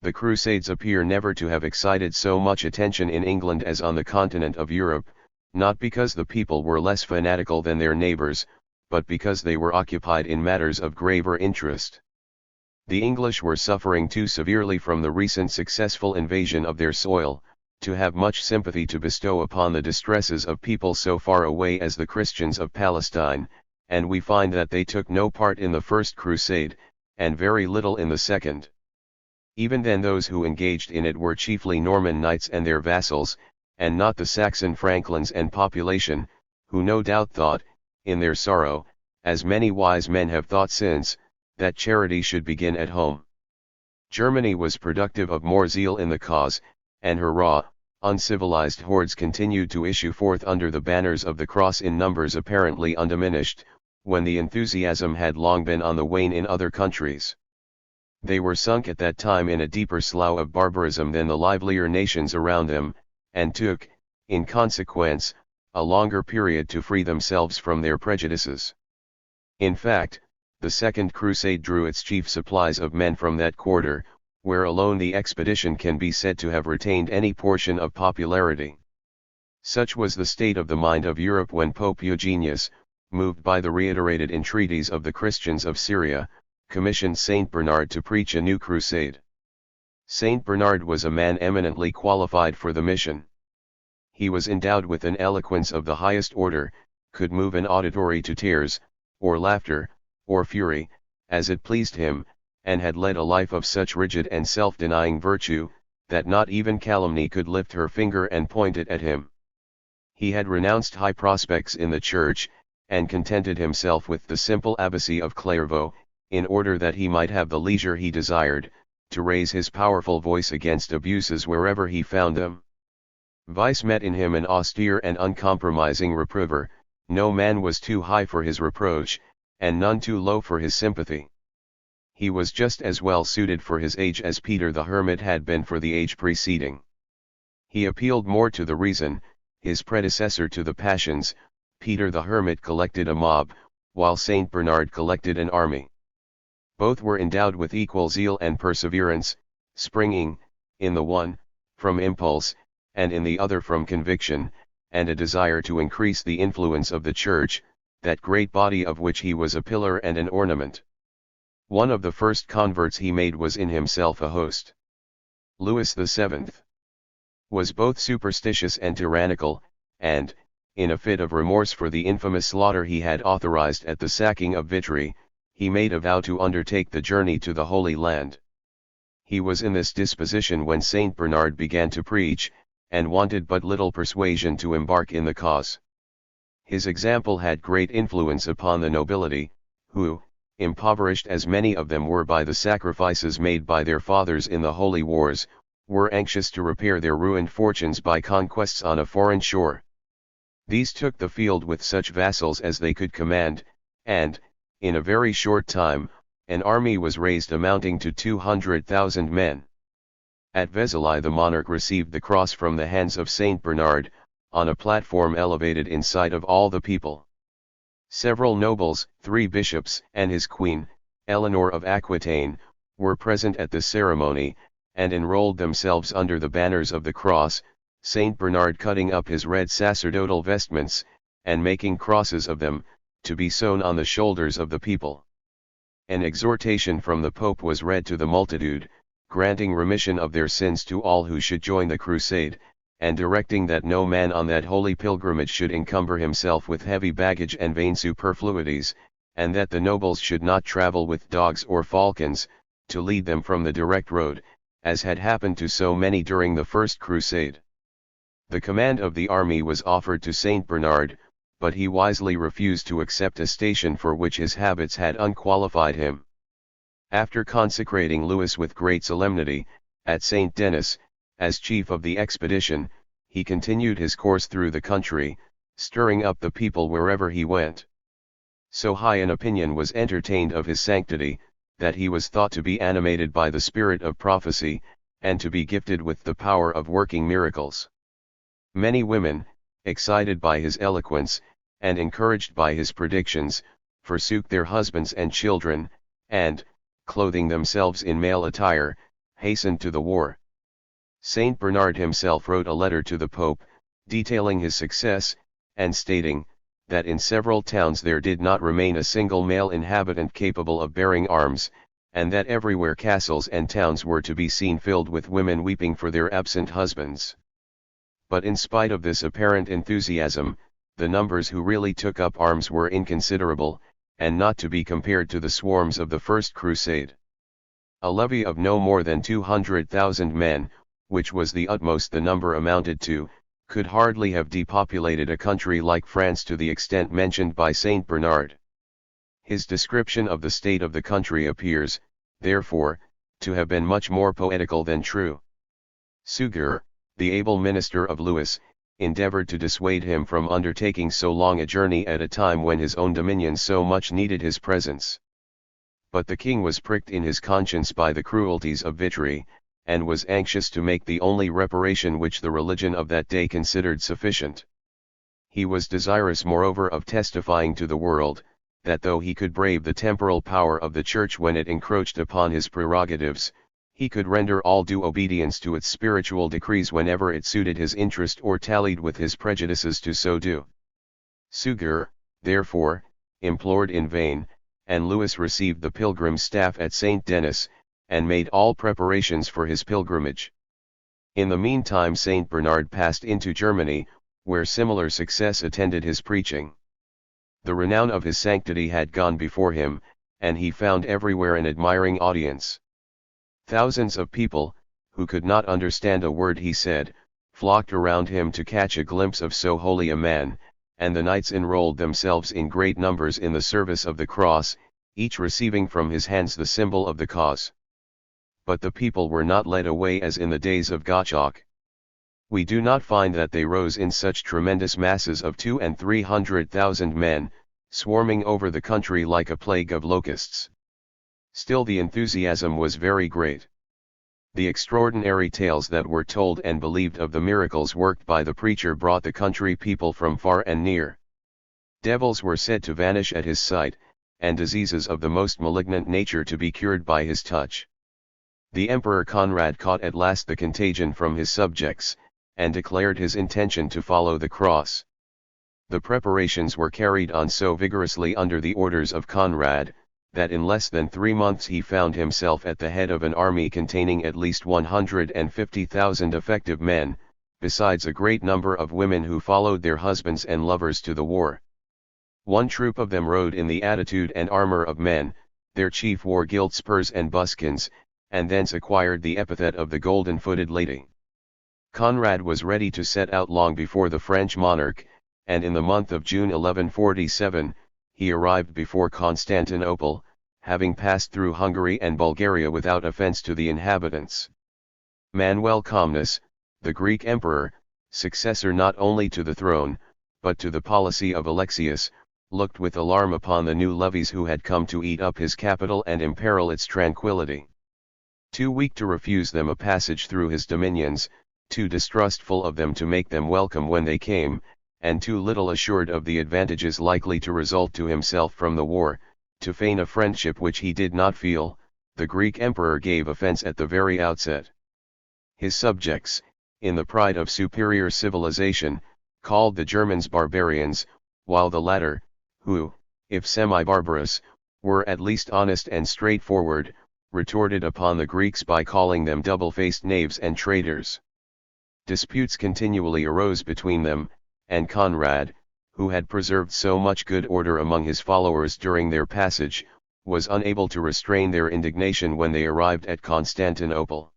The Crusades appear never to have excited so much attention in England as on the continent of Europe, not because the people were less fanatical than their neighbours, but because they were occupied in matters of graver interest. The English were suffering too severely from the recent successful invasion of their soil, to have much sympathy to bestow upon the distresses of people so far away as the Christians of Palestine, and we find that they took no part in the First Crusade, and very little in the Second. Even then those who engaged in it were chiefly Norman knights and their vassals, and not the Saxon franklins and population, who no doubt thought, in their sorrow, as many wise men have thought since, that charity should begin at home. Germany was productive of more zeal in the cause, and her raw, uncivilized hordes continued to issue forth under the banners of the cross in numbers apparently undiminished, when the enthusiasm had long been on the wane in other countries. They were sunk at that time in a deeper slough of barbarism than the livelier nations around them, and took, in consequence, a longer period to free themselves from their prejudices. In fact, the Second Crusade drew its chief supplies of men from that quarter, where alone the expedition can be said to have retained any portion of popularity. Such was the state of the mind of Europe when Pope Eugenius, moved by the reiterated entreaties of the Christians of Syria, commissioned Saint Bernard to preach a new crusade. Saint Bernard was a man eminently qualified for the mission. He was endowed with an eloquence of the highest order, could move an auditory to tears, or laughter, or fury, as it pleased him, and had led a life of such rigid and self-denying virtue, that not even calumny could lift her finger and point it at him. He had renounced high prospects in the church, and contented himself with the simple abbacy of Clairvaux, in order that he might have the leisure he desired, to raise his powerful voice against abuses wherever he found them. Vice met in him an austere and uncompromising reprover, no man was too high for his reproach, and none too low for his sympathy. He was just as well suited for his age as Peter the Hermit had been for the age preceding. He appealed more to the reason, his predecessor to the passions. Peter the Hermit collected a mob, while Saint Bernard collected an army. Both were endowed with equal zeal and perseverance, springing, in the one, from impulse, and in the other from conviction, and a desire to increase the influence of the Church, that great body of which he was a pillar and an ornament. One of the first converts he made was in himself a host. Louis VII was both superstitious and tyrannical, and, in a fit of remorse for the infamous slaughter he had authorized at the sacking of Vitry, he made a vow to undertake the journey to the Holy Land. He was in this disposition when Saint Bernard began to preach, and wanted but little persuasion to embark in the cause. His example had great influence upon the nobility, who, impoverished as many of them were by the sacrifices made by their fathers in the holy wars, were anxious to repair their ruined fortunes by conquests on a foreign shore. These took the field with such vassals as they could command, and, in a very short time, an army was raised amounting to 200,000 men. At Vézelay the monarch received the cross from the hands of Saint Bernard, on a platform elevated in sight of all the people. Several nobles, 3 bishops, and his queen, Eleanor of Aquitaine, were present at the ceremony, and enrolled themselves under the banners of the cross, Saint Bernard cutting up his red sacerdotal vestments, and making crosses of them, to be sewn on the shoulders of the people. An exhortation from the Pope was read to the multitude, granting remission of their sins to all who should join the crusade, and directing that no man on that holy pilgrimage should encumber himself with heavy baggage and vain superfluities, and that the nobles should not travel with dogs or falcons, to lead them from the direct road, as had happened to so many during the First Crusade. The command of the army was offered to Saint Bernard, but he wisely refused to accept a station for which his habits had unqualified him. After consecrating Louis with great solemnity, at Saint Denis, as chief of the expedition, he continued his course through the country, stirring up the people wherever he went. So high an opinion was entertained of his sanctity, that he was thought to be animated by the spirit of prophecy, and to be gifted with the power of working miracles. Many women, excited by his eloquence, and encouraged by his predictions, forsook their husbands and children, and, clothing themselves in male attire, hastened to the war. Saint Bernard himself wrote a letter to the Pope, detailing his success, and stating, that in several towns there did not remain a single male inhabitant capable of bearing arms, and that everywhere castles and towns were to be seen filled with women weeping for their absent husbands. But in spite of this apparent enthusiasm, the numbers who really took up arms were inconsiderable, and not to be compared to the swarms of the First Crusade. A levy of no more than 200,000 men, which was the utmost the number amounted to, could hardly have depopulated a country like France to the extent mentioned by Saint Bernard. His description of the state of the country appears, therefore, to have been much more poetical than true. Suger, the able minister of Louis, endeavored to dissuade him from undertaking so long a journey at a time when his own dominions so much needed his presence. But the king was pricked in his conscience by the cruelties of Vitry, and was anxious to make the only reparation which the religion of that day considered sufficient. He was desirous moreover of testifying to the world, that though he could brave the temporal power of the Church when it encroached upon his prerogatives, he could render all due obedience to its spiritual decrees whenever it suited his interest or tallied with his prejudices to so do. Suger, therefore, implored in vain, and Louis received the pilgrim staff at Saint Denis, and made all preparations for his pilgrimage. In the meantime Saint Bernard passed into Germany, where similar success attended his preaching. The renown of his sanctity had gone before him, and he found everywhere an admiring audience. Thousands of people, who could not understand a word he said, flocked around him to catch a glimpse of so holy a man, and the knights enrolled themselves in great numbers in the service of the cross, each receiving from his hands the symbol of the cause. But the people were not led away as in the days of Gottschalk. We do not find that they rose in such tremendous masses of 200,000 and 300,000 men, swarming over the country like a plague of locusts. Still the enthusiasm was very great. The extraordinary tales that were told and believed of the miracles worked by the preacher brought the country people from far and near. Devils were said to vanish at his sight, and diseases of the most malignant nature to be cured by his touch. The Emperor Conrad caught at last the contagion from his subjects, and declared his intention to follow the cross. The preparations were carried on so vigorously under the orders of Conrad, that in less than 3 months he found himself at the head of an army containing at least 150,000 effective men, besides a great number of women who followed their husbands and lovers to the war. One troop of them rode in the attitude and armor of men, their chief wore gilt spurs and buskins, and thence acquired the epithet of the golden-footed lady. Conrad was ready to set out long before the French monarch, and in the month of June 1147, he arrived before Constantinople, having passed through Hungary and Bulgaria without offense to the inhabitants. Manuel Comnenus, the Greek emperor, successor not only to the throne, but to the policy of Alexius, looked with alarm upon the new levies who had come to eat up his capital and imperil its tranquility. Too weak to refuse them a passage through his dominions, too distrustful of them to make them welcome when they came, and too little assured of the advantages likely to result to himself from the war, to feign a friendship which he did not feel, the Greek emperor gave offense at the very outset. His subjects, in the pride of superior civilization, called the Germans barbarians, while the latter, who, if semi-barbarous, were at least honest and straightforward, retorted upon the Greeks by calling them double-faced knaves and traitors. Disputes continually arose between them, and Conrad, who had preserved so much good order among his followers during their passage, was unable to restrain their indignation when they arrived at Constantinople.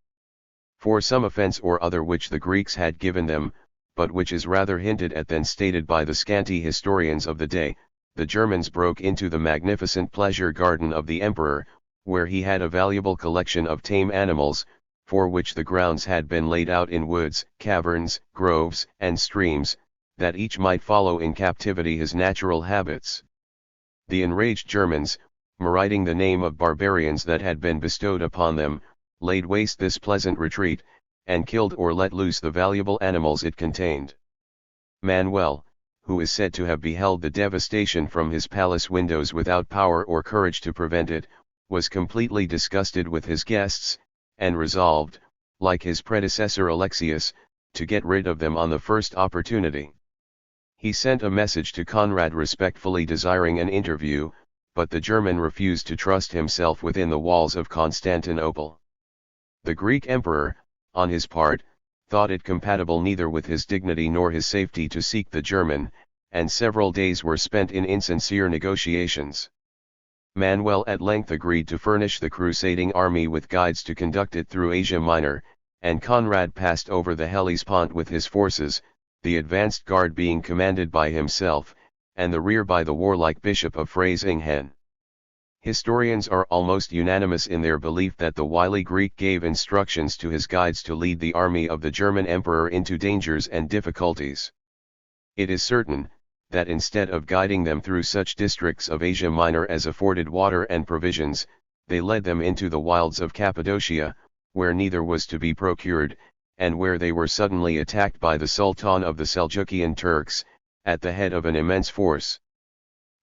For some offense or other which the Greeks had given them, but which is rather hinted at than stated by the scanty historians of the day, the Germans broke into the magnificent pleasure garden of the emperor, where he had a valuable collection of tame animals, for which the grounds had been laid out in woods, caverns, groves, and streams, that each might follow in captivity his natural habits. The enraged Germans, meriting the name of barbarians that had been bestowed upon them, laid waste this pleasant retreat, and killed or let loose the valuable animals it contained. Manuel, who is said to have beheld the devastation from his palace windows without power or courage to prevent it, was completely disgusted with his guests, and resolved, like his predecessor Alexius, to get rid of them on the first opportunity. He sent a message to Conrad respectfully desiring an interview, but the German refused to trust himself within the walls of Constantinople. The Greek emperor, on his part, thought it compatible neither with his dignity nor his safety to seek the German, and several days were spent in insincere negotiations. Manuel at length agreed to furnish the crusading army with guides to conduct it through Asia Minor, and Conrad passed over the Hellespont with his forces, the advanced guard being commanded by himself, and the rear by the warlike Bishop of Freysinghen. Historians are almost unanimous in their belief that the wily Greek gave instructions to his guides to lead the army of the German emperor into dangers and difficulties. It is certain, that instead of guiding them through such districts of Asia Minor as afforded water and provisions, they led them into the wilds of Cappadocia, where neither was to be procured, and where they were suddenly attacked by the Sultan of the Seljukian Turks, at the head of an immense force.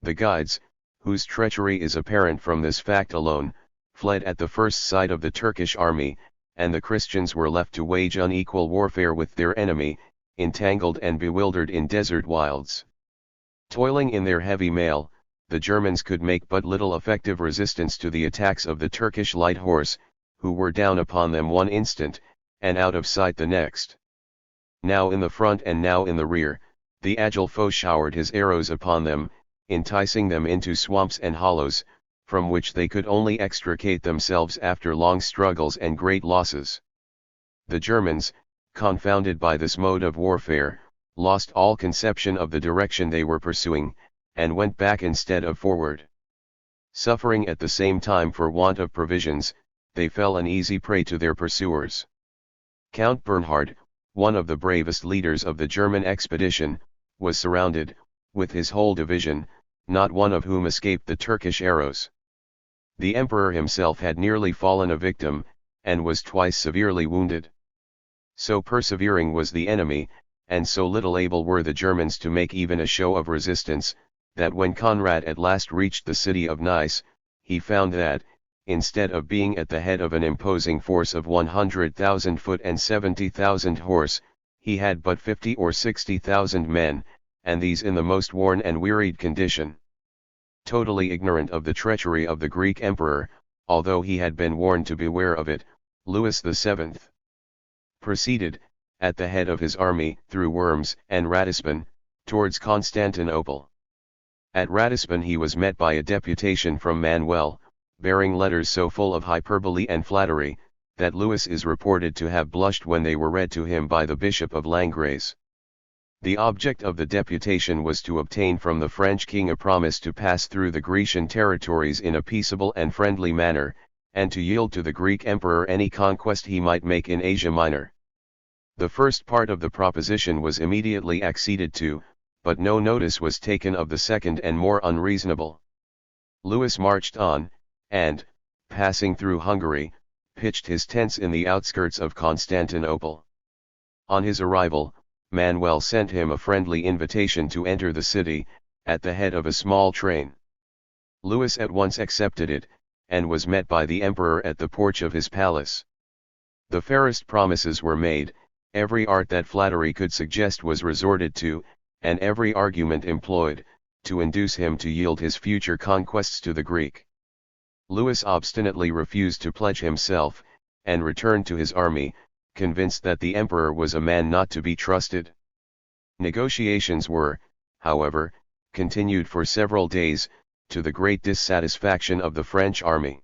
The guides, whose treachery is apparent from this fact alone, fled at the first sight of the Turkish army, and the Christians were left to wage unequal warfare with their enemy, entangled and bewildered in desert wilds. Toiling in their heavy mail, the Germans could make but little effective resistance to the attacks of the Turkish light horse, who were down upon them one instant, and out of sight the next. Now in the front and now in the rear, the agile foe showered his arrows upon them, enticing them into swamps and hollows, from which they could only extricate themselves after long struggles and great losses. The Germans, confounded by this mode of warfare, lost all conception of the direction they were pursuing, and went back instead of forward. Suffering at the same time for want of provisions, they fell an easy prey to their pursuers. Count Bernhard, one of the bravest leaders of the German expedition, was surrounded, with his whole division, not one of whom escaped the Turkish arrows. The emperor himself had nearly fallen a victim, and was twice severely wounded. So persevering was the enemy, and so little able were the Germans to make even a show of resistance, that when Conrad at last reached the city of Nice, he found that, instead of being at the head of an imposing force of 100,000 foot and 70,000 horse, he had but 50 or 60,000 men, and these in the most worn and wearied condition. Totally ignorant of the treachery of the Greek emperor, although he had been warned to beware of it, Louis VII proceeded, at the head of his army, through Worms and Ratisbon, towards Constantinople. At Ratisbon he was met by a deputation from Manuel, bearing letters so full of hyperbole and flattery, that Louis is reported to have blushed when they were read to him by the Bishop of Langres. The object of the deputation was to obtain from the French king a promise to pass through the Grecian territories in a peaceable and friendly manner, and to yield to the Greek emperor any conquest he might make in Asia Minor. The first part of the proposition was immediately acceded to, but no notice was taken of the second and more unreasonable. Louis marched on, and, passing through Hungary, pitched his tents in the outskirts of Constantinople. On his arrival, Manuel sent him a friendly invitation to enter the city, at the head of a small train. Louis at once accepted it, and was met by the emperor at the porch of his palace. The fairest promises were made, every art that flattery could suggest was resorted to, and every argument employed, to induce him to yield his future conquests to the Greek. Louis obstinately refused to pledge himself, and returned to his army, convinced that the emperor was a man not to be trusted. Negotiations were, however, continued for several days, to the great dissatisfaction of the French army.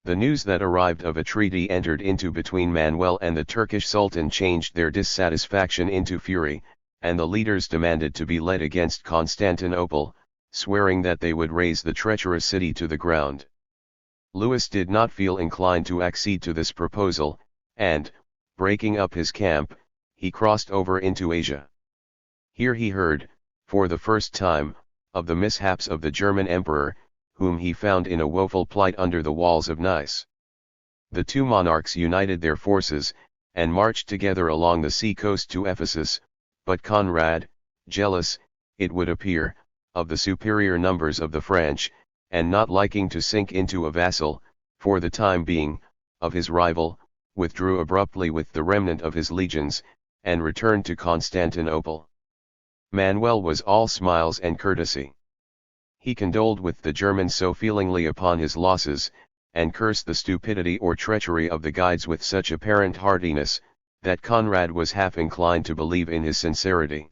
The news that arrived of a treaty entered into between Manuel and the Turkish Sultan changed their dissatisfaction into fury, and the leaders demanded to be led against Constantinople, swearing that they would raze the treacherous city to the ground. Louis did not feel inclined to accede to this proposal, and, breaking up his camp, he crossed over into Asia. Here he heard, for the first time, of the mishaps of the German emperor, whom he found in a woeful plight under the walls of Nice. The two monarchs united their forces, and marched together along the sea coast to Ephesus, but Conrad, jealous, it would appear, of the superior numbers of the French, and not liking to sink into a vassal, for the time being, of his rival, withdrew abruptly with the remnant of his legions, and returned to Constantinople. Manuel was all smiles and courtesy. He condoled with the Germans so feelingly upon his losses, and cursed the stupidity or treachery of the guides with such apparent heartiness, that Conrad was half inclined to believe in his sincerity.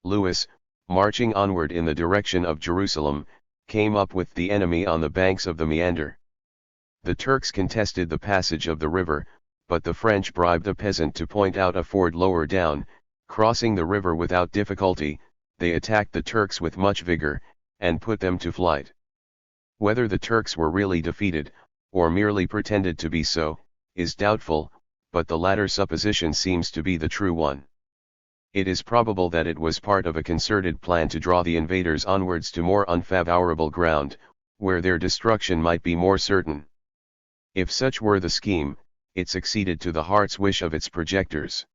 Louis, marching onward in the direction of Jerusalem, came up with the enemy on the banks of the Meander. The Turks contested the passage of the river, but the French bribed a peasant to point out a ford lower down. Crossing the river without difficulty, they attacked the Turks with much vigor, and put them to flight. Whether the Turks were really defeated, or merely pretended to be so, is doubtful, but the latter supposition seems to be the true one. It is probable that it was part of a concerted plan to draw the invaders onwards to more unfavorable ground, where their destruction might be more certain. If such were the scheme, it succeeded to the heart's wish of its projectors.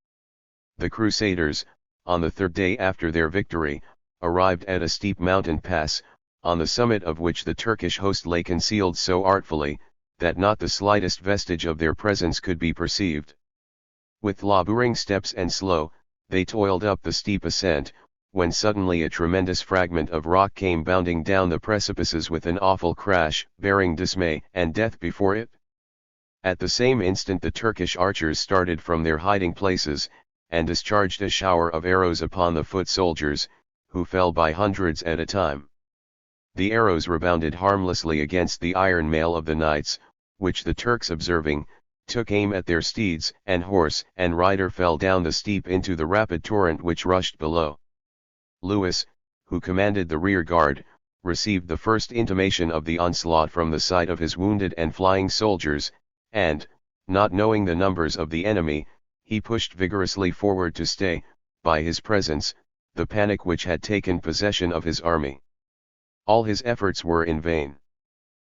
The Crusaders, on the third day after their victory, arrived at a steep mountain pass, on the summit of which the Turkish host lay concealed so artfully, that not the slightest vestige of their presence could be perceived. With laboring steps and slow, they toiled up the steep ascent, when suddenly a tremendous fragment of rock came bounding down the precipices with an awful crash, bearing dismay and death before it. At the same instant the Turkish archers started from their hiding places, and discharged a shower of arrows upon the foot soldiers, who fell by hundreds at a time. The arrows rebounded harmlessly against the iron mail of the knights, which the Turks observing, took aim at their steeds, and horse and rider fell down the steep into the rapid torrent which rushed below. Louis, who commanded the rear guard, received the first intimation of the onslaught from the sight of his wounded and flying soldiers, and, not knowing the numbers of the enemy, he pushed vigorously forward to stay, by his presence, the panic which had taken possession of his army. All his efforts were in vain.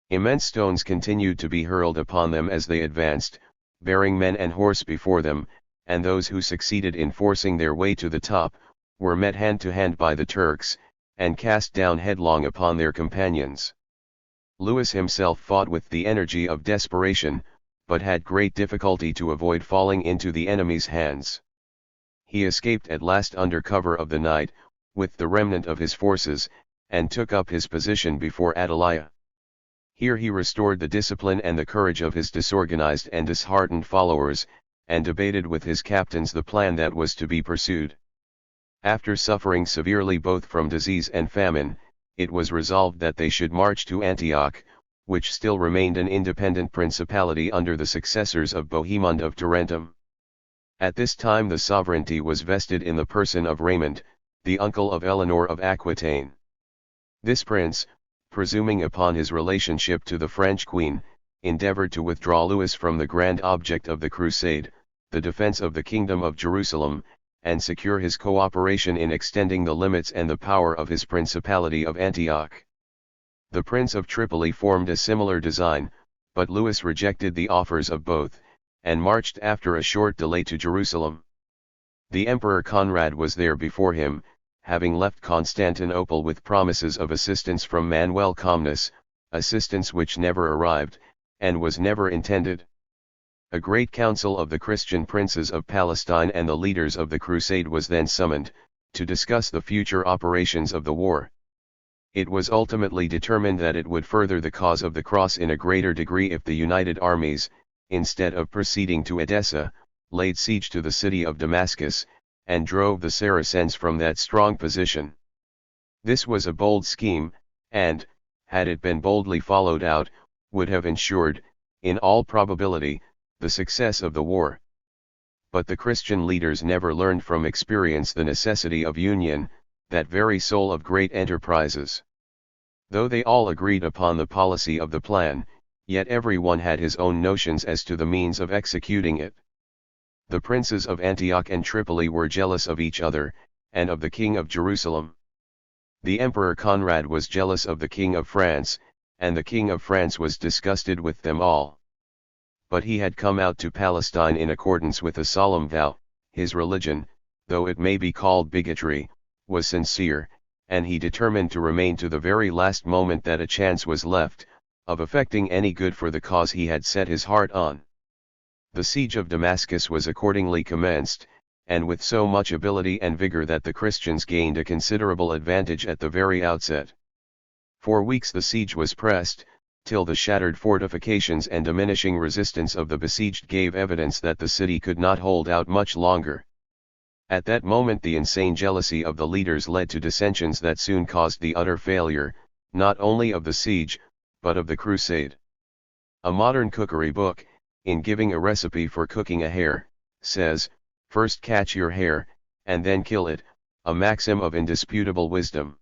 Immense stones continued to be hurled upon them as they advanced, bearing men and horse before them, and those who succeeded in forcing their way to the top, were met hand to hand by the Turks, and cast down headlong upon their companions. Louis himself fought with the energy of desperation, but had great difficulty to avoid falling into the enemy's hands. He escaped at last under cover of the night, with the remnant of his forces, and took up his position before Atalaya. Here he restored the discipline and the courage of his disorganized and disheartened followers, and debated with his captains the plan that was to be pursued. After suffering severely both from disease and famine, it was resolved that they should march to Antioch, which still remained an independent principality under the successors of Bohemond of Tarentum. At this time the sovereignty was vested in the person of Raymond, the uncle of Eleanor of Aquitaine. This prince, presuming upon his relationship to the French queen, endeavored to withdraw Louis from the grand object of the crusade, the defense of the kingdom of Jerusalem, and secure his cooperation in extending the limits and the power of his principality of Antioch. The Prince of Tripoli formed a similar design, but Louis rejected the offers of both, and marched after a short delay to Jerusalem. The Emperor Conrad was there before him, having left Constantinople with promises of assistance from Manuel Comnenus, assistance which never arrived, and was never intended. A great council of the Christian princes of Palestine and the leaders of the crusade was then summoned, to discuss the future operations of the war. It was ultimately determined that it would further the cause of the cross in a greater degree if the united armies, instead of proceeding to Edessa, laid siege to the city of Damascus, and drove the Saracens from that strong position. This was a bold scheme, and, had it been boldly followed out, would have ensured, in all probability, the success of the war. But the Christian leaders never learned from experience the necessity of union, that very soul of great enterprises. Though they all agreed upon the policy of the plan, yet every one had his own notions as to the means of executing it. The princes of Antioch and Tripoli were jealous of each other, and of the king of Jerusalem. The Emperor Conrad was jealous of the king of France, and the king of France was disgusted with them all. But he had come out to Palestine in accordance with a solemn vow. His religion, though it may be called bigotry, was sincere, and he determined to remain to the very last moment that a chance was left, of effecting any good for the cause he had set his heart on. The siege of Damascus was accordingly commenced, and with so much ability and vigor that the Christians gained a considerable advantage at the very outset. For weeks the siege was pressed, till the shattered fortifications and diminishing resistance of the besieged gave evidence that the city could not hold out much longer. At that moment the insane jealousy of the leaders led to dissensions that soon caused the utter failure, not only of the siege, but of the crusade. A modern cookery book, in giving a recipe for cooking a hare, says, "First catch your hare, and then kill it," a maxim of indisputable wisdom.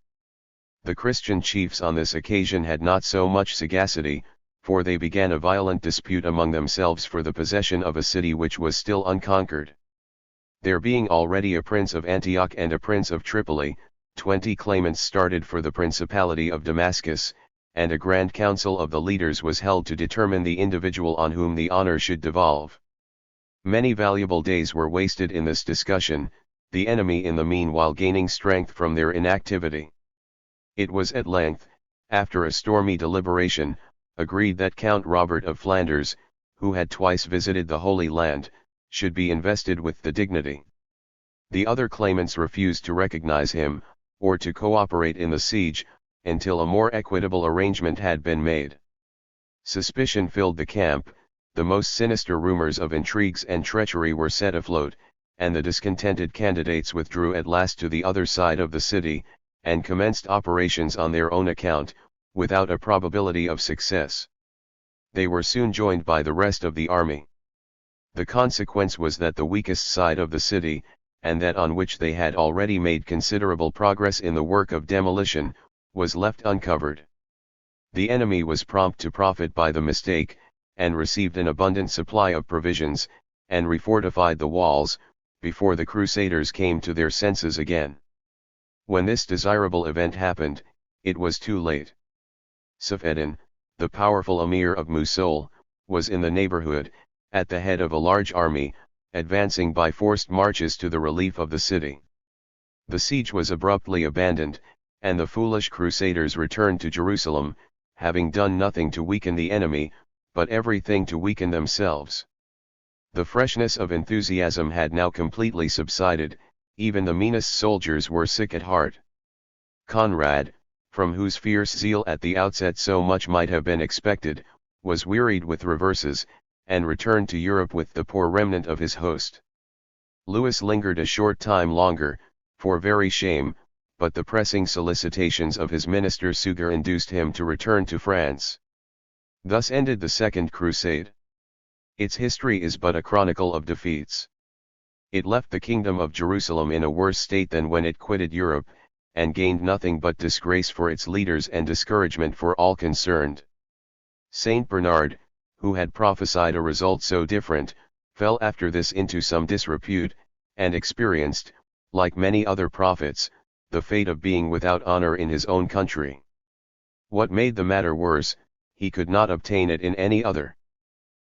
The Christian chiefs on this occasion had not so much sagacity, for they began a violent dispute among themselves for the possession of a city which was still unconquered. There being already a prince of Antioch and a prince of Tripoli, 20 claimants started for the principality of Damascus, and a grand council of the leaders was held to determine the individual on whom the honor should devolve. Many valuable days were wasted in this discussion, the enemy in the meanwhile gaining strength from their inactivity. It was at length, after a stormy deliberation, agreed that Count Robert of Flanders, who had twice visited the Holy Land, should be invested with the dignity. The other claimants refused to recognize him, or to cooperate in the siege, until a more equitable arrangement had been made. Suspicion filled the camp, the most sinister rumors of intrigues and treachery were set afloat, and the discontented candidates withdrew at last to the other side of the city, and commenced operations on their own account, without a probability of success. They were soon joined by the rest of the army. The consequence was that the weakest side of the city, and that on which they had already made considerable progress in the work of demolition, was left uncovered. The enemy was prompt to profit by the mistake, and received an abundant supply of provisions, and refortified the walls, before the Crusaders came to their senses again. When this desirable event happened, it was too late. Safeddin, the powerful emir of Mosul, was in the neighborhood, at the head of a large army, advancing by forced marches to the relief of the city. The siege was abruptly abandoned, and the foolish Crusaders returned to Jerusalem, having done nothing to weaken the enemy, but everything to weaken themselves. The freshness of enthusiasm had now completely subsided, even the meanest soldiers were sick at heart. Conrad, from whose fierce zeal at the outset so much might have been expected, was wearied with reverses, and returned to Europe with the poor remnant of his host. Louis lingered a short time longer, for very shame, but the pressing solicitations of his minister Suger induced him to return to France. Thus ended the Second Crusade. Its history is but a chronicle of defeats. It left the kingdom of Jerusalem in a worse state than when it quitted Europe, and gained nothing but disgrace for its leaders and discouragement for all concerned. Saint Bernard, who had prophesied a result so different, fell after this into some disrepute, and experienced, like many other prophets, the fate of being without honor in his own country. What made the matter worse, he could not obtain it in any other.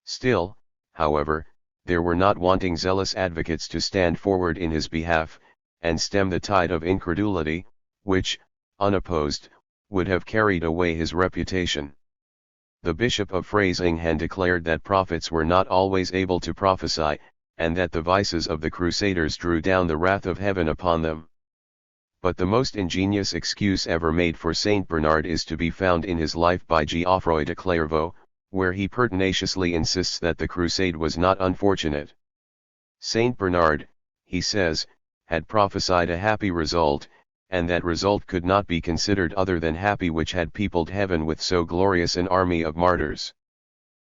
Still, however, there were not wanting zealous advocates to stand forward in his behalf, and stem the tide of incredulity, which, unopposed, would have carried away his reputation. The Bishop of Freysinghen declared that prophets were not always able to prophesy, and that the vices of the Crusaders drew down the wrath of heaven upon them. But the most ingenious excuse ever made for Saint Bernard is to be found in his life by Geoffroy de Clairvaux, where he pertinaciously insists that the crusade was not unfortunate. Saint Bernard, he says, had prophesied a happy result, and that result could not be considered other than happy which had peopled heaven with so glorious an army of martyrs.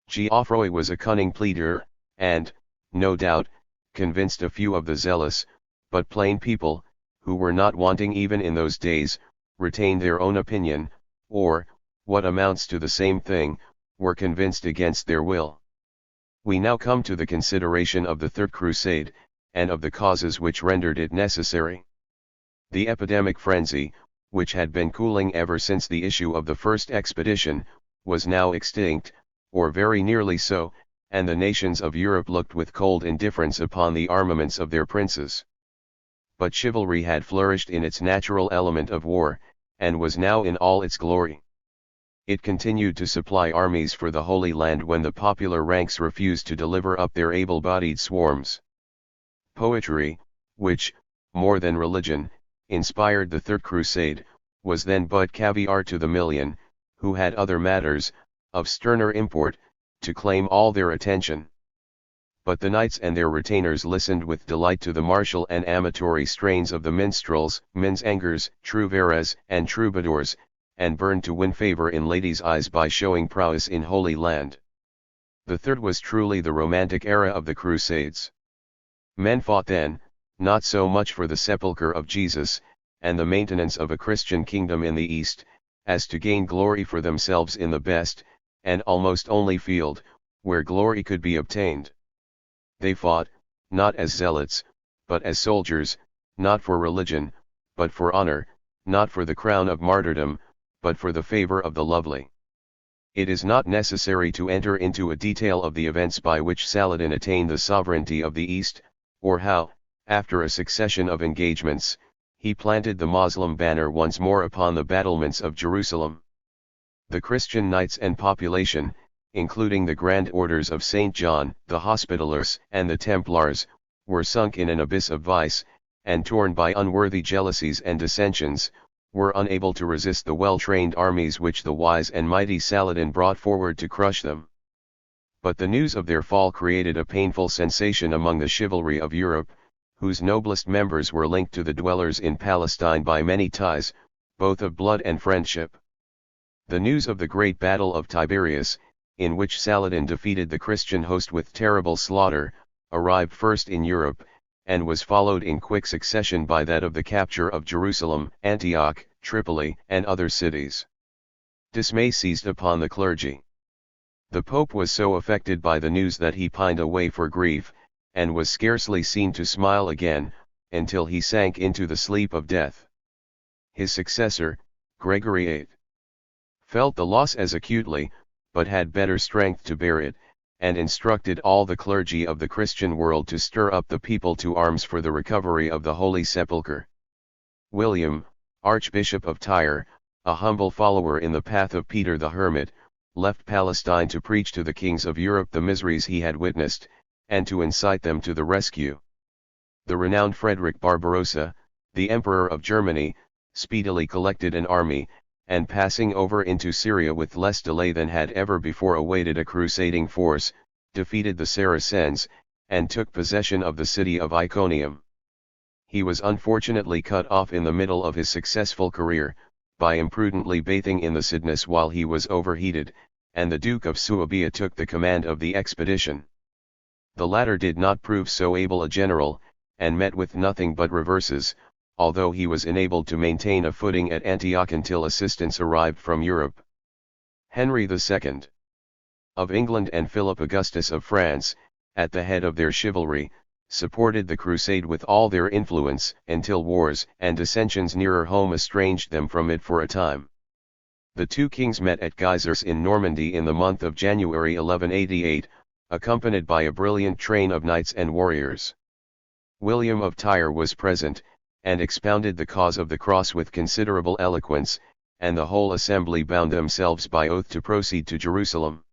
Geoffroy was a cunning pleader, and, no doubt, convinced a few of the zealous, but plain people, who were not wanting even in those days, retained their own opinion, or, what amounts to the same thing, were convinced against their will. We now come to the consideration of the Third Crusade, and of the causes which rendered it necessary. The epidemic frenzy, which had been cooling ever since the issue of the first expedition, was now extinct, or very nearly so, and the nations of Europe looked with cold indifference upon the armaments of their princes. But chivalry had flourished in its natural element of war, and was now in all its glory. It continued to supply armies for the Holy Land when the popular ranks refused to deliver up their able-bodied swarms. Poetry, which, more than religion, inspired the Third Crusade, was then but caviar to the million, who had other matters, of sterner import, to claim all their attention. But the knights and their retainers listened with delight to the martial and amatory strains of the minstrels, minzangers, trouveres, and troubadours, and burned to win favor in ladies' eyes by showing prowess in Holy Land. The third was truly the romantic era of the Crusades. Men fought then, not so much for the sepulchre of Jesus, and the maintenance of a Christian kingdom in the East, as to gain glory for themselves in the best, and almost only field, where glory could be obtained. They fought, not as zealots, but as soldiers, not for religion, but for honor, not for the crown of martyrdom, but for the favor of the lovely. It is not necessary to enter into a detail of the events by which Saladin attained the sovereignty of the East, or how, after a succession of engagements, he planted the Moslem banner once more upon the battlements of Jerusalem. The Christian knights and population, including the grand orders of St. John, the Hospitallers, and the Templars, were sunk in an abyss of vice, and torn by unworthy jealousies and dissensions, were unable to resist the well-trained armies which the wise and mighty Saladin brought forward to crush them. But the news of their fall created a painful sensation among the chivalry of Europe, whose noblest members were linked to the dwellers in Palestine by many ties, both of blood and friendship. The news of the great battle of Tiberias, in which Saladin defeated the Christian host with terrible slaughter, arrived first in Europe, and was followed in quick succession by that of the capture of Jerusalem, Antioch, Tripoli, and other cities. Dismay seized upon the clergy. The Pope was so affected by the news that he pined away for grief, and was scarcely seen to smile again, until he sank into the sleep of death. His successor, Gregory VIII, felt the loss as acutely, but had better strength to bear it, and instructed all the clergy of the Christian world to stir up the people to arms for the recovery of the Holy Sepulchre. William, Archbishop of Tyre, a humble follower in the path of Peter the Hermit, left Palestine to preach to the kings of Europe the miseries he had witnessed, and to incite them to the rescue. The renowned Frederick Barbarossa, the Emperor of Germany, speedily collected an army, and passing over into Syria with less delay than had ever before awaited a crusading force, defeated the Saracens, and took possession of the city of Iconium. He was unfortunately cut off in the middle of his successful career, by imprudently bathing in the Cydnus while he was overheated, and the Duke of Suabia took the command of the expedition. The latter did not prove so able a general, and met with nothing but reverses, although he was enabled to maintain a footing at Antioch until assistance arrived from Europe. Henry II of England and Philip Augustus of France, at the head of their chivalry, supported the crusade with all their influence, until wars and dissensions nearer home estranged them from it for a time. The two kings met at Geysers in Normandy in the month of January 1188, accompanied by a brilliant train of knights and warriors. William of Tyre was present, and expounded the cause of the cross with considerable eloquence, and the whole assembly bound themselves by oath to proceed to Jerusalem.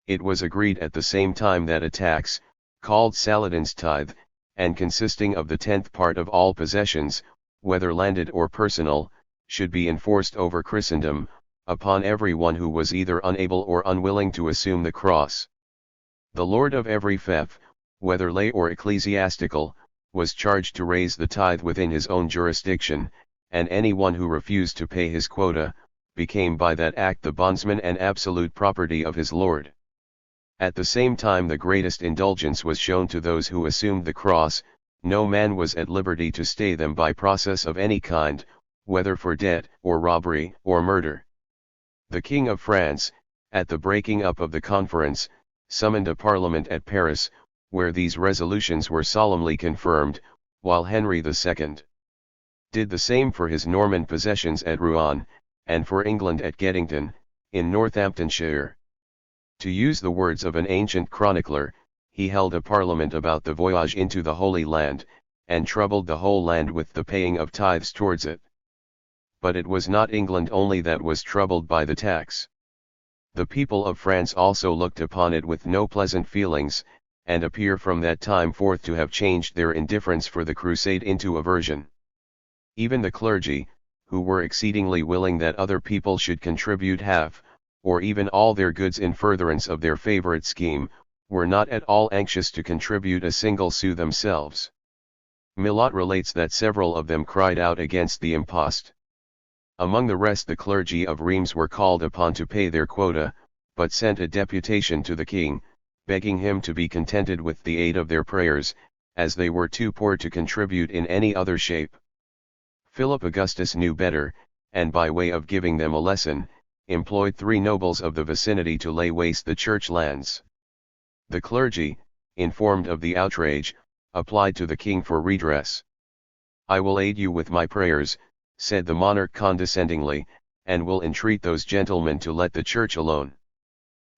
It was agreed at the same time that a tax, called Saladin's tithe, and consisting of the 10th part of all possessions, whether landed or personal, should be enforced over Christendom, upon every one who was either unable or unwilling to assume the cross. The lord of every fief, whether lay or ecclesiastical, was charged to raise the tithe within his own jurisdiction, and any one who refused to pay his quota, became by that act the bondsman and absolute property of his lord. At the same time the greatest indulgence was shown to those who assumed the cross. No man was at liberty to stay them by process of any kind, whether for debt, or robbery, or murder. The King of France, at the breaking up of the conference, summoned a parliament at Paris, where these resolutions were solemnly confirmed, while Henry II did the same for his Norman possessions at Rouen, and for England at Geddington, in Northamptonshire. To use the words of an ancient chronicler, he held a parliament about the voyage into the Holy Land, and troubled the whole land with the paying of tithes towards it. But it was not England only that was troubled by the tax. The people of France also looked upon it with no pleasant feelings, and appear from that time forth to have changed their indifference for the crusade into aversion. Even the clergy, who were exceedingly willing that other people should contribute half, or even all their goods in furtherance of their favorite scheme, were not at all anxious to contribute a single sou themselves. Millot relates that several of them cried out against the impost. Among the rest the clergy of Reims were called upon to pay their quota, but sent a deputation to the king, begging him to be contented with the aid of their prayers, as they were too poor to contribute in any other shape. Philip Augustus knew better, and by way of giving them a lesson, employed 3 nobles of the vicinity to lay waste the church lands. The clergy, informed of the outrage, applied to the king for redress. "I will aid you with my prayers," said the monarch condescendingly, "and will entreat those gentlemen to let the church alone."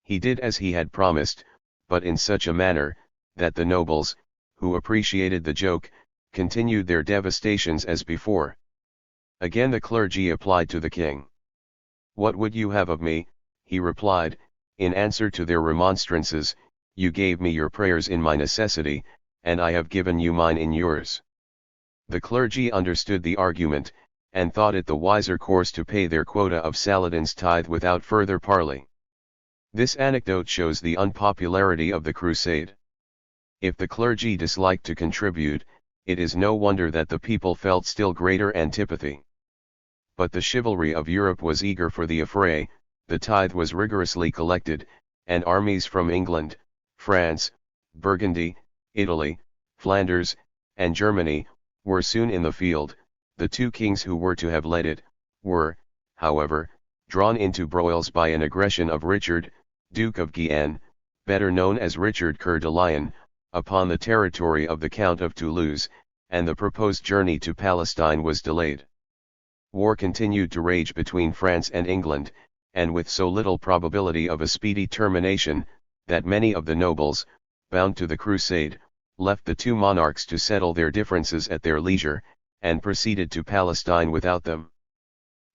He did as he had promised, but in such a manner, that the nobles, who appreciated the joke, continued their devastations as before. Again the clergy applied to the king. "What would you have of me?" he replied, in answer to their remonstrances. "You gave me your prayers in my necessity, and I have given you mine in yours." The clergy understood the argument, and thought it the wiser course to pay their quota of Saladin's tithe without further parley. This anecdote shows the unpopularity of the crusade. If the clergy disliked to contribute, it is no wonder that the people felt still greater antipathy. But the chivalry of Europe was eager for the affray, the tithe was rigorously collected, and armies from England, France, Burgundy, Italy, Flanders, and Germany, were soon in the field. The 2 kings who were to have led it, were, however, drawn into broils by an aggression of Richard, Duke of Guienne, better known as Richard Coeur de Lion, upon the territory of the Count of Toulouse, and the proposed journey to Palestine was delayed. War continued to rage between France and England, and with so little probability of a speedy termination, that many of the nobles, bound to the crusade, left the 2 monarchs to settle their differences at their leisure, and proceeded to Palestine without them.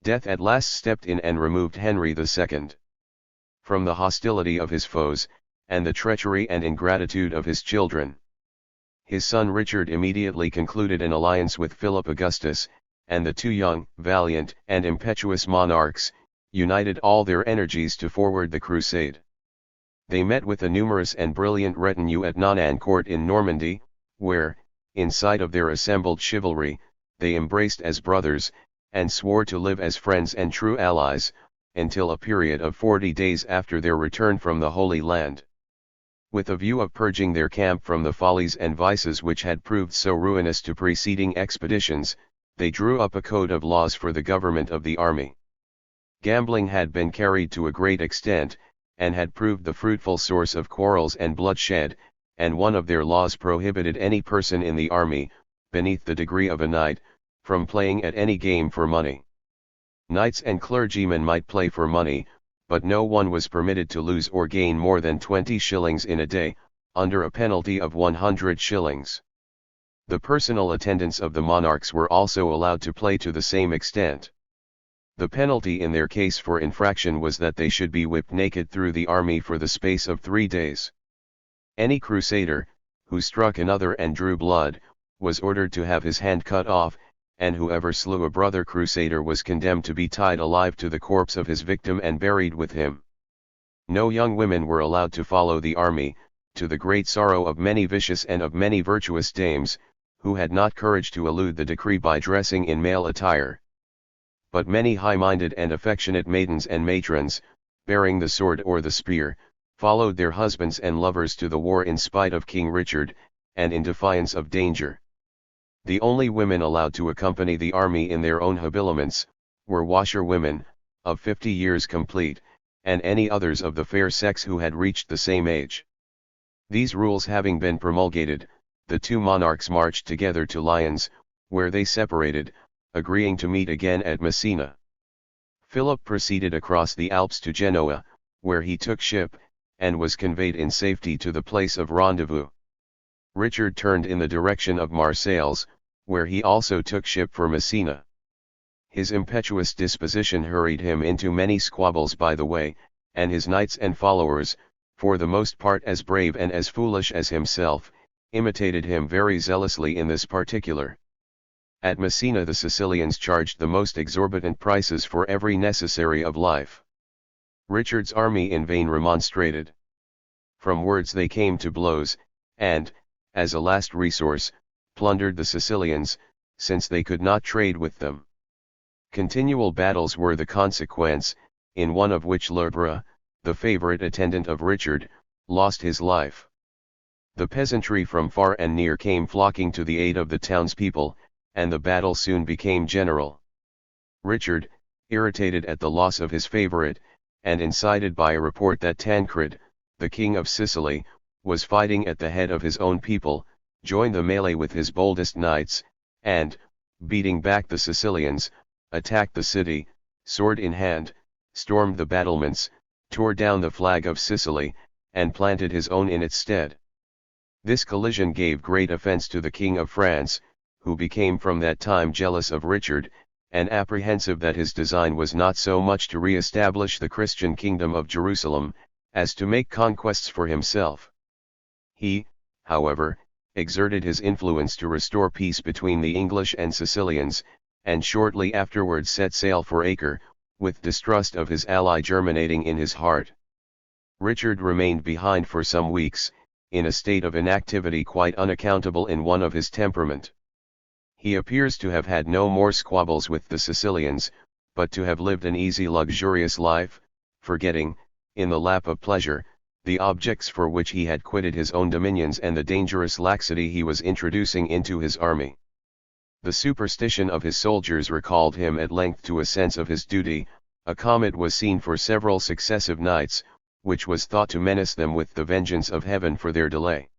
Death at last stepped in and removed Henry II. from the hostility of his foes, and the treachery and ingratitude of his children. His son Richard immediately concluded an alliance with Philip Augustus, and the 2 young, valiant, and impetuous monarchs, united all their energies to forward the crusade. They met with a numerous and brilliant retinue at Nonancourt in Normandy, where, in sight of their assembled chivalry, they embraced as brothers, and swore to live as friends and true allies, until a period of 40 days after their return from the Holy Land. With a view of purging their camp from the follies and vices which had proved so ruinous to preceding expeditions, they drew up a code of laws for the government of the army. Gambling had been carried to a great extent, and had proved the fruitful source of quarrels and bloodshed, and one of their laws prohibited any person in the army, beneath the degree of a knight, from playing at any game for money. Knights and clergymen might play for money, but no one was permitted to lose or gain more than 20 shillings in a day, under a penalty of 100 shillings. The personal attendants of the monarchs were also allowed to play to the same extent. The penalty in their case for infraction was that they should be whipped naked through the army for the space of 3 days. Any crusader, who struck another and drew blood, was ordered to have his hand cut off, and whoever slew a brother crusader was condemned to be tied alive to the corpse of his victim and buried with him. No young women were allowed to follow the army, to the great sorrow of many vicious and of many virtuous dames, who had not courage to elude the decree by dressing in male attire. But many high-minded and affectionate maidens and matrons, bearing the sword or the spear, followed their husbands and lovers to the war in spite of King Richard, and in defiance of danger. The only women allowed to accompany the army in their own habiliments, were washerwomen, of 50 years complete, and any others of the fair sex who had reached the same age. These rules having been promulgated, the 2 monarchs marched together to Lyons, where they separated, agreeing to meet again at Messina. Philip proceeded across the Alps to Genoa, where he took ship, and was conveyed in safety to the place of rendezvous. Richard turned in the direction of Marseilles, where he also took ship for Messina. His impetuous disposition hurried him into many squabbles by the way, and his knights and followers, for the most part as brave and as foolish as himself, imitated him very zealously in this particular. At Messina the Sicilians charged the most exorbitant prices for every necessary of life. Richard's army in vain remonstrated. From words they came to blows, and, as a last resource, plundered the Sicilians, since they could not trade with them. Continual battles were the consequence, in one of which Lerbre, the favorite attendant of Richard, lost his life. The peasantry from far and near came flocking to the aid of the townspeople, and the battle soon became general. Richard, irritated at the loss of his favorite, and incited by a report that Tancred, the king of Sicily, was fighting at the head of his own people, joined the melee with his boldest knights, and, beating back the Sicilians, attacked the city, sword in hand, stormed the battlements, tore down the flag of Sicily, and planted his own in its stead. This collision gave great offence to the King of France, who became from that time jealous of Richard, and apprehensive that his design was not so much to re-establish the Christian kingdom of Jerusalem, as to make conquests for himself. He, however, exerted his influence to restore peace between the English and Sicilians, and shortly afterwards set sail for Acre, with distrust of his ally germinating in his heart. Richard remained behind for some weeks, in a state of inactivity quite unaccountable in one of his temperament. He appears to have had no more squabbles with the Sicilians, but to have lived an easy luxurious life, forgetting, in the lap of pleasure, the objects for which he had quitted his own dominions and the dangerous laxity he was introducing into his army. The superstition of his soldiers recalled him at length to a sense of his duty. A comet was seen for several successive nights, which was thought to menace them with the vengeance of heaven for their delay.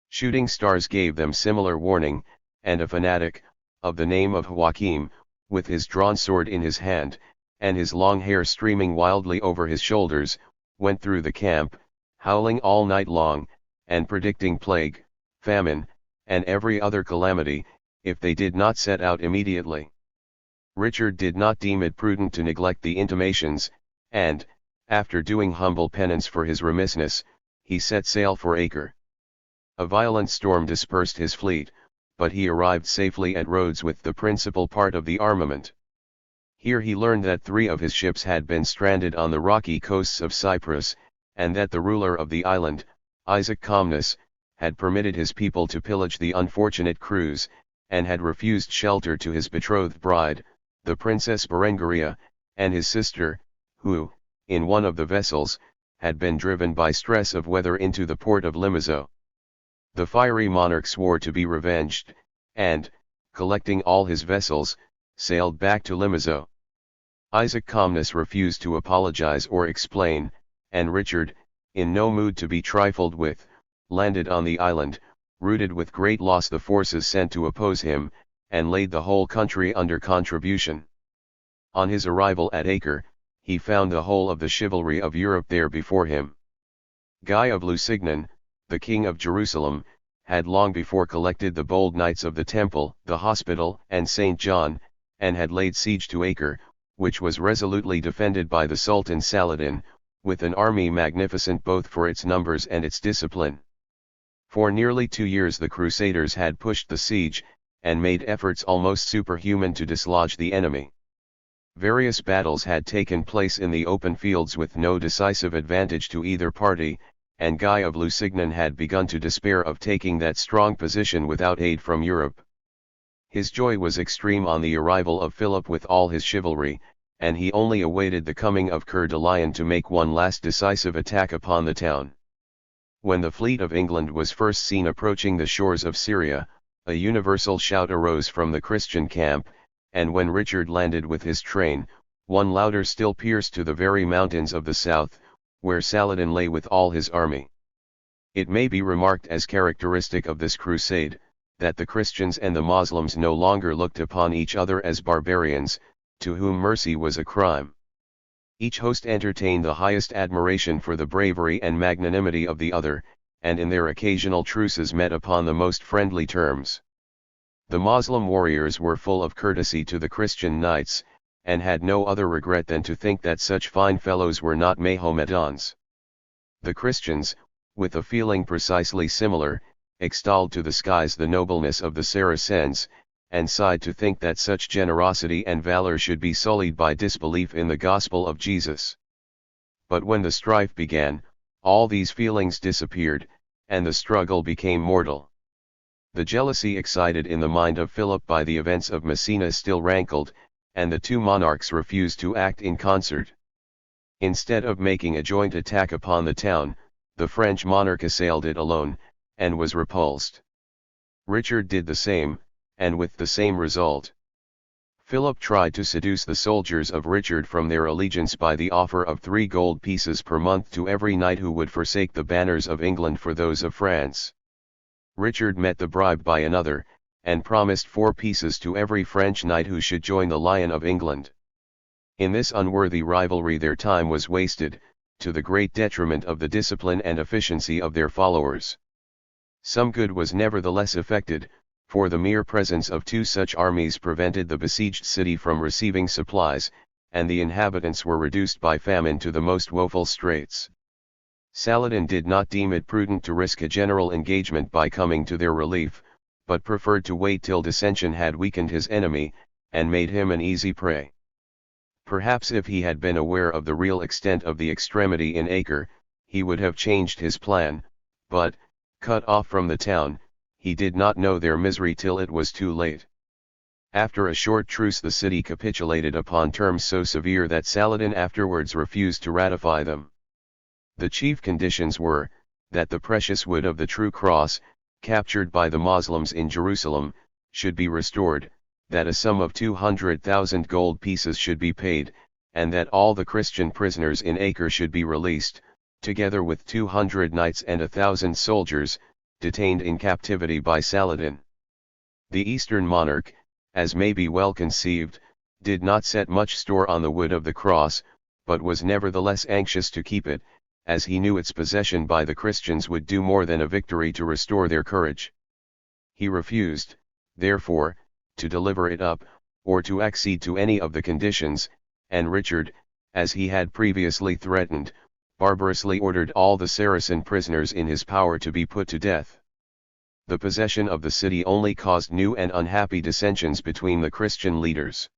Shooting stars gave them similar warning, and a fanatic, of the name of Joachim, with his drawn sword in his hand, and his long hair streaming wildly over his shoulders, went through the camp, howling all night long, and predicting plague, famine, and every other calamity, if they did not set out immediately. Richard did not deem it prudent to neglect the intimations, and, after doing humble penance for his remissness, he set sail for Acre. A violent storm dispersed his fleet, but he arrived safely at Rhodes with the principal part of the armament. Here he learned that 3 of his ships had been stranded on the rocky coasts of Cyprus, and that the ruler of the island, Isaac Comnus, had permitted his people to pillage the unfortunate crews, and had refused shelter to his betrothed bride, the Princess Berengaria, and his sister, who, in one of the vessels, had been driven by stress of weather into the port of Limassol. The fiery monarch swore to be revenged, and, collecting all his vessels, sailed back to Limassol. Isaac Comnus refused to apologize or explain, and Richard, in no mood to be trifled with, landed on the island, routed with great loss the forces sent to oppose him, and laid the whole country under contribution. On his arrival at Acre, he found the whole of the chivalry of Europe there before him. Guy of Lusignan, the king of Jerusalem, had long before collected the bold knights of the Temple, the Hospital, and St. John, and had laid siege to Acre, which was resolutely defended by the Sultan Saladin, with an army magnificent both for its numbers and its discipline. For nearly 2 years the Crusaders had pushed the siege, and made efforts almost superhuman to dislodge the enemy. Various battles had taken place in the open fields with no decisive advantage to either party, and Guy of Lusignan had begun to despair of taking that strong position without aid from Europe. His joy was extreme on the arrival of Philip with all his chivalry, and he only awaited the coming of Coeur de Lion to make one last decisive attack upon the town. When the fleet of England was first seen approaching the shores of Syria, a universal shout arose from the Christian camp, and when Richard landed with his train, one louder still pierced to the very mountains of the south, where Saladin lay with all his army. It may be remarked as characteristic of this crusade, that the Christians and the Moslems no longer looked upon each other as barbarians, to whom mercy was a crime. Each host entertained the highest admiration for the bravery and magnanimity of the other, and in their occasional truces met upon the most friendly terms. The Moslem warriors were full of courtesy to the Christian knights, and had no other regret than to think that such fine fellows were not Mahomedans. The Christians, with a feeling precisely similar, extolled to the skies the nobleness of the Saracens, and sighed to think that such generosity and valor should be sullied by disbelief in the gospel of Jesus. But when the strife began, all these feelings disappeared, and the struggle became mortal. The jealousy excited in the mind of Philip by the events of Messina still rankled, and the two monarchs refused to act in concert. Instead of making a joint attack upon the town, the French monarch assailed it alone, and was repulsed. Richard did the same, and with the same result. Philip tried to seduce the soldiers of Richard from their allegiance by the offer of 3 gold pieces per month to every knight who would forsake the banners of England for those of France. Richard met the bribe by another, and promised 4 pieces to every French knight who should join the Lion of England. In this unworthy rivalry their time was wasted, to the great detriment of the discipline and efficiency of their followers. Some good was nevertheless effected, for the mere presence of 2 such armies prevented the besieged city from receiving supplies, and the inhabitants were reduced by famine to the most woeful straits. Saladin did not deem it prudent to risk a general engagement by coming to their relief, but preferred to wait till dissension had weakened his enemy, and made him an easy prey. Perhaps if he had been aware of the real extent of the extremity in Acre, he would have changed his plan, but, cut off from the town, he did not know their misery till it was too late. After a short truce the city capitulated upon terms so severe that Saladin afterwards refused to ratify them. The chief conditions were, that the precious wood of the true cross, captured by the Moslems in Jerusalem, should be restored, that a sum of 200,000 gold pieces should be paid, and that all the Christian prisoners in Acre should be released, together with 200 knights and 1,000 soldiers, detained in captivity by Saladin. The Eastern monarch, as may be well conceived, did not set much store on the wood of the cross, but was nevertheless anxious to keep it, as he knew its possession by the Christians would do more than a victory to restore their courage. He refused, therefore, to deliver it up, or to accede to any of the conditions, and Richard, as he had previously threatened, barbarously ordered all the Saracen prisoners in his power to be put to death. The possession of the city only caused new and unhappy dissensions between the Christian leaders.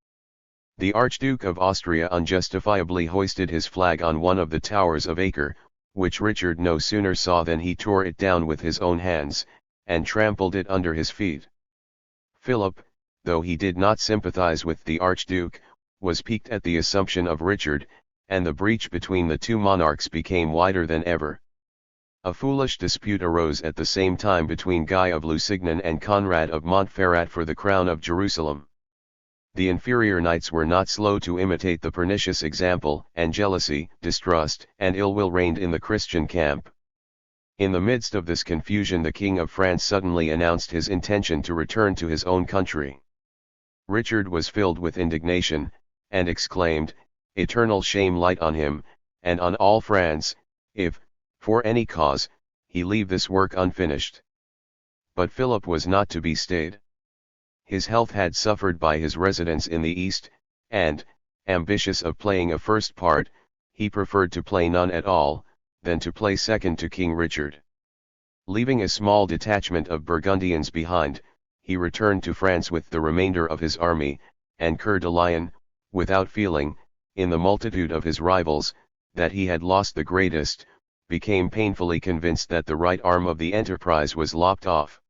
The Archduke of Austria unjustifiably hoisted his flag on one of the towers of Acre, which Richard no sooner saw than he tore it down with his own hands, and trampled it under his feet. Philip, though he did not sympathize with the Archduke, was piqued at the assumption of Richard, and the breach between the two monarchs became wider than ever. A foolish dispute arose at the same time between Guy of Lusignan and Conrad of Montferrat for the crown of Jerusalem. The inferior knights were not slow to imitate the pernicious example, and jealousy, distrust, and ill will reigned in the Christian camp. In the midst of this confusion the King of France suddenly announced his intention to return to his own country. Richard was filled with indignation, and exclaimed, "Eternal shame light on him, and on all France, if, for any cause, he leave this work unfinished." But Philip was not to be stayed. His health had suffered by his residence in the East, and, ambitious of playing a first part, he preferred to play none at all, than to play second to King Richard. Leaving a small detachment of Burgundians behind, he returned to France with the remainder of his army, and Coeur de Lion, without feeling, in the multitude of his rivals, that he had lost the greatest, became painfully convinced that the right arm of the enterprise was lopped off.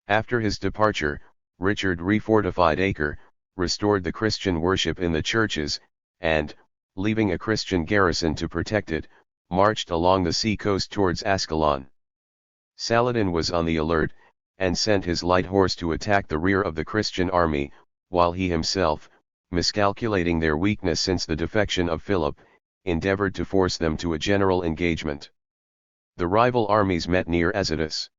After his departure, Richard refortified Acre, restored the Christian worship in the churches, and, leaving a Christian garrison to protect it, marched along the sea coast towards Ascalon. Saladin was on the alert, and sent his light horse to attack the rear of the Christian army, while he himself, miscalculating their weakness since the defection of Philip, endeavored to force them to a general engagement. The rival armies met near Azotus.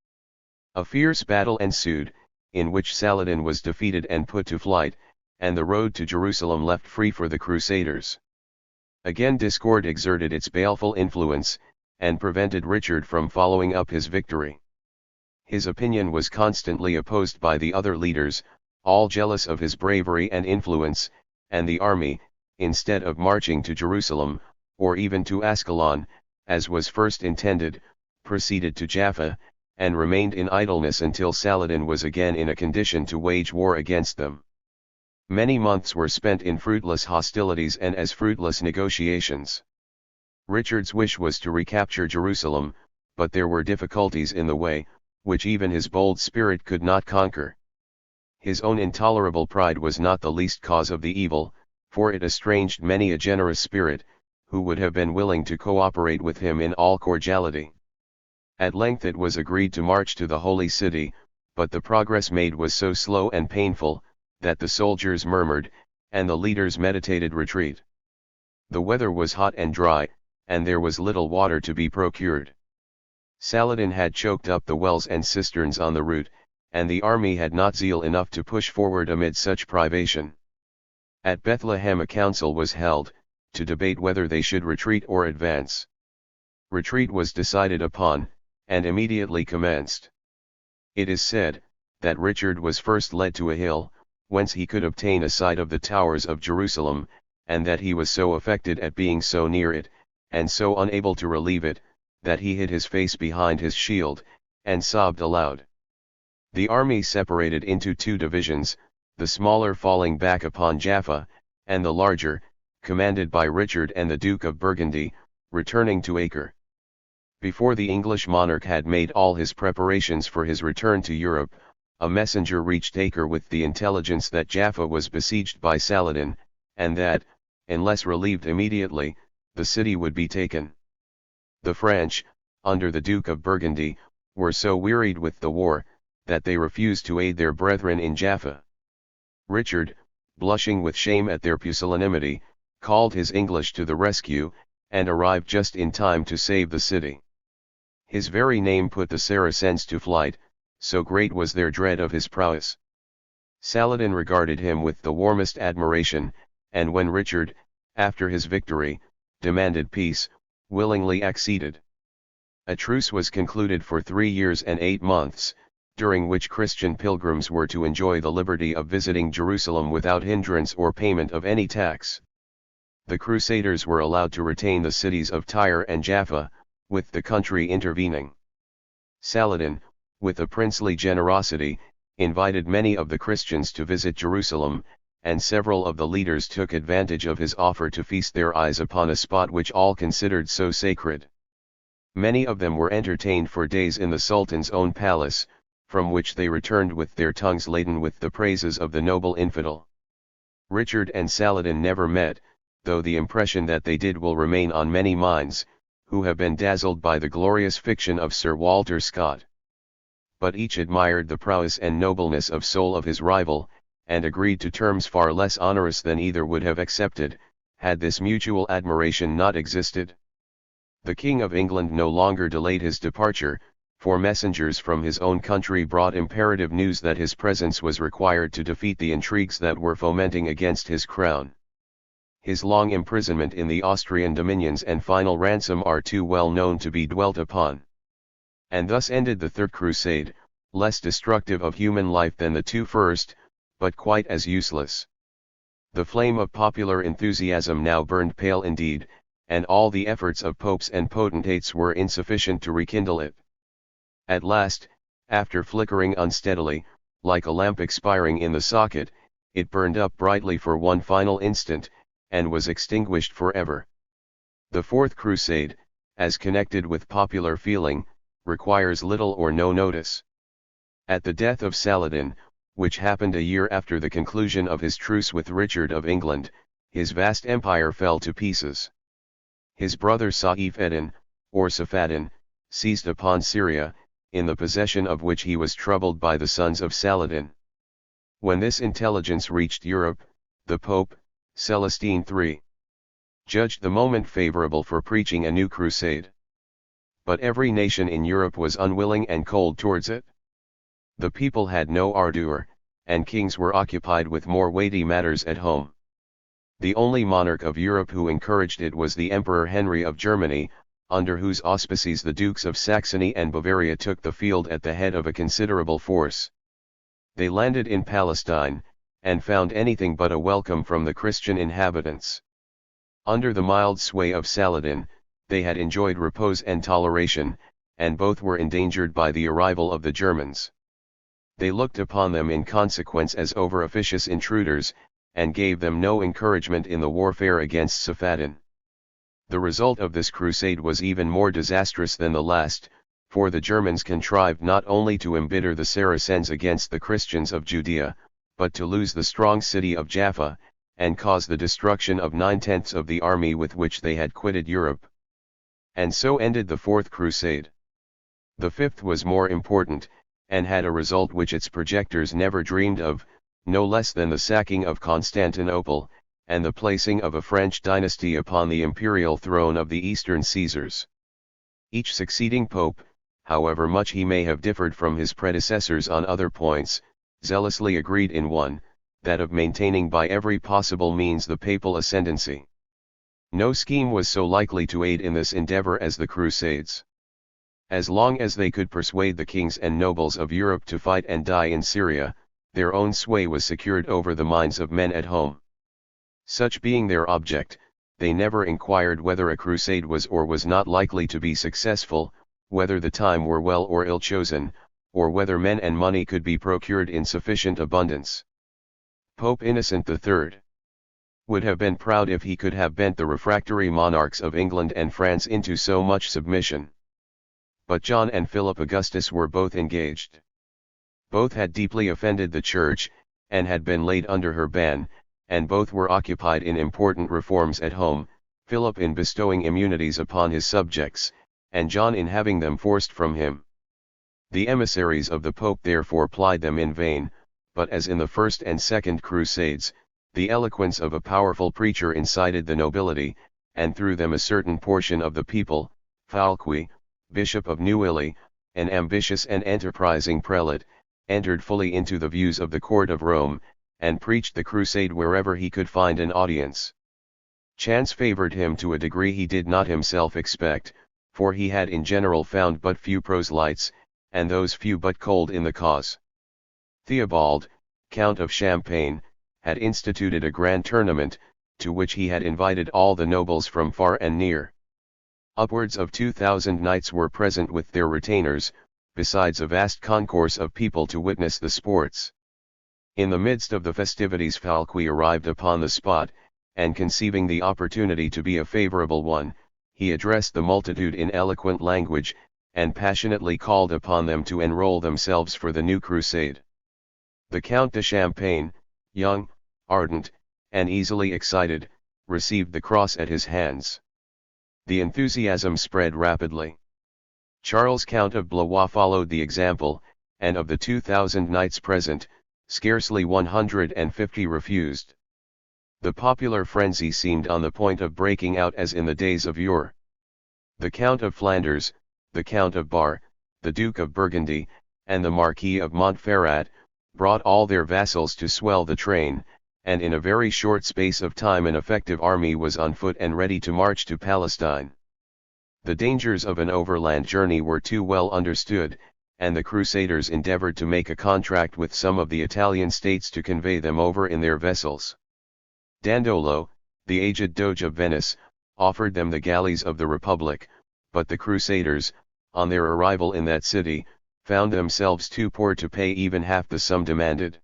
A fierce battle ensued, in which Saladin was defeated and put to flight, and the road to Jerusalem left free for the Crusaders. Again discord exerted its baleful influence, and prevented Richard from following up his victory. His opinion was constantly opposed by the other leaders, all jealous of his bravery and influence, and the army, instead of marching to Jerusalem, or even to Ascalon, as was first intended, proceeded to Jaffa, and remained in idleness until Saladin was again in a condition to wage war against them. Many months were spent in fruitless hostilities and as fruitless negotiations. Richard's wish was to recapture Jerusalem, but there were difficulties in the way, which even his bold spirit could not conquer. His own intolerable pride was not the least cause of the evil, for it estranged many a generous spirit, who would have been willing to cooperate with him in all cordiality. At length it was agreed to march to the Holy City, but the progress made was so slow and painful, that the soldiers murmured, and the leaders meditated retreat. The weather was hot and dry, and there was little water to be procured. Saladin had choked up the wells and cisterns on the route, and the army had not zeal enough to push forward amid such privation. At Bethlehem a council was held, to debate whether they should retreat or advance. Retreat was decided upon, and immediately commenced. It is said, that Richard was first led to a hill, whence he could obtain a sight of the towers of Jerusalem, and that he was so affected at being so near it, and so unable to relieve it, that he hid his face behind his shield, and sobbed aloud. The army separated into two divisions, the smaller falling back upon Jaffa, and the larger, commanded by Richard and the Duke of Burgundy, returning to Acre. Before the English monarch had made all his preparations for his return to Europe, a messenger reached Acre with the intelligence that Jaffa was besieged by Saladin, and that, unless relieved immediately, the city would be taken. The French, under the Duke of Burgundy, were so wearied with the war, that they refused to aid their brethren in Jaffa. Richard, blushing with shame at their pusillanimity, called his English to the rescue, and arrived just in time to save the city. His very name put the Saracens to flight, so great was their dread of his prowess. Saladin regarded him with the warmest admiration, and when Richard, after his victory, demanded peace, willingly acceded. A truce was concluded for 3 years and 8 months, during which Christian pilgrims were to enjoy the liberty of visiting Jerusalem without hindrance or payment of any tax. The Crusaders were allowed to retain the cities of Tyre and Jaffa, with the country intervening. Saladin, with a princely generosity, invited many of the Christians to visit Jerusalem, and several of the leaders took advantage of his offer to feast their eyes upon a spot which all considered so sacred. Many of them were entertained for days in the Sultan's own palace, from which they returned with their tongues laden with the praises of the noble infidel. Richard and Saladin never met, though the impression that they did will remain on many minds, who have been dazzled by the glorious fiction of Sir Walter Scott. But each admired the prowess and nobleness of soul of his rival, and agreed to terms far less onerous than either would have accepted, had this mutual admiration not existed. The King of England no longer delayed his departure, for messengers from his own country brought imperative news that his presence was required to defeat the intrigues that were fomenting against his crown. His long imprisonment in the Austrian dominions and final ransom are too well known to be dwelt upon. And thus ended the Third Crusade, less destructive of human life than the two first, but quite as useless. The flame of popular enthusiasm now burned pale indeed, and all the efforts of popes and potentates were insufficient to rekindle it. At last, after flickering unsteadily, like a lamp expiring in the socket, it burned up brightly for one final instant, and was extinguished forever. The Fourth Crusade, as connected with popular feeling, requires little or no notice. At the death of Saladin, which happened a year after the conclusion of his truce with Richard of England, his vast empire fell to pieces. His brother Saif-ed-Din, or Safaddin, seized upon Syria, in the possession of which he was troubled by the sons of Saladin. When this intelligence reached Europe, the Pope, Celestine III, judged the moment favorable for preaching a new crusade. But every nation in Europe was unwilling and cold towards it. The people had no ardor, and kings were occupied with more weighty matters at home. The only monarch of Europe who encouraged it was the Emperor Henry of Germany, under whose auspices the Dukes of Saxony and Bavaria took the field at the head of a considerable force. They landed in Palestine, and found anything but a welcome from the Christian inhabitants. Under the mild sway of Saladin, they had enjoyed repose and toleration, and both were endangered by the arrival of the Germans. They looked upon them in consequence as over-officious intruders, and gave them no encouragement in the warfare against Safaddin. The result of this crusade was even more disastrous than the last, for the Germans contrived not only to embitter the Saracens against the Christians of Judea, but to lose the strong city of Jaffa, and cause the destruction of 9/10 of the army with which they had quitted Europe. And so ended the Fourth Crusade. The fifth was more important, and had a result which its projectors never dreamed of, no less than the sacking of Constantinople, and the placing of a French dynasty upon the imperial throne of the Eastern Caesars. Each succeeding pope, however much he may have differed from his predecessors on other points, zealously agreed in one, that of maintaining by every possible means the papal ascendancy. No scheme was so likely to aid in this endeavor as the Crusades. As long as they could persuade the kings and nobles of Europe to fight and die in Syria, their own sway was secured over the minds of men at home. Such being their object, they never inquired whether a crusade was or was not likely to be successful, whether the time were well or ill chosen, or whether men and money could be procured in sufficient abundance. Pope Innocent III would have been proud if he could have bent the refractory monarchs of England and France into so much submission. But John and Philip Augustus were both engaged. Both had deeply offended the Church, and had been laid under her ban, and both were occupied in important reforms at home, Philip in bestowing immunities upon his subjects, and John in having them forced from him. The emissaries of the Pope therefore plied them in vain, but as in the First and Second Crusades, the eloquence of a powerful preacher incited the nobility, and through them a certain portion of the people, Falqui, Bishop of Neuilly, an ambitious and enterprising prelate, entered fully into the views of the court of Rome, and preached the crusade wherever he could find an audience. Chance favored him to a degree he did not himself expect, for he had in general found but few proselytes, and those few but cold in the cause. Theobald, Count of Champagne, had instituted a grand tournament, to which he had invited all the nobles from far and near. Upwards of 2,000 knights were present with their retainers, besides a vast concourse of people to witness the sports. In the midst of the festivities Falqui arrived upon the spot, and conceiving the opportunity to be a favorable one, he addressed the multitude in eloquent language, and passionately called upon them to enroll themselves for the new crusade. The Count de Champagne, young, ardent, and easily excited, received the cross at his hands. The enthusiasm spread rapidly. Charles Count of Blois followed the example, and of the 2,000 knights present, scarcely 150 refused. The popular frenzy seemed on the point of breaking out as in the days of yore. The Count of Flanders, the Count of Bar, the Duke of Burgundy, and the Marquis of Montferrat, brought all their vassals to swell the train, and in a very short space of time an effective army was on foot and ready to march to Palestine. The dangers of an overland journey were too well understood, and the Crusaders endeavored to make a contract with some of the Italian states to convey them over in their vessels. Dandolo, the aged Doge of Venice, offered them the galleys of the Republic, but the Crusaders, on their arrival in that city, found themselves too poor to pay even half the sum demanded.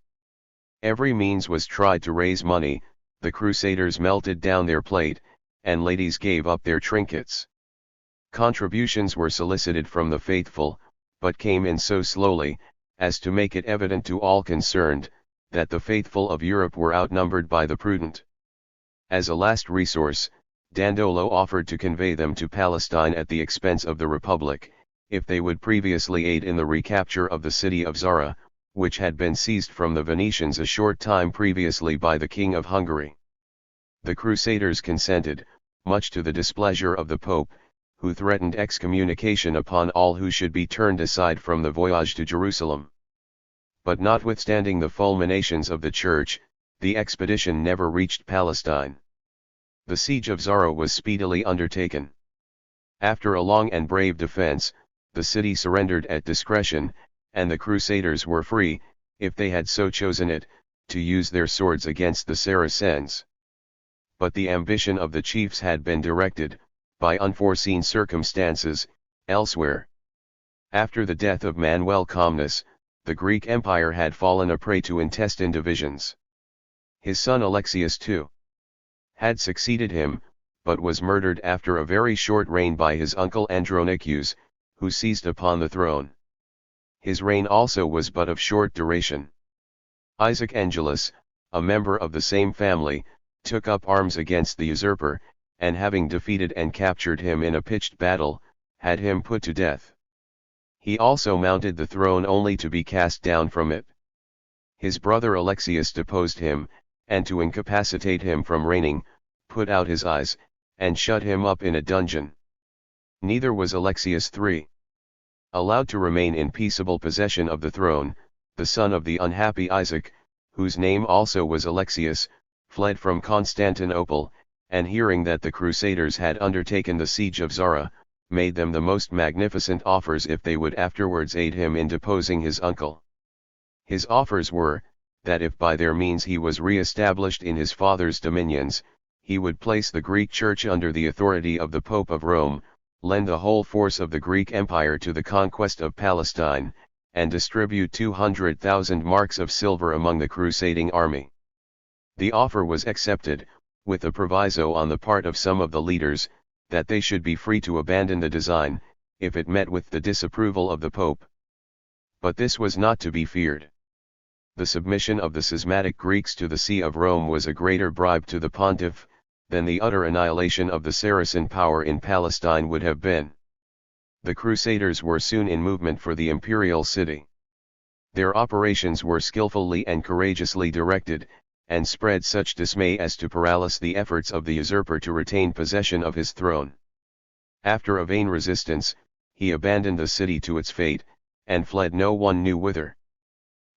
Every means was tried to raise money, the Crusaders melted down their plate, and ladies gave up their trinkets. Contributions were solicited from the faithful, but came in so slowly, as to make it evident to all concerned, that the faithful of Europe were outnumbered by the prudent. As a last resource, Dandolo offered to convey them to Palestine at the expense of the Republic, if they would previously aid in the recapture of the city of Zara, which had been seized from the Venetians a short time previously by the King of Hungary. The Crusaders consented, much to the displeasure of the Pope, who threatened excommunication upon all who should be turned aside from the voyage to Jerusalem. But notwithstanding the fulminations of the Church, the expedition never reached Palestine. The siege of Zara was speedily undertaken. After a long and brave defense, the city surrendered at discretion, and the Crusaders were free, if they had so chosen it, to use their swords against the Saracens. But the ambition of the chiefs had been directed, by unforeseen circumstances, elsewhere. After the death of Manuel Comnenus, the Greek Empire had fallen a prey to intestine divisions. His son Alexius II had succeeded him, but was murdered after a very short reign by his uncle Andronicus, who seized upon the throne. His reign also was but of short duration. Isaac Angelus, a member of the same family, took up arms against the usurper, and having defeated and captured him in a pitched battle, had him put to death. He also mounted the throne only to be cast down from it. His brother Alexius deposed him, and to incapacitate him from reigning, put out his eyes, and shut him up in a dungeon. Neither was Alexius III allowed to remain in peaceable possession of the throne. The son of the unhappy Isaac, whose name also was Alexius, fled from Constantinople, and hearing that the Crusaders had undertaken the siege of Zara, made them the most magnificent offers if they would afterwards aid him in deposing his uncle. His offers were, that if by their means he was re-established in his father's dominions, he would place the Greek Church under the authority of the Pope of Rome, lend the whole force of the Greek Empire to the conquest of Palestine, and distribute 200,000 marks of silver among the crusading army. The offer was accepted, with a proviso on the part of some of the leaders, that they should be free to abandon the design, if it met with the disapproval of the Pope. But this was not to be feared. The submission of the schismatic Greeks to the See of Rome was a greater bribe to the pontiff, than the utter annihilation of the Saracen power in Palestine would have been. The Crusaders were soon in movement for the imperial city. Their operations were skillfully and courageously directed, and spread such dismay as to paralyze the efforts of the usurper to retain possession of his throne. After a vain resistance, he abandoned the city to its fate, and fled no one knew whither.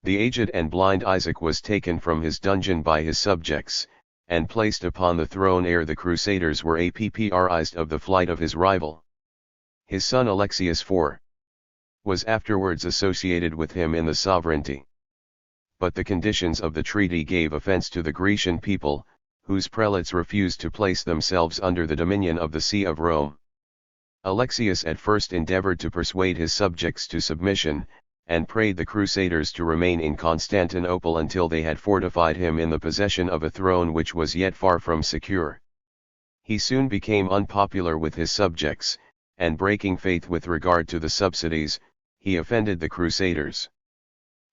The aged and blind Isaac was taken from his dungeon by his subjects, and placed upon the throne ere the Crusaders were apprised of the flight of his rival. His son Alexius IV was afterwards associated with him in the sovereignty. But the conditions of the treaty gave offense to the Grecian people, whose prelates refused to place themselves under the dominion of the See of Rome. Alexius at first endeavored to persuade his subjects to submission, and prayed the Crusaders to remain in Constantinople until they had fortified him in the possession of a throne which was yet far from secure. He soon became unpopular with his subjects, and breaking faith with regard to the subsidies, he offended the Crusaders.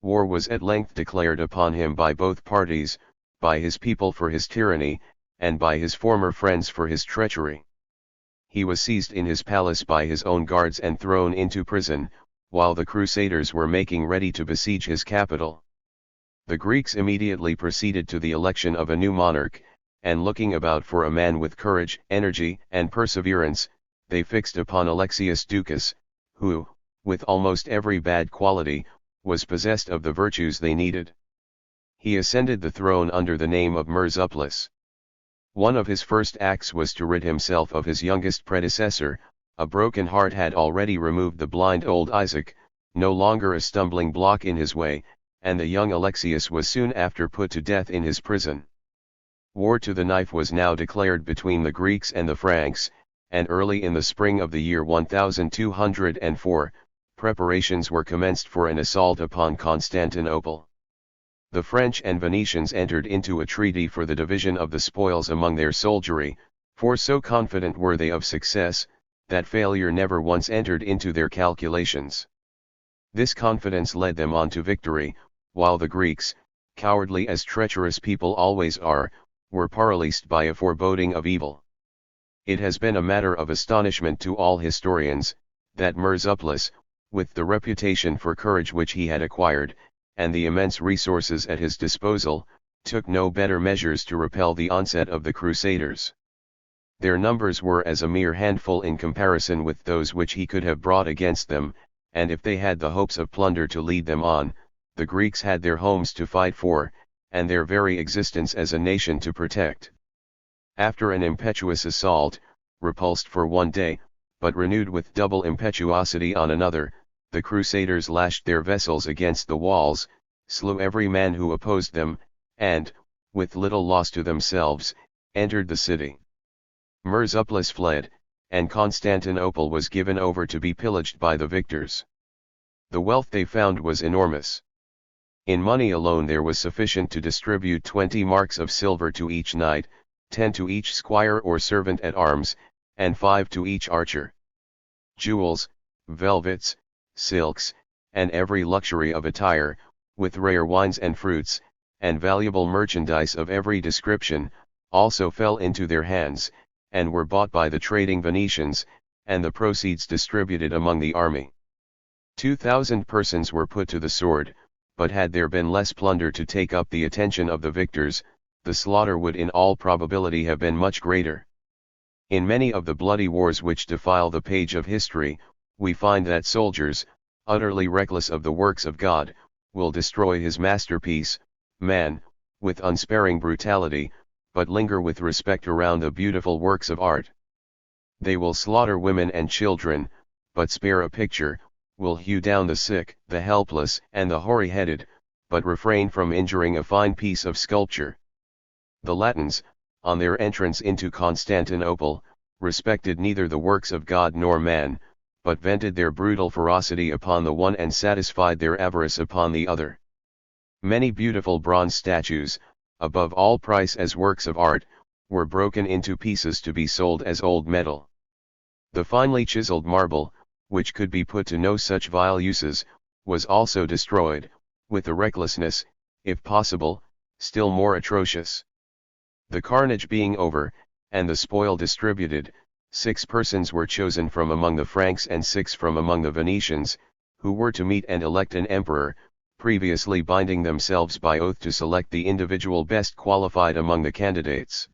War was at length declared upon him by both parties, by his people for his tyranny, and by his former friends for his treachery. He was seized in his palace by his own guards and thrown into prison, while the Crusaders were making ready to besiege his capital. The Greeks immediately proceeded to the election of a new monarch, and looking about for a man with courage, energy, and perseverance, they fixed upon Alexius Ducas, who, with almost every bad quality, was possessed of the virtues they needed. He ascended the throne under the name of Murzuplus. One of his first acts was to rid himself of his youngest predecessor. A broken heart had already removed the blind old Isaac, no longer a stumbling block in his way, and the young Alexius was soon after put to death in his prison. War to the knife was now declared between the Greeks and the Franks, and early in the spring of the year 1204, preparations were commenced for an assault upon Constantinople. The French and Venetians entered into a treaty for the division of the spoils among their soldiery, for so confident were they of success, that failure never once entered into their calculations. This confidence led them on to victory, while the Greeks, cowardly as treacherous people always are, were paralysed by a foreboding of evil. It has been a matter of astonishment to all historians, that Murzuplus, with the reputation for courage which he had acquired, and the immense resources at his disposal, took no better measures to repel the onset of the Crusaders. Their numbers were as a mere handful in comparison with those which he could have brought against them, and if they had the hopes of plunder to lead them on, the Greeks had their homes to fight for, and their very existence as a nation to protect. After an impetuous assault, repulsed for one day, but renewed with double impetuosity on another, the Crusaders lashed their vessels against the walls, slew every man who opposed them, and, with little loss to themselves, entered the city. Murzuplus fled, and Constantinople was given over to be pillaged by the victors. The wealth they found was enormous. In money alone there was sufficient to distribute 20 marks of silver to each knight, 10 to each squire or servant at arms, and 5 to each archer. Jewels, velvets, silks, and every luxury of attire, with rare wines and fruits, and valuable merchandise of every description, also fell into their hands, and were bought by the trading Venetians, and the proceeds distributed among the army. 2,000 persons were put to the sword, but had there been less plunder to take up the attention of the victors, the slaughter would in all probability have been much greater. In many of the bloody wars which defile the page of history, we find that soldiers, utterly reckless of the works of God, will destroy his masterpiece, man, with unsparing brutality, but linger with respect around the beautiful works of art. They will slaughter women and children, but spare a picture, will hew down the sick, the helpless, and the hoary-headed, but refrain from injuring a fine piece of sculpture. The Latins, on their entrance into Constantinople, respected neither the works of God nor man, but vented their brutal ferocity upon the one and satisfied their avarice upon the other. Many beautiful bronze statues, above all price as works of art, were broken into pieces to be sold as old metal. The finely chiseled marble, which could be put to no such vile uses, was also destroyed, with a recklessness, if possible, still more atrocious. The carnage being over, and the spoil distributed, 6 persons were chosen from among the Franks and 6 from among the Venetians, who were to meet and elect an emperor, previously binding themselves by oath to select the individual best qualified among the candidates.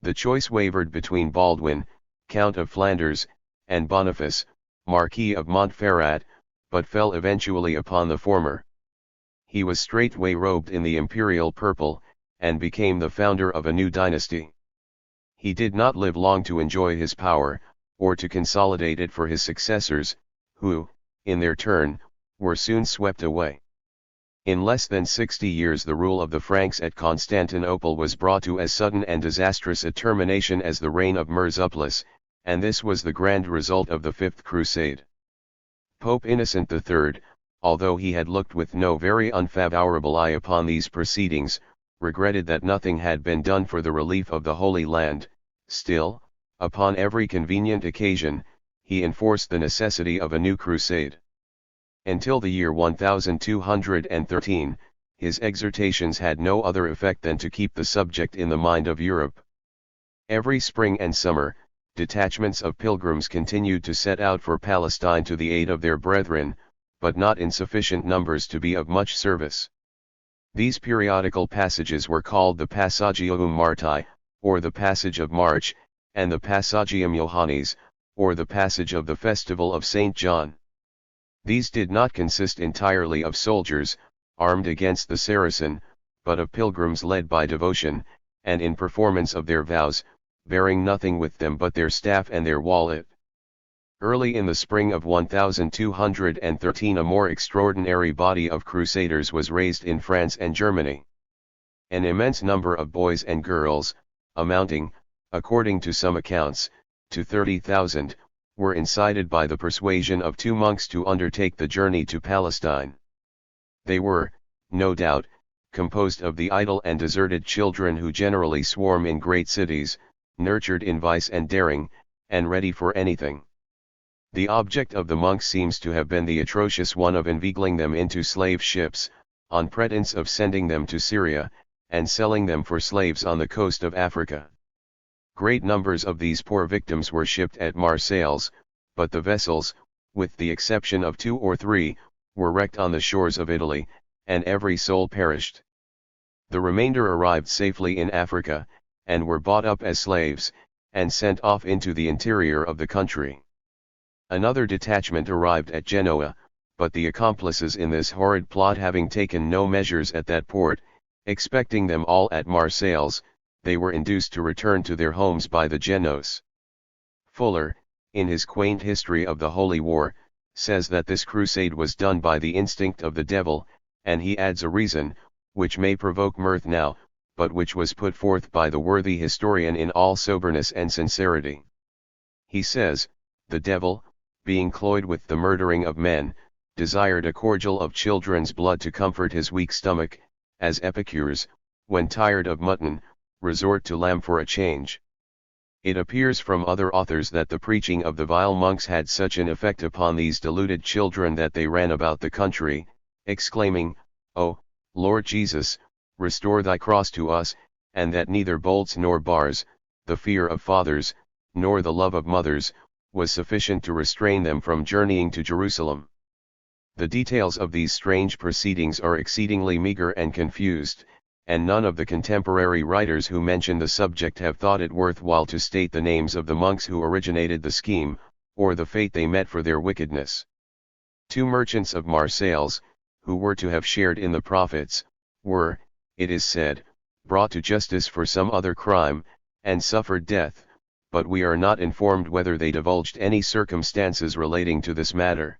The choice wavered between Baldwin, Count of Flanders, and Boniface, Marquis of Montferrat, but fell eventually upon the former. He was straightway robed in the imperial purple, and became the founder of a new dynasty. He did not live long to enjoy his power, or to consolidate it for his successors, who, in their turn, were soon swept away. In less than 60 years the rule of the Franks at Constantinople was brought to as sudden and disastrous a termination as the reign of Murzuplus, and this was the grand result of the Fifth Crusade. Pope Innocent III, although he had looked with no very unfavourable eye upon these proceedings, regretted that nothing had been done for the relief of the Holy Land. Still, upon every convenient occasion, he enforced the necessity of a new crusade. Until the year 1213, his exhortations had no other effect than to keep the subject in the mind of Europe. Every spring and summer, detachments of pilgrims continued to set out for Palestine to the aid of their brethren, but not in sufficient numbers to be of much service. These periodical passages were called the Passagium Marti, or the Passage of March, and the Passagium Johannis, or the Passage of the Festival of St. John. These did not consist entirely of soldiers, armed against the Saracen, but of pilgrims led by devotion, and in performance of their vows, bearing nothing with them but their staff and their wallet. Early in the spring of 1213 a more extraordinary body of crusaders was raised in France and Germany. An immense number of boys and girls, amounting, according to some accounts, to 30,000, were incited by the persuasion of 2 monks to undertake the journey to Palestine. They were, no doubt, composed of the idle and deserted children who generally swarm in great cities, nurtured in vice and daring, and ready for anything. The object of the monks seems to have been the atrocious one of inveigling them into slave ships, on pretence of sending them to Syria, and selling them for slaves on the coast of Africa. Great numbers of these poor victims were shipped at Marseilles, but the vessels, with the exception of 2 or 3, were wrecked on the shores of Italy, and every soul perished. The remainder arrived safely in Africa, and were bought up as slaves, and sent off into the interior of the country. Another detachment arrived at Genoa, but the accomplices in this horrid plot having taken no measures at that port, expecting them all at Marseilles, they were induced to return to their homes by the Genoese. Fuller, in his quaint history of the Holy War, says that this crusade was done by the instinct of the devil, and he adds a reason, which may provoke mirth now, but which was put forth by the worthy historian in all soberness and sincerity. He says, "The devil, being cloyed with the murdering of men, desired a cordial of children's blood to comfort his weak stomach, as epicures, when tired of mutton, resort to lamb for a change." It appears from other authors that the preaching of the vile monks had such an effect upon these deluded children that they ran about the country, exclaiming, "O, Lord Jesus, restore thy cross to us," and that neither bolts nor bars, the fear of fathers, nor the love of mothers, was sufficient to restrain them from journeying to Jerusalem. The details of these strange proceedings are exceedingly meager and confused, and none of the contemporary writers who mention the subject have thought it worthwhile to state the names of the monks who originated the scheme, or the fate they met for their wickedness. 2 merchants of Marseilles, who were to have shared in the profits, were, it is said, brought to justice for some other crime, and suffered death, but we are not informed whether they divulged any circumstances relating to this matter.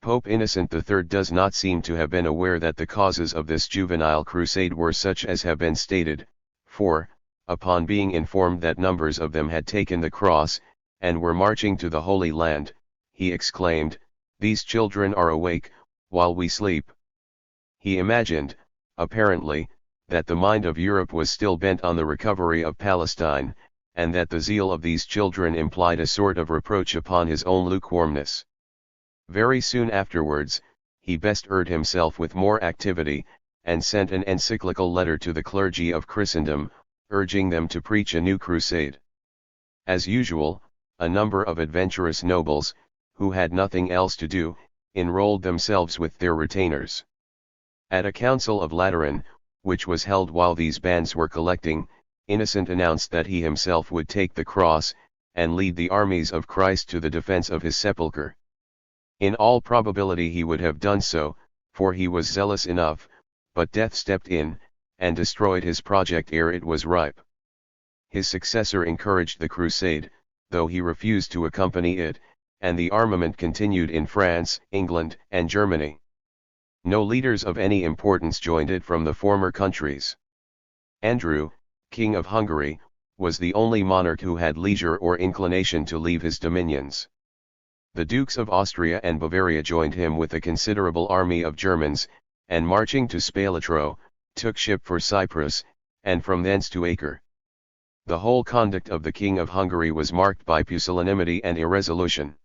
Pope Innocent III does not seem to have been aware that the causes of this juvenile crusade were such as have been stated, for, upon being informed that numbers of them had taken the cross, and were marching to the Holy Land, he exclaimed, "These children are awake, while we sleep." He imagined, apparently, that the mind of Europe was still bent on the recovery of Palestine, and that the zeal of these children implied a sort of reproach upon his own lukewarmness. Very soon afterwards, he bestirred himself with more activity, and sent an encyclical letter to the clergy of Christendom, urging them to preach a new crusade. As usual, a number of adventurous nobles, who had nothing else to do, enrolled themselves with their retainers. At a council of Lateran, which was held while these bands were collecting, Innocent announced that he himself would take the cross, and lead the armies of Christ to the defense of his sepulchre. In all probability he would have done so, for he was zealous enough, but death stepped in, and destroyed his project ere it was ripe. His successor encouraged the crusade, though he refused to accompany it, and the armament continued in France, England, and Germany. No leaders of any importance joined it from the former countries. Andrew, King of Hungary, was the only monarch who had leisure or inclination to leave his dominions. The Dukes of Austria and Bavaria joined him with a considerable army of Germans, and marching to Spalatro, took ship for Cyprus, and from thence to Acre. The whole conduct of the King of Hungary was marked by pusillanimity and irresolution.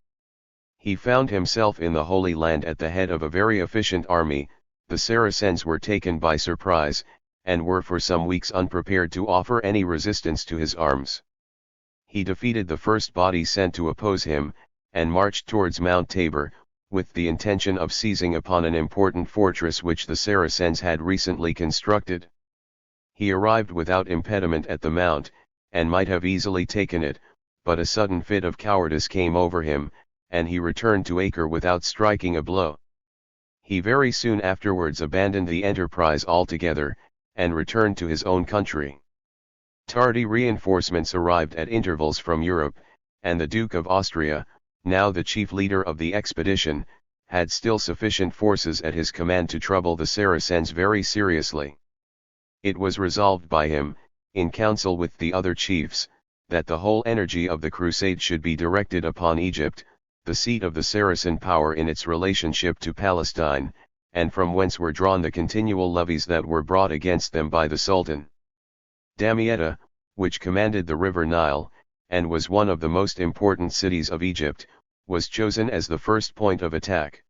He found himself in the Holy Land at the head of a very efficient army. The Saracens were taken by surprise, and were for some weeks unprepared to offer any resistance to his arms. He defeated the first body sent to oppose him, and marched towards Mount Tabor, with the intention of seizing upon an important fortress which the Saracens had recently constructed. He arrived without impediment at the mount, and might have easily taken it, but a sudden fit of cowardice came over him, and he returned to Acre without striking a blow. He very soon afterwards abandoned the enterprise altogether, and returned to his own country. Tardy reinforcements arrived at intervals from Europe, and the Duke of Austria, now the chief leader of the expedition, had still sufficient forces at his command to trouble the Saracens very seriously. It was resolved by him, in council with the other chiefs, that the whole energy of the crusade should be directed upon Egypt, the seat of the Saracen power in its relationship to Palestine, and from whence were drawn the continual levies that were brought against them by the Sultan. Damietta, which commanded the river Nile, and was one of the most important cities of Egypt, was chosen as the first point of attack.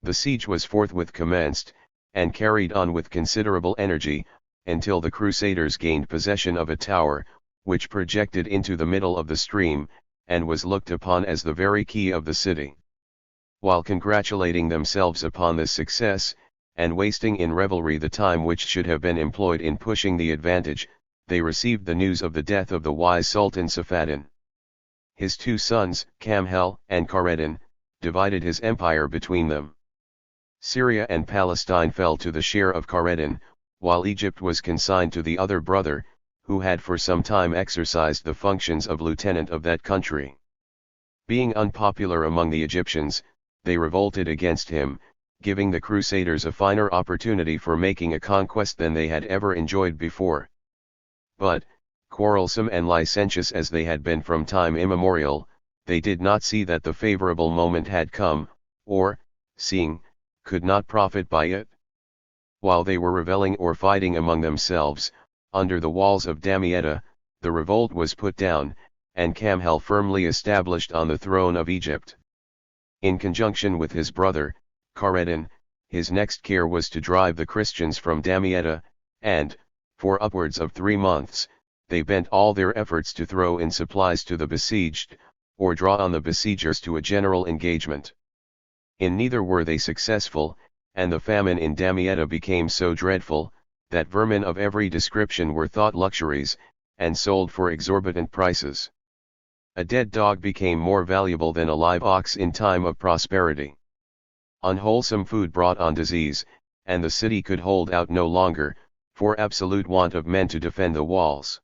The siege was forthwith commenced, and carried on with considerable energy, until the Crusaders gained possession of a tower, which projected into the middle of the stream, and was looked upon as the very key of the city. While congratulating themselves upon this success, and wasting in revelry the time which should have been employed in pushing the advantage, they received the news of the death of the wise Sultan Safaddin. His 2 sons, Kamhel and Khaireddin, divided his empire between them. Syria and Palestine fell to the share of Khaireddin, while Egypt was consigned to the other brother, who had for some time exercised the functions of lieutenant of that country. Being unpopular among the Egyptians, they revolted against him, giving the Crusaders a finer opportunity for making a conquest than they had ever enjoyed before. But, quarrelsome and licentious as they had been from time immemorial, they did not see that the favorable moment had come, or, seeing, could not profit by it. While they were revelling or fighting among themselves, under the walls of Damietta, the revolt was put down, and Camhel firmly established on the throne of Egypt. In conjunction with his brother, Khâreddin, his next care was to drive the Christians from Damietta, and, for upwards of 3 months, they bent all their efforts to throw in supplies to the besieged, or draw on the besiegers to a general engagement. In neither were they successful, and the famine in Damietta became so dreadful, that vermin of every description were thought luxuries, and sold for exorbitant prices. A dead dog became more valuable than a live ox in time of prosperity. Unwholesome food brought on disease, and the city could hold out no longer, for absolute want of men to defend the walls.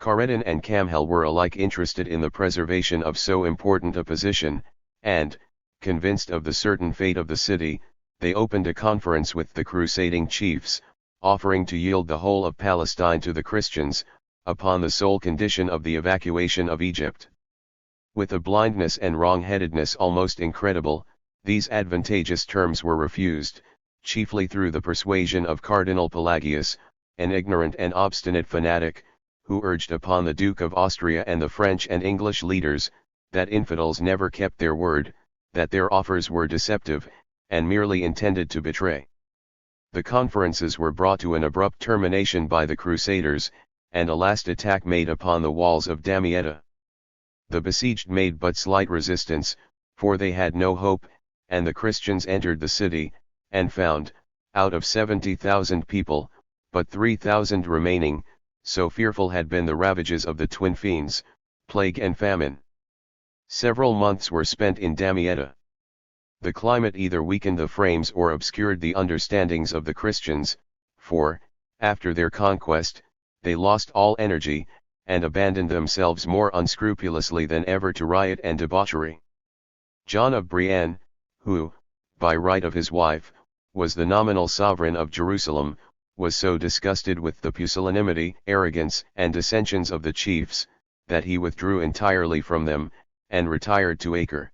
Khâreddin and Camhel were alike interested in the preservation of so important a position, and, convinced of the certain fate of the city, they opened a conference with the crusading chiefs, offering to yield the whole of Palestine to the Christians, upon the sole condition of the evacuation of Egypt. With a blindness and wrong-headedness almost incredible, these advantageous terms were refused, chiefly through the persuasion of Cardinal Pelagius, an ignorant and obstinate fanatic, who urged upon the Duke of Austria and the French and English leaders, that infidels never kept their word, that their offers were deceptive, and merely intended to betray. The conferences were brought to an abrupt termination by the Crusaders, and a last attack made upon the walls of Damietta. The besieged made but slight resistance, for they had no hope, and the Christians entered the city, and found, out of 70,000 people, but 3,000 remaining, so fearful had been the ravages of the twin fiends, plague and famine. Several months were spent in Damietta. The climate either weakened the frames or obscured the understandings of the Christians, for, after their conquest, they lost all energy, and abandoned themselves more unscrupulously than ever to riot and debauchery. John of Brienne, who, by right of his wife, was the nominal sovereign of Jerusalem, was so disgusted with the pusillanimity, arrogance, and dissensions of the chiefs, that he withdrew entirely from them, and retired to Acre.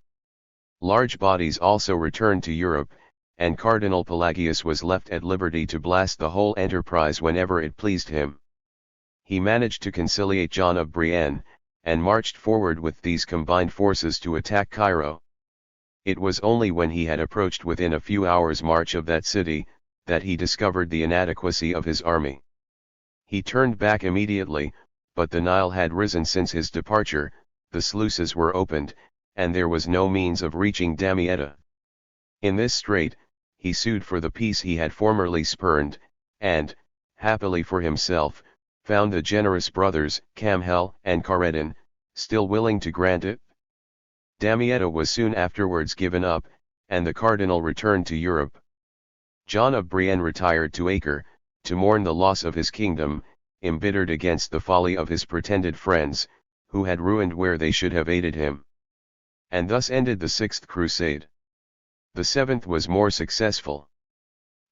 Large bodies also returned to Europe, and Cardinal Pelagius was left at liberty to blast the whole enterprise whenever it pleased him. He managed to conciliate John of Brienne, and marched forward with these combined forces to attack Cairo. It was only when he had approached within a few hours' march of that city, that he discovered the inadequacy of his army. He turned back immediately, but the Nile had risen since his departure, the sluices were opened, and there was no means of reaching Damietta. In this strait, he sued for the peace he had formerly spurned, and, happily for himself, found the generous brothers, Camhel and Khâreddin, still willing to grant it. Damietta was soon afterwards given up, and the cardinal returned to Europe. John of Brienne retired to Acre, to mourn the loss of his kingdom, embittered against the folly of his pretended friends, who had ruined where they should have aided him. And thus ended the Sixth Crusade. The Seventh was more successful.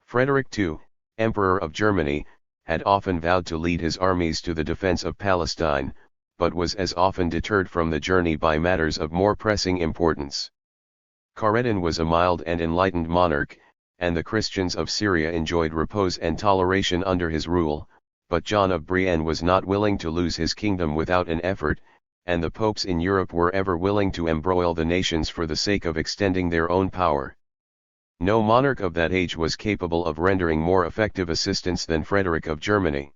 Frederick II, Emperor of Germany, had often vowed to lead his armies to the defense of Palestine, but was as often deterred from the journey by matters of more pressing importance. Khâreddin was a mild and enlightened monarch, and the Christians of Syria enjoyed repose and toleration under his rule, but John of Brienne was not willing to lose his kingdom without an effort, and the popes in Europe were ever willing to embroil the nations for the sake of extending their own power. No monarch of that age was capable of rendering more effective assistance than Frederick of Germany.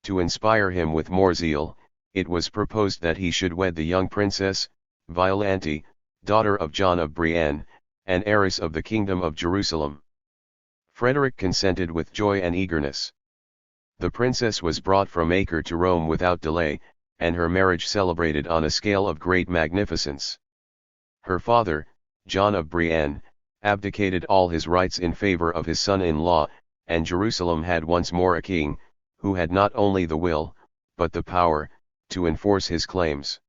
To inspire him with more zeal, it was proposed that he should wed the young princess, Violante, daughter of John of Brienne, and heiress of the kingdom of Jerusalem. Frederick consented with joy and eagerness. The princess was brought from Acre to Rome without delay, and her marriage celebrated on a scale of great magnificence. Her father, John of Brienne, abdicated all his rights in favor of his son-in-law, and Jerusalem had once more a king, who had not only the will, but the power, to enforce his claims.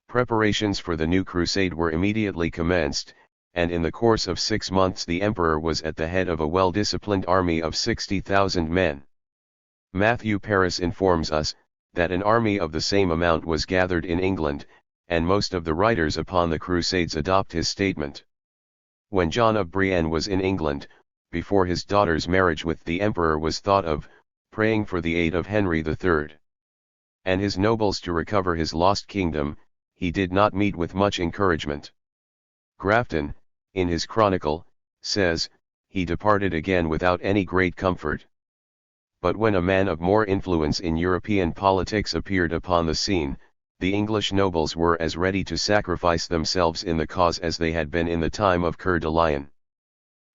Preparations for the new crusade were immediately commenced, and in the course of 6 months the emperor was at the head of a well-disciplined army of 60,000 men. Matthew Paris informs us, that an army of the same amount was gathered in England, and most of the writers upon the Crusades adopt his statement. When John of Brienne was in England, before his daughter's marriage with the emperor was thought of, praying for the aid of Henry III. and his nobles to recover his lost kingdom, he did not meet with much encouragement. Grafton, in his chronicle, says, he departed again without any great comfort. But when a man of more influence in European politics appeared upon the scene, the English nobles were as ready to sacrifice themselves in the cause as they had been in the time of Coeur de Lion.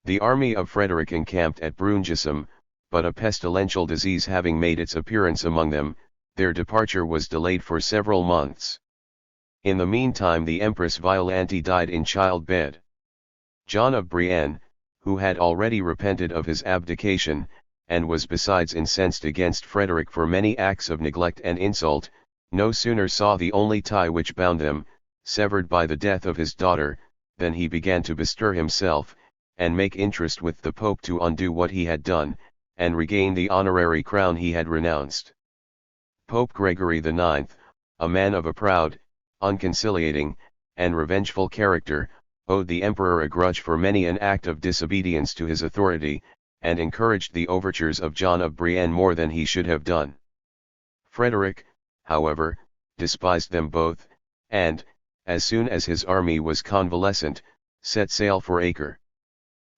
The army of Frederick encamped at Brungisum, but a pestilential disease having made its appearance among them, their departure was delayed for several months. In the meantime the Empress Violante died in childbed. John of Brienne, who had already repented of his abdication, and was besides incensed against Frederick for many acts of neglect and insult, no sooner saw the only tie which bound them, severed by the death of his daughter, than he began to bestir himself, and make interest with the Pope to undo what he had done, and regain the honorary crown he had renounced. Pope Gregory IX, a man of a proud, unconciliating, and revengeful character, owed the emperor a grudge for many an act of disobedience to his authority, and encouraged the overtures of John of Brienne more than he should have done. Frederick, however, despised them both, and, as soon as his army was convalescent, set sail for Acre.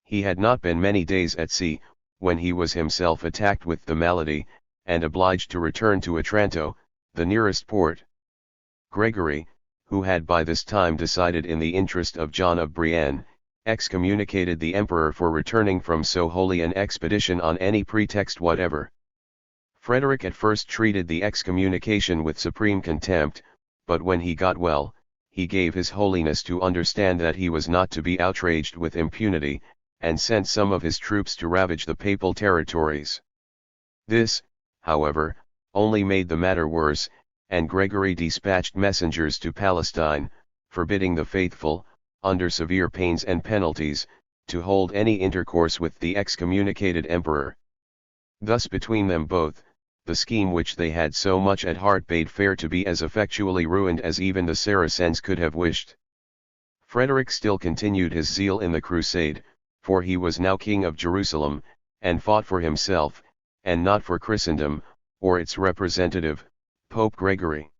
He had not been many days at sea, when he was himself attacked with the malady, and obliged to return to Otranto, the nearest port. Gregory, who had by this time decided in the interest of John of Brienne, excommunicated the emperor for returning from so holy an expedition on any pretext whatever. Frederick at first treated the excommunication with supreme contempt, but when he got well, he gave his holiness to understand that he was not to be outraged with impunity, and sent some of his troops to ravage the papal territories. This, however, only made the matter worse, and Gregory dispatched messengers to Palestine, forbidding the faithful, under severe pains and penalties, to hold any intercourse with the excommunicated emperor. Thus between them both, the scheme which they had so much at heart bade fair to be as effectually ruined as even the Saracens could have wished. Frederick still continued his zeal in the crusade, for he was now king of Jerusalem, and fought for himself, and not for Christendom, or its representative, Pope Gregory.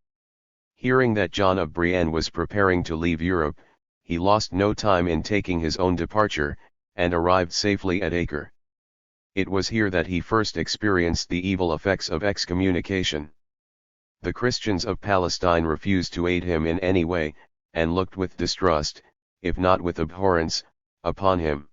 Hearing that John of Brienne was preparing to leave Europe, he lost no time in taking his own departure, and arrived safely at Acre. It was here that he first experienced the evil effects of excommunication. The Christians of Palestine refused to aid him in any way, and looked with distrust, if not with abhorrence, upon him.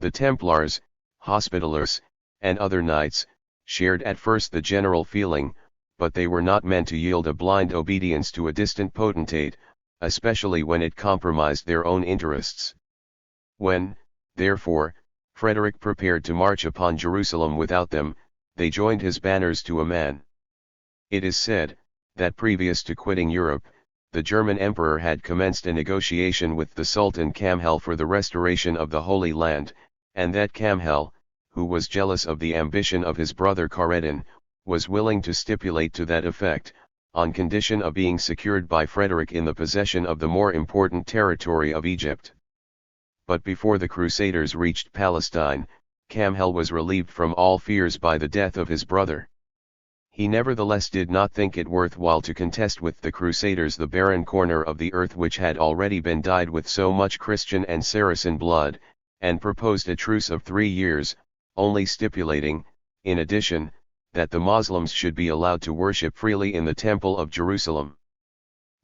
The Templars, Hospitallers, and other knights, shared at first the general feeling, but they were not meant to yield a blind obedience to a distant potentate, especially when it compromised their own interests. When, therefore, Frederick prepared to march upon Jerusalem without them, they joined his banners to a man. It is said, that previous to quitting Europe, the German emperor had commenced a negotiation with the Sultan Kamhel for the restoration of the Holy Land, and that Kamhel, who was jealous of the ambition of his brother Khaireddin, was willing to stipulate to that effect, on condition of being secured by Frederick in the possession of the more important territory of Egypt. But before the Crusaders reached Palestine, Kamhel was relieved from all fears by the death of his brother. He nevertheless did not think it worth while to contest with the Crusaders the barren corner of the earth which had already been dyed with so much Christian and Saracen blood, and proposed a truce of 3 years, only stipulating, in addition, that the Moslems should be allowed to worship freely in the Temple of Jerusalem.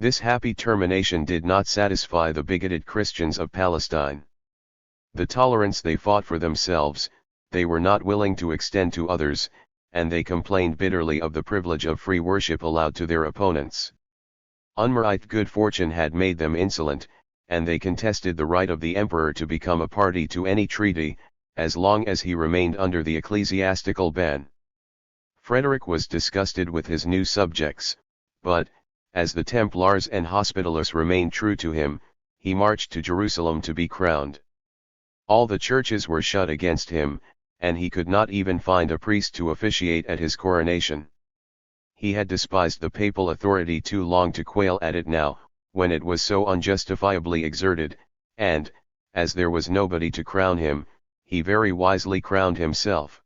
This happy termination did not satisfy the bigoted Christians of Palestine. The tolerance they fought for themselves, they were not willing to extend to others, and they complained bitterly of the privilege of free worship allowed to their opponents. Unmerciful good fortune had made them insolent, and they contested the right of the emperor to become a party to any treaty, as long as he remained under the ecclesiastical ban. Frederick was disgusted with his new subjects, but, as the Templars and Hospitallers remained true to him, he marched to Jerusalem to be crowned. All the churches were shut against him, and he could not even find a priest to officiate at his coronation. He had despised the papal authority too long to quail at it now, when it was so unjustifiably exerted, and, as there was nobody to crown him, he very wisely crowned himself.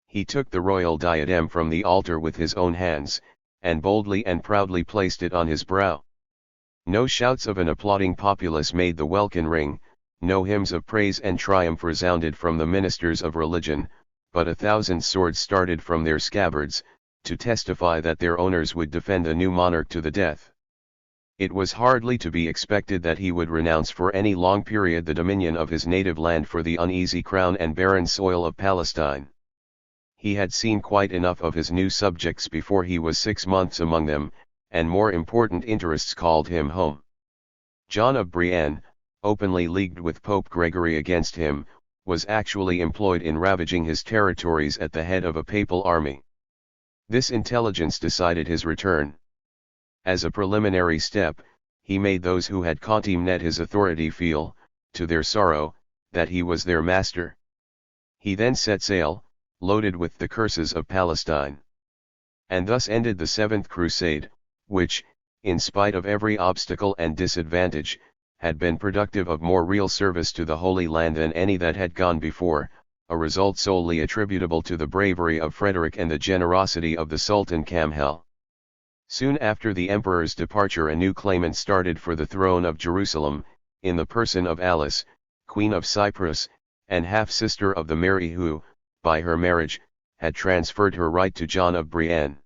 He took the royal diadem from the altar with his own hands, and boldly and proudly placed it on his brow. No shouts of an applauding populace made the welkin ring, no hymns of praise and triumph resounded from the ministers of religion, but 1,000 swords started from their scabbards, to testify that their owners would defend the new monarch to the death. It was hardly to be expected that he would renounce for any long period the dominion of his native land for the uneasy crown and barren soil of Palestine. He had seen quite enough of his new subjects before he was 6 months among them, and more important interests called him home. John of Brienne, openly leagued with Pope Gregory against him, was actually employed in ravaging his territories at the head of a papal army. This intelligence decided his return. As a preliminary step, he made those who had contemned his authority feel, to their sorrow, that he was their master. He then set sail, loaded with the curses of Palestine. And thus ended the Seventh Crusade, which, in spite of every obstacle and disadvantage, had been productive of more real service to the Holy Land than any that had gone before, a result solely attributable to the bravery of Frederick and the generosity of the Sultan Kamhel. Soon after the emperor's departure a new claimant started for the throne of Jerusalem, in the person of Alice, Queen of Cyprus, and half-sister of the Mary who, by her marriage, had transferred her right to John of Brienne.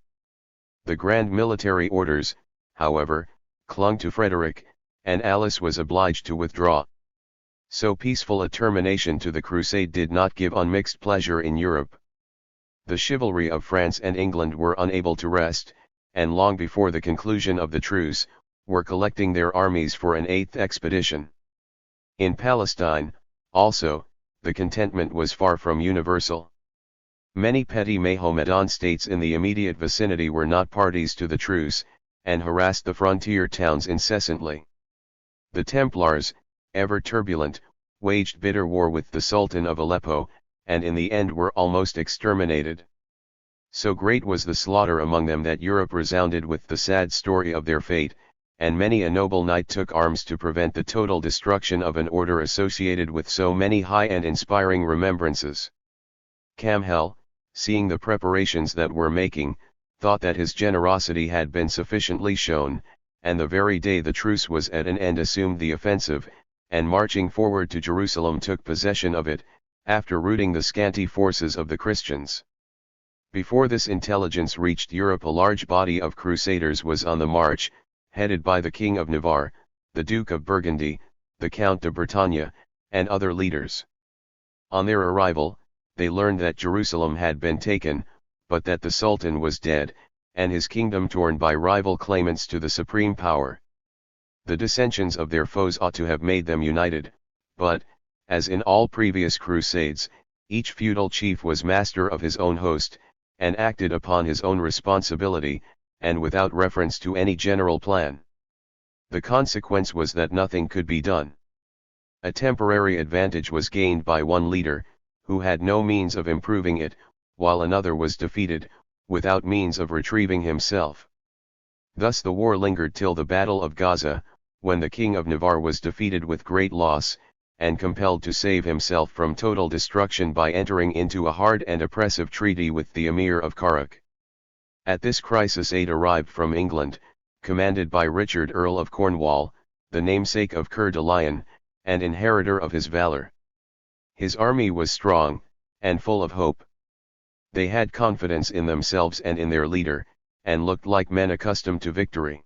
The grand military orders, however, clung to Frederick, and Alice was obliged to withdraw. So peaceful a termination to the crusade did not give unmixed pleasure in Europe. The chivalry of France and England were unable to rest, and long before the conclusion of the truce, were collecting their armies for an 8th expedition. In Palestine, also, the contentment was far from universal. Many petty Mahomedan states in the immediate vicinity were not parties to the truce, and harassed the frontier towns incessantly. The Templars, ever turbulent, waged bitter war with the Sultan of Aleppo, and in the end were almost exterminated. So great was the slaughter among them that Europe resounded with the sad story of their fate, and many a noble knight took arms to prevent the total destruction of an order associated with so many high and inspiring remembrances. Kamhel, seeing the preparations that were making, thought that his generosity had been sufficiently shown, and the very day the truce was at an end assumed the offensive, and marching forward to Jerusalem took possession of it, after routing the scanty forces of the Christians. Before this intelligence reached Europe a large body of crusaders was on the march, headed by the King of Navarre, the Duke of Burgundy, the Count de Bretagne, and other leaders. On their arrival, they learned that Jerusalem had been taken, but that the Sultan was dead, and his kingdom torn by rival claimants to the supreme power. The dissensions of their foes ought to have made them united, but, as in all previous crusades, each feudal chief was master of his own host, and acted upon his own responsibility, and without reference to any general plan. The consequence was that nothing could be done. A temporary advantage was gained by one leader, who had no means of improving it, while another was defeated, without means of retrieving himself. Thus the war lingered till the Battle of Gaza, when the King of Navarre was defeated with great loss, and compelled to save himself from total destruction by entering into a hard and oppressive treaty with the Emir of Karuk. At this crisis aid arrived from England, commanded by Richard Earl of Cornwall, the namesake of Coeur de Lion, and inheritor of his valor. His army was strong, and full of hope. They had confidence in themselves and in their leader, and looked like men accustomed to victory.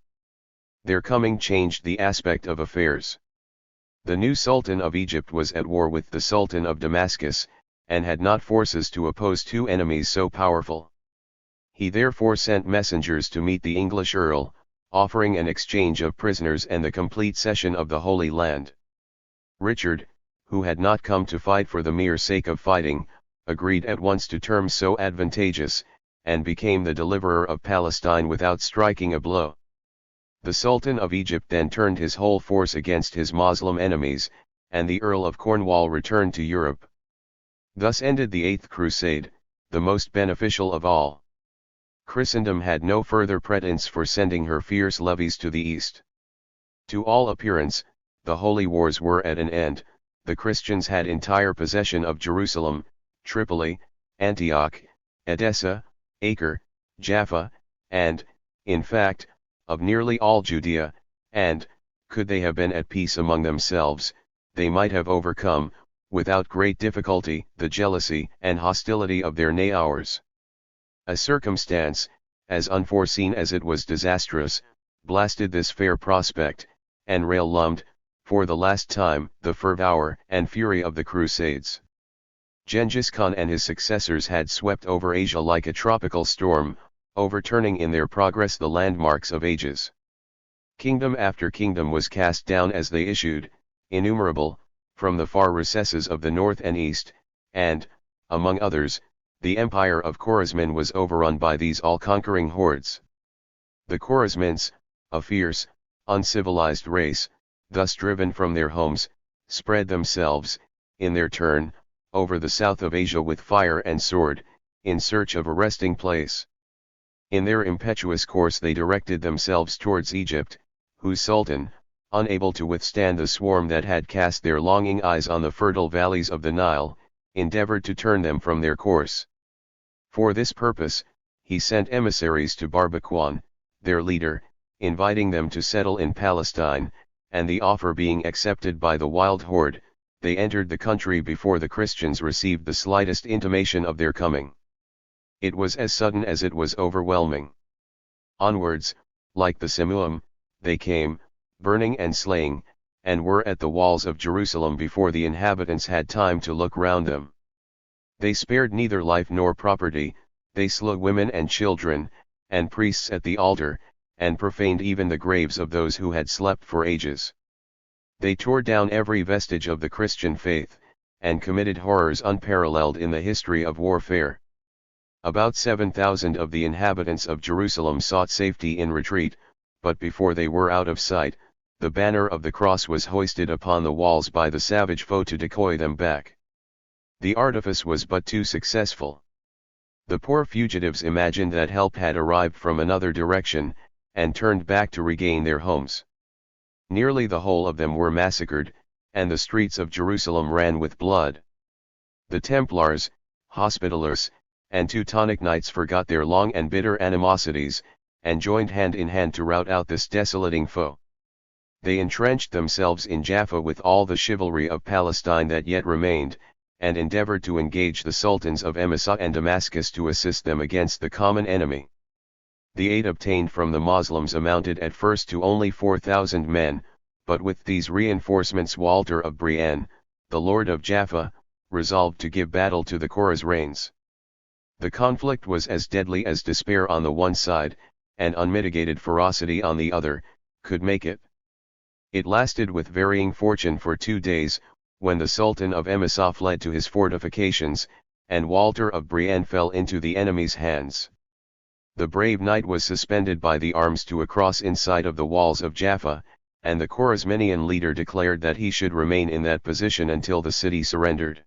Their coming changed the aspect of affairs. The new Sultan of Egypt was at war with the Sultan of Damascus, and had not forces to oppose two enemies so powerful. He therefore sent messengers to meet the English Earl, offering an exchange of prisoners and the complete cession of the Holy Land. Richard, who had not come to fight for the mere sake of fighting, agreed at once to terms so advantageous, and became the deliverer of Palestine without striking a blow. The Sultan of Egypt then turned his whole force against his Moslem enemies, and the Earl of Cornwall returned to Europe. Thus ended the Eighth Crusade, the most beneficial of all. Christendom had no further pretence for sending her fierce levies to the east. To all appearance, the holy wars were at an end. The Christians had entire possession of Jerusalem, Tripoli, Antioch, Edessa, Acre, Jaffa, and, in fact, of nearly all Judea, and, could they have been at peace among themselves, they might have overcome, without great difficulty, the jealousy and hostility of their neighbours. A circumstance, as unforeseen as it was disastrous, blasted this fair prospect, and relumed, for the last time, the fervour and fury of the Crusades. Genghis Khan and his successors had swept over Asia like a tropical storm, overturning in their progress the landmarks of ages. Kingdom after kingdom was cast down as they issued, innumerable, from the far recesses of the north and east, and, among others, the empire of Khoresmin was overrun by these all-conquering hordes. The Khoresmins, a fierce, uncivilized race, thus driven from their homes, spread themselves, in their turn, over the south of Asia with fire and sword, in search of a resting place. In their impetuous course they directed themselves towards Egypt, whose sultan, unable to withstand the swarm that had cast their longing eyes on the fertile valleys of the Nile, endeavored to turn them from their course. For this purpose, he sent emissaries to Barbacquan, their leader, inviting them to settle in Palestine, and the offer being accepted by the wild horde, they entered the country before the Christians received the slightest intimation of their coming. It was as sudden as it was overwhelming. Onwards, like the Simuim, they came, burning and slaying, and were at the walls of Jerusalem before the inhabitants had time to look round them. They spared neither life nor property, they slew women and children, and priests at the altar, and profaned even the graves of those who had slept for ages. They tore down every vestige of the Christian faith, and committed horrors unparalleled in the history of warfare. About 7,000 of the inhabitants of Jerusalem sought safety in retreat, but before they were out of sight, the banner of the cross was hoisted upon the walls by the savage foe to decoy them back. The artifice was but too successful. The poor fugitives imagined that help had arrived from another direction, and turned back to regain their homes. Nearly the whole of them were massacred, and the streets of Jerusalem ran with blood. The Templars, Hospitallers, and Teutonic Knights forgot their long and bitter animosities, and joined hand in hand to rout out this desolating foe. They entrenched themselves in Jaffa with all the chivalry of Palestine that yet remained, and endeavored to engage the sultans of Emesa and Damascus to assist them against the common enemy. The aid obtained from the Moslems amounted at first to only 4,000 men, but with these reinforcements Walter of Brienne, the lord of Jaffa, resolved to give battle to the Khoresmins. The conflict was as deadly as despair on the one side, and unmitigated ferocity on the other, could make it. It lasted with varying fortune for 2 days, when the Sultan of Emesa fled to his fortifications, and Walter of Brienne fell into the enemy's hands. The brave knight was suspended by the arms to a cross inside of the walls of Jaffa, and the Khoresminian leader declared that he should remain in that position until the city surrendered.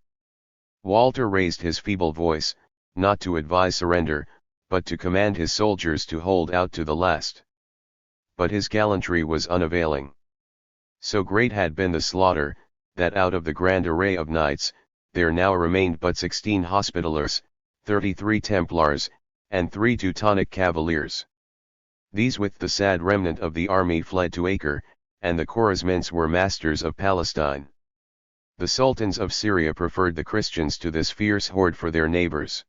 Walter raised his feeble voice, not to advise surrender, but to command his soldiers to hold out to the last. But his gallantry was unavailing. So great had been the slaughter, that out of the grand array of knights, there now remained but 16 Hospitallers, 33 Templars, and 3 Teutonic cavaliers. These with the sad remnant of the army fled to Acre, and the Khoresmins were masters of Palestine. The sultans of Syria preferred the Christians to this fierce horde for their neighbors.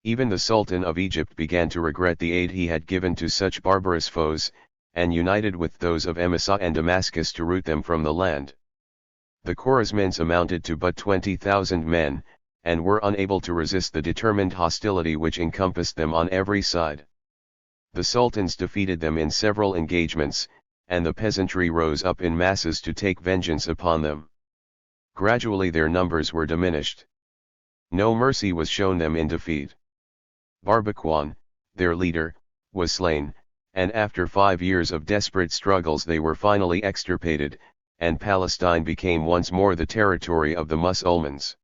Even the Sultan of Egypt began to regret the aid he had given to such barbarous foes, and united with those of Emesa and Damascus to root them from the land. The Khoresmins amounted to but 20,000 men, and were unable to resist the determined hostility which encompassed them on every side. The sultans defeated them in several engagements, and the peasantry rose up in masses to take vengeance upon them. Gradually their numbers were diminished. No mercy was shown them in defeat. Barbacquan, their leader, was slain, and after 5 years of desperate struggles they were finally extirpated, and Palestine became once more the territory of the Mussulmans.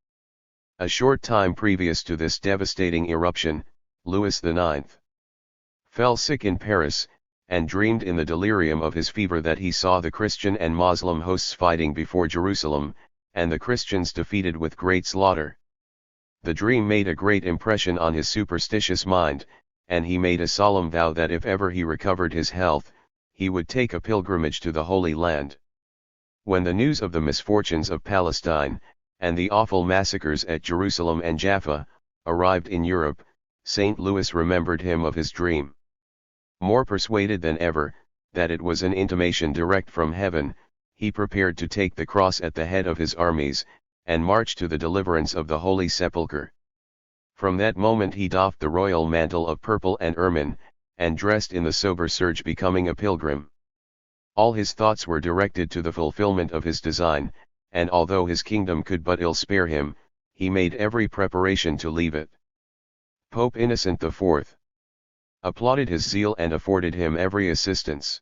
A short time previous to this devastating eruption, Louis IX fell sick in Paris, and dreamed in the delirium of his fever that he saw the Christian and Moslem hosts fighting before Jerusalem, and the Christians defeated with great slaughter. The dream made a great impression on his superstitious mind, and he made a solemn vow that if ever he recovered his health, he would take a pilgrimage to the Holy Land. When the news of the misfortunes of Palestine, and the awful massacres at Jerusalem and Jaffa, arrived in Europe, St. Louis remembered him of his dream. More persuaded than ever, that it was an intimation direct from heaven, he prepared to take the cross at the head of his armies, and march to the deliverance of the Holy Sepulchre. From that moment he doffed the royal mantle of purple and ermine, and dressed in the sober serge, becoming a pilgrim. All his thoughts were directed to the fulfillment of his design, and although his kingdom could but ill spare him, he made every preparation to leave it. Pope Innocent IV applauded his zeal and afforded him every assistance.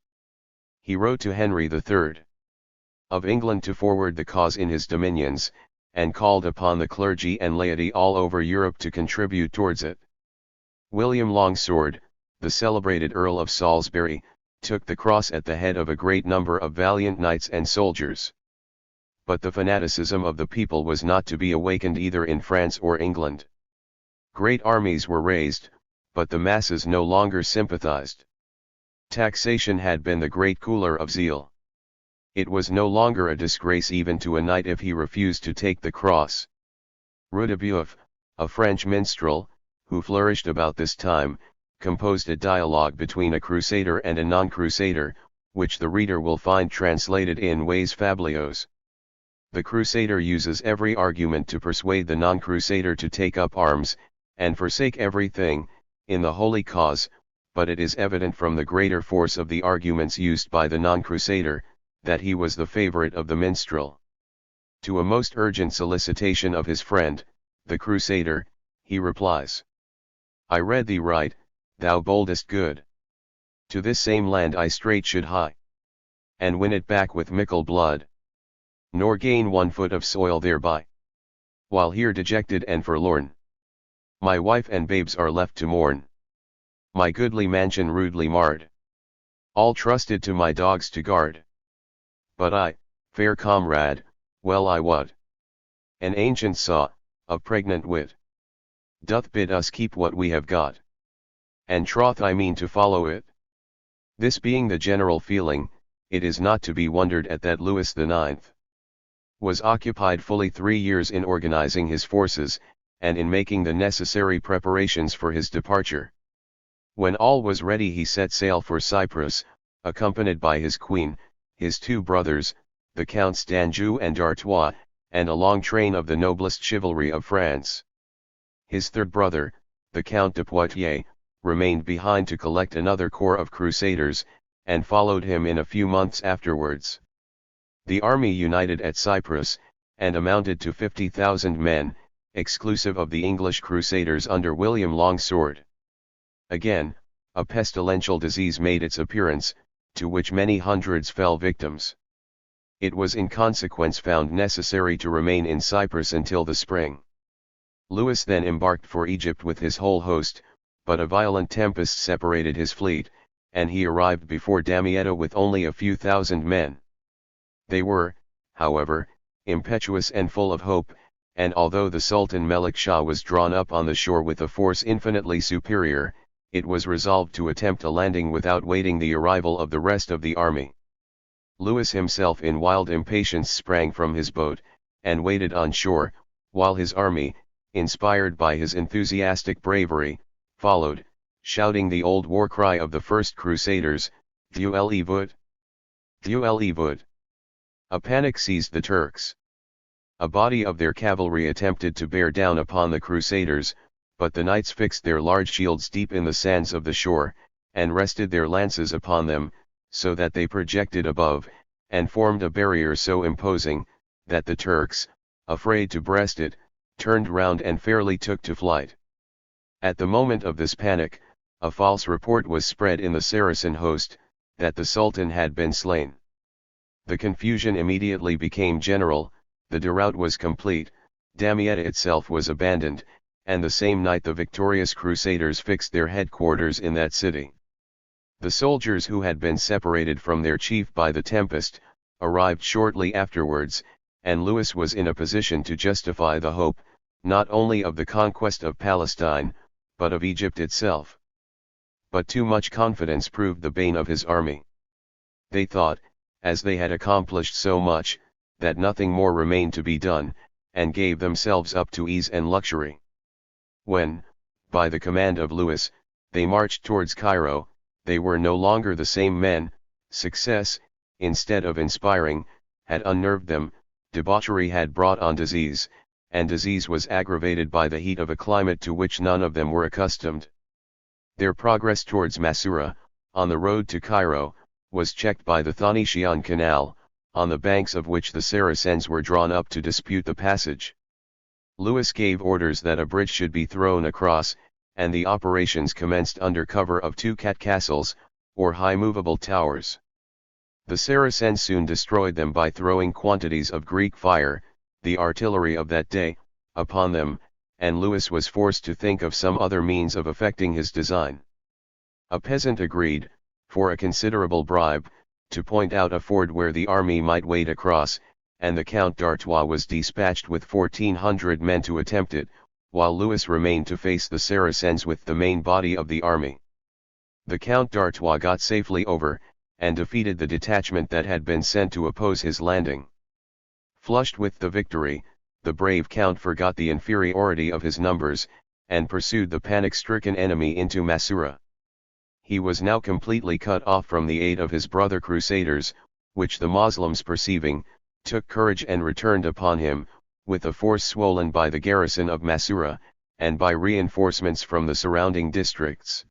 He wrote to Henry III of England to forward the cause in his dominions, and called upon the clergy and laity all over Europe to contribute towards it. William Longsword, the celebrated Earl of Salisbury, took the cross at the head of a great number of valiant knights and soldiers. But the fanaticism of the people was not to be awakened either in France or England. Great armies were raised, but the masses no longer sympathized. Taxation had been the great cooler of zeal. It was no longer a disgrace even to a knight if he refused to take the cross. Rudebeuf, a French minstrel, who flourished about this time, composed a dialogue between a crusader and a non-crusader, which the reader will find translated in Ways Fabliaux. The crusader uses every argument to persuade the non-crusader to take up arms, and forsake everything, in the holy cause, but it is evident from the greater force of the arguments used by the non-crusader, that he was the favorite of the minstrel. To a most urgent solicitation of his friend, the crusader, he replies: I read thee right, thou boldest good. To this same land I straight should hie, and win it back with mickle blood, nor gain 1 foot of soil thereby. While here dejected and forlorn, my wife and babes are left to mourn. My goodly mansion rudely marred, all trusted to my dogs to guard. But I, fair comrade, well I wot, an ancient saw, of pregnant wit, doth bid us keep what we have got, and troth I mean to follow it. This being the general feeling, it is not to be wondered at that Louis IX was occupied fully 3 years in organizing his forces, and in making the necessary preparations for his departure. When all was ready he set sail for Cyprus, accompanied by his queen, his 2 brothers, the Counts d'Anjou and d'Artois, and a long train of the noblest chivalry of France. His 3rd brother, the Count de Poitiers, remained behind to collect another corps of crusaders, and followed him in a few months afterwards. The army united at Cyprus, and amounted to 50,000 men, exclusive of the English crusaders under William Longsword. Again, a pestilential disease made its appearance, to which many hundreds fell victims. It was in consequence found necessary to remain in Cyprus until the spring. Louis then embarked for Egypt with his whole host, but a violent tempest separated his fleet, and he arrived before Damietta with only a few thousand men. They were, however, impetuous and full of hope, and although the Sultan Melik Shah was drawn up on the shore with a force infinitely superior, it was resolved to attempt a landing without waiting the arrival of the rest of the army. Louis himself in wild impatience sprang from his boat, and waited on shore, while his army, inspired by his enthusiastic bravery, followed, shouting the old war cry of the first crusaders, Dieu le veut! Dieu le veut! A panic seized the Turks. A body of their cavalry attempted to bear down upon the crusaders, but the knights fixed their large shields deep in the sands of the shore, and rested their lances upon them, so that they projected above, and formed a barrier so imposing, that the Turks, afraid to breast it, turned round and fairly took to flight. At the moment of this panic, a false report was spread in the Saracen host, that the Sultan had been slain. The confusion immediately became general, the rout was complete, Damietta itself was abandoned, and the same night the victorious Crusaders fixed their headquarters in that city. The soldiers who had been separated from their chief by the tempest, arrived shortly afterwards, and Louis was in a position to justify the hope, not only of the conquest of Palestine, but of Egypt itself. But too much confidence proved the bane of his army. They thought, as they had accomplished so much, that nothing more remained to be done, and gave themselves up to ease and luxury. When, by the command of Louis, they marched towards Cairo, they were no longer the same men. Success, instead of inspiring, had unnerved them, debauchery had brought on disease, and disease was aggravated by the heat of a climate to which none of them were accustomed. Their progress towards Massoura, on the road to Cairo, was checked by the Phoenician Canal, on the banks of which the Saracens were drawn up to dispute the passage. Louis gave orders that a bridge should be thrown across, and the operations commenced under cover of two castles, or high movable towers. The Saracens soon destroyed them by throwing quantities of Greek fire, the artillery of that day, upon them, and Louis was forced to think of some other means of effecting his design. A peasant agreed, for a considerable bribe, to point out a ford where the army might wade across, and the Count d'Artois was dispatched with 1,400 men to attempt it, while Louis remained to face the Saracens with the main body of the army. The Count d'Artois got safely over, and defeated the detachment that had been sent to oppose his landing. Flushed with the victory, the brave Count forgot the inferiority of his numbers, and pursued the panic-stricken enemy into Massoura. He was now completely cut off from the aid of his brother Crusaders, which the Moslems perceiving, took courage and returned upon him, with a force swollen by the garrison of Massoura, and by reinforcements from the surrounding districts.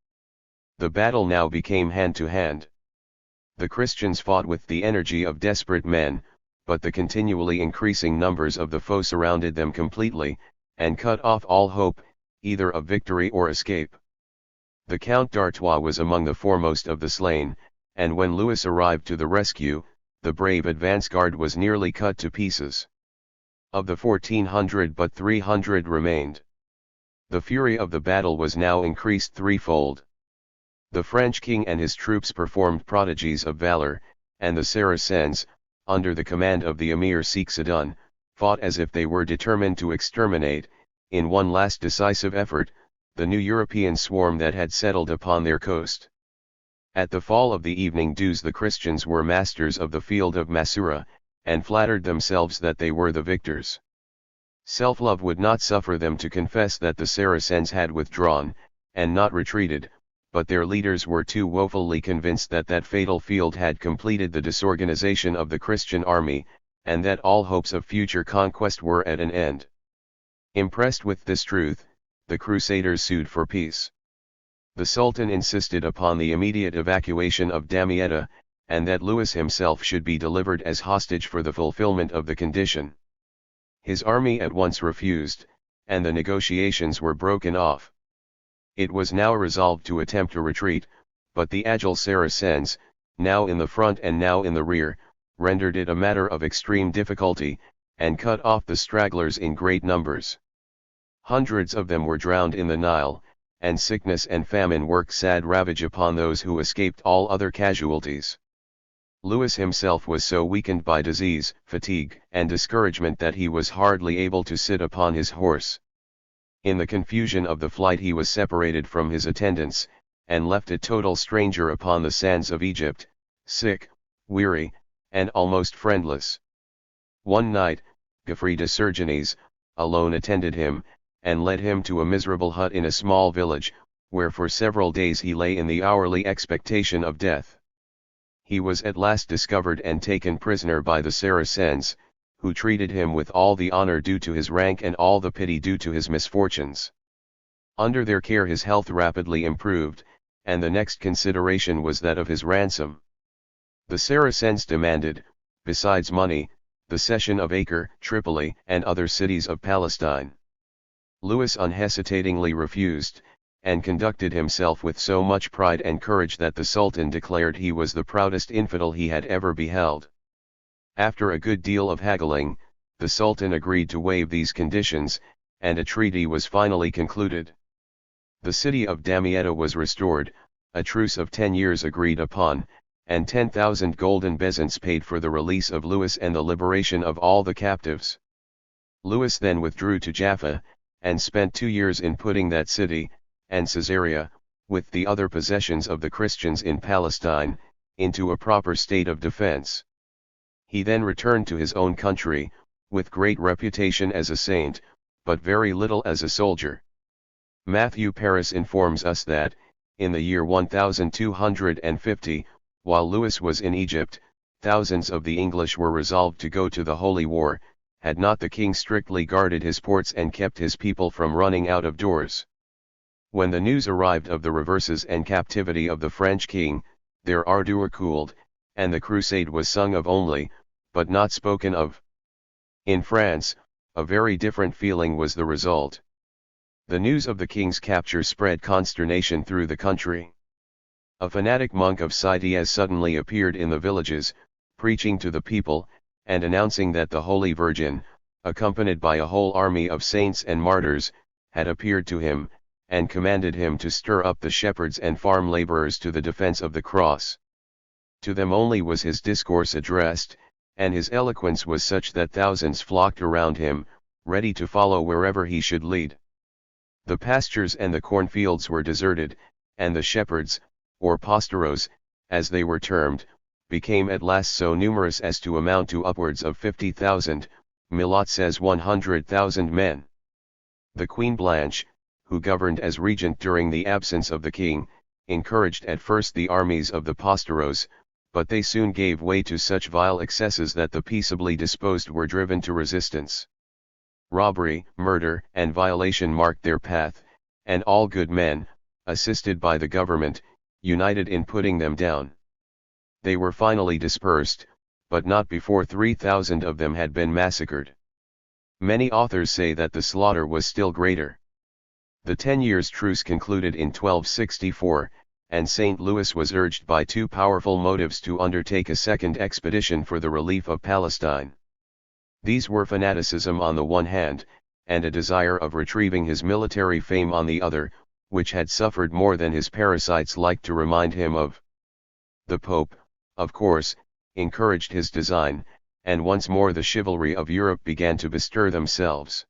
The battle now became hand-to-hand. The Christians fought with the energy of desperate men, but the continually increasing numbers of the foe surrounded them completely, and cut off all hope, either of victory or escape. The Count d'Artois was among the foremost of the slain, and when Louis arrived to the rescue, the brave advance guard was nearly cut to pieces. Of the 1,400 but 300 remained. The fury of the battle was now increased threefold. The French king and his troops performed prodigies of valor, and the Saracens, under the command of the Emir Seiksedun, fought as if they were determined to exterminate, in one last decisive effort, the new European swarm that had settled upon their coast. At the fall of the evening dews the Christians were masters of the field of Massoura, and flattered themselves that they were the victors. Self-love would not suffer them to confess that the Saracens had withdrawn, and not retreated, but their leaders were too woefully convinced that that fatal field had completed the disorganization of the Christian army, and that all hopes of future conquest were at an end. Impressed with this truth, the Crusaders sued for peace. The Sultan insisted upon the immediate evacuation of Damietta, and that Louis himself should be delivered as hostage for the fulfillment of the condition. His army at once refused, and the negotiations were broken off. It was now resolved to attempt a retreat, but the agile Saracens, now in the front and now in the rear, rendered it a matter of extreme difficulty, and cut off the stragglers in great numbers. Hundreds of them were drowned in the Nile, and sickness and famine worked sad ravage upon those who escaped all other casualties. Louis himself was so weakened by disease, fatigue, and discouragement that he was hardly able to sit upon his horse. In the confusion of the flight he was separated from his attendants, and left a total stranger upon the sands of Egypt, sick, weary, and almost friendless. One night, Geoffrey de Sergines, alone attended him, and led him to a miserable hut in a small village, where for several days he lay in the hourly expectation of death. He was at last discovered and taken prisoner by the Saracens, who treated him with all the honor due to his rank and all the pity due to his misfortunes. Under their care his health rapidly improved, and the next consideration was that of his ransom. The Saracens demanded, besides money, the cession of Acre, Tripoli, and other cities of Palestine. Louis unhesitatingly refused, and conducted himself with so much pride and courage that the Sultan declared he was the proudest infidel he had ever beheld. After a good deal of haggling, the Sultan agreed to waive these conditions, and a treaty was finally concluded. The city of Damietta was restored, a truce of 10 years agreed upon, and 10,000 golden bezants paid for the release of Louis and the liberation of all the captives. Louis then withdrew to Jaffa, and spent 2 years in putting that city, and Caesarea, with the other possessions of the Christians in Palestine, into a proper state of defense. He then returned to his own country, with great reputation as a saint, but very little as a soldier. Matthew Paris informs us that, in the year 1250, while Louis was in Egypt, thousands of the English were resolved to go to the Holy War, had not the king strictly guarded his ports and kept his people from running out of doors. When the news arrived of the reverses and captivity of the French king, their ardor cooled, and the crusade was sung of only, but not spoken of. In France, a very different feeling was the result. The news of the king's capture spread consternation through the country. A fanatic monk of Cîteaux suddenly appeared in the villages, preaching to the people, and announcing that the Holy Virgin, accompanied by a whole army of saints and martyrs, had appeared to him, and commanded him to stir up the shepherds and farm laborers to the defense of the cross. To them only was his discourse addressed, and his eloquence was such that thousands flocked around him, ready to follow wherever he should lead. The pastures and the cornfields were deserted, and the shepherds, or pastoros, as they were termed, became at last so numerous as to amount to upwards of 50,000, Millet says 100,000 men. The Queen Blanche, who governed as regent during the absence of the king, encouraged at first the armies of the pastoros, but they soon gave way to such vile excesses that the peaceably disposed were driven to resistance. Robbery, murder, and violation marked their path, and all good men, assisted by the government, united in putting them down. They were finally dispersed, but not before 3,000 of them had been massacred. Many authors say that the slaughter was still greater. The 10 years' truce concluded in 1264, and St. Louis was urged by two powerful motives to undertake a second expedition for the relief of Palestine. These were fanaticism on the one hand, and a desire of retrieving his military fame on the other, which had suffered more than his parasites liked to remind him of. The Pope, of course, encouraged his design, and once more the chivalry of Europe began to bestir themselves.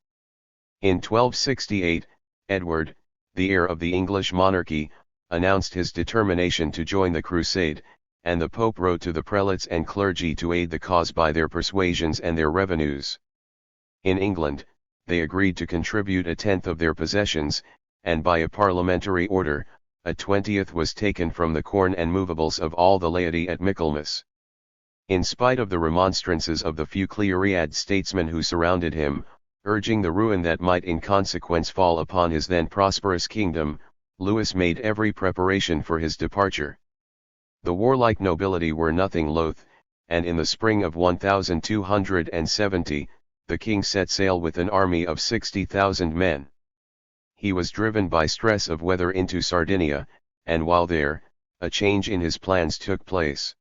In 1268, Edward, the heir of the English monarchy, announced his determination to join the crusade, and the Pope wrote to the prelates and clergy to aid the cause by their persuasions and their revenues. In England, they agreed to contribute 1/10 of their possessions, and by a parliamentary order, 1/20 was taken from the corn and movables of all the laity at Michaelmas. In spite of the remonstrances of the few clear-eyed statesmen who surrounded him, urging the ruin that might in consequence fall upon his then prosperous kingdom, Louis made every preparation for his departure. The warlike nobility were nothing loath, and in the spring of 1270, the king set sail with an army of 60,000 men. He was driven by stress of weather into Sardinia, and while there, a change in his plans took place.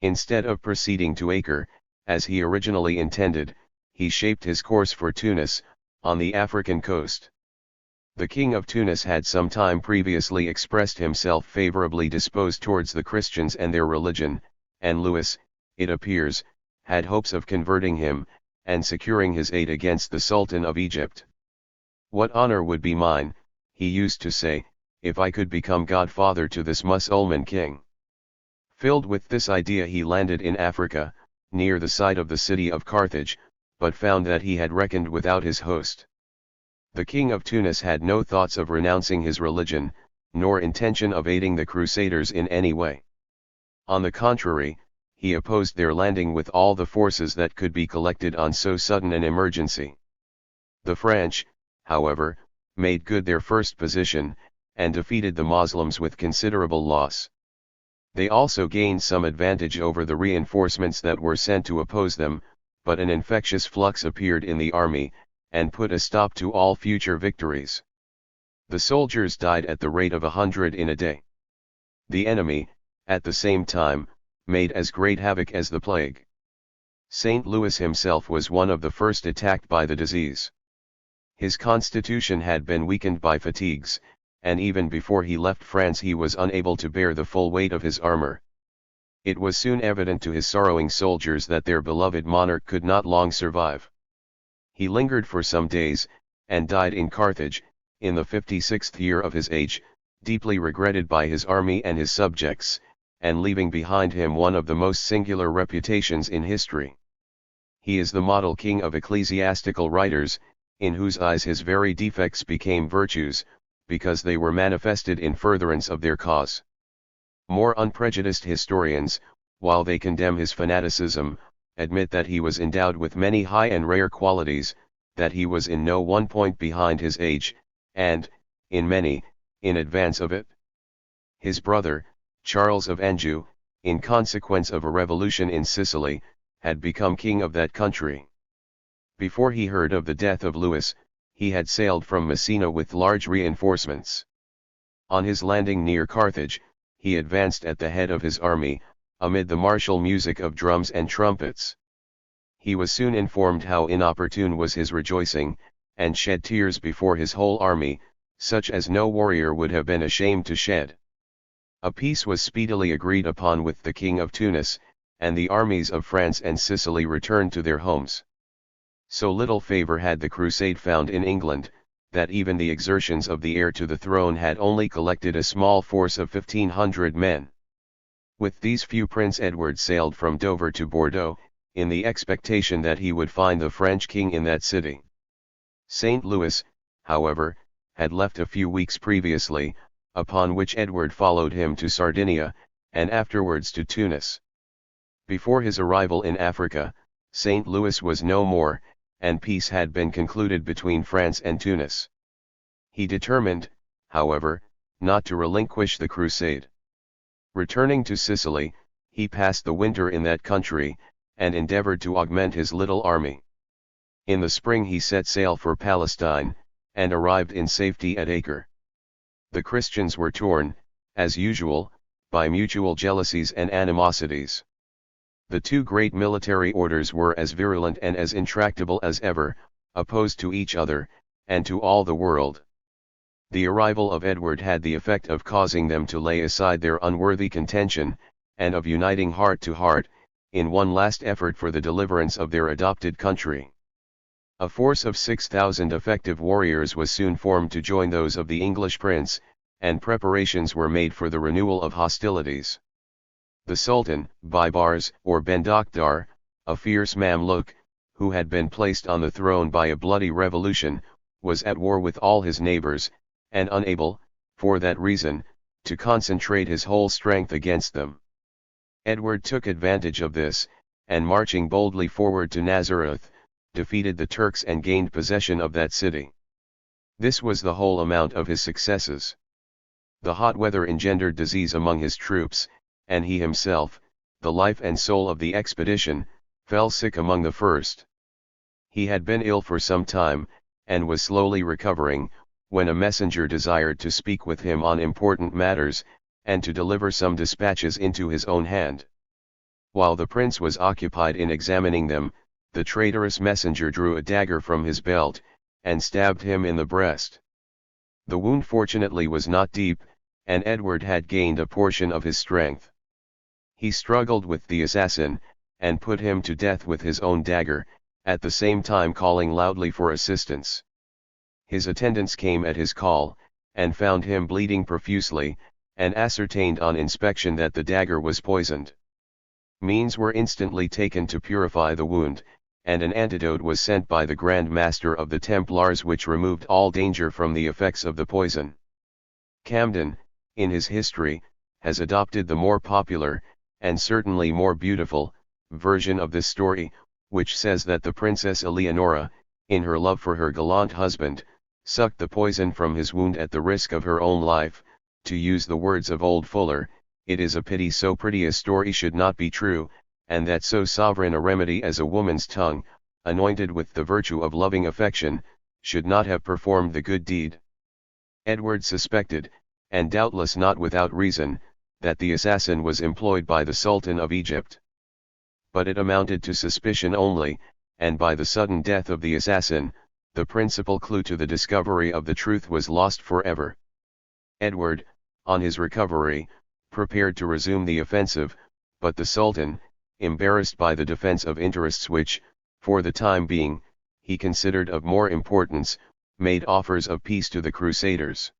Instead of proceeding to Acre, as he originally intended, he shaped his course for Tunis, on the African coast. The king of Tunis had some time previously expressed himself favorably disposed towards the Christians and their religion, and Louis, it appears, had hopes of converting him, and securing his aid against the Sultan of Egypt. "What honor would be mine," he used to say, "if I could become godfather to this Mussulman king." Filled with this idea he landed in Africa, near the site of the city of Carthage, but found that he had reckoned without his host. The king of Tunis had no thoughts of renouncing his religion, nor intention of aiding the Crusaders in any way. On the contrary, he opposed their landing with all the forces that could be collected on so sudden an emergency. The French, however, made good their first position, and defeated the Moslems with considerable loss. They also gained some advantage over the reinforcements that were sent to oppose them, but an infectious flux appeared in the army, and put a stop to all future victories. The soldiers died at the rate of 100 in a day. The enemy, at the same time, made as great havoc as the plague. St. Louis himself was one of the first attacked by the disease. His constitution had been weakened by fatigues, and even before he left France he was unable to bear the full weight of his armor. It was soon evident to his sorrowing soldiers that their beloved monarch could not long survive. He lingered for some days, and died in Carthage, in the 56th year of his age, deeply regretted by his army and his subjects, and leaving behind him one of the most singular reputations in history. He is the model king of ecclesiastical writers, in whose eyes his very defects became virtues, because they were manifested in furtherance of their cause. More unprejudiced historians, while they condemn his fanaticism, admit that he was endowed with many high and rare qualities, that he was in no one point behind his age, and, in many, in advance of it. His brother, Charles of Anjou, in consequence of a revolution in Sicily, had become king of that country. Before he heard of the death of Louis, he had sailed from Messina with large reinforcements. On his landing near Carthage, he advanced at the head of his army, amid the martial music of drums and trumpets. He was soon informed how inopportune was his rejoicing, and shed tears before his whole army, such as no warrior would have been ashamed to shed. A peace was speedily agreed upon with the King of Tunis, and the armies of France and Sicily returned to their homes. So little favor had the crusade found in England, that even the exertions of the heir to the throne had only collected a small force of 1,500 men. With these few Prince Edward sailed from Dover to Bordeaux, in the expectation that he would find the French king in that city. St. Louis, however, had left a few weeks previously, upon which Edward followed him to Sardinia, and afterwards to Tunis. Before his arrival in Africa, St. Louis was no more, and peace had been concluded between France and Tunis. He determined, however, not to relinquish the crusade. Returning to Sicily, he passed the winter in that country, and endeavored to augment his little army. In the spring he set sail for Palestine, and arrived in safety at Acre. The Christians were torn, as usual, by mutual jealousies and animosities. The two great military orders were as virulent and as intractable as ever, opposed to each other, and to all the world. The arrival of Edward had the effect of causing them to lay aside their unworthy contention, and of uniting heart to heart, in one last effort for the deliverance of their adopted country. A force of 6,000 effective warriors was soon formed to join those of the English prince, and preparations were made for the renewal of hostilities. The Sultan, Baibars or Bendakdar, a fierce Mamluk, who had been placed on the throne by a bloody revolution, was at war with all his neighbors, and unable, for that reason, to concentrate his whole strength against them. Edward took advantage of this, and marching boldly forward to Nazareth, defeated the Turks and gained possession of that city. This was the whole amount of his successes. The hot weather engendered disease among his troops, and he himself, the life and soul of the expedition, fell sick among the first. He had been ill for some time, and was slowly recovering, when a messenger desired to speak with him on important matters, and to deliver some dispatches into his own hand. While the prince was occupied in examining them, the traitorous messenger drew a dagger from his belt, and stabbed him in the breast. The wound fortunately was not deep, and Edward had gained a portion of his strength. He struggled with the assassin, and put him to death with his own dagger, at the same time calling loudly for assistance. His attendants came at his call, and found him bleeding profusely, and ascertained on inspection that the dagger was poisoned. Means were instantly taken to purify the wound, and an antidote was sent by the Grand Master of the Templars which removed all danger from the effects of the poison. Camden, in his history, has adopted the more popular, and certainly more beautiful, version of this story, which says that the Princess Eleonora, in her love for her gallant husband, sucked the poison from his wound at the risk of her own life. To use the words of old Fuller, it is a pity so pretty a story should not be true, and that so sovereign a remedy as a woman's tongue, anointed with the virtue of loving affection, should not have performed the good deed. Edward suspected, and doubtless not without reason, that the assassin was employed by the Sultan of Egypt. But it amounted to suspicion only, and by the sudden death of the assassin, the principal clue to the discovery of the truth was lost forever. Edward, on his recovery, prepared to resume the offensive, but the Sultan, embarrassed by the defense of interests which, for the time being, he considered of more importance, made offers of peace to the Crusaders.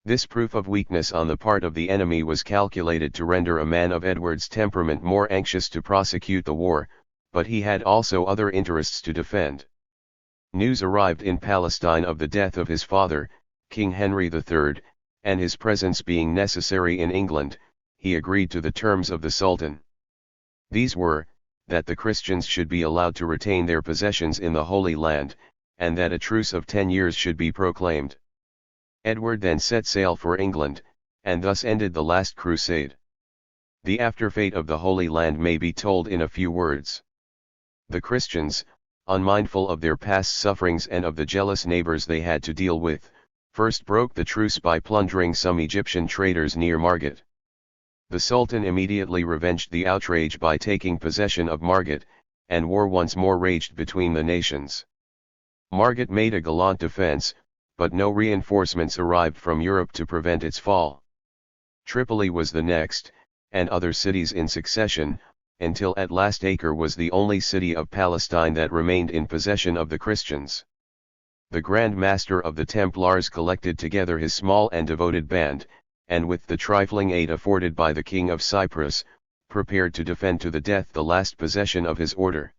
This proof of weakness on the part of the enemy was calculated to render a man of Edward's temperament more anxious to prosecute the war, but he had also other interests to defend. News arrived in Palestine of the death of his father, King Henry III, and his presence being necessary in England, he agreed to the terms of the Sultan. These were, that the Christians should be allowed to retain their possessions in the Holy Land, and that a truce of 10 years should be proclaimed. Edward then set sail for England, and thus ended the last crusade. The after fate of the Holy Land may be told in a few words. The Christians, unmindful of their past sufferings and of the jealous neighbors they had to deal with, first broke the truce by plundering some Egyptian traders near Margate. The Sultan immediately revenged the outrage by taking possession of Margate, and war once more raged between the nations. Margate made a gallant defense, but no reinforcements arrived from Europe to prevent its fall. Tripoli was the next, and other cities in succession, until at last Acre was the only city of Palestine that remained in possession of the Christians. The Grand Master of the Templars collected together his small and devoted band, and with the trifling aid afforded by the King of Cyprus, prepared to defend to the death the last possession of his order.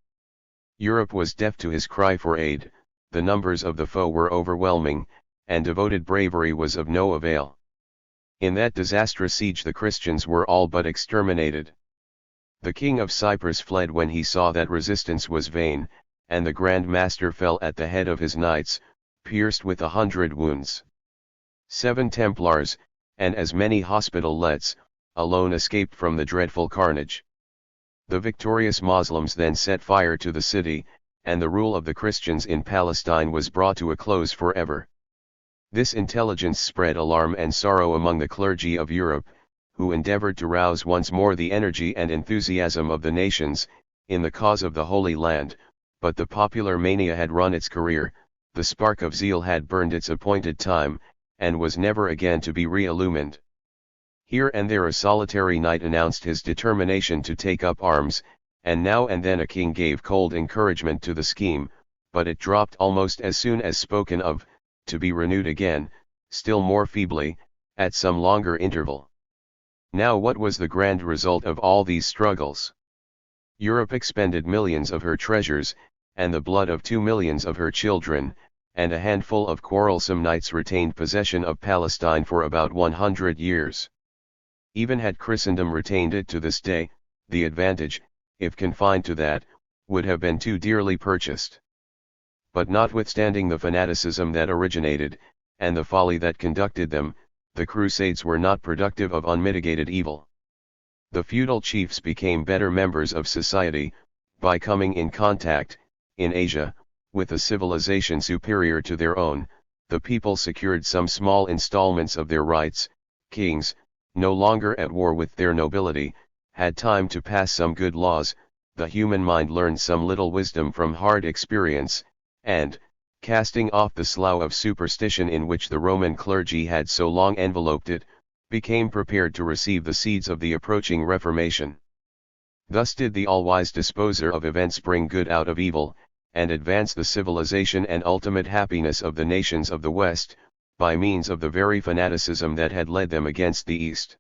Europe was deaf to his cry for aid, the numbers of the foe were overwhelming, and devoted bravery was of no avail. In that disastrous siege the Christians were all but exterminated. The King of Cyprus fled when he saw that resistance was vain, and the Grand Master fell at the head of his knights, pierced with 100 wounds. 7 Templars, and as many hospital-lets, alone escaped from the dreadful carnage. The victorious Moslems then set fire to the city, and the rule of the Christians in Palestine was brought to a close forever. This intelligence spread alarm and sorrow among the clergy of Europe, who endeavored to rouse once more the energy and enthusiasm of the nations, in the cause of the Holy Land, but the popular mania had run its career, the spark of zeal had burned its appointed time, and was never again to be re-illumined. Here and there a solitary knight announced his determination to take up arms, and now and then a king gave cold encouragement to the scheme, but it dropped almost as soon as spoken of, to be renewed again, still more feebly, at some longer interval. Now what was the grand result of all these struggles? Europe expended millions of her treasures, and the blood of 2 millions of her children, and a handful of quarrelsome knights retained possession of Palestine for about 100 years. Even had Christendom retained it to this day, the advantage, if confined to that, would have been too dearly purchased. But notwithstanding the fanaticism that originated, and the folly that conducted them, the Crusades were not productive of unmitigated evil. The feudal chiefs became better members of society, by coming in contact, in Asia, with a civilization superior to their own. The people secured some small installments of their rights. Kings, no longer at war with their nobility, had time to pass some good laws. The human mind learned some little wisdom from hard experience, and, casting off the slough of superstition in which the Roman clergy had so long enveloped it, became prepared to receive the seeds of the approaching Reformation. Thus did the all-wise disposer of events bring good out of evil, and advance the civilization and ultimate happiness of the nations of the West, by means of the very fanaticism that had led them against the East.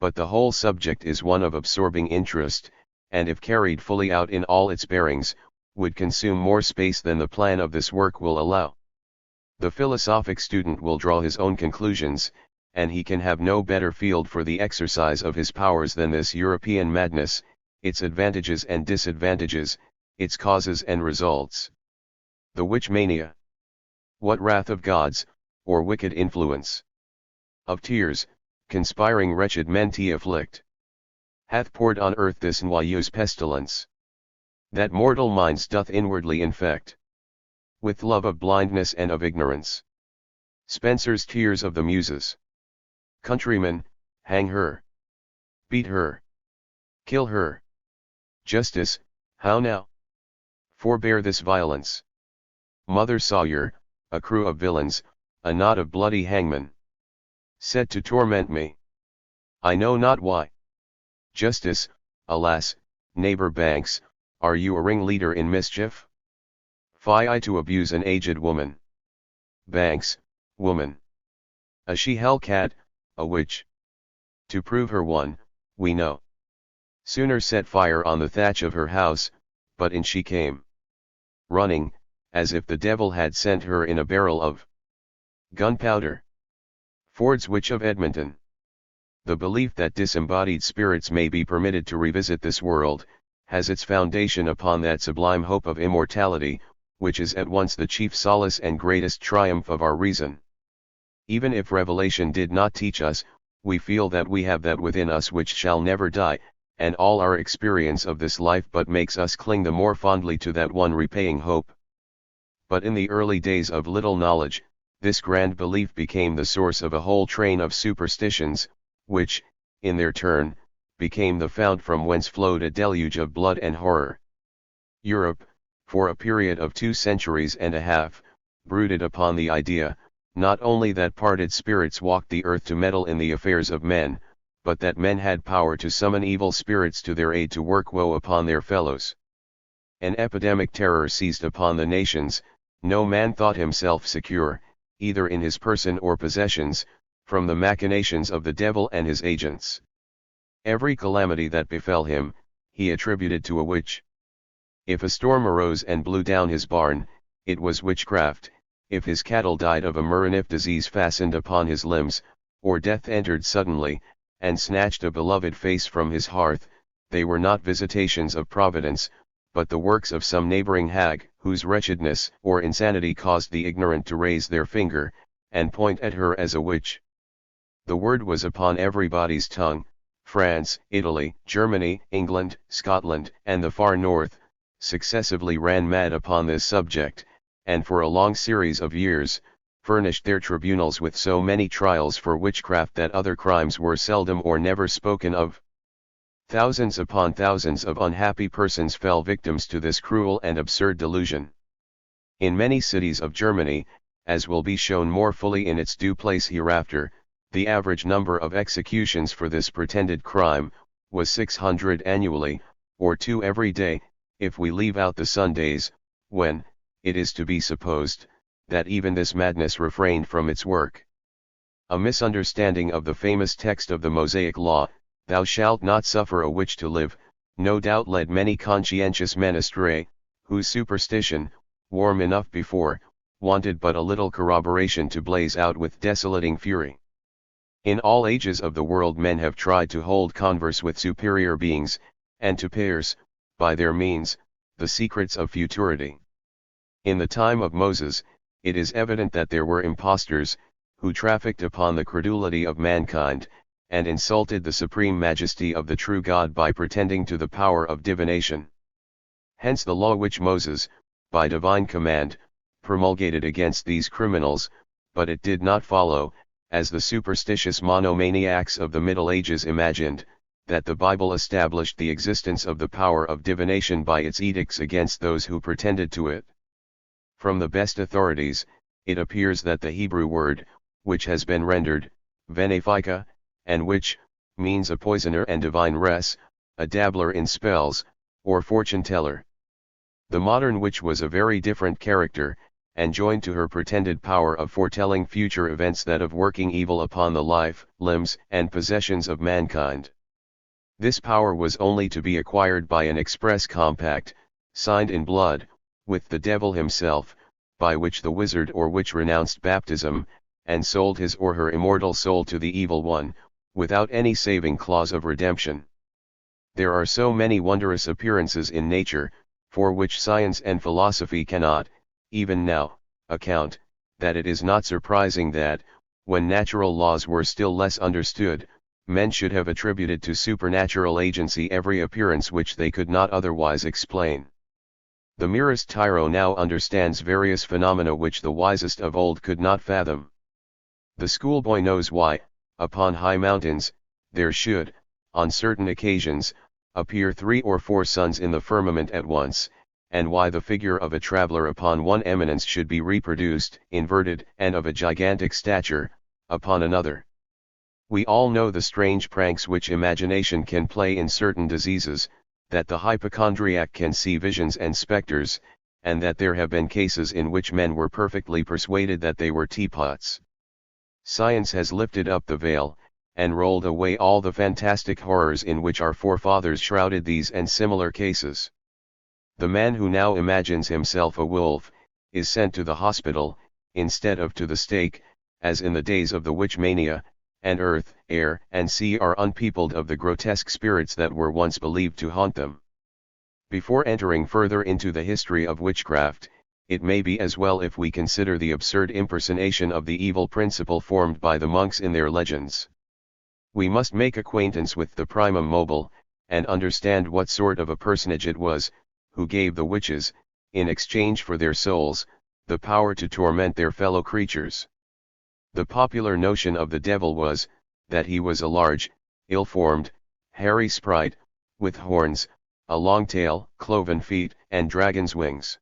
But the whole subject is one of absorbing interest, and if carried fully out in all its bearings, would consume more space than the plan of this work will allow. The philosophic student will draw his own conclusions, and he can have no better field for the exercise of his powers than this European madness, its advantages and disadvantages, its causes and results. The witch mania. What wrath of gods, or wicked influence of tears, conspiring wretched men to afflict, hath poured on earth this noyeuse pestilence, that mortal minds doth inwardly infect, with love of blindness and of ignorance. Spenser's Tears of the Muses. Countrymen, hang her. Beat her. Kill her. Justice, how now? Forbear this violence. Mother Sawyer, a crew of villains, a knot of bloody hangmen, set to torment me. I know not why. Justice, alas, neighbor Banks, are you a ringleader in mischief? Fie I to abuse an aged woman. Banks, woman. A she-hell-cat, a witch. To prove her one, we know. Sooner set fire on the thatch of her house, but in she came. Running, as if the devil had sent her in a barrel of gunpowder. Ford's Witch of Edmonton. The belief that disembodied spirits may be permitted to revisit this world, has its foundation upon that sublime hope of immortality, which is at once the chief solace and greatest triumph of our reason. Even if revelation did not teach us, we feel that we have that within us which shall never die, and all our experience of this life but makes us cling the more fondly to that one repaying hope. But in the early days of little knowledge, this grand belief became the source of a whole train of superstitions, which, in their turn, became the fount from whence flowed a deluge of blood and horror. Europe, for a period of 2 centuries and a half, brooded upon the idea, not only that parted spirits walked the earth to meddle in the affairs of men, but that men had power to summon evil spirits to their aid to work woe upon their fellows. An epidemic terror seized upon the nations. No man thought himself secure, either in his person or possessions, from the machinations of the devil and his agents. Every calamity that befell him, he attributed to a witch. If a storm arose and blew down his barn, it was witchcraft. If his cattle died of a murrain, if disease fastened upon his limbs, or death entered suddenly, and snatched a beloved face from his hearth, they were not visitations of Providence, but the works of some neighboring hag, whose wretchedness or insanity caused the ignorant to raise their finger, and point at her as a witch. The word was upon everybody's tongue. France, Italy, Germany, England, Scotland, and the far north, successively ran mad upon this subject, and for a long series of years, furnished their tribunals with so many trials for witchcraft that other crimes were seldom or never spoken of. Thousands upon thousands of unhappy persons fell victims to this cruel and absurd delusion. In many cities of Germany, as will be shown more fully in its due place hereafter, the average number of executions for this pretended crime was 600 annually, or 2 every day, if we leave out the Sundays, when, it is to be supposed, that even this madness refrained from its work. A misunderstanding of the famous text of the Mosaic Law, "Thou shalt not suffer a witch to live," no doubt led many conscientious men astray, whose superstition, warm enough before, wanted but a little corroboration to blaze out with desolating fury. In all ages of the world men have tried to hold converse with superior beings, and to pierce, by their means, the secrets of futurity. In the time of Moses, it is evident that there were impostors, who trafficked upon the credulity of mankind, and insulted the supreme majesty of the true God by pretending to the power of divination. Hence the law which Moses, by divine command, promulgated against these criminals, but it did not follow, as the superstitious monomaniacs of the Middle Ages imagined, that the Bible established the existence of the power of divination by its edicts against those who pretended to it. From the best authorities, it appears that the Hebrew word, which has been rendered, venefica, and which, means a poisoner and divine res, a dabbler in spells, or fortune-teller. The modern witch was a very different character, and joined to her pretended power of foretelling future events that of working evil upon the life, limbs, and possessions of mankind. This power was only to be acquired by an express compact, signed in blood, with the devil himself, by which the wizard or witch renounced baptism, and sold his or her immortal soul to the evil one, without any saving clause of redemption. There are so many wondrous appearances in nature, for which science and philosophy cannot, even now, account, that it is not surprising that, when natural laws were still less understood, men should have attributed to supernatural agency every appearance which they could not otherwise explain. The merest tyro now understands various phenomena which the wisest of old could not fathom. The schoolboy knows why, upon high mountains, there should, on certain occasions, appear 3 or 4 suns in the firmament at once, and why the figure of a traveler upon one eminence should be reproduced, inverted, and of a gigantic stature, upon another. We all know the strange pranks which imagination can play in certain diseases, that the hypochondriac can see visions and specters, and that there have been cases in which men were perfectly persuaded that they were teapots. Science has lifted up the veil, and rolled away all the fantastic horrors in which our forefathers shrouded these and similar cases. The man who now imagines himself a wolf, is sent to the hospital, instead of to the stake, as in the days of the witch mania, and earth, air, and sea are unpeopled of the grotesque spirits that were once believed to haunt them. Before entering further into the history of witchcraft, it may be as well if we consider the absurd impersonation of the evil principle formed by the monks in their legends. We must make acquaintance with the primum mobile, and understand what sort of a personage it was, who gave the witches, in exchange for their souls, the power to torment their fellow creatures. The popular notion of the devil was, that he was a large, ill-formed, hairy sprite, with horns, a long tail, cloven feet, and dragon's wings.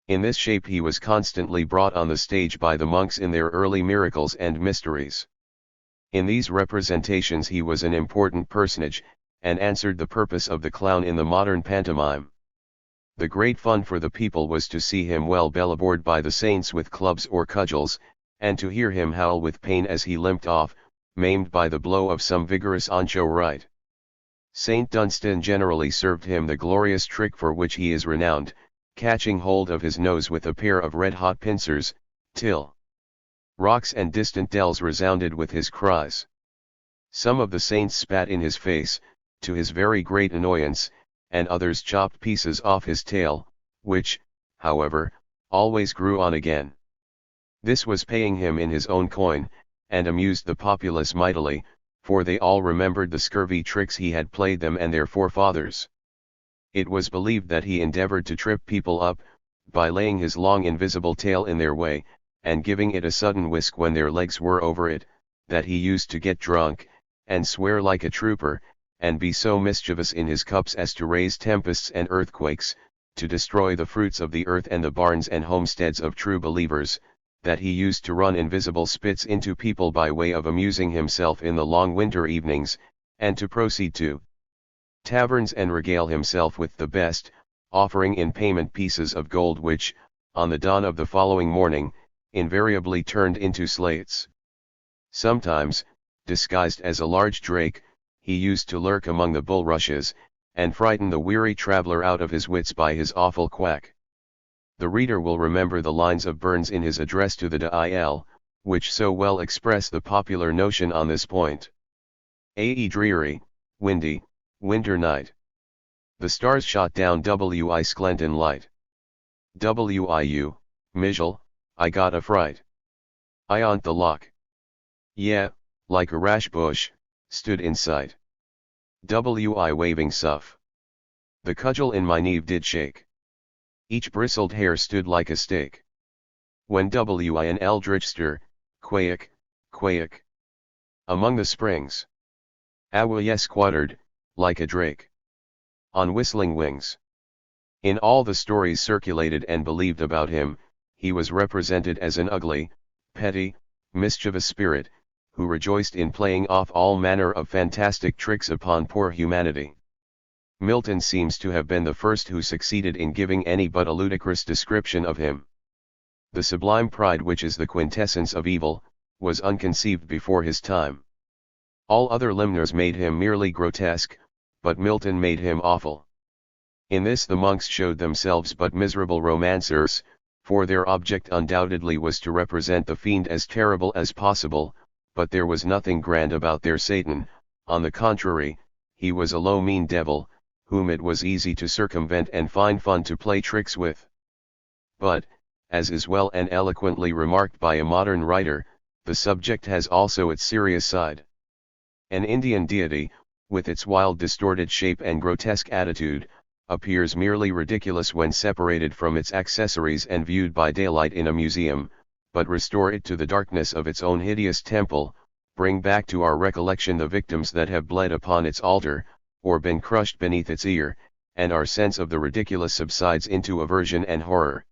In this shape he was constantly brought on the stage by the monks in their early miracles and mysteries. In these representations he was an important personage, and answered the purpose of the clown in the modern pantomime. The great fun for the people was to see him well belaboured by the saints with clubs or cudgels, and to hear him howl with pain as he limped off, maimed by the blow of some vigorous ancho-right. Saint Dunstan generally served him the glorious trick for which he is renowned, catching hold of his nose with a pair of red-hot pincers, till rocks and distant dells resounded with his cries. Some of the saints spat in his face, to his very great annoyance, and others chopped pieces off his tail, which, however, always grew on again. This was paying him in his own coin, and amused the populace mightily, for they all remembered the scurvy tricks he had played them and their forefathers. It was believed that he endeavored to trip people up, by laying his long invisible tail in their way, and giving it a sudden whisk when their legs were over it, that he used to get drunk, and swear like a trooper, and be so mischievous in his cups as to raise tempests and earthquakes, to destroy the fruits of the earth and the barns and homesteads of true believers, that he used to run invisible spits into people by way of amusing himself in the long winter evenings, and to proceed to taverns and regale himself with the best, offering in payment pieces of gold which, on the dawn of the following morning, invariably turned into slates. Sometimes, disguised as a large drake, he used to lurk among the bulrushes, and frighten the weary traveller out of his wits by his awful quack. The reader will remember the lines of Burns in his address to the DIL, which so well express the popular notion on this point. A dreary, windy, winter night. The stars shot down wi Sklenton light. Wiu, Mijel, I got a fright. I ont the lock. Yeah, like a rash bush, stood in sight. Wi waving suff. The cudgel in my knee did shake. Each bristled hair stood like a stake. When wi an eldritch stir, quack, quack. Among the springs. Awa squattered, like a drake. On whistling wings. In all the stories circulated and believed about him, he was represented as an ugly, petty, mischievous spirit, who rejoiced in playing off all manner of fantastic tricks upon poor humanity. Milton seems to have been the first who succeeded in giving any but a ludicrous description of him. The sublime pride which is the quintessence of evil, was unconceived before his time. All other limners made him merely grotesque, but Milton made him awful. In this the monks showed themselves but miserable romancers, for their object undoubtedly was to represent the fiend as terrible as possible, but there was nothing grand about their Satan. On the contrary, he was a low mean devil, whom it was easy to circumvent and fine fun to play tricks with. But, as is well and eloquently remarked by a modern writer, the subject has also its serious side. An Indian deity, with its wild distorted shape and grotesque attitude, appears merely ridiculous when separated from its accessories and viewed by daylight in a museum, but restore it to the darkness of its own hideous temple, bring back to our recollection the victims that have bled upon its altar, or been crushed beneath its ear, and our sense of the ridiculous subsides into aversion and horror.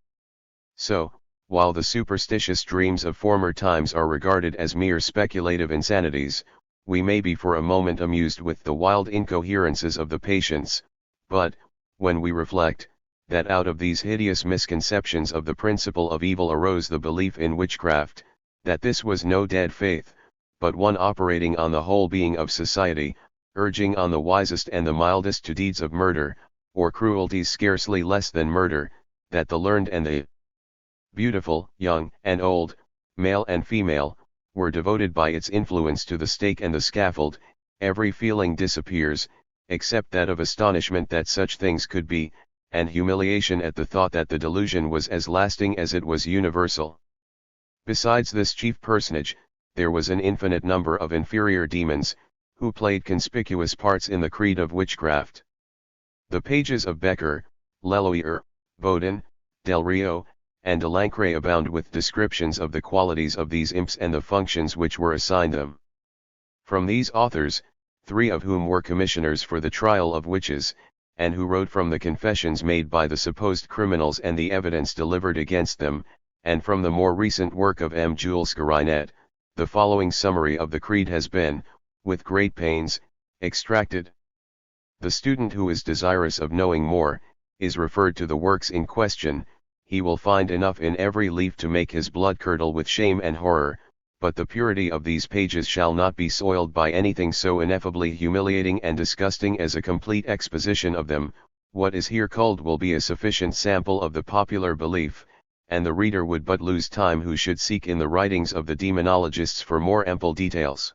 So, while the superstitious dreams of former times are regarded as mere speculative insanities, we may be for a moment amused with the wild incoherences of the patients, but, when we reflect, that out of these hideous misconceptions of the principle of evil arose the belief in witchcraft, that this was no dead faith, but one operating on the whole being of society, urging on the wisest and the mildest to deeds of murder, or cruelties scarcely less than murder, that the learned and the beautiful, young and old, male and female, were devoted by its influence to the stake and the scaffold, every feeling disappears, except that of astonishment that such things could be, and humiliation at the thought that the delusion was as lasting as it was universal. Besides this chief personage, there was an infinite number of inferior demons, who played conspicuous parts in the creed of witchcraft. The pages of Becker, Leloir, Baudin, Del Rio, and Delancre abound with descriptions of the qualities of these imps and the functions which were assigned them. From these authors, 3 of whom were commissioners for the trial of witches, and who wrote from the confessions made by the supposed criminals and the evidence delivered against them, and from the more recent work of M. Jules Garinet, the following summary of the creed has been, with great pains, extracted. The student who is desirous of knowing more, is referred to the works in question. He will find enough in every leaf to make his blood curdle with shame and horror, but the purity of these pages shall not be soiled by anything so ineffably humiliating and disgusting as a complete exposition of them. What is here culled will be a sufficient sample of the popular belief, and the reader would but lose time who should seek in the writings of the demonologists for more ample details.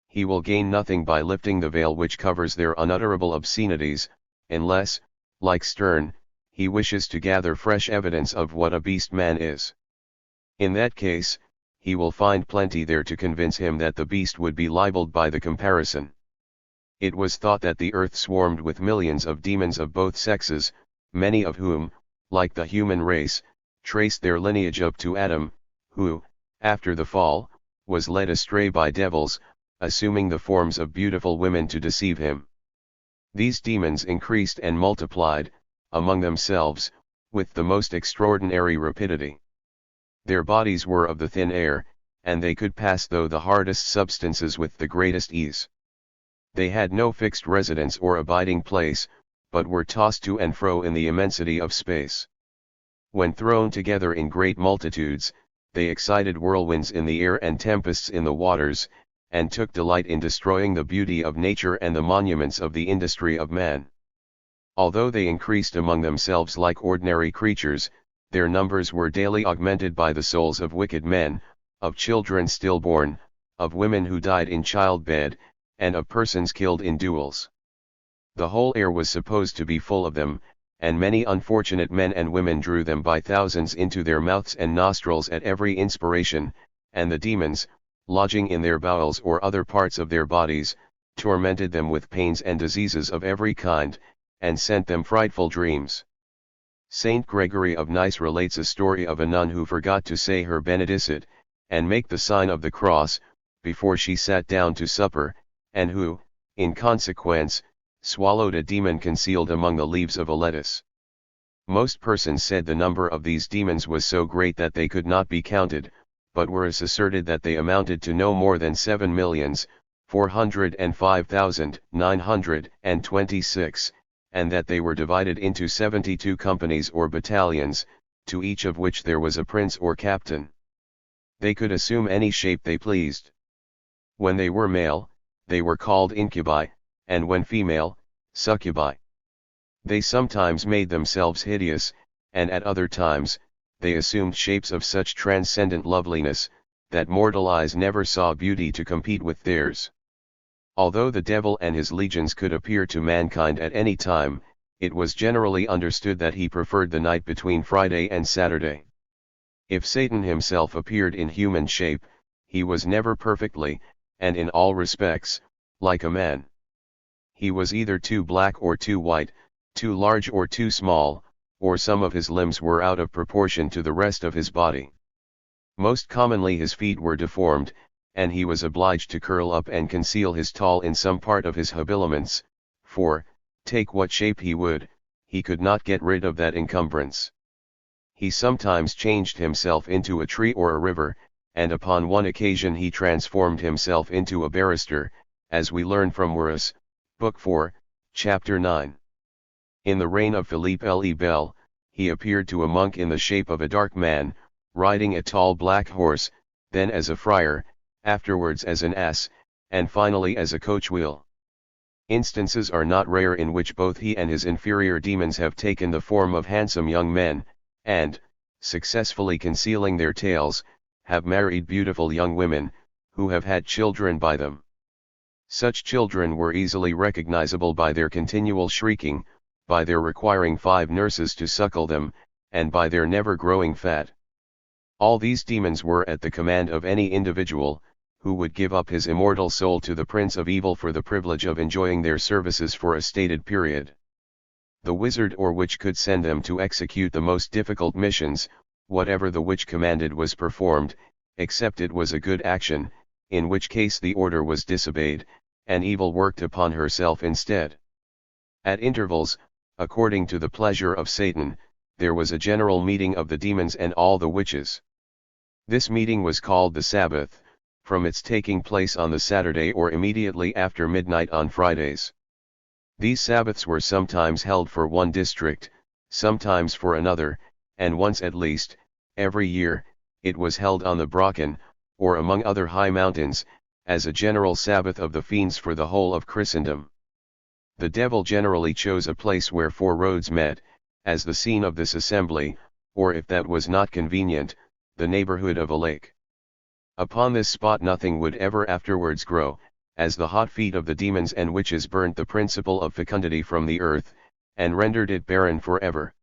He will gain nothing by lifting the veil which covers their unutterable obscenities, unless, like Sterne, he wishes to gather fresh evidence of what a beast man is. In that case, he will find plenty there to convince him that the beast would be libeled by the comparison. It was thought that the earth swarmed with millions of demons of both sexes, many of whom, like the human race, traced their lineage up to Adam, who, after the fall, was led astray by devils, assuming the forms of beautiful women to deceive him. These demons increased and multiplied, among themselves, with the most extraordinary rapidity. Their bodies were of the thin air, and they could pass through the hardest substances with the greatest ease. They had no fixed residence or abiding place, but were tossed to and fro in the immensity of space. When thrown together in great multitudes, they excited whirlwinds in the air and tempests in the waters, and took delight in destroying the beauty of nature and the monuments of the industry of man. Although they increased among themselves like ordinary creatures, their numbers were daily augmented by the souls of wicked men, of children stillborn, of women who died in childbed, and of persons killed in duels. The whole air was supposed to be full of them, and many unfortunate men and women drew them by thousands into their mouths and nostrils at every inspiration, and the demons, lodging in their bowels or other parts of their bodies, tormented them with pains and diseases of every kind, and sent them frightful dreams. Saint Gregory of Nice relates a story of a nun who forgot to say her benedicite, and make the sign of the cross, before she sat down to supper, and who, in consequence, swallowed a demon concealed among the leaves of a lettuce. Most persons said the number of these demons was so great that they could not be counted, but Wierus asserted that they amounted to no more than 7,405,926, and that they were divided into 72 companies or battalions, to each of which there was a prince or captain. They could assume any shape they pleased. When they were male, they were called incubi, and when female, succubi. They sometimes made themselves hideous, and at other times, they assumed shapes of such transcendent loveliness, that mortal eyes never saw beauty to compete with theirs. Although the devil and his legions could appear to mankind at any time, it was generally understood that he preferred the night between Friday and Saturday. If Satan himself appeared in human shape, he was never perfectly, and in all respects, like a man. He was either too black or too white, too large or too small, or some of his limbs were out of proportion to the rest of his body. Most commonly his feet were deformed, and he was obliged to curl up and conceal his tall in some part of his habiliments, for, take what shape he would, he could not get rid of that encumbrance. He sometimes changed himself into a tree or a river, and upon one occasion he transformed himself into a barrister, as we learn from Worus, Book 4, Chapter 9. In the reign of Philippe le Bel, he appeared to a monk in the shape of a dark man, riding a tall black horse, then as a friar, afterwards as an ass, and finally as a coach-wheel. Instances are not rare in which both he and his inferior demons have taken the form of handsome young men, and, successfully concealing their tails, have married beautiful young women, who have had children by them. Such children were easily recognizable by their continual shrieking, by their requiring 5 nurses to suckle them, and by their never growing fat. All these demons were at the command of any individual, who would give up his immortal soul to the Prince of Evil for the privilege of enjoying their services for a stated period. The wizard or witch could send them to execute the most difficult missions, whatever the witch commanded was performed, except it was a good action, in which case the order was disobeyed, and evil worked upon herself instead. At intervals, according to the pleasure of Satan, there was a general meeting of the demons and all the witches. This meeting was called the Sabbath, from its taking place on the Saturday or immediately after midnight on Fridays. These Sabbaths were sometimes held for one district, sometimes for another, and once at least, every year, it was held on the Brocken, or among other high mountains, as a general Sabbath of the fiends for the whole of Christendom. The devil generally chose a place where 4 roads met, as the scene of this assembly, or if that was not convenient, the neighborhood of a lake. Upon this spot nothing would ever afterwards grow, as the hot feet of the demons and witches burnt the principle of fecundity from the earth, and rendered it barren forever.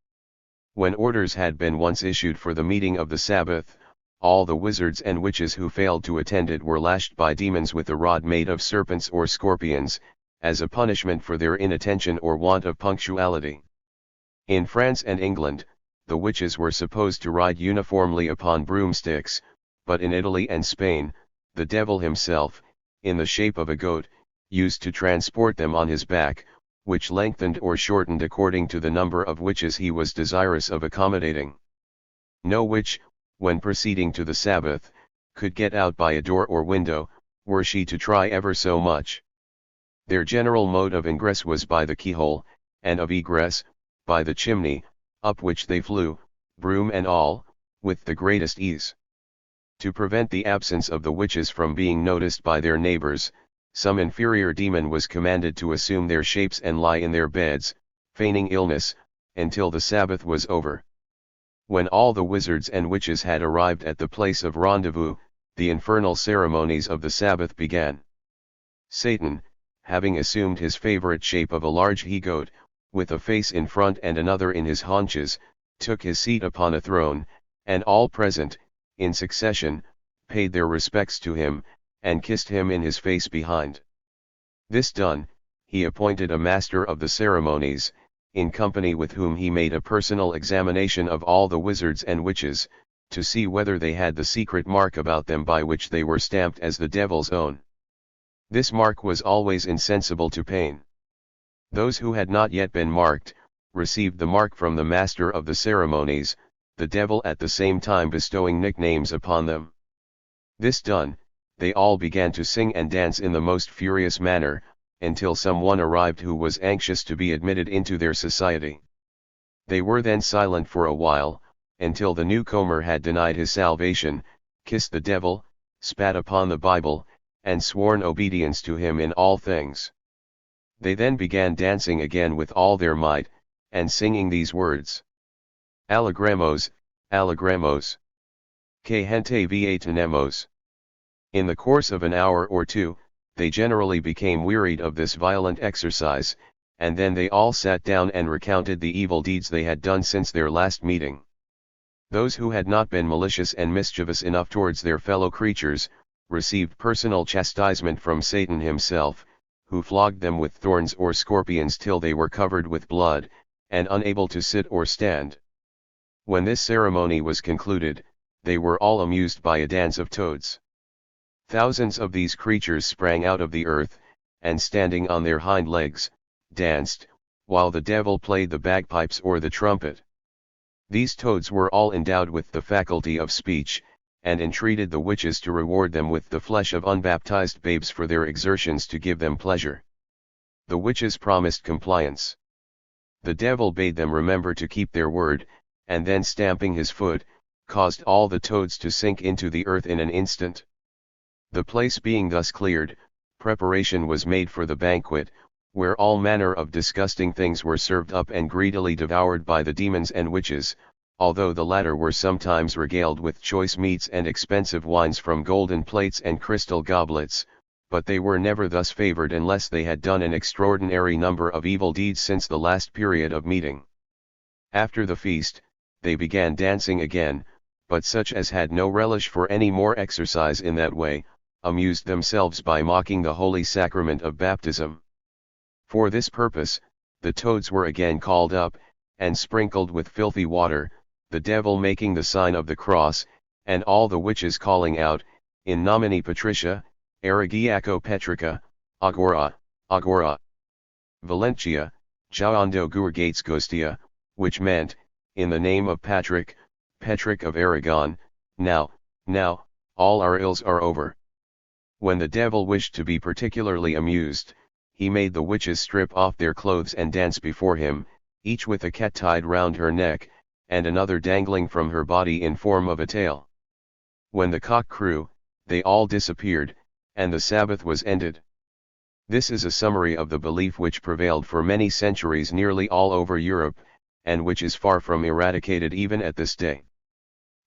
When orders had been once issued for the meeting of the Sabbath, all the wizards and witches who failed to attend it were lashed by demons with a rod made of serpents or scorpions, as a punishment for their inattention or want of punctuality. In France and England, the witches were supposed to ride uniformly upon broomsticks, but in Italy and Spain, the devil himself, in the shape of a goat, used to transport them on his back, which lengthened or shortened according to the number of witches he was desirous of accommodating. No witch, when proceeding to the Sabbath, could get out by a door or window, were she to try ever so much. Their general mode of ingress was by the keyhole, and of egress, by the chimney, up which they flew, broom and all, with the greatest ease. To prevent the absence of the witches from being noticed by their neighbors, some inferior demon was commanded to assume their shapes and lie in their beds, feigning illness, until the Sabbath was over. When all the wizards and witches had arrived at the place of rendezvous, the infernal ceremonies of the Sabbath began. Satan, having assumed his favorite shape of a large he-goat, with a face in front and another in his haunches, took his seat upon a throne, and all present, in succession, paid their respects to him, and kissed him in his face behind. This done, he appointed a master of the ceremonies, in company with whom he made a personal examination of all the wizards and witches, to see whether they had the secret mark about them by which they were stamped as the devil's own. This mark was always insensible to pain. Those who had not yet been marked, received the mark from the master of the ceremonies, the devil at the same time bestowing nicknames upon them. This done, they all began to sing and dance in the most furious manner, until some one arrived who was anxious to be admitted into their society. They were then silent for a while, until the newcomer had denied his salvation, kissed the devil, spat upon the Bible, and sworn obedience to him in all things. They then began dancing again with all their might, and singing these words: Alegremos, alegremos. Que gente va tenemos. In the course of an hour or two, they generally became wearied of this violent exercise, and then they all sat down and recounted the evil deeds they had done since their last meeting. Those who had not been malicious and mischievous enough towards their fellow creatures, received personal chastisement from Satan himself, who flogged them with thorns or scorpions till they were covered with blood, and unable to sit or stand. When this ceremony was concluded, they were all amused by a dance of toads. Thousands of these creatures sprang out of the earth, and standing on their hind legs, danced, while the devil played the bagpipes or the trumpet. These toads were all endowed with the faculty of speech, and entreated the witches to reward them with the flesh of unbaptized babes for their exertions to give them pleasure. The witches promised compliance. The devil bade them remember to keep their word, and then stamping his foot, caused all the toads to sink into the earth in an instant. The place being thus cleared, preparation was made for the banquet, where all manner of disgusting things were served up and greedily devoured by the demons and witches, although the latter were sometimes regaled with choice meats and expensive wines from golden plates and crystal goblets, but they were never thus favored unless they had done an extraordinary number of evil deeds since the last period of meeting. After the feast, they began dancing again, but such as had no relish for any more exercise in that way, amused themselves by mocking the holy sacrament of baptism. For this purpose, the toads were again called up, and sprinkled with filthy water, the devil making the sign of the cross, and all the witches calling out, in nomine Patricia, Aragiaco Petrica, Agora, Agora. Valentia, Joando Gurgates Gostia, which meant, in the name of Patrick, Petric of Aragon, now, all our ills are over. When the devil wished to be particularly amused, he made the witches strip off their clothes and dance before him, each with a cat tied round her neck, and another dangling from her body in form of a tail. When the cock crew, they all disappeared, and the Sabbath was ended. This is a summary of the belief which prevailed for many centuries nearly all over Europe, and which is far from eradicated even at this day.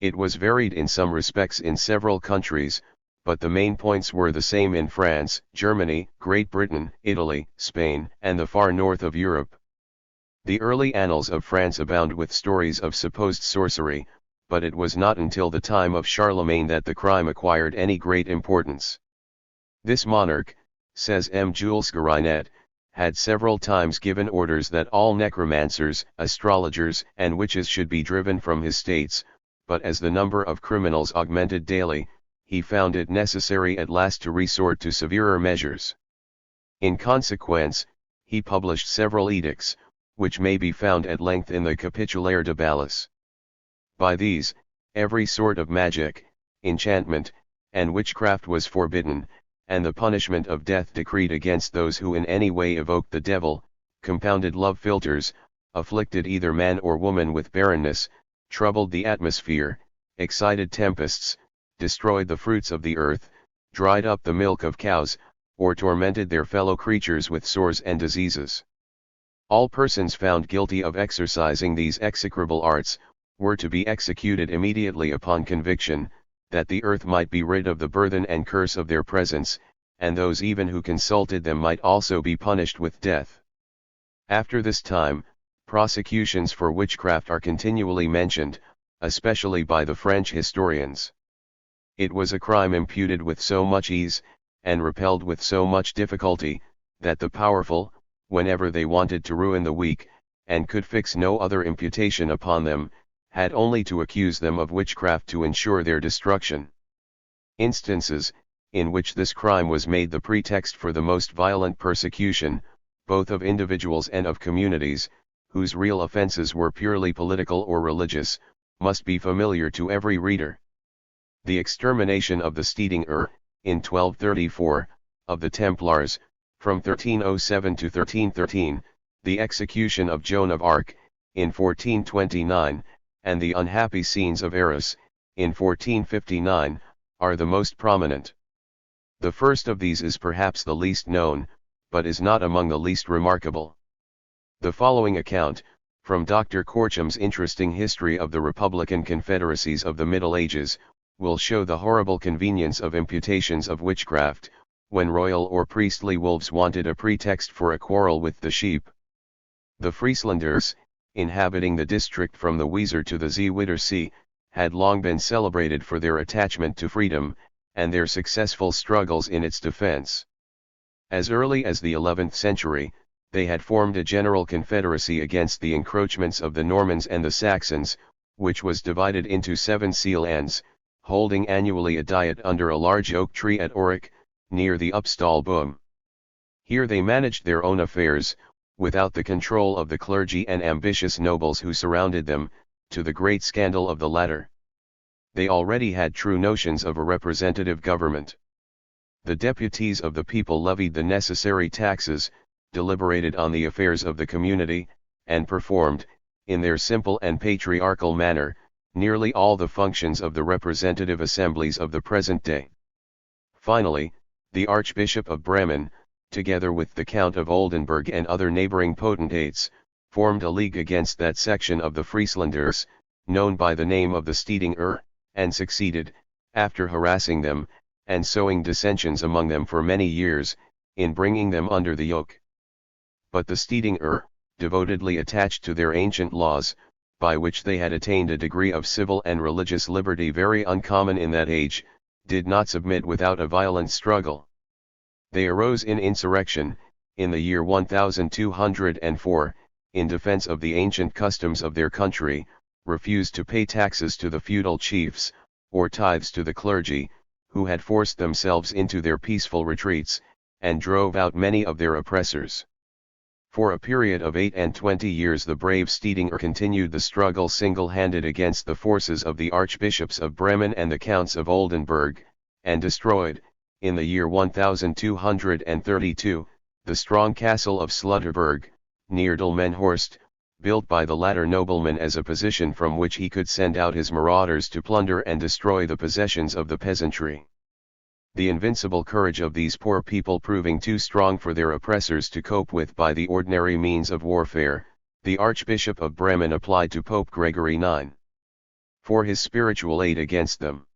It was varied in some respects in several countries, but the main points were the same in France, Germany, Great Britain, Italy, Spain, and the far north of Europe. The early annals of France abound with stories of supposed sorcery, but it was not until the time of Charlemagne that the crime acquired any great importance. This monarch, says M. Jules Garinet, had several times given orders that all necromancers, astrologers, and witches should be driven from his states, but as the number of criminals augmented daily, he found it necessary at last to resort to severer measures. In consequence, he published several edicts, which may be found at length in the Capitulaire de Balis. By these, every sort of magic, enchantment, and witchcraft was forbidden, and the punishment of death decreed against those who in any way evoked the devil, compounded love philters, afflicted either man or woman with barrenness, troubled the atmosphere, excited tempests, destroyed the fruits of the earth, dried up the milk of cows, or tormented their fellow creatures with sores and diseases. All persons found guilty of exercising these execrable arts, were to be executed immediately upon conviction, that the earth might be rid of the burthen and curse of their presence, and those even who consulted them might also be punished with death. After this time, prosecutions for witchcraft are continually mentioned, especially by the French historians. It was a crime imputed with so much ease, and repelled with so much difficulty, that the powerful, whenever they wanted to ruin the weak, and could fix no other imputation upon them, had only to accuse them of witchcraft to ensure their destruction. Instances, in which this crime was made the pretext for the most violent persecution, both of individuals and of communities, whose real offenses were purely political or religious, must be familiar to every reader. The extermination of the Stedinger, in 1234, of the Templars, from 1307 to 1313, the execution of Joan of Arc, in 1429, and the unhappy scenes of Arras, in 1459, are the most prominent. The first of these is perhaps the least known, but is not among the least remarkable. The following account, from Dr. Corcham's interesting History of the Republican Confederacies of the Middle Ages, will show the horrible convenience of imputations of witchcraft, when royal or priestly wolves wanted a pretext for a quarrel with the sheep. The Frieslanders, inhabiting the district from the Weser to the Zeewitter Sea, had long been celebrated for their attachment to freedom, and their successful struggles in its defense. As early as the 11th century, they had formed a general confederacy against the encroachments of the Normans and the Saxons, which was divided into 7 seal ends, holding annually a diet under a large oak tree at Auric, near the Upstal Boom. Here they managed their own affairs, without the control of the clergy and ambitious nobles who surrounded them, to the great scandal of the latter. They already had true notions of a representative government. The deputies of the people levied the necessary taxes, deliberated on the affairs of the community, and performed, in their simple and patriarchal manner, nearly all the functions of the representative assemblies of the present day. Finally, the Archbishop of Bremen, together with the Count of Oldenburg and other neighboring potentates, formed a league against that section of the Frieslanders, known by the name of the Stedinger, and succeeded, after harassing them, and sowing dissensions among them for many years, in bringing them under the yoke. But the Stedinger, devotedly attached to their ancient laws, by which they had attained a degree of civil and religious liberty very uncommon in that age, did not submit without a violent struggle. They arose in insurrection, in the year 1204, in defense of the ancient customs of their country, refused to pay taxes to the feudal chiefs, or tithes to the clergy, who had forced themselves into their peaceful retreats, and drove out many of their oppressors. For a period of 28 years the brave Stedinger continued the struggle single-handed against the forces of the Archbishops of Bremen and the Counts of Oldenburg, and destroyed, in the year 1232, the strong castle of Slutterberg, near Delmenhorst, built by the latter nobleman as a position from which he could send out his marauders to plunder and destroy the possessions of the peasantry. The invincible courage of these poor people proving too strong for their oppressors to cope with by the ordinary means of warfare, the Archbishop of Bremen applied to Pope Gregory IX for his spiritual aid against them.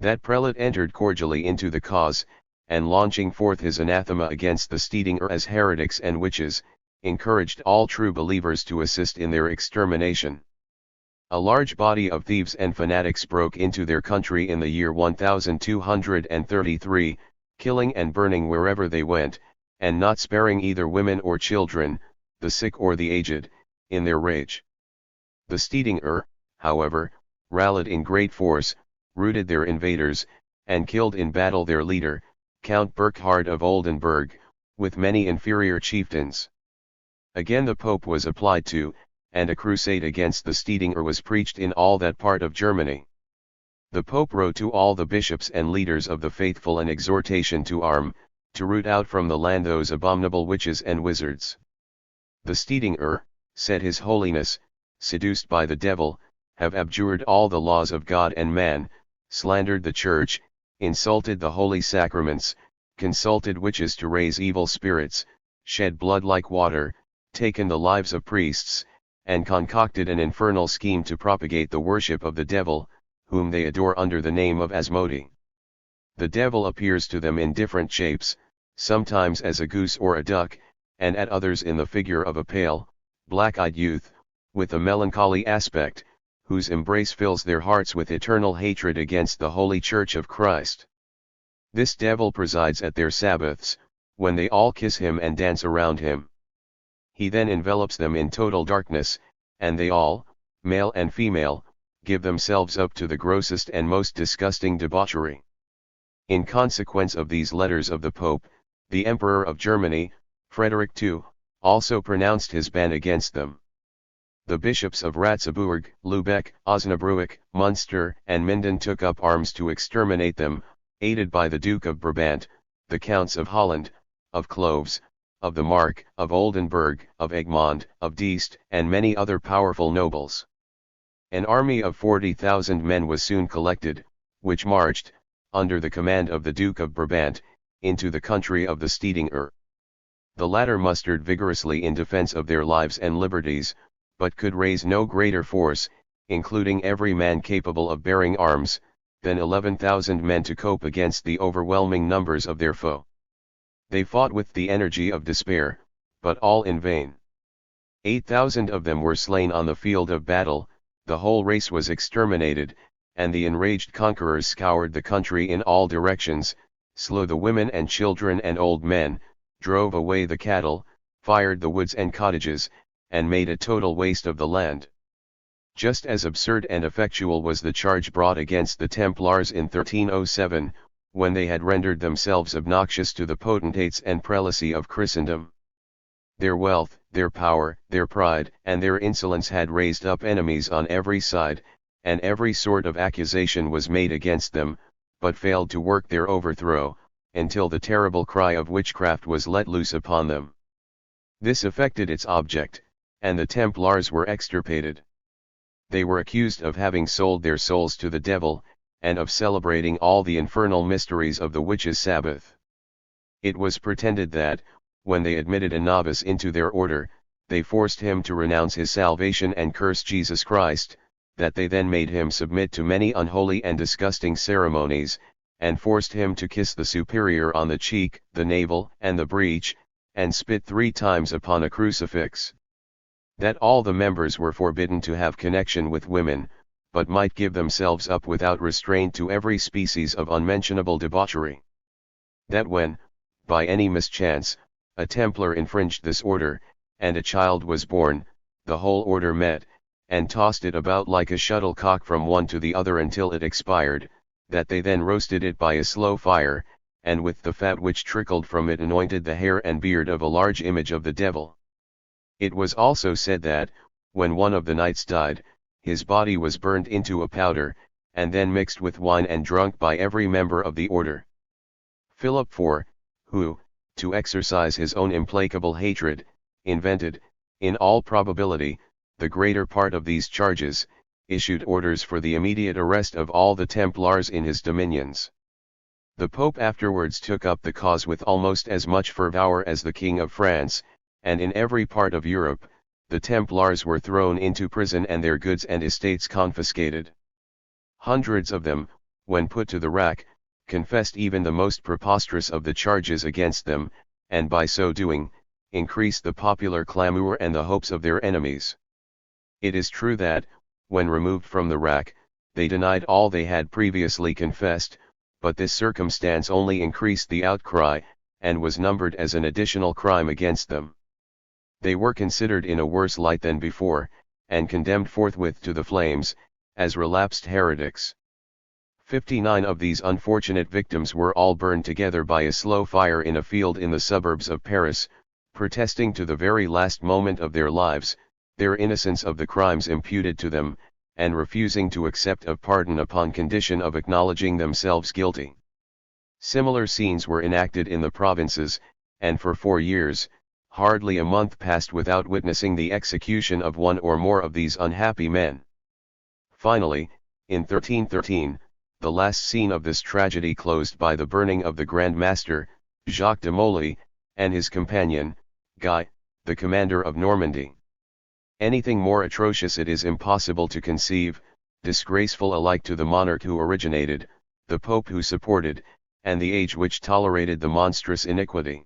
That prelate entered cordially into the cause, and launching forth his anathema against the Stedinger as heretics and witches, encouraged all true believers to assist in their extermination. A large body of thieves and fanatics broke into their country in the year 1233, killing and burning wherever they went, and not sparing either women or children, the sick or the aged, in their rage. The Stedinger, however, rallied in great force, routed their invaders, and killed in battle their leader, Count Burkhard of Oldenburg, with many inferior chieftains. Again the Pope was applied to, and a crusade against the Stedinger was preached in all that part of Germany. The Pope wrote to all the bishops and leaders of the faithful an exhortation to arm, to root out from the land those abominable witches and wizards. The Stedinger, said His Holiness, seduced by the devil, have abjured all the laws of God and man, slandered the Church, insulted the holy sacraments, consulted witches to raise evil spirits, shed blood like water, taken the lives of priests, and concocted an infernal scheme to propagate the worship of the devil, whom they adore under the name of Asmodi. The devil appears to them in different shapes, sometimes as a goose or a duck, and at others in the figure of a pale, black-eyed youth, with a melancholy aspect, whose embrace fills their hearts with eternal hatred against the Holy Church of Christ. This devil presides at their Sabbaths, when they all kiss him and dance around him. He then envelops them in total darkness, and they all, male and female, give themselves up to the grossest and most disgusting debauchery. In consequence of these letters of the Pope, the Emperor of Germany, Frederick II, also pronounced his ban against them. The bishops of Ratzeburg, Lübeck, Osnabrück, Munster, and Minden took up arms to exterminate them, aided by the Duke of Brabant, the Counts of Holland, of Cloves, of the Mark, of Oldenburg, of Egmond, of Diest, and many other powerful nobles. An army of 40,000 men was soon collected, which marched, under the command of the Duke of Brabant, into the country of the Stedinger. The latter mustered vigorously in defense of their lives and liberties, but could raise no greater force, including every man capable of bearing arms, than 11,000 men to cope against the overwhelming numbers of their foe. They fought with the energy of despair, but all in vain. 8,000 of them were slain on the field of battle, the whole race was exterminated, and the enraged conquerors scoured the country in all directions, slew the women and children and old men, drove away the cattle, fired the woods and cottages, and made a total waste of the land. Just as absurd and effectual was the charge brought against the Templars in 1307, when they had rendered themselves obnoxious to the potentates and prelacy of Christendom. Their wealth, their power, their pride, and their insolence had raised up enemies on every side, and every sort of accusation was made against them, but failed to work their overthrow, until the terrible cry of witchcraft was let loose upon them. This effected its object, and the Templars were extirpated. They were accused of having sold their souls to the devil, and of celebrating all the infernal mysteries of the witches' Sabbath. It was pretended that, when they admitted a novice into their order, they forced him to renounce his salvation and curse Jesus Christ, that they then made him submit to many unholy and disgusting ceremonies, and forced him to kiss the superior on the cheek, the navel, and the breech, and spit 3 times upon a crucifix. That all the members were forbidden to have connection with women, but might give themselves up without restraint to every species of unmentionable debauchery. That when, by any mischance, a Templar infringed this order, and a child was born, the whole order met, and tossed it about like a shuttlecock from one to the other until it expired, that they then roasted it by a slow fire, and with the fat which trickled from it anointed the hair and beard of a large image of the devil. It was also said that, when one of the knights died, his body was burnt into a powder, and then mixed with wine and drunk by every member of the order. Philip IV, who, to exercise his own implacable hatred, invented, in all probability, the greater part of these charges, issued orders for the immediate arrest of all the Templars in his dominions. The Pope afterwards took up the cause with almost as much fervour as the King of France, and in every part of Europe, the Templars were thrown into prison and their goods and estates confiscated. Hundreds of them, when put to the rack, confessed even the most preposterous of the charges against them, and by so doing, increased the popular clamour and the hopes of their enemies. It is true that, when removed from the rack, they denied all they had previously confessed, but this circumstance only increased the outcry, and was numbered as an additional crime against them. They were considered in a worse light than before, and condemned forthwith to the flames, as relapsed heretics. 59 of these unfortunate victims were all burned together by a slow fire in a field in the suburbs of Paris, protesting to the very last moment of their lives, their innocence of the crimes imputed to them, and refusing to accept of pardon upon condition of acknowledging themselves guilty. Similar scenes were enacted in the provinces, and for 4 years, hardly a month passed without witnessing the execution of one or more of these unhappy men. Finally, in 1313, the last scene of this tragedy closed by the burning of the Grand Master, Jacques de Molay, and his companion, Guy, the commander of Normandy. Anything more atrocious it is impossible to conceive, disgraceful alike to the monarch who originated, the Pope who supported, and the age which tolerated the monstrous iniquity.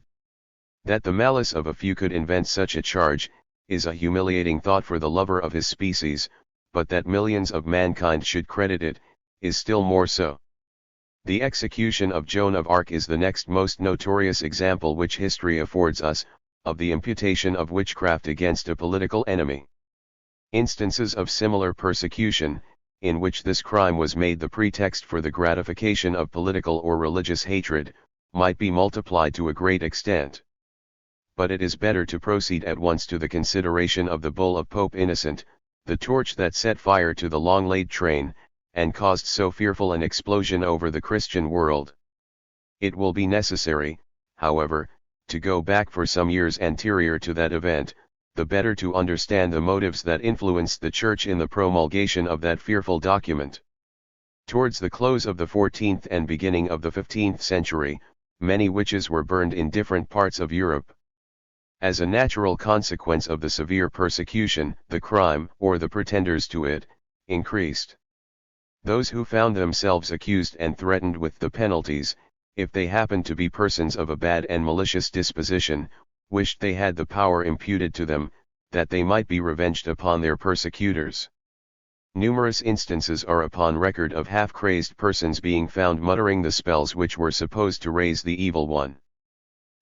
That the malice of a few could invent such a charge, is a humiliating thought for the lover of his species, but that millions of mankind should credit it, is still more so. The execution of Joan of Arc is the next most notorious example which history affords us, of the imputation of witchcraft against a political enemy. Instances of similar persecution, in which this crime was made the pretext for the gratification of political or religious hatred, might be multiplied to a great extent. But it is better to proceed at once to the consideration of the bull of Pope Innocent, the torch that set fire to the long-laid train, and caused so fearful an explosion over the Christian world. It will be necessary, however, to go back for some years anterior to that event, the better to understand the motives that influenced the Church in the promulgation of that fearful document. Towards the close of the 14th and beginning of the 15th century, many witches were burned in different parts of Europe. As a natural consequence of the severe persecution, the crime, or the pretenders to it, increased. Those who found themselves accused and threatened with the penalties, if they happened to be persons of a bad and malicious disposition, wished they had the power imputed to them, that they might be revenged upon their persecutors. Numerous instances are upon record of half-crazed persons being found muttering the spells which were supposed to raise the evil one.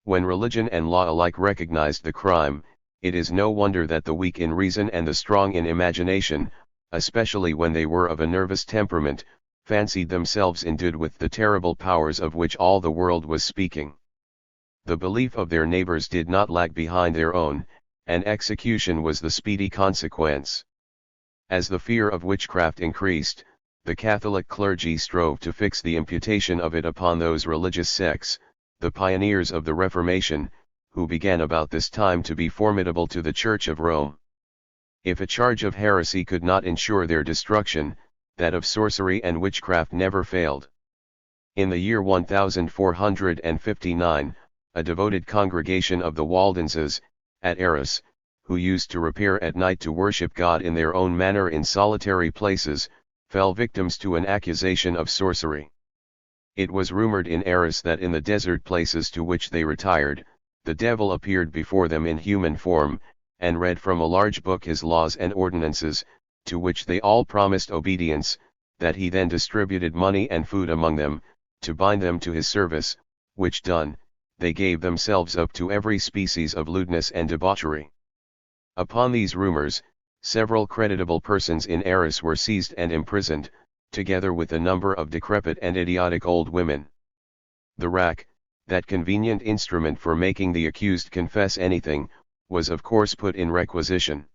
When religion and law alike recognized the crime, it is no wonder that the weak in reason and the strong in imagination, especially when they were of a nervous temperament, fancied themselves endued with the terrible powers of which all the world was speaking. The belief of their neighbors did not lag behind their own, and execution was the speedy consequence. As the fear of witchcraft increased, the Catholic clergy strove to fix the imputation of it upon those religious sects, the pioneers of the Reformation, who began about this time to be formidable to the Church of Rome. If a charge of heresy could not ensure their destruction, that of sorcery and witchcraft never failed. In the year 1459, a devoted congregation of the Waldenses, at Arras, who used to repair at night to worship God in their own manner in solitary places, fell victims to an accusation of sorcery. It was rumored in Arras that in the desert places to which they retired, the devil appeared before them in human form, and read from a large book his laws and ordinances, to which they all promised obedience, that he then distributed money and food among them, to bind them to his service, which done, they gave themselves up to every species of lewdness and debauchery. Upon these rumors, several creditable persons in Arras were seized and imprisoned, together with a number of decrepit and idiotic old women. The rack, that convenient instrument for making the accused confess anything, was of course put in requisition.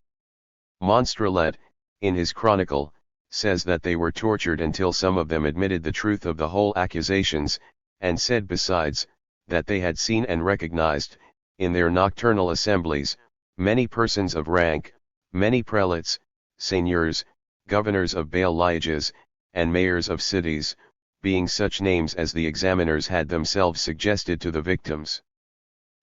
Monstrelet, in his chronicle, says that they were tortured until some of them admitted the truth of the whole accusations, and said besides, that they had seen and recognized, in their nocturnal assemblies, many persons of rank, many prelates, seigneurs, governors of bailliages, and mayors of cities, being such names as the examiners had themselves suggested to the victims.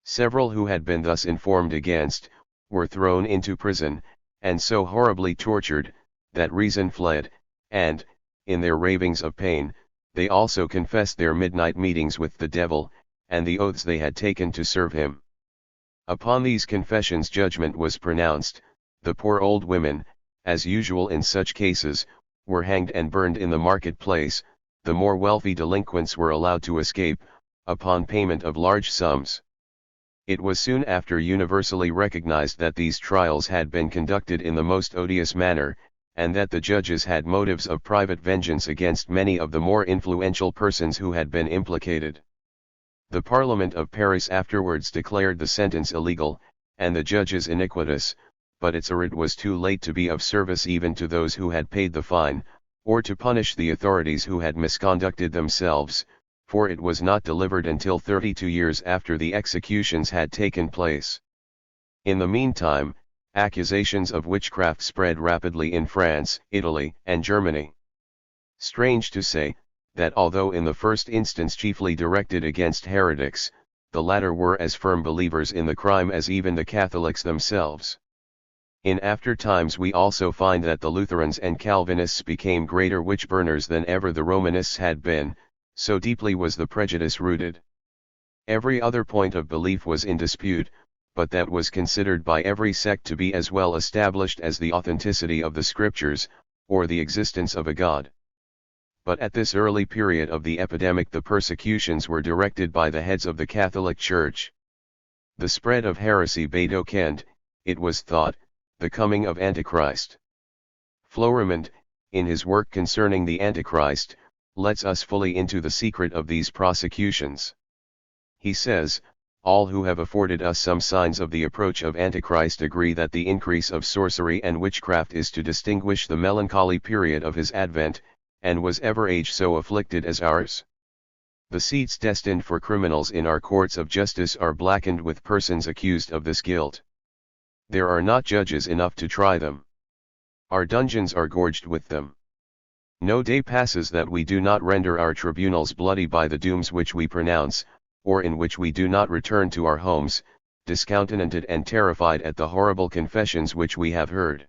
Several who had been thus informed against, were thrown into prison, and so horribly tortured, that reason fled, and, in their ravings of pain, they also confessed their midnight meetings with the devil, and the oaths they had taken to serve him. Upon these confessions judgment was pronounced. The poor old women, as usual in such cases, were hanged and burned in the market-place. The more wealthy delinquents were allowed to escape, upon payment of large sums. It was soon after universally recognized that these trials had been conducted in the most odious manner, and that the judges had motives of private vengeance against many of the more influential persons who had been implicated. The Parliament of Paris afterwards declared the sentence illegal, and the judges iniquitous, but its arrest was too late to be of service even to those who had paid the fine, or to punish the authorities who had misconducted themselves, for it was not delivered until 32 years after the executions had taken place. In the meantime, accusations of witchcraft spread rapidly in France, Italy, and Germany. Strange to say, that although in the first instance chiefly directed against heretics, the latter were as firm believers in the crime as even the Catholics themselves. In after times we also find that the Lutherans and Calvinists became greater witch-burners than ever the Romanists had been, so deeply was the prejudice rooted. Every other point of belief was in dispute, but that was considered by every sect to be as well established as the authenticity of the Scriptures, or the existence of a God. But at this early period of the epidemic the persecutions were directed by the heads of the Catholic Church. The spread of heresy betokened, it was thought, the coming of Antichrist. Florimond, in his work concerning the Antichrist, lets us fully into the secret of these prosecutions. He says, all who have afforded us some signs of the approach of Antichrist agree that the increase of sorcery and witchcraft is to distinguish the melancholy period of his advent, and was ever age so afflicted as ours. The seats destined for criminals in our courts of justice are blackened with persons accused of this guilt. There are not judges enough to try them. Our dungeons are gorged with them. No day passes that we do not render our tribunals bloody by the dooms which we pronounce, or in which we do not return to our homes, discountenated and terrified at the horrible confessions which we have heard.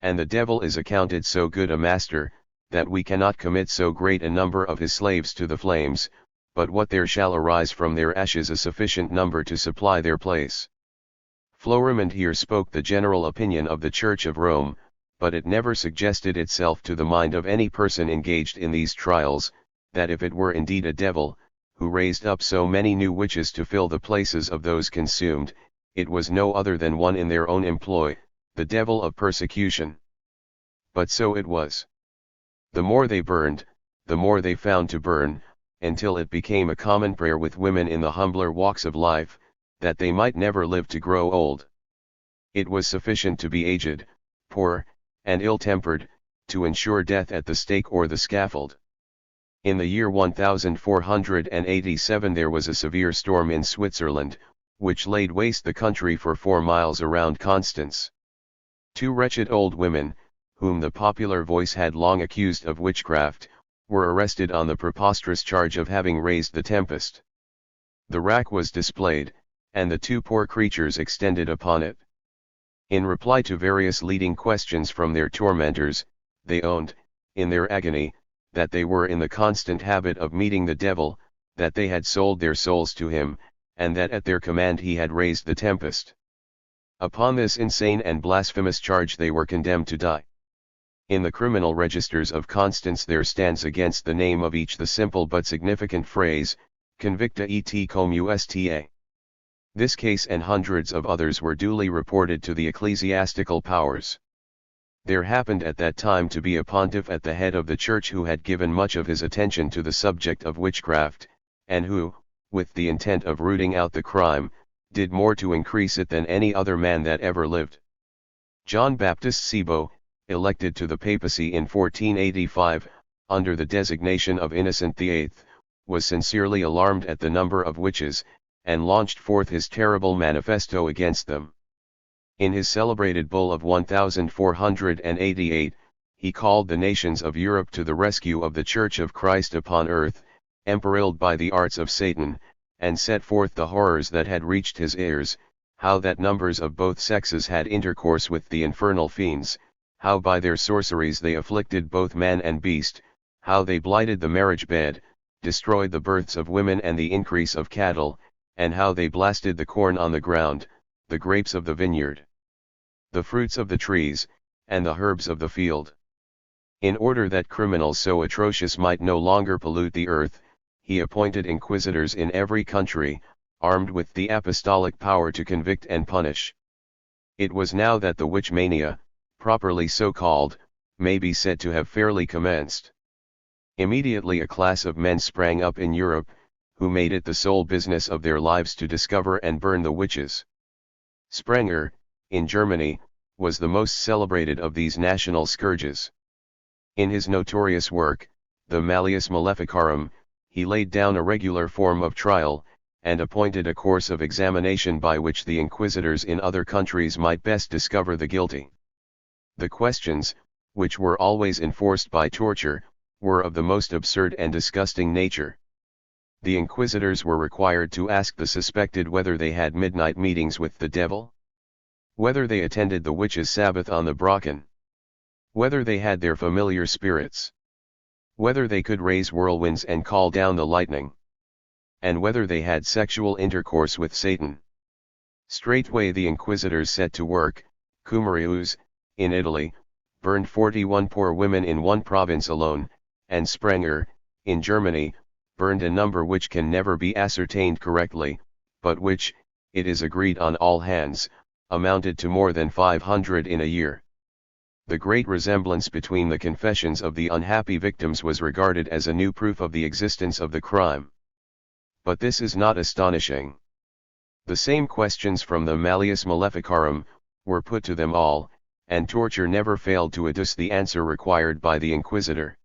And the devil is accounted so good a master, that we cannot commit so great a number of his slaves to the flames, but what there shall arise from their ashes a sufficient number to supply their place. Florimond here spoke the general opinion of the Church of Rome, but it never suggested itself to the mind of any person engaged in these trials, that if it were indeed a devil, who raised up so many new witches to fill the places of those consumed, it was no other than one in their own employ, the devil of persecution. But so it was. The more they burned, the more they found to burn, until it became a common prayer with women in the humbler walks of life, that they might never live to grow old. It was sufficient to be aged, poor, and ill-tempered, to ensure death at the stake or the scaffold. In the year 1487 there was a severe storm in Switzerland, which laid waste the country for 4 miles around Constance. 2 wretched old women, whom the popular voice had long accused of witchcraft, were arrested on the preposterous charge of having raised the tempest. The rack was displayed, and the 2 poor creatures extended upon it. In reply to various leading questions from their tormentors, they owned, in their agony, that they were in the constant habit of meeting the devil, that they had sold their souls to him, and that at their command he had raised the tempest. Upon this insane and blasphemous charge they were condemned to die. In the criminal registers of Constance there stands against the name of each the simple but significant phrase, convicta et cum usta. This case and hundreds of others were duly reported to the ecclesiastical powers. There happened at that time to be a pontiff at the head of the church who had given much of his attention to the subject of witchcraft, and who, with the intent of rooting out the crime, did more to increase it than any other man that ever lived. John Baptist Cibo, elected to the papacy in 1485, under the designation of Innocent VIII, was sincerely alarmed at the number of witches, and launched forth his terrible manifesto against them. In his celebrated bull of 1488, he called the nations of Europe to the rescue of the Church of Christ upon earth, emperiled by the arts of Satan, and set forth the horrors that had reached his ears, how that numbers of both sexes had intercourse with the infernal fiends, how by their sorceries they afflicted both man and beast, how they blighted the marriage bed, destroyed the births of women and the increase of cattle, and how they blasted the corn on the ground, the grapes of the vineyard, the fruits of the trees, and the herbs of the field. In order that criminals so atrocious might no longer pollute the earth, he appointed inquisitors in every country, armed with the apostolic power to convict and punish. It was now that the witch mania, properly so called, may be said to have fairly commenced. Immediately a class of men sprang up in Europe, who made it the sole business of their lives to discover and burn the witches. Sprenger, in Germany, was the most celebrated of these national scourges. In his notorious work, the Malleus Maleficarum, he laid down a regular form of trial, and appointed a course of examination by which the inquisitors in other countries might best discover the guilty. The questions, which were always enforced by torture, were of the most absurd and disgusting nature. The inquisitors were required to ask the suspected whether they had midnight meetings with the devil, whether they attended the witches' Sabbath on the Brocken, whether they had their familiar spirits, whether they could raise whirlwinds and call down the lightning, and whether they had sexual intercourse with Satan. Straightway the inquisitors set to work. Cumarius, in Italy, burned 41 poor women in one province alone, and Sprenger, in Germany, burned a number which can never be ascertained correctly, but which, it is agreed on all hands, amounted to more than 500 in a year. The great resemblance between the confessions of the unhappy victims was regarded as a new proof of the existence of the crime. But this is not astonishing. The same questions from the Malleus Maleficarum were put to them all, and torture never failed to adduce the answer required by the inquisitor.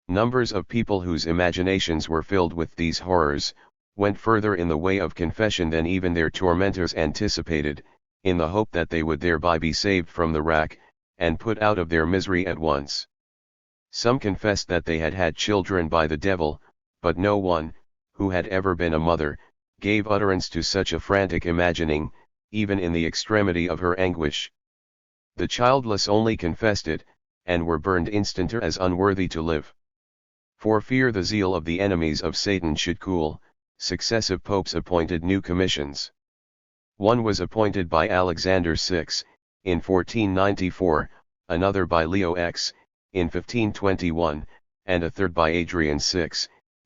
Numbers of people whose imaginations were filled with these horrors, went further in the way of confession than even their tormentors anticipated, in the hope that they would thereby be saved from the rack, and put out of their misery at once. Some confessed that they had had children by the devil, but no one, who had ever been a mother, gave utterance to such a frantic imagining, even in the extremity of her anguish. The childless only confessed it, and were burned instanter as unworthy to live. For fear the zeal of the enemies of Satan should cool, successive popes appointed new commissions. One was appointed by Alexander VI, in 1494, another by Leo X, in 1521, and a third by Adrian VI,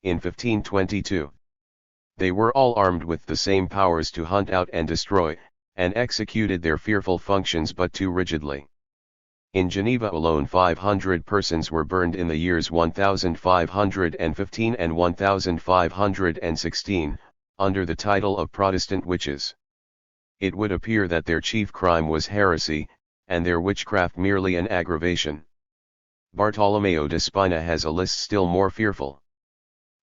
in 1522. They were all armed with the same powers to hunt out and destroy, and executed their fearful functions but too rigidly. In Geneva alone 500 persons were burned in the years 1515 and 1516, under the title of Protestant witches. It would appear that their chief crime was heresy, and their witchcraft merely an aggravation. Bartolomeo de Spina has a list still more fearful.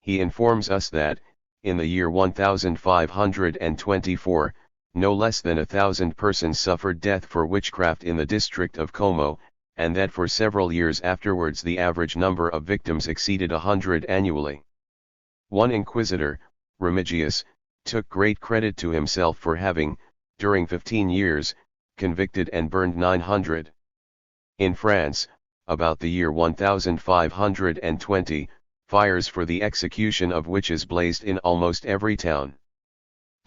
He informs us that, in the year 1524, no less than 1,000 persons suffered death for witchcraft in the district of Como, and that for several years afterwards the average number of victims exceeded 100 annually. One inquisitor, Remigius, took great credit to himself for having, during 15 years, convicted and burned 900. In France, about the year 1520, fires for the execution of witches blazed in almost every town.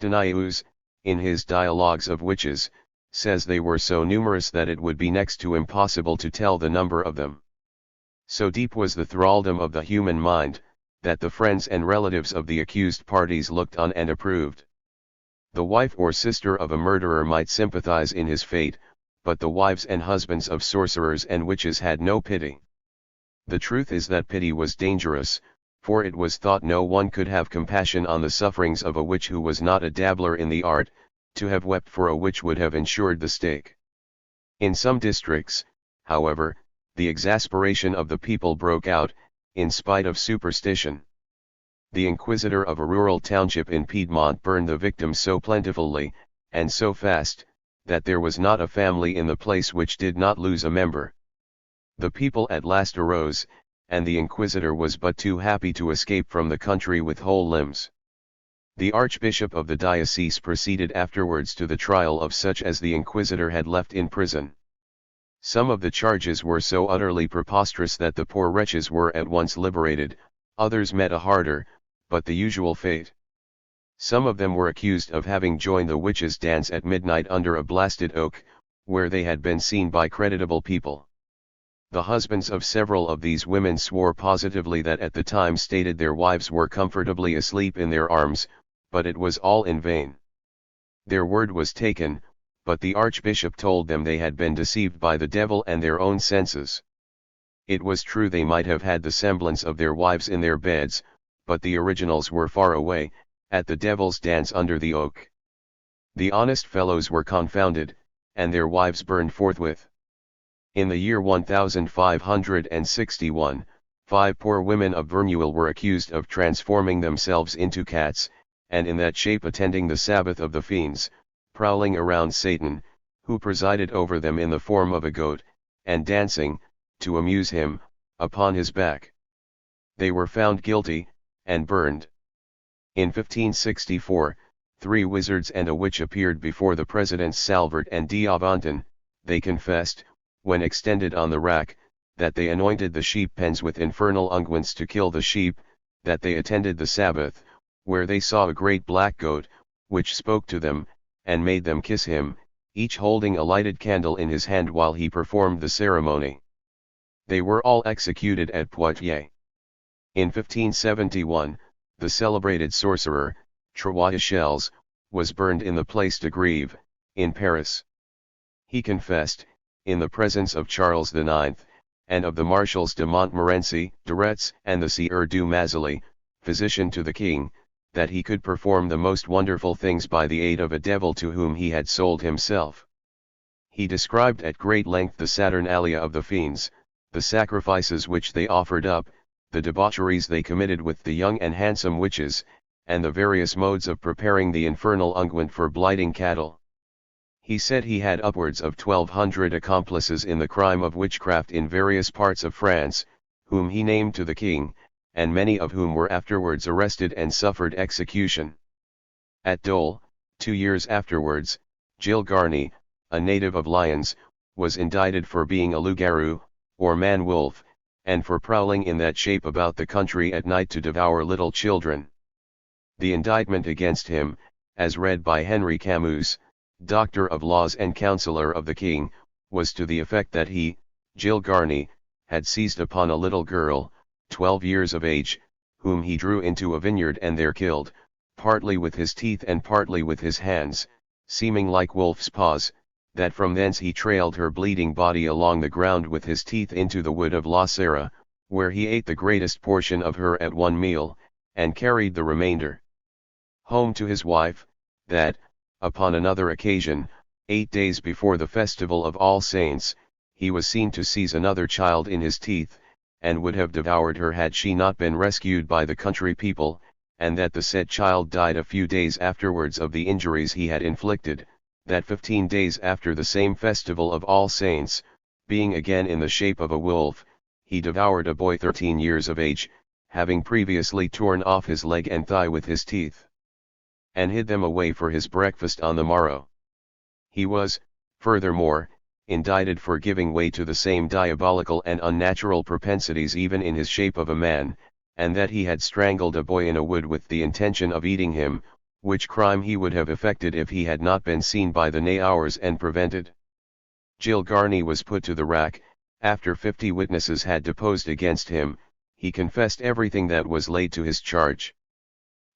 Denaeus, in his Dialogues of Witches, says they were so numerous that it would be next to impossible to tell the number of them. So deep was the thraldom of the human mind, that the friends and relatives of the accused parties looked on and approved. The wife or sister of a murderer might sympathize in his fate, but the wives and husbands of sorcerers and witches had no pity. The truth is that pity was dangerous, for it was thought no one could have compassion on the sufferings of a witch who was not a dabbler in the art. To have wept for a witch would have ensured the stake. In some districts, however, the exasperation of the people broke out, in spite of superstition. The inquisitor of a rural township in Piedmont burned the victims so plentifully, and so fast, that there was not a family in the place which did not lose a member. The people at last arose, and the inquisitor was but too happy to escape from the country with whole limbs. The archbishop of the diocese proceeded afterwards to the trial of such as the inquisitor had left in prison. Some of the charges were so utterly preposterous that the poor wretches were at once liberated, others met a harder, but the usual fate. Some of them were accused of having joined the witches' dance at midnight under a blasted oak, where they had been seen by creditable people. The husbands of several of these women swore positively that at the time stated their wives were comfortably asleep in their arms, but it was all in vain. Their word was taken, but the archbishop told them they had been deceived by the devil and their own senses. It was true they might have had the semblance of their wives in their beds, but the originals were far away, at the devil's dance under the oak. The honest fellows were confounded, and their wives burned forthwith. In the year 1561, 5 poor women of Verneuil were accused of transforming themselves into cats, and in that shape attending the Sabbath of the fiends, prowling around Satan, who presided over them in the form of a goat, and dancing, to amuse him, upon his back. They were found guilty, and burned. In 1564, 3 wizards and a witch appeared before the presidents Salvert and D'Avantin. They confessed, when extended on the rack, that they anointed the sheep pens with infernal unguents to kill the sheep, that they attended the Sabbath, where they saw a great black goat, which spoke to them, and made them kiss him, each holding a lighted candle in his hand while he performed the ceremony. They were all executed at Poitiers. In 1571, the celebrated sorcerer, Trois was burned in the Place de Grève, in Paris. He confessed, in the presence of Charles IX, and of the Marshals de Montmorency, de Retz, and the Sieur du Mazaly, physician to the king, that he could perform the most wonderful things by the aid of a devil to whom he had sold himself. He described at great length the saturnalia of the fiends, the sacrifices which they offered up, the debaucheries they committed with the young and handsome witches, and the various modes of preparing the infernal unguent for blighting cattle. He said he had upwards of 1,200 accomplices in the crime of witchcraft in various parts of France, whom he named to the king, and many of whom were afterwards arrested and suffered execution. At Dole, 2 years afterwards, Gilles Garny, a native of Lyons, was indicted for being a loup-garou, or man-wolf, and for prowling in that shape about the country at night to devour little children. The indictment against him, as read by Henry Camus, Doctor of Laws and Counsellor of the King, was to the effect that he, Gilles Garny, had seized upon a little girl, 12 years of age, whom he drew into a vineyard and there killed, partly with his teeth and partly with his hands, seeming like wolf's paws, that from thence he trailed her bleeding body along the ground with his teeth into the wood of La Serra, where he ate the greatest portion of her at one meal, and carried the remainder home to his wife, that, upon another occasion, 8 days before the festival of All Saints, he was seen to seize another child in his teeth, and would have devoured her had she not been rescued by the country people, and that the said child died a few days afterwards of the injuries he had inflicted, that 15 days after the same festival of All Saints, being again in the shape of a wolf, he devoured a boy 13 years of age, having previously torn off his leg and thigh with his teeth, and hid them away for his breakfast on the morrow. He was, furthermore, indicted for giving way to the same diabolical and unnatural propensities even in his shape of a man, and that he had strangled a boy in a wood with the intention of eating him, which crime he would have effected if he had not been seen by the Nayars and prevented. Gilgarny was put to the rack. After 50 witnesses had deposed against him, he confessed everything that was laid to his charge.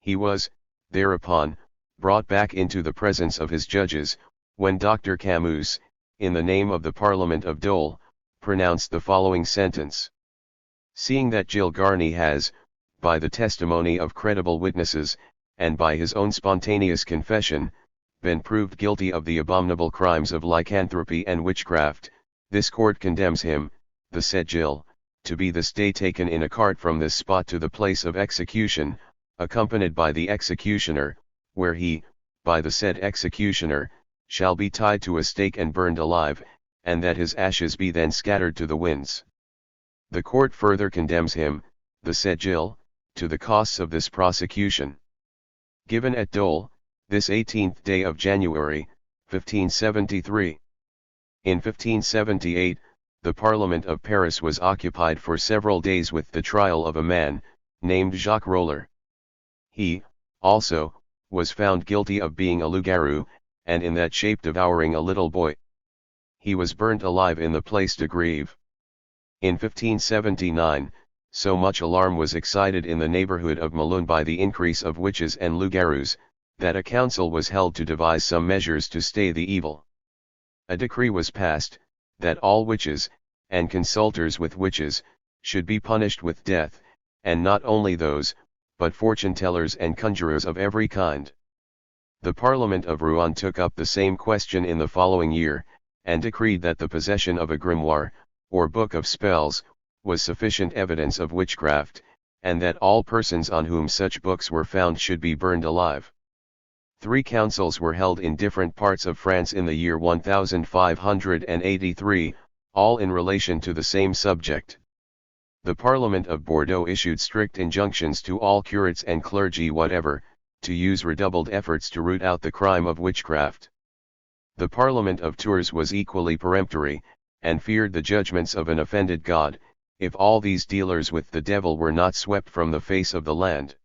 He was, thereupon, brought back into the presence of his judges, when Dr. Camus, in the name of the Parliament of Dole, pronounced the following sentence. Seeing that Gilgarny has, by the testimony of credible witnesses, and by his own spontaneous confession, been proved guilty of the abominable crimes of lycanthropy and witchcraft, this court condemns him, the said Gil, to be this day taken in a cart from this spot to the place of execution, accompanied by the executioner, where he, by the said executioner, shall be tied to a stake and burned alive, and that his ashes be then scattered to the winds. The court further condemns him, the said Gil, to the costs of this prosecution. Given at Dole, this 18th day of January, 1573. In 1578, the Parliament of Paris was occupied for several days with the trial of a man, named Jacques Roller. He, also, was found guilty of being a loup-garou, and in that shape devouring a little boy. He was burnt alive in the Place de Grève. In 1579, so much alarm was excited in the neighborhood of Melun by the increase of witches and loup-garous, that a council was held to devise some measures to stay the evil. A decree was passed, that all witches, and consulters with witches, should be punished with death, and not only those, but fortune-tellers and conjurers of every kind. The Parliament of Rouen took up the same question in the following year, and decreed that the possession of a grimoire, or book of spells, was sufficient evidence of witchcraft, and that all persons on whom such books were found should be burned alive. 3 councils were held in different parts of France in the year 1583, all in relation to the same subject. The Parliament of Bordeaux issued strict injunctions to all curates and clergy whatever, to use redoubled efforts to root out the crime of witchcraft. The Parliament of Tours was equally peremptory, and feared the judgments of an offended God, if all these dealers with the devil were not swept from the face of the land.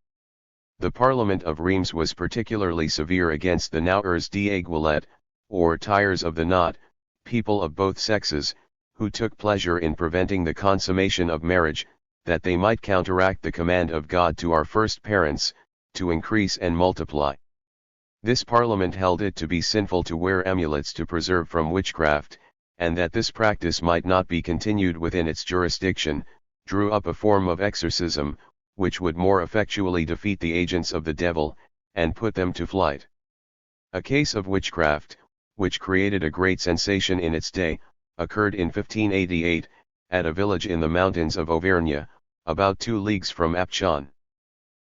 The Parliament of Reims was particularly severe against the Nauers d'Aiguillette, or tires of the knot, people of both sexes, who took pleasure in preventing the consummation of marriage, that they might counteract the command of God to our first parents, to increase and multiply. This Parliament held it to be sinful to wear amulets to preserve from witchcraft, and that this practice might not be continued within its jurisdiction, drew up a form of exorcism, which would more effectually defeat the agents of the devil, and put them to flight. A case of witchcraft, which created a great sensation in its day, occurred in 1588, at a village in the mountains of Auvergne, about 2 leagues from Apchon.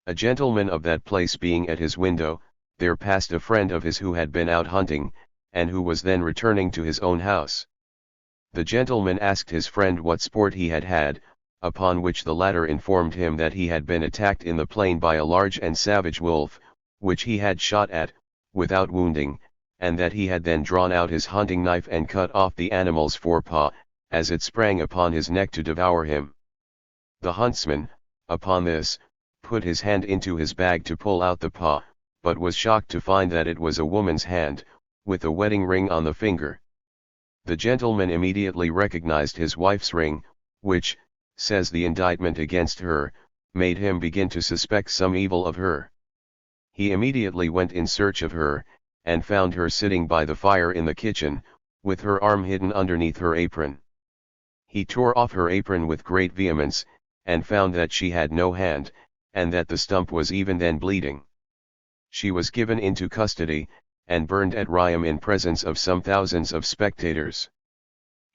A gentleman of that place being at his window, there passed a friend of his who had been out hunting, and who was then returning to his own house. The gentleman asked his friend what sport he had had, upon which the latter informed him that he had been attacked in the plain by a large and savage wolf, which he had shot at, without wounding, and that he had then drawn out his hunting knife and cut off the animal's forepaw, as it sprang upon his neck to devour him. The huntsman, upon this, put his hand into his bag to pull out the paw, but was shocked to find that it was a woman's hand, with a wedding ring on the finger. The gentleman immediately recognized his wife's ring, which, says the indictment against her, made him begin to suspect some evil of her. He immediately went in search of her, and found her sitting by the fire in the kitchen, with her arm hidden underneath her apron. He tore off her apron with great vehemence, and found that she had no hand, and that the stump was even then bleeding. She was given into custody, and burned at Rheims in presence of some thousands of spectators.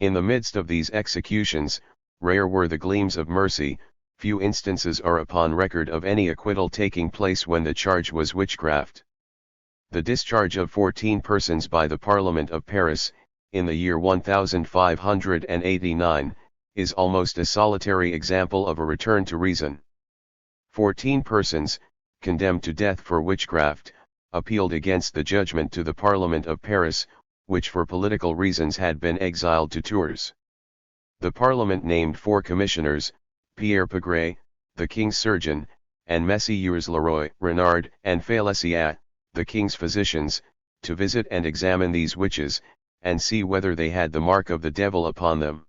In the midst of these executions, rare were the gleams of mercy. Few instances are upon record of any acquittal taking place when the charge was witchcraft. The discharge of 14 persons by the Parliament of Paris, in the year 1589, is almost a solitary example of a return to reason. 14 persons, condemned to death for witchcraft, appealed against the judgment to the Parliament of Paris, which for political reasons had been exiled to Tours. The Parliament named 4 commissioners, Pierre Pagray, the king's surgeon, and Messieurs Leroy, Renard, and Féliciat, the king's physicians, to visit and examine these witches, and see whether they had the mark of the devil upon them.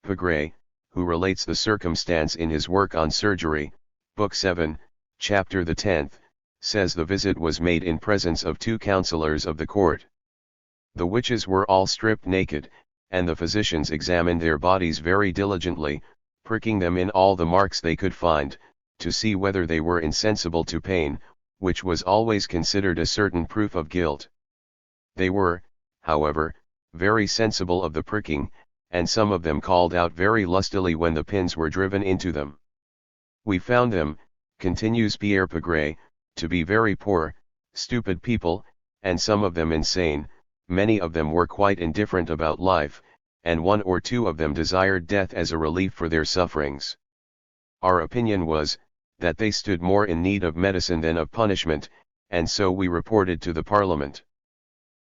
Pagray, who relates the circumstance in his work on surgery, Book 7, Chapter the 10th, says the visit was made in presence of 2 councillors of the court. The witches were all stripped naked, and the physicians examined their bodies very diligently, pricking them in all the marks they could find, to see whether they were insensible to pain, which was always considered a certain proof of guilt. They were, however, very sensible of the pricking, and some of them called out very lustily when the pins were driven into them. We found them, continues Pierre Pagray, to be very poor, stupid people, and some of them insane. Many of them were quite indifferent about life, and 1 or 2 of them desired death as a relief for their sufferings. Our opinion was, that they stood more in need of medicine than of punishment, and so we reported to the Parliament.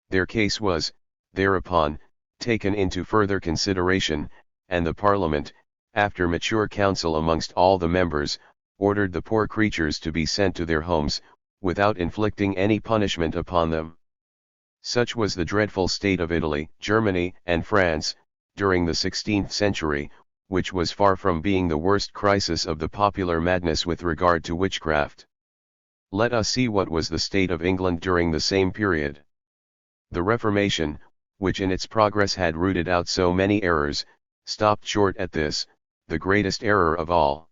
Their case was, thereupon, taken into further consideration, and the Parliament, after mature counsel amongst all the members, ordered the poor creatures to be sent to their homes, without inflicting any punishment upon them. Such was the dreadful state of Italy, Germany, and France, during the 16th century, which was far from being the worst crisis of the popular madness with regard to witchcraft. Let us see what was the state of England during the same period. The Reformation, which in its progress had rooted out so many errors, stopped short at this, the greatest error of all.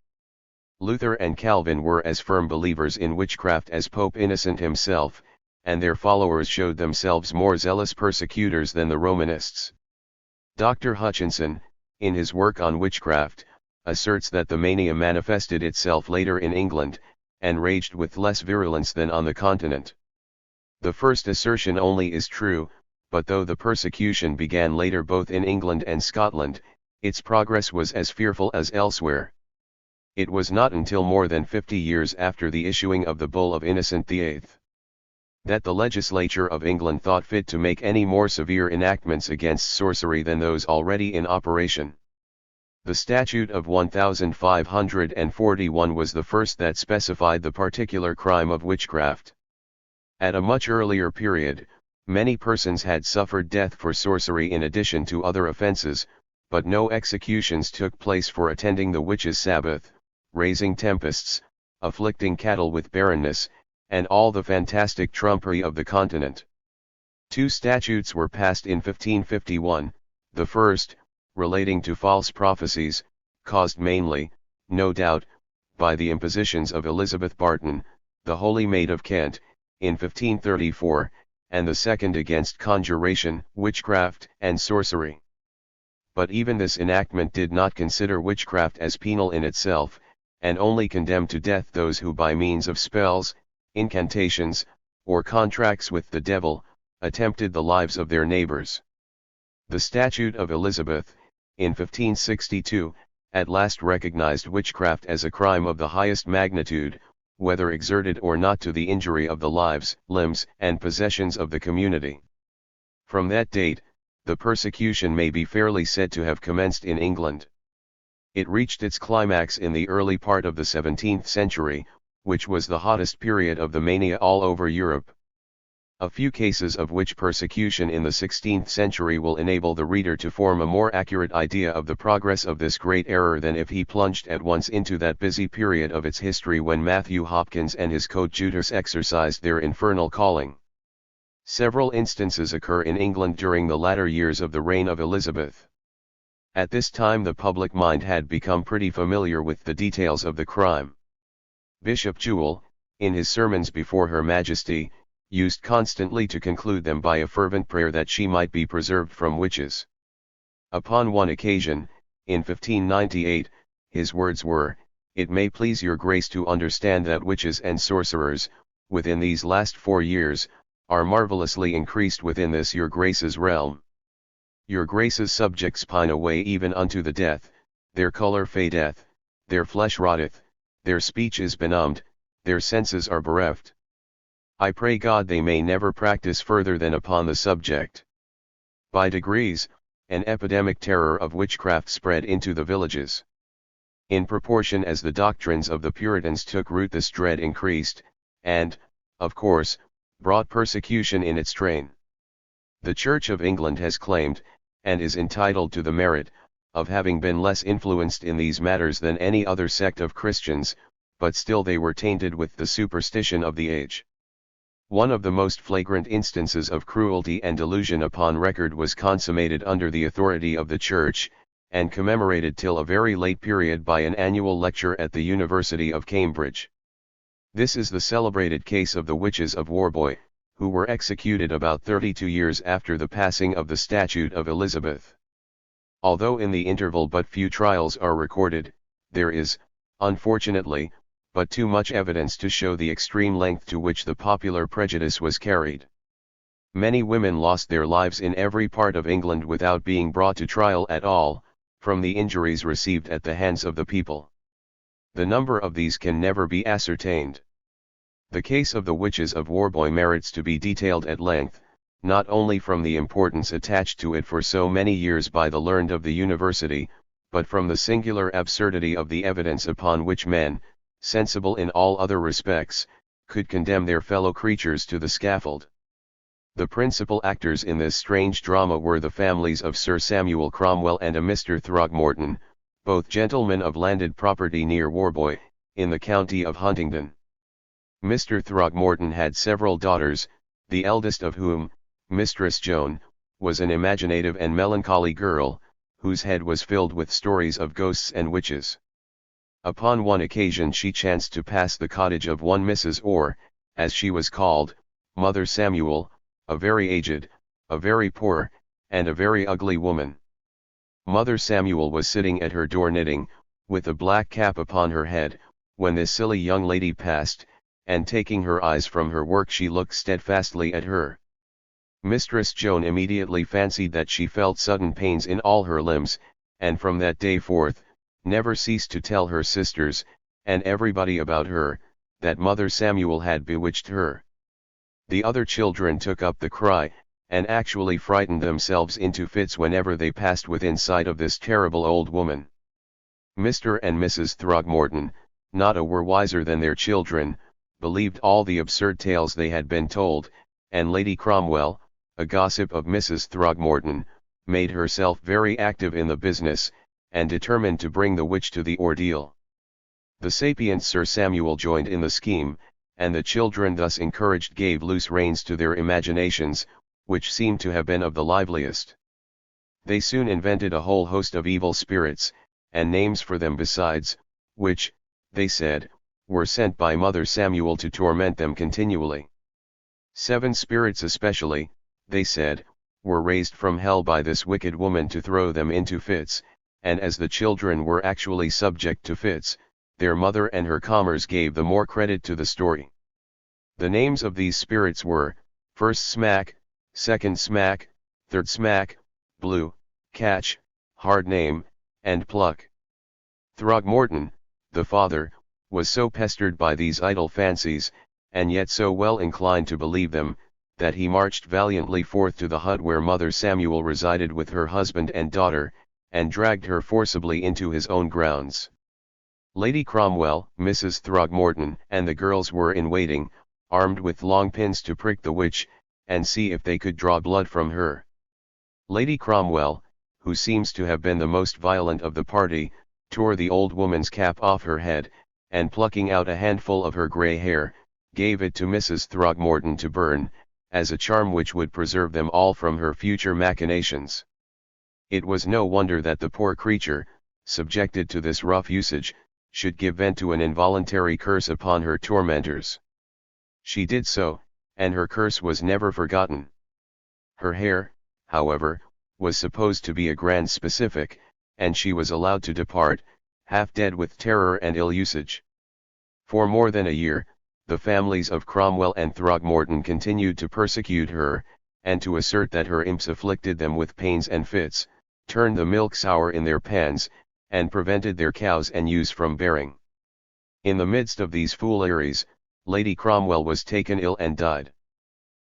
Luther and Calvin were as firm believers in witchcraft as Pope Innocent himself, and their followers showed themselves more zealous persecutors than the Romanists. Dr. Hutchinson, in his work on witchcraft, asserts that the mania manifested itself later in England, and raged with less virulence than on the continent. The first assertion only is true, but though the persecution began later both in England and Scotland, its progress was as fearful as elsewhere. It was not until more than 50 years after the issuing of the Bull of Innocent VIII, that the legislature of England thought fit to make any more severe enactments against sorcery than those already in operation. The Statute of 1541 was the first that specified the particular crime of witchcraft. At a much earlier period, many persons had suffered death for sorcery in addition to other offences, but no executions took place for attending the witches' Sabbath, raising tempests, afflicting cattle with barrenness, and all the fantastic trumpery of the continent. 2 statutes were passed in 1551, the first, relating to false prophecies, caused mainly, no doubt, by the impositions of Elizabeth Barton, the Holy Maid of Kent, in 1534, and the second against conjuration, witchcraft, and sorcery. But even this enactment did not consider witchcraft as penal in itself, and only condemned to death those who by means of spells, incantations, or contracts with the devil, attempted the lives of their neighbors. The Statute of Elizabeth, in 1562, at last recognized witchcraft as a crime of the highest magnitude, whether exerted or not to the injury of the lives, limbs, and possessions of the community. From that date, the persecution may be fairly said to have commenced in England. It reached its climax in the early part of the 17th century, which was the hottest period of the mania all over Europe. A few cases of witch persecution in the 16th century will enable the reader to form a more accurate idea of the progress of this great error than if he plunged at once into that busy period of its history when Matthew Hopkins and his coadjutors exercised their infernal calling. Several instances occur in England during the latter years of the reign of Elizabeth. At this time the public mind had become pretty familiar with the details of the crime. Bishop Jewell, in his sermons before Her Majesty, used constantly to conclude them by a fervent prayer that she might be preserved from witches. Upon one occasion, in 1598, his words were, "It may please your grace to understand that witches and sorcerers, within these last 4 years, are marvellously increased within this your grace's realm. Your grace's subjects pine away even unto the death, their colour fadeth, their flesh rotteth, their speech is benumbed, their senses are bereft. I pray God they may never practice further than upon the subject." By degrees, an epidemic terror of witchcraft spread into the villages. In proportion as the doctrines of the Puritans took root this dread increased, and, of course, brought persecution in its train. The Church of England has claimed, and is entitled to the merit, of having been less influenced in these matters than any other sect of Christians, but still they were tainted with the superstition of the age. One of the most flagrant instances of cruelty and delusion upon record was consummated under the authority of the Church, and commemorated till a very late period by an annual lecture at the University of Cambridge. This is the celebrated case of the witches of Warboy, who were executed about 32 years after the passing of the Statute of Elizabeth. Although in the interval but few trials are recorded, there is, unfortunately, but too much evidence to show the extreme length to which the popular prejudice was carried. Many women lost their lives in every part of England without being brought to trial at all, from the injuries received at the hands of the people. The number of these can never be ascertained. The case of the witches of Warboy merits to be detailed at length, not only from the importance attached to it for so many years by the learned of the university, but from the singular absurdity of the evidence upon which men, sensible in all other respects, could condemn their fellow creatures to the scaffold. The principal actors in this strange drama were the families of Sir Samuel Cromwell and a Mr. Throgmorton, both gentlemen of landed property near Warboy, in the county of Huntingdon. Mr. Throgmorton had several daughters, the eldest of whom, Mistress Joan, was an imaginative and melancholy girl, whose head was filled with stories of ghosts and witches. Upon one occasion she chanced to pass the cottage of one Mrs. Orr, as she was called, Mother Samuel, a very aged, a very poor, and a very ugly woman. Mother Samuel was sitting at her door knitting, with a black cap upon her head, when this silly young lady passed, and taking her eyes from her work she looked steadfastly at her. Mistress Joan immediately fancied that she felt sudden pains in all her limbs, and from that day forth, never ceased to tell her sisters, and everybody about her, that Mother Samuel had bewitched her. The other children took up the cry, and actually frightened themselves into fits whenever they passed within sight of this terrible old woman. Mr. and Mrs. Throgmorton, not a whit wiser than their children, believed all the absurd tales they had been told, and Lady Cromwell, a gossip of Mrs. Throgmorton, made herself very active in the business, and determined to bring the witch to the ordeal. The sapient Sir Samuel joined in the scheme, and the children thus encouraged gave loose reins to their imaginations, which seemed to have been of the liveliest. They soon invented a whole host of evil spirits, and names for them besides, which, they said, were sent by Mother Samuel to torment them continually. 7 spirits especially, they said, were raised from hell by this wicked woman to throw them into fits, and as the children were actually subject to fits, their mother and her comers gave the more credit to the story. The names of these spirits were, first Smack, second Smack, third Smack, Blue, Catch, Hard Name, and Pluck. Throgmorton, the father, was so pestered by these idle fancies, and yet so well inclined to believe them, that he marched valiantly forth to the hut where Mother Samuel resided with her husband and daughter, and dragged her forcibly into his own grounds. Lady Cromwell, Mrs. Throgmorton, and the girls were in waiting, armed with long pins to prick the witch, and see if they could draw blood from her. Lady Cromwell, who seems to have been the most violent of the party, tore the old woman's cap off her head, and plucking out a handful of her grey hair, gave it to Mrs. Throgmorton to burn, as a charm which would preserve them all from her future machinations. It was no wonder that the poor creature, subjected to this rough usage, should give vent to an involuntary curse upon her tormentors. She did so, and her curse was never forgotten. Her hair, however, was supposed to be a grand specific, and she was allowed to depart, half dead with terror and ill usage. For more than a year, the families of Cromwell and Throgmorton continued to persecute her, and to assert that her imps afflicted them with pains and fits, turned the milk sour in their pans, and prevented their cows and ewes from bearing. In the midst of these fooleries, Lady Cromwell was taken ill and died.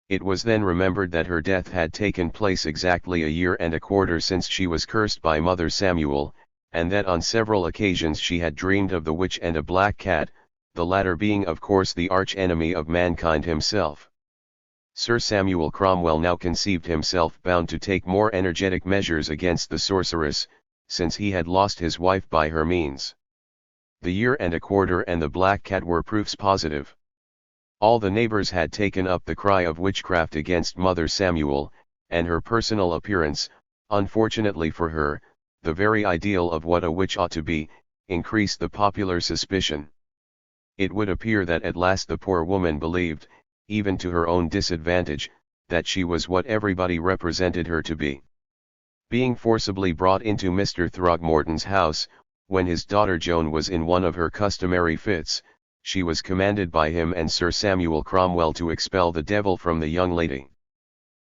It was then remembered that her death had taken place exactly a year and a quarter since she was cursed by Mother Samuel, and that on several occasions she had dreamed of the witch and a black cat, the latter being of course the arch-enemy of mankind himself. Sir Samuel Cromwell now conceived himself bound to take more energetic measures against the sorceress, since he had lost his wife by her means. The year and a quarter and the black cat were proofs positive. All the neighbors had taken up the cry of witchcraft against Mother Samuel, and her personal appearance, unfortunately for her, the very ideal of what a witch ought to be, increased the popular suspicion. It would appear that at last the poor woman believed, even to her own disadvantage, that she was what everybody represented her to be. Being forcibly brought into Mr. Throgmorton's house, when his daughter Joan was in one of her customary fits, she was commanded by him and Sir Samuel Cromwell to expel the devil from the young lady.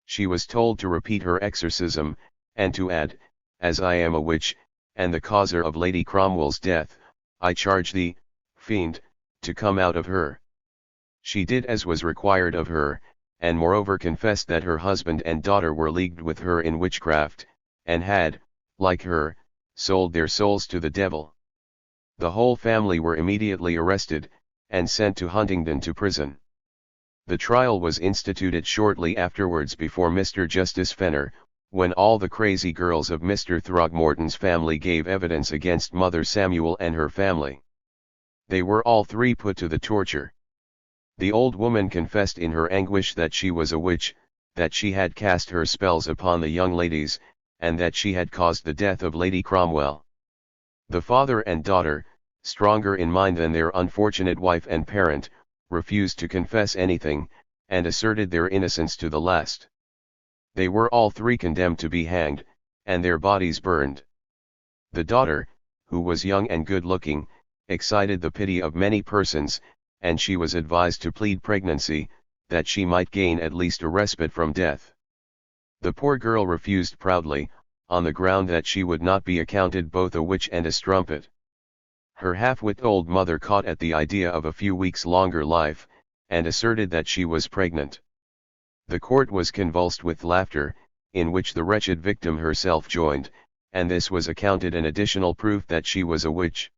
She was told to repeat her exorcism, and to add, "As I am a witch, and the causer of Lady Cromwell's death, I charge thee, fiend, to come out of her." She did as was required of her, and moreover confessed that her husband and daughter were leagued with her in witchcraft, and had, like her, sold their souls to the devil. The whole family were immediately arrested, and sent to Huntingdon to prison. The trial was instituted shortly afterwards before Mr. Justice Fenner, when all the crazy girls of Mr. Throgmorton's family gave evidence against Mother Samuel and her family. They were all three put to the torture. The old woman confessed in her anguish that she was a witch, that she had cast her spells upon the young ladies, and that she had caused the death of Lady Cromwell. The father and daughter, stronger in mind than their unfortunate wife and parent, refused to confess anything, and asserted their innocence to the last. They were all three condemned to be hanged, and their bodies burned. The daughter, who was young and good-looking, excited the pity of many persons, and she was advised to plead pregnancy, that she might gain at least a respite from death. The poor girl refused proudly, on the ground that she would not be accounted both a witch and a strumpet. Her half-wit old mother caught at the idea of a few weeks' longer life, and asserted that she was pregnant. The court was convulsed with laughter, in which the wretched victim herself joined, and this was accounted an additional proof that she was a witch.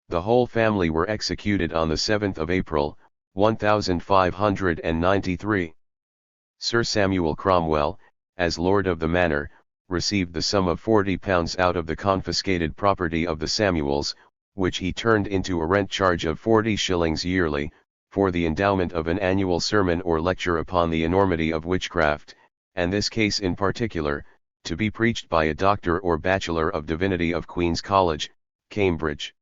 The whole family were executed on the 7th of April, 1593. Sir Samuel Cromwell, as lord of the manor, received the sum of £40 out of the confiscated property of the Samuels, which he turned into a rent charge of 40 shillings yearly, for the endowment of an annual sermon or lecture upon the enormity of witchcraft, and this case in particular, to be preached by a doctor or bachelor of divinity of Queen's College, Cambridge.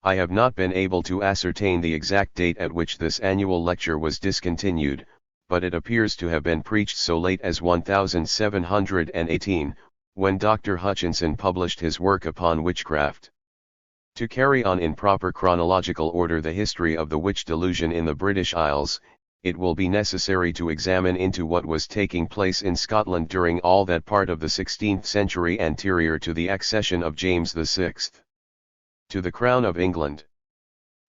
I have not been able to ascertain the exact date at which this annual lecture was discontinued, but it appears to have been preached so late as 1718, when Dr. Hutchinson published his work upon witchcraft. To carry on in proper chronological order the history of the witch delusion in the British Isles, it will be necessary to examine into what was taking place in Scotland during all that part of the 16th century anterior to the accession of James VI to the crown of England.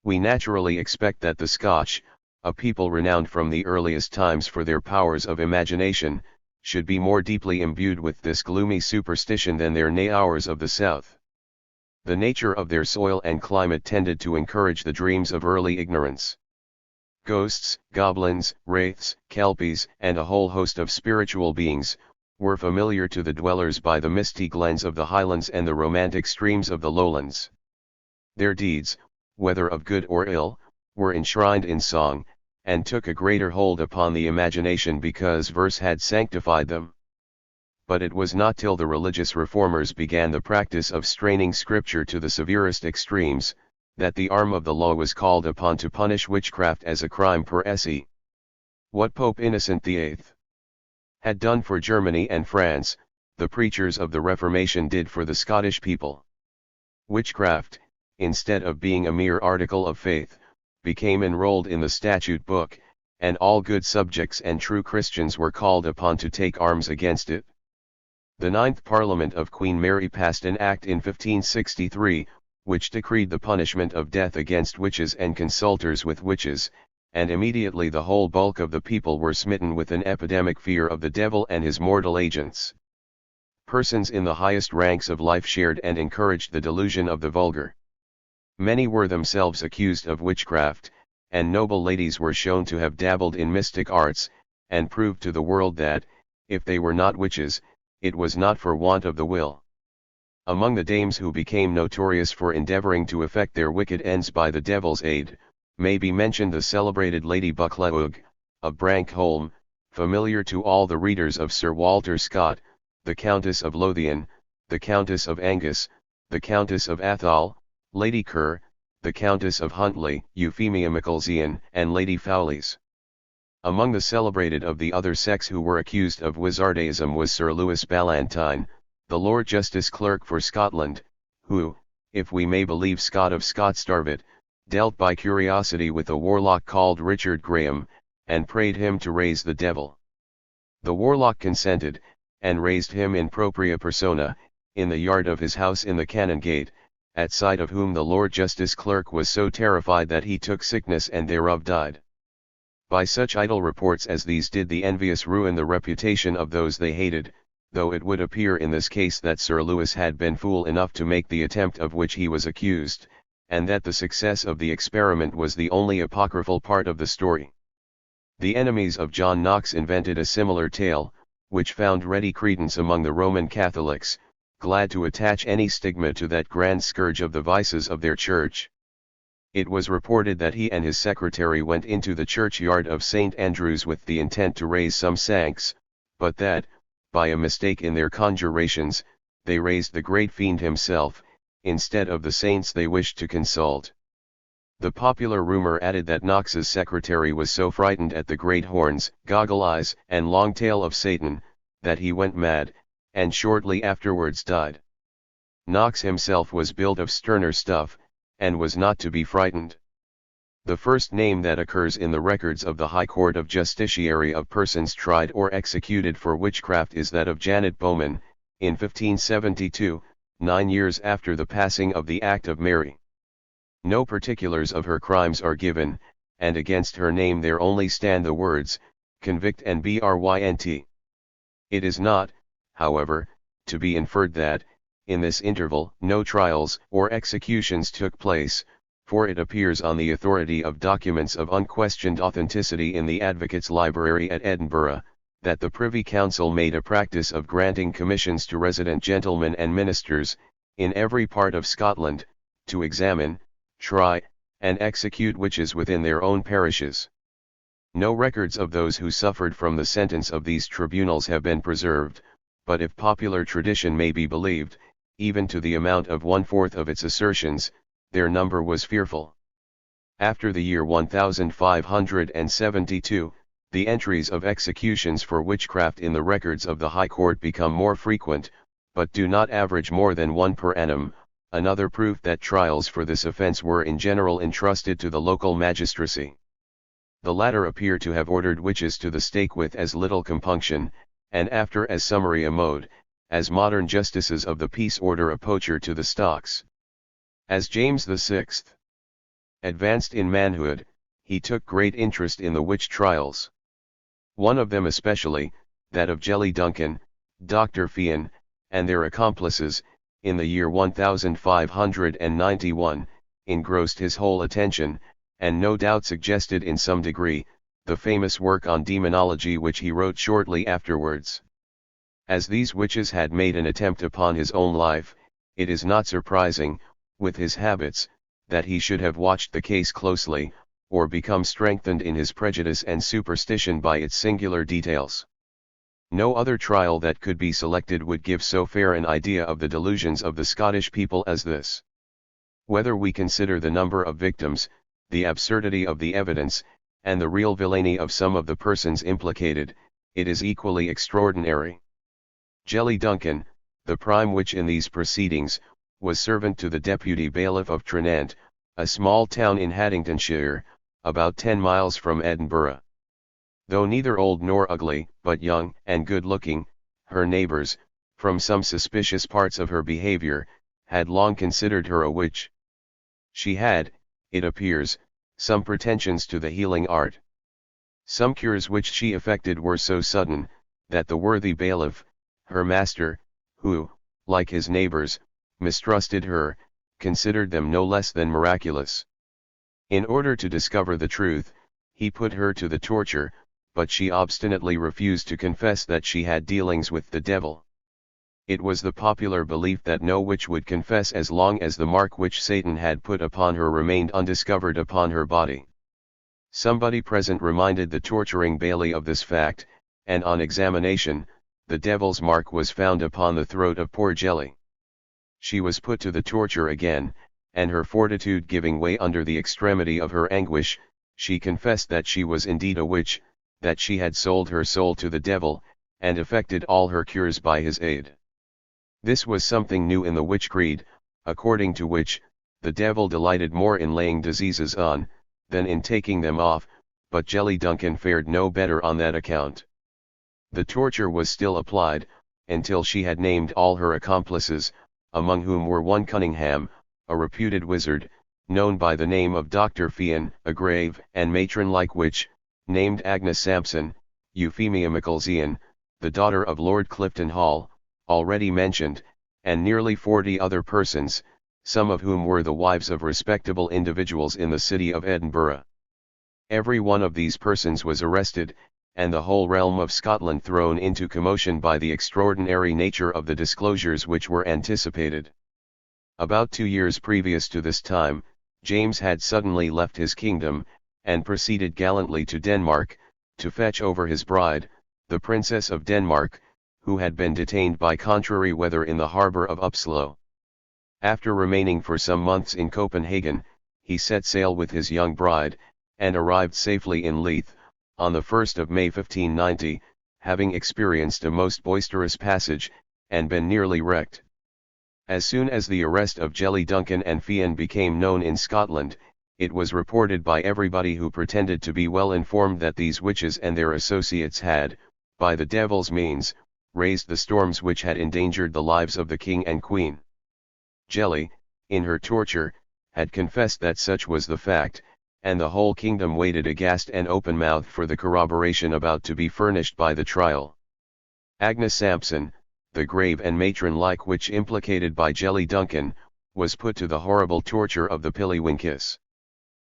We naturally expect that the Scotch, a people renowned from the earliest times for their powers of imagination, should be more deeply imbued with this gloomy superstition than their neighbours of the south. The nature of their soil and climate tended to encourage the dreams of early ignorance. Ghosts, goblins, wraiths, kelpies, and a whole host of spiritual beings, were familiar to the dwellers by the misty glens of the highlands and the romantic streams of the lowlands. Their deeds, whether of good or ill, were enshrined in song, and took a greater hold upon the imagination because verse had sanctified them. But it was not till the religious reformers began the practice of straining scripture to the severest extremes, that the arm of the law was called upon to punish witchcraft as a crime per se. What Pope Innocent VIII had done for Germany and France, the preachers of the Reformation did for the Scottish people. Witchcraft, instead of being a mere article of faith, became enrolled in the statute book, and all good subjects and true Christians were called upon to take arms against it. The 9th Parliament of Queen Mary passed an act in 1563, which decreed the punishment of death against witches and consulters with witches, and immediately the whole bulk of the people were smitten with an epidemic fear of the devil and his mortal agents. Persons in the highest ranks of life shared and encouraged the delusion of the vulgar. Many were themselves accused of witchcraft, and noble ladies were shown to have dabbled in mystic arts, and proved to the world that, if they were not witches, it was not for want of the will. Among the dames who became notorious for endeavoring to effect their wicked ends by the devil's aid, may be mentioned the celebrated Lady Buccleuch, of Brankholme, familiar to all the readers of Sir Walter Scott, the Countess of Lothian, the Countess of Angus, the Countess of Athol, Lady Kerr, the Countess of Huntly, Euphemia Michelsian, and Lady Fowleys. Among the celebrated of the other sex who were accused of wizardism was Sir Lewis Ballantyne, the Lord Justice Clerk for Scotland, who, if we may believe Scott of Scottstarvet, dealt by curiosity with a warlock called Richard Graham, and prayed him to raise the devil. The warlock consented, and raised him in propria persona, in the yard of his house in the Canongate, at sight of whom the Lord Justice Clerk was so terrified that he took sickness and thereof died. By such idle reports as these did the envious ruin the reputation of those they hated, though it would appear in this case that Sir Lewis had been fool enough to make the attempt of which he was accused, and that the success of the experiment was the only apocryphal part of the story. The enemies of John Knox invented a similar tale, which found ready credence among the Roman Catholics, glad to attach any stigma to that grand scourge of the vices of their church. It was reported that he and his secretary went into the churchyard of St. Andrew's with the intent to raise some saints, but that, by a mistake in their conjurations, they raised the great fiend himself, instead of the saints they wished to consult. The popular rumor added that Knox's secretary was so frightened at the great horns, goggle eyes, and long tail of Satan, that he went mad, and shortly afterwards died. Knox himself was built of sterner stuff, and was not to be frightened. The first name that occurs in the records of the High Court of Justiciary of persons tried or executed for witchcraft is that of Janet Bowman, in 1572, 9 years after the passing of the Act of Mary. No particulars of her crimes are given, and against her name there only stand the words, convict and brynt. It is not, however, to be inferred that, in this interval, no trials or executions took place, for it appears on the authority of documents of unquestioned authenticity in the Advocates' Library at Edinburgh, that the Privy Council made a practice of granting commissions to resident gentlemen and ministers, in every part of Scotland, to examine, try, and execute witches within their own parishes. No records of those who suffered from the sentence of these tribunals have been preserved, but if popular tradition may be believed, even to the amount of 1/4 of its assertions, their number was fearful. After the year 1572, the entries of executions for witchcraft in the records of the High Court become more frequent, but do not average more than 1 per annum, another proof that trials for this offence were in general entrusted to the local magistracy. The latter appear to have ordered witches to the stake with as little compunction, and after as summary a mode, as modern justices of the peace order a poacher to the stocks. As James VI advanced in manhood, he took great interest in the witch trials. One of them especially, that of Jelly Duncan, Dr. Fian, and their accomplices, in the year 1591, engrossed his whole attention, and no doubt suggested in some degree, the famous work on demonology which he wrote shortly afterwards. As these witches had made an attempt upon his own life, it is not surprising, with his habits, that he should have watched the case closely, or become strengthened in his prejudice and superstition by its singular details. No other trial that could be selected would give so fair an idea of the delusions of the Scottish people as this. Whether we consider the number of victims, the absurdity of the evidence, and the real villainy of some of the persons implicated, it is equally extraordinary. Jelly Duncan, the prime witch in these proceedings, was servant to the deputy bailiff of Tranent, a small town in Haddingtonshire, about 10 miles from Edinburgh. Though neither old nor ugly, but young and good-looking, her neighbours, from some suspicious parts of her behaviour, had long considered her a witch. She had, it appears, some pretensions to the healing art. Some cures which she effected were so sudden, that the worthy bailiff, her master, who, like his neighbours, mistrusted her, considered them no less than miraculous. In order to discover the truth, he put her to the torture, but she obstinately refused to confess that she had dealings with the devil. It was the popular belief that no witch would confess as long as the mark which Satan had put upon her remained undiscovered upon her body. Somebody present reminded the torturing bailey of this fact, and on examination, the devil's mark was found upon the throat of poor Jelly. She was put to the torture again, and her fortitude giving way under the extremity of her anguish, she confessed that she was indeed a witch, that she had sold her soul to the devil, and effected all her cures by his aid. This was something new in the witch creed, according to which, the devil delighted more in laying diseases on, than in taking them off, but Jelly Duncan fared no better on that account. The torture was still applied, until she had named all her accomplices, among whom were one Cunningham, a reputed wizard, known by the name of Dr. Fian, a grave and matron-like witch, named Agnes Sampson, Euphemia Michelsian, the daughter of Lord Clifton Hall, already mentioned, and nearly 40 other persons, some of whom were the wives of respectable individuals in the city of Edinburgh. Every one of these persons was arrested, and the whole realm of Scotland thrown into commotion by the extraordinary nature of the disclosures which were anticipated. About 2 years previous to this time, James had suddenly left his kingdom, and proceeded gallantly to Denmark, to fetch over his bride, the Princess of Denmark, who had been detained by contrary weather in the harbour of Upslo. After remaining for some months in Copenhagen, he set sail with his young bride, and arrived safely in Leith, on the 1st of May 1590, having experienced a most boisterous passage, and been nearly wrecked. As soon as the arrest of Jelly Duncan and Fian became known in Scotland, it was reported by everybody who pretended to be well informed that these witches and their associates had, by the devil's means, raised the storms which had endangered the lives of the king and queen. Jelly, in her torture, had confessed that such was the fact, and the whole kingdom waited aghast and open-mouthed for the corroboration about to be furnished by the trial. Agnes Sampson, the grave and matron-like witch implicated by Jelly Duncan, was put to the horrible torture of the Pillywinkis.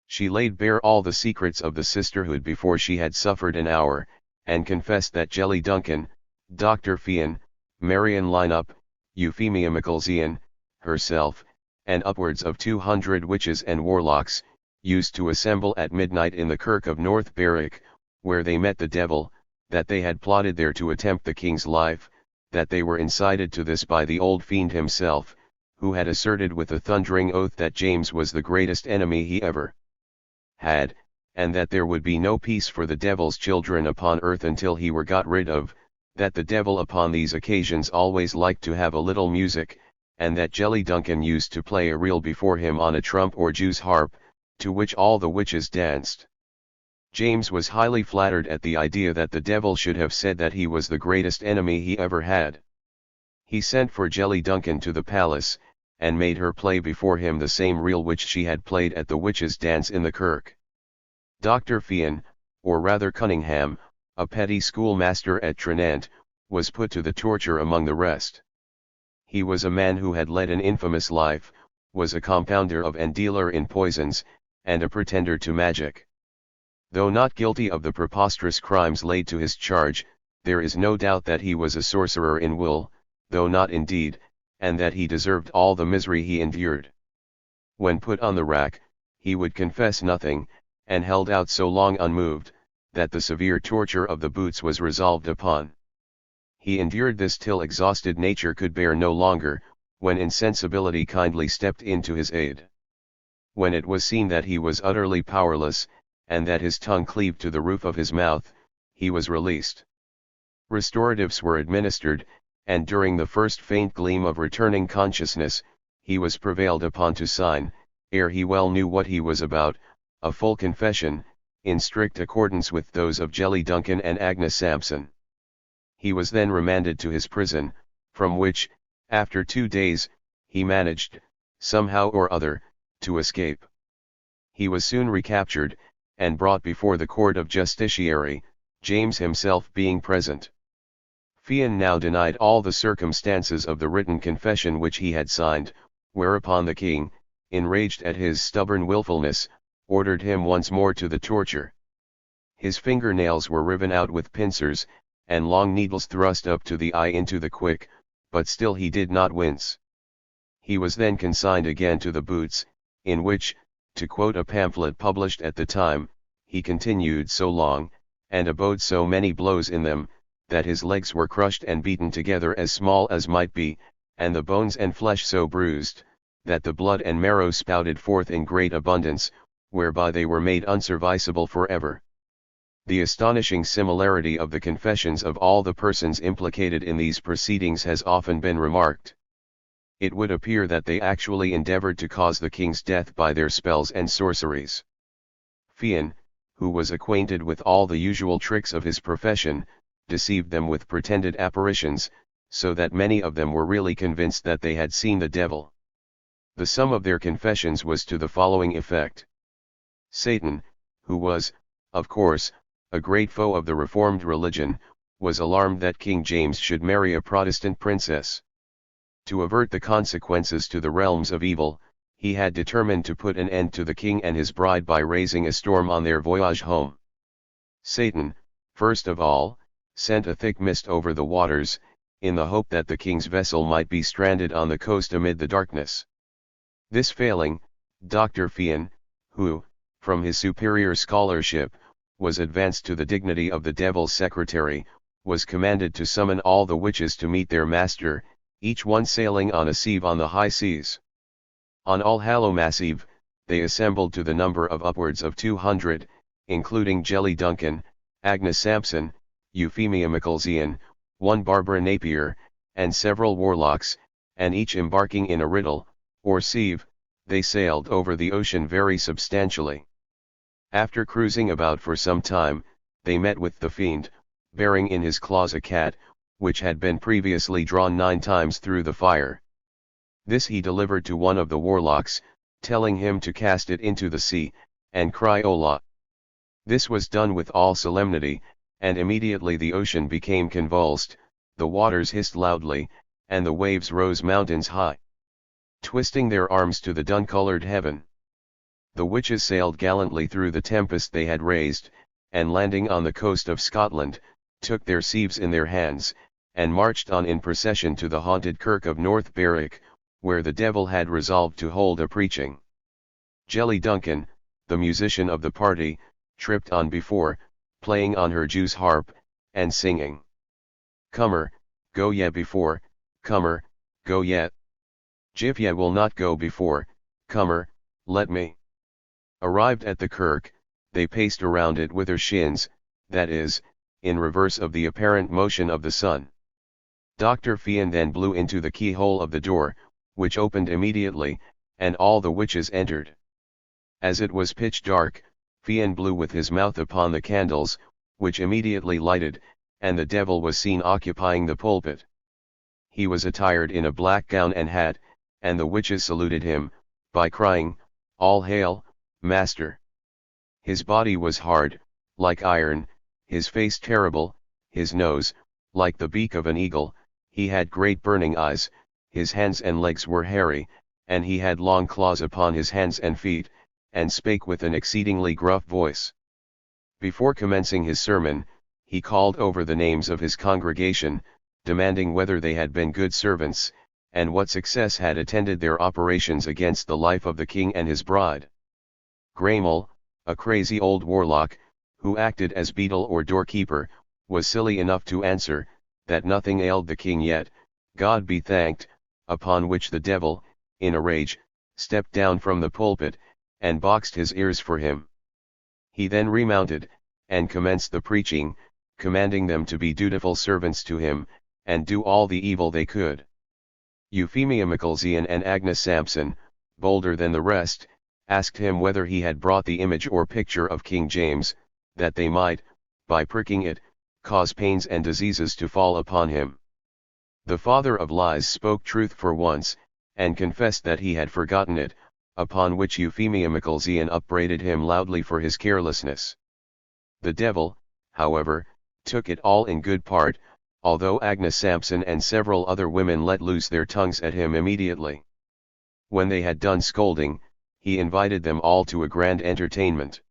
She laid bare all the secrets of the sisterhood before she had suffered an hour, and confessed that Jelly Duncan, Dr. Fian, Marian Lineup, Euphemia Michelsian, herself, and upwards of 200 witches and warlocks, used to assemble at midnight in the kirk of North Berwick, where they met the devil, that they had plotted there to attempt the king's life, that they were incited to this by the old fiend himself, who had asserted with a thundering oath that James was the greatest enemy he ever had, and that there would be no peace for the devil's children upon earth until he were got rid of, that the devil upon these occasions always liked to have a little music, and that Jelly Duncan used to play a reel before him on a trump or Jew's harp, to which all the witches danced. James was highly flattered at the idea that the devil should have said that he was the greatest enemy he ever had. He sent for Jelly Duncan to the palace, and made her play before him the same reel which she had played at the witches' dance in the kirk. Dr. Fian, or rather Cunningham, a petty schoolmaster at Tranent, was put to the torture among the rest. He was a man who had led an infamous life, was a compounder of and dealer in poisons, and a pretender to magic. Though not guilty of the preposterous crimes laid to his charge, there is no doubt that he was a sorcerer in will, though not in deed, and that he deserved all the misery he endured. When put on the rack, he would confess nothing, and held out so long unmoved, that the severe torture of the boots was resolved upon. He endured this till exhausted nature could bear no longer, when insensibility kindly stepped in to his aid. When it was seen that he was utterly powerless, and that his tongue cleaved to the roof of his mouth, he was released. Restoratives were administered, and during the first faint gleam of returning consciousness, he was prevailed upon to sign, ere he well knew what he was about, a full confession, in strict accordance with those of Jelly Duncan and Agnes Sampson. He was then remanded to his prison, from which, after 2 days, he managed, somehow or other, to escape. He was soon recaptured, and brought before the court of justiciary, James himself being present. Fian now denied all the circumstances of the written confession which he had signed, whereupon the king, enraged at his stubborn wilfulness, ordered him once more to the torture. His fingernails were riven out with pincers, and long needles thrust up to the eye into the quick, but still he did not wince. He was then consigned again to the boots, in which, to quote a pamphlet published at the time, he continued so long, and abode so many blows in them, that his legs were crushed and beaten together as small as might be, and the bones and flesh so bruised, that the blood and marrow spouted forth in great abundance, whereby they were made unserviceable for ever. The astonishing similarity of the confessions of all the persons implicated in these proceedings has often been remarked. It would appear that they actually endeavored to cause the king's death by their spells and sorceries. Fian, who was acquainted with all the usual tricks of his profession, deceived them with pretended apparitions, so that many of them were really convinced that they had seen the devil. The sum of their confessions was to the following effect. Satan, who was, of course, a great foe of the Reformed religion, was alarmed that King James should marry a Protestant princess. To avert the consequences to the realms of evil, he had determined to put an end to the king and his bride by raising a storm on their voyage home. Satan, first of all, sent a thick mist over the waters, in the hope that the king's vessel might be stranded on the coast amid the darkness. This failing, Dr. Fian, who, from his superior scholarship, was advanced to the dignity of the devil's secretary, was commanded to summon all the witches to meet their master, each one sailing on a sieve on the high seas. On All-Hallowmas Eve, they assembled to the number of upwards of 200, including Jelly Duncan, Agnes Sampson, Euphemia Michelsian, one Barbara Napier, and several warlocks, and each embarking in a riddle, or sieve, they sailed over the ocean very substantially. After cruising about for some time, they met with the fiend, bearing in his claws a cat, which had been previously drawn 9 times through the fire. This he delivered to one of the warlocks, telling him to cast it into the sea, and cry Ola. This was done with all solemnity, and immediately the ocean became convulsed, the waters hissed loudly, and the waves rose mountains high, twisting their arms to the dun-colored heaven. The witches sailed gallantly through the tempest they had raised, and landing on the coast of Scotland, took their sieves in their hands, and marched on in procession to the haunted kirk of North Berwick, where the devil had resolved to hold a preaching. Jelly Duncan, the musician of the party, tripped on before, playing on her Jew's harp, and singing, "Comer, go ye before, comer, go yet. If ye will not go before, comer, let me." Arrived at the kirk, they paced around it with their shins, that is, in reverse of the apparent motion of the sun. Dr. Fian then blew into the keyhole of the door, which opened immediately, and all the witches entered. As it was pitch dark, Fian blew with his mouth upon the candles, which immediately lighted, and the devil was seen occupying the pulpit. He was attired in a black gown and hat, and the witches saluted him, by crying, "All hail, Master." His body was hard, like iron, his face terrible, his nose, like the beak of an eagle, he had great burning eyes, his hands and legs were hairy, and he had long claws upon his hands and feet, and spake with an exceedingly gruff voice. Before commencing his sermon, he called over the names of his congregation, demanding whether they had been good servants, and what success had attended their operations against the life of the king and his bride. Graemel, a crazy old warlock, who acted as beadle or doorkeeper, was silly enough to answer, that nothing ailed the king yet, God be thanked, upon which the devil, in a rage, stepped down from the pulpit, and boxed his ears for him. He then remounted, and commenced the preaching, commanding them to be dutiful servants to him, and do all the evil they could. Euphemia Macalzean and Agnes Sampson, bolder than the rest, asked him whether he had brought the image or picture of King James, that they might, by pricking it, cause pains and diseases to fall upon him. The father of lies spoke truth for once, and confessed that he had forgotten it, upon which Euphemia Macalzean upbraided him loudly for his carelessness. The devil, however, took it all in good part, although Agnes Sampson and several other women let loose their tongues at him immediately. When they had done scolding, he invited them all to a grand entertainment.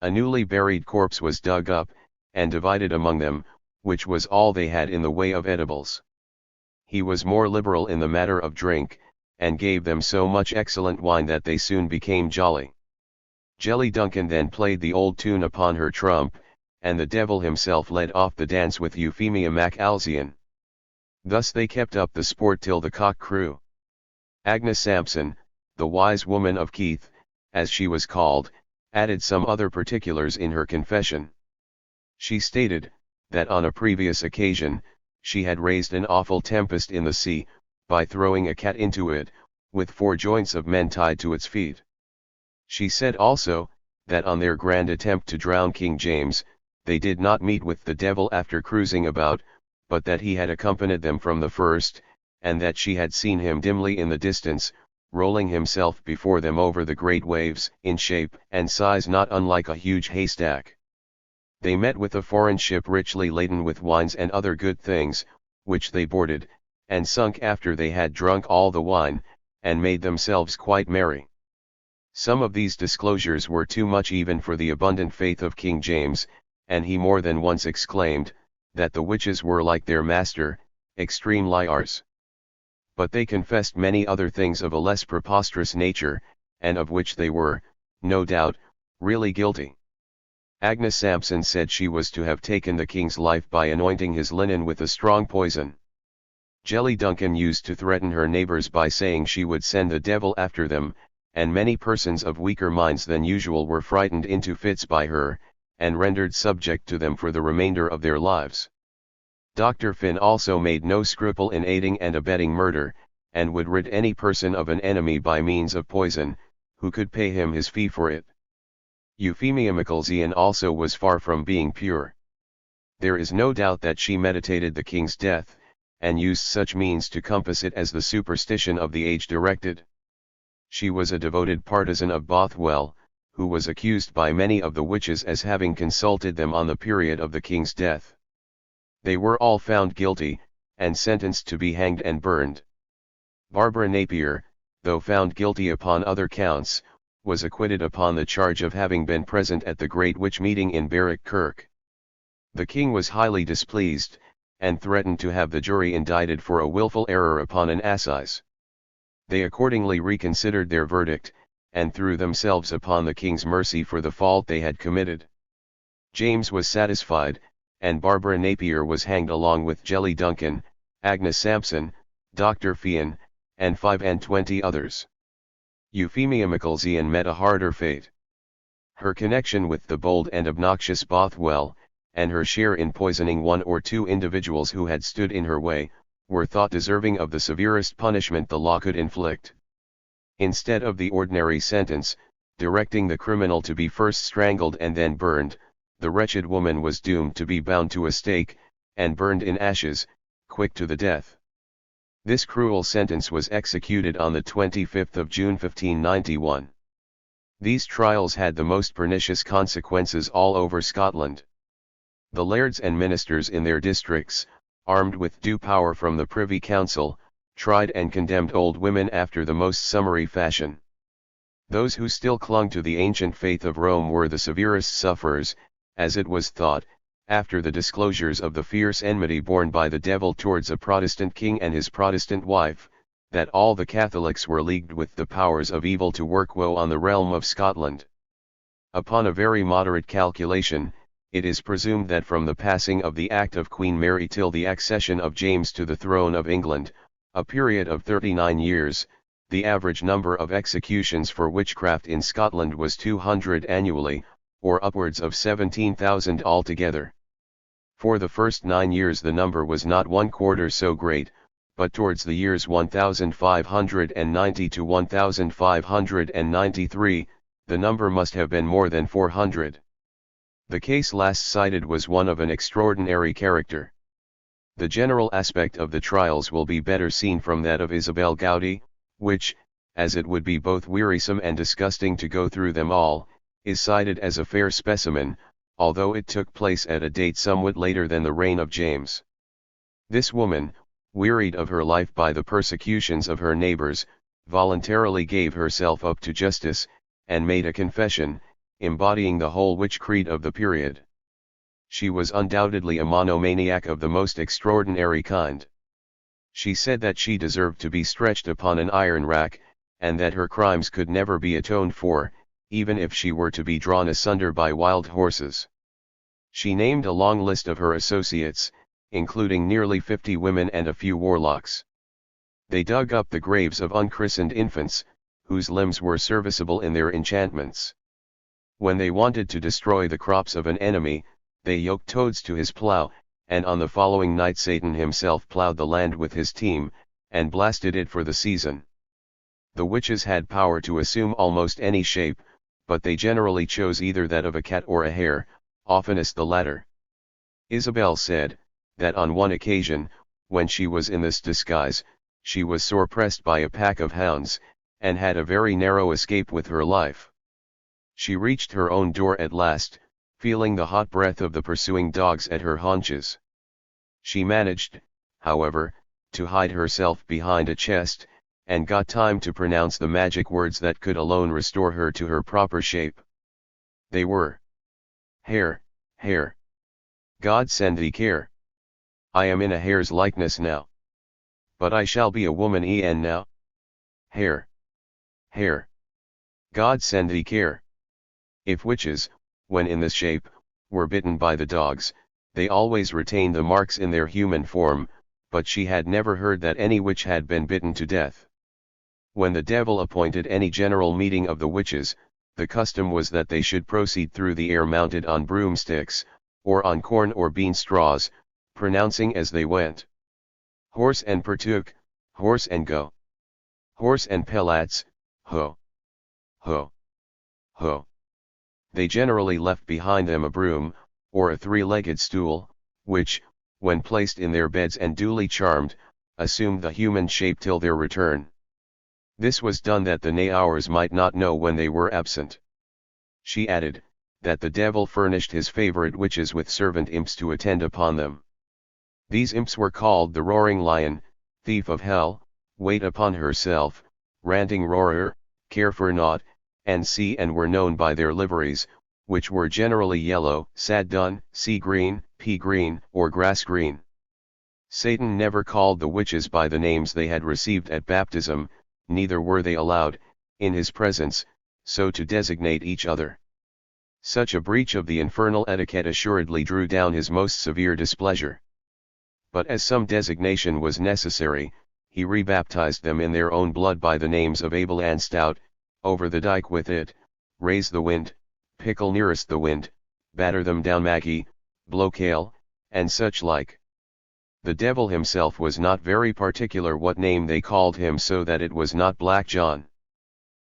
A newly buried corpse was dug up, and divided among them, which was all they had in the way of edibles. He was more liberal in the matter of drink, and gave them so much excellent wine that they soon became jolly. Jelly Duncan then played the old tune upon her trump, and the devil himself led off the dance with Euphemia Macalzean. Thus they kept up the sport till the cock crew. Agnes Sampson, the wise woman of Keith, as she was called, added some other particulars in her confession. She stated, that on a previous occasion, she had raised an awful tempest in the sea, by throwing a cat into it, with 4 joints of men tied to its feet. She said also, that on their grand attempt to drown King James, they did not meet with the devil after cruising about, but that he had accompanied them from the first, and that she had seen him dimly in the distance, rolling himself before them over the great waves, in shape and size not unlike a huge haystack. They met with a foreign ship richly laden with wines and other good things, which they boarded, and sunk after they had drunk all the wine, and made themselves quite merry. Some of these disclosures were too much even for the abundant faith of King James, and he more than once exclaimed, that the witches were like their master, extreme liars. But they confessed many other things of a less preposterous nature, and of which they were, no doubt, really guilty. Agnes Sampson said she was to have taken the king's life by anointing his linen with a strong poison. Jelly Duncan used to threaten her neighbors by saying she would send the devil after them, and many persons of weaker minds than usual were frightened into fits by her, and rendered subject to them for the remainder of their lives. Dr. Finn also made no scruple in aiding and abetting murder, and would rid any person of an enemy by means of poison, who could pay him his fee for it. Euphemia Macalzean also was far from being pure. There is no doubt that she meditated the king's death, and used such means to compass it as the superstition of the age directed. She was a devoted partisan of Bothwell, who was accused by many of the witches as having consulted them on the period of the king's death. They were all found guilty, and sentenced to be hanged and burned. Barbara Napier, though found guilty upon other counts, was acquitted upon the charge of having been present at the great witch meeting in Berwick Kirk. The king was highly displeased, and threatened to have the jury indicted for a wilful error upon an assize. They accordingly reconsidered their verdict, and threw themselves upon the king's mercy for the fault they had committed. James was satisfied, and Barbara Napier was hanged along with Jelly Duncan, Agnes Sampson, Dr. Fian, and 25 others. Euphemia Macalzean met a harder fate. Her connection with the bold and obnoxious Bothwell, and her share in poisoning 1 or 2 individuals who had stood in her way, were thought deserving of the severest punishment the law could inflict. Instead of the ordinary sentence, directing the criminal to be first strangled and then burned, the wretched woman was doomed to be bound to a stake, and burned in ashes, quick to the death. This cruel sentence was executed on the 25th of June 1591. These trials had the most pernicious consequences all over Scotland. The lairds and ministers in their districts, armed with due power from the Privy Council, tried and condemned old women after the most summary fashion. Those who still clung to the ancient faith of Rome were the severest sufferers, as it was thought, after the disclosures of the fierce enmity borne by the devil towards a Protestant king and his Protestant wife, that all the Catholics were leagued with the powers of evil to work woe on the realm of Scotland. Upon a very moderate calculation, it is presumed that from the passing of the Act of Queen Mary till the accession of James to the throne of England, a period of 39 years, the average number of executions for witchcraft in Scotland was 200 annually, or upwards of 17,000 altogether. For the first 9 years the number was not 1/4 so great, but towards the years 1590 to 1593, the number must have been more than 400. The case last cited was one of an extraordinary character. The general aspect of the trials will be better seen from that of Isabel Gowdy, which, as it would be both wearisome and disgusting to go through them all, is cited as a fair specimen, although it took place at a date somewhat later than the reign of James. This woman, wearied of her life by the persecutions of her neighbors, voluntarily gave herself up to justice, and made a confession, embodying the whole witch creed of the period. She was undoubtedly a monomaniac of the most extraordinary kind. She said that she deserved to be stretched upon an iron rack, and that her crimes could never be atoned for, even if she were to be drawn asunder by wild horses. She named a long list of her associates, including nearly 50 women and a few warlocks. They dug up the graves of unchristened infants, whose limbs were serviceable in their enchantments. When they wanted to destroy the crops of an enemy, they yoked toads to his plough, and on the following night Satan himself ploughed the land with his team, and blasted it for the season. The witches had power to assume almost any shape, but they generally chose either that of a cat or a hare, oftenest the latter. Isabel said, that on one occasion, when she was in this disguise, she was sore pressed by a pack of hounds, and had a very narrow escape with her life. She reached her own door at last, feeling the hot breath of the pursuing dogs at her haunches. She managed, however, to hide herself behind a chest, and got time to pronounce the magic words that could alone restore her to her proper shape. They were: "Hare, hare. God send thee care. I am in a hare's likeness now. But I shall be a woman e'en now. Hare, hare. God send thee care." If witches, when in this shape, were bitten by the dogs, they always retained the marks in their human form, but she had never heard that any witch had been bitten to death. When the devil appointed any general meeting of the witches, the custom was that they should proceed through the air mounted on broomsticks, or on corn or bean straws, pronouncing as they went: "Horse and pertuk, horse and go. Horse and pelats, ho. Ho. Ho." They generally left behind them a broom, or a three-legged stool, which, when placed in their beds and duly charmed, assumed the human shape till their return. This was done that the neighbours might not know when they were absent. She added, that the devil furnished his favourite witches with servant imps to attend upon them. These imps were called the roaring lion, thief of hell, wait upon herself, ranting roarer, care for naught, and were known by their liveries, which were generally yellow, sad dun, sea green, pea green, or grass green. Satan never called the witches by the names they had received at baptism, neither were they allowed, in his presence, so to designate each other. Such a breach of the infernal etiquette assuredly drew down his most severe displeasure. But as some designation was necessary, he rebaptized them in their own blood by the names of Abel and Stout, over the dike with it, raise the wind, pickle nearest the wind, batter them down Maggie, blow kale, and such like. The devil himself was not very particular what name they called him, so that it was not Black John.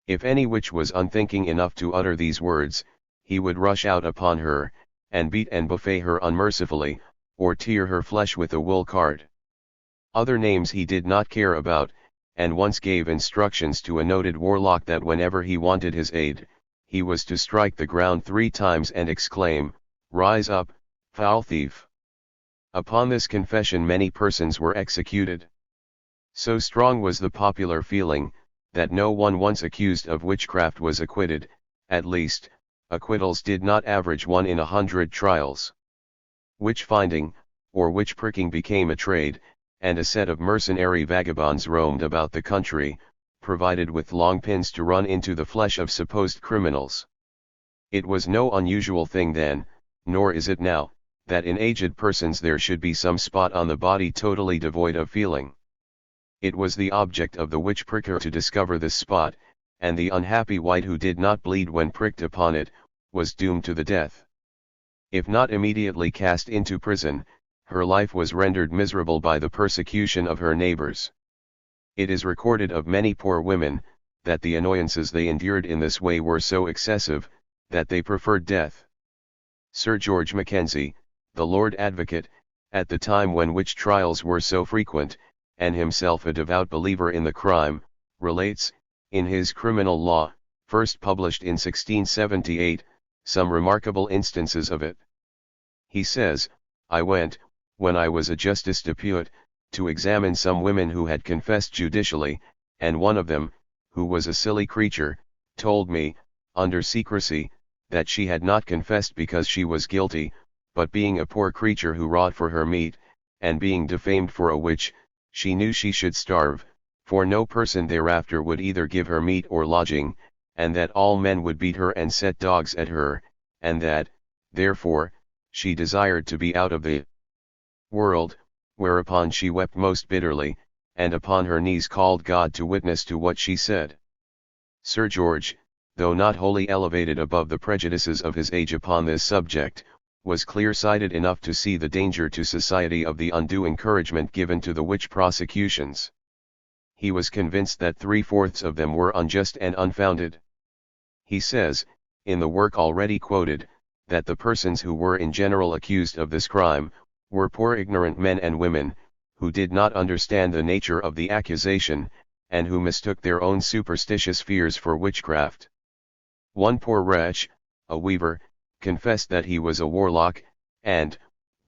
If any witch was unthinking enough to utter these words, he would rush out upon her, and beat and buffet her unmercifully, or tear her flesh with a wool card. Other names he did not care about, and once gave instructions to a noted warlock that whenever he wanted his aid, he was to strike the ground 3 times and exclaim, "Rise up, foul thief!" Upon this confession many persons were executed. So strong was the popular feeling, that no one once accused of witchcraft was acquitted, at least, acquittals did not average 1 in 100 trials. Witch-finding, or witch-pricking became a trade, and a set of mercenary vagabonds roamed about the country, provided with long pins to run into the flesh of supposed criminals. It was no unusual thing then, nor is it now, that in aged persons there should be some spot on the body totally devoid of feeling. It was the object of the witch pricker to discover this spot, and the unhappy wight who did not bleed when pricked upon it, was doomed to the death. If not immediately cast into prison, her life was rendered miserable by the persecution of her neighbors. It is recorded of many poor women, that the annoyances they endured in this way were so excessive, that they preferred death. Sir George Mackenzie, the Lord Advocate, at the time when witch trials were so frequent, and himself a devout believer in the crime, relates, in his Criminal Law, first published in 1678, some remarkable instances of it. He says, "I went, when I was a Justice Depute, to examine some women who had confessed judicially, and one of them, who was a silly creature, told me, under secrecy, that she had not confessed because she was guilty, but being a poor creature who wrought for her meat, and being defamed for a witch, she knew she should starve, for no person thereafter would either give her meat or lodging, and that all men would beat her and set dogs at her, and that, therefore, she desired to be out of the world, whereupon she wept most bitterly, and upon her knees called God to witness to what she said." Sir George, though not wholly elevated above the prejudices of his age upon this subject, was clear-sighted enough to see the danger to society of the undue encouragement given to the witch prosecutions. He was convinced that 3/4 of them were unjust and unfounded. He says, in the work already quoted, that the persons who were in general accused of this crime, were poor ignorant men and women, who did not understand the nature of the accusation, and who mistook their own superstitious fears for witchcraft. One poor wretch, a weaver, confessed that he was a warlock, and,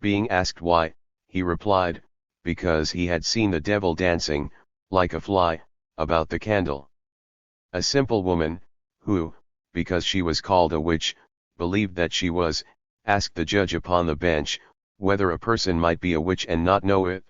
being asked why, he replied, because he had seen the devil dancing, like a fly, about the candle. A simple woman, who, because she was called a witch, believed that she was, asked the judge upon the bench, whether a person might be a witch and not know it.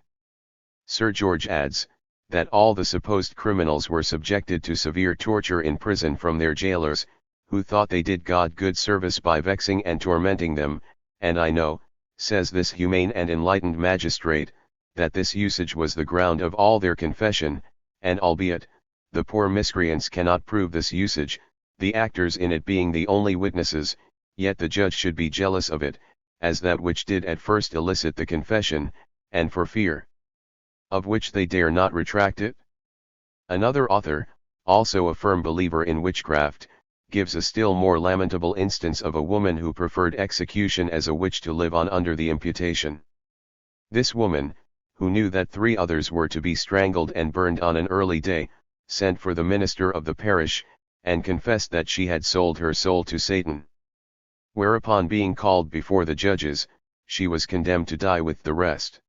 Sir George adds, that all the supposed criminals were subjected to severe torture in prison from their jailers, who thought they did God good service by vexing and tormenting them, and I know, says this humane and enlightened magistrate, that this usage was the ground of all their confession, and albeit, the poor miscreants cannot prove this usage, the actors in it being the only witnesses, yet the judge should be jealous of it, as that which did at first elicit the confession, and for fear of which they dare not retract it. Another author, also a firm believer in witchcraft, gives a still more lamentable instance of a woman who preferred execution as a witch to live on under the imputation. This woman, who knew that 3 others were to be strangled and burned on an early day, sent for the minister of the parish, and confessed that she had sold her soul to Satan. Whereupon, being called before the judges, she was condemned to die with the rest.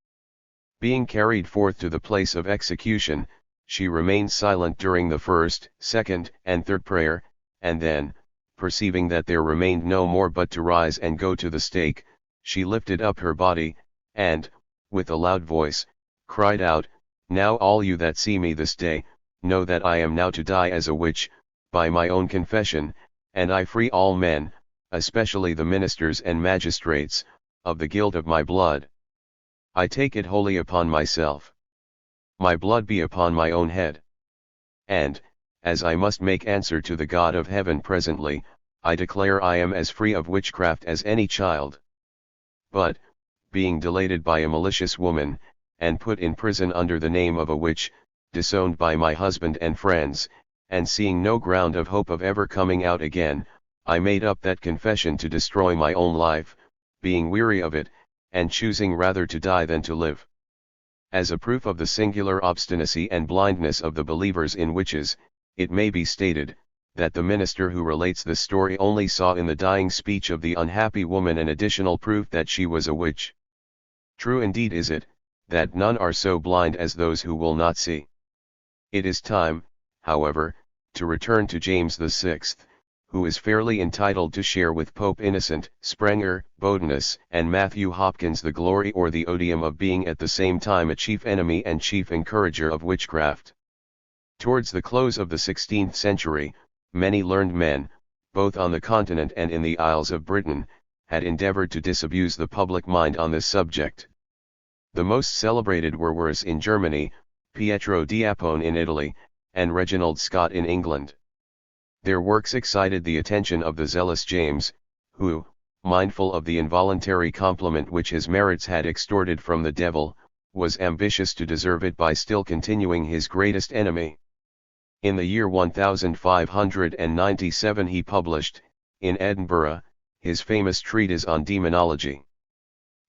Being carried forth to the place of execution, she remained silent during the first, second, and third prayer, and then, perceiving that there remained no more but to rise and go to the stake, she lifted up her body, and, with a loud voice, cried out, "Now all you that see me this day, know that I am now to die as a witch, by my own confession, and I free all men, especially the ministers and magistrates, of the guilt of my blood. I take it wholly upon myself. My blood be upon my own head. And, as I must make answer to the God of heaven presently, I declare I am as free of witchcraft as any child. But, being delated by a malicious woman, and put in prison under the name of a witch, disowned by my husband and friends, and seeing no ground of hope of ever coming out again, I made up that confession to destroy my own life, being weary of it, and choosing rather to die than to live." As a proof of the singular obstinacy and blindness of the believers in witches, it may be stated, that the minister who relates this story only saw in the dying speech of the unhappy woman an additional proof that she was a witch. True indeed is it, that none are so blind as those who will not see. It is time, however, to return to James VI, who is fairly entitled to share with Pope Innocent, Sprenger, Bodinus, and Matthew Hopkins the glory or the odium of being at the same time a chief enemy and chief encourager of witchcraft. Towards the close of the 16th century, many learned men, both on the continent and in the Isles of Britain, had endeavored to disabuse the public mind on this subject. The most celebrated were Wierus in Germany, Pietro di Apone in Italy, and Reginald Scott in England. Their works excited the attention of the zealous James, who, mindful of the involuntary compliment which his merits had extorted from the devil, was ambitious to deserve it by still continuing his greatest enemy. In the year 1597 he published, in Edinburgh, his famous treatise on demonology.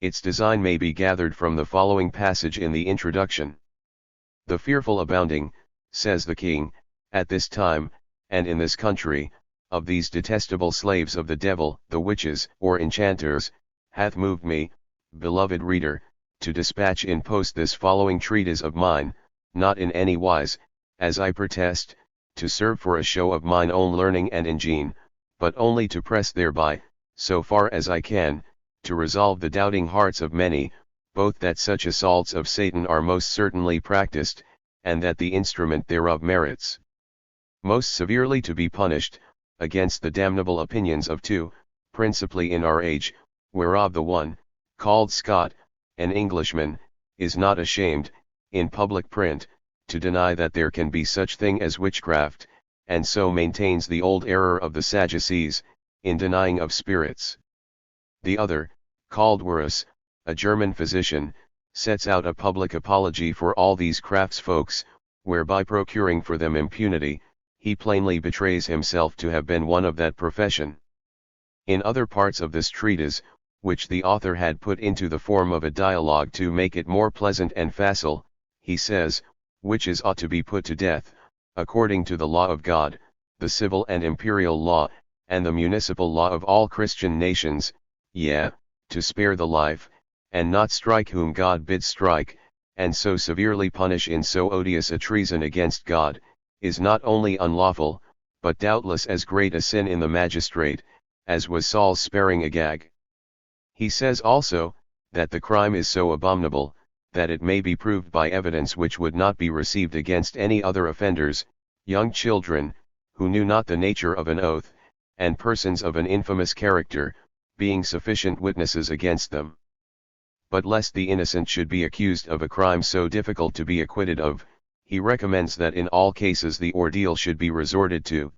Its design may be gathered from the following passage in the introduction. "The fearful abounding, says the king, at this time, and in this country, of these detestable slaves of the devil, the witches, or enchanters, hath moved me, beloved reader, to dispatch in post this following treatise of mine, not in any wise, as I protest, to serve for a show of mine own learning and ingene, but only to press thereby, so far as I can, to resolve the doubting hearts of many, both that such assaults of Satan are most certainly practiced, and that the instrument thereof merits most severely to be punished, against the damnable opinions of two, principally in our age, whereof the one, called Scott, an Englishman, is not ashamed, in public print, to deny that there can be such thing as witchcraft, and so maintains the old error of the Sadducees, in denying of spirits. The other, called Wierus, a German physician, sets out a public apology for all these craftsfolks, whereby procuring for them impunity, he plainly betrays himself to have been one of that profession." In other parts of this treatise, which the author had put into the form of a dialogue to make it more pleasant and facile, he says, "Witches ought to be put to death, according to the law of God, the civil and imperial law, and the municipal law of all Christian nations, yea, to spare the life, and not strike whom God bids strike, and so severely punish in so odious a treason against God, is not only unlawful, but doubtless as great a sin in the magistrate, as was Saul's sparing Agag." He says also, that the crime is so abominable, that it may be proved by evidence which would not be received against any other offenders, young children, who knew not the nature of an oath, and persons of an infamous character, being sufficient witnesses against them. But lest the innocent should be accused of a crime so difficult to be acquitted of, he recommends that in all cases the ordeal should be resorted to.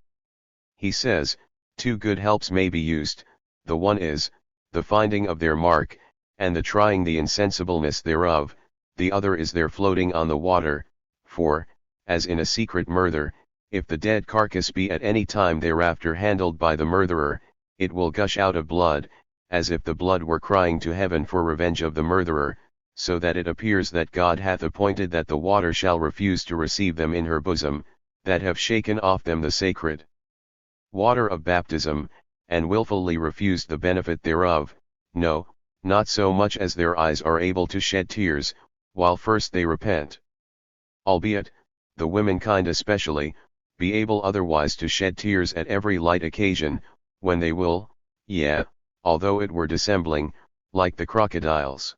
He says, two good helps may be used, the one is, the finding of their mark, and the trying the insensibleness thereof, the other is their floating on the water, for, as in a secret murder, if the dead carcass be at any time thereafter handled by the murderer, it will gush out of blood, as if the blood were crying to heaven for revenge of the murderer, so that it appears that God hath appointed that the water shall refuse to receive them in her bosom, that have shaken off them the sacred water of baptism, and wilfully refused the benefit thereof, no, not so much as their eyes are able to shed tears, while first they repent. Albeit, the womenkind especially, be able otherwise to shed tears at every light occasion, when they will, yea, although it were dissembling, like the crocodiles.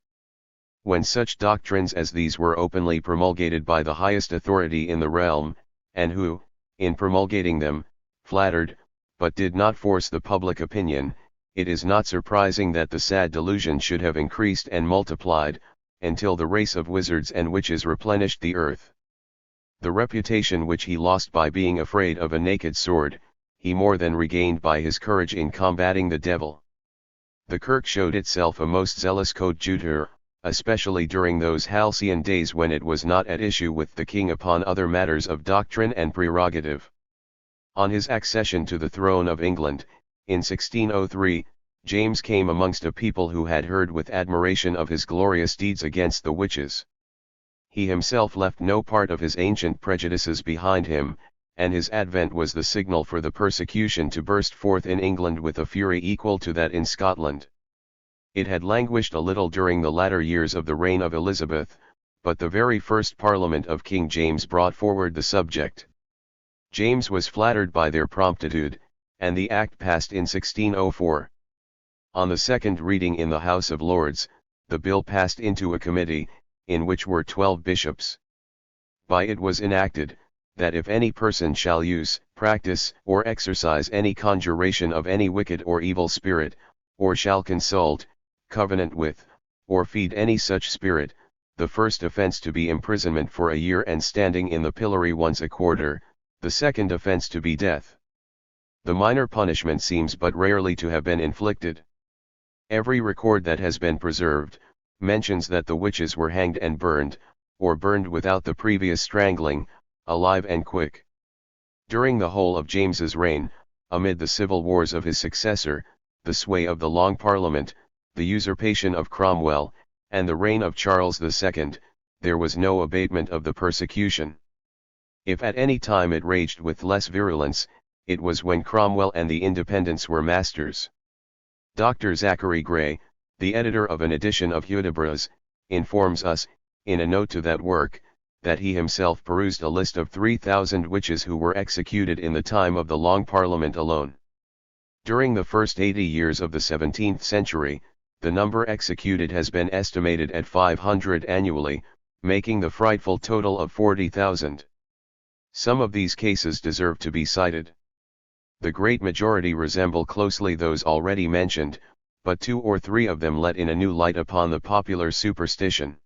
When such doctrines as these were openly promulgated by the highest authority in the realm, and who, in promulgating them, flattered, but did not force the public opinion, it is not surprising that the sad delusion should have increased and multiplied, until the race of wizards and witches replenished the earth. The reputation which he lost by being afraid of a naked sword, he more than regained by his courage in combating the devil. The Kirk showed itself a most zealous coadjutor, especially during those halcyon days when it was not at issue with the king upon other matters of doctrine and prerogative. On his accession to the throne of England, in 1603, James came amongst a people who had heard with admiration of his glorious deeds against the witches. He himself left no part of his ancient prejudices behind him, and his advent was the signal for the persecution to burst forth in England with a fury equal to that in Scotland. It had languished a little during the latter years of the reign of Elizabeth, but the very first Parliament of King James brought forward the subject. James was flattered by their promptitude, and the Act passed in 1604. On the second reading in the House of Lords, the bill passed into a committee, in which were 12 bishops. By it was enacted, that if any person shall use practice or exercise any conjuration of any wicked or evil spirit, or shall consult, covenant with, or feed any such spirit, the first offence to be imprisonment for a year and standing in the pillory once a quarter, the second offence to be death. The minor punishment seems but rarely to have been inflicted. Every record that has been preserved, mentions that the witches were hanged and burned, or burned without the previous strangling, alive and quick. During the whole of James's reign, amid the civil wars of his successor, the sway of the Long Parliament, the usurpation of Cromwell, and the reign of Charles II, there was no abatement of the persecution. If at any time it raged with less virulence, it was when Cromwell and the Independents were masters. Dr. Zachary Gray, the editor of an edition of Hudibras, informs us, in a note to that work, that he himself perused a list of 3,000 witches who were executed in the time of the Long Parliament alone. During the first 80 years of the 17th century, the number executed has been estimated at 500 annually, making the frightful total of 40,000. Some of these cases deserve to be cited. The great majority resemble closely those already mentioned, but 2 or 3 of them let in a new light upon the popular superstition.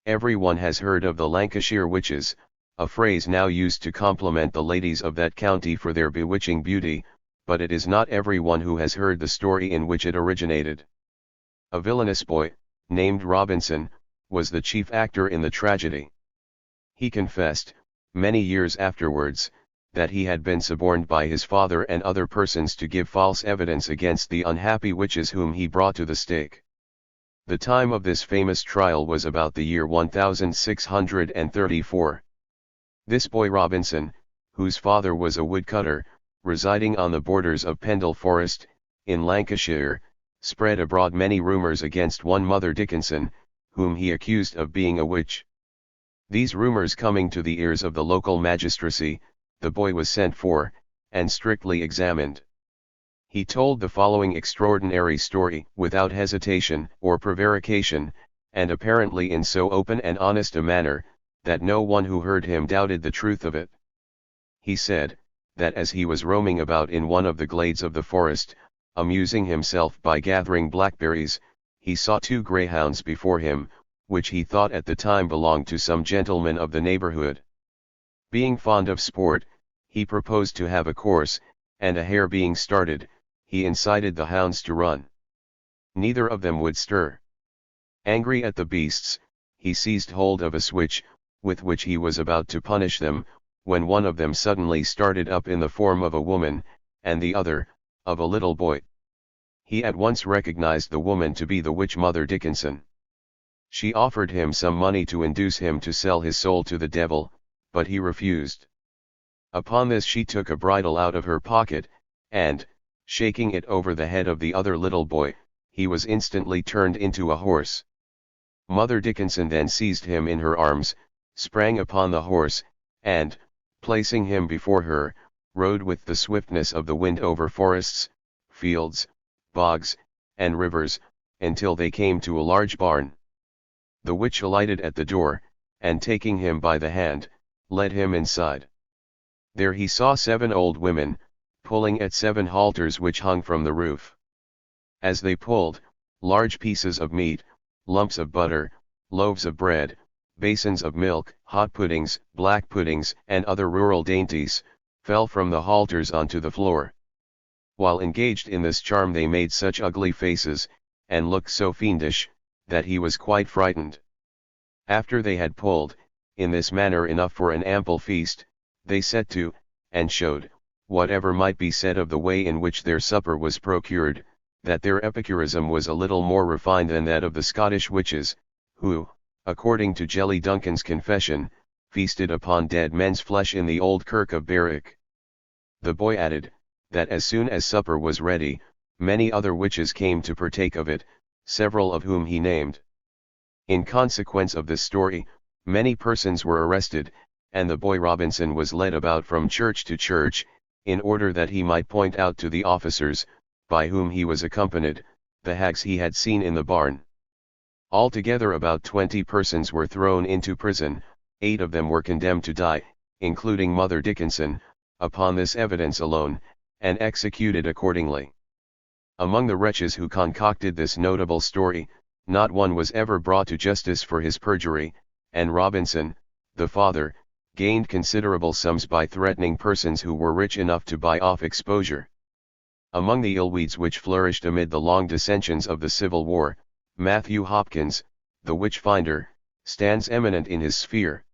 Everyone has heard of the Lancashire witches, a phrase now used to compliment the ladies of that county for their bewitching beauty, but it is not everyone who has heard the story in which it originated. A villainous boy, named Robinson, was the chief actor in the tragedy. He confessed, many years afterwards, that he had been suborned by his father and other persons to give false evidence against the unhappy witches whom he brought to the stake. The time of this famous trial was about the year 1634. This boy Robinson, whose father was a woodcutter, residing on the borders of Pendle Forest, in Lancashire, spread abroad many rumours against one Mother Dickinson, whom he accused of being a witch. These rumours coming to the ears of the local magistracy, the boy was sent for, and strictly examined. He told the following extraordinary story, without hesitation or prevarication, and apparently in so open and honest a manner, that no one who heard him doubted the truth of it. He said, that as he was roaming about in one of the glades of the forest, amusing himself by gathering blackberries, he saw 2 greyhounds before him, which he thought at the time belonged to some gentleman of the neighbourhood. Being fond of sport, he proposed to have a course, and a hare being started, he incited the hounds to run. Neither of them would stir. Angry at the beasts, he seized hold of a switch, with which he was about to punish them, when one of them suddenly started up in the form of a woman, and the other, of a little boy. He at once recognized the woman to be the witch Mother Dickinson. She offered him some money to induce him to sell his soul to the devil, but he refused. Upon this she took a bridle out of her pocket, and, shaking it over the head of the other little boy, he was instantly turned into a horse. Mother Dickinson then seized him in her arms, sprang upon the horse, and, placing him before her, rode with the swiftness of the wind over forests, fields, bogs, and rivers, until they came to a large barn. The witch alighted at the door, and taking him by the hand, led him inside. There he saw 7 old women, pulling at 7 halters which hung from the roof. As they pulled, large pieces of meat, lumps of butter, loaves of bread, basins of milk, hot puddings, black puddings, and other rural dainties, fell from the halters onto the floor. While engaged in this charm they made such ugly faces, and looked so fiendish, that he was quite frightened. After they had pulled, in this manner enough for an ample feast, they set to, and showed, whatever might be said of the way in which their supper was procured, that their epicurism was a little more refined than that of the Scottish witches, who, according to Jelly Duncan's confession, feasted upon dead men's flesh in the old kirk of Berwick. The boy added, that as soon as supper was ready, many other witches came to partake of it, several of whom he named. In consequence of this story, many persons were arrested, and the boy Robinson was led about from church to church, in order that he might point out to the officers, by whom he was accompanied, the hags he had seen in the barn. Altogether about 20 persons were thrown into prison, 8 of them were condemned to die, including Mother Dickinson, upon this evidence alone, and executed accordingly. Among the wretches who concocted this notable story, not one was ever brought to justice for his perjury, and Robinson, the father, gained considerable sums by threatening persons who were rich enough to buy off exposure. Among the illweeds which flourished amid the long dissensions of the Civil War, Matthew Hopkins, the witch-finder, stands eminent in his sphere.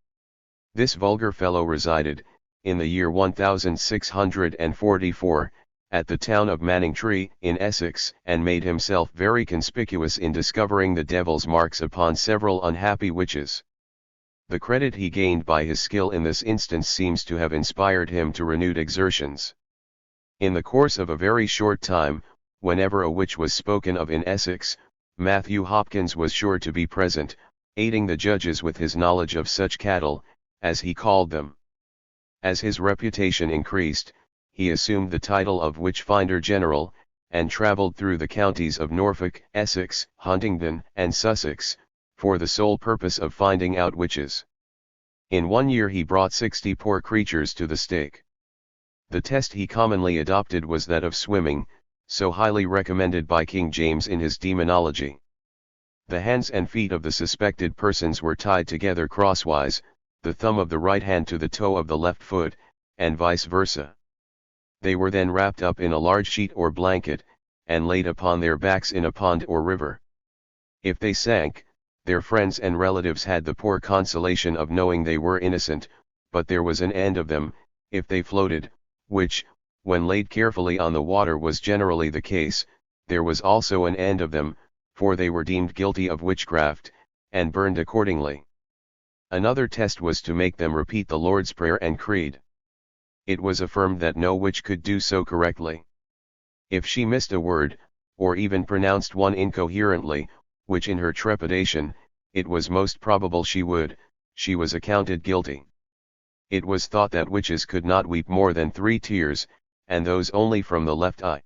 This vulgar fellow resided, in the year 1644, at the town of Manningtree, in Essex, and made himself very conspicuous in discovering the devil's marks upon several unhappy witches. The credit he gained by his skill in this instance seems to have inspired him to renewed exertions. In the course of a very short time, whenever a witch was spoken of in Essex, Matthew Hopkins was sure to be present, aiding the judges with his knowledge of such cattle, as he called them. As his reputation increased, he assumed the title of Witch-finder General, and travelled through the counties of Norfolk, Essex, Huntingdon, and Sussex, for the sole purpose of finding out witches. In 1 year he brought 60 poor creatures to the stake. The test he commonly adopted was that of swimming, so highly recommended by King James in his Demonology. The hands and feet of the suspected persons were tied together crosswise, the thumb of the right hand to the toe of the left foot, and vice versa. They were then wrapped up in a large sheet or blanket, and laid upon their backs in a pond or river. If they sank, their friends and relatives had the poor consolation of knowing they were innocent, but there was an end of them. If they floated, which, when laid carefully on the water was generally the case, there was also an end of them, for they were deemed guilty of witchcraft, and burned accordingly. Another test was to make them repeat the Lord's Prayer and Creed. It was affirmed that no witch could do so correctly. If she missed a word, or even pronounced one incoherently, which in her trepidation, it was most probable she would, she was accounted guilty. It was thought that witches could not weep more than 3 tears, and those only from the left eye.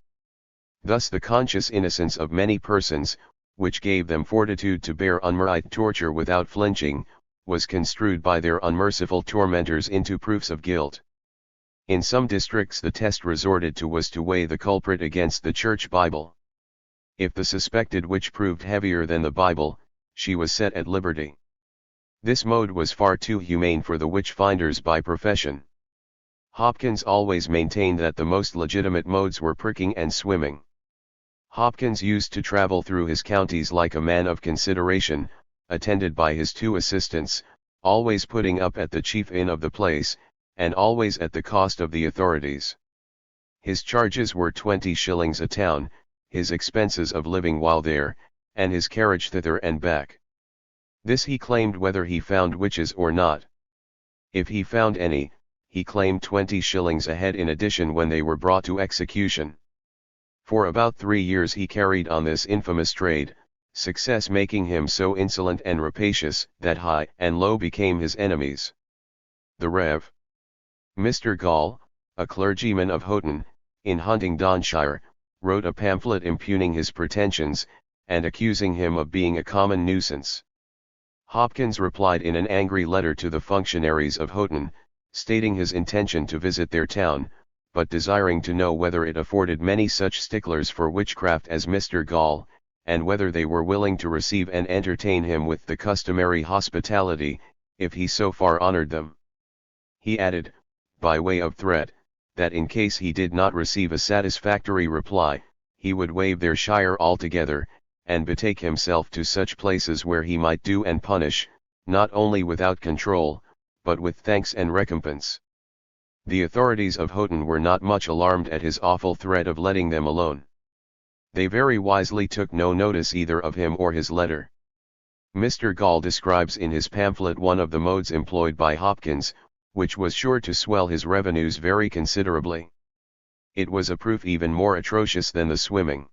Thus the conscious innocence of many persons, which gave them fortitude to bear unmerit torture without flinching, was construed by their unmerciful tormentors into proofs of guilt. In some districts the test resorted to was to weigh the culprit against the Church Bible. If the suspected witch proved heavier than the Bible, she was set at liberty. This mode was far too humane for the witch-finders by profession. Hopkins always maintained that the most legitimate modes were pricking and swimming. Hopkins used to travel through his counties like a man of consideration, attended by his 2 assistants, always putting up at the chief inn of the place, and always at the cost of the authorities. His charges were 20 shillings a town, his expenses of living while there, and his carriage thither and back. This he claimed whether he found witches or not. If he found any, he claimed 20 shillings a head in addition when they were brought to execution. For about 3 years he carried on this infamous trade, success making him so insolent and rapacious that high and low became his enemies. The Rev. Mr. Gall, a clergyman of Houghton, in Huntingdonshire, wrote a pamphlet impugning his pretensions, and accusing him of being a common nuisance. Hopkins replied in an angry letter to the functionaries of Houghton, stating his intention to visit their town, but desiring to know whether it afforded many such sticklers for witchcraft as Mr. Gall, and whether they were willing to receive and entertain him with the customary hospitality, if he so far honored them. He added, by way of threat, that in case he did not receive a satisfactory reply, he would waive their shire altogether, and betake himself to such places where he might do and punish, not only without control, but with thanks and recompense. The authorities of Houghton were not much alarmed at his awful threat of letting them alone. They very wisely took no notice either of him or his letter. Mr. Gall describes in his pamphlet one of the modes employed by Hopkins, which was sure to swell his revenues very considerably. It was a proof even more atrocious than the swimming.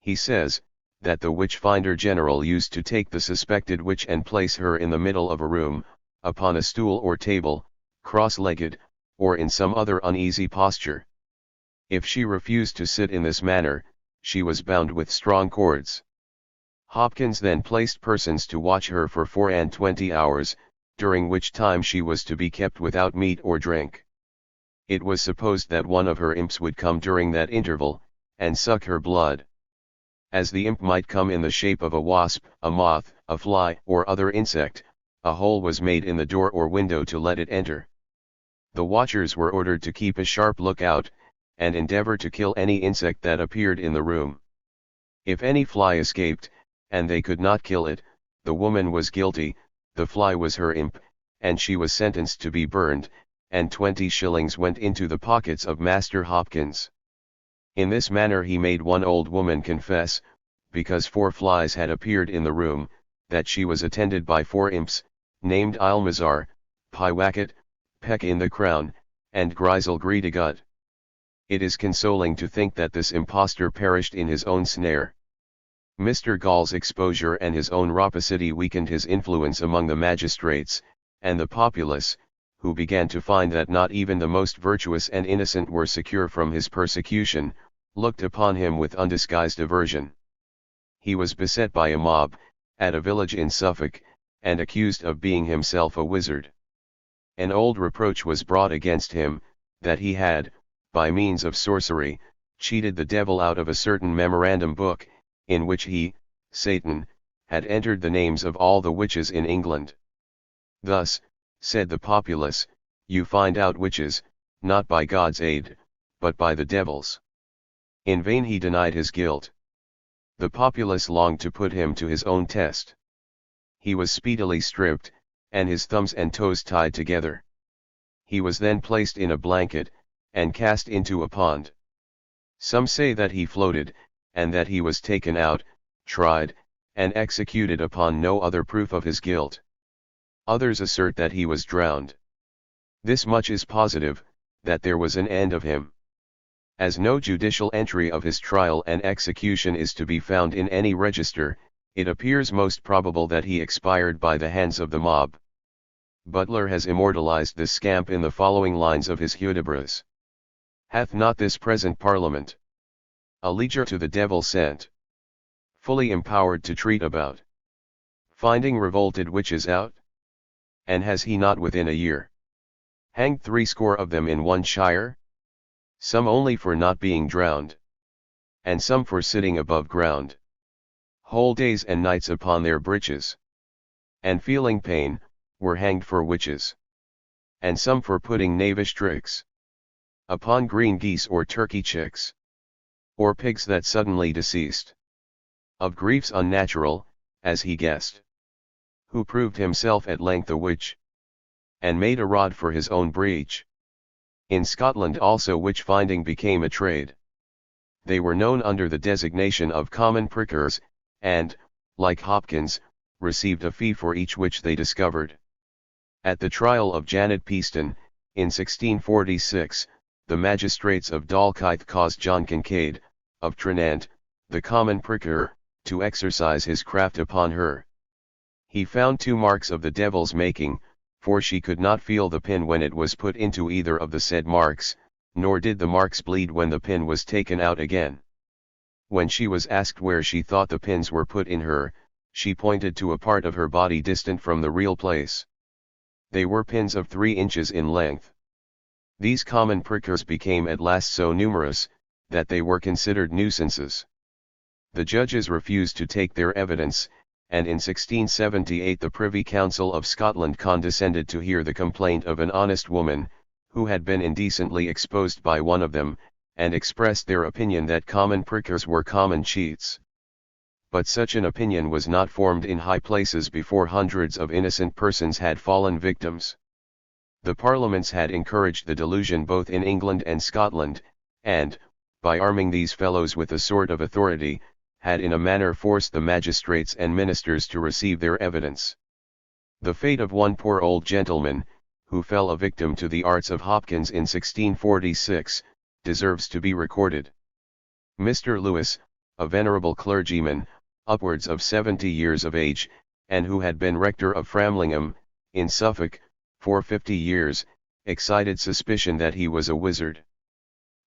He says, that the witch-finder general used to take the suspected witch and place her in the middle of a room, upon a stool or table, cross-legged, or in some other uneasy posture. If she refused to sit in this manner, she was bound with strong cords. Hopkins then placed persons to watch her for 24 hours, during which time she was to be kept without meat or drink. It was supposed that one of her imps would come during that interval, and suck her blood. As the imp might come in the shape of a wasp, a moth, a fly, or other insect, a hole was made in the door or window to let it enter. The watchers were ordered to keep a sharp lookout, and endeavor to kill any insect that appeared in the room. If any fly escaped, and they could not kill it, the woman was guilty, the fly was her imp, and she was sentenced to be burned, and 20 shillings went into the pockets of Master Hopkins. In this manner he made one old woman confess, because 4 flies had appeared in the room, that she was attended by 4 imps, named Ilmazar, Pyewacket, Peck in the Crown, and Grizel Greedigut. It is consoling to think that this impostor perished in his own snare. Mr. Gall's exposure and his own rapacity weakened his influence among the magistrates, and the populace, who began to find that not even the most virtuous and innocent were secure from his persecution, looked upon him with undisguised aversion. He was beset by a mob, at a village in Suffolk, and accused of being himself a wizard. An old reproach was brought against him, that he had, by means of sorcery, cheated the devil out of a certain memorandum book, in which he, Satan, had entered the names of all the witches in England. Thus, said the populace, you find out witches, not by God's aid, but by the devil's. In vain he denied his guilt. The populace longed to put him to his own test. He was speedily stripped, and his thumbs and toes tied together. He was then placed in a blanket, and cast into a pond. Some say that he floated, and that he was taken out, tried, and executed upon no other proof of his guilt. Others assert that he was drowned. This much is positive, that there was an end of him. As no judicial entry of his trial and execution is to be found in any register, it appears most probable that he expired by the hands of the mob. Butler has immortalized this scamp in the following lines of his Hudibras. Hath not this present Parliament a leger to the devil sent, fully empowered to treat about finding revolted witches out? And has he not within a year hanged 60 of them in one shire? Some only for not being drowned, and some for sitting above ground whole days and nights upon their breeches, and feeling pain, were hanged for witches, and some for putting knavish tricks upon green geese or turkey chicks, or pigs that suddenly deceased of griefs unnatural, as he guessed, who proved himself at length a witch, and made a rod for his own breech. In Scotland also witch-finding became a trade. They were known under the designation of common prickers, and, like Hopkins, received a fee for each witch they discovered. At the trial of Janet Peaston, in 1646, the magistrates of Dalkeith caused John Kincaid, of Tranent, the common pricker, to exercise his craft upon her. He found 2 marks of the devil's making, for she could not feel the pin when it was put into either of the said marks, nor did the marks bleed when the pin was taken out again. When she was asked where she thought the pins were put in her, she pointed to a part of her body distant from the real place. They were pins of 3 inches in length. These common prickers became at last so numerous, that they were considered nuisances. The judges refused to take their evidence, and in 1678 the Privy Council of Scotland condescended to hear the complaint of an honest woman, who had been indecently exposed by one of them, and expressed their opinion that common prickers were common cheats. But such an opinion was not formed in high places before hundreds of innocent persons had fallen victims. The parliaments had encouraged the delusion both in England and Scotland, and, by arming these fellows with a sort of authority, had in a manner forced the magistrates and ministers to receive their evidence. The fate of one poor old gentleman, who fell a victim to the arts of Hopkins in 1646, deserves to be recorded. Mr. Lewis, a venerable clergyman, upwards of 70 years of age, and who had been rector of Framlingham, in Suffolk, for 50 years, excited suspicion that he was a wizard.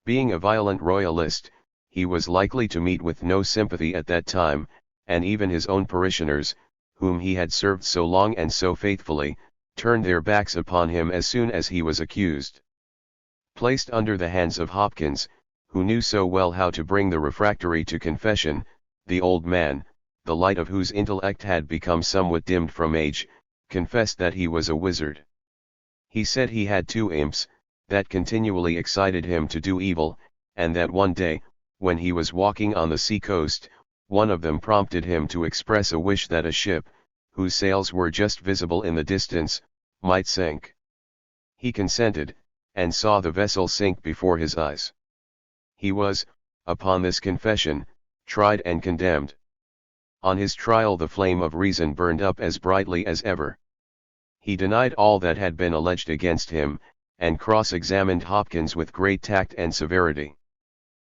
Being a violent royalist, he was likely to meet with no sympathy at that time, and even his own parishioners, whom he had served so long and so faithfully, turned their backs upon him as soon as he was accused. placed under the hands of Hopkins, who knew so well how to bring the refractory to confession. The old man, the light of whose intellect had become somewhat dimmed from age, confessed that he was a wizard. He said he had two imps, that continually excited him to do evil, and that one day, when he was walking on the sea coast, one of them prompted him to express a wish that a ship, whose sails were just visible in the distance, might sink. He consented, and saw the vessel sink before his eyes. He was, upon this confession, tried and condemned. On his trial the flame of reason burned up as brightly as ever. He denied all that had been alleged against him, and cross-examined Hopkins with great tact and severity.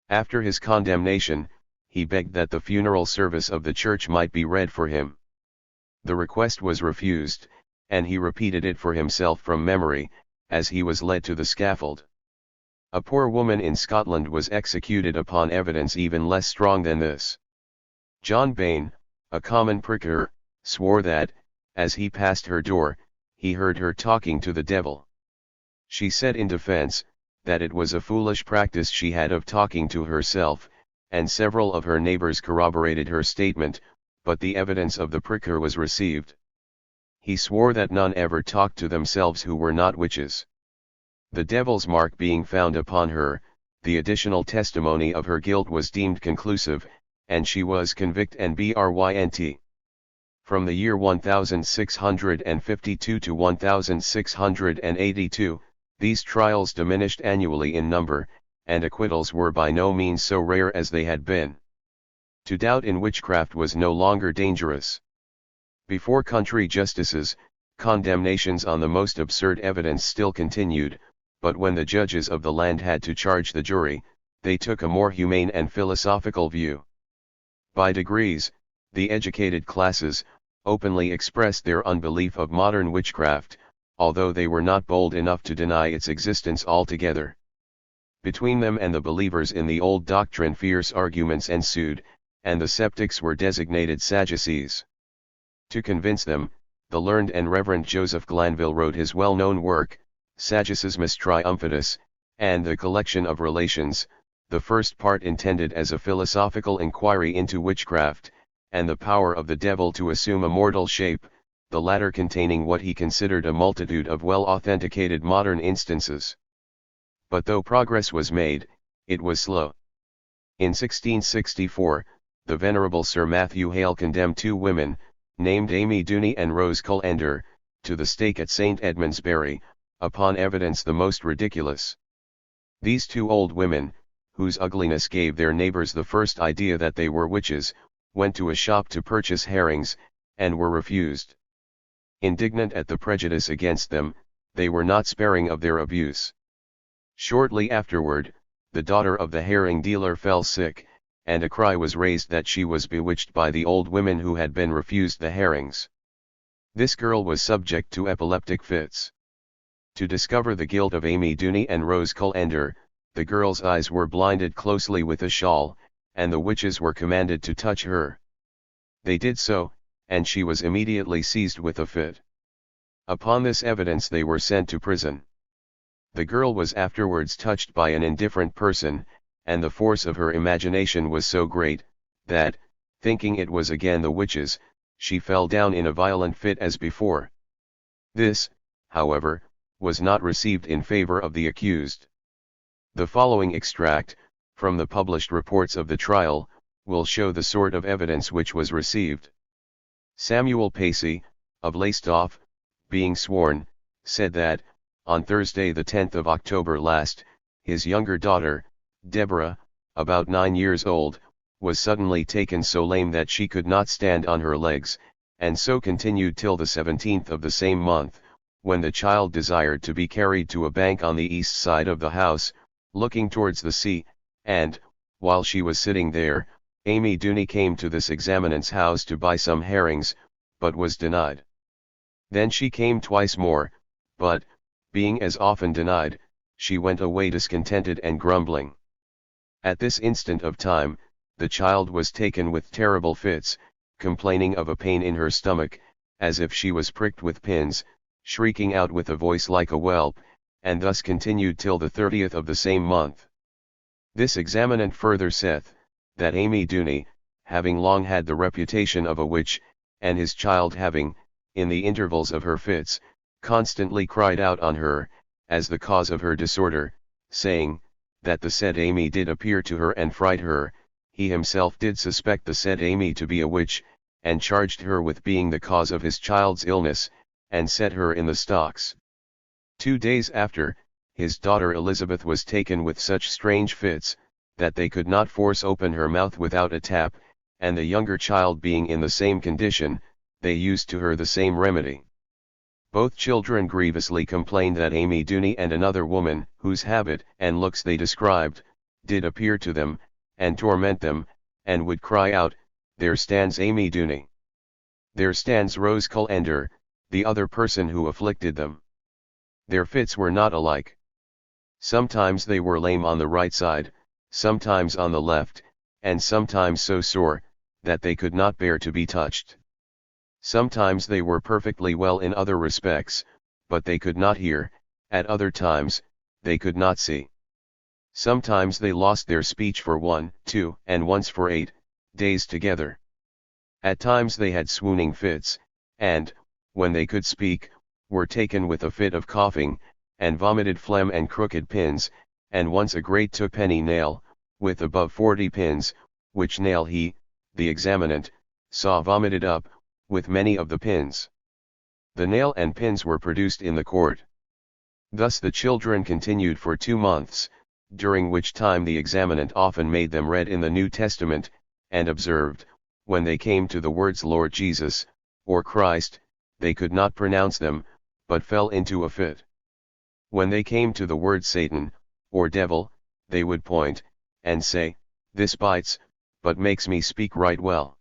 After his condemnation, he begged that the funeral service of the church might be read for him. The request was refused, and he repeated it for himself from memory, as he was led to the scaffold. A poor woman in Scotland was executed upon evidence even less strong than this. John Bain, a common pricker, swore that, as he passed her door, he heard her talking to the devil. She said in defense, that it was a foolish practice she had of talking to herself, and several of her neighbors corroborated her statement, but the evidence of the pricker was received. He swore that none ever talked to themselves who were not witches. The devil's mark being found upon her, the additional testimony of her guilt was deemed conclusive, and she was convicted and brynt. From the year 1652 to 1682, these trials diminished annually in number, and acquittals were by no means so rare as they had been. To doubt in witchcraft was no longer dangerous. Before country justices, condemnations on the most absurd evidence still continued, but when the judges of the land had to charge the jury, they took a more humane and philosophical view. By degrees, the educated classes openly expressed their unbelief of modern witchcraft, although they were not bold enough to deny its existence altogether. Between them and the believers in the old doctrine fierce arguments ensued, and the sceptics were designated Sadducees. To convince them, the learned and Reverend Joseph Glanville wrote his well-known work, Sadducismus Triumphatus, and the Collection of Relations, the first part intended as a philosophical inquiry into witchcraft, and the power of the devil to assume a mortal shape, the latter containing what he considered a multitude of well-authenticated modern instances. But though progress was made, it was slow. In 1664, the Venerable Sir Matthew Hale condemned two women, named Amy Duny and Rose Cullender, to the stake at St. Edmundsbury, upon evidence the most ridiculous. These two old women, whose ugliness gave their neighbors the first idea that they were witches, went to a shop to purchase herrings, and were refused. Indignant at the prejudice against them, they were not sparing of their abuse. Shortly afterward, the daughter of the herring dealer fell sick, and a cry was raised that she was bewitched by the old women who had been refused the herrings. This girl was subject to epileptic fits. To discover the guilt of Amy Duny and Rose Cullender, the girl's eyes were blinded closely with a shawl, and the witches were commanded to touch her. They did so, and she was immediately seized with a fit. Upon this evidence they were sent to prison. The girl was afterwards touched by an indifferent person, and the force of her imagination was so great, that, thinking it was again the witches, she fell down in a violent fit as before. This, however, was not received in favor of the accused. The following extract, from the published reports of the trial, will show the sort of evidence which was received. Samuel Pacey, of Laistoff, being sworn, said that, on Thursday the 10th of October last, his younger daughter, Deborah, about 9 years old, was suddenly taken so lame that she could not stand on her legs, and so continued till the 17th of the same month, when the child desired to be carried to a bank on the east side of the house, looking towards the sea, and, while she was sitting there, Amy Duny came to this examinant's house to buy some herrings, but was denied. Then she came twice more, but, being as often denied, she went away discontented and grumbling. At this instant of time, the child was taken with terrible fits, complaining of a pain in her stomach, as if she was pricked with pins, shrieking out with a voice like a whelp, and thus continued till the 30th of the same month. This examinant further saith, that Amy Duny, having long had the reputation of a witch, and his child having, in the intervals of her fits, constantly cried out on her, as the cause of her disorder, saying, that the said Amy did appear to her and fright her, he himself did suspect the said Amy to be a witch, and charged her with being the cause of his child's illness, and set her in the stocks. 2 days after, his daughter Elizabeth was taken with such strange fits, that they could not force open her mouth without a tap, and the younger child being in the same condition, they used to her the same remedy. Both children grievously complained that Amy Duny and another woman, whose habit and looks they described, did appear to them, and torment them, and would cry out, "There stands Amy Duny! There stands Rose Cullender, the other person who afflicted them." Their fits were not alike. Sometimes they were lame on the right side, sometimes on the left, and sometimes so sore, that they could not bear to be touched. Sometimes they were perfectly well in other respects, but they could not hear, at other times, they could not see. Sometimes they lost their speech for 1, 2, and once for 8 days together. At times they had swooning fits, and, when they could speak, were taken with a fit of coughing, and vomited phlegm and crooked pins, and once a great twopenny nail, with above 40 pins, which nail he, the examinant, saw vomited up, with many of the pins. The nail and pins were produced in the court. Thus the children continued for 2 months, during which time the examinant often made them read in the New Testament, and observed, when they came to the words Lord Jesus, or Christ, they could not pronounce them, but fell into a fit. When they came to the word Satan, or devil, they would point, and say, "This bites, but makes me speak right well."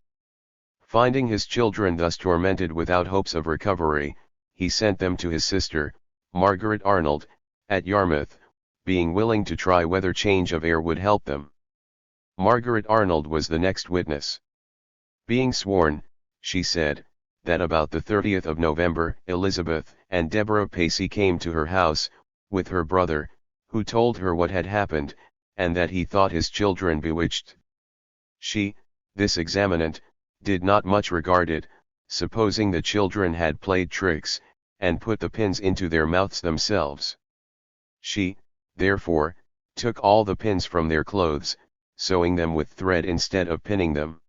Finding his children thus tormented without hopes of recovery, he sent them to his sister, Margaret Arnold, at Yarmouth, being willing to try whether change of air would help them. Margaret Arnold was the next witness. Being sworn, she said, that about the 30th of November, Elizabeth and Deborah Pacey came to her house, with her brother, who told her what had happened, and that he thought his children bewitched. She, this examinant, did not much regard it, supposing the children had played tricks, and put the pins into their mouths themselves. She, therefore, took all the pins from their clothes, sewing them with thread instead of pinning them.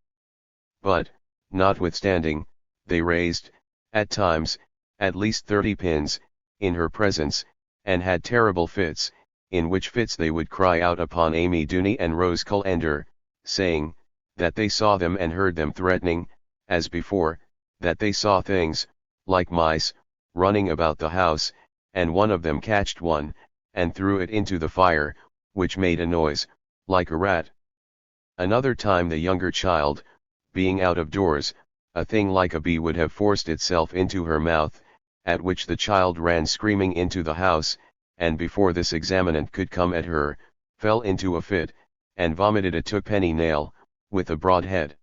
But, notwithstanding, they raised, at times, at least 30 pins, in her presence, and had terrible fits, in which fits they would cry out upon Amy Duny and Rose Cullender, saying, that they saw them and heard them threatening, as before, that they saw things, like mice, running about the house, and one of them catched one, and threw it into the fire, which made a noise, like a rat. Another time the younger child, being out of doors, a thing like a bee would have forced itself into her mouth, at which the child ran screaming into the house, and before this examinant could come at her, fell into a fit, and vomited a twopenny nail, with a broad head.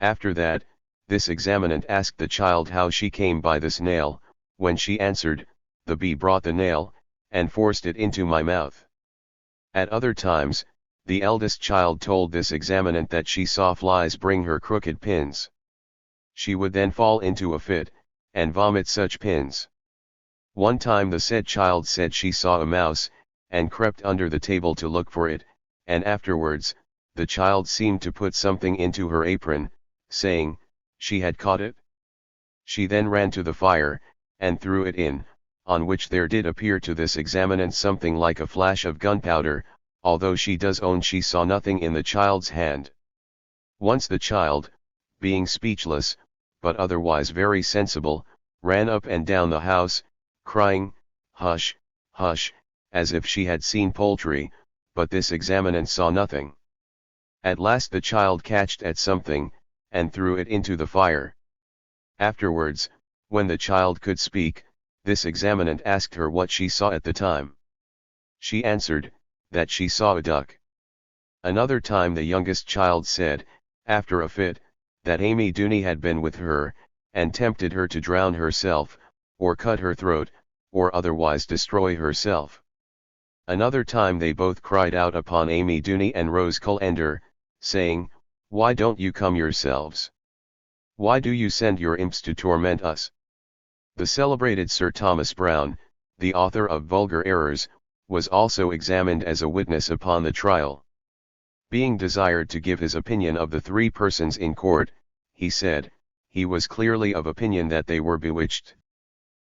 After that, this examinant asked the child how she came by this nail, when she answered, "The bee brought the nail, and forced it into my mouth." At other times, the eldest child told this examinant that she saw flies bring her crooked pins. She would then fall into a fit, and vomit such pins. One time the said child said she saw a mouse, and crept under the table to look for it, and afterwards, the child seemed to put something into her apron, saying, she had caught it. She then ran to the fire, and threw it in, on which there did appear to this examinant something like a flash of gunpowder, although she does own she saw nothing in the child's hand. Once the child, being speechless, but otherwise very sensible, ran up and down the house, crying, "Hush, hush," as if she had seen poultry, but this examinant saw nothing. At last the child catched at something, and threw it into the fire. Afterwards, when the child could speak, this examinant asked her what she saw at the time. She answered, that she saw a duck. Another time the youngest child said, after a fit, that Amy Duny had been with her, and tempted her to drown herself, or cut her throat, or otherwise destroy herself. Another time they both cried out upon Amy Dooney and Rose Cullender, saying, "Why don't you come yourselves? Why do you send your imps to torment us?" The celebrated Sir Thomas Browne, the author of Vulgar Errors, was also examined as a witness upon the trial. Being desired to give his opinion of the three persons in court, he said, he was clearly of opinion that they were bewitched.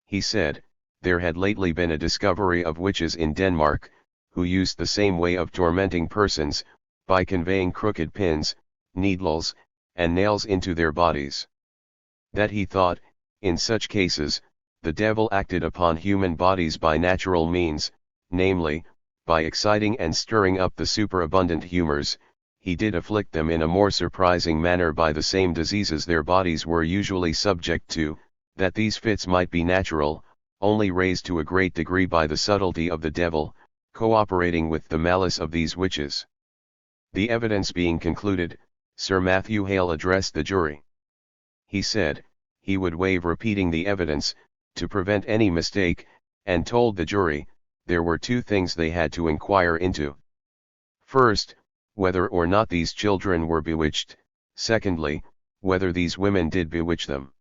He said, there had lately been a discovery of witches in Denmark, who used the same way of tormenting persons, by conveying crooked pins, needles, and nails into their bodies. That he thought, in such cases, the devil acted upon human bodies by natural means, namely, by exciting and stirring up the superabundant humours, he did afflict them in a more surprising manner by the same diseases their bodies were usually subject to, that these fits might be natural, only raised to a great degree by the subtlety of the devil, co-operating with the malice of these witches. The evidence being concluded, Sir Matthew Hale addressed the jury. He said, he would waive repeating the evidence, to prevent any mistake, and told the jury, there were two things they had to inquire into. First, whether or not these children were bewitched, secondly, whether these women did bewitch them.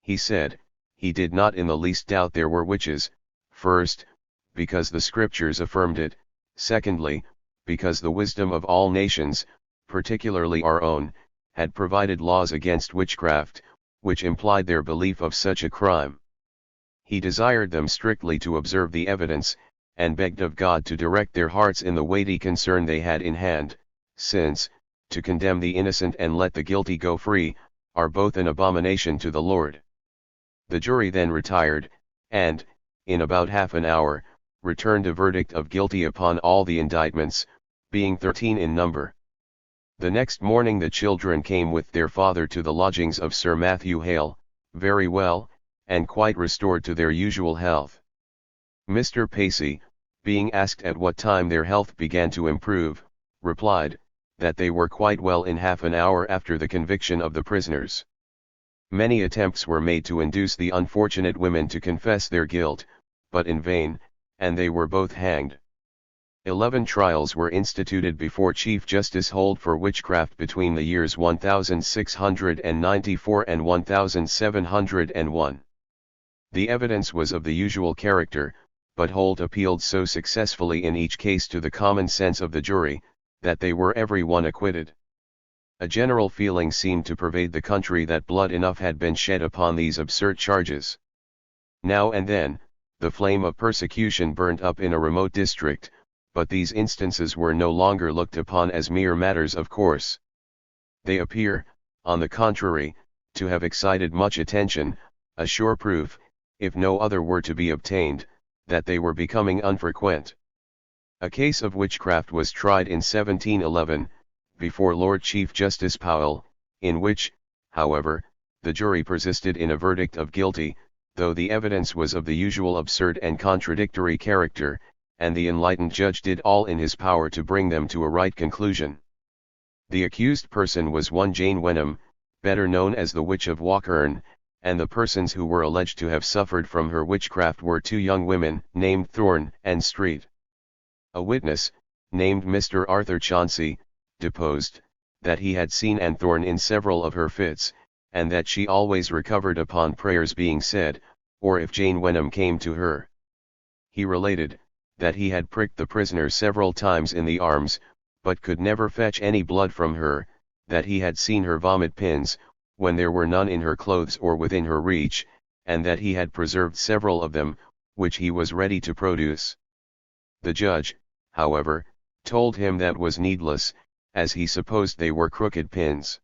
He said, he did not in the least doubt there were witches, first, because the scriptures affirmed it, secondly, because the wisdom of all nations, particularly our own, had provided laws against witchcraft, which implied their belief of such a crime. He desired them strictly to observe the evidence, and begged of God to direct their hearts in the weighty concern they had in hand, since, to condemn the innocent and let the guilty go free, are both an abomination to the Lord. The jury then retired, and, in about half an hour, returned a verdict of guilty upon all the indictments, being 13 in number. The next morning the children came with their father to the lodgings of Sir Matthew Hale, very well, and quite restored to their usual health. Mr. Pacey, being asked at what time their health began to improve, replied, that they were quite well in half an hour after the conviction of the prisoners. Many attempts were made to induce the unfortunate women to confess their guilt, but in vain, and they were both hanged. 11 trials were instituted before Chief Justice Holt for witchcraft between the years 1694 and 1701. The evidence was of the usual character, but Holt appealed so successfully in each case to the common sense of the jury, that they were every one acquitted. A general feeling seemed to pervade the country that blood enough had been shed upon these absurd charges. Now and then, the flame of persecution burnt up in a remote district, but these instances were no longer looked upon as mere matters of course. They appear, on the contrary, to have excited much attention, a sure proof, if no other were to be obtained, that they were becoming unfrequent. A case of witchcraft was tried in 1711, before Lord Chief Justice Powell, in which, however, the jury persisted in a verdict of guilty, though the evidence was of the usual absurd and contradictory character, and the enlightened judge did all in his power to bring them to a right conclusion. The accused person was one Jane Wenham, better known as the Witch of Walkerne, and the persons who were alleged to have suffered from her witchcraft were two young women named Thorne and Street. A witness, named Mr. Arthur Chauncey, deposed, that he had seen Anne Thorne in several of her fits, and that she always recovered upon prayers being said, or if Jane Wenham came to her. He related, that he had pricked the prisoner several times in the arms, but could never fetch any blood from her, that he had seen her vomit pins, when there were none in her clothes or within her reach, and that he had preserved several of them, which he was ready to produce. The judge, however, told him that was needless, as he supposed they were crooked pins.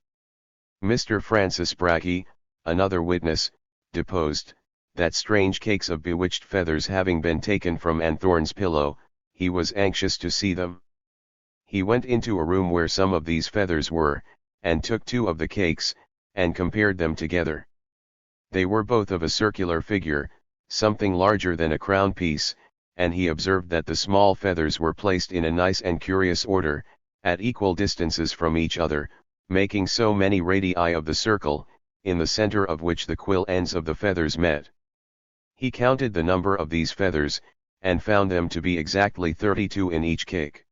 Mr. Francis Brackey, another witness, deposed, that strange cakes of bewitched feathers having been taken from Anne Thorne's pillow, he was anxious to see them. He went into a room where some of these feathers were, and took 2 of the cakes, and compared them together. They were both of a circular figure, something larger than a crown piece, and he observed that the small feathers were placed in a nice and curious order, at equal distances from each other, making so many radii of the circle, in the center of which the quill ends of the feathers met. He counted the number of these feathers, and found them to be exactly 32 in each cake.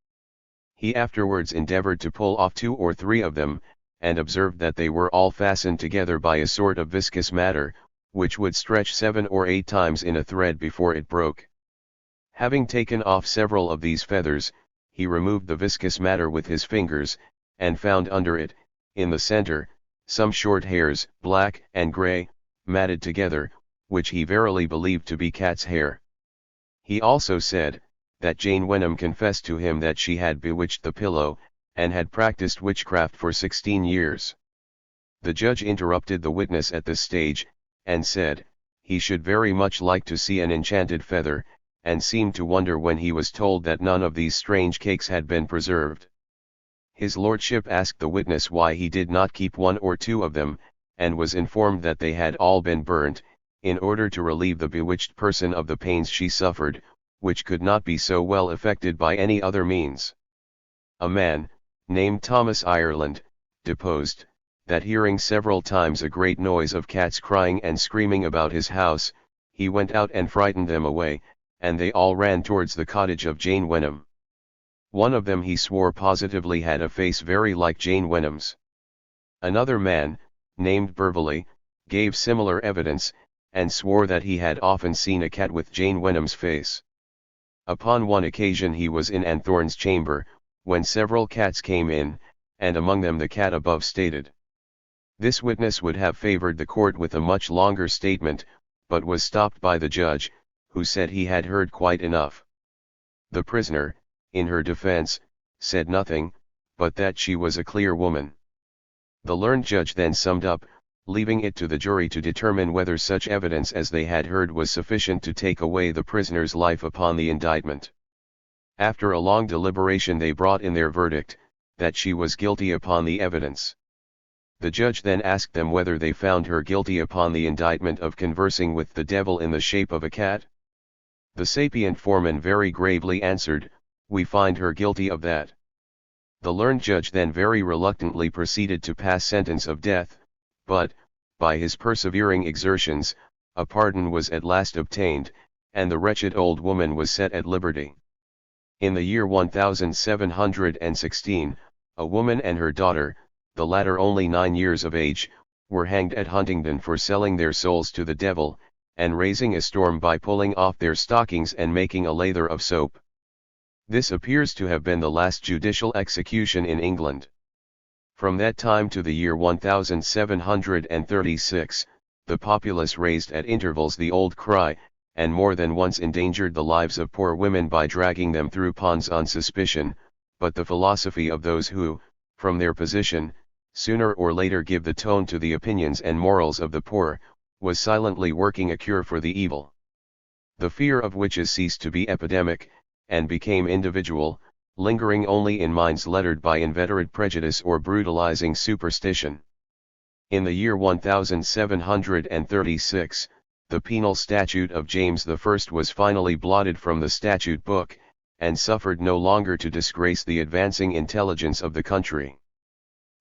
He afterwards endeavored to pull off 2 or 3 of them, and observed that they were all fastened together by a sort of viscous matter, which would stretch 7 or 8 times in a thread before it broke. Having taken off several of these feathers, he removed the viscous matter with his fingers, and found under it, in the center, some short hairs, black and grey, matted together, which he verily believed to be cat's hair. He also said, that Jane Wenham confessed to him that she had bewitched the pillow, and had practiced witchcraft for 16 years. The judge interrupted the witness at this stage, and said, he should very much like to see an enchanted feather, and seemed to wonder when he was told that none of these strange cakes had been preserved. His lordship asked the witness why he did not keep 1 or 2 of them, and was informed that they had all been burnt, in order to relieve the bewitched person of the pains she suffered, which could not be so well effected by any other means. A man, named Thomas Ireland, deposed, that hearing several times a great noise of cats crying and screaming about his house, he went out and frightened them away, and they all ran towards the cottage of Jane Wenham. One of them he swore positively had a face very like Jane Wenham's. Another man, named Burvily, gave similar evidence, and swore that he had often seen a cat with Jane Wenham's face. Upon one occasion he was in Anthorn's chamber, when several cats came in, and among them the cat above stated. This witness would have favored the court with a much longer statement, but was stopped by the judge, who said he had heard quite enough. The prisoner, in her defense, said nothing, but that she was a clear woman. The learned judge then summed up, leaving it to the jury to determine whether such evidence as they had heard was sufficient to take away the prisoner's life upon the indictment. After a long deliberation they brought in their verdict, that she was guilty upon the evidence. The judge then asked them whether they found her guilty upon the indictment of conversing with the devil in the shape of a cat. The sapient foreman very gravely answered, we find her guilty of that. The learned judge then very reluctantly proceeded to pass sentence of death, but, by his persevering exertions, a pardon was at last obtained, and the wretched old woman was set at liberty. In the year 1716, a woman and her daughter, the latter only 9 years of age, were hanged at Huntingdon for selling their souls to the devil, and raising a storm by pulling off their stockings and making a lather of soap. This appears to have been the last judicial execution in England. From that time to the year 1736, the populace raised at intervals the old cry, and more than once endangered the lives of poor women by dragging them through ponds on suspicion, but the philosophy of those who, from their position, sooner or later give the tone to the opinions and morals of the poor, was silently working a cure for the evil. The fear of witches ceased to be epidemic, and became individual, lingering only in minds lettered by inveterate prejudice or brutalizing superstition. In the year 1736, the penal statute of James I was finally blotted from the statute book, and suffered no longer to disgrace the advancing intelligence of the country.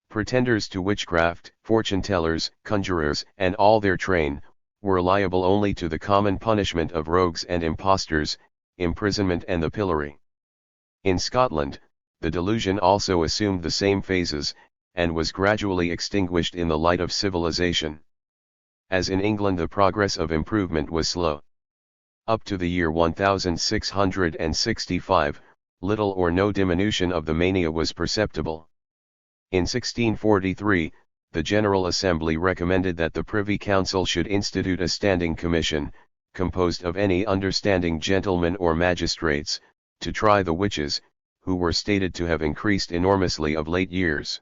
Pretenders to witchcraft, fortune-tellers, conjurers, and all their train, were liable only to the common punishment of rogues and impostors, imprisonment and the pillory. In Scotland, the delusion also assumed the same phases, and was gradually extinguished in the light of civilization. As in England the progress of improvement was slow. Up to the year 1665, little or no diminution of the mania was perceptible. In 1643, the General Assembly recommended that the Privy Council should institute a standing commission, composed of any understanding gentlemen or magistrates, to try the witches, who were stated to have increased enormously of late years.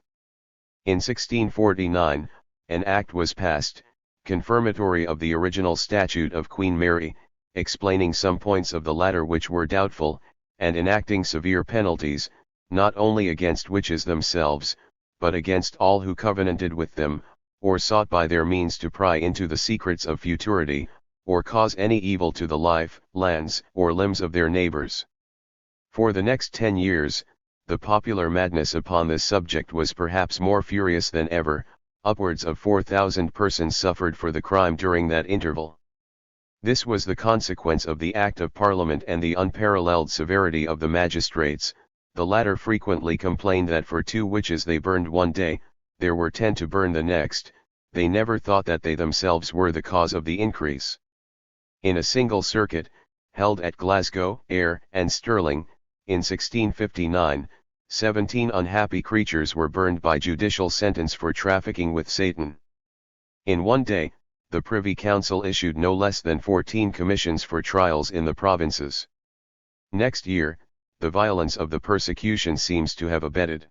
In 1649, an act was passed, confirmatory of the original statute of Queen Mary, explaining some points of the latter which were doubtful, and enacting severe penalties, not only against witches themselves, but against all who covenanted with them, or sought by their means to pry into the secrets of futurity, or cause any evil to the life, lands, or limbs of their neighbors. For the next 10 years, the popular madness upon this subject was perhaps more furious than ever. Upwards of 4,000 persons suffered for the crime during that interval. This was the consequence of the Act of Parliament and the unparalleled severity of the magistrates. The latter frequently complained that for 2 witches they burned one day, there were 10 to burn the next. They never thought that they themselves were the cause of the increase. In a single circuit, held at Glasgow, Ayr, and Stirling, in 1659, 17 unhappy creatures were burned by judicial sentence for trafficking with Satan. In one day, the Privy Council issued no less than 14 commissions for trials in the provinces. Next year, the violence of the persecution seems to have abated.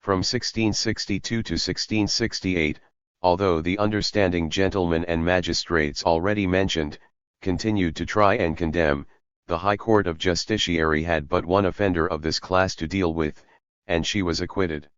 From 1662 to 1668, although the understanding gentlemen and magistrates already mentioned, continued to try and condemn, the High Court of Justiciary had but one offender of this class to deal with, and she was acquitted.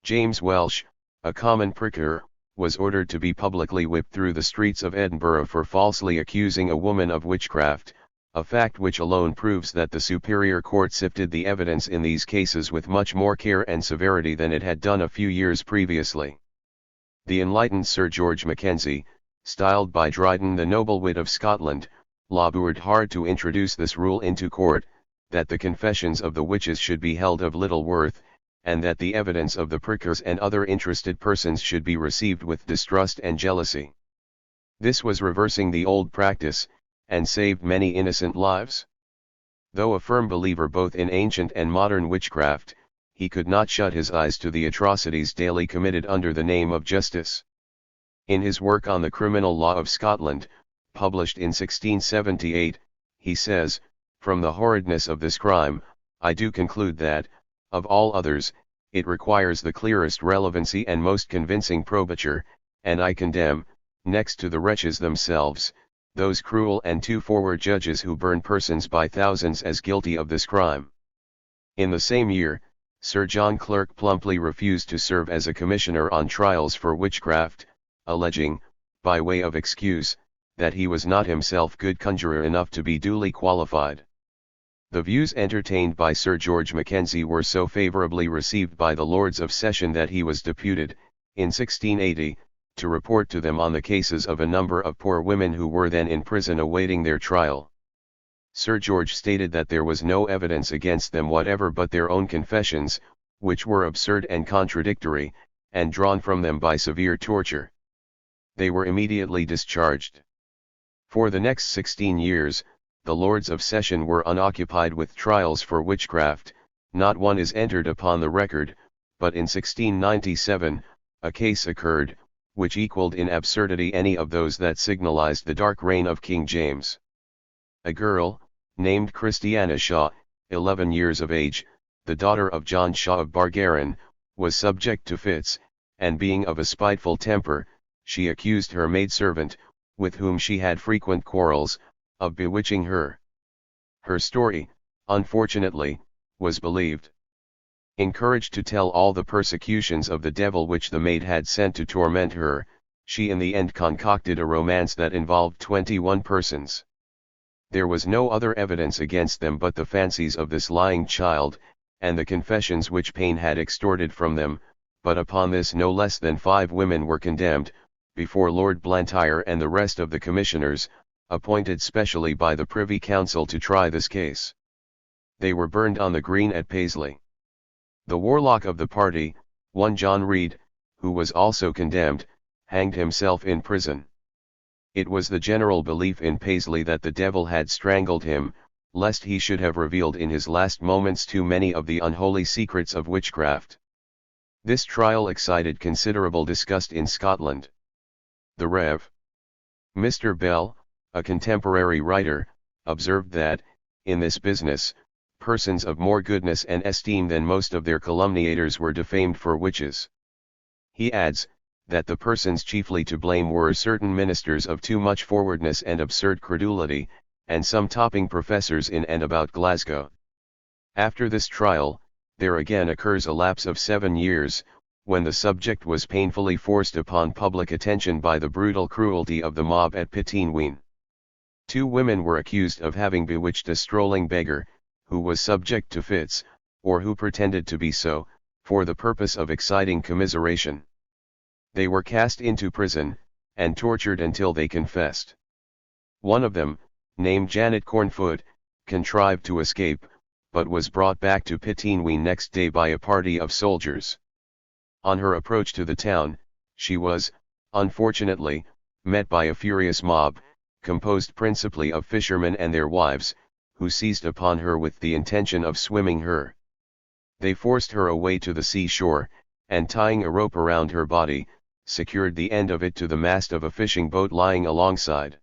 James Welsh, a common pricker, was ordered to be publicly whipped through the streets of Edinburgh for falsely accusing a woman of witchcraft, a fact which alone proves that the Superior Court sifted the evidence in these cases with much more care and severity than it had done a few years previously. The enlightened Sir George Mackenzie, styled by Dryden the noble wit of Scotland, laboured hard to introduce this rule into court, that the confessions of the witches should be held of little worth, and that the evidence of the prickers and other interested persons should be received with distrust and jealousy. This was reversing the old practice, and saved many innocent lives. Though a firm believer both in ancient and modern witchcraft, he could not shut his eyes to the atrocities daily committed under the name of justice. In his work on the Criminal Law of Scotland, published in 1678, he says, "From the horridness of this crime, I do conclude that, of all others, it requires the clearest relevancy and most convincing probature, and I condemn, next to the wretches themselves, those cruel and too forward judges who burn persons by thousands as guilty of this crime." In the same year, Sir John Clerk plumply refused to serve as a commissioner on trials for witchcraft, alleging, by way of excuse, that he was not himself good conjurer enough to be duly qualified. The views entertained by Sir George Mackenzie were so favourably received by the Lords of Session that he was deputed, in 1680, to report to them on the cases of a number of poor women who were then in prison awaiting their trial. Sir George stated that there was no evidence against them whatever but their own confessions, which were absurd and contradictory, and drawn from them by severe torture. They were immediately discharged. For the next 16 years, the Lords of Session were unoccupied with trials for witchcraft. Not one is entered upon the record, but in 1697, a case occurred, which equalled in absurdity any of those that signalized the dark reign of King James. A girl, named Christiana Shaw, 11 years of age, the daughter of John Shaw of Bargarin, was subject to fits, and being of a spiteful temper, she accused her maidservant, with whom she had frequent quarrels, of bewitching her. Her story, unfortunately, was believed. Encouraged to tell all the persecutions of the devil which the maid had sent to torment her, she in the end concocted a romance that involved 21 persons. There was no other evidence against them but the fancies of this lying child, and the confessions which pain had extorted from them, but upon this no less than 5 women were condemned, before Lord Blantyre and the rest of the commissioners, appointed specially by the Privy Council to try this case. They were burned on the green at Paisley. The warlock of the party, one John Reed, who was also condemned, hanged himself in prison. It was the general belief in Paisley that the devil had strangled him, lest he should have revealed in his last moments too many of the unholy secrets of witchcraft. This trial excited considerable disgust in Scotland. The Rev. Mr. Bell, a contemporary writer, observed that, in this business, persons of more goodness and esteem than most of their calumniators were defamed for witches. He adds, that the persons chiefly to blame were certain ministers of too much forwardness and absurd credulity, and some topping professors in and about Glasgow. After this trial, there again occurs a lapse of 7 years, when the subject was painfully forced upon public attention by the brutal cruelty of the mob at Pittenweem. 2 women were accused of having bewitched a strolling beggar, who was subject to fits, or who pretended to be so, for the purpose of exciting commiseration. They were cast into prison, and tortured until they confessed. One of them, named Janet Cornfoot, contrived to escape, but was brought back to Pittenweem next day by a party of soldiers. On her approach to the town, she was, unfortunately, met by a furious mob, composed principally of fishermen and their wives, who seized upon her with the intention of swimming her. They forced her away to the sea-shore, and tying a rope around her body, secured the end of it to the mast of a fishing boat lying alongside.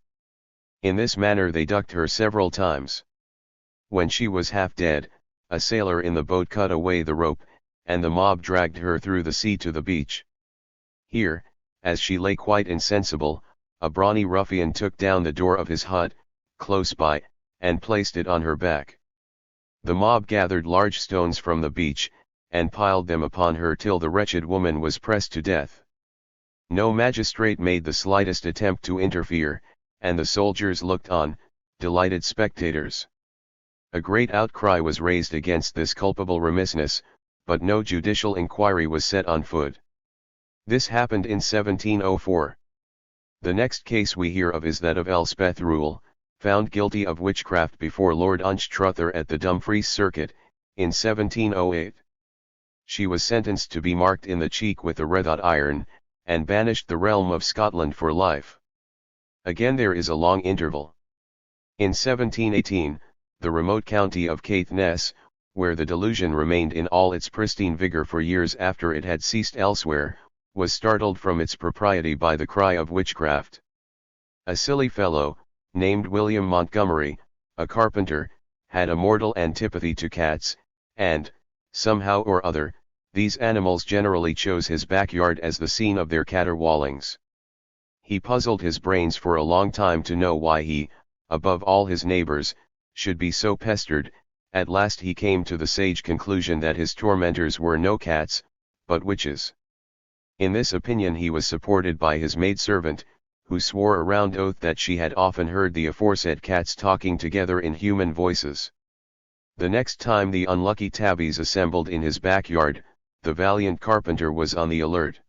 In this manner they ducked her several times. When she was half dead, a sailor in the boat cut away the rope, and the mob dragged her through the sea to the beach. Here, as she lay quite insensible, a brawny ruffian took down the door of his hut, close by, and placed it on her back. The mob gathered large stones from the beach, and piled them upon her till the wretched woman was pressed to death. No magistrate made the slightest attempt to interfere, and the soldiers looked on, delighted spectators. A great outcry was raised against this culpable remissness, but no judicial inquiry was set on foot. This happened in 1704. The next case we hear of is that of Elspeth Rule, found guilty of witchcraft before Lord Unstruther at the Dumfries Circuit, in 1708. She was sentenced to be marked in the cheek with a red-hot iron, and banished the realm of Scotland for life. Again there is a long interval. In 1718, the remote county of Caithness, where the delusion remained in all its pristine vigour for years after it had ceased elsewhere, was startled from its propriety by the cry of witchcraft. A silly fellow, named William Montgomery, a carpenter, had a mortal antipathy to cats, and, somehow or other, these animals generally chose his backyard as the scene of their caterwaulings. He puzzled his brains for a long time to know why he, above all his neighbours, should be so pestered. At last he came to the sage conclusion that his tormentors were no cats, but witches. In this opinion he was supported by his maidservant, who swore a round oath that she had often heard the aforesaid cats talking together in human voices. The next time the unlucky tabbies assembled in his backyard, the valiant carpenter was on the alert.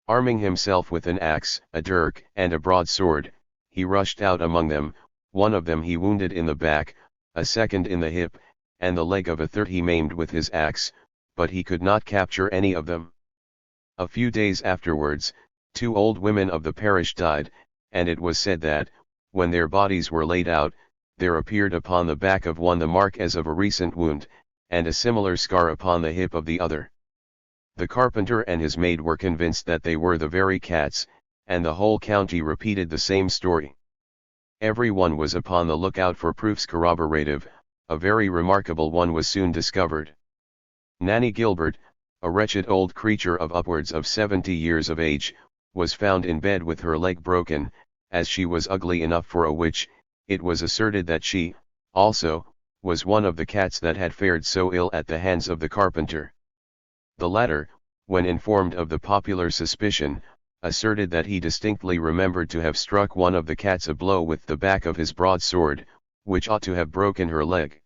Arming himself with an axe, a dirk, and a broadsword, he rushed out among them. One of them he wounded in the back, a second in the hip, and the leg of a third he maimed with his axe, but he could not capture any of them. A few days afterwards, 2 old women of the parish died, and it was said that, when their bodies were laid out, there appeared upon the back of one the mark as of a recent wound, and a similar scar upon the hip of the other. The carpenter and his maid were convinced that they were the very cats, and the whole county repeated the same story. Every one was upon the lookout for proofs corroborative. A very remarkable one was soon discovered. Nanny Gilbert, a wretched old creature of upwards of 70 years of age, was found in bed with her leg broken. As she was ugly enough for a witch, it was asserted that she, also, was one of the cats that had fared so ill at the hands of the carpenter. The latter, when informed of the popular suspicion, asserted that he distinctly remembered to have struck one of the cats a blow with the back of his broadsword, which ought to have broken her leg.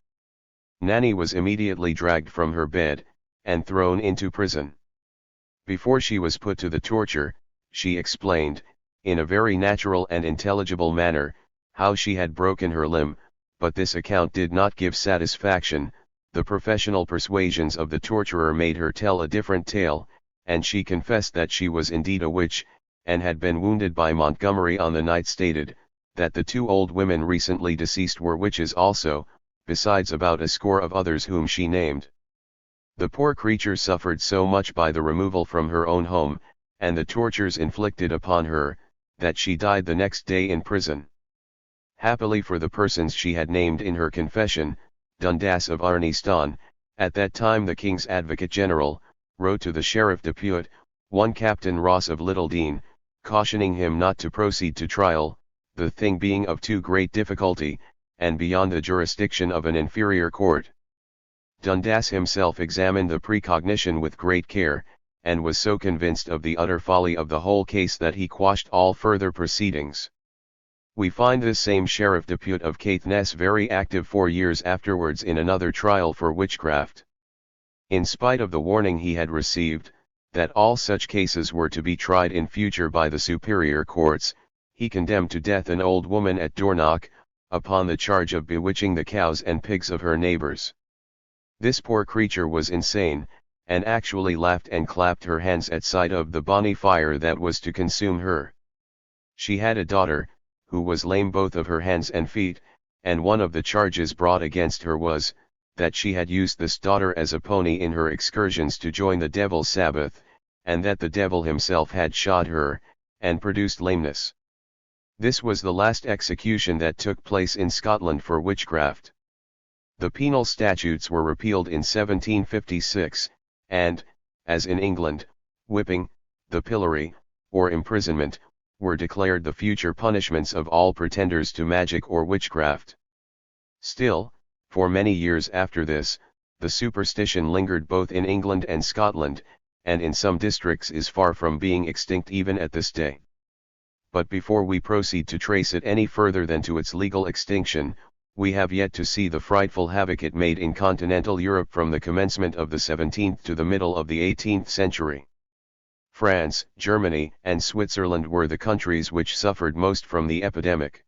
Nanny was immediately dragged from her bed, and thrown into prison. Before she was put to the torture, she explained, in a very natural and intelligible manner, how she had broken her limb, but this account did not give satisfaction. The professional persuasions of the torturer made her tell a different tale, and she confessed that she was indeed a witch, and had been wounded by Montgomery on the night stated, that the 2 old women recently deceased were witches also, besides about a score of others whom she named. The poor creature suffered so much by the removal from her own home, and the tortures inflicted upon her, that she died the next day in prison. Happily for the persons she had named in her confession, Dundas of Arniston, at that time the King's Advocate General, wrote to the Sheriff Depute, one Captain Ross of Littledean, cautioning him not to proceed to trial, the thing being of too great difficulty, and beyond the jurisdiction of an inferior court. Dundas himself examined the precognition with great care, and was so convinced of the utter folly of the whole case that he quashed all further proceedings. We find this same Sheriff Depute of Caithness very active 4 years afterwards in another trial for witchcraft. In spite of the warning he had received, that all such cases were to be tried in future by the superior courts, he condemned to death an old woman at Dornoch, upon the charge of bewitching the cows and pigs of her neighbors. This poor creature was insane, and actually laughed and clapped her hands at sight of the bonny fire that was to consume her. She had a daughter, who was lame both of her hands and feet, and one of the charges brought against her was, that she had used this daughter as a pony in her excursions to join the devil's Sabbath, and that the devil himself had shod her, and produced lameness. This was the last execution that took place in Scotland for witchcraft. The penal statutes were repealed in 1756, and, as in England, whipping, the pillory, or imprisonment, were declared the future punishments of all pretenders to magic or witchcraft. Still, for many years after this, the superstition lingered both in England and Scotland, and in some districts is far from being extinct even at this day. But before we proceed to trace it any further than to its legal extinction, we have yet to see the frightful havoc it made in continental Europe from the commencement of the 17th to the middle of the 18th century. France, Germany, and Switzerland were the countries which suffered most from the epidemic.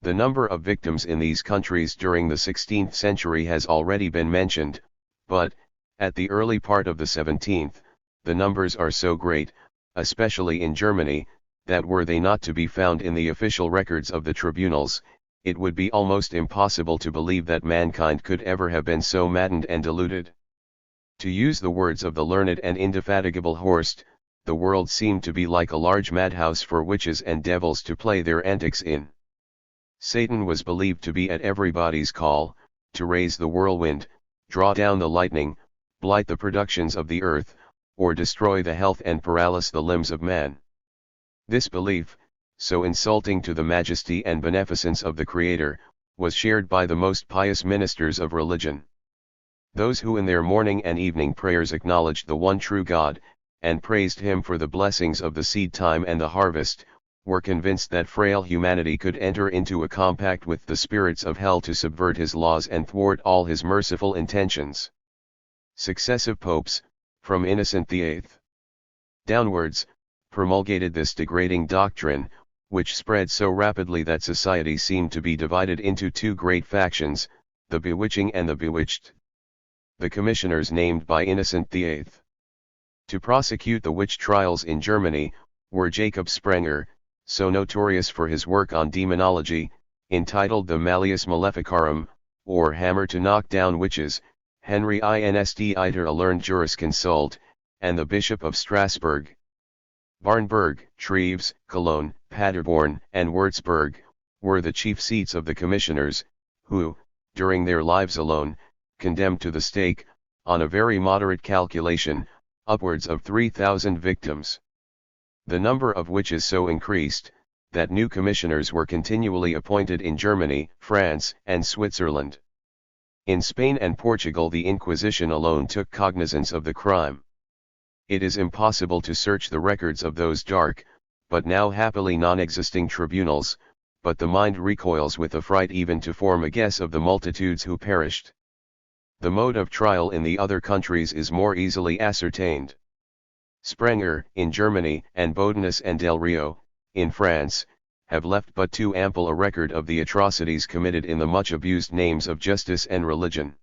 The number of victims in these countries during the 16th century has already been mentioned, but, at the early part of the 17th, the numbers are so great, especially in Germany, that were they not to be found in the official records of the tribunals, it would be almost impossible to believe that mankind could ever have been so maddened and deluded. To use the words of the learned and indefatigable Horst, the world seemed to be like a large madhouse for witches and devils to play their antics in. Satan was believed to be at everybody's call, to raise the whirlwind, draw down the lightning, blight the productions of the earth, or destroy the health and paralyze the limbs of man. This belief, so insulting to the majesty and beneficence of the Creator, was shared by the most pious ministers of religion. Those who in their morning and evening prayers acknowledged the one true God, and praised Him for the blessings of the seed time and the harvest, were convinced that frail humanity could enter into a compact with the spirits of hell to subvert His laws and thwart all His merciful intentions. Successive popes, from Innocent VIII downwards, promulgated this degrading doctrine, which spread so rapidly that society seemed to be divided into two great factions, the bewitching and the bewitched. The commissioners named by Innocent VIII to prosecute the witch trials in Germany were Jacob Sprenger, so notorious for his work on demonology, entitled the Malleus Maleficarum, or Hammer to Knock Down Witches, Henry Inst Iter, a learned jurisconsult, and the Bishop of Strasbourg. Barnberg, Treves, Cologne, Paderborn, and Würzburg were the chief seats of the commissioners, who, during their lives alone, condemned to the stake, on a very moderate calculation, upwards of 3,000 victims. The number of witches so increased, that new commissioners were continually appointed in Germany, France, and Switzerland. In Spain and Portugal the Inquisition alone took cognizance of the crime. It is impossible to search the records of those dark, but now happily non-existing tribunals, but the mind recoils with affright even to form a guess of the multitudes who perished. The mode of trial in the other countries is more easily ascertained. Sprenger, in Germany, and Bodinus and Del Rio, in France, have left but too ample a record of the atrocities committed in the much abused names of justice and religion.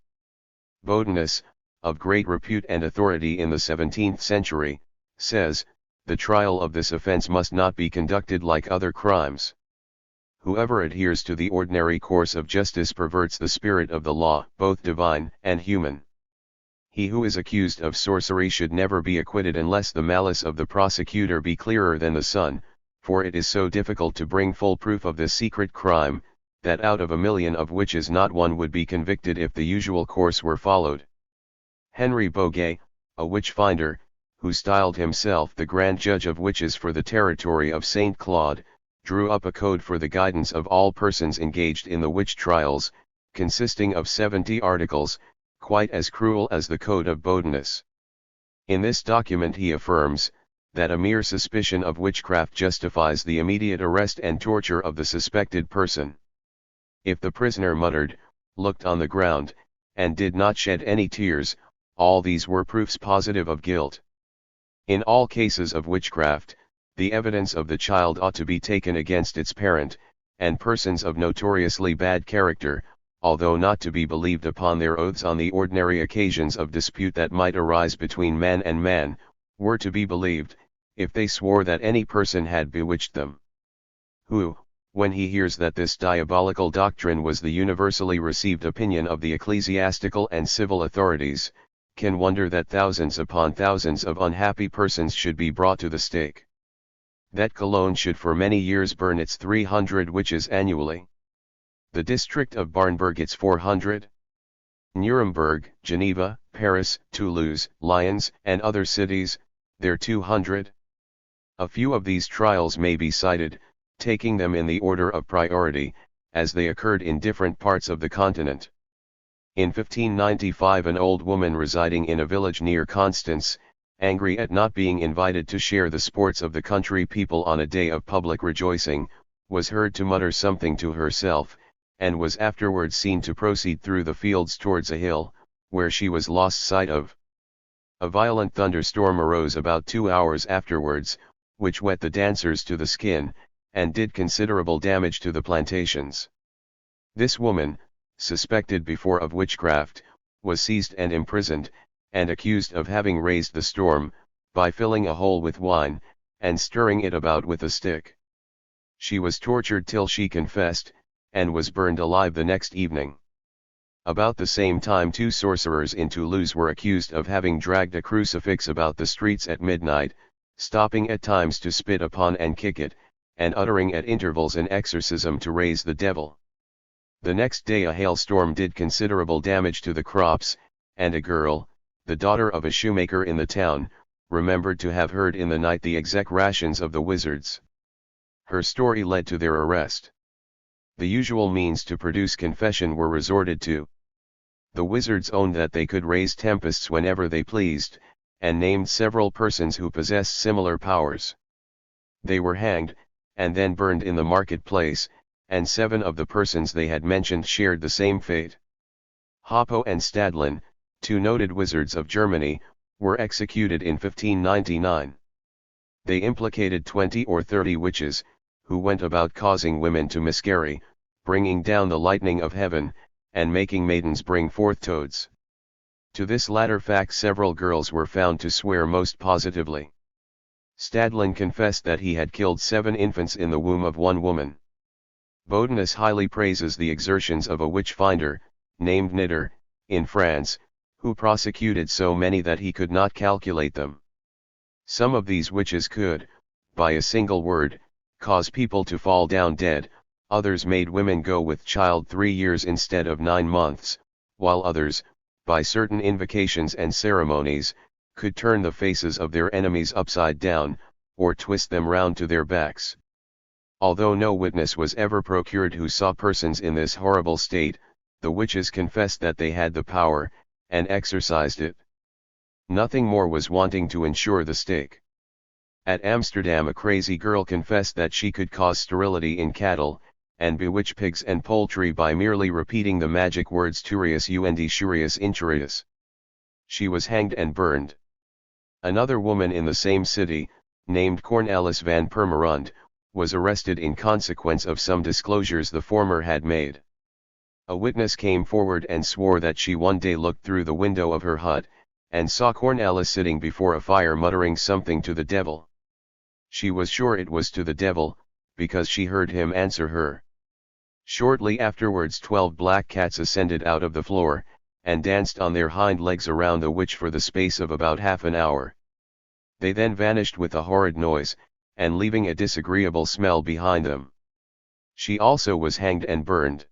Bodinus, of great repute and authority in the 17th century, says, the trial of this offense must not be conducted like other crimes. Whoever adheres to the ordinary course of justice perverts the spirit of the law, both divine and human. He who is accused of sorcery should never be acquitted unless the malice of the prosecutor be clearer than the sun, for it is so difficult to bring full proof of this secret crime, that out of 1,000,000 of witches not one would be convicted if the usual course were followed. Henry Boguet, a witch-finder, who styled himself the Grand Judge of Witches for the territory of St. Claude, drew up a code for the guidance of all persons engaged in the witch trials, consisting of 70 articles, quite as cruel as the Code of Bodinus. In this document he affirms, that a mere suspicion of witchcraft justifies the immediate arrest and torture of the suspected person. If the prisoner muttered, looked on the ground, and did not shed any tears, all these were proofs positive of guilt. In all cases of witchcraft, the evidence of the child ought to be taken against its parent, and persons of notoriously bad character, although not to be believed upon their oaths on the ordinary occasions of dispute that might arise between man and man, were to be believed, if they swore that any person had bewitched them. Who, when he hears that this diabolical doctrine was the universally received opinion of the ecclesiastical and civil authorities, can wonder that thousands upon thousands of unhappy persons should be brought to the stake? That Cologne should for many years burn its 300 witches annually? The district of Barnburg its 400? Nuremberg, Geneva, Paris, Toulouse, Lyons, and other cities, their 200? A few of these trials may be cited, taking them in the order of priority, as they occurred in different parts of the continent. In 1595 an old woman residing in a village near Constance, angry at not being invited to share the sports of the country people on a day of public rejoicing, was heard to mutter something to herself, and was afterwards seen to proceed through the fields towards a hill, where she was lost sight of. A violent thunderstorm arose about 2 hours afterwards, which wet the dancers to the skin, and did considerable damage to the plantations. This woman, suspected before of witchcraft, was seized and imprisoned, and accused of having raised the storm, by filling a hole with wine, and stirring it about with a stick. She was tortured till she confessed, and was burned alive the next evening. About the same time 2 sorcerers in Toulouse were accused of having dragged a crucifix about the streets at midnight, stopping at times to spit upon and kick it, and uttering at intervals an exorcism to raise the devil. The next day a hailstorm did considerable damage to the crops, and a girl, the daughter of a shoemaker in the town, remembered to have heard in the night the execrations of the wizards. Her story led to their arrest. The usual means to produce confession were resorted to. The wizards owned that they could raise tempests whenever they pleased, and named several persons who possessed similar powers. They were hanged, and then burned in the market-place, and 7 of the persons they had mentioned shared the same fate. Hoppo and Stadlin, 2 noted wizards of Germany, were executed in 1599. They implicated 20 or 30 witches, who went about causing women to miscarry, bringing down the lightning of heaven, and making maidens bring forth toads. To this latter fact several girls were found to swear most positively. Stadlin confessed that he had killed 7 infants in the womb of one woman. Bodinus highly praises the exertions of a witch-finder, named Knitter, in France, who prosecuted so many that he could not calculate them. Some of these witches could, by a single word, cause people to fall down dead, others made women go with child 3 years instead of 9 months, while others, by certain invocations and ceremonies, could turn the faces of their enemies upside down, or twist them round to their backs. Although no witness was ever procured who saw persons in this horrible state, the witches confessed that they had the power, and exercised it. Nothing more was wanting to ensure the stake. At Amsterdam a crazy girl confessed that she could cause sterility in cattle, and bewitch pigs and poultry by merely repeating the magic words Turius und Shurius Inturius. She was hanged and burned. Another woman in the same city, named Cornelis van Permerund, was arrested in consequence of some disclosures the former had made. A witness came forward and swore that she one day looked through the window of her hut, and saw Cornelis sitting before a fire muttering something to the devil. She was sure it was to the devil, because she heard him answer her. Shortly afterwards 12 black cats ascended out of the floor, and danced on their hind legs around the witch for the space of about half an hour. They then vanished with a horrid noise, and leaving a disagreeable smell behind them. She also was hanged and burned.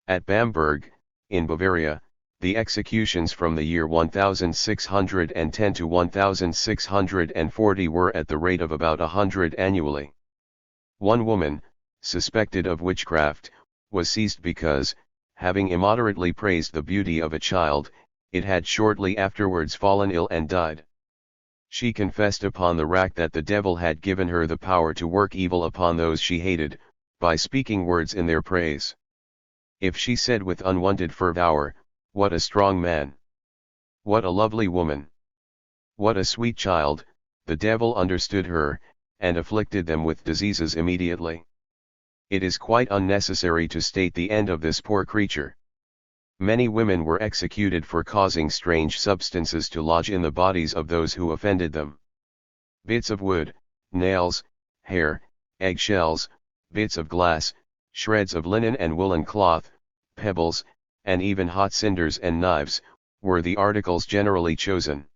At Bamberg, in Bavaria, the executions from the year 1610 to 1640 were at the rate of about 100 annually. One woman, suspected of witchcraft, was seized because, having immoderately praised the beauty of a child, it had shortly afterwards fallen ill and died. She confessed upon the rack that the devil had given her the power to work evil upon those she hated, by speaking words in their praise. If she said with unwonted fervour, "What a strong man! What a lovely woman! What a sweet child," the devil understood her, and afflicted them with diseases immediately. It is quite unnecessary to state the end of this poor creature. Many women were executed for causing strange substances to lodge in the bodies of those who offended them. Bits of wood, nails, hair, eggshells, bits of glass, shreds of linen and woolen cloth, pebbles, and even hot cinders and knives, were the articles generally chosen.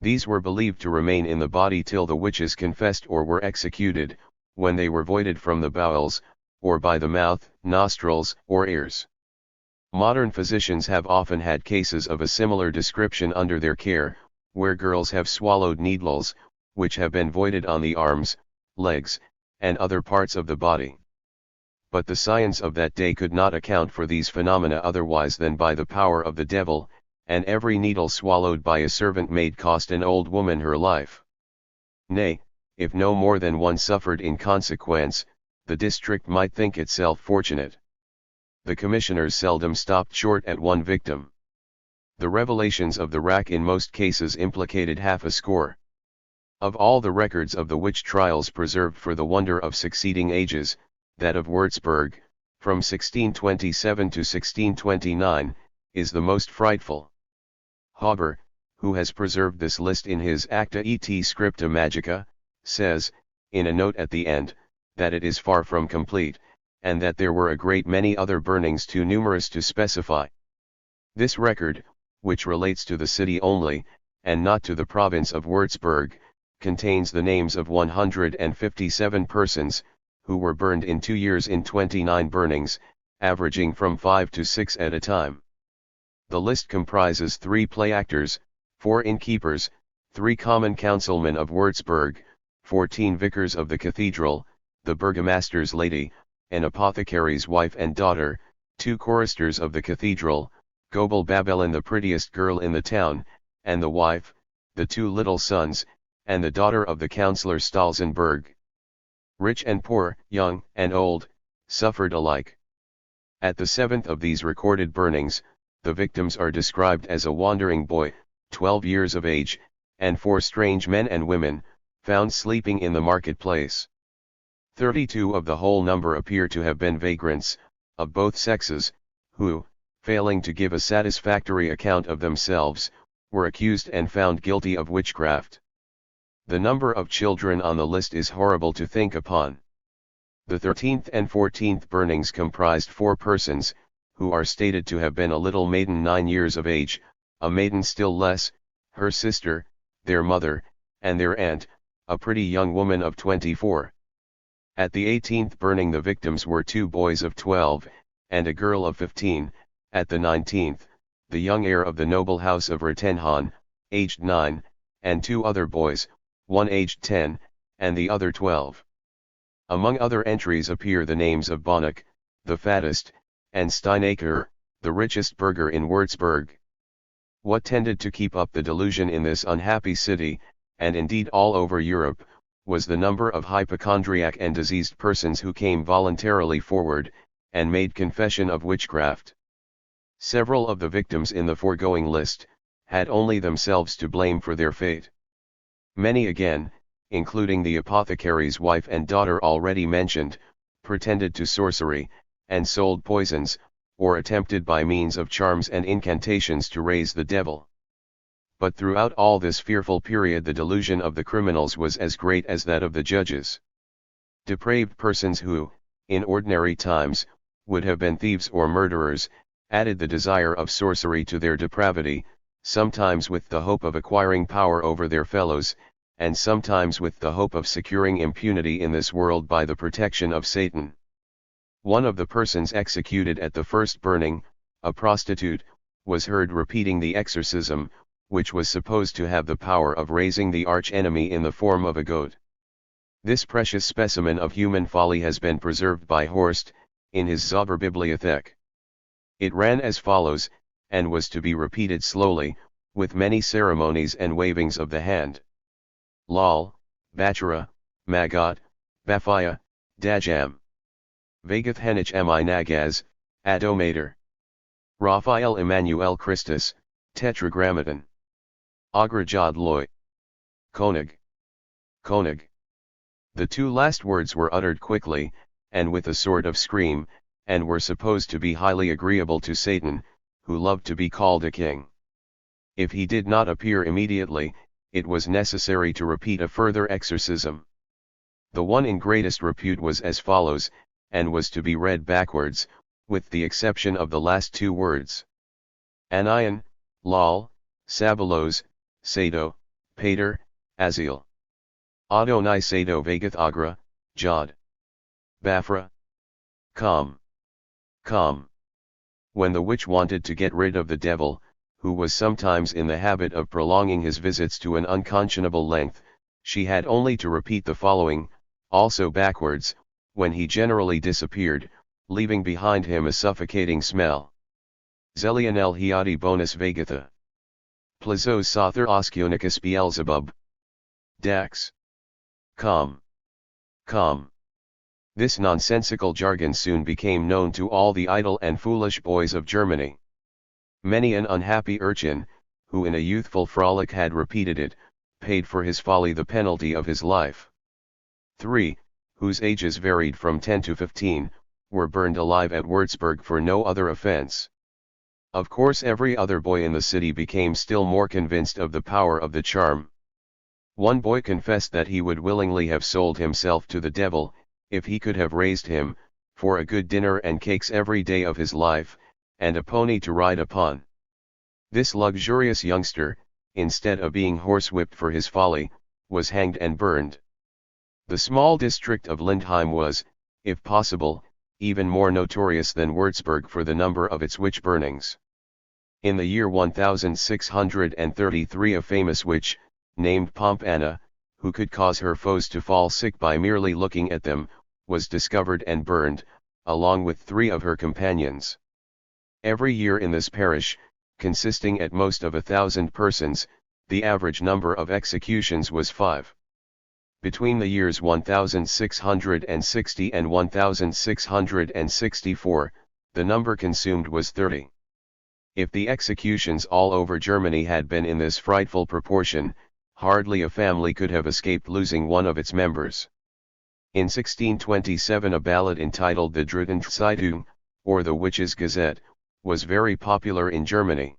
These were believed to remain in the body till the witches confessed or were executed, when they were voided from the bowels, or by the mouth, nostrils, or ears. Modern physicians have often had cases of a similar description under their care, where girls have swallowed needles, which have been voided on the arms, legs, and other parts of the body. But the science of that day could not account for these phenomena otherwise than by the power of the devil, and every needle swallowed by a servant maid cost an old woman her life. Nay, if no more than one suffered in consequence, the district might think itself fortunate. The commissioners seldom stopped short at one victim. The revelations of the rack in most cases implicated half a score. Of all the records of the witch trials preserved for the wonder of succeeding ages, that of Würzburg, from 1627 to 1629, is the most frightful. Haber, who has preserved this list in his Acta et Scripta Magica, says, in a note at the end, that it is far from complete, and that there were a great many other burnings too numerous to specify. This record, which relates to the city only, and not to the province of Würzburg, contains the names of 157 persons, who were burned in 2 years in 29 burnings, averaging from 5 to 6 at a time. The list comprises 3 play actors, 4 innkeepers, 3 common councilmen of Würzburg, 14 vicars of the cathedral, the burgomaster's lady, an apothecary's wife and daughter, 2 choristers of the cathedral, Gobel Babelin the prettiest girl in the town, and the wife, the 2 little sons, and the daughter of the councillor Stalzenberg. Rich and poor, young and old, suffered alike. At the 7th of these recorded burnings, the victims are described as a wandering boy, 12 years of age, and 4 strange men and women, found sleeping in the marketplace. 32 of the whole number appear to have been vagrants, of both sexes, who, failing to give a satisfactory account of themselves, were accused and found guilty of witchcraft. The number of children on the list is horrible to think upon. The 13th and 14th burnings comprised 4 persons, who are stated to have been a little maiden 9 years of age, a maiden still less, her sister, their mother, and their aunt, a pretty young woman of 24. At the 18th burning the victims were 2 boys of 12, and a girl of 15, at the 19th, the young heir of the noble house of Ratenhan, aged 9, and 2 other boys, one aged 10, and the other 12. Among other entries appear the names of Bonach, the fattest, and Steinaker, the richest burgher in Würzburg. What tended to keep up the delusion in this unhappy city, and indeed all over Europe, was the number of hypochondriac and diseased persons who came voluntarily forward, and made confession of witchcraft. Several of the victims in the foregoing list, had only themselves to blame for their fate. Many again, including the apothecary's wife and daughter already mentioned, pretended to sorcery, and sold poisons, or attempted by means of charms and incantations to raise the devil. But throughout all this fearful period the delusion of the criminals was as great as that of the judges. Depraved persons who, in ordinary times, would have been thieves or murderers, added the desire of sorcery to their depravity, sometimes with the hope of acquiring power over their fellows, and sometimes with the hope of securing impunity in this world by the protection of Satan. One of the persons executed at the first burning, a prostitute, was heard repeating the exorcism, which was supposed to have the power of raising the arch-enemy in the form of a goat. This precious specimen of human folly has been preserved by Horst, in his Zauberbibliothek. It ran as follows, and was to be repeated slowly, with many ceremonies and wavings of the hand. Lal, Bachara, Magot, Bafia, Dajam. Vagath Henich Mi Nagaz, Adomater. Raphael Emmanuel Christus, Tetragrammaton. Agrajad Loy. Konig. Konig. The two last words were uttered quickly, and with a sort of scream, and were supposed to be highly agreeable to Satan, who loved to be called a king. If he did not appear immediately, it was necessary to repeat a further exorcism. The one in greatest repute was as follows, and was to be read backwards, with the exception of the last two words. Anion, Lal, Sabalos, Sado, Pater, Azil. Adonai Sado Vagath Agra, Jod. Bafra. Come. Come. When the witch wanted to get rid of the devil, who was sometimes in the habit of prolonging his visits to an unconscionable length, she had only to repeat the following, also backwards, when he generally disappeared, leaving behind him a suffocating smell. Zelionel hiati bonus vagatha. Plazos sother oskionicus Beelzebub. Dax. Come. Come. This nonsensical jargon soon became known to all the idle and foolish boys of Germany. Many an unhappy urchin, who in a youthful frolic had repeated it, paid for his folly the penalty of his life. 3, whose ages varied from 10 to 15, were burned alive at Würzburg for no other offense. Of course every other boy in the city became still more convinced of the power of the charm. One boy confessed that he would willingly have sold himself to the devil, if he could have raised him, for a good dinner and cakes every day of his life, and a pony to ride upon. This luxurious youngster, instead of being horsewhipped for his folly, was hanged and burned. The small district of Lindheim was, if possible, even more notorious than Würzburg for the number of its witch burnings. In the year 1633 a famous witch, named Pompana, who could cause her foes to fall sick by merely looking at them, was discovered and burned, along with 3 of her companions. Every year in this parish, consisting at most of 1,000 persons, the average number of executions was 5. Between the years 1660 and 1664, the number consumed was 30. If the executions all over Germany had been in this frightful proportion, hardly a family could have escaped losing one of its members. In 1627 a ballad entitled the Dritten Zeitung, or the Witches' Gazette, was very popular in Germany.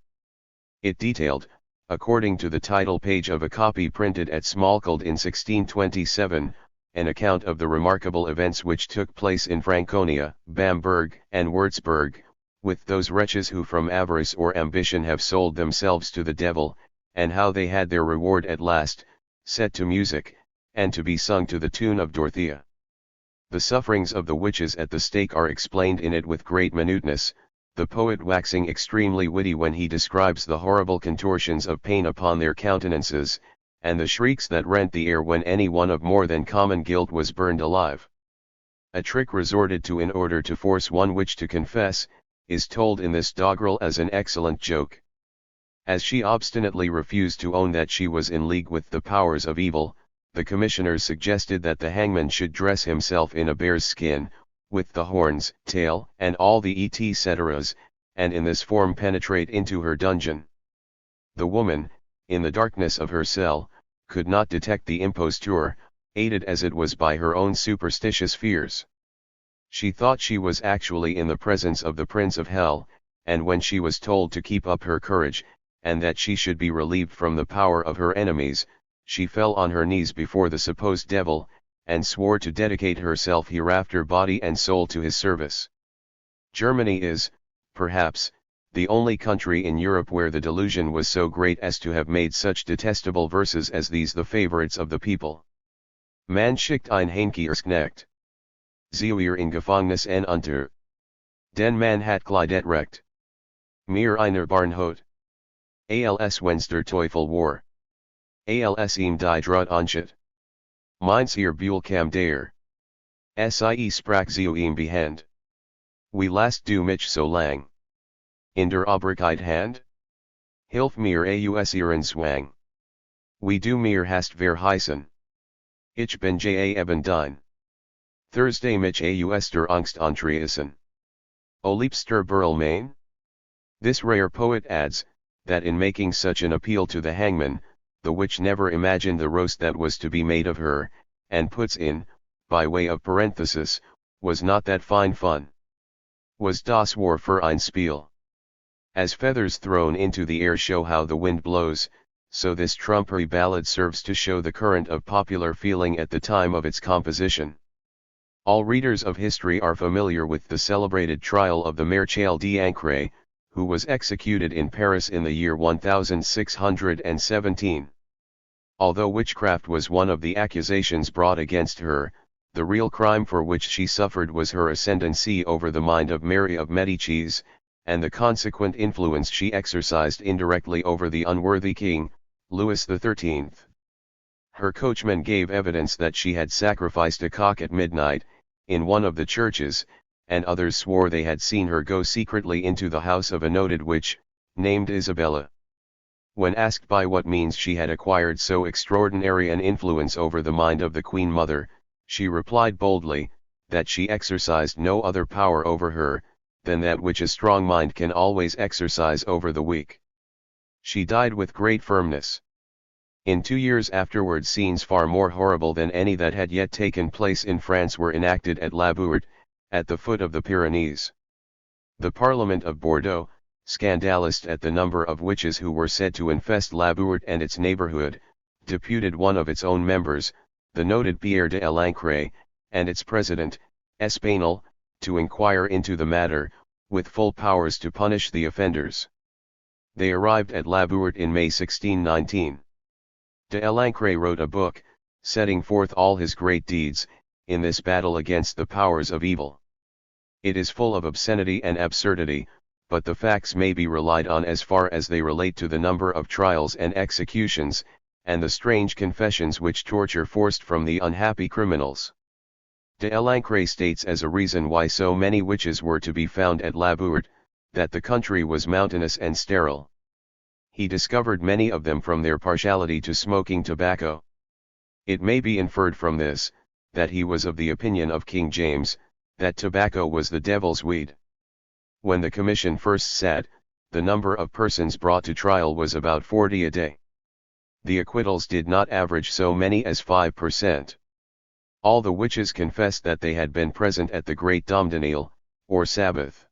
It detailed, according to the title page of a copy printed at Smalcald in 1627, an account of the remarkable events which took place in Franconia, Bamberg, and Würzburg, with those wretches who from avarice or ambition have sold themselves to the devil, and how they had their reward at last, set to music, and to be sung to the tune of Dorothea. The sufferings of the witches at the stake are explained in it with great minuteness, the poet waxing extremely witty when he describes the horrible contortions of pain upon their countenances, and the shrieks that rent the air when any one of more than common guilt was burned alive. A trick resorted to in order to force one witch to confess, is told in this doggerel as an excellent joke. As she obstinately refused to own that she was in league with the powers of evil, the commissioners suggested that the hangman should dress himself in a bear's skin, with the horns, tail, and all the etc., and in this form penetrate into her dungeon. The woman, in the darkness of her cell, could not detect the imposture, aided as it was by her own superstitious fears. She thought she was actually in the presence of the Prince of Hell, and when she was told to keep up her courage, and that she should be relieved from the power of her enemies, she fell on her knees before the supposed devil, and swore to dedicate herself hereafter body and soul to his service. Germany is, perhaps, the only country in Europe where the delusion was so great as to have made such detestable verses as these the favorites of the people. Man schickt ein Henkiersknecht. Zeuer in Gefangnis en unter. Den man hat Kleidet recht. Mir einer Barnhot. Als wenn's der Teufel war. Als ihm die Drut anschet. Meins hier Buhl kam der. Sie sprach zu ihm behand. Wie last du mich so lang. In der Obrigkeit Hand? Hilf mir aus ihren Zwang. Wie du mir hast verheißen. Ich bin ja eben dein. Thursday mich aus der Angst antriessen. O liebster Burlmain? This rare poet adds, that in making such an appeal to the hangman, the witch never imagined the roast that was to be made of her, and puts in, by way of parenthesis, was not that fine fun. Was das war für ein Spiel. As feathers thrown into the air show how the wind blows, so this trumpery ballad serves to show the current of popular feeling at the time of its composition. All readers of history are familiar with the celebrated trial of the Marechal d'Ancre, who was executed in Paris in the year 1617. Although witchcraft was one of the accusations brought against her, the real crime for which she suffered was her ascendancy over the mind of Mary of Medicis, and the consequent influence she exercised indirectly over the unworthy king, Louis XIII. Her coachman gave evidence that she had sacrificed a cock at midnight, in one of the churches, and others swore they had seen her go secretly into the house of a noted witch, named Isabella. When asked by what means she had acquired so extraordinary an influence over the mind of the Queen Mother, she replied boldly, that she exercised no other power over her, than that which a strong mind can always exercise over the weak. She died with great firmness. In 2 years afterwards scenes far more horrible than any that had yet taken place in France were enacted at La Bouerte, at the foot of the Pyrenees. The Parliament of Bordeaux, scandalized at the number of witches who were said to infest La Bouerte and its neighborhood, deputed one of its own members, the noted Pierre de Lancre, and its president, Espainol, to inquire into the matter, with full powers to punish the offenders. They arrived at La Bouerte in May 1619. De Lancre wrote a book, setting forth all his great deeds, in this battle against the powers of evil. It is full of obscenity and absurdity, but the facts may be relied on as far as they relate to the number of trials and executions, and the strange confessions which torture forced from the unhappy criminals. De Lancre states as a reason why so many witches were to be found at La Bouerte, that the country was mountainous and sterile. He discovered many of them from their partiality to smoking tobacco. It may be inferred from this, that he was of the opinion of King James, that tobacco was the devil's weed. When the commission first sat, the number of persons brought to trial was about 40 a day. The acquittals did not average so many as 5%. All the witches confessed that they had been present at the great Domdaniel, or Sabbath.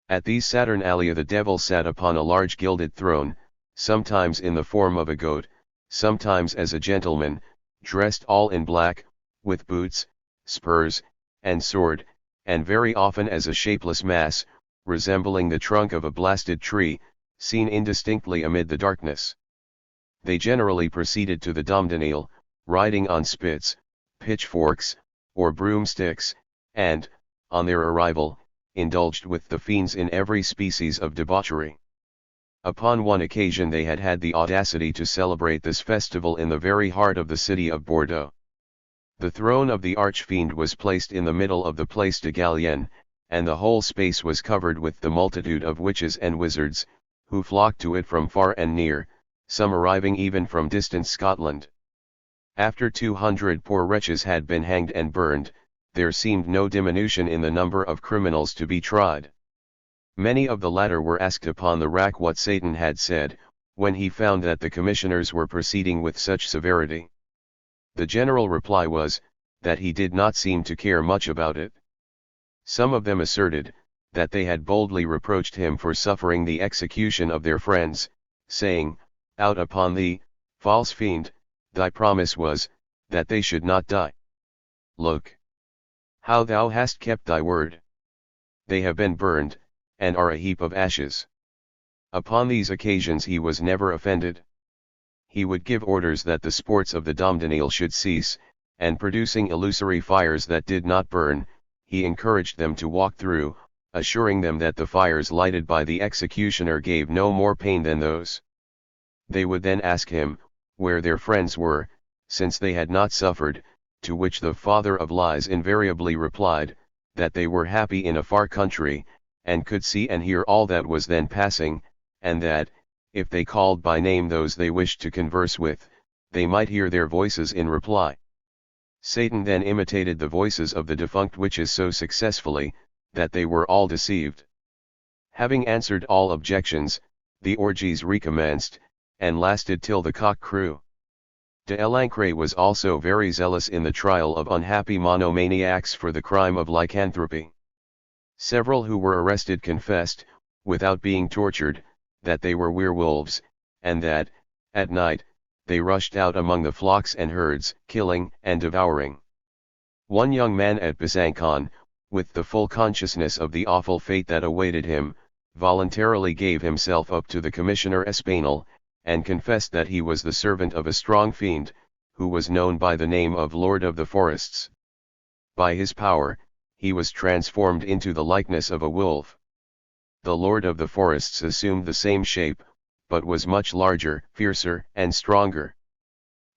At these Saturnalia the devil sat upon a large gilded throne, sometimes in the form of a goat, sometimes as a gentleman, dressed all in black, with boots, spurs, and sword, and very often as a shapeless mass, resembling the trunk of a blasted tree, seen indistinctly amid the darkness. They generally proceeded to the Domdaniel, riding on spits, pitchforks, or broomsticks, and, on their arrival, indulged with the fiends in every species of debauchery. Upon one occasion they had had the audacity to celebrate this festival in the very heart of the city of Bordeaux. The throne of the archfiend was placed in the middle of the Place de Gallienne, and the whole space was covered with the multitude of witches and wizards, who flocked to it from far and near, some arriving even from distant Scotland. After 200 poor wretches had been hanged and burned, there seemed no diminution in the number of criminals to be tried. Many of the latter were asked upon the rack what Satan had said, when he found that the commissioners were proceeding with such severity. The general reply was, that he did not seem to care much about it. Some of them asserted, that they had boldly reproached him for suffering the execution of their friends, saying, "Out upon thee, false fiend, thy promise was, that they should not die. Look how thou hast kept thy word. They have been burned, and are a heap of ashes." Upon these occasions he was never offended. He would give orders that the sports of the Domdaniel should cease, and producing illusory fires that did not burn, he encouraged them to walk through, assuring them that the fires lighted by the executioner gave no more pain than those. They would then ask him, where their friends were, since they had not suffered, to which the father of lies invariably replied, that they were happy in a far country, and could see and hear all that was then passing, and that, if they called by name those they wished to converse with, they might hear their voices in reply. Satan then imitated the voices of the defunct witches so successfully, that they were all deceived. Having answered all objections, the orgies recommenced, and lasted till the cock crew. De Lancre was also very zealous in the trial of unhappy monomaniacs for the crime of lycanthropy. Several who were arrested confessed, without being tortured, that they were werewolves, and that, at night, they rushed out among the flocks and herds, killing and devouring. One young man at Besançon, with the full consciousness of the awful fate that awaited him, voluntarily gave himself up to the Commissioner Espagnol, and confessed that he was the servant of a strong fiend, who was known by the name of Lord of the Forests. By his power, he was transformed into the likeness of a wolf. The Lord of the Forests assumed the same shape, but was much larger, fiercer, and stronger.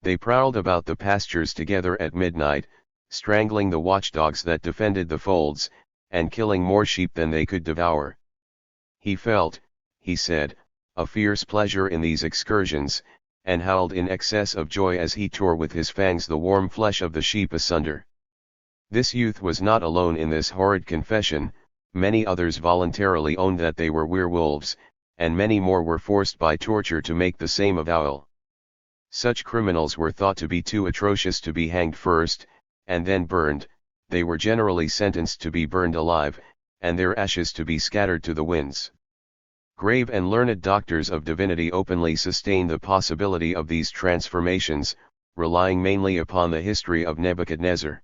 They prowled about the pastures together at midnight, strangling the watchdogs that defended the folds, and killing more sheep than they could devour. He felt, he said, a fierce pleasure in these excursions, and howled in excess of joy as he tore with his fangs the warm flesh of the sheep asunder. This youth was not alone in this horrid confession. Many others voluntarily owned that they were werewolves, and many more were forced by torture to make the same avowal. Such criminals were thought to be too atrocious to be hanged first, and then burned. They were generally sentenced to be burned alive, and their ashes to be scattered to the winds. Grave and learned doctors of divinity openly sustained the possibility of these transformations, relying mainly upon the history of Nebuchadnezzar.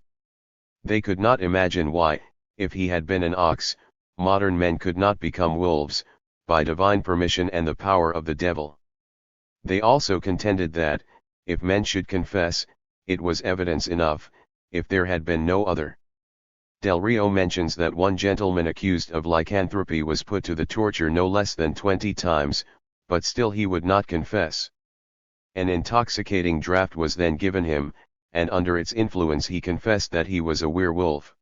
They could not imagine why, if he had been an ox, modern men could not become wolves, by divine permission and the power of the devil. They also contended that, if men should confess, it was evidence enough, if there had been no other. Del Rio mentions that one gentleman accused of lycanthropy was put to the torture no less than 20 times, but still he would not confess. An intoxicating draught was then given him, and under its influence he confessed that he was a werewolf.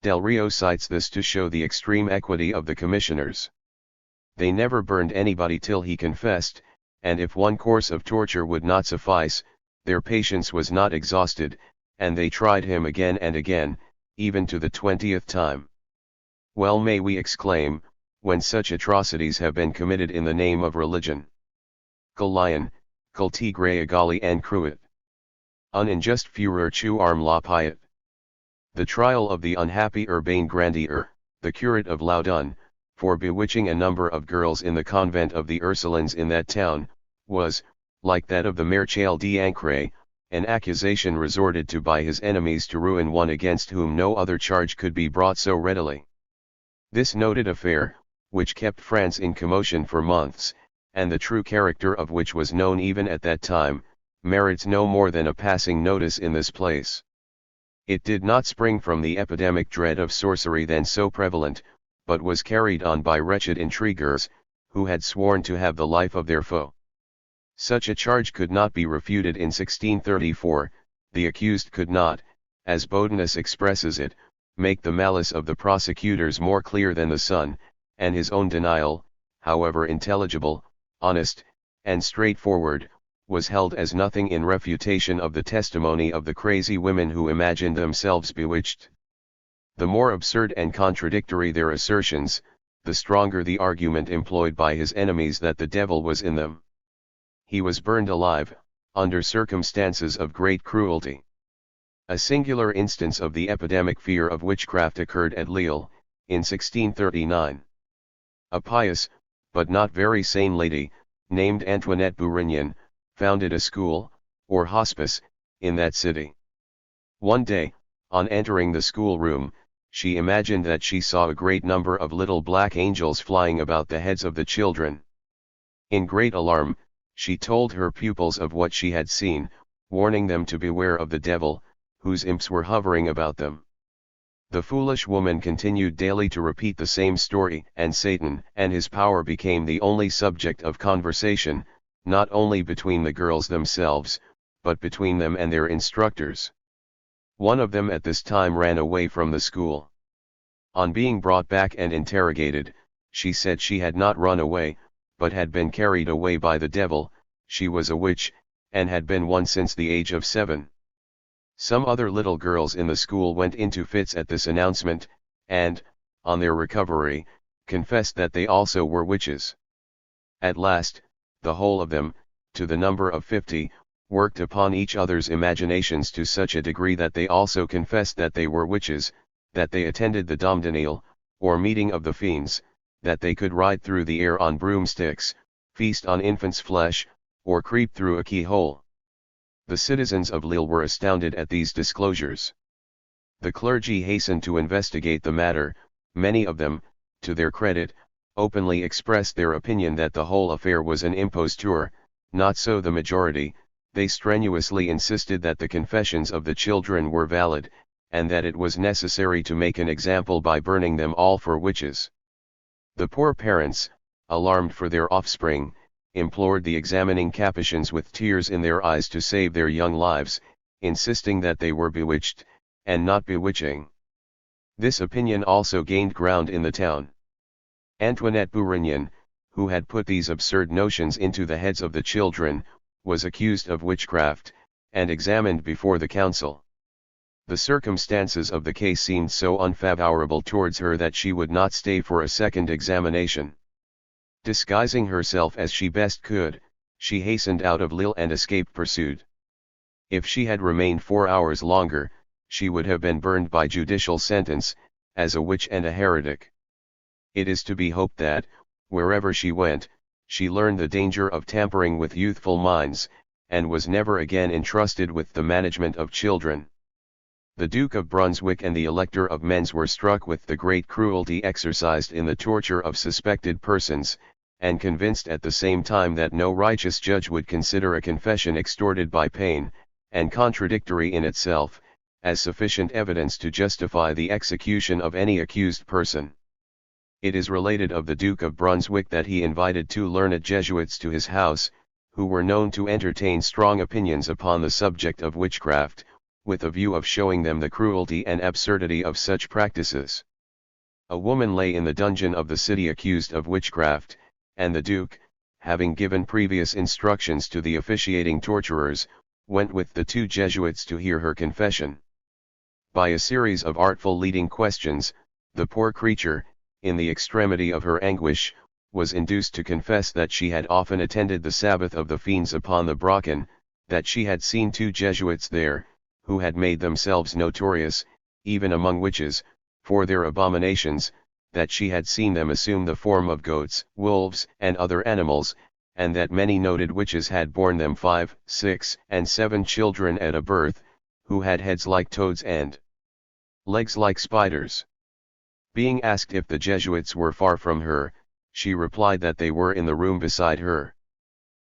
Del Rio cites this to show the extreme equity of the commissioners. They never burned anybody till he confessed, and if one course of torture would not suffice, their patience was not exhausted, and they tried him again and again, even to the 20th time. Well may we exclaim, when such atrocities have been committed in the name of religion. Quel lion, quel tigre égali and cruet. Un injust fureur tu arme la piet. The trial of the unhappy Urbain Grandier, the curate of Laudun, for bewitching a number of girls in the convent of the Ursulines in that town, was, like that of the Marechal d'Ancre, an accusation resorted to by his enemies to ruin one against whom no other charge could be brought so readily. This noted affair, which kept France in commotion for months, and the true character of which was known even at that time, merits no more than a passing notice in this place. It did not spring from the epidemic dread of sorcery then so prevalent, but was carried on by wretched intriguers, who had sworn to have the life of their foe. Such a charge could not be refuted in 1634, the accused could not, as Bodinus expresses it, make the malice of the prosecutors more clear than the sun, and his own denial, however intelligible, honest, and straightforward, was held as nothing in refutation of the testimony of the crazy women who imagined themselves bewitched. The more absurd and contradictory their assertions, the stronger the argument employed by his enemies that the devil was in them. He was burned alive, under circumstances of great cruelty. A singular instance of the epidemic fear of witchcraft occurred at Lille, in 1639. A pious, but not very sane lady, named Antoinette Bourignon, founded a school, or hospice, in that city. One day, on entering the schoolroom, she imagined that she saw a great number of little black angels flying about the heads of the children. In great alarm, she told her pupils of what she had seen, warning them to beware of the devil, whose imps were hovering about them. The foolish woman continued daily to repeat the same story, and Satan and his power became the only subject of conversation, not only between the girls themselves, but between them and their instructors. One of them at this time ran away from the school. On being brought back and interrogated, she said she had not run away, but had been carried away by the devil. She was a witch, and had been one since the age of 7. Some other little girls in the school went into fits at this announcement, and, on their recovery, confessed that they also were witches. At last, the whole of them, to the number of 50, worked upon each other's imaginations to such a degree that they also confessed that they were witches, that they attended the Domdaniel, or meeting of the fiends, that they could ride through the air on broomsticks, feast on infants' flesh, or creep through a keyhole. The citizens of Lille were astounded at these disclosures. The clergy hastened to investigate the matter. Many of them, to their credit, openly expressed their opinion that the whole affair was an imposture. Not so the majority. They strenuously insisted that the confessions of the children were valid, and that it was necessary to make an example by burning them all for witches. The poor parents, alarmed for their offspring, implored the examining Capuchins with tears in their eyes to save their young lives, insisting that they were bewitched, and not bewitching. This opinion also gained ground in the town. Antoinette Bourignon, who had put these absurd notions into the heads of the children, was accused of witchcraft, and examined before the council. The circumstances of the case seemed so unfavorable towards her that she would not stay for a second examination. Disguising herself as she best could, she hastened out of Lille and escaped pursuit. If she had remained 4 hours longer, she would have been burned by judicial sentence, as a witch and a heretic. It is to be hoped that, wherever she went, she learned the danger of tampering with youthful minds, and was never again entrusted with the management of children. The Duke of Brunswick and the Elector of Mens were struck with the great cruelty exercised in the torture of suspected persons, and convinced at the same time that no righteous judge would consider a confession extorted by pain, and contradictory in itself, as sufficient evidence to justify the execution of any accused person. It is related of the Duke of Brunswick that he invited 2 learned Jesuits to his house, who were known to entertain strong opinions upon the subject of witchcraft, with a view of showing them the cruelty and absurdity of such practices. A woman lay in the dungeon of the city accused of witchcraft, and the Duke, having given previous instructions to the officiating torturers, went with the 2 Jesuits to hear her confession. By a series of artful leading questions, the poor creature, in the extremity of her anguish, was induced to confess that she had often attended the Sabbath of the fiends upon the Brocken, that she had seen 2 Jesuits there, who had made themselves notorious, even among witches, for their abominations, that she had seen them assume the form of goats, wolves, and other animals, and that many noted witches had borne them 5, 6, and 7 children at a birth, who had heads like toads and legs like spiders. Being asked if the Jesuits were far from her, she replied that they were in the room beside her.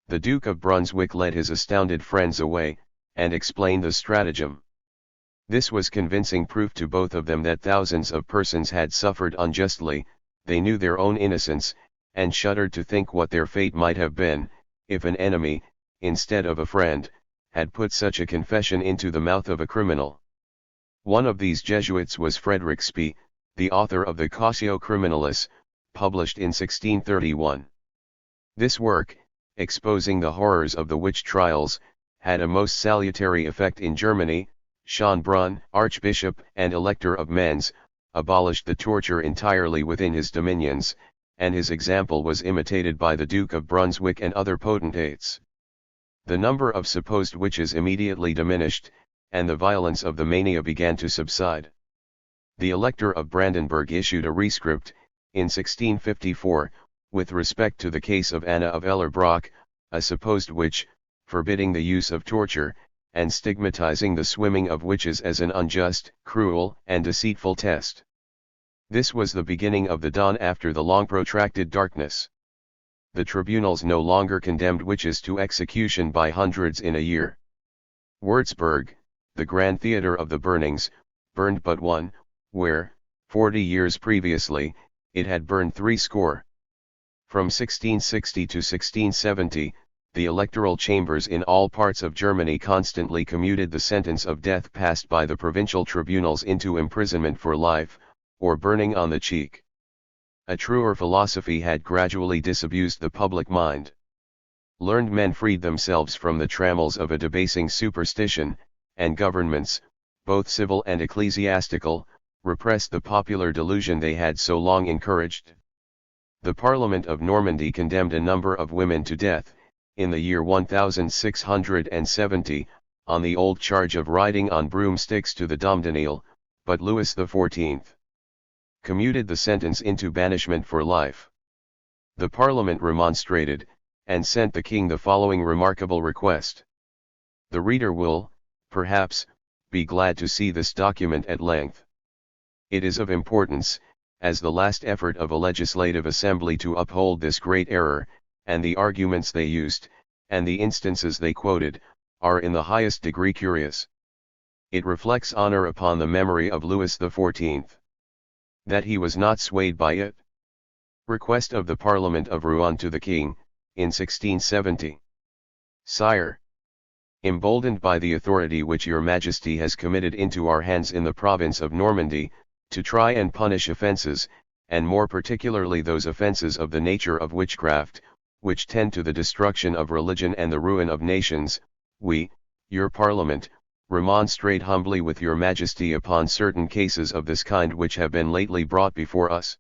The Duke of Brunswick led his astounded friends away, and explained the stratagem. This was convincing proof to both of them that thousands of persons had suffered unjustly. They knew their own innocence, and shuddered to think what their fate might have been, if an enemy, instead of a friend, had put such a confession into the mouth of a criminal. One of these Jesuits was Frederick Spee, the author of the Causio Criminalis, published in 1631. This work, exposing the horrors of the witch trials, had a most salutary effect in Germany. Schönbrunn, Archbishop and Elector of Mens, abolished the torture entirely within his dominions, and his example was imitated by the Duke of Brunswick and other potentates. The number of supposed witches immediately diminished, and the violence of the mania began to subside. The Elector of Brandenburg issued a rescript, in 1654, with respect to the case of Anna of Ellerbrock, a supposed witch, forbidding the use of torture, and stigmatizing the swimming of witches as an unjust, cruel, and deceitful test. This was the beginning of the dawn after the long protracted darkness. The tribunals no longer condemned witches to execution by hundreds in a year. Würzburg, the grand theatre of the burnings, burned but 1, where, 40 years previously, it had burned 60. From 1660 to 1670, the electoral chambers in all parts of Germany constantly commuted the sentence of death passed by the provincial tribunals into imprisonment for life, or burning on the cheek. A truer philosophy had gradually disabused the public mind. Learned men freed themselves from the trammels of a debasing superstition, and governments, both civil and ecclesiastical, repressed the popular delusion they had so long encouraged. The Parliament of Normandy condemned a number of women to death, in the year 1670, on the old charge of riding on broomsticks to the Domdaniel, but Louis XIV commuted the sentence into banishment for life. The Parliament remonstrated, and sent the king the following remarkable request. The reader will, perhaps, be glad to see this document at length. It is of importance, as the last effort of a legislative assembly to uphold this great error, and the arguments they used, and the instances they quoted, are in the highest degree curious. It reflects honor upon the memory of Louis XIV. That he was not swayed by it. Request of the Parliament of Rouen to the King, in 1670. Sire, emboldened by the authority which your Majesty has committed into our hands in the province of Normandy, to try and punish offences, and more particularly those offences of the nature of witchcraft, which tend to the destruction of religion and the ruin of nations, we, your Parliament, remonstrate humbly with your Majesty upon certain cases of this kind which have been lately brought before us.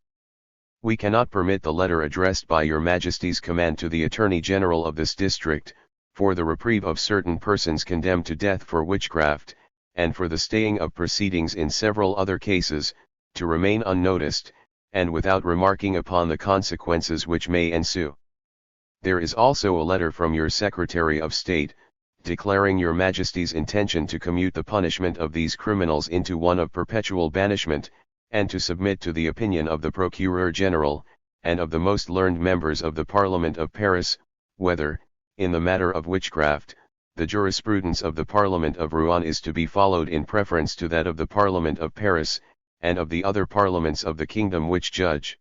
We cannot permit the letter addressed by your Majesty's command to the Attorney General of this district, for the reprieve of certain persons condemned to death for witchcraft, and for the staying of proceedings in several other cases, to remain unnoticed, and without remarking upon the consequences which may ensue. There is also a letter from your Secretary of State, declaring your Majesty's intention to commute the punishment of these criminals into one of perpetual banishment, and to submit to the opinion of the Procureur General, and of the most learned members of the Parliament of Paris, whether, in the matter of witchcraft, the jurisprudence of the Parliament of Rouen is to be followed in preference to that of the Parliament of Paris, and of the other parliaments of the kingdom which judge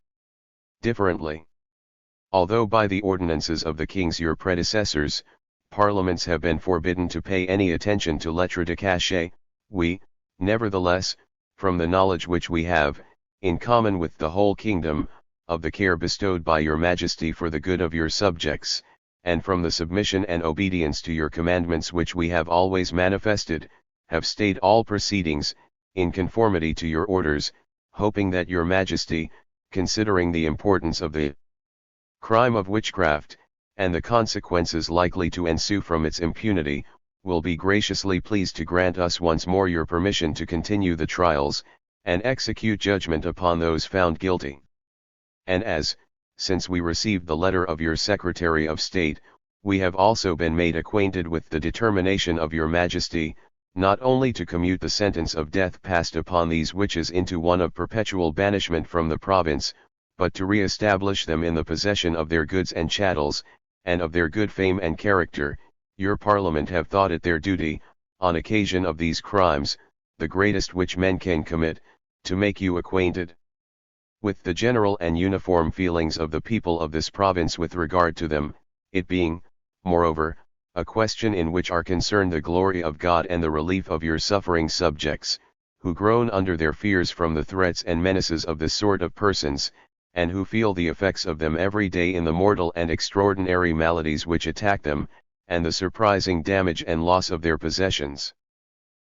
differently. Although by the ordinances of the kings your predecessors, parliaments have been forbidden to pay any attention to lettres de cachet, we, nevertheless, from the knowledge which we have, in common with the whole kingdom, of the care bestowed by your Majesty for the good of your subjects, and from the submission and obedience to your commandments which we have always manifested, have stayed all proceedings, in conformity to your orders, hoping that your Majesty, considering the importance of the crime of witchcraft, and the consequences likely to ensue from its impunity, will be graciously pleased to grant us once more your permission to continue the trials, and execute judgment upon those found guilty. And as, since we received the letter of your Secretary of State, we have also been made acquainted with the determination of your Majesty, not only to commute the sentence of death passed upon these witches into one of perpetual banishment from the province, but to re-establish them in the possession of their goods and chattels, and of their good fame and character, your Parliament have thought it their duty, on occasion of these crimes, the greatest which men can commit, to make you acquainted with the general and uniform feelings of the people of this province with regard to them, it being, moreover, a question in which are concerned the glory of God and the relief of your suffering subjects, who groan under their fears from the threats and menaces of this sort of persons, and who feel the effects of them every day in the mortal and extraordinary maladies which attack them, and the surprising damage and loss of their possessions.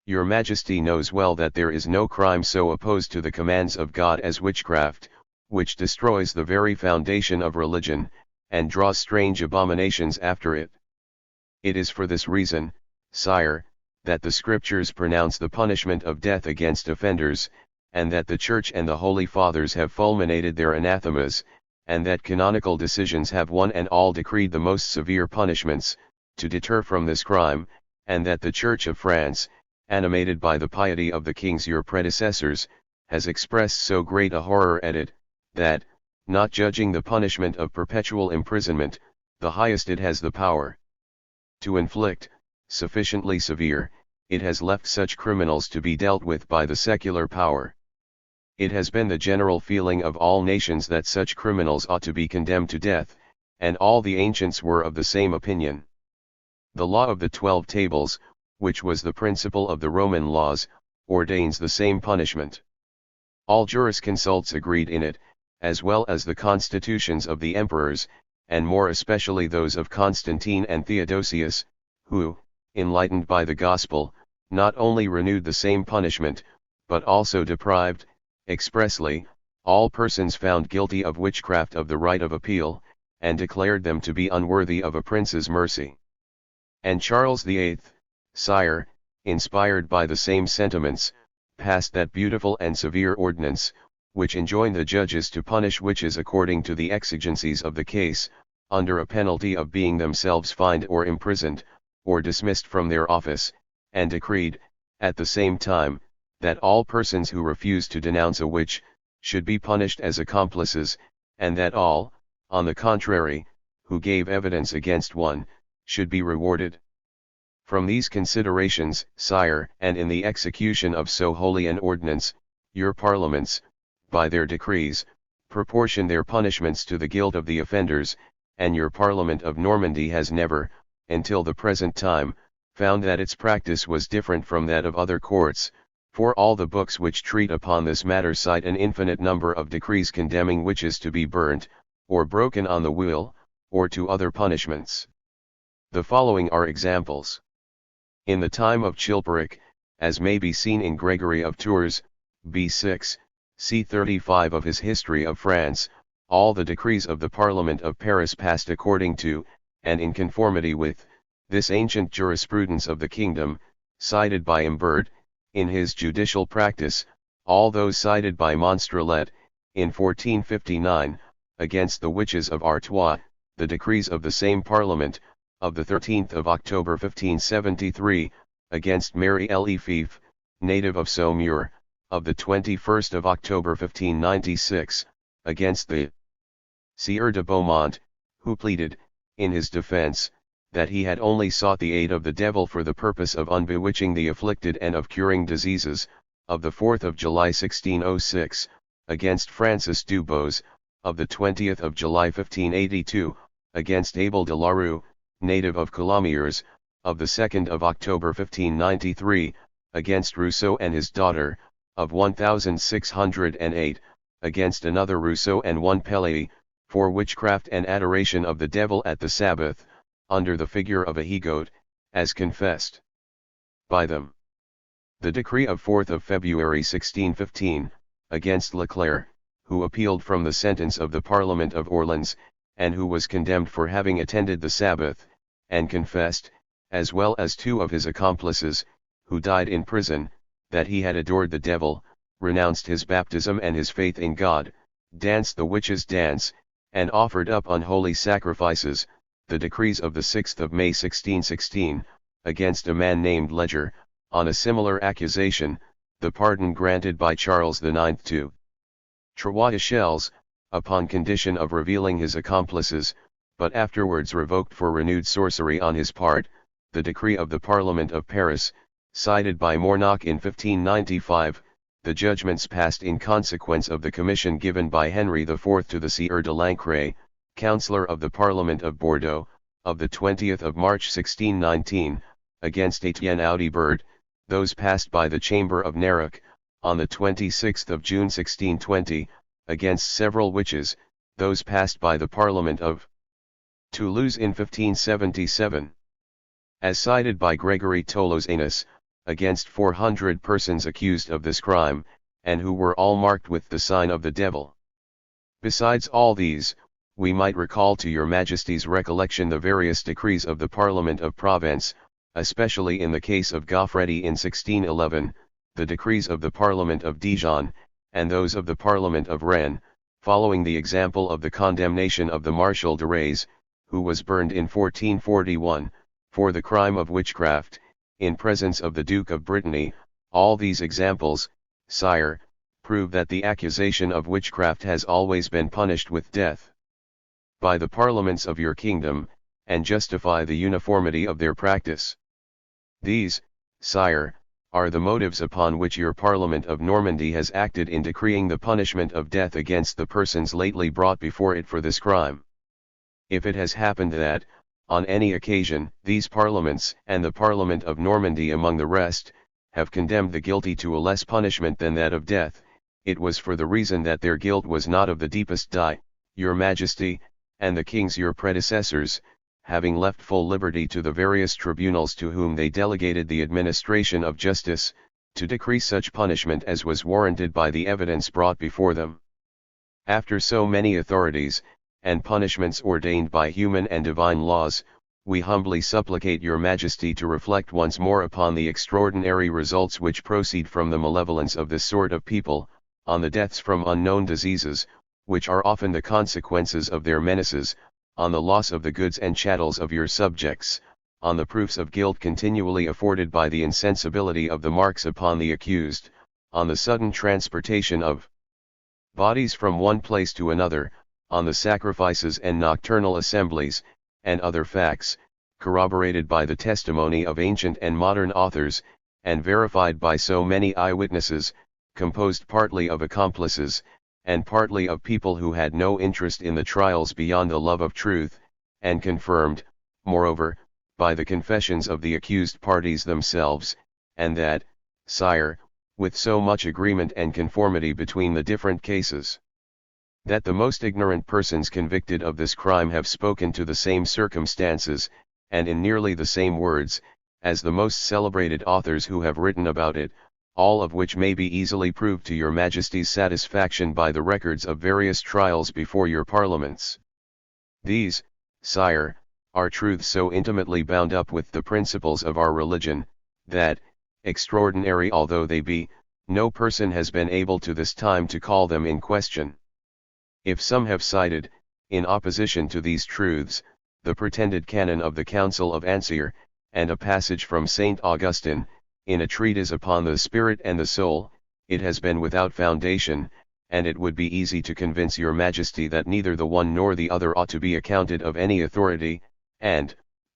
Your Majesty knows well that there is no crime so opposed to the commands of God as witchcraft, which destroys the very foundation of religion, and draws strange abominations after it. It is for this reason, sire, that the Scriptures pronounce the punishment of death against offenders, and that the Church and the Holy Fathers have fulminated their anathemas, and that canonical decisions have one and all decreed the most severe punishments, to deter from this crime, and that the Church of France, animated by the piety of the kings your predecessors, has expressed so great a horror at it, that, not judging the punishment of perpetual imprisonment, the highest it has the power to inflict, sufficiently severe, it has left such criminals to be dealt with by the secular power. It has been the general feeling of all nations that such criminals ought to be condemned to death, and all the ancients were of the same opinion. The law of the 12 Tables, which was the principle of the Roman laws, ordains the same punishment. All jurisconsults agreed in it, as well as the constitutions of the emperors, and more especially those of Constantine and Theodosius, who, enlightened by the gospel, not only renewed the same punishment, but also deprived, expressly, all persons found guilty of witchcraft of the right of appeal, and declared them to be unworthy of a prince's mercy. And Charles VIII, sire, inspired by the same sentiments, passed that beautiful and severe ordinance, which enjoined the judges to punish witches according to the exigencies of the case, under a penalty of being themselves fined or imprisoned, or dismissed from their office, and decreed, at the same time, that all persons who refused to denounce a witch, should be punished as accomplices, and that all, on the contrary, who gave evidence against one, should be rewarded. From these considerations, sire, and in the execution of so holy an ordinance, your parliaments, by their decrees, proportion their punishments to the guilt of the offenders, and your Parliament of Normandy has never, until the present time, found that its practice was different from that of other courts, for all the books which treat upon this matter cite an infinite number of decrees condemning witches to be burnt, or broken on the wheel, or to other punishments. The following are examples. In the time of Chilperic, as may be seen in Gregory of Tours, B6, c. 35 of his History of France, all the decrees of the Parliament of Paris passed according to, and in conformity with, this ancient jurisprudence of the kingdom, cited by Imbert, in his judicial practice, all those cited by Monstrelet, in 1459, against the witches of Artois, the decrees of the same Parliament, of the 13th of October 1573, against Mary Lefevre, native of Saumur, of the 21st of October 1596, against the Sieur de Beaumont, who pleaded, in his defense, that he had only sought the aid of the devil for the purpose of unbewitching the afflicted and of curing diseases, of the 4th of July 1606, against Francis Dubose, of the 20th of July 1582, against Abel de la Rue, native of Coulommiers, of the 2nd of October 1593, against Rousseau and his daughter, of 1608, against another Rousseau and one Pelée, for witchcraft and adoration of the devil at the Sabbath, under the figure of a he-goat, as confessed by them. The decree of 4th of February 1615, against Leclerc, who appealed from the sentence of the Parliament of Orleans, and who was condemned for having attended the Sabbath, and confessed, as well as two of his accomplices, who died in prison, that he had adored the devil, renounced his baptism and his faith in God, danced the witches' dance, and offered up unholy sacrifices. The decrees of the 6th of May 1616, against a man named Ledger, on a similar accusation, the pardon granted by Charles IX to Trois-Echelles, upon condition of revealing his accomplices, but afterwards revoked for renewed sorcery on his part. The decree of the Parliament of Paris, cited by Mornac in 1595, the judgments passed in consequence of the commission given by Henry IV to the Sieur de Lancret, Councillor of the Parliament of Bordeaux, of the 20th of March 1619, against Etienne Audibert, those passed by the Chamber of Nerac, on the 26th of June 1620, against several witches, those passed by the Parliament of Toulouse in 1577. As cited by Gregory Tolosanus, against 400 persons accused of this crime, and who were all marked with the sign of the devil. Besides all these, we might recall to your Majesty's recollection the various decrees of the Parliament of Provence, especially in the case of Gaufredi in 1611, the decrees of the Parliament of Dijon, and those of the Parliament of Rennes, following the example of the condemnation of the Marshal de Rays, who was burned in 1441, for the crime of witchcraft, in presence of the Duke of Brittany. All these examples, sire, prove that the accusation of witchcraft has always been punished with death by the parliaments of your kingdom, and justify the uniformity of their practice. These, sire, are the motives upon which your Parliament of Normandy has acted in decreeing the punishment of death against the persons lately brought before it for this crime. If it has happened that, on any occasion, these parliaments, and the Parliament of Normandy among the rest, have condemned the guilty to a less punishment than that of death, it was for the reason that their guilt was not of the deepest dye, your Majesty, and the kings your predecessors, having left full liberty to the various tribunals to whom they delegated the administration of justice, to decree such punishment as was warranted by the evidence brought before them. After so many authorities, and punishments ordained by human and divine laws, we humbly supplicate your Majesty to reflect once more upon the extraordinary results which proceed from the malevolence of this sort of people, on the deaths from unknown diseases, which are often the consequences of their menaces, on the loss of the goods and chattels of your subjects, on the proofs of guilt continually afforded by the insensibility of the marks upon the accused, on the sudden transportation of bodies from one place to another, on the sacrifices and nocturnal assemblies, and other facts, corroborated by the testimony of ancient and modern authors, and verified by so many eyewitnesses, composed partly of accomplices, and partly of people who had no interest in the trials beyond the love of truth, and confirmed, moreover, by the confessions of the accused parties themselves, and that, sire, with so much agreement and conformity between the different cases, that the most ignorant persons convicted of this crime have spoken to the same circumstances, and in nearly the same words, as the most celebrated authors who have written about it, all of which may be easily proved to your Majesty's satisfaction by the records of various trials before your parliaments. These, sire, are truths so intimately bound up with the principles of our religion, that, extraordinary although they be, no person has been able to this time to call them in question. If some have cited, in opposition to these truths, the pretended canon of the Council of Ancyre, and a passage from St. Augustine, in a treatise upon the spirit and the soul, it has been without foundation, and it would be easy to convince your Majesty that neither the one nor the other ought to be accounted of any authority, and,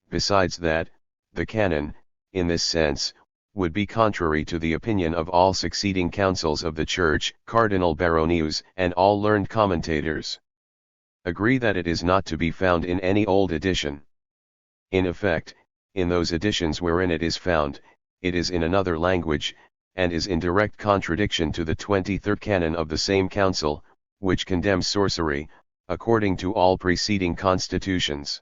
besides that, the canon, in this sense, would be contrary to the opinion of all succeeding councils of the Church. Cardinal Baronius and all learned commentators agree that it is not to be found in any old edition. In effect, in those editions wherein it is found, it is in another language, and is in direct contradiction to the 23rd canon of the same council, which condemns sorcery, according to all preceding constitutions.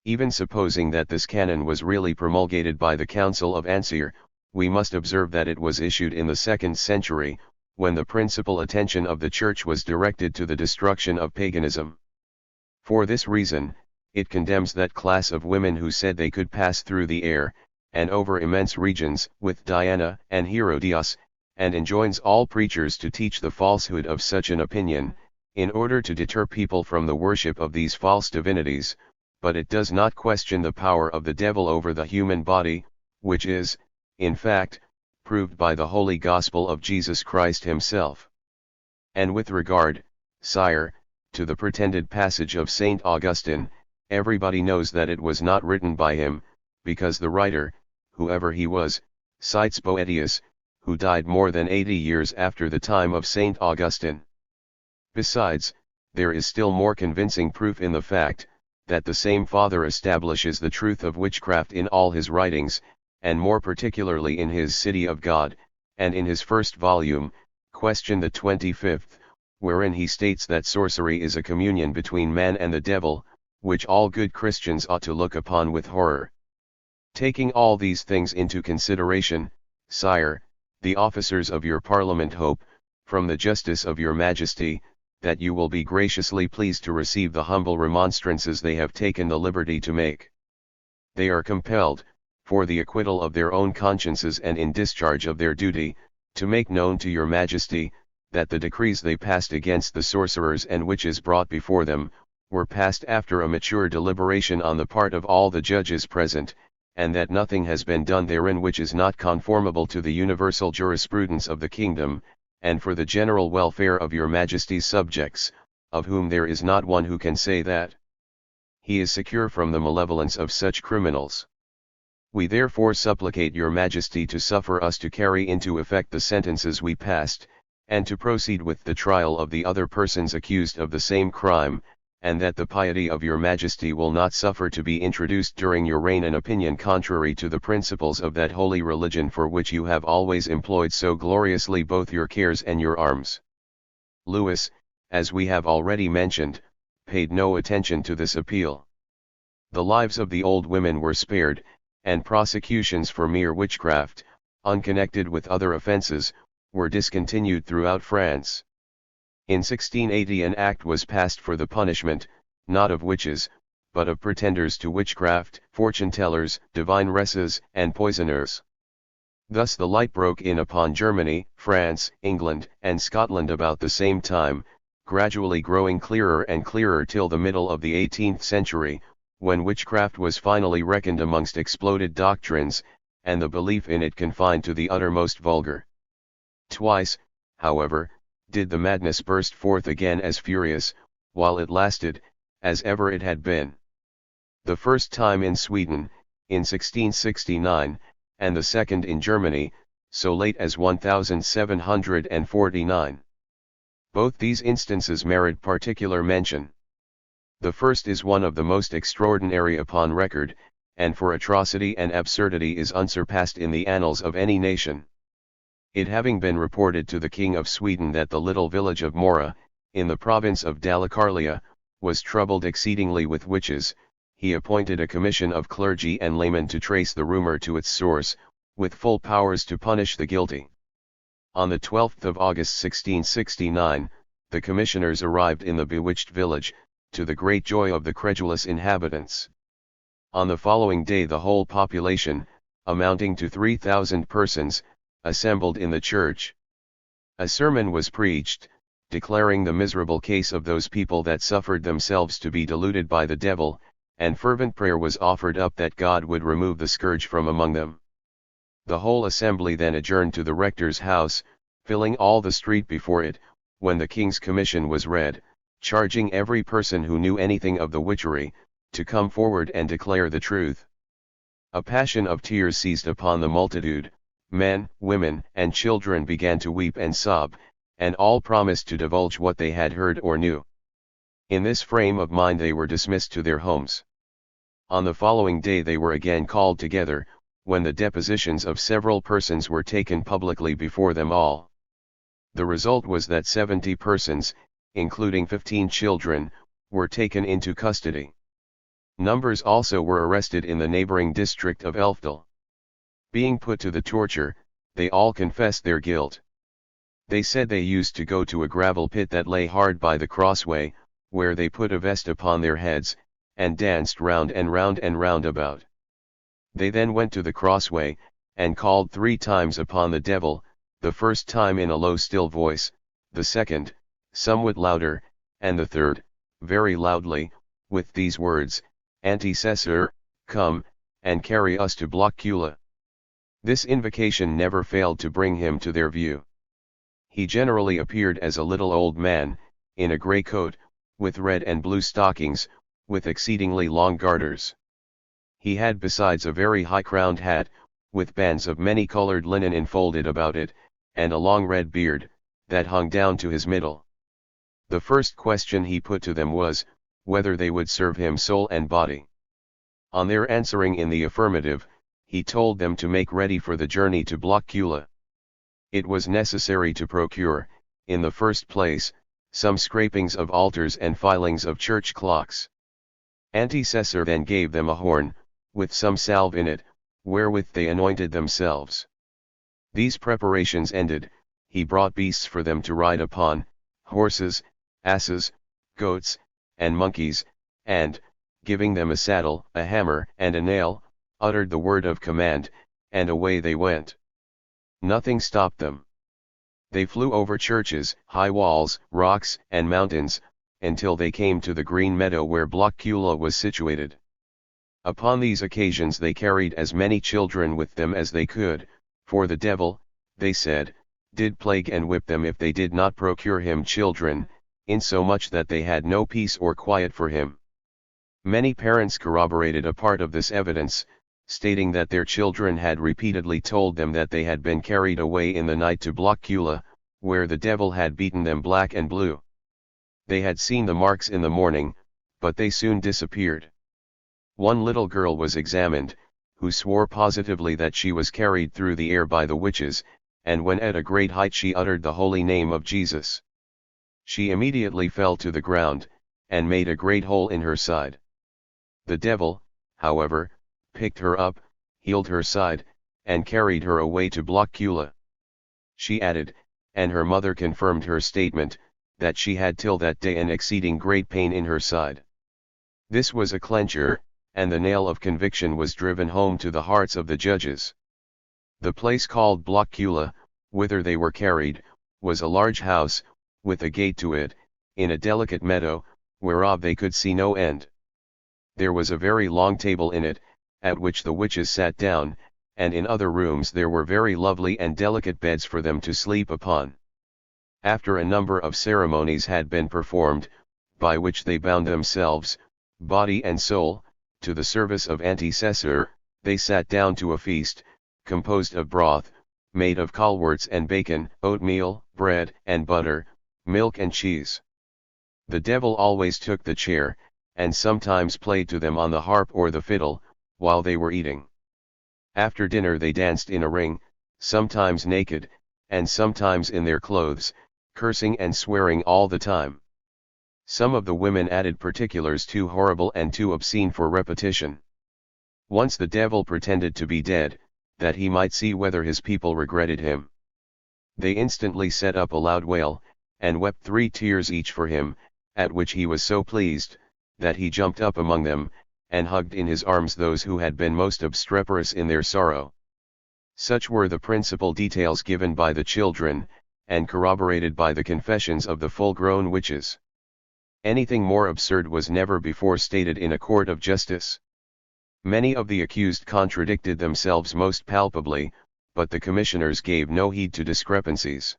Even supposing that this canon was really promulgated by the Council of Ancyre, we must observe that it was issued in the 2nd century, when the principal attention of the Church was directed to the destruction of paganism. For this reason, it condemns that class of women who said they could pass through the air, and over immense regions, with Diana and Herodias, and enjoins all preachers to teach the falsehood of such an opinion, in order to deter people from the worship of these false divinities. But it does not question the power of the devil over the human body, which is, in fact, proved by the Holy Gospel of Jesus Christ himself. And with regard, sire, to the pretended passage of St. Augustine, everybody knows that it was not written by him, because the writer, whoever he was, cites Boethius, who died more than 80 years after the time of St. Augustine. Besides, there is still more convincing proof in the fact, that the same father establishes the truth of witchcraft in all his writings, and more particularly in his City of God, and in his first volume, Question the 25th, wherein he states that sorcery is a communion between man and the devil, which all good Christians ought to look upon with horror. Taking all these things into consideration, sire, the officers of your Parliament hope, from the justice of your Majesty, that you will be graciously pleased to receive the humble remonstrances they have taken the liberty to make. They are compelled, for the acquittal of their own consciences and in discharge of their duty, to make known to your Majesty, that the decrees they passed against the sorcerers and witches brought before them, were passed after a mature deliberation on the part of all the judges present, and that nothing has been done therein which is not conformable to the universal jurisprudence of the kingdom, and for the general welfare of your Majesty's subjects, of whom there is not one who can say that he is secure from the malevolence of such criminals. We therefore supplicate your Majesty to suffer us to carry into effect the sentences we passed, and to proceed with the trial of the other persons accused of the same crime, and that the piety of your Majesty will not suffer to be introduced during your reign an opinion contrary to the principles of that holy religion for which you have always employed so gloriously both your cares and your arms. Louis, as we have already mentioned, paid no attention to this appeal. The lives of the old women were spared, and prosecutions for mere witchcraft, unconnected with other offences, were discontinued throughout France. In 1680 an act was passed for the punishment, not of witches, but of pretenders to witchcraft, fortune-tellers, divine resses, and poisoners. Thus the light broke in upon Germany, France, England, and Scotland about the same time, gradually growing clearer and clearer till the middle of the 18th century, when witchcraft was finally reckoned amongst exploded doctrines, and the belief in it confined to the uttermost vulgar. Twice, however, did the madness burst forth again as furious, while it lasted, as ever it had been. The first time in Sweden, in 1669, and the second in Germany, so late as 1749. Both these instances merit particular mention. The first is one of the most extraordinary upon record, and for atrocity and absurdity is unsurpassed in the annals of any nation. It having been reported to the King of Sweden that the little village of Mora, in the province of Dalecarlia, was troubled exceedingly with witches, he appointed a commission of clergy and laymen to trace the rumor to its source, with full powers to punish the guilty. On the 12th of August 1669, the commissioners arrived in the bewitched village, to the great joy of the credulous inhabitants. On the following day the whole population, amounting to 3,000 persons, assembled in the church. A sermon was preached, declaring the miserable case of those people that suffered themselves to be deluded by the devil, and fervent prayer was offered up that God would remove the scourge from among them. The whole assembly then adjourned to the rector's house, filling all the street before it, when the king's commission was read, charging every person who knew anything of the witchery, to come forward and declare the truth. A passion of tears seized upon the multitude, men, women, and children began to weep and sob, and all promised to divulge what they had heard or knew. In this frame of mind they were dismissed to their homes. On the following day they were again called together, when the depositions of several persons were taken publicly before them all. The result was that 70 persons, including 15 children, were taken into custody. Numbers also were arrested in the neighboring district of Elfdal. Being put to the torture, they all confessed their guilt. They said they used to go to a gravel pit that lay hard by the crossway, where they put a vest upon their heads, and danced round and round and round about. They then went to the crossway, and called 3 times upon the devil, the first time in a low still voice, the second, somewhat louder, and the third, very loudly, with these words, Antecessor, come, and carry us to Blockula. This invocation never failed to bring him to their view. He generally appeared as a little old man, in a grey coat, with red and blue stockings, with exceedingly long garters. He had besides a very high-crowned hat, with bands of many-colored linen enfolded about it, and a long red beard, that hung down to his middle. The first question he put to them was, whether they would serve him soul and body. On their answering in the affirmative, he told them to make ready for the journey to Blockula. It was necessary to procure, in the first place, some scrapings of altars and filings of church clocks. Antecessor then gave them a horn, with some salve in it, wherewith they anointed themselves. These preparations ended, he brought beasts for them to ride upon, horses, asses, goats, and monkeys, and, giving them a saddle, a hammer, and a nail, uttered the word of command, and away they went. Nothing stopped them. They flew over churches, high walls, rocks, and mountains, until they came to the green meadow where Blockula was situated. Upon these occasions they carried as many children with them as they could, for the devil, they said, did plague and whip them if they did not procure him children, insomuch that they had no peace or quiet for him. Many parents corroborated a part of this evidence, stating that their children had repeatedly told them that they had been carried away in the night to Blockula, where the devil had beaten them black and blue. They had seen the marks in the morning, but they soon disappeared. One little girl was examined, who swore positively that she was carried through the air by the witches, and when at a great height she uttered the holy name of Jesus. She immediately fell to the ground, and made a great hole in her side. The devil, however, picked her up, healed her side, and carried her away to Blockula. She added, and her mother confirmed her statement, that she had till that day an exceeding great pain in her side. This was a clencher, and the nail of conviction was driven home to the hearts of the judges. The place called Blockula, whither they were carried, was a large house, with a gate to it, in a delicate meadow, whereof they could see no end. There was a very long table in it, at which the witches sat down, and in other rooms there were very lovely and delicate beds for them to sleep upon. After a number of ceremonies had been performed, by which they bound themselves, body and soul, to the service of antecessor, they sat down to a feast, composed of broth, made of colworts and bacon, oatmeal, bread and butter, milk and cheese. The devil always took the chair, and sometimes played to them on the harp or the fiddle, while they were eating. After dinner they danced in a ring, sometimes naked, and sometimes in their clothes, cursing and swearing all the time. Some of the women added particulars too horrible and too obscene for repetition. Once the devil pretended to be dead, that he might see whether his people regretted him. They instantly set up a loud wail, and wept 3 tears each for him, at which he was so pleased, that he jumped up among them, and hugged in his arms those who had been most obstreperous in their sorrow. Such were the principal details given by the children, and corroborated by the confessions of the full-grown witches. Anything more absurd was never before stated in a court of justice. Many of the accused contradicted themselves most palpably, but the commissioners gave no heed to discrepancies.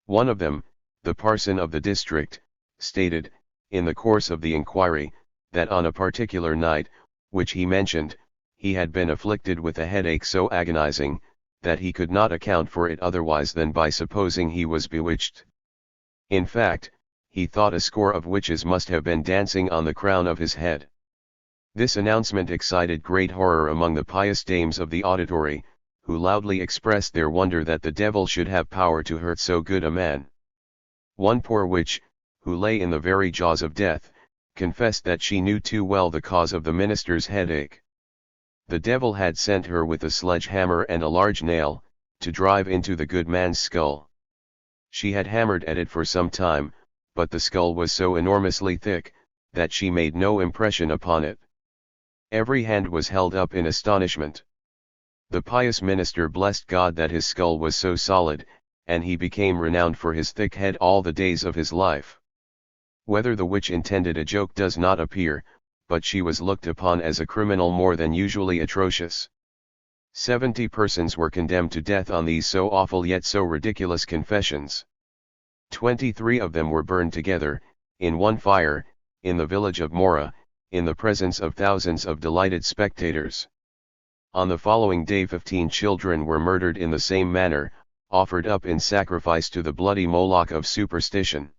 One of them, the parson of the district, stated, in the course of the inquiry, that on a particular night, which he mentioned, he had been afflicted with a headache so agonizing, that he could not account for it otherwise than by supposing he was bewitched. In fact, he thought a score of witches must have been dancing on the crown of his head. This announcement excited great horror among the pious dames of the auditory, who loudly expressed their wonder that the devil should have power to hurt so good a man. One poor witch, who lay in the very jaws of death, confessed that she knew too well the cause of the minister's headache. The devil had sent her with a sledge-hammer and a large nail, to drive into the good man's skull. She had hammered at it for some time, but the skull was so enormously thick, that she made no impression upon it. Every hand was held up in astonishment. The pious minister blessed God that his skull was so solid, and he became renowned for his thick head all the days of his life. Whether the witch intended a joke does not appear, but she was looked upon as a criminal more than usually atrocious. 70 persons were condemned to death on these so awful yet so ridiculous confessions. 23 of them were burned together, in one fire, in the village of Mora, in the presence of thousands of delighted spectators. On the following day 15 children were murdered in the same manner, offered up in sacrifice to the bloody Moloch of superstition.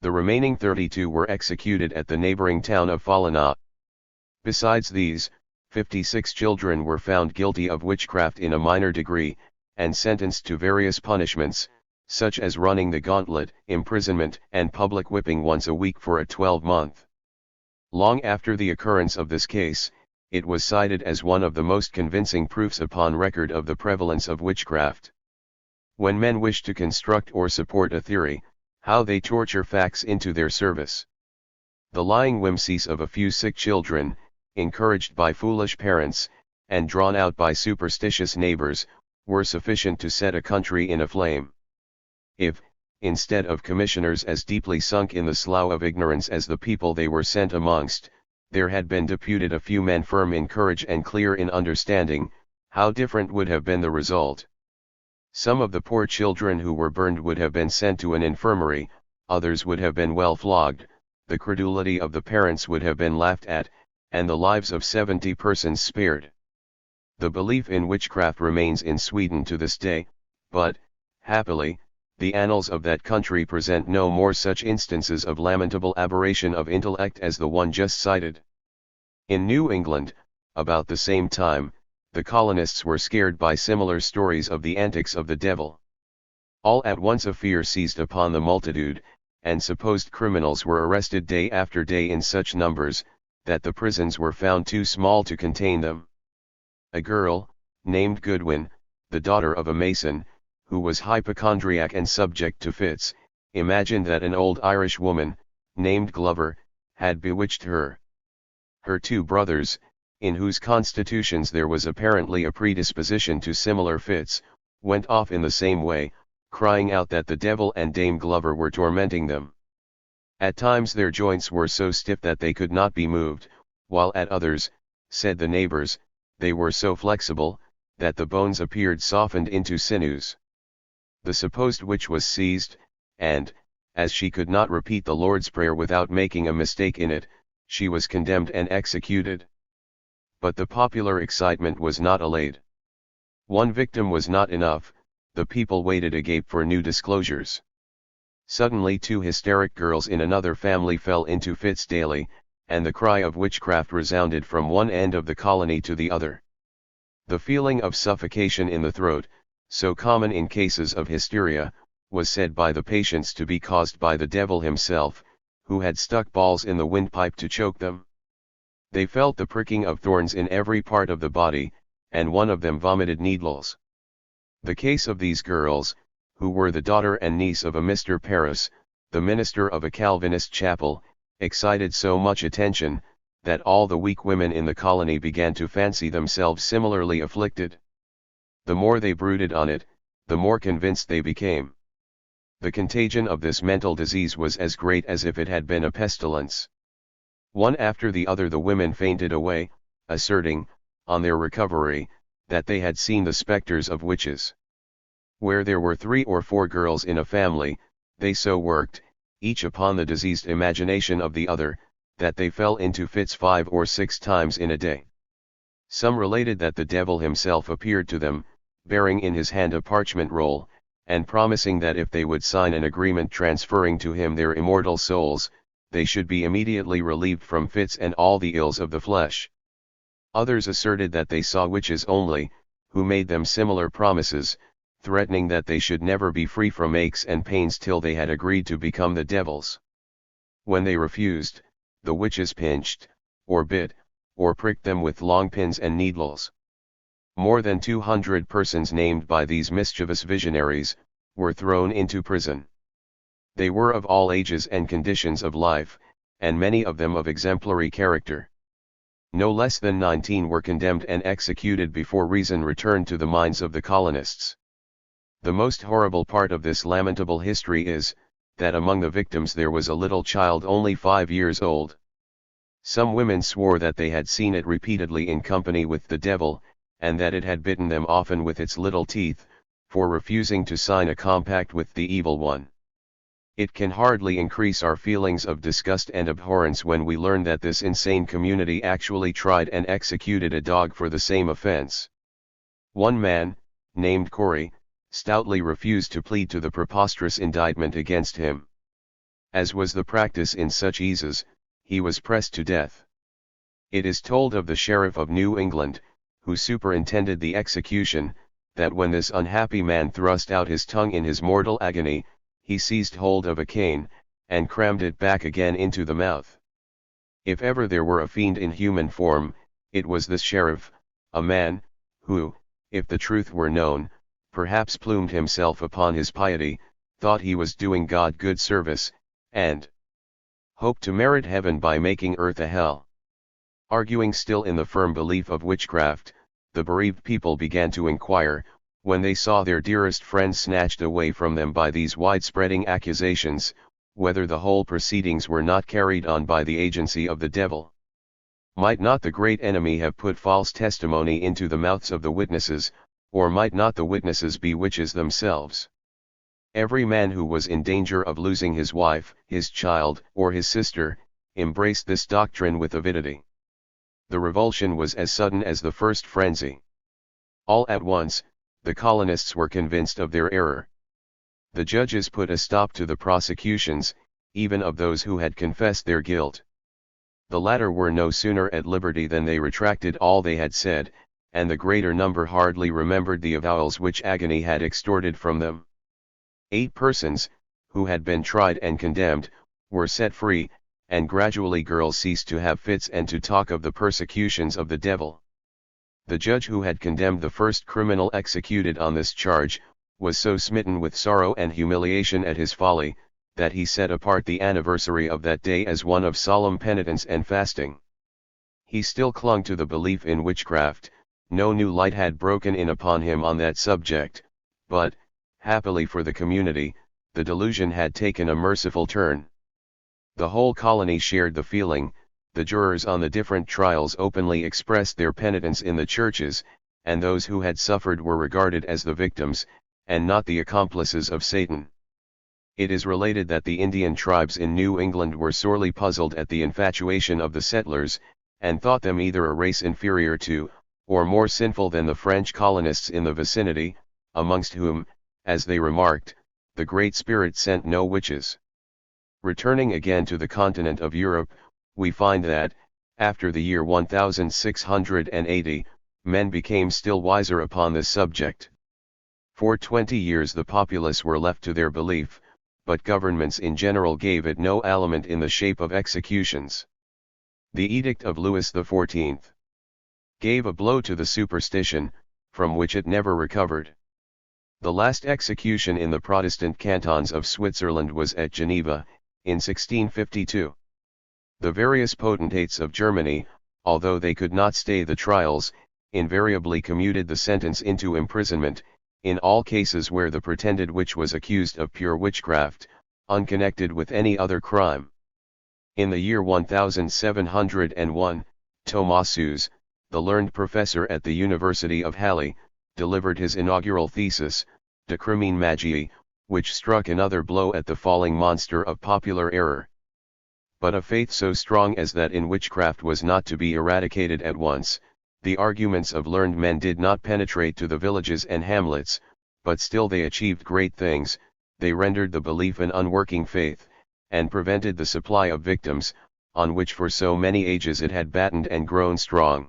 The remaining 32 were executed at the neighboring town of Falana. Besides these, 56 children were found guilty of witchcraft in a minor degree, and sentenced to various punishments, such as running the gauntlet, imprisonment, and public whipping once a week for a 12-month. Long after the occurrence of this case, it was cited as one of the most convincing proofs upon record of the prevalence of witchcraft. When men wish to construct or support a theory, how they torture facts into their service. The lying whimsies of a few sick children, encouraged by foolish parents, and drawn out by superstitious neighbors, were sufficient to set a country in a flame. If, instead of commissioners as deeply sunk in the slough of ignorance as the people they were sent amongst, there had been deputed a few men firm in courage and clear in understanding, how different would have been the result. Some of the poor children who were burned would have been sent to an infirmary, others would have been well flogged, the credulity of the parents would have been laughed at, and the lives of 70 persons spared. The belief in witchcraft remains in Sweden to this day, but, happily, the annals of that country present no more such instances of lamentable aberration of intellect as the one just cited. In New England, about the same time, the colonists were scared by similar stories of the antics of the devil. All at once a fear seized upon the multitude, and supposed criminals were arrested day after day in such numbers, that the prisons were found too small to contain them. A girl, named Goodwin, the daughter of a mason, who was hypochondriac and subject to fits, imagined that an old Irish woman, named Glover, had bewitched her. Her two brothers, in whose constitutions there was apparently a predisposition to similar fits, went off in the same way, crying out that the devil and Dame Glover were tormenting them. At times their joints were so stiff that they could not be moved, while at others, said the neighbors, they were so flexible, that the bones appeared softened into sinews. The supposed witch was seized, and, as she could not repeat the Lord's Prayer without making a mistake in it, she was condemned and executed. But the popular excitement was not allayed. One victim was not enough, the people waited agape for new disclosures. Suddenly 2 hysteric girls in another family fell into fits daily, and the cry of witchcraft resounded from one end of the colony to the other. The feeling of suffocation in the throat, so common in cases of hysteria, was said by the patients to be caused by the devil himself, who had stuck balls in the windpipe to choke them. They felt the pricking of thorns in every part of the body, and one of them vomited needles. The case of these girls, who were the daughter and niece of a Mr. Paris, the minister of a Calvinist chapel, excited so much attention, that all the weak women in the colony began to fancy themselves similarly afflicted. The more they brooded on it, the more convinced they became. The contagion of this mental disease was as great as if it had been a pestilence. One after the other the women fainted away, asserting, on their recovery, that they had seen the specters of witches. Where there were 3 or 4 girls in a family, they so worked, each upon the diseased imagination of the other, that they fell into fits 5 or 6 times in a day. Some related that the devil himself appeared to them, bearing in his hand a parchment roll, and promising that if they would sign an agreement transferring to him their immortal souls, they should be immediately relieved from fits and all the ills of the flesh. Others asserted that they saw witches only, who made them similar promises, threatening that they should never be free from aches and pains till they had agreed to become the devils. When they refused, the witches pinched, or bit, or pricked them with long pins and needles. More than 200 persons named by these mischievous visionaries, were thrown into prison. They were of all ages and conditions of life, and many of them of exemplary character. No less than 19 were condemned and executed before reason returned to the minds of the colonists. The most horrible part of this lamentable history is, that among the victims there was a little child only 5 years old. Some women swore that they had seen it repeatedly in company with the devil, and that it had bitten them often with its little teeth, for refusing to sign a compact with the evil one. It can hardly increase our feelings of disgust and abhorrence when we learn that this insane community actually tried and executed a dog for the same offense. One man, named Corey, stoutly refused to plead to the preposterous indictment against him. As was the practice in such eases, he was pressed to death. It is told of the Sheriff of New England, who superintended the execution, that when this unhappy man thrust out his tongue in his mortal agony, he seized hold of a cane, and crammed it back again into the mouth. If ever there were a fiend in human form, it was this sheriff, a man, who, if the truth were known, perhaps plumed himself upon his piety, thought he was doing God good service, and hoped to merit heaven by making earth a hell. Arguing still in the firm belief of witchcraft, the bereaved people began to inquire, when they saw their dearest friends snatched away from them by these wide-spreading accusations, whether the whole proceedings were not carried on by the agency of the devil. Might not the great enemy have put false testimony into the mouths of the witnesses, or might not the witnesses be witches themselves? Every man who was in danger of losing his wife, his child, or his sister, embraced this doctrine with avidity. The revulsion was as sudden as the first frenzy. All at once, the colonists were convinced of their error. The judges put a stop to the prosecutions, even of those who had confessed their guilt. The latter were no sooner at liberty than they retracted all they had said, and the greater number hardly remembered the avowals which agony had extorted from them. 8 persons, who had been tried and condemned, were set free, and gradually girls ceased to have fits and to talk of the persecutions of the devil. The judge who had condemned the first criminal executed on this charge, was so smitten with sorrow and humiliation at his folly, that he set apart the anniversary of that day as one of solemn penitence and fasting. He still clung to the belief in witchcraft. No new light had broken in upon him on that subject, but, happily for the community, the delusion had taken a merciful turn. The whole colony shared the feeling. The jurors on the different trials openly expressed their penitence in the churches, and those who had suffered were regarded as the victims, and not the accomplices of Satan. It is related that the Indian tribes in New England were sorely puzzled at the infatuation of the settlers, and thought them either a race inferior to, or more sinful than the French colonists in the vicinity, amongst whom, as they remarked, the Great Spirit sent no witches. Returning again to the continent of Europe, we find that, after the year 1680, men became still wiser upon this subject. For 20 years the populace were left to their belief, but governments in general gave it no aliment in the shape of executions. The Edict of Louis XIV. Gave a blow to the superstition, from which it never recovered. The last execution in the Protestant cantons of Switzerland was at Geneva, in 1652. The various potentates of Germany, although they could not stay the trials, invariably commuted the sentence into imprisonment, in all cases where the pretended witch was accused of pure witchcraft, unconnected with any other crime. In the year 1701, Thomasus, the learned professor at the University of Halle, delivered his inaugural thesis, De Crimine Magiae, which struck another blow at the falling monster of popular error. But a faith so strong as that in witchcraft was not to be eradicated at once. The arguments of learned men did not penetrate to the villages and hamlets, but still they achieved great things. They rendered the belief an unworking faith, and prevented the supply of victims, on which for so many ages it had battened and grown strong.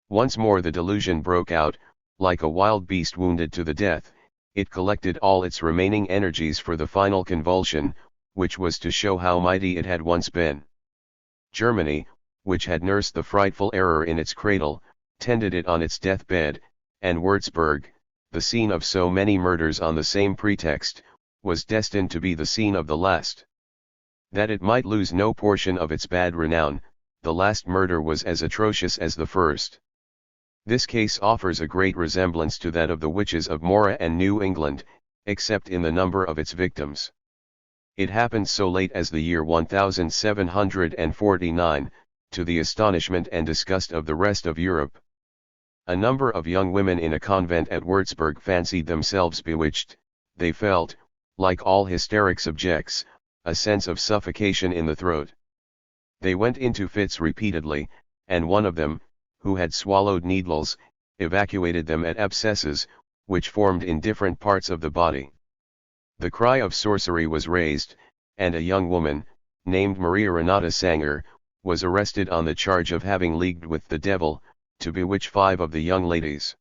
Once more the delusion broke out, like a wild beast wounded to the death. It collected all its remaining energies for the final convulsion, which was to show how mighty it had once been. Germany, which had nursed the frightful error in its cradle, tended it on its deathbed, and Würzburg, the scene of so many murders on the same pretext, was destined to be the scene of the last. That it might lose no portion of its bad renown, the last murder was as atrocious as the first. This case offers a great resemblance to that of the witches of Mora and New England, except in the number of its victims. It happened so late as the year 1749, to the astonishment and disgust of the rest of Europe. A number of young women in a convent at Würzburg fancied themselves bewitched. They felt, like all hysteric subjects, a sense of suffocation in the throat. They went into fits repeatedly, and one of them, who had swallowed needles, evacuated them at abscesses, which formed in different parts of the body. The cry of sorcery was raised, and a young woman, named Maria Renata Sanger, was arrested on the charge of having leagued with the devil, to bewitch 5 of the young ladies.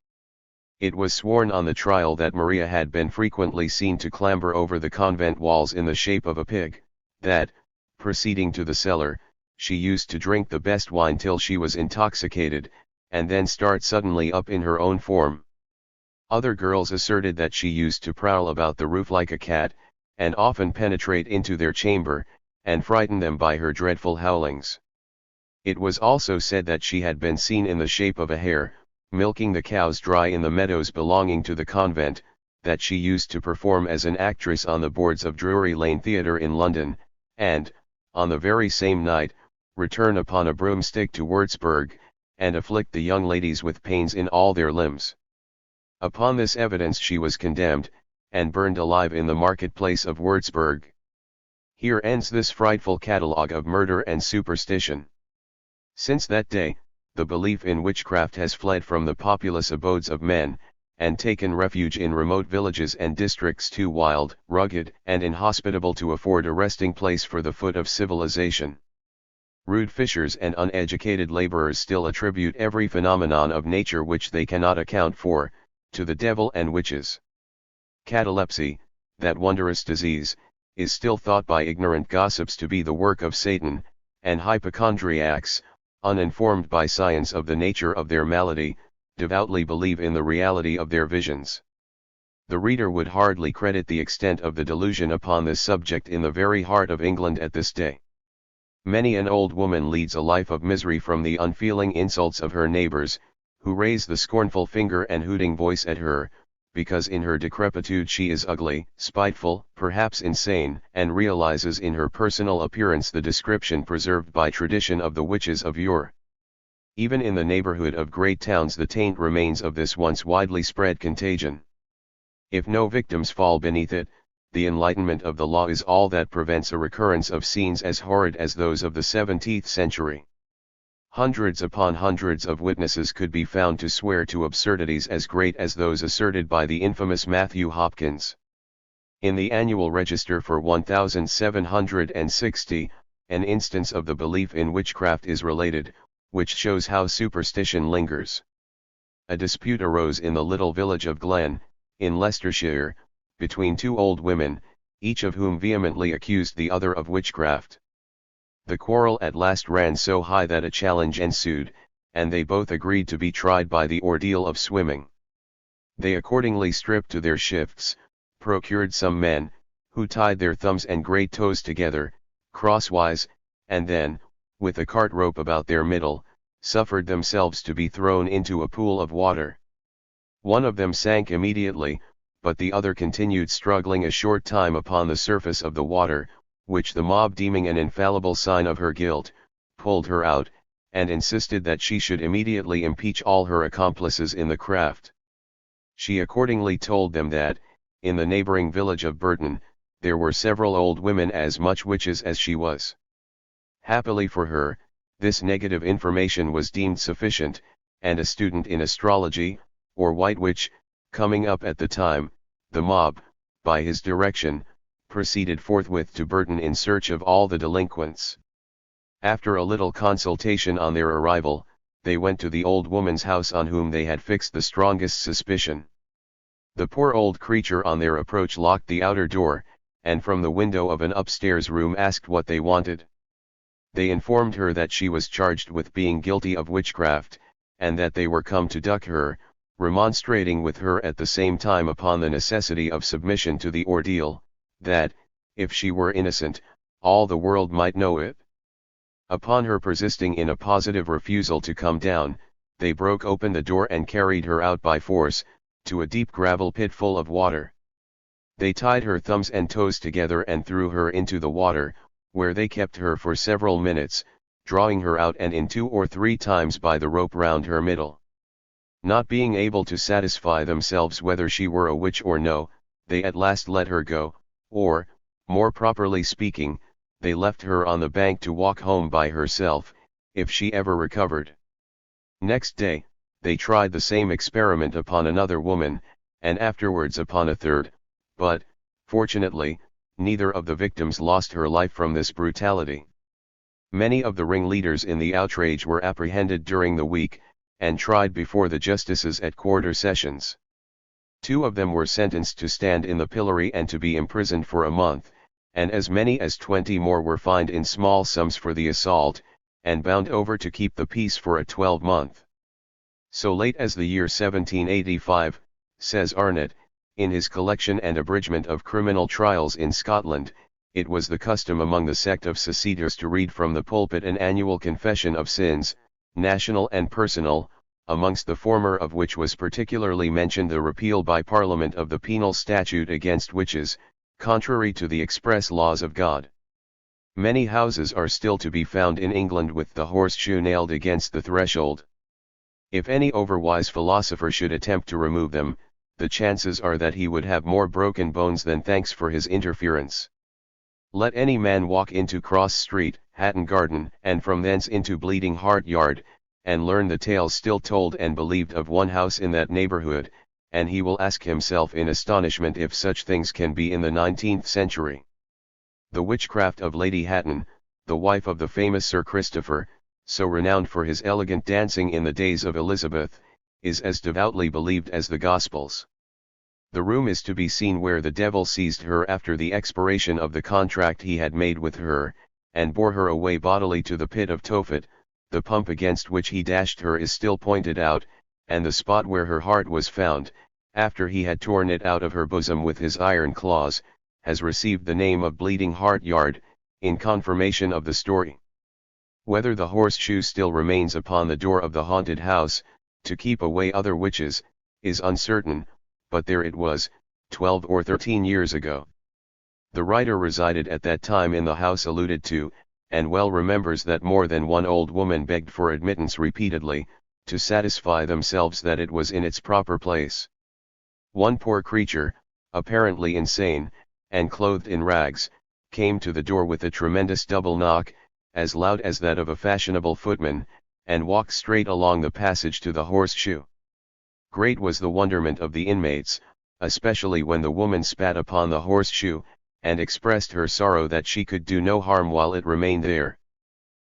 It was sworn on the trial that Maria had been frequently seen to clamber over the convent walls in the shape of a pig, that, proceeding to the cellar, she used to drink the best wine till she was intoxicated, and then start suddenly up in her own form. Other girls asserted that she used to prowl about the roof like a cat, and often penetrate into their chamber, and frighten them by her dreadful howlings. It was also said that she had been seen in the shape of a hare, milking the cows dry in the meadows belonging to the convent, that she used to perform as an actress on the boards of Drury Lane Theatre in London, and, on the very same night, return upon a broomstick to Würzburg, and afflict the young ladies with pains in all their limbs. Upon this evidence she was condemned, and burned alive in the marketplace of Würzburg. Here ends this frightful catalogue of murder and superstition. Since that day, the belief in witchcraft has fled from the populous abodes of men, and taken refuge in remote villages and districts too wild, rugged, and inhospitable to afford a resting place for the foot of civilization. Rude fishers and uneducated laborers still attribute every phenomenon of nature which they cannot account for, to the devil and witches. Catalepsy, that wondrous disease, is still thought by ignorant gossips to be the work of Satan, and hypochondriacs, uninformed by science of the nature of their malady, devoutly believe in the reality of their visions. The reader would hardly credit the extent of the delusion upon this subject in the very heart of England at this day. Many an old woman leads a life of misery from the unfeeling insults of her neighbors, who raise the scornful finger and hooting voice at her, because in her decrepitude she is ugly, spiteful, perhaps insane, and realizes in her personal appearance the description preserved by tradition of the witches of yore. Even in the neighborhood of great towns the taint remains of this once widely spread contagion. If no victims fall beneath it, the enlightenment of the law is all that prevents a recurrence of scenes as horrid as those of the 17th century. Hundreds upon hundreds of witnesses could be found to swear to absurdities as great as those asserted by the infamous Matthew Hopkins. In the annual register for 1760, an instance of the belief in witchcraft is related, which shows how superstition lingers. A dispute arose in the little village of Glen, in Leicestershire, between two old women, each of whom vehemently accused the other of witchcraft. The quarrel at last ran so high that a challenge ensued, and they both agreed to be tried by the ordeal of swimming. They accordingly stripped to their shifts, procured some men, who tied their thumbs and great toes together, crosswise, and then, with a cart rope about their middle, suffered themselves to be thrown into a pool of water. One of them sank immediately, but the other continued struggling a short time upon the surface of the water, which the mob deeming an infallible sign of her guilt, pulled her out, and insisted that she should immediately impeach all her accomplices in the craft. She accordingly told them that, in the neighboring village of Burton, there were several old women as much witches as she was. Happily for her, this negative information was deemed sufficient, and a student in astrology, or white witch, coming up at the time, the mob, by his direction, proceeded forthwith to Burton in search of all the delinquents. After a little consultation on their arrival, they went to the old woman's house on whom they had fixed the strongest suspicion. The poor old creature on their approach locked the outer door, and from the window of an upstairs room asked what they wanted. They informed her that she was charged with being guilty of witchcraft, and that they were come to duck her, remonstrating with her at the same time upon the necessity of submission to the ordeal, that, if she were innocent, all the world might know it. Upon her persisting in a positive refusal to come down, they broke open the door and carried her out by force, to a deep gravel pit full of water. They tied her thumbs and toes together and threw her into the water, where they kept her for several minutes, drawing her out and in 2 or 3 times by the rope round her middle. Not being able to satisfy themselves whether she were a witch or no, they at last let her go, or, more properly speaking, they left her on the bank to walk home by herself, if she ever recovered. Next day, they tried the same experiment upon another woman, and afterwards upon a third, but, fortunately, neither of the victims lost her life from this brutality. Many of the ringleaders in the outrage were apprehended during the week, and tried before the justices at quarter sessions. 2 of them were sentenced to stand in the pillory and to be imprisoned for a month, and as many as 20 more were fined in small sums for the assault, and bound over to keep the peace for a 12-month. So late as the year 1785, says Arnott, in his collection and abridgment of criminal trials in Scotland, it was the custom among the sect of seceders to read from the pulpit an annual confession of sins, national and personal, amongst the former of which was particularly mentioned the repeal by Parliament of the penal statute against witches, contrary to the express laws of God. Many houses are still to be found in England with the horseshoe nailed against the threshold. If any overwise philosopher should attempt to remove them, the chances are that he would have more broken bones than thanks for his interference. Let any man walk into Cross Street, Hatton Garden, and from thence into Bleeding Heart Yard, and learn the tales still told and believed of one house in that neighborhood, and he will ask himself in astonishment if such things can be in the 19th century. The witchcraft of Lady Hatton, the wife of the famous Sir Christopher, so renowned for his elegant dancing in the days of Elizabeth, is as devoutly believed as the Gospels. The room is to be seen where the devil seized her after the expiration of the contract he had made with her, and bore her away bodily to the pit of Tophet. The pump against which he dashed her is still pointed out, and the spot where her heart was found, after he had torn it out of her bosom with his iron claws, has received the name of Bleeding Heart Yard, in confirmation of the story. Whether the horseshoe still remains upon the door of the haunted house, to keep away other witches, is uncertain, but there it was, 12 or 13 years ago. The writer resided at that time in the house alluded to, and well remembers that more than one old woman begged for admittance repeatedly, to satisfy themselves that it was in its proper place. One poor creature, apparently insane, and clothed in rags, came to the door with a tremendous double knock, as loud as that of a fashionable footman, and walked straight along the passage to the horseshoe. Great was the wonderment of the inmates, especially when the woman spat upon the horseshoe, and expressed her sorrow that she could do no harm while it remained there.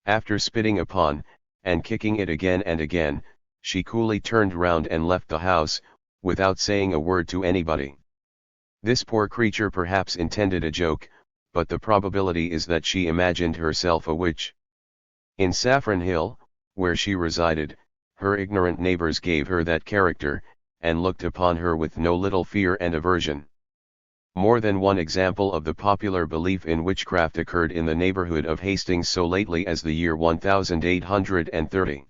After spitting upon, and kicking it again and again, she coolly turned round and left the house, without saying a word to anybody. This poor creature perhaps intended a joke, but the probability is that she imagined herself a witch. In Saffron Hill, where she resided, her ignorant neighbors gave her that character, and looked upon her with no little fear and aversion. More than one example of the popular belief in witchcraft occurred in the neighborhood of Hastings so lately as the year 1830.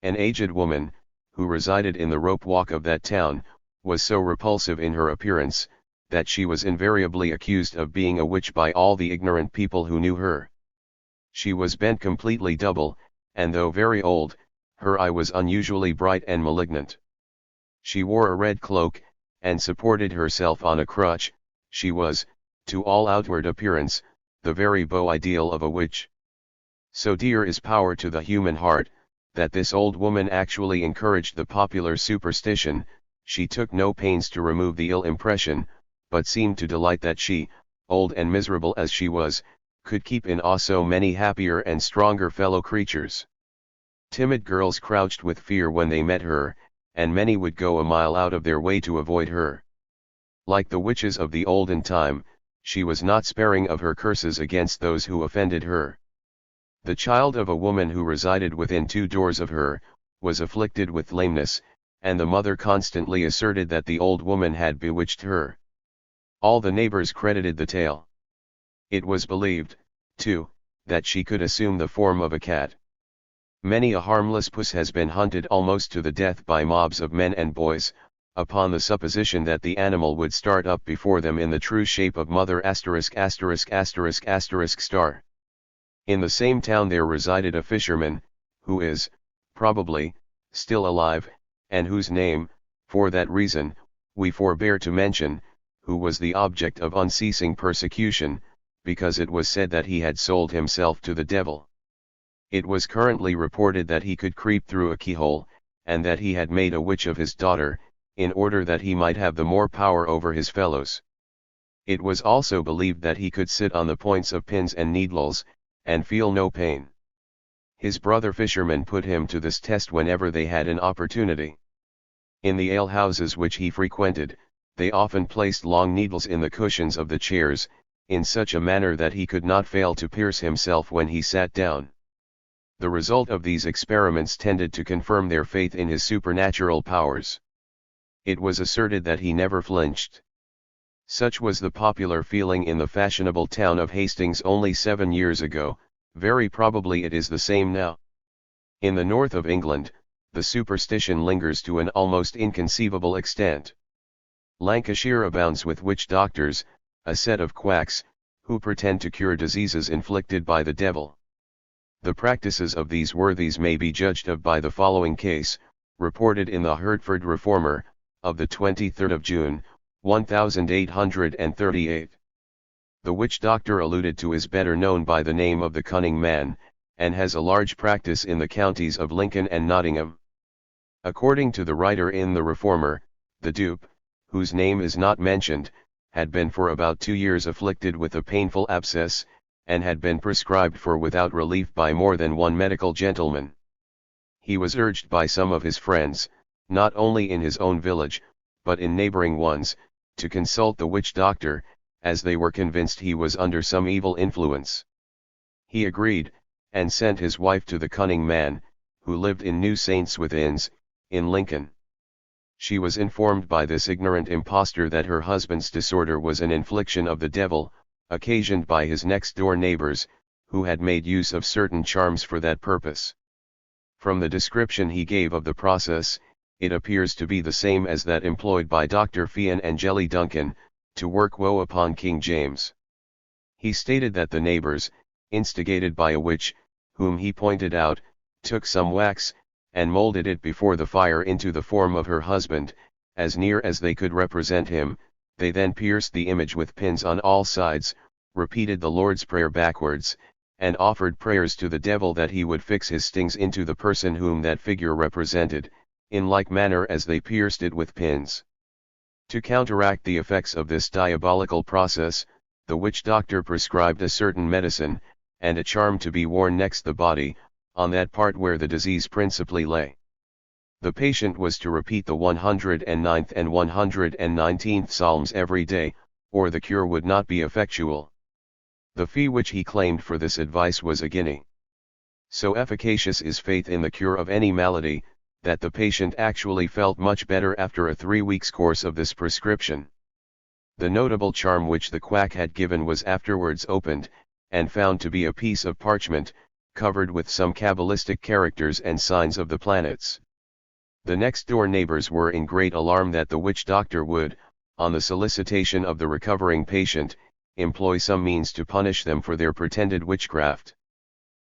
An aged woman, who resided in the rope walk of that town, was so repulsive in her appearance, that she was invariably accused of being a witch by all the ignorant people who knew her. She was bent completely double, and though very old, her eye was unusually bright and malignant. She wore a red cloak, and supported herself on a crutch. She was, to all outward appearance, the very beau ideal of a witch. So dear is power to the human heart, that this old woman actually encouraged the popular superstition. She took no pains to remove the ill impression, but seemed to delight that she, old and miserable as she was, could keep in awe so many happier and stronger fellow creatures. Timid girls crouched with fear when they met her, and many would go a mile out of their way to avoid her. Like the witches of the olden time, she was not sparing of her curses against those who offended her. The child of a woman who resided within 2 doors of her, was afflicted with lameness, and the mother constantly asserted that the old woman had bewitched her. All the neighbors credited the tale. It was believed, too, that she could assume the form of a cat. Many a harmless puss has been hunted almost to the death by mobs of men and boys, upon the supposition that the animal would start up before them in the true shape of mother**************. In the same town there resided a fisherman, who is, probably, still alive, and whose name, for that reason, we forbear to mention, who was the object of unceasing persecution, because it was said that he had sold himself to the devil. It was currently reported that he could creep through a keyhole, and that he had made a witch of his daughter, in order that he might have the more power over his fellows. It was also believed that he could sit on the points of pins and needles, and feel no pain. His brother fishermen put him to this test whenever they had an opportunity. In the alehouses which he frequented, they often placed long needles in the cushions of the chairs, in such a manner that he could not fail to pierce himself when he sat down. The result of these experiments tended to confirm their faith in his supernatural powers. It was asserted that he never flinched. Such was the popular feeling in the fashionable town of Hastings only 7 years ago. Very probably it is the same now. In the north of England, the superstition lingers to an almost inconceivable extent. Lancashire abounds with witch doctors, a set of quacks, who pretend to cure diseases inflicted by the devil. The practices of these worthies may be judged of by the following case, reported in the Hertford Reformer, of the 23rd of June, 1838. The witch doctor alluded to is better known by the name of the Cunning Man, and has a large practice in the counties of Lincoln and Nottingham. According to the writer in the Reformer, the dupe, whose name is not mentioned, had been for about 2 years afflicted with a painful abscess, and had been prescribed for without relief by more than one medical gentleman. He was urged by some of his friends, not only in his own village, but in neighboring ones, to consult the witch doctor, as they were convinced he was under some evil influence. He agreed, and sent his wife to the Cunning Man, who lived in New Saints with Inns, in Lincoln. She was informed by this ignorant impostor that her husband's disorder was an infliction of the devil, occasioned by his next-door neighbors, who had made use of certain charms for that purpose. From the description he gave of the process, it appears to be the same as that employed by Dr. Fian and Jelly Duncan, to work woe upon King James. He stated that the neighbors, instigated by a witch, whom he pointed out, took some wax, and molded it before the fire into the form of her husband, as near as they could represent him. They then pierced the image with pins on all sides, repeated the Lord's Prayer backwards, and offered prayers to the devil that he would fix his stings into the person whom that figure represented, in like manner as they pierced it with pins. To counteract the effects of this diabolical process, the witch doctor prescribed a certain medicine, and a charm to be worn next the body, on that part where the disease principally lay. The patient was to repeat the 109th and 119th Psalms every day, or the cure would not be effectual. The fee which he claimed for this advice was a guinea. So efficacious is faith in the cure of any malady, that the patient actually felt much better after a 3 weeks' course of this prescription. The notable charm which the quack had given was afterwards opened, and found to be a piece of parchment, covered with some cabalistic characters and signs of the planets. The next-door neighbors were in great alarm that the witch doctor would, on the solicitation of the recovering patient, employ some means to punish them for their pretended witchcraft.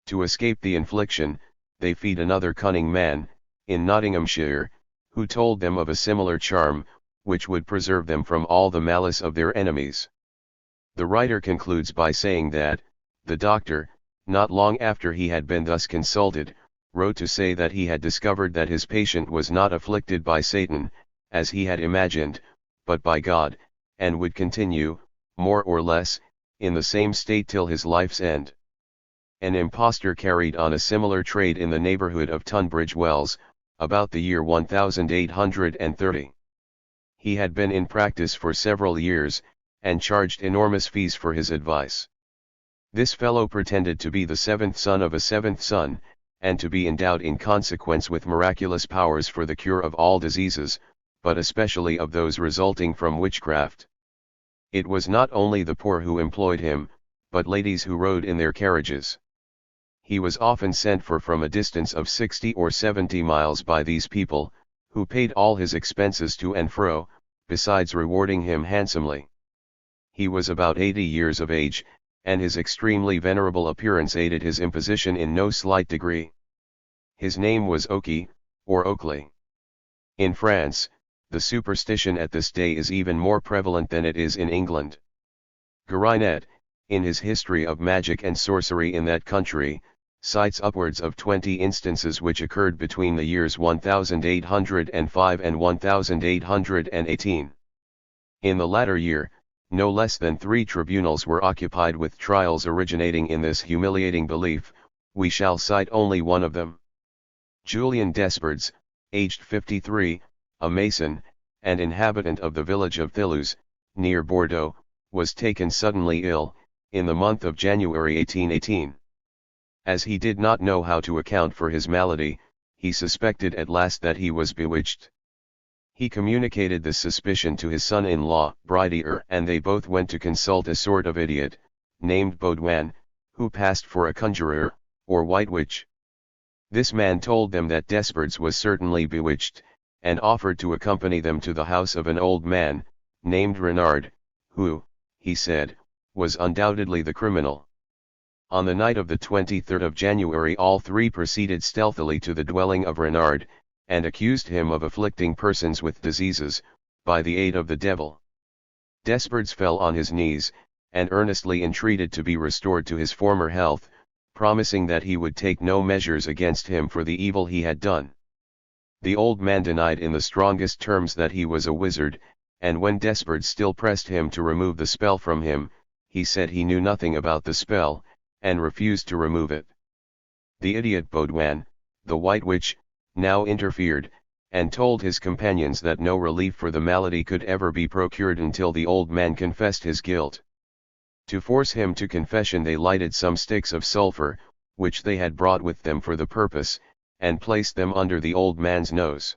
To escape the infliction, they feed another cunning man, in Nottinghamshire, who told them of a similar charm, which would preserve them from all the malice of their enemies. The writer concludes by saying that, the doctor, not long after he had been thus consulted, wrote to say that he had discovered that his patient was not afflicted by Satan, as he had imagined, but by God, and would continue, more or less, in the same state till his life's end. An impostor carried on a similar trade in the neighborhood of Tunbridge Wells, about the year 1830. He had been in practice for several years, and charged enormous fees for his advice. This fellow pretended to be the seventh son of a seventh son, and to be endowed in consequence with miraculous powers for the cure of all diseases, but especially of those resulting from witchcraft. It was not only the poor who employed him, but ladies who rode in their carriages. He was often sent for from a distance of 60 or 70 miles by these people, who paid all his expenses to and fro, besides rewarding him handsomely. He was about 80 years of age, and his extremely venerable appearance aided his imposition in no slight degree. His name was Oki, or Oakley. In France, the superstition at this day is even more prevalent than it is in England. Garinet, in his History of Magic and Sorcery in that country, cites upwards of 20 instances which occurred between the years 1805 and 1818. In the latter year, no less than 3 tribunals were occupied with trials originating in this humiliating belief. We shall cite only one of them. Julien Desperds, aged 53, a mason, and inhabitant of the village of Thillouse, near Bordeaux, was taken suddenly ill, in the month of January 1818. As he did not know how to account for his malady, he suspected at last that he was bewitched. He communicated this suspicion to his son-in-law, Bridier, and they both went to consult a sort of idiot, named Baudouin, who passed for a conjurer, or white witch. This man told them that Desperds was certainly bewitched, and offered to accompany them to the house of an old man, named Renard, who, he said, was undoubtedly the criminal. On the night of the 23rd of January all 3 proceeded stealthily to the dwelling of Renard, and accused him of afflicting persons with diseases, by the aid of the devil. Desperds fell on his knees, and earnestly entreated to be restored to his former health, promising that he would take no measures against him for the evil he had done. The old man denied in the strongest terms that he was a wizard, and when Desperds still pressed him to remove the spell from him, he said he knew nothing about the spell, and refused to remove it. The idiot Baudouin, the white witch, now interfered, and told his companions that no relief for the malady could ever be procured until the old man confessed his guilt. To force him to confession they lighted some sticks of sulphur, which they had brought with them for the purpose, and placed them under the old man's nose.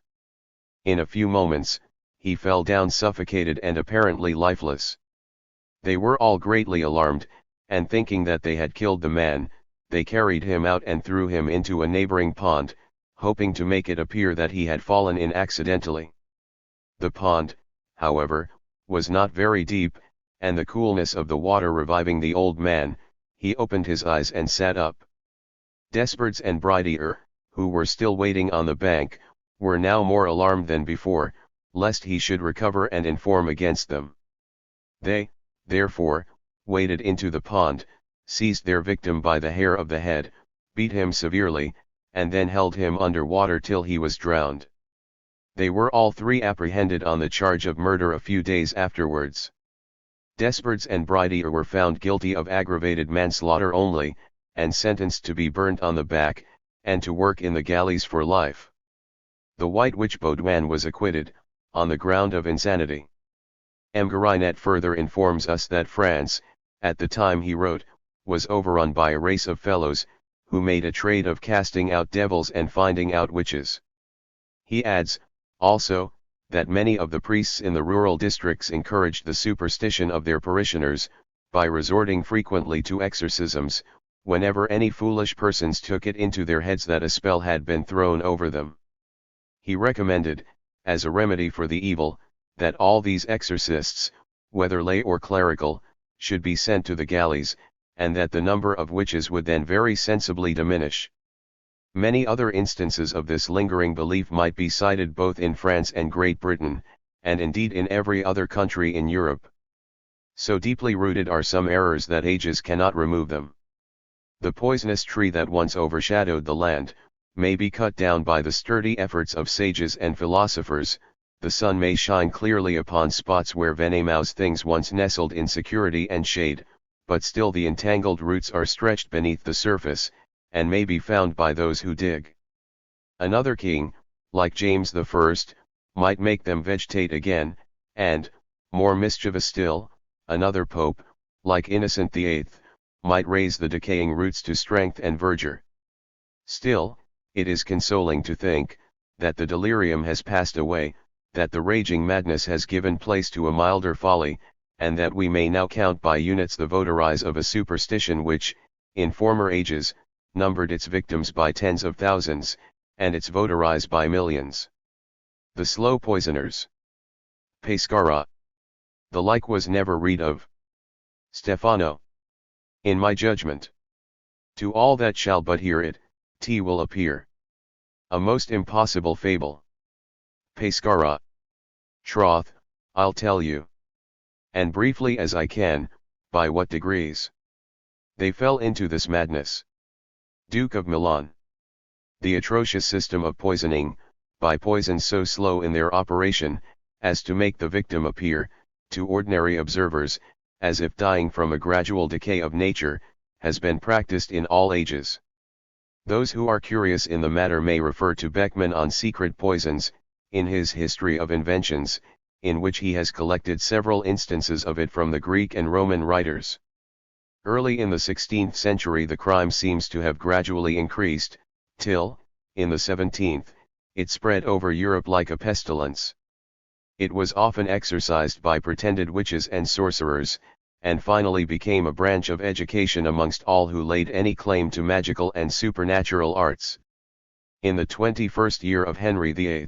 In a few moments, he fell down suffocated and apparently lifeless. They were all greatly alarmed, and thinking that they had killed the man, they carried him out and threw him into a neighboring pond, hoping to make it appear that he had fallen in accidentally. The pond, however, was not very deep, and the coolness of the water reviving the old man, he opened his eyes and sat up. Desperds and Bridier, who were still waiting on the bank, were now more alarmed than before, lest he should recover and inform against them. They, therefore, waded into the pond, seized their victim by the hair of the head, beat him severely, and then held him under water till he was drowned. They were all three apprehended on the charge of murder a few days afterwards. Desperds and Bridier were found guilty of aggravated manslaughter only, and sentenced to be burnt on the back, and to work in the galleys for life. The White Witch Baudouin was acquitted, on the ground of insanity. M. Garinet further informs us that France, at the time he wrote, was overrun by a race of fellows, who made a trade of casting out devils and finding out witches. He adds, also, that many of the priests in the rural districts encouraged the superstition of their parishioners, by resorting frequently to exorcisms, whenever any foolish persons took it into their heads that a spell had been thrown over them. He recommended, as a remedy for the evil, that all these exorcists, whether lay or clerical, should be sent to the galleys, and that the number of witches would then very sensibly diminish. Many other instances of this lingering belief might be cited both in France and Great Britain, and indeed in every other country in Europe. So deeply rooted are some errors that ages cannot remove them. The poisonous tree that once overshadowed the land, may be cut down by the sturdy efforts of sages and philosophers, the sun may shine clearly upon spots where venomous things once nestled in security and shade, but still the entangled roots are stretched beneath the surface, and may be found by those who dig. Another king, like James I, might make them vegetate again, and, more mischievous still, another pope, like Innocent VIII, might raise the decaying roots to strength and verdure. Still, it is consoling to think, that the delirium has passed away, that the raging madness has given place to a milder folly, and that we may now count by units the votaries of a superstition which, in former ages, numbered its victims by tens of thousands, and its votaries by millions. The slow poisoners. Pescara. The like was never read of. Stefano. In my judgment. To all that shall but hear it, 't will appear a most impossible fable. Pescara. Troth, I'll tell you. And briefly as I can, by what degrees they fell into this madness. Duke of Milan. The atrocious system of poisoning, by poisons so slow in their operation, as to make the victim appear, to ordinary observers, as if dying from a gradual decay of nature, has been practiced in all ages. Those who are curious in the matter may refer to Beckmann on secret poisons, in his History of Inventions, in which he has collected several instances of it from the Greek and Roman writers. Early in the 16th century the crime seems to have gradually increased, till, in the 17th, it spread over Europe like a pestilence. It was often exercised by pretended witches and sorcerers, and finally became a branch of education amongst all who laid any claim to magical and supernatural arts. In the 21st year of Henry VIII,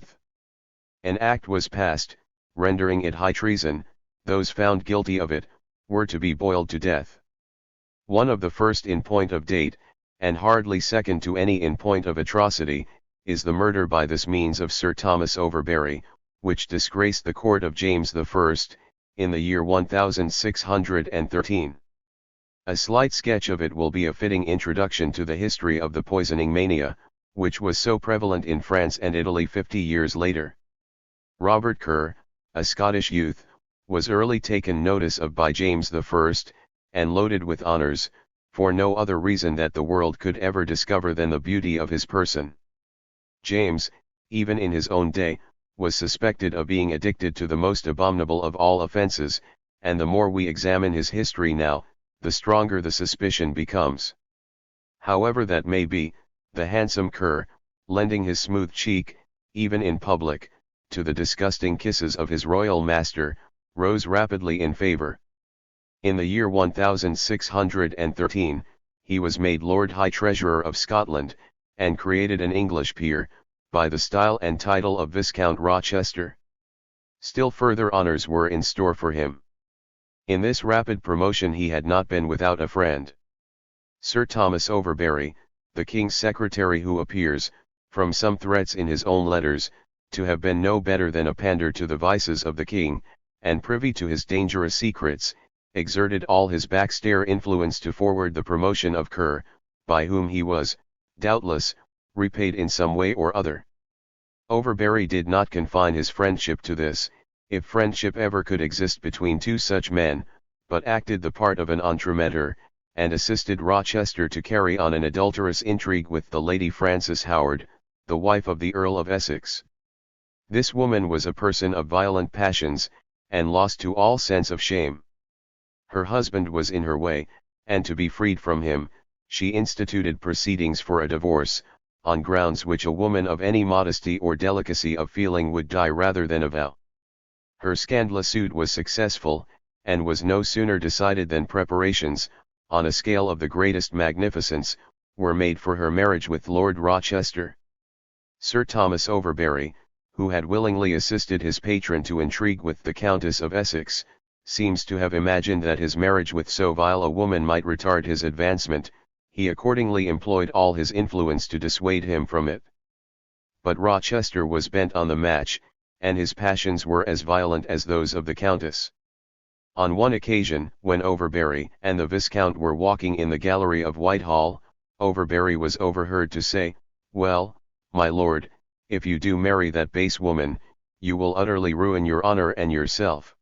an act was passed, rendering it high treason. Those found guilty of it, were to be boiled to death. One of the first in point of date, and hardly second to any in point of atrocity, is the murder by this means of Sir Thomas Overbury, which disgraced the court of James I, in the year 1613. A slight sketch of it will be a fitting introduction to the history of the poisoning mania, which was so prevalent in France and Italy 50 years later. Robert Kerr, a Scottish youth, was early taken notice of by James I, and loaded with honours, for no other reason that the world could ever discover than the beauty of his person. James, even in his own day, was suspected of being addicted to the most abominable of all offences, and the more we examine his history now, the stronger the suspicion becomes. However that may be, the handsome Kerr, lending his smooth cheek, even in public, to the disgusting kisses of his royal master, rose rapidly in favour. In the year 1613, he was made Lord High Treasurer of Scotland, and created an English peer, by the style and title of Viscount Rochester. Still further honours were in store for him. In this rapid promotion he had not been without a friend. Sir Thomas Overbury, the King's secretary, who appears, from some threats in his own letters, to have been no better than a pander to the vices of the King, and privy to his dangerous secrets, exerted all his backstair influence to forward the promotion of Kerr, by whom he was, doubtless, repaid in some way or other. Overbury did not confine his friendship to this, if friendship ever could exist between two such men, but acted the part of an entremetteur, and assisted Rochester to carry on an adulterous intrigue with the Lady Frances Howard, the wife of the Earl of Essex. This woman was a person of violent passions, and lost to all sense of shame. Her husband was in her way, and to be freed from him, she instituted proceedings for a divorce, on grounds which a woman of any modesty or delicacy of feeling would die rather than avow. Her scandalous suit was successful, and was no sooner decided than preparations, on a scale of the greatest magnificence, were made for her marriage with Lord Rochester. Sir Thomas Overbury, who had willingly assisted his patron to intrigue with the Countess of Essex, seems to have imagined that his marriage with so vile a woman might retard his advancement. He accordingly employed all his influence to dissuade him from it. But Rochester was bent on the match, and his passions were as violent as those of the Countess. On one occasion, when Overbury and the Viscount were walking in the gallery of Whitehall, Overbury was overheard to say, "Well, my lord, if you do marry that base woman, you will utterly ruin your honour and yourself.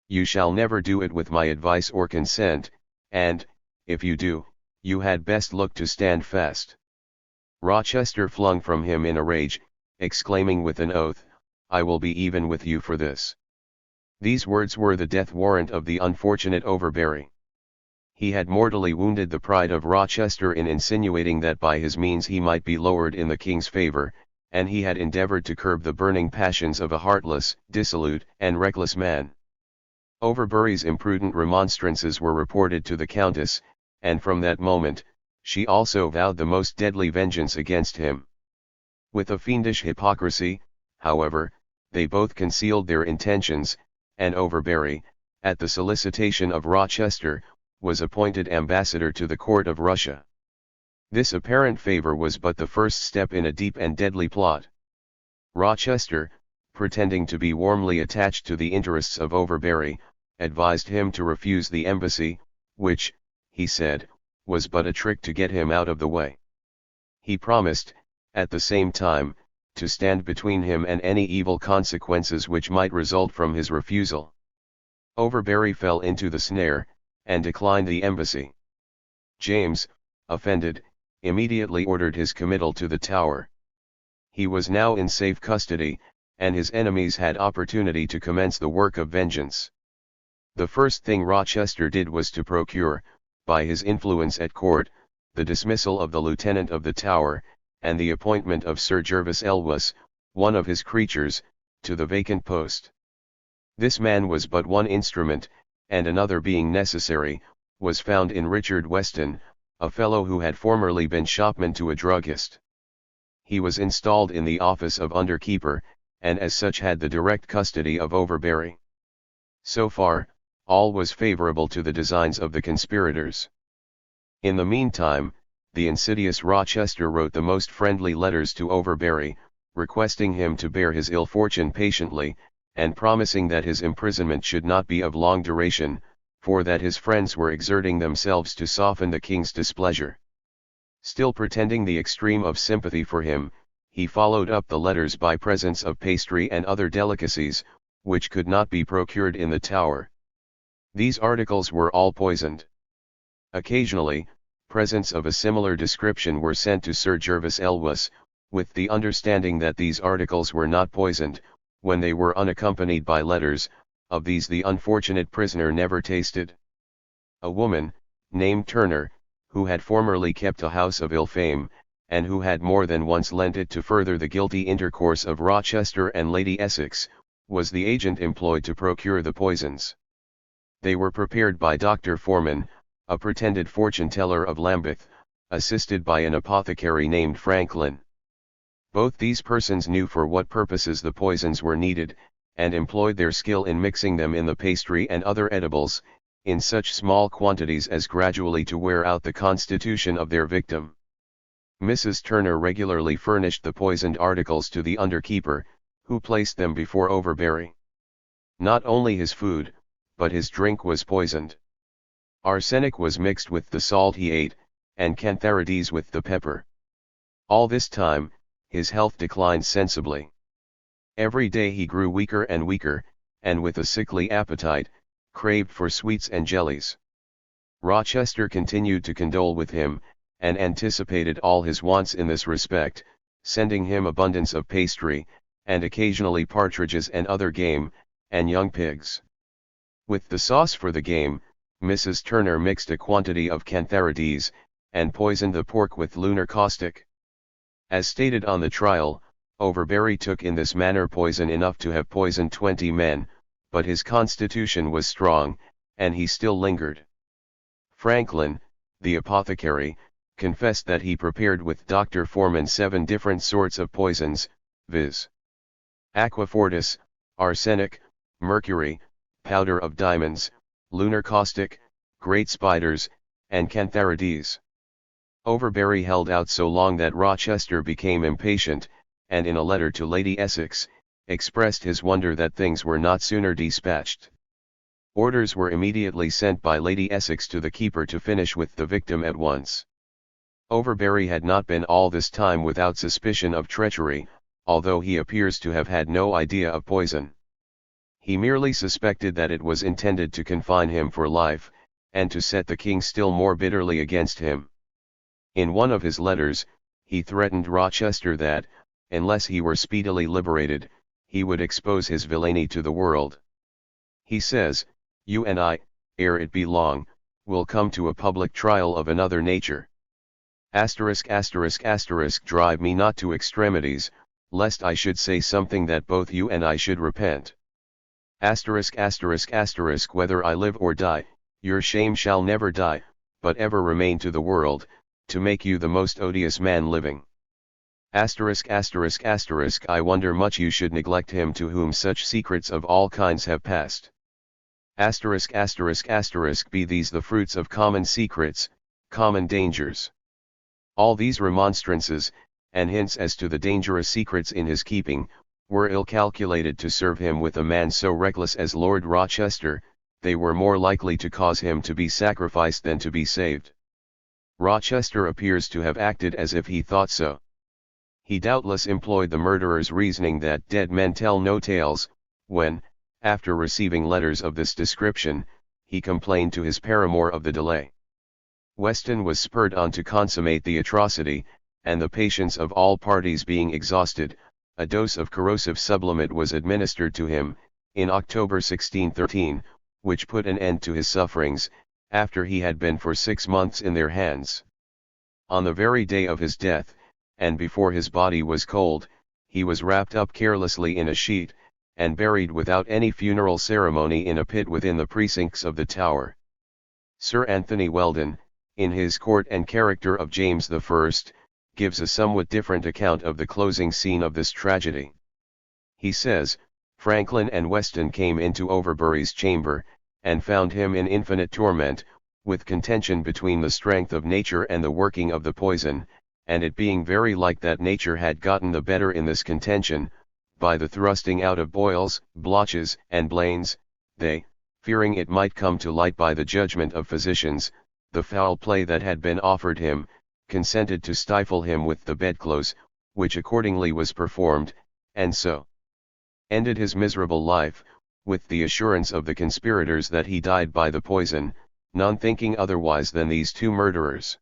You shall never do it with my advice or consent, and, if you do, you had best look to stand fast." Rochester flung from him in a rage, exclaiming with an oath, "I will be even with you for this." These words were the death warrant of the unfortunate Overbury. He had mortally wounded the pride of Rochester in insinuating that by his means he might be lowered in the King's favour, and he had endeavoured to curb the burning passions of a heartless, dissolute, and reckless man. Overbury's imprudent remonstrances were reported to the Countess, and from that moment, she also vowed the most deadly vengeance against him. With a fiendish hypocrisy, however, they both concealed their intentions, and Overbury, at the solicitation of Rochester, was appointed ambassador to the court of Russia. This apparent favour was but the first step in a deep and deadly plot. Rochester, pretending to be warmly attached to the interests of Overbury, advised him to refuse the embassy, which, he said, was but a trick to get him out of the way. He promised, at the same time, to stand between him and any evil consequences which might result from his refusal. Overbury fell into the snare, and declined the embassy. James, offended, immediately ordered his committal to the Tower. He was now in safe custody, and his enemies had opportunity to commence the work of vengeance. The first thing Rochester did was to procure, by his influence at court, the dismissal of the Lieutenant of the Tower, and the appointment of Sir Gervas Elwes, one of his creatures, to the vacant post. This man was but one instrument, and another being necessary, was found in Richard Weston, a fellow who had formerly been shopman to a druggist. He was installed in the office of under-keeper, and as such had the direct custody of Overbury. So far, all was favourable to the designs of the conspirators. In the meantime, the insidious Rochester wrote the most friendly letters to Overbury, requesting him to bear his ill fortune patiently, and promising that his imprisonment should not be of long duration, for that his friends were exerting themselves to soften the King's displeasure. Still pretending the extreme of sympathy for him, he followed up the letters by presents of pastry and other delicacies, which could not be procured in the Tower. These articles were all poisoned. Occasionally, presents of a similar description were sent to Sir Gervas Elwes, with the understanding that these articles were not poisoned. When they were unaccompanied by letters, of these the unfortunate prisoner never tasted. A woman, named Turner, who had formerly kept a house of ill fame, and who had more than once lent it to further the guilty intercourse of Rochester and Lady Essex, was the agent employed to procure the poisons. They were prepared by Dr. Foreman, a pretended fortune-teller of Lambeth, assisted by an apothecary named Franklin. Both these persons knew for what purposes the poisons were needed, and employed their skill in mixing them in the pastry and other edibles, in such small quantities as gradually to wear out the constitution of their victim. Mrs. Turner regularly furnished the poisoned articles to the underkeeper, who placed them before Overbury. Not only his food, but his drink was poisoned. Arsenic was mixed with the salt he ate, and cantharides with the pepper. All this time, his health declined sensibly. Every day he grew weaker and weaker, and with a sickly appetite, craved for sweets and jellies. Rochester continued to condole with him, and anticipated all his wants in this respect, sending him abundance of pastry, and occasionally partridges and other game, and young pigs. With the sauce for the game, Mrs. Turner mixed a quantity of cantharides, and poisoned the pork with lunar caustic. As stated on the trial, Overbury took in this manner poison enough to have poisoned 20 men, but his constitution was strong, and he still lingered. Franklin, the apothecary, confessed that he prepared with Dr. Foreman 7 different sorts of poisons, viz. Aquafortis, arsenic, mercury, powder of diamonds, lunar caustic, great spiders, and cantharides. Overbury held out so long that Rochester became impatient, and in a letter to Lady Essex, expressed his wonder that things were not sooner dispatched. Orders were immediately sent by Lady Essex to the keeper to finish with the victim at once. Overbury had not been all this time without suspicion of treachery, although he appears to have had no idea of poison. He merely suspected that it was intended to confine him for life, and to set the king still more bitterly against him. In one of his letters, he threatened Rochester that, unless he were speedily liberated, he would expose his villainy to the world. He says, "You and I, ere it be long, will come to a public trial of another nature. Drive me not to extremities, lest I should say something that both you and I should repent. Whether I live or die, your shame shall never die, but ever remain to the world, to make you the most odious man living. I wonder much you should neglect him to whom such secrets of all kinds have passed. Be these the fruits of common secrets, common dangers." All these remonstrances, and hints as to the dangerous secrets in his keeping, were ill calculated to serve him with a man so reckless as Lord Rochester. They were more likely to cause him to be sacrificed than to be saved. Rochester appears to have acted as if he thought so. He doubtless employed the murderer's reasoning that dead men tell no tales, when, after receiving letters of this description, he complained to his paramour of the delay. Weston was spurred on to consummate the atrocity, and the patience of all parties being exhausted, a dose of corrosive sublimate was administered to him, in October 1613, which put an end to his sufferings, after he had been for 6 months in their hands. On the very day of his death, and before his body was cold, he was wrapped up carelessly in a sheet, and buried without any funeral ceremony in a pit within the precincts of the Tower. Sir Anthony Weldon, in his Court and Character of James I, gives a somewhat different account of the closing scene of this tragedy. He says, "Franklin and Weston came into Overbury's chamber, and found him in infinite torment, with contention between the strength of nature and the working of the poison, and it being very like that nature had gotten the better in this contention, by the thrusting out of boils, blotches, and blains, they, fearing it might come to light by the judgment of physicians, the foul play that had been offered him, consented to stifle him with the bedclothes, which accordingly was performed, and so ended his miserable life, with the assurance of the conspirators that he died by the poison, none thinking otherwise than these 2 murderers.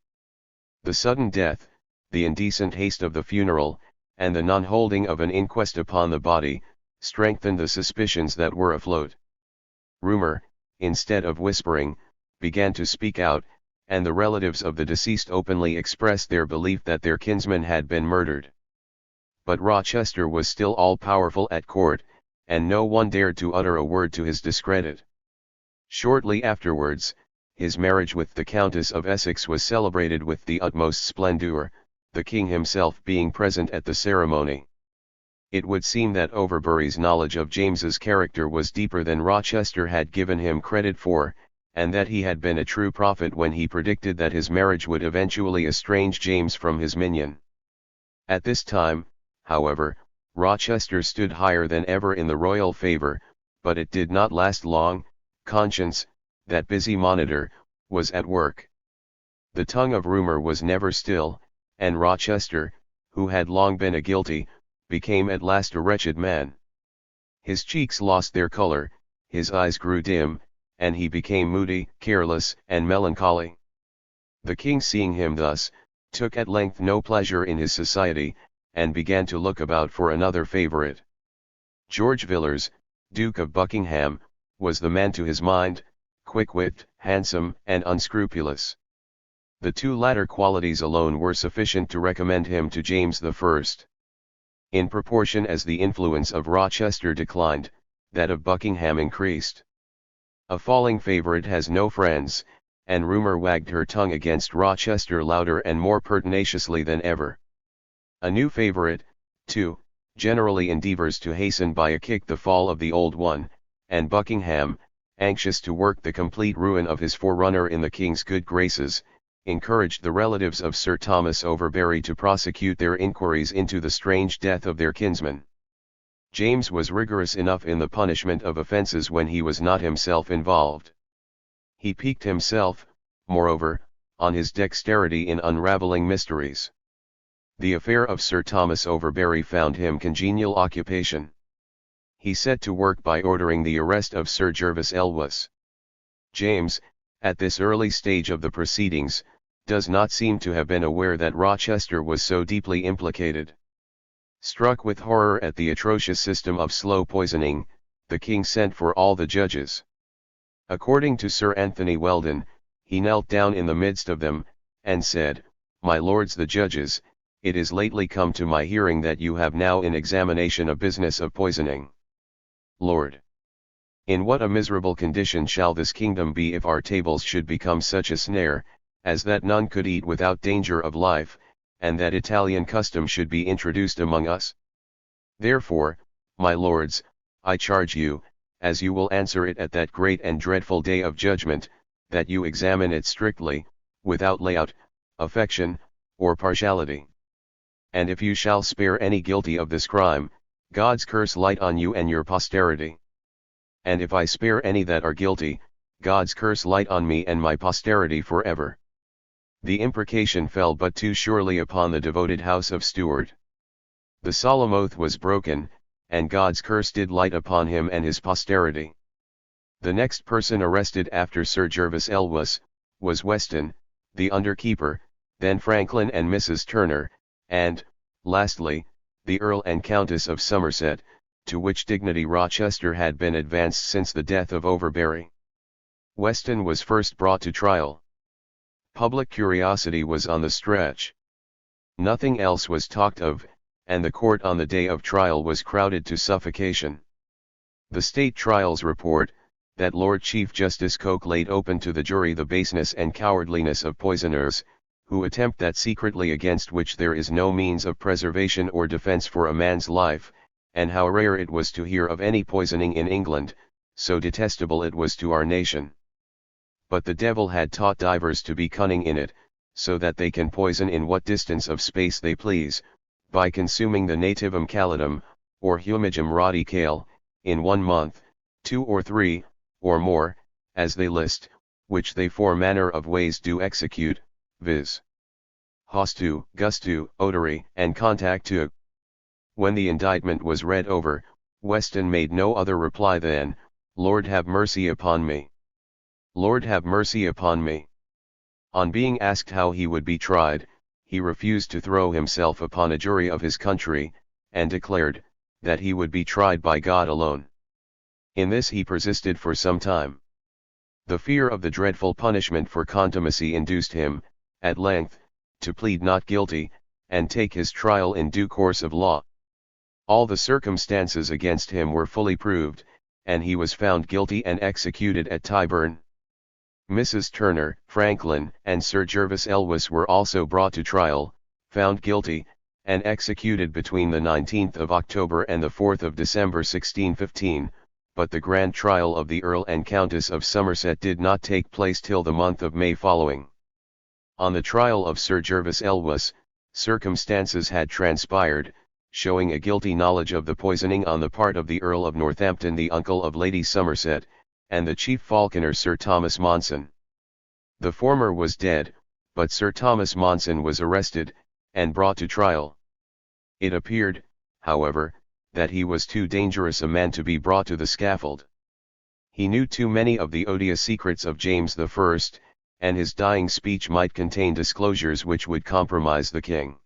The sudden death, the indecent haste of the funeral, and the non-holding of an inquest upon the body, strengthened the suspicions that were afloat. Rumor, instead of whispering, began to speak out, and the relatives of the deceased openly expressed their belief that their kinsman had been murdered. But Rochester was still all-powerful at court, and no one dared to utter a word to his discredit. Shortly afterwards, his marriage with the Countess of Essex was celebrated with the utmost splendor, the king himself being present at the ceremony. It would seem that Overbury's knowledge of James's character was deeper than Rochester had given him credit for, and that he had been a true prophet when he predicted that his marriage would eventually estrange James from his minion. At this time, however, Rochester stood higher than ever in the royal favor, but it did not last long. Conscience, that busy monitor, was at work. The tongue of rumor was never still, and Rochester, who had long been a guilty, became at last a wretched man. His cheeks lost their color, his eyes grew dim, and he became moody, careless, and melancholy. The king, seeing him thus, took at length no pleasure in his society, and began to look about for another favorite. George Villiers, Duke of Buckingham, was the man to his mind, quick-witted, handsome, and unscrupulous. The two latter qualities alone were sufficient to recommend him to James I. In proportion as the influence of Rochester declined, that of Buckingham increased. A falling favorite has no friends, and rumor wagged her tongue against Rochester louder and more pertinaciously than ever. A new favorite, too, generally endeavors to hasten by a kick the fall of the old one, and Buckingham, anxious to work the complete ruin of his forerunner in the king's good graces, encouraged the relatives of Sir Thomas Overbury to prosecute their inquiries into the strange death of their kinsman. James was rigorous enough in the punishment of offences when he was not himself involved. He piqued himself, moreover, on his dexterity in unravelling mysteries. The affair of Sir Thomas Overbury found him congenial occupation. He set to work by ordering the arrest of Sir Gervas Elwes. James, at this early stage of the proceedings, does not seem to have been aware that Rochester was so deeply implicated. Struck with horror at the atrocious system of slow poisoning, the king sent for all the judges. According to Sir Anthony Weldon, he knelt down in the midst of them, and said, "My lords the judges, it is lately come to my hearing that you have now in examination a business of poisoning. Lord, in what a miserable condition shall this kingdom be if our tables should become such a snare, as that none could eat without danger of life, and that Italian custom should be introduced among us? Therefore, my lords, I charge you, as you will answer it at that great and dreadful day of judgment, that you examine it strictly, without layout, affection, or partiality. And if you shall spare any guilty of this crime, God's curse light on you and your posterity. And if I spare any that are guilty, God's curse light on me and my posterity forever." The imprecation fell but too surely upon the devoted house of Stuart. The solemn oath was broken, and God's curse did light upon him and his posterity. The next person arrested after Sir Gervas Elwes, was Weston, the under-keeper, then Franklin and Mrs. Turner, and, lastly, the Earl and Countess of Somerset, to which dignity Rochester had been advanced since the death of Overbury. Weston was first brought to trial. Public curiosity was on the stretch. Nothing else was talked of, and the court on the day of trial was crowded to suffocation. The State Trials report, that Lord Chief Justice Coke laid open to the jury the baseness and cowardliness of poisoners, who attempt that secretly against which there is no means of preservation or defence for a man's life, and how rare it was to hear of any poisoning in England, so detestable it was to our nation. But the devil had taught divers to be cunning in it, so that they can poison in what distance of space they please, by consuming the nativum calidum, or humigum radicale, in 1 month, 2 or 3, or more, as they list, which they 4 manner of ways do execute, viz. Hostu, gustu, odori, and contactu. When the indictment was read over, Weston made no other reply than, "Lord have mercy upon me. Lord have mercy upon me." On being asked how he would be tried, he refused to throw himself upon a jury of his country, and declared, that he would be tried by God alone. In this he persisted for some time. The fear of the dreadful punishment for contumacy induced him, at length, to plead not guilty, and take his trial in due course of law. All the circumstances against him were fully proved, and he was found guilty and executed at Tyburn. Mrs. Turner, Franklin, and Sir Gervas Elwes were also brought to trial, found guilty, and executed between the 19th of October and the 4th of December 1615, but the grand trial of the Earl and Countess of Somerset did not take place till the month of May following. On the trial of Sir Gervas Elwes, circumstances had transpired, showing a guilty knowledge of the poisoning on the part of the Earl of Northampton, the uncle of Lady Somerset, and the chief falconer Sir Thomas Monson. The former was dead, but Sir Thomas Monson was arrested, and brought to trial. It appeared, however, that he was too dangerous a man to be brought to the scaffold. He knew too many of the odious secrets of James I, and his dying speech might contain disclosures which would compromise the king.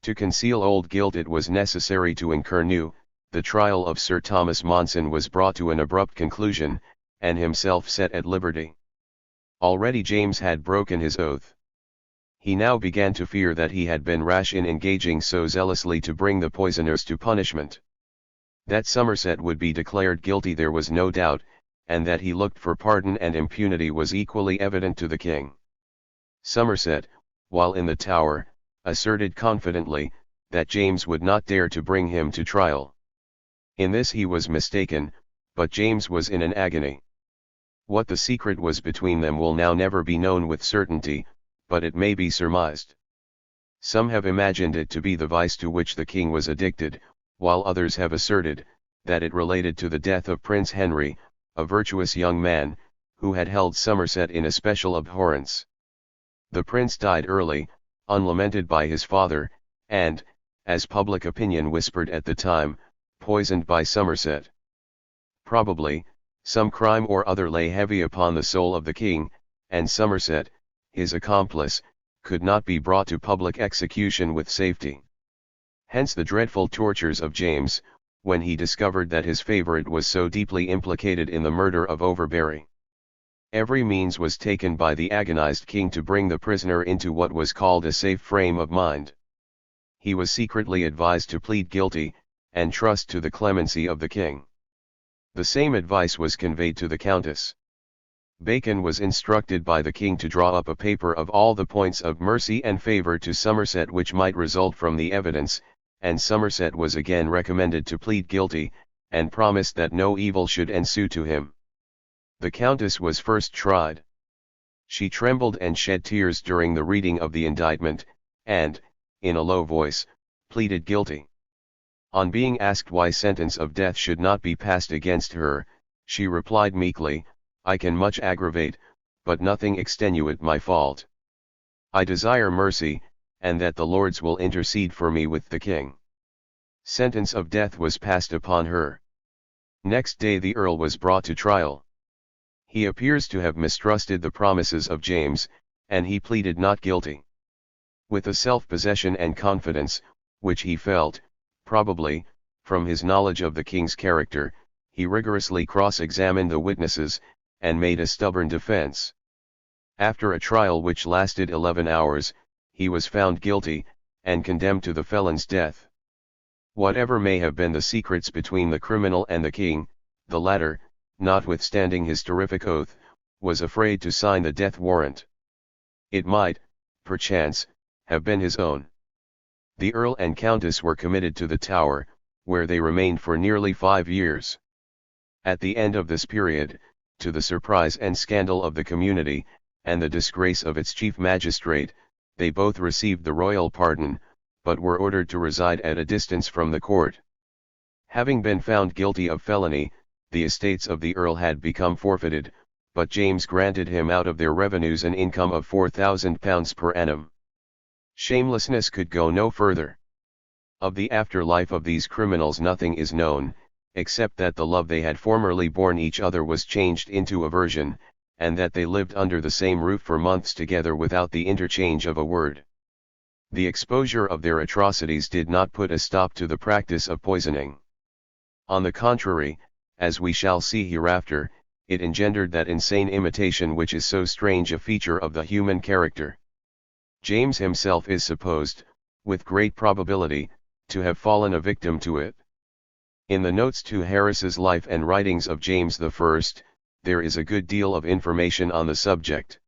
To conceal old guilt it was necessary to incur new. The trial of Sir Thomas Monson was brought to an abrupt conclusion, and himself set at liberty. Already James had broken his oath. He now began to fear that he had been rash in engaging so zealously to bring the poisoners to punishment. That Somerset would be declared guilty there was no doubt, and that he looked for pardon and impunity was equally evident to the king. Somerset, while in the Tower, asserted confidently, that James would not dare to bring him to trial. In this he was mistaken, but James was in an agony. What the secret was between them will now never be known with certainty, but it may be surmised. Some have imagined it to be the vice to which the king was addicted, while others have asserted, that it related to the death of Prince Henry, a virtuous young man, who had held Somerset in especial abhorrence. The prince died early, unlamented by his father, and, as public opinion whispered at the time, poisoned by Somerset. Probably, some crime or other lay heavy upon the soul of the king, and Somerset, his accomplice, could not be brought to public execution with safety. Hence the dreadful tortures of James, when he discovered that his favourite was so deeply implicated in the murder of Overbury. Every means was taken by the agonized king to bring the prisoner into what was called a safe frame of mind. He was secretly advised to plead guilty, and trust to the clemency of the king. The same advice was conveyed to the countess. Bacon was instructed by the king to draw up a paper of all the points of mercy and favour to Somerset which might result from the evidence, and Somerset was again recommended to plead guilty, and promised that no evil should ensue to him. The countess was first tried. She trembled and shed tears during the reading of the indictment, and, in a low voice, pleaded guilty. On being asked why sentence of death should not be passed against her, she replied meekly, "I can much aggravate, but nothing extenuate my fault. I desire mercy, and that the Lords will intercede for me with the king." Sentence of death was passed upon her. Next day the Earl was brought to trial. He appears to have mistrusted the promises of James, and he pleaded not guilty. With a self-possession and confidence, which he felt, probably, from his knowledge of the king's character, he rigorously cross-examined the witnesses, and made a stubborn defense. After a trial which lasted 11 hours, he was found guilty, and condemned to the felon's death. Whatever may have been the secrets between the criminal and the king, the latter, notwithstanding his terrific oath, was afraid to sign the death warrant. It might, perchance, have been his own. The Earl and Countess were committed to the Tower, where they remained for nearly 5 years. At the end of this period, to the surprise and scandal of the community, and the disgrace of its chief magistrate, they both received the royal pardon, but were ordered to reside at a distance from the court. Having been found guilty of felony, the estates of the Earl had become forfeited, but James granted him out of their revenues an income of £4,000 per annum. Shamelessness could go no further. Of the afterlife of these criminals nothing is known, except that the love they had formerly borne each other was changed into aversion, and that they lived under the same roof for months together without the interchange of a word. The exposure of their atrocities did not put a stop to the practice of poisoning. On the contrary, as we shall see hereafter, it engendered that insane imitation which is so strange a feature of the human character. James himself is supposed, with great probability, to have fallen a victim to it. In the notes to Harris's Life and Writings of James I, there is a good deal of information on the subject.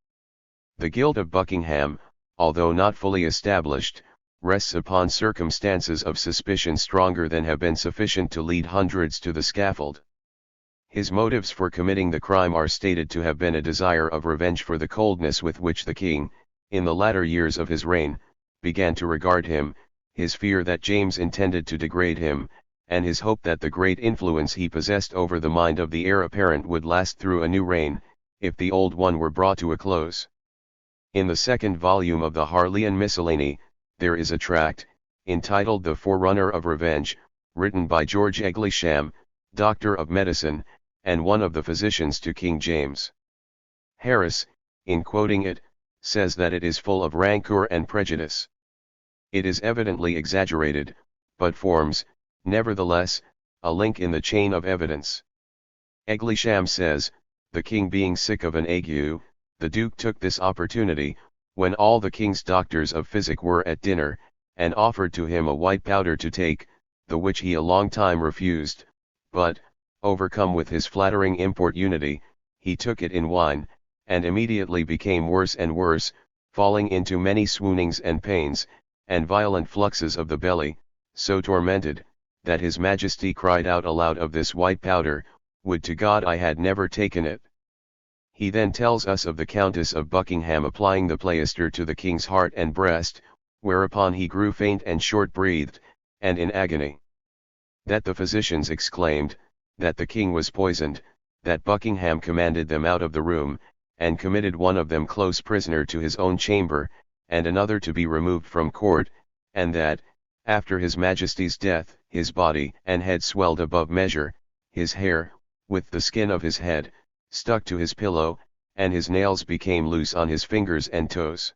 The guilt of Buckingham, although not fully established, rests upon circumstances of suspicion stronger than have been sufficient to lead hundreds to the scaffold. His motives for committing the crime are stated to have been a desire of revenge for the coldness with which the king, in the latter years of his reign, began to regard him, his fear that James intended to degrade him, and his hope that the great influence he possessed over the mind of the heir apparent would last through a new reign, if the old one were brought to a close. In the second volume of the Harleian Miscellany, there is a tract, entitled The Forerunner of Revenge, written by George Eglisham, Doctor of Medicine, and one of the physicians to King James. Harris, in quoting it, says that it is full of rancor and prejudice. It is evidently exaggerated, but forms, nevertheless, a link in the chain of evidence. Eglisham says, the king being sick of an ague, the duke took this opportunity, when all the king's doctors of physic were at dinner, and offered to him a white powder to take, the which he a long time refused, but, overcome with his flattering importunity, he took it in wine, and immediately became worse and worse, falling into many swoonings and pains, and violent fluxes of the belly, so tormented, that his majesty cried out aloud of this white powder, would to God I had never taken it. He then tells us of the Countess of Buckingham applying the plaister to the king's heart and breast, whereupon he grew faint and short-breathed, and in agony. That the physicians exclaimed, that the king was poisoned, that Buckingham commanded them out of the room, and committed one of them close prisoner to his own chamber, and another to be removed from court, and that, after his majesty's death, his body and head swelled above measure, his hair, with the skin of his head, stuck to his pillow, and his nails became loose on his fingers and toes.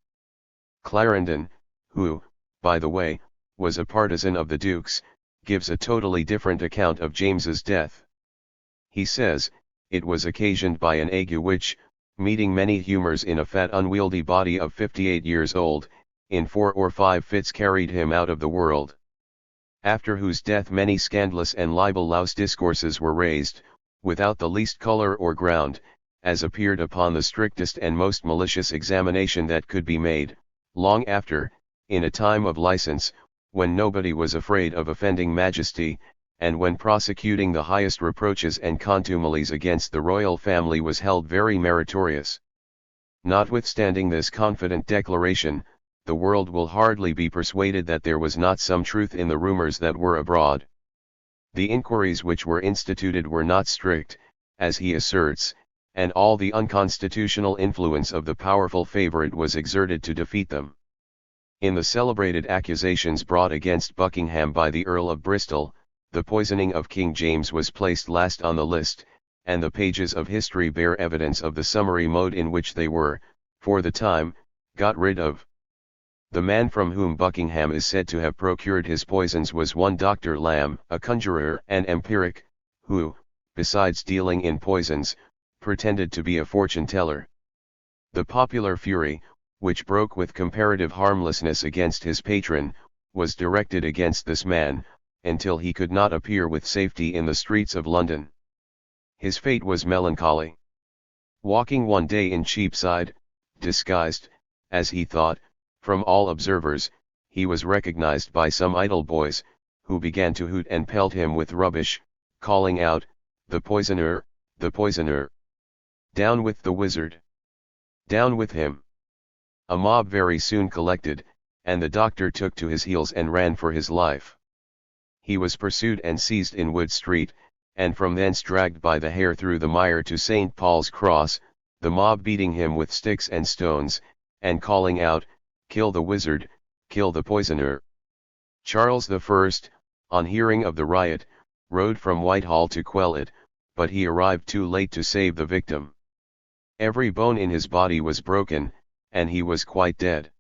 Clarendon, who, by the way, was a partisan of the Duke's, gives a totally different account of James's death. He says, it was occasioned by an ague which, meeting many humours in a fat unwieldy body of 58 years old, in 4 or 5 fits carried him out of the world. After whose death many scandalous and libellous discourses were raised, without the least colour or ground, as appeared upon the strictest and most malicious examination that could be made, long after, in a time of licence, when nobody was afraid of offending majesty, and when prosecuting the highest reproaches and contumelies against the royal family was held very meritorious. Notwithstanding this confident declaration, the world will hardly be persuaded that there was not some truth in the rumours that were abroad. The inquiries which were instituted were not strict, as he asserts, and all the unconstitutional influence of the powerful favourite was exerted to defeat them. In the celebrated accusations brought against Buckingham by the Earl of Bristol, the poisoning of King James was placed last on the list, and the pages of history bear evidence of the summary mode in which they were, for the time, got rid of. The man from whom Buckingham is said to have procured his poisons was one Dr. Lamb, a conjurer and empiric, who, besides dealing in poisons, pretended to be a fortune-teller. The popular fury, which broke with comparative harmlessness against his patron, was directed against this man, until he could not appear with safety in the streets of London. His fate was melancholy. Walking one day in Cheapside, disguised, as he thought, from all observers, he was recognized by some idle boys, who began to hoot and pelt him with rubbish, calling out, "The poisoner, the poisoner! Down with the wizard! Down with him!" A mob very soon collected, and the doctor took to his heels and ran for his life. He was pursued and seized in Wood Street, and from thence dragged by the hair through the mire to St. Paul's Cross, the mob beating him with sticks and stones, and calling out, "Kill the wizard, kill the poisoner!" Charles I, on hearing of the riot, rode from Whitehall to quell it, but he arrived too late to save the victim. Every bone in his body was broken, and he was quite dead.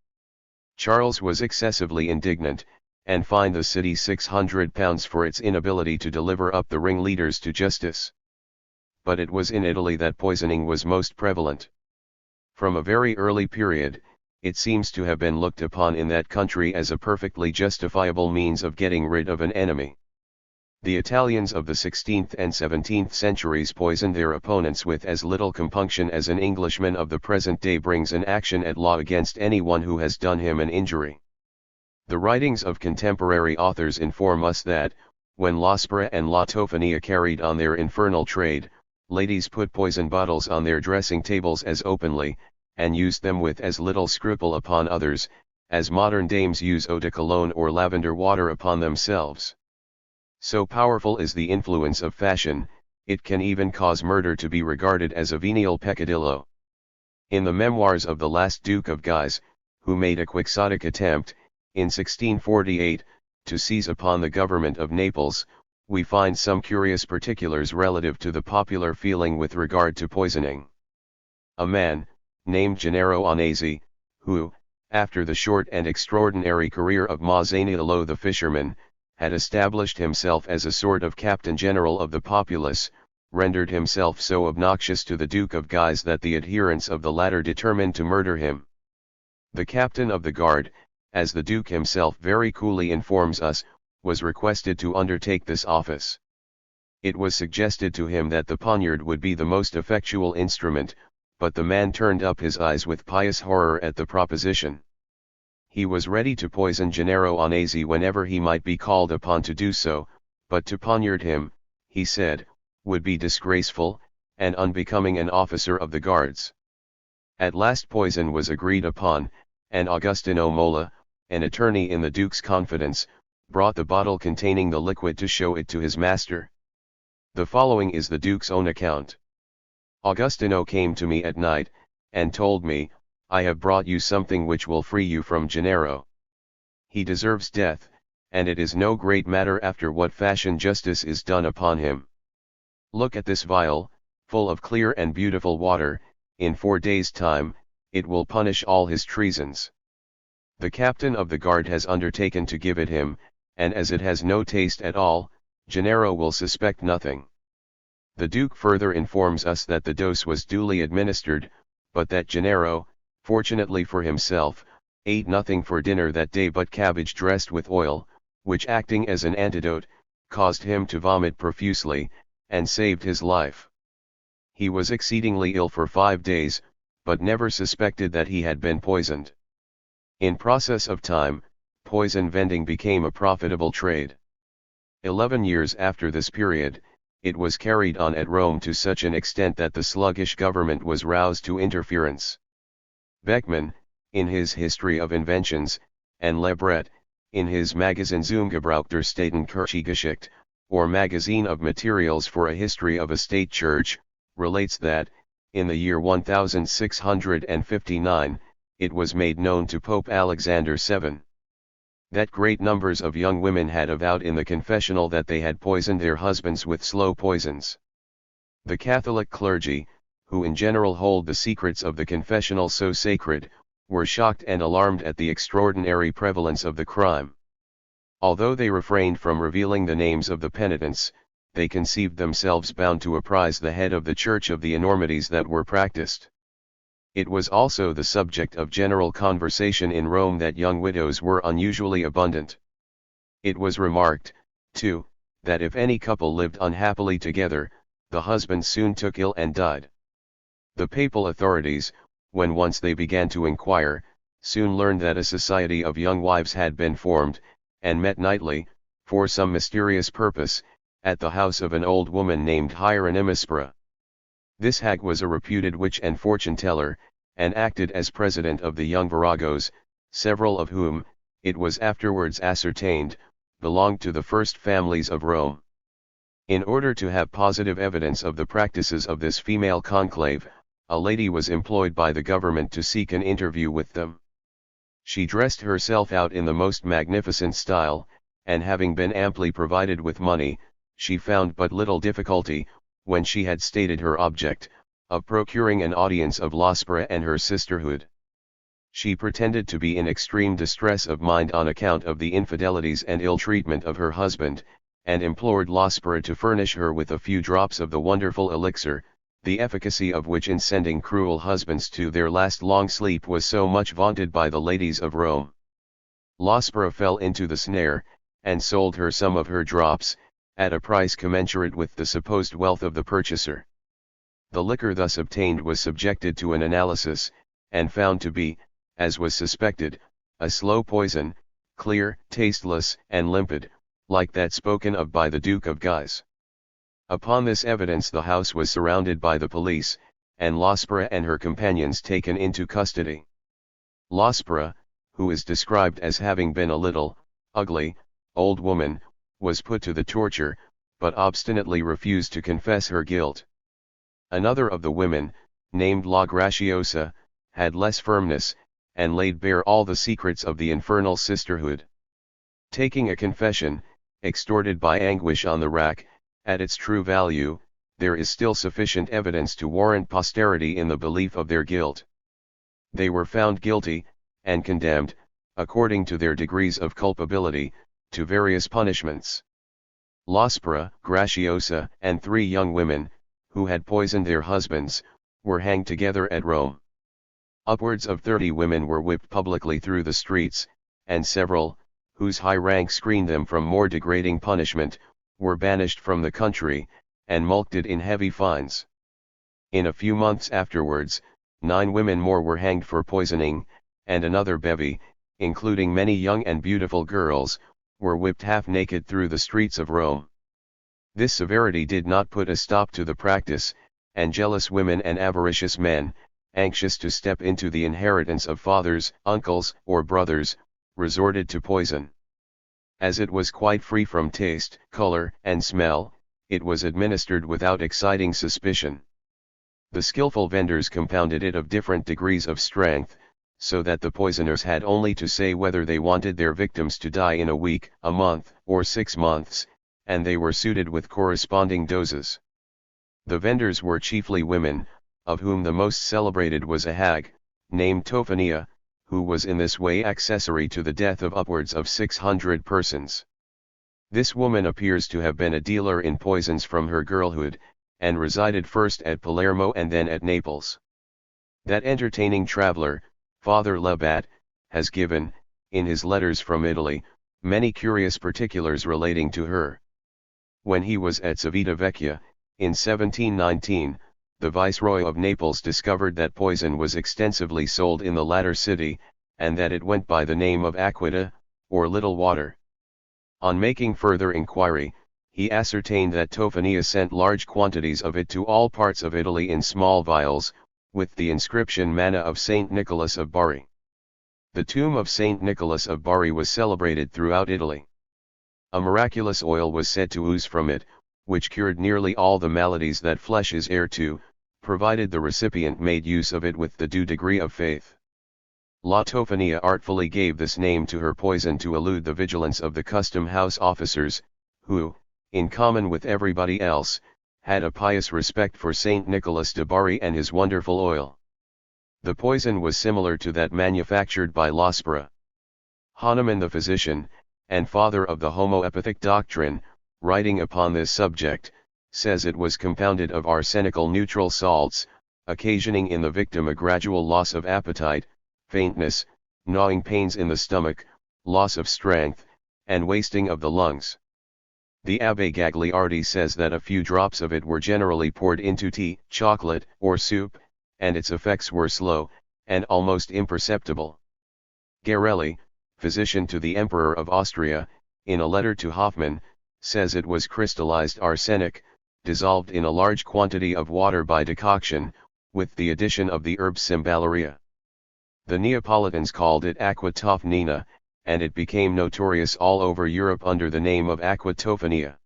Charles was excessively indignant, and fined the city £600 for its inability to deliver up the ringleaders to justice. but it was in Italy that poisoning was most prevalent. From a very early period, it seems to have been looked upon in that country as a perfectly justifiable means of getting rid of an enemy. The Italians of the 16th and 17th centuries poisoned their opponents with as little compunction as an Englishman of the present day brings an action at law against anyone who has done him an injury. The writings of contemporary authors inform us that, when L'Aspera and La Tofania carried on their infernal trade, ladies put poison bottles on their dressing tables as openly, and used them with as little scruple upon others, as modern dames use eau de cologne or lavender water upon themselves. So powerful is the influence of fashion, it can even cause murder to be regarded as a venial peccadillo. In the memoirs of the last Duke of Guise, who made a quixotic attempt, in 1648, to seize upon the government of Naples, we find some curious particulars relative to the popular feeling with regard to poisoning. A man, named Gennaro Onesi, who, after the short and extraordinary career of Masaniello the fisherman, had established himself as a sort of captain general of the populace, rendered himself so obnoxious to the Duke of Guise that the adherents of the latter determined to murder him. The captain of the guard, as the Duke himself very coolly informs us, was requested to undertake this office. It was suggested to him that the poniard would be the most effectual instrument, but the man turned up his eyes with pious horror at the proposition. He was ready to poison Gennaro Onesi whenever he might be called upon to do so, but to poniard him, he said, would be disgraceful, and unbecoming an officer of the guards. At last poison was agreed upon, and Agostino Mola, an attorney in the Duke's confidence, brought the bottle containing the liquid to show it to his master. The following is the Duke's own account. Agostino came to me at night, and told me, I have brought you something which will free you from Gennaro. He deserves death, and it is no great matter after what fashion justice is done upon him. Look at this vial, full of clear and beautiful water, in 4 days' time, it will punish all his treasons. The captain of the guard has undertaken to give it him, and as it has no taste at all, Gennaro will suspect nothing. The Duke further informs us that the dose was duly administered, but that Gennaro, fortunately for himself, ate nothing for dinner that day but cabbage dressed with oil, which acting as an antidote, caused him to vomit profusely, and saved his life. He was exceedingly ill for 5 days, but never suspected that he had been poisoned. In process of time, poison vending became a profitable trade. 11 years after this period, it was carried on at Rome to such an extent that the sluggish government was roused to interference. Beckmann, in his History of Inventions, and Lebret, in his Magazin zum Gebrauch der Staatenkirchengeschichte, or Magazine of Materials for a History of a State Church, relates that, in the year 1659, it was made known to Pope Alexander VII. That great numbers of young women had avowed in the confessional that they had poisoned their husbands with slow poisons. The Catholic clergy, who in general hold the secrets of the confessional so sacred, were shocked and alarmed at the extraordinary prevalence of the crime. Although they refrained from revealing the names of the penitents, they conceived themselves bound to apprise the head of the Church of the enormities that were practiced. It was also the subject of general conversation in Rome that young widows were unusually abundant. It was remarked, too, that if any couple lived unhappily together, the husband soon took ill and died. The papal authorities, when once they began to inquire, soon learned that a society of young wives had been formed, and met nightly, for some mysterious purpose, at the house of an old woman named Hieronymispera. This hag was a reputed witch and fortune-teller, and acted as president of the young viragos, several of whom, it was afterwards ascertained, belonged to the first families of Rome. In order to have positive evidence of the practices of this female conclave, a lady was employed by the government to seek an interview with them. She dressed herself out in the most magnificent style, and having been amply provided with money, she found but little difficulty, when she had stated her object, of procuring an audience of L'Aspera and her sisterhood. She pretended to be in extreme distress of mind on account of the infidelities and ill treatment of her husband, and implored Lospera to furnish her with a few drops of the wonderful elixir, the efficacy of which in sending cruel husbands to their last long sleep was so much vaunted by the ladies of Rome. Lospera fell into the snare, and sold her some of her drops, at a price commensurate with the supposed wealth of the purchaser. The liquor thus obtained was subjected to an analysis, and found to be, as was suspected, a slow poison, clear, tasteless, and limpid, like that spoken of by the Duke of Guise. Upon this evidence the house was surrounded by the police, and Lospera and her companions taken into custody. Lospera, who is described as having been a little, ugly, old woman, was put to the torture, but obstinately refused to confess her guilt. Another of the women, named La Graciosa, had less firmness, and laid bare all the secrets of the infernal sisterhood. Taking a confession, extorted by anguish on the rack, at its true value, there is still sufficient evidence to warrant posterity in the belief of their guilt. They were found guilty, and condemned, according to their degrees of culpability, to various punishments. Lospera, Graciosa, and 3 young women, who had poisoned their husbands, were hanged together at Rome. Upwards of 30 women were whipped publicly through the streets, and several, whose high rank screened them from more degrading punishment, were banished from the country, and mulcted in heavy fines. In a few months afterwards, 9 women more were hanged for poisoning, and another bevy, including many young and beautiful girls, were whipped half-naked through the streets of Rome. This severity did not put a stop to the practice, and jealous women and avaricious men, anxious to step into the inheritance of fathers, uncles, or brothers, resorted to poison. As it was quite free from taste, color, and smell, it was administered without exciting suspicion. The skillful vendors compounded it of different degrees of strength, so that the poisoners had only to say whether they wanted their victims to die in a week, a month, or 6 months, and they were suited with corresponding doses. The vendors were chiefly women, of whom the most celebrated was a hag, named Tophania, who was in this way accessory to the death of upwards of 600 persons. This woman appears to have been a dealer in poisons from her girlhood, and resided first at Palermo and then at Naples. That entertaining traveller, Father Labat, has given, in his letters from Italy, many curious particulars relating to her. When he was at Civita Vecchia, in 1719, the Viceroy of Naples discovered that poison was extensively sold in the latter city, and that it went by the name of aquita, or little water. On making further inquiry, he ascertained that Tophania sent large quantities of it to all parts of Italy in small vials, with the inscription Manna of Saint Nicholas of Bari. The tomb of Saint Nicholas of Bari was celebrated throughout Italy. A miraculous oil was said to ooze from it, which cured nearly all the maladies that flesh is heir to, provided the recipient made use of it with the due degree of faith. La Tophania artfully gave this name to her poison to elude the vigilance of the custom house officers, who, in common with everybody else, had a pious respect for Saint Nicholas de Bari and his wonderful oil. The poison was similar to that manufactured by Lospera. Hahnemann the physician, and father of the homoepathic doctrine, writing upon this subject, says it was compounded of arsenical neutral salts, occasioning in the victim a gradual loss of appetite, faintness, gnawing pains in the stomach, loss of strength, and wasting of the lungs. The Abbé Gagliardi says that a few drops of it were generally poured into tea, chocolate, or soup, and its effects were slow, and almost imperceptible. Garelli, physician to the Emperor of Austria, in a letter to Hoffmann, says it was crystallized arsenic, dissolved in a large quantity of water by decoction, with the addition of the herb Cymbalaria. The Neapolitans called it aqua tophnina, and it became notorious all over Europe under the name of aqua tophania.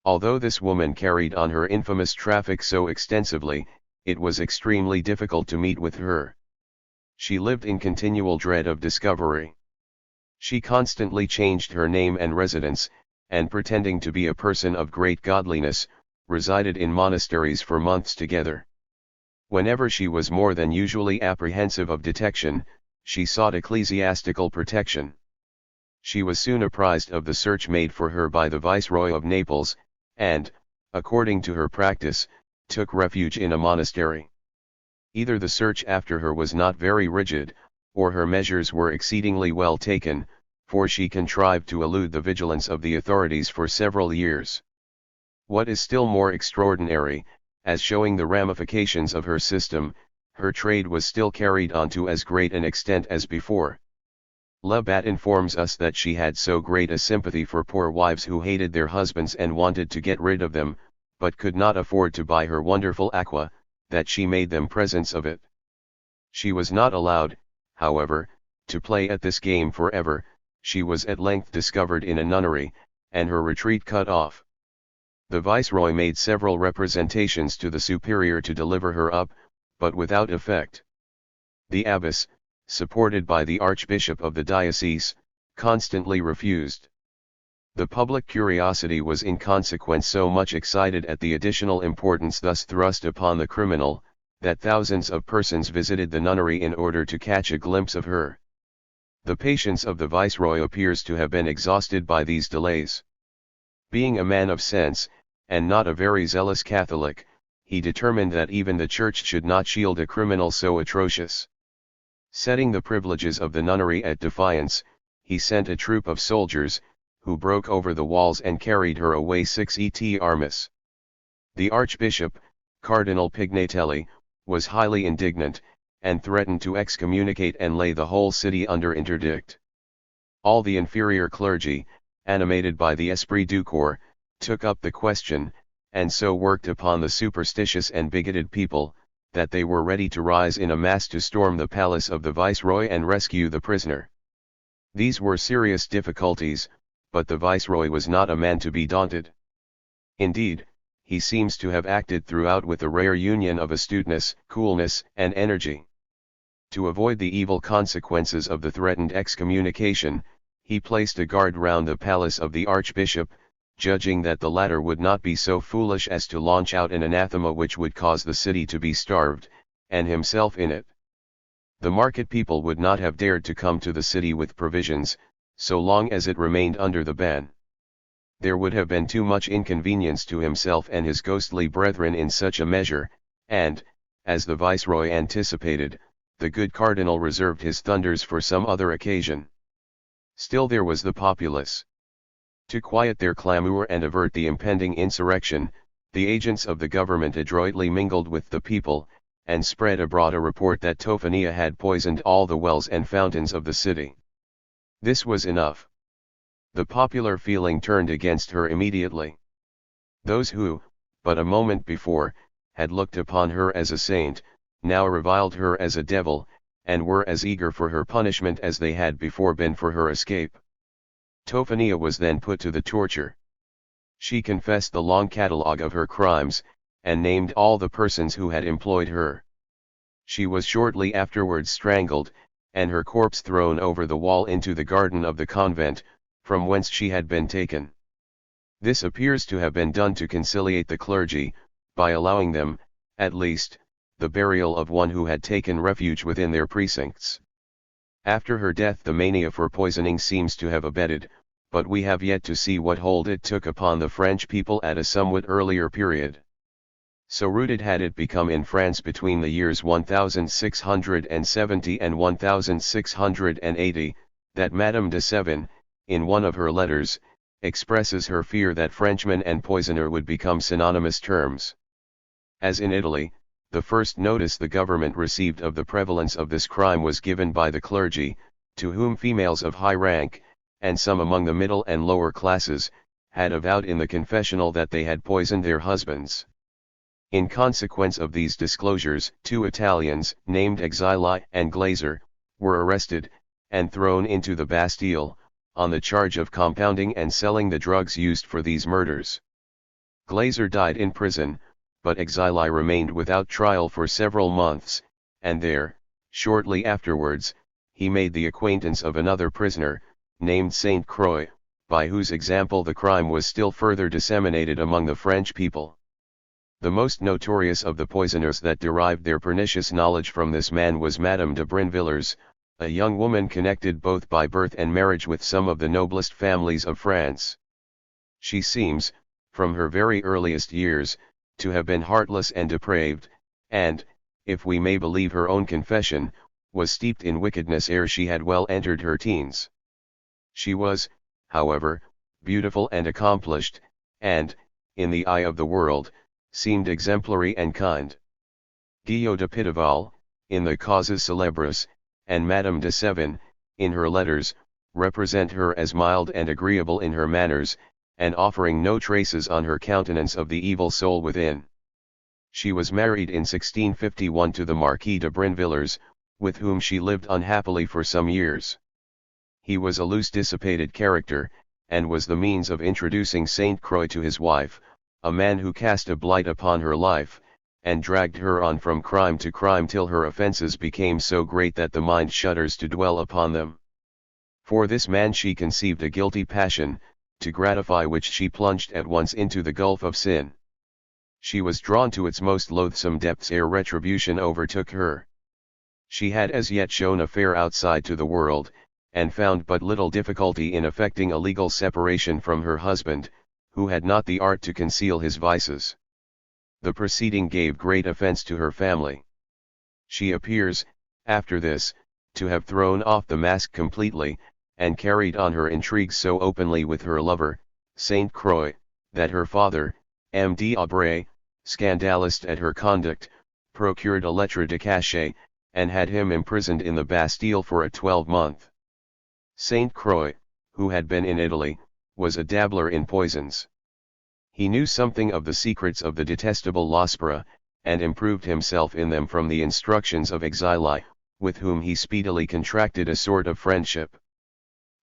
Although this woman carried on her infamous traffic so extensively, it was extremely difficult to meet with her. She lived in continual dread of discovery. She constantly changed her name and residence, and pretending to be a person of great godliness, resided in monasteries for months together. Whenever she was more than usually apprehensive of detection, she sought ecclesiastical protection. She was soon apprised of the search made for her by the Viceroy of Naples, and, according to her practice, took refuge in a monastery. Either the search after her was not very rigid, or her measures were exceedingly well taken, for she contrived to elude the vigilance of the authorities for several years. What is still more extraordinary, as showing the ramifications of her system, her trade was still carried on to as great an extent as before. Labat informs us that she had so great a sympathy for poor wives who hated their husbands and wanted to get rid of them, but could not afford to buy her wonderful aqua, that she made them presents of it. She was not allowed, however, to play at this game forever. She was at length discovered in a nunnery, and her retreat cut off. The Viceroy made several representations to the Superior to deliver her up, but without effect. The abbess, supported by the Archbishop of the diocese, constantly refused. The public curiosity was in consequence so much excited at the additional importance thus thrust upon the criminal, that thousands of persons visited the nunnery in order to catch a glimpse of her. The patience of the Viceroy appears to have been exhausted by these delays. Being a man of sense, and not a very zealous Catholic, he determined that even the Church should not shield a criminal so atrocious. Setting the privileges of the nunnery at defiance, he sent a troop of soldiers, who broke over the walls and carried her away 6 armis. The Archbishop, Cardinal Pignatelli, was highly indignant, and threatened to excommunicate and lay the whole city under interdict. All the inferior clergy, animated by the esprit du corps, took up the question, and so worked upon the superstitious and bigoted people, that they were ready to rise in a mass to storm the palace of the Viceroy and rescue the prisoner. These were serious difficulties, but the Viceroy was not a man to be daunted. Indeed, he seems to have acted throughout with a rare union of astuteness, coolness, and energy. To avoid the evil consequences of the threatened excommunication, he placed a guard round the palace of the Archbishop, judging that the latter would not be so foolish as to launch out an anathema which would cause the city to be starved, and himself in it. The market people would not have dared to come to the city with provisions, so long as it remained under the ban. There would have been too much inconvenience to himself and his ghostly brethren in such a measure, and, as the Viceroy anticipated, the good Cardinal reserved his thunders for some other occasion. Still there was the populace. To quiet their clamour and avert the impending insurrection, the agents of the government adroitly mingled with the people, and spread abroad a report that Tophania had poisoned all the wells and fountains of the city. This was enough. The popular feeling turned against her immediately. Those who, but a moment before, had looked upon her as a saint, now reviled her as a devil, and were as eager for her punishment as they had before been for her escape. Tophania was then put to the torture. She confessed the long catalogue of her crimes, and named all the persons who had employed her. She was shortly afterwards strangled, and her corpse thrown over the wall into the garden of the convent, from whence she had been taken. This appears to have been done to conciliate the clergy, by allowing them, at least, the burial of one who had taken refuge within their precincts. After her death the mania for poisoning seems to have abated, but we have yet to see what hold it took upon the French people at a somewhat earlier period. So rooted had it become in France between the years 1670 and 1680, that Madame de Seven, in one of her letters, expresses her fear that Frenchman and poisoner would become synonymous terms. As in Italy, the first notice the government received of the prevalence of this crime was given by the clergy, to whom females of high rank, and some among the middle and lower classes, had avowed in the confessional that they had poisoned their husbands. In consequence of these disclosures, 2 Italians, named Exili and Glazer, were arrested, and thrown into the Bastille, on the charge of compounding and selling the drugs used for these murders. Glazer died in prison, but Exili remained without trial for several months, and there, shortly afterwards, he made the acquaintance of another prisoner, named Saint Croix, by whose example the crime was still further disseminated among the French people. The most notorious of the poisoners that derived their pernicious knowledge from this man was Madame de Brinvillers, a young woman connected both by birth and marriage with some of the noblest families of France. She seems, from her very earliest years, to have been heartless and depraved, and, if we may believe her own confession, was steeped in wickedness ere she had well entered her teens. She was, however, beautiful and accomplished, and, in the eye of the world, seemed exemplary and kind. Guillaume de Pitaval, in the Causes Célebres, and Madame de Sévigné, in her letters, represent her as mild and agreeable in her manners, and offering no traces on her countenance of the evil soul within. She was married in 1651 to the Marquis de Brinvilliers, with whom she lived unhappily for some years. He was a loose dissipated character, and was the means of introducing Saint Croix to his wife, a man who cast a blight upon her life, and dragged her on from crime to crime till her offences became so great that the mind shudders to dwell upon them. For this man she conceived a guilty passion, to gratify which she plunged at once into the gulf of sin. She was drawn to its most loathsome depths ere retribution overtook her. She had as yet shown a fair outside to the world, and found but little difficulty in effecting a legal separation from her husband, who had not the art to conceal his vices. The proceeding gave great offence to her family. She appears, after this, to have thrown off the mask completely, and carried on her intrigues so openly with her lover, Saint Croix, that her father, M. d'Aubray, scandalized at her conduct, procured a lettre de cachet, and had him imprisoned in the Bastille for a 12-month. Saint Croix, who had been in Italy, was a dabbler in poisons. He knew something of the secrets of the detestable Lospera, and improved himself in them from the instructions of Exili, with whom he speedily contracted a sort of friendship.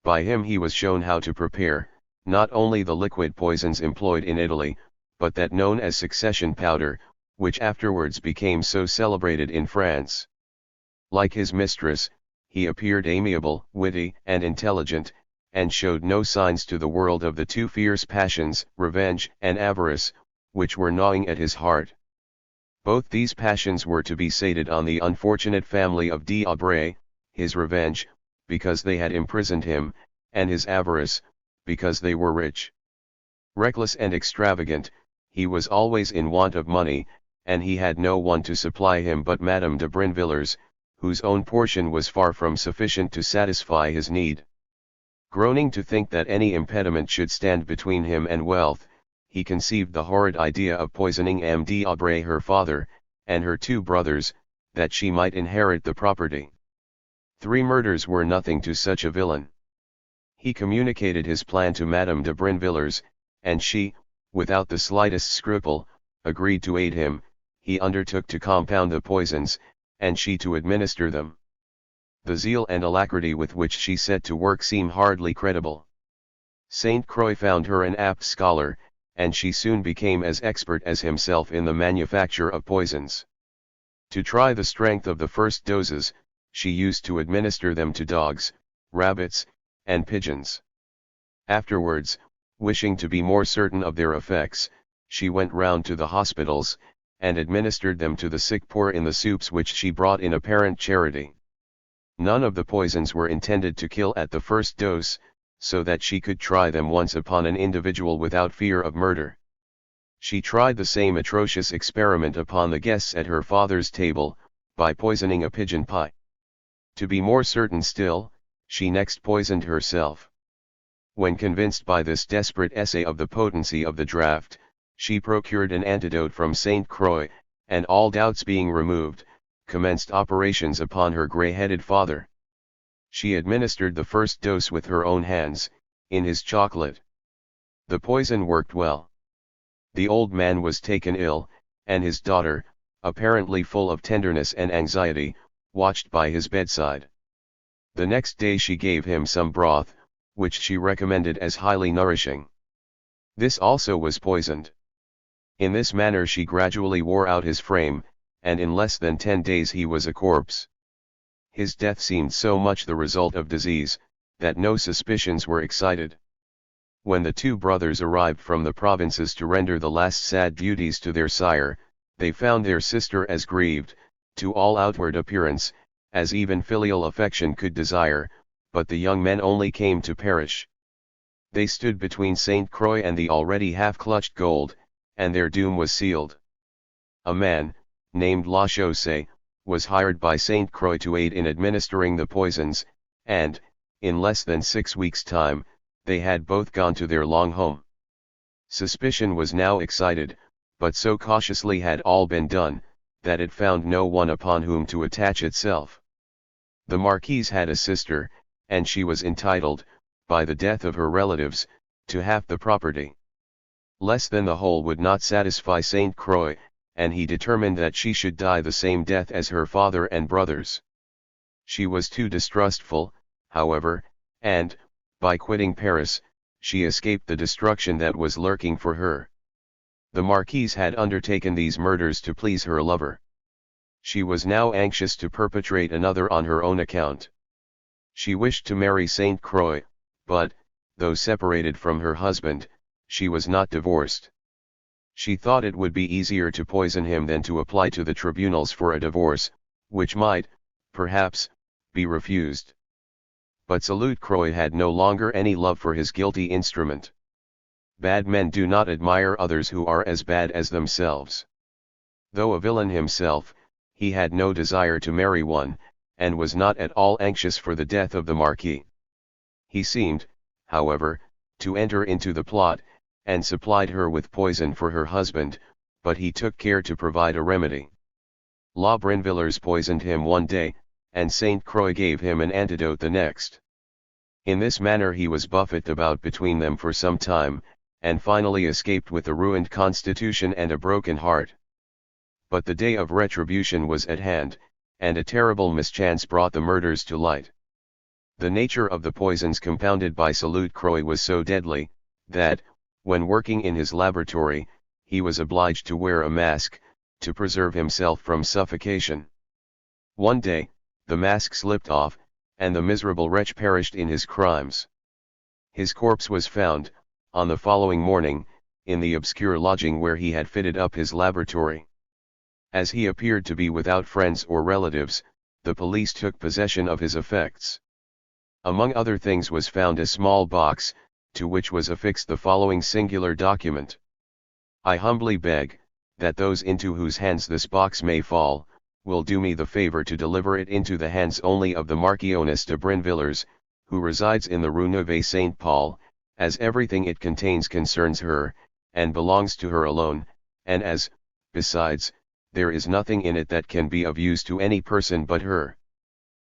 By him he was shown how to prepare, not only the liquid poisons employed in Italy, but that known as succession powder, which afterwards became so celebrated in France. Like his mistress, he appeared amiable, witty, and intelligent, and showed no signs to the world of the two fierce passions, revenge and avarice, which were gnawing at his heart. Both these passions were to be sated on the unfortunate family of d'Aubray, his revenge, because they had imprisoned him, and his avarice, because they were rich. Reckless and extravagant, he was always in want of money, and he had no one to supply him but Madame de Brinvilliers, whose own portion was far from sufficient to satisfy his need. Groaning to think that any impediment should stand between him and wealth, he conceived the horrid idea of poisoning M. d'Aubray her father, and her two brothers, that she might inherit the property. 3 murders were nothing to such a villain. He communicated his plan to Madame de Brinvilliers, and she, without the slightest scruple, agreed to aid him. He undertook to compound the poisons, and she to administer them. The zeal and alacrity with which she set to work seem hardly credible. Saint Croix found her an apt scholar, and she soon became as expert as himself in the manufacture of poisons. To try the strength of the first doses, she used to administer them to dogs, rabbits, and pigeons. Afterwards, wishing to be more certain of their effects, she went round to the hospitals, and administered them to the sick poor in the soups which she brought in apparent charity. None of the poisons were intended to kill at the first dose, so that she could try them once upon an individual without fear of murder. She tried the same atrocious experiment upon the guests at her father's table, by poisoning a pigeon pie. To be more certain still, she next poisoned herself. When convinced by this desperate essay of the potency of the draught, she procured an antidote from Saint Croix, and all doubts being removed, commenced operations upon her grey-headed father. She administered the first dose with her own hands, in his chocolate. The poison worked well. The old man was taken ill, and his daughter, apparently full of tenderness and anxiety, watched by his bedside. The next day she gave him some broth, which she recommended as highly nourishing. This also was poisoned. In this manner she gradually wore out his frame, and in less than 10 days he was a corpse. His death seemed so much the result of disease, that no suspicions were excited. When the 2 brothers arrived from the provinces to render the last sad duties to their sire, they found their sister as grieved, to all outward appearance, as even filial affection could desire, but the young men only came to perish. They stood between Saint Croix and the already half-clutched gold, and their doom was sealed. A man, named La Chaussee, was hired by Saint Croix to aid in administering the poisons, and, in less than 6 weeks' time, they had both gone to their long home. Suspicion was now excited, but so cautiously had all been done, that it found no one upon whom to attach itself. The marquise had a sister, and she was entitled, by the death of her relatives, to half the property. Less than the whole would not satisfy Saint Croix, and he determined that she should die the same death as her father and brothers. She was too distrustful, however, and, by quitting Paris, she escaped the destruction that was lurking for her. The marquise had undertaken these murders to please her lover. She was now anxious to perpetrate another on her own account. She wished to marry Saint Croix, but, though separated from her husband, she was not divorced. She thought it would be easier to poison him than to apply to the tribunals for a divorce, which might, perhaps, be refused. But Salute Croix had no longer any love for his guilty instrument. Bad men do not admire others who are as bad as themselves. Though a villain himself, he had no desire to marry one, and was not at all anxious for the death of the Marquis. He seemed, however, to enter into the plot, and supplied her with poison for her husband, but he took care to provide a remedy. La Brinvilliers poisoned him one day, and Saint Croix gave him an antidote the next. In this manner he was buffeted about between them for some time, and finally escaped with a ruined constitution and a broken heart. But the day of retribution was at hand, and a terrible mischance brought the murders to light. The nature of the poisons compounded by Salute Croix was so deadly, that, when working in his laboratory, he was obliged to wear a mask, to preserve himself from suffocation. One day, the mask slipped off, and the miserable wretch perished in his crimes. His corpse was found, on the following morning, in the obscure lodging where he had fitted up his laboratory. As he appeared to be without friends or relatives, the police took possession of his effects. Among other things was found a small box, to which was affixed the following singular document. I humbly beg, that those into whose hands this box may fall, will do me the favor to deliver it into the hands only of the Marquise de Brinvilliers, who resides in the Rue Neuve Saint Paul, as everything it contains concerns her, and belongs to her alone, and as, besides, there is nothing in it that can be of use to any person but her.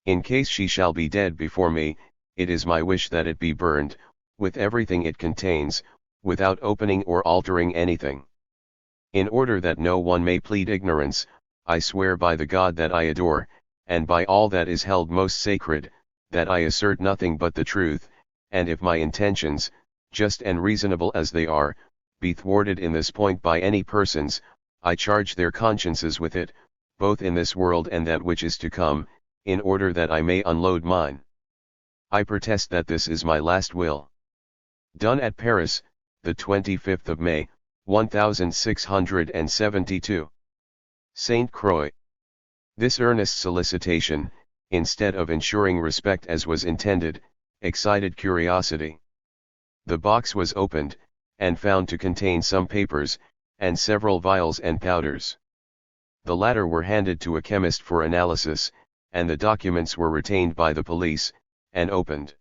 In case she shall be dead before me, it is my wish that it be burned, with everything it contains, without opening or altering anything. In order that no one may plead ignorance, I swear by the God that I adore, and by all that is held most sacred, that I assert nothing but the truth, and if my intentions, just and reasonable as they are, be thwarted in this point by any persons, I charge their consciences with it, both in this world and that which is to come, in order that I may unload mine. I protest that this is my last will. Done at Paris, the 25th of May, 1672. Saint Croix. This earnest solicitation, instead of ensuring respect as was intended, excited curiosity. The box was opened, and found to contain some papers, and several vials and powders. The latter were handed to a chemist for analysis, and the documents were retained by the police, and opened.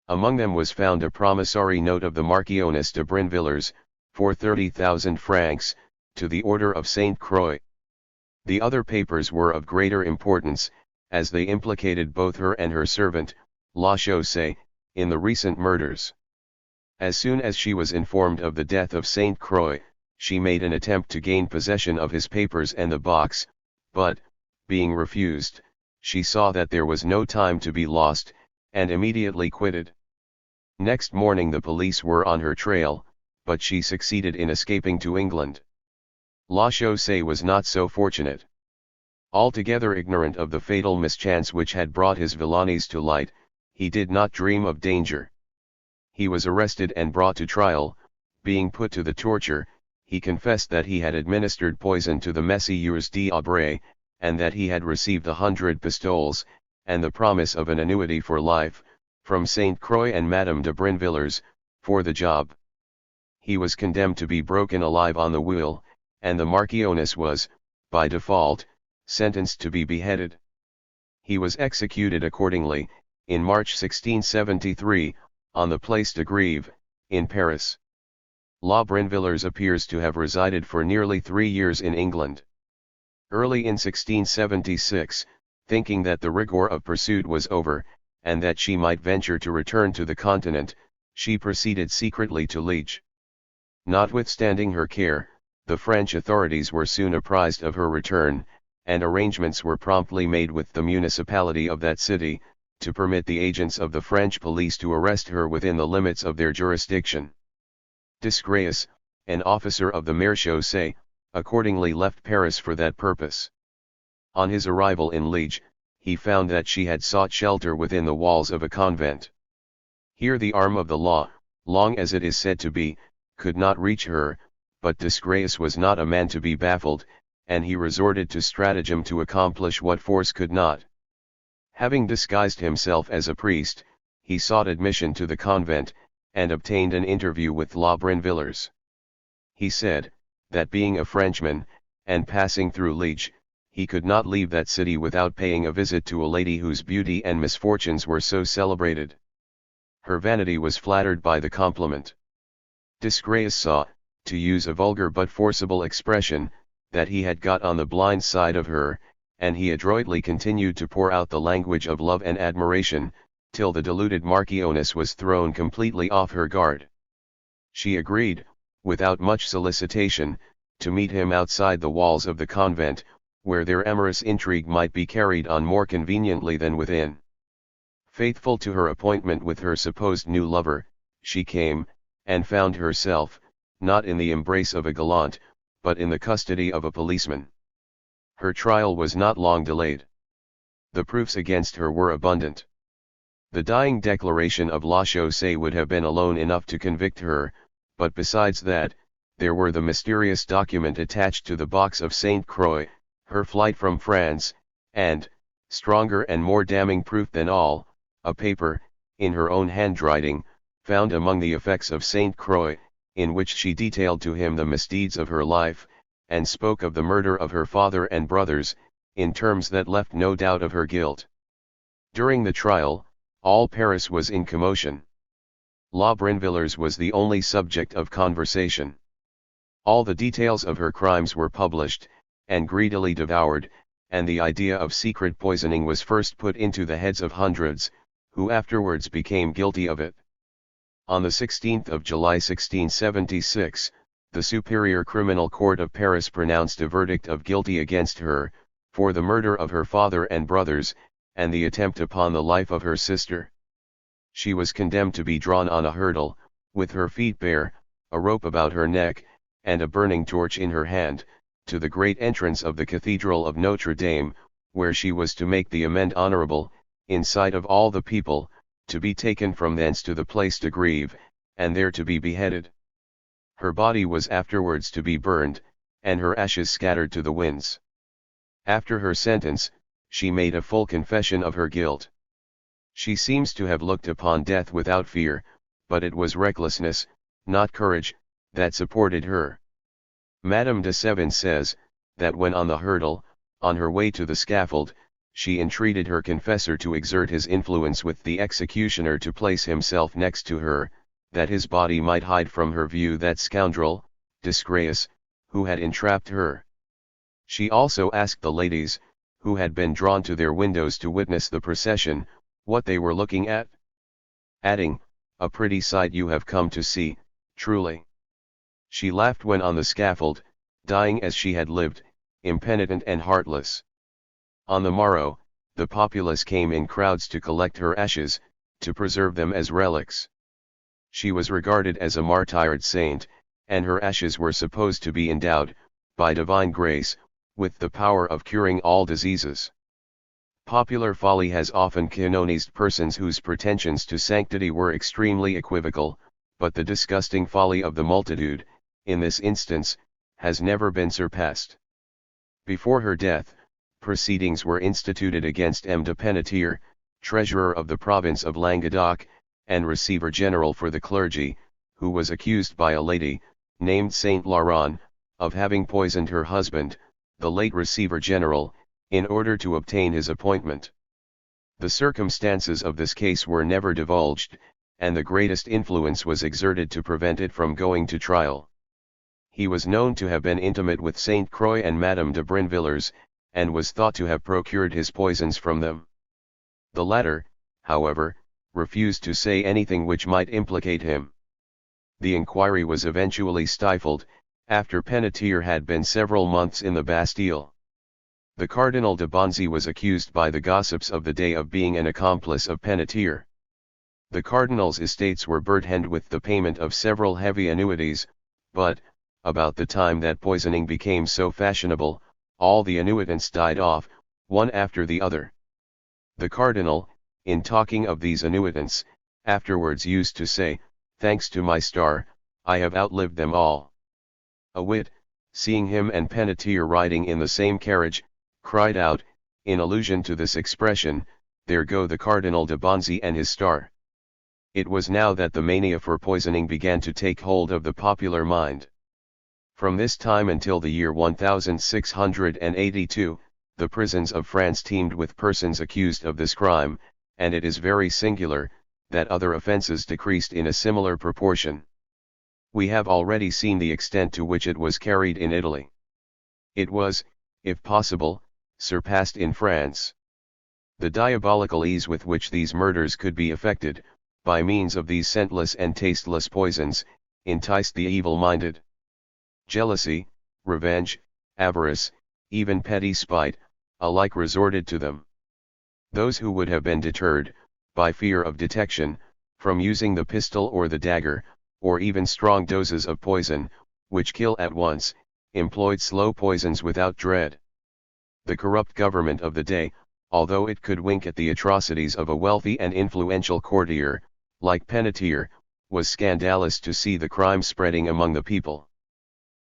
Among them was found a promissory note of the Marquise de Brinvilliers, for 30,000 francs, to the order of Saint Croix. The other papers were of greater importance, as they implicated both her and her servant, La Chaussee, in the recent murders. As soon as she was informed of the death of Saint Croix, she made an attempt to gain possession of his papers and the box, but, being refused, she saw that there was no time to be lost, and immediately quitted. Next morning the police were on her trail, but she succeeded in escaping to England. La Chaussee was not so fortunate. Altogether ignorant of the fatal mischance which had brought his villainies to light, he did not dream of danger. He was arrested and brought to trial. Being put to the torture, he confessed that he had administered poison to the Messieurs d'Aubray, and that he had received 100 pistoles, and the promise of an annuity for life, from Saint Croix and Madame de Brinvillers, for the job. He was condemned to be broken alive on the wheel, and the Marchioness was, by default, sentenced to be beheaded. He was executed accordingly, in March 1673, on the Place de Grève, in Paris. La Brinvillers appears to have resided for nearly 3 years in England. Early in 1676, thinking that the rigor of pursuit was over, and that she might venture to return to the continent, she proceeded secretly to Liege. Notwithstanding her care, the French authorities were soon apprised of her return, and arrangements were promptly made with the municipality of that city, to permit the agents of the French police to arrest her within the limits of their jurisdiction. Desgrais, an officer of the Maréchaussée, accordingly left Paris for that purpose. On his arrival in Liege, he found that she had sought shelter within the walls of a convent. Here the arm of the law, long as it is said to be, could not reach her, but Desgrais was not a man to be baffled, and he resorted to stratagem to accomplish what force could not. Having disguised himself as a priest, he sought admission to the convent, and obtained an interview with La Brinvillers. He said, that being a Frenchman, and passing through Liege, he could not leave that city without paying a visit to a lady whose beauty and misfortunes were so celebrated. Her vanity was flattered by the compliment. Desgrais saw, to use a vulgar but forcible expression, that he had got on the blind side of her, and he adroitly continued to pour out the language of love and admiration, till the deluded Marchioness was thrown completely off her guard. She agreed, without much solicitation, to meet him outside the walls of the convent, where their amorous intrigue might be carried on more conveniently than within. Faithful to her appointment with her supposed new lover, she came, and found herself, not in the embrace of a gallant, but in the custody of a policeman. Her trial was not long delayed. The proofs against her were abundant. The dying declaration of La Chaussée would have been alone enough to convict her, but besides that, there were the mysterious document attached to the box of Saint Croix, her flight from France, and, stronger and more damning proof than all, a paper, in her own handwriting, found among the effects of Saint Croix, in which she detailed to him the misdeeds of her life, and spoke of the murder of her father and brothers, in terms that left no doubt of her guilt. During the trial, all Paris was in commotion. La Brinvillers was the only subject of conversation. All the details of her crimes were published, and greedily devoured, and the idea of secret poisoning was first put into the heads of hundreds, who afterwards became guilty of it. On the 16th of July 1676, the Superior Criminal Court of Paris pronounced a verdict of guilty against her, for the murder of her father and brothers, and the attempt upon the life of her sister. She was condemned to be drawn on a hurdle, with her feet bare, a rope about her neck, and a burning torch in her hand, to the great entrance of the Cathedral of Notre Dame, where she was to make the amende honorable, in sight of all the people, to be taken from thence to the Place de Grève, and there to be beheaded. Her body was afterwards to be burned, and her ashes scattered to the winds. After her sentence, she made a full confession of her guilt. She seems to have looked upon death without fear, but it was recklessness, not courage, that supported her. Madame de Seven says, that when on the hurdle, on her way to the scaffold, she entreated her confessor to exert his influence with the executioner to place himself next to her, that his body might hide from her view that scoundrel, Desgrais, who had entrapped her. She also asked the ladies, who had been drawn to their windows to witness the procession, what they were looking at, adding, "A pretty sight you have come to see, truly." She laughed when on the scaffold, dying as she had lived, impenitent and heartless. On the morrow, the populace came in crowds to collect her ashes, to preserve them as relics. She was regarded as a martyred saint, and her ashes were supposed to be endowed, by divine grace, with the power of curing all diseases. Popular folly has often canonized persons whose pretensions to sanctity were extremely equivocal, but the disgusting folly of the multitude, in this instance, has never been surpassed. Before her death, proceedings were instituted against M. de Penetier, treasurer of the province of Languedoc, and receiver general for the clergy, who was accused by a lady, named Saint Laurent, of having poisoned her husband, the late receiver general, in order to obtain his appointment. The circumstances of this case were never divulged, and the greatest influence was exerted to prevent it from going to trial. He was known to have been intimate with Saint Croix and Madame de Brinvilliers, and was thought to have procured his poisons from them. The latter, however, refused to say anything which might implicate him. The inquiry was eventually stifled, after Penetier had been several months in the Bastille. The Cardinal de Bonzy was accused by the gossips of the day of being an accomplice of Penetier. The cardinal's estates were burdened with the payment of several heavy annuities, but, about the time that poisoning became so fashionable, all the annuitants died off, one after the other. The cardinal, in talking of these annuitants, afterwards used to say, "Thanks to my star, I have outlived them all." A wit, seeing him and Penetier riding in the same carriage, cried out, in allusion to this expression, "There go the Cardinal de Bonzy and his star." It was now that the mania for poisoning began to take hold of the popular mind. From this time until the year 1682, the prisons of France teemed with persons accused of this crime, and it is very singular, that other offences decreased in a similar proportion. We have already seen the extent to which it was carried in Italy. It was, if possible, surpassed in France. The diabolical ease with which these murders could be effected, by means of these scentless and tasteless poisons, enticed the evil-minded. Jealousy, revenge, avarice, even petty spite, alike resorted to them. Those who would have been deterred, by fear of detection, from using the pistol or the dagger, or even strong doses of poison, which kill at once, employed slow poisons without dread. The corrupt government of the day, although it could wink at the atrocities of a wealthy and influential courtier, like Penetier, was scandalous to see the crime spreading among the people.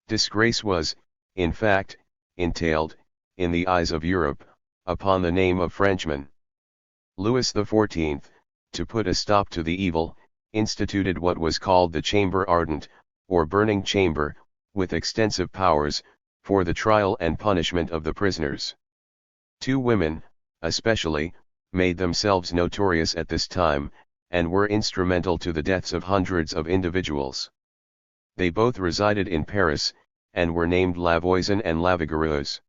Disgrace was, in fact, entailed, in the eyes of Europe, upon the name of Frenchman. Louis XIV, to put a stop to the evil, instituted what was called the Chamber Ardent, or burning chamber, with extensive powers, for the trial and punishment of the prisoners. Two women, especially, made themselves notorious at this time, and were instrumental to the deaths of hundreds of individuals. They both resided in Paris, and were named Lavoisin and Lavigoureuse.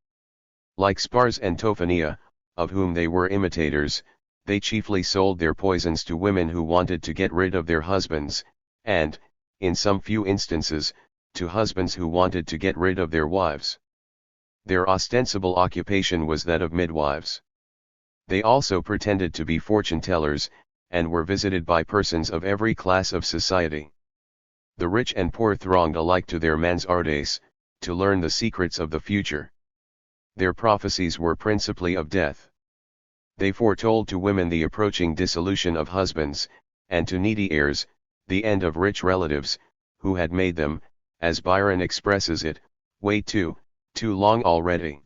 Like Spars and Tophania, of whom they were imitators, they chiefly sold their poisons to women who wanted to get rid of their husbands, and, in some few instances, to husbands who wanted to get rid of their wives. Their ostensible occupation was that of midwives. They also pretended to be fortune-tellers, and were visited by persons of every class of society. The rich and poor thronged alike to their mansardes, to learn the secrets of the future. Their prophecies were principally of death. They foretold to women the approaching dissolution of husbands, and to needy heirs, the end of rich relatives, who had made them, as Byron expresses it, wait too long already.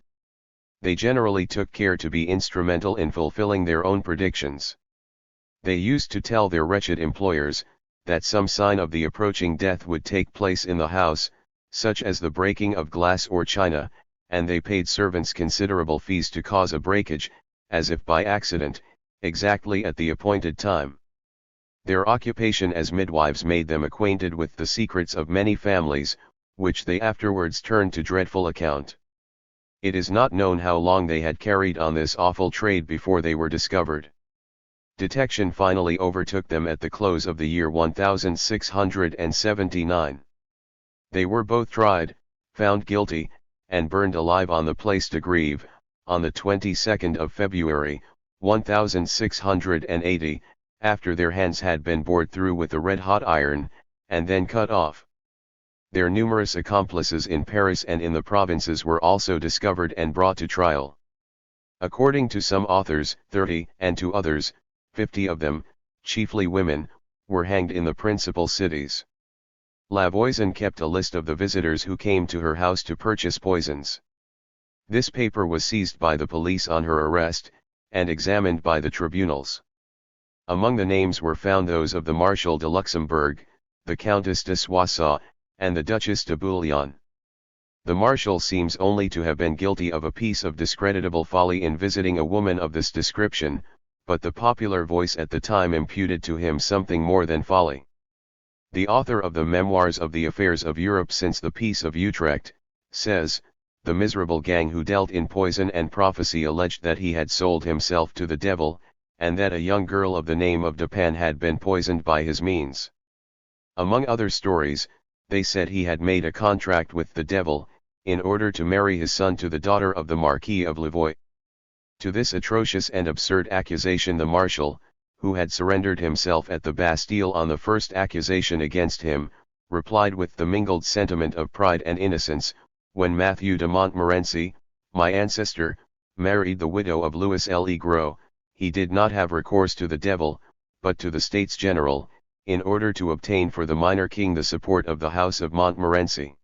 They generally took care to be instrumental in fulfilling their own predictions. They used to tell their wretched employers, that some sign of the approaching death would take place in the house, such as the breaking of glass or china, and they paid servants considerable fees to cause a breakage, as if by accident, exactly at the appointed time. Their occupation as midwives made them acquainted with the secrets of many families, which they afterwards turned to dreadful account. It is not known how long they had carried on this awful trade before they were discovered. Detection finally overtook them at the close of the year 1679. They were both tried, found guilty, and burned alive on the Place de Grève, on the 22nd of February, 1680, after their hands had been bored through with a red-hot iron, and then cut off. Their numerous accomplices in Paris and in the provinces were also discovered and brought to trial. According to some authors, 30, and to others, 50 of them, chiefly women, were hanged in the principal cities. Lavoisin kept a list of the visitors who came to her house to purchase poisons. This paper was seized by the police on her arrest, and examined by the tribunals. Among the names were found those of the Marshal de Luxembourg, the Countess de Soissons, and the Duchess de Bouillon. The Marshal seems only to have been guilty of a piece of discreditable folly in visiting a woman of this description, but the popular voice at the time imputed to him something more than folly. The author of the Memoirs of the Affairs of Europe since the Peace of Utrecht, says, the miserable gang who dealt in poison and prophecy alleged that he had sold himself to the devil, and that a young girl of the name of Dupin had been poisoned by his means. Among other stories, they said he had made a contract with the devil, in order to marry his son to the daughter of the Marquis of Louvois. To this atrocious and absurd accusation the Marshal, who had surrendered himself at the Bastille on the first accusation against him, replied with the mingled sentiment of pride and innocence, when Matthew de Montmorency, my ancestor, married the widow of Louis Le Gros, he did not have recourse to the devil, but to the States General, in order to obtain for the minor king the support of the house of Montmorency.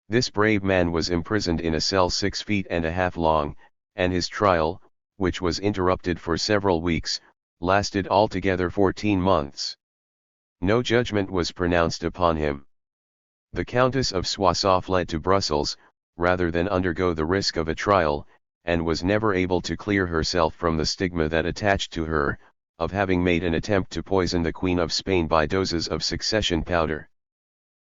This brave man was imprisoned in a cell 6 feet and a half long, and his trial, which was interrupted for several weeks, lasted altogether 14 months. No judgment was pronounced upon him. The Countess of Soissons fled to Brussels, rather than undergo the risk of a trial, and was never able to clear herself from the stigma that attached to her, of having made an attempt to poison the Queen of Spain by doses of succession powder.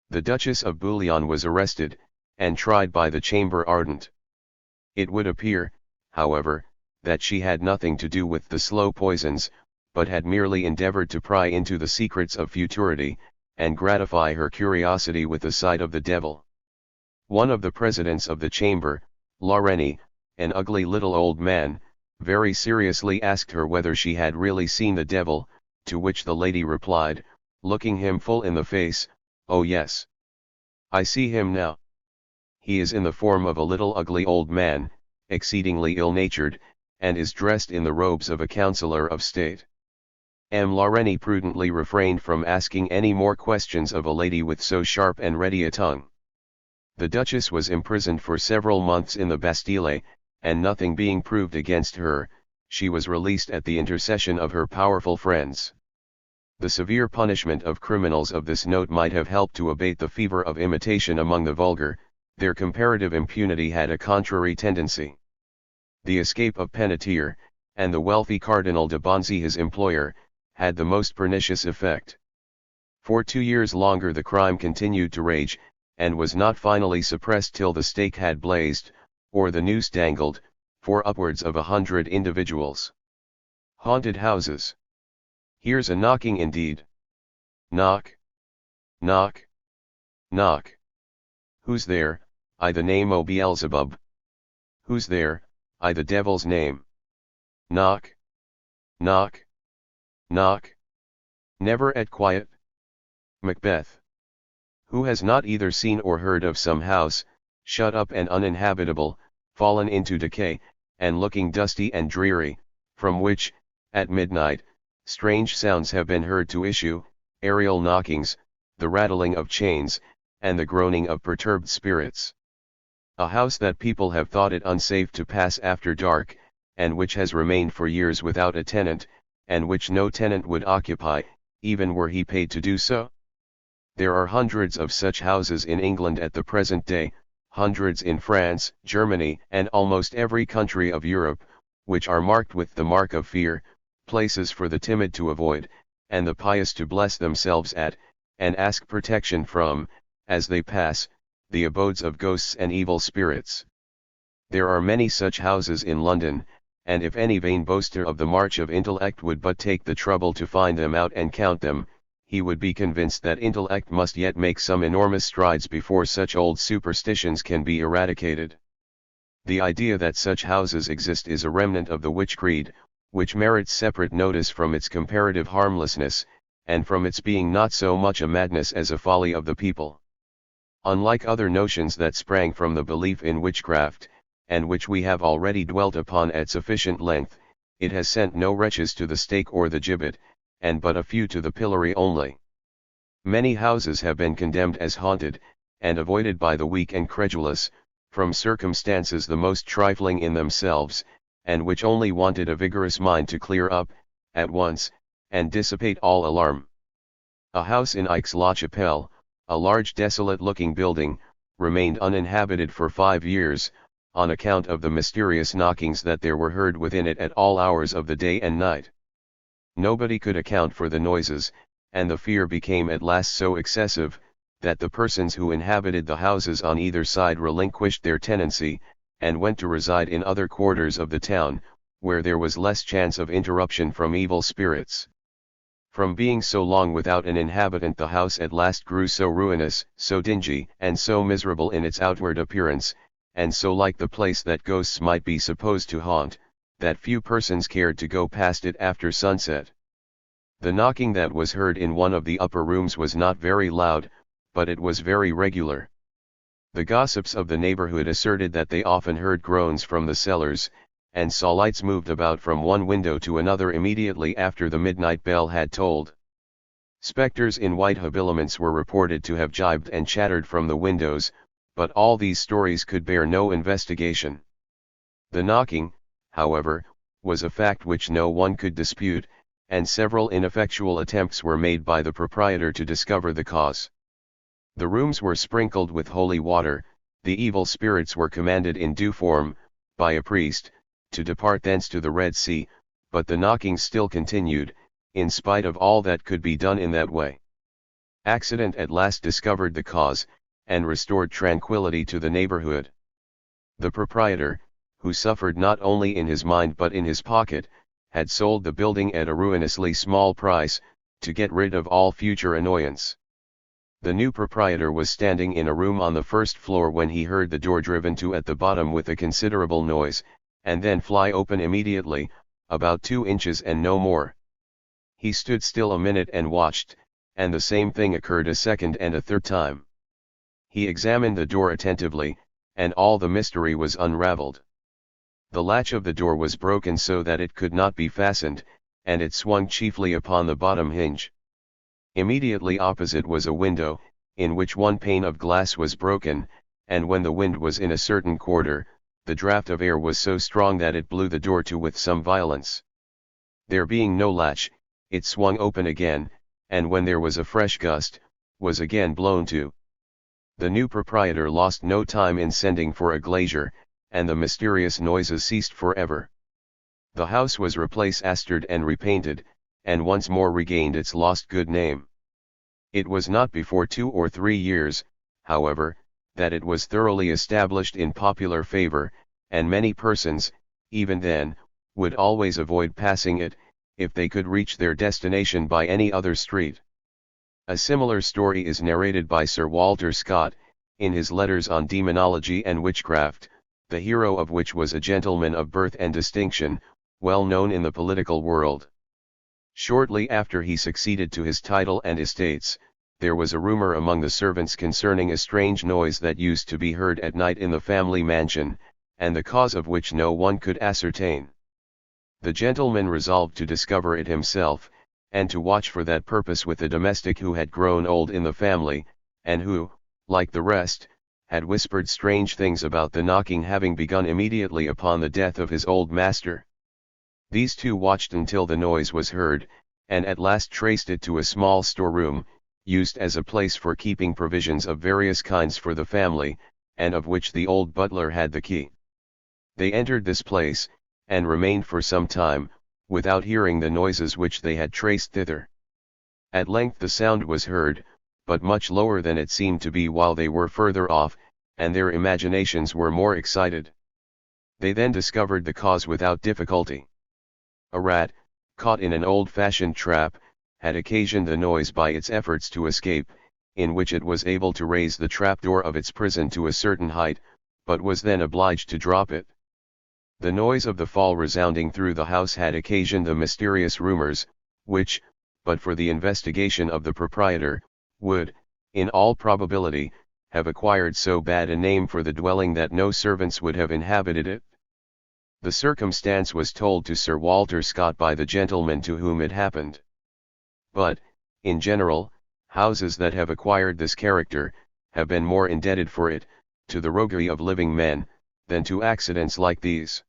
The Duchess of Bouillon was arrested, and tried by the Chamber Ardent. It would appear, however, that she had nothing to do with the slow poisons, but had merely endeavored to pry into the secrets of futurity, and gratify her curiosity with the sight of the devil. One of the presidents of the chamber, Laureni, an ugly little old man, very seriously asked her whether she had really seen the devil, to which the lady replied, looking him full in the face, "Oh yes. I see him now. He is in the form of a little ugly old man, exceedingly ill-natured, and is dressed in the robes of a councillor of state." M. Laureni prudently refrained from asking any more questions of a lady with so sharp and ready a tongue. The Duchess was imprisoned for several months in the Bastille, and nothing being proved against her, she was released at the intercession of her powerful friends. The severe punishment of criminals of this note might have helped to abate the fever of imitation among the vulgar. Their comparative impunity had a contrary tendency. The escape of Penetier, and the wealthy Cardinal de Bonzy his employer, had the most pernicious effect. For 2 years longer the crime continued to rage, and was not finally suppressed till the stake had blazed, or the noose dangled, for upwards of 100 individuals. Haunted houses. Here's a knocking indeed. Knock. Knock. Knock. Who's there? I the name o' Beelzebub. Who's there? I the devil's name. Knock. Knock. Knock. Never at quiet. Macbeth. Who has not either seen or heard of some house, shut up and uninhabitable, fallen into decay, and looking dusty and dreary, from which, at midnight, strange sounds have been heard to issue, aerial knockings, the rattling of chains, and the groaning of perturbed spirits. A house that people have thought it unsafe to pass after dark, and which has remained for years without a tenant, and which no tenant would occupy, even were he paid to do so. There are hundreds of such houses in England at the present day, hundreds in France, Germany, and almost every country of Europe, which are marked with the mark of fear, places for the timid to avoid, and the pious to bless themselves at, and ask protection from, as they pass, the abodes of ghosts and evil spirits. There are many such houses in London, and if any vain boaster of the march of intellect would but take the trouble to find them out and count them, he would be convinced that intellect must yet make some enormous strides before such old superstitions can be eradicated. The idea that such houses exist is a remnant of the witch creed, which merits separate notice from its comparative harmlessness, and from its being not so much a madness as a folly of the people. Unlike other notions that sprang from the belief in witchcraft, and which we have already dwelt upon at sufficient length, it has sent no wretches to the stake or the gibbet, and but a few to the pillory only. Many houses have been condemned as haunted, and avoided by the weak and credulous, from circumstances the most trifling in themselves, and which only wanted a vigorous mind to clear up, at once, and dissipate all alarm. A house in Aix-la-Chapelle, a large desolate-looking building, remained uninhabited for 5 years, on account of the mysterious knockings that there were heard within it at all hours of the day and night. Nobody could account for the noises, and the fear became at last so excessive, that the persons who inhabited the houses on either side relinquished their tenancy, and went to reside in other quarters of the town, where there was less chance of interruption from evil spirits. From being so long without an inhabitant, the house at last grew so ruinous, so dingy, and so miserable in its outward appearance, and so like the place that ghosts might be supposed to haunt, that few persons cared to go past it after sunset. The knocking that was heard in one of the upper rooms was not very loud, but it was very regular. The gossips of the neighborhood asserted that they often heard groans from the cellars, and saw lights moved about from one window to another immediately after the midnight bell had tolled. Spectres in white habiliments were reported to have jibed and chattered from the windows, but all these stories could bear no investigation. The knocking, however, was a fact which no one could dispute, and several ineffectual attempts were made by the proprietor to discover the cause. The rooms were sprinkled with holy water, the evil spirits were commanded in due form, by a priest, to depart thence to the Red Sea, but the knocking still continued, in spite of all that could be done in that way. Accident at last discovered the cause, and restored tranquility to the neighborhood. The proprietor, who suffered not only in his mind but in his pocket, had sold the building at a ruinously small price, to get rid of all future annoyance. The new proprietor was standing in a room on the first floor when he heard the door driven to at the bottom with a considerable noise, and then fly open immediately, about 2 inches and no more. He stood still a minute and watched, and the same thing occurred a second and a third time. He examined the door attentively, and all the mystery was unraveled. The latch of the door was broken so that it could not be fastened, and it swung chiefly upon the bottom hinge. Immediately opposite was a window, in which one pane of glass was broken, and when the wind was in a certain quarter, the draught of air was so strong that it blew the door to with some violence. There being no latch, it swung open again, and when there was a fresh gust, was again blown to. The new proprietor lost no time in sending for a glazier, and the mysterious noises ceased forever. The house was replastered and repainted, and once more regained its lost good name. It was not before 2 or 3 years, however, that it was thoroughly established in popular favor, and many persons, even then, would always avoid passing it, if they could reach their destination by any other street. A similar story is narrated by Sir Walter Scott, in his letters on demonology and witchcraft, the hero of which was a gentleman of birth and distinction, well known in the political world. Shortly after he succeeded to his title and estates, there was a rumor among the servants concerning a strange noise that used to be heard at night in the family mansion, and the cause of which no one could ascertain. The gentleman resolved to discover it himself, and to watch for that purpose with a domestic who had grown old in the family, and who, like the rest, had whispered strange things about the knocking having begun immediately upon the death of his old master. These two watched until the noise was heard, and at last traced it to a small storeroom, used as a place for keeping provisions of various kinds for the family, and of which the old butler had the key. They entered this place, and remained for some time, without hearing the noises which they had traced thither. At length the sound was heard, but much lower than it seemed to be while they were further off, and their imaginations were more excited. They then discovered the cause without difficulty. A rat, caught in an old-fashioned trap, had occasioned the noise by its efforts to escape, in which it was able to raise the trapdoor of its prison to a certain height, but was then obliged to drop it. The noise of the fall resounding through the house had occasioned the mysterious rumors, which, but for the investigation of the proprietor, would, in all probability, have acquired so bad a name for the dwelling that no servants would have inhabited it. The circumstance was told to Sir Walter Scott by the gentleman to whom it happened. But, in general, houses that have acquired this character, have been more indebted for it, to the roguery of living men, than to accidents like these.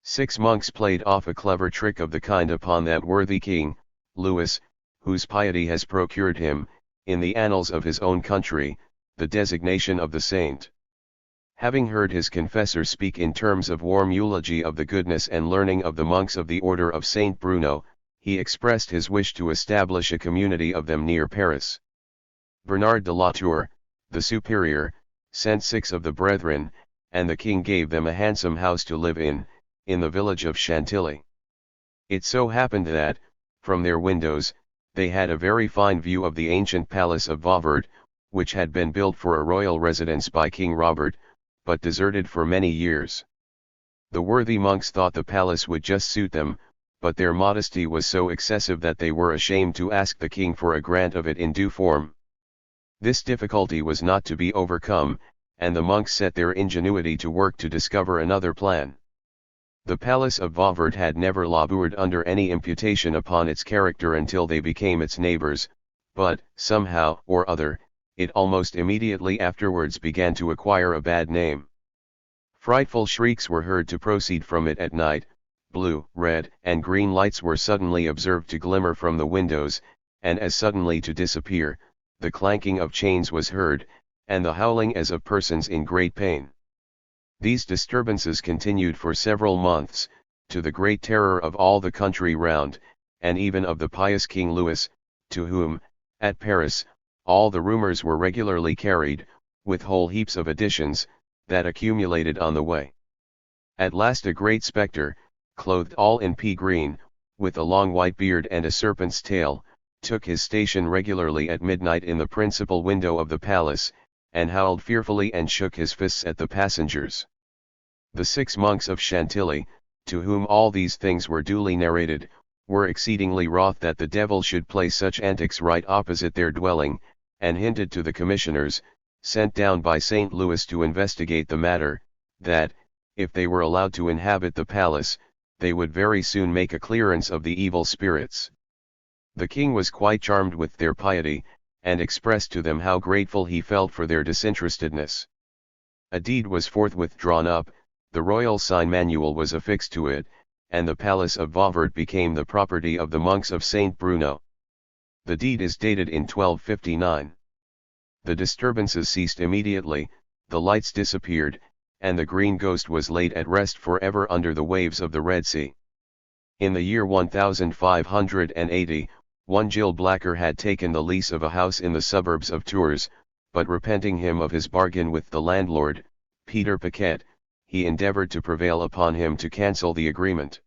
6 monks played off a clever trick of the kind upon that worthy king, Louis, whose piety has procured him, in the annals of his own country, the designation of the saint. Having heard his confessor speak in terms of warm eulogy of the goodness and learning of the monks of the order of Saint Bruno, he expressed his wish to establish a community of them near Paris. Bernard de la Tour, the superior, sent 6 of the brethren, and the king gave them a handsome house to live in the village of Chantilly. It so happened that, from their windows, they had a very fine view of the ancient palace of Vauvert, which had been built for a royal residence by King Robert, but deserted for many years. The worthy monks thought the palace would just suit them, but their modesty was so excessive that they were ashamed to ask the king for a grant of it in due form. This difficulty was not to be overcome, and the monks set their ingenuity to work to discover another plan. The palace of Vauvert had never labored under any imputation upon its character until they became its neighbors, but, somehow or other, it almost immediately afterwards began to acquire a bad name. Frightful shrieks were heard to proceed from it at night, blue, red, and green lights were suddenly observed to glimmer from the windows, and as suddenly to disappear. The clanking of chains was heard, and the howling as of persons in great pain. These disturbances continued for several months, to the great terror of all the country round, and even of the pious King Louis, to whom, at Paris, all the rumors were regularly carried, with whole heaps of additions, that accumulated on the way. At last a great spectre, clothed all in pea green, with a long white beard and a serpent's tail, took his station regularly at midnight in the principal window of the palace, and howled fearfully and shook his fists at the passengers. The 6 monks of Chantilly, to whom all these things were duly narrated, were exceedingly wroth that the devil should play such antics right opposite their dwelling, and hinted to the commissioners, sent down by St. Louis to investigate the matter, that, if they were allowed to inhabit the palace, they would very soon make a clearance of the evil spirits. The king was quite charmed with their piety, and expressed to them how grateful he felt for their disinterestedness. A deed was forthwith drawn up, the royal sign manual was affixed to it, and the palace of Vauvert became the property of the monks of Saint Bruno. The deed is dated in 1259. The disturbances ceased immediately, the lights disappeared, and the green ghost was laid at rest for ever under the waves of the Red Sea. In the year 1580, one Gilles Blacker had taken the lease of a house in the suburbs of Tours, but repenting him of his bargain with the landlord, Peter Paquet, he endeavored to prevail upon him to cancel the agreement.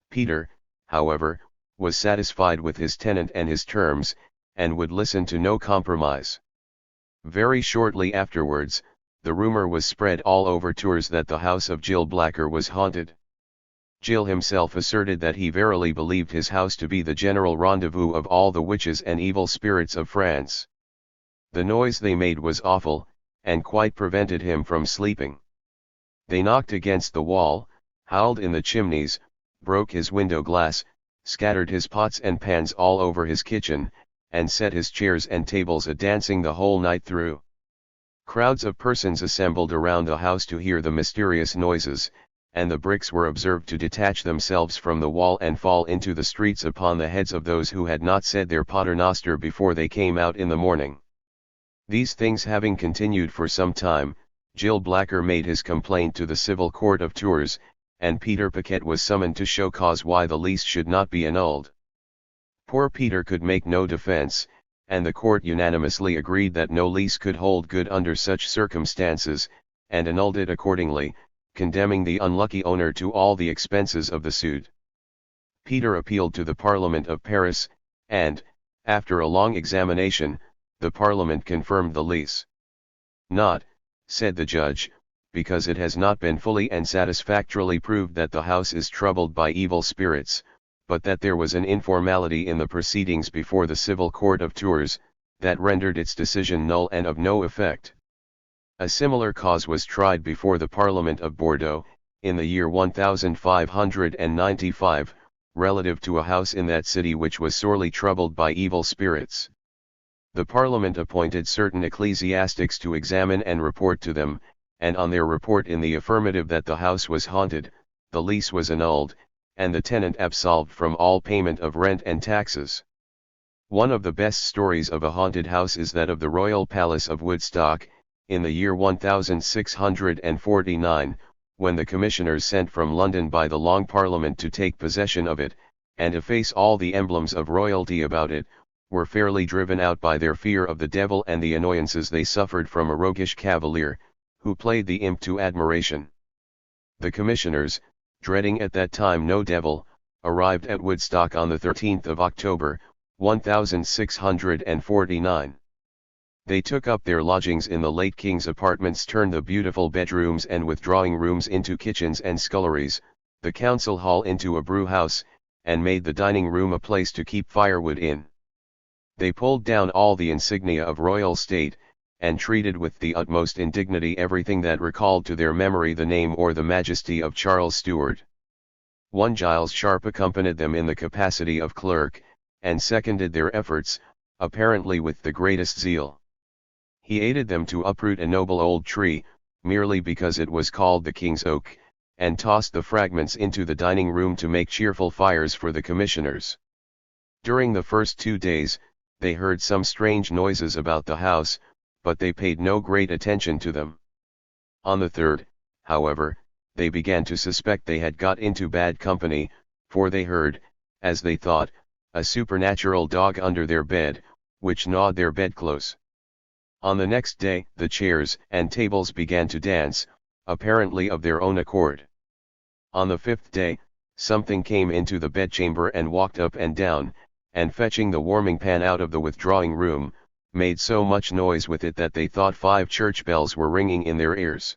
Peter, however, was satisfied with his tenant and his terms, and would listen to no compromise. Very shortly afterwards, the rumor was spread all over Tours that the house of Gilles Blacker was haunted. Gilles himself asserted that he verily believed his house to be the general rendezvous of all the witches and evil spirits of France. The noise they made was awful, and quite prevented him from sleeping. They knocked against the wall, howled in the chimneys, broke his window glass, scattered his pots and pans all over his kitchen, and set his chairs and tables a-dancing the whole night through. Crowds of persons assembled around the house to hear the mysterious noises, and the bricks were observed to detach themselves from the wall and fall into the streets upon the heads of those who had not said their paternoster before they came out in the morning. These things having continued for some time, Gilles Blacker made his complaint to the civil court of Tours, and Peter Paquet was summoned to show cause why the lease should not be annulled. Poor Peter could make no defense, and the court unanimously agreed that no lease could hold good under such circumstances, and annulled it accordingly, condemning the unlucky owner to all the expenses of the suit. Peter appealed to the Parliament of Paris, and, after a long examination, the Parliament confirmed the lease. "Not," said the judge, "because it has not been fully and satisfactorily proved that the house is troubled by evil spirits, but that there was an informality in the proceedings before the civil court of Tours, that rendered its decision null and of no effect." A similar cause was tried before the Parliament of Bordeaux, in the year 1595, relative to a house in that city which was sorely troubled by evil spirits. The Parliament appointed certain ecclesiastics to examine and report to them, and on their report in the affirmative that the house was haunted, the lease was annulled, and the tenant absolved from all payment of rent and taxes. One of the best stories of a haunted house is that of the Royal Palace of Woodstock, in the year 1649, when the commissioners sent from London by the Long Parliament to take possession of it, and efface all the emblems of royalty about it, were fairly driven out by their fear of the devil and the annoyances they suffered from a roguish cavalier, who played the imp to admiration. The commissioners, dreading at that time no devil, arrived at Woodstock on the 13th of October, 1649. They took up their lodgings in the late king's apartments, turned the beautiful bedrooms and withdrawing rooms into kitchens and sculleries, the council hall into a brew house, and made the dining room a place to keep firewood in. They pulled down all the insignia of royal state, and treated with the utmost indignity everything that recalled to their memory the name or the majesty of Charles Stuart. One Giles Sharp accompanied them in the capacity of clerk, and seconded their efforts, apparently with the greatest zeal. He aided them to uproot a noble old tree, merely because it was called the King's Oak, and tossed the fragments into the dining room to make cheerful fires for the commissioners. During the first 2 days, they heard some strange noises about the house, but they paid no great attention to them. On the third, however, they began to suspect they had got into bad company, for they heard, as they thought, a supernatural dog under their bed, which gnawed their bedclothes. On the next day, the chairs and tables began to dance, apparently of their own accord. On the 5th day, something came into the bedchamber and walked up and down, and fetching the warming pan out of the withdrawing room, made so much noise with it that they thought 5 church bells were ringing in their ears.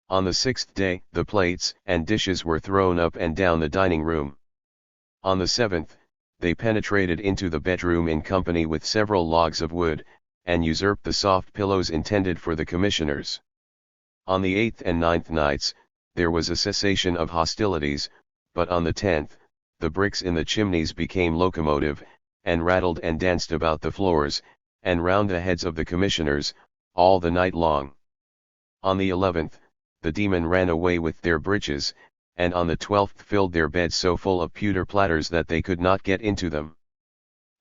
On the 6th day, the plates and dishes were thrown up and down the dining room. On the 7th, they penetrated into the bedroom in company with several logs of wood, and usurped the soft pillows intended for the commissioners. On the 8th and 9th nights, there was a cessation of hostilities, but on the 10th, the bricks in the chimneys became locomotive, and rattled and danced about the floors, and round the heads of the commissioners, all the night long. On the 11th, the demon ran away with their breeches, and on the 12th filled their beds so full of pewter platters that they could not get into them.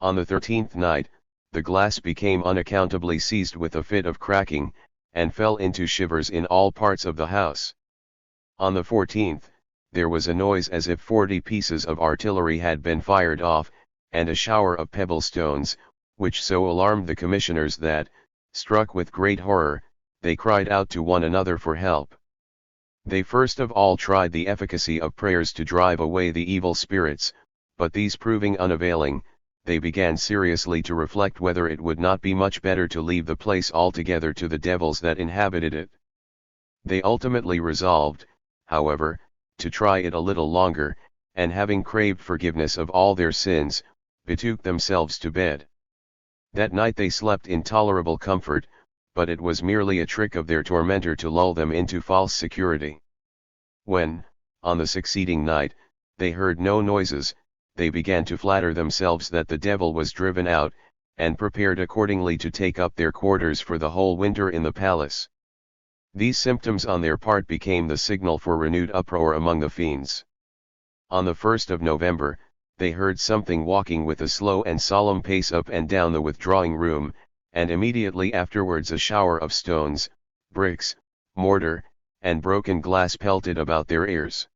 On the 13th night, the glass became unaccountably seized with a fit of cracking, and fell into shivers in all parts of the house. On the 14th, there was a noise as if 40 pieces of artillery had been fired off, and a shower of pebble stones, which so alarmed the commissioners that, struck with great horror, they cried out to one another for help. They first of all tried the efficacy of prayers to drive away the evil spirits, but these proving unavailing, they began seriously to reflect whether it would not be much better to leave the place altogether to the devils that inhabited it. They ultimately resolved, however, to try it a little longer, and having craved forgiveness of all their sins, betook themselves to bed. That night they slept in tolerable comfort, but it was merely a trick of their tormentor to lull them into false security. When, on the succeeding night, they heard no noises, they began to flatter themselves that the devil was driven out, and prepared accordingly to take up their quarters for the whole winter in the palace. These symptoms on their part became the signal for renewed uproar among the fiends. On the 1st of November, they heard something walking with a slow and solemn pace up and down the withdrawing room, and immediately afterwards a shower of stones, bricks, mortar, and broken glass pelted about their ears.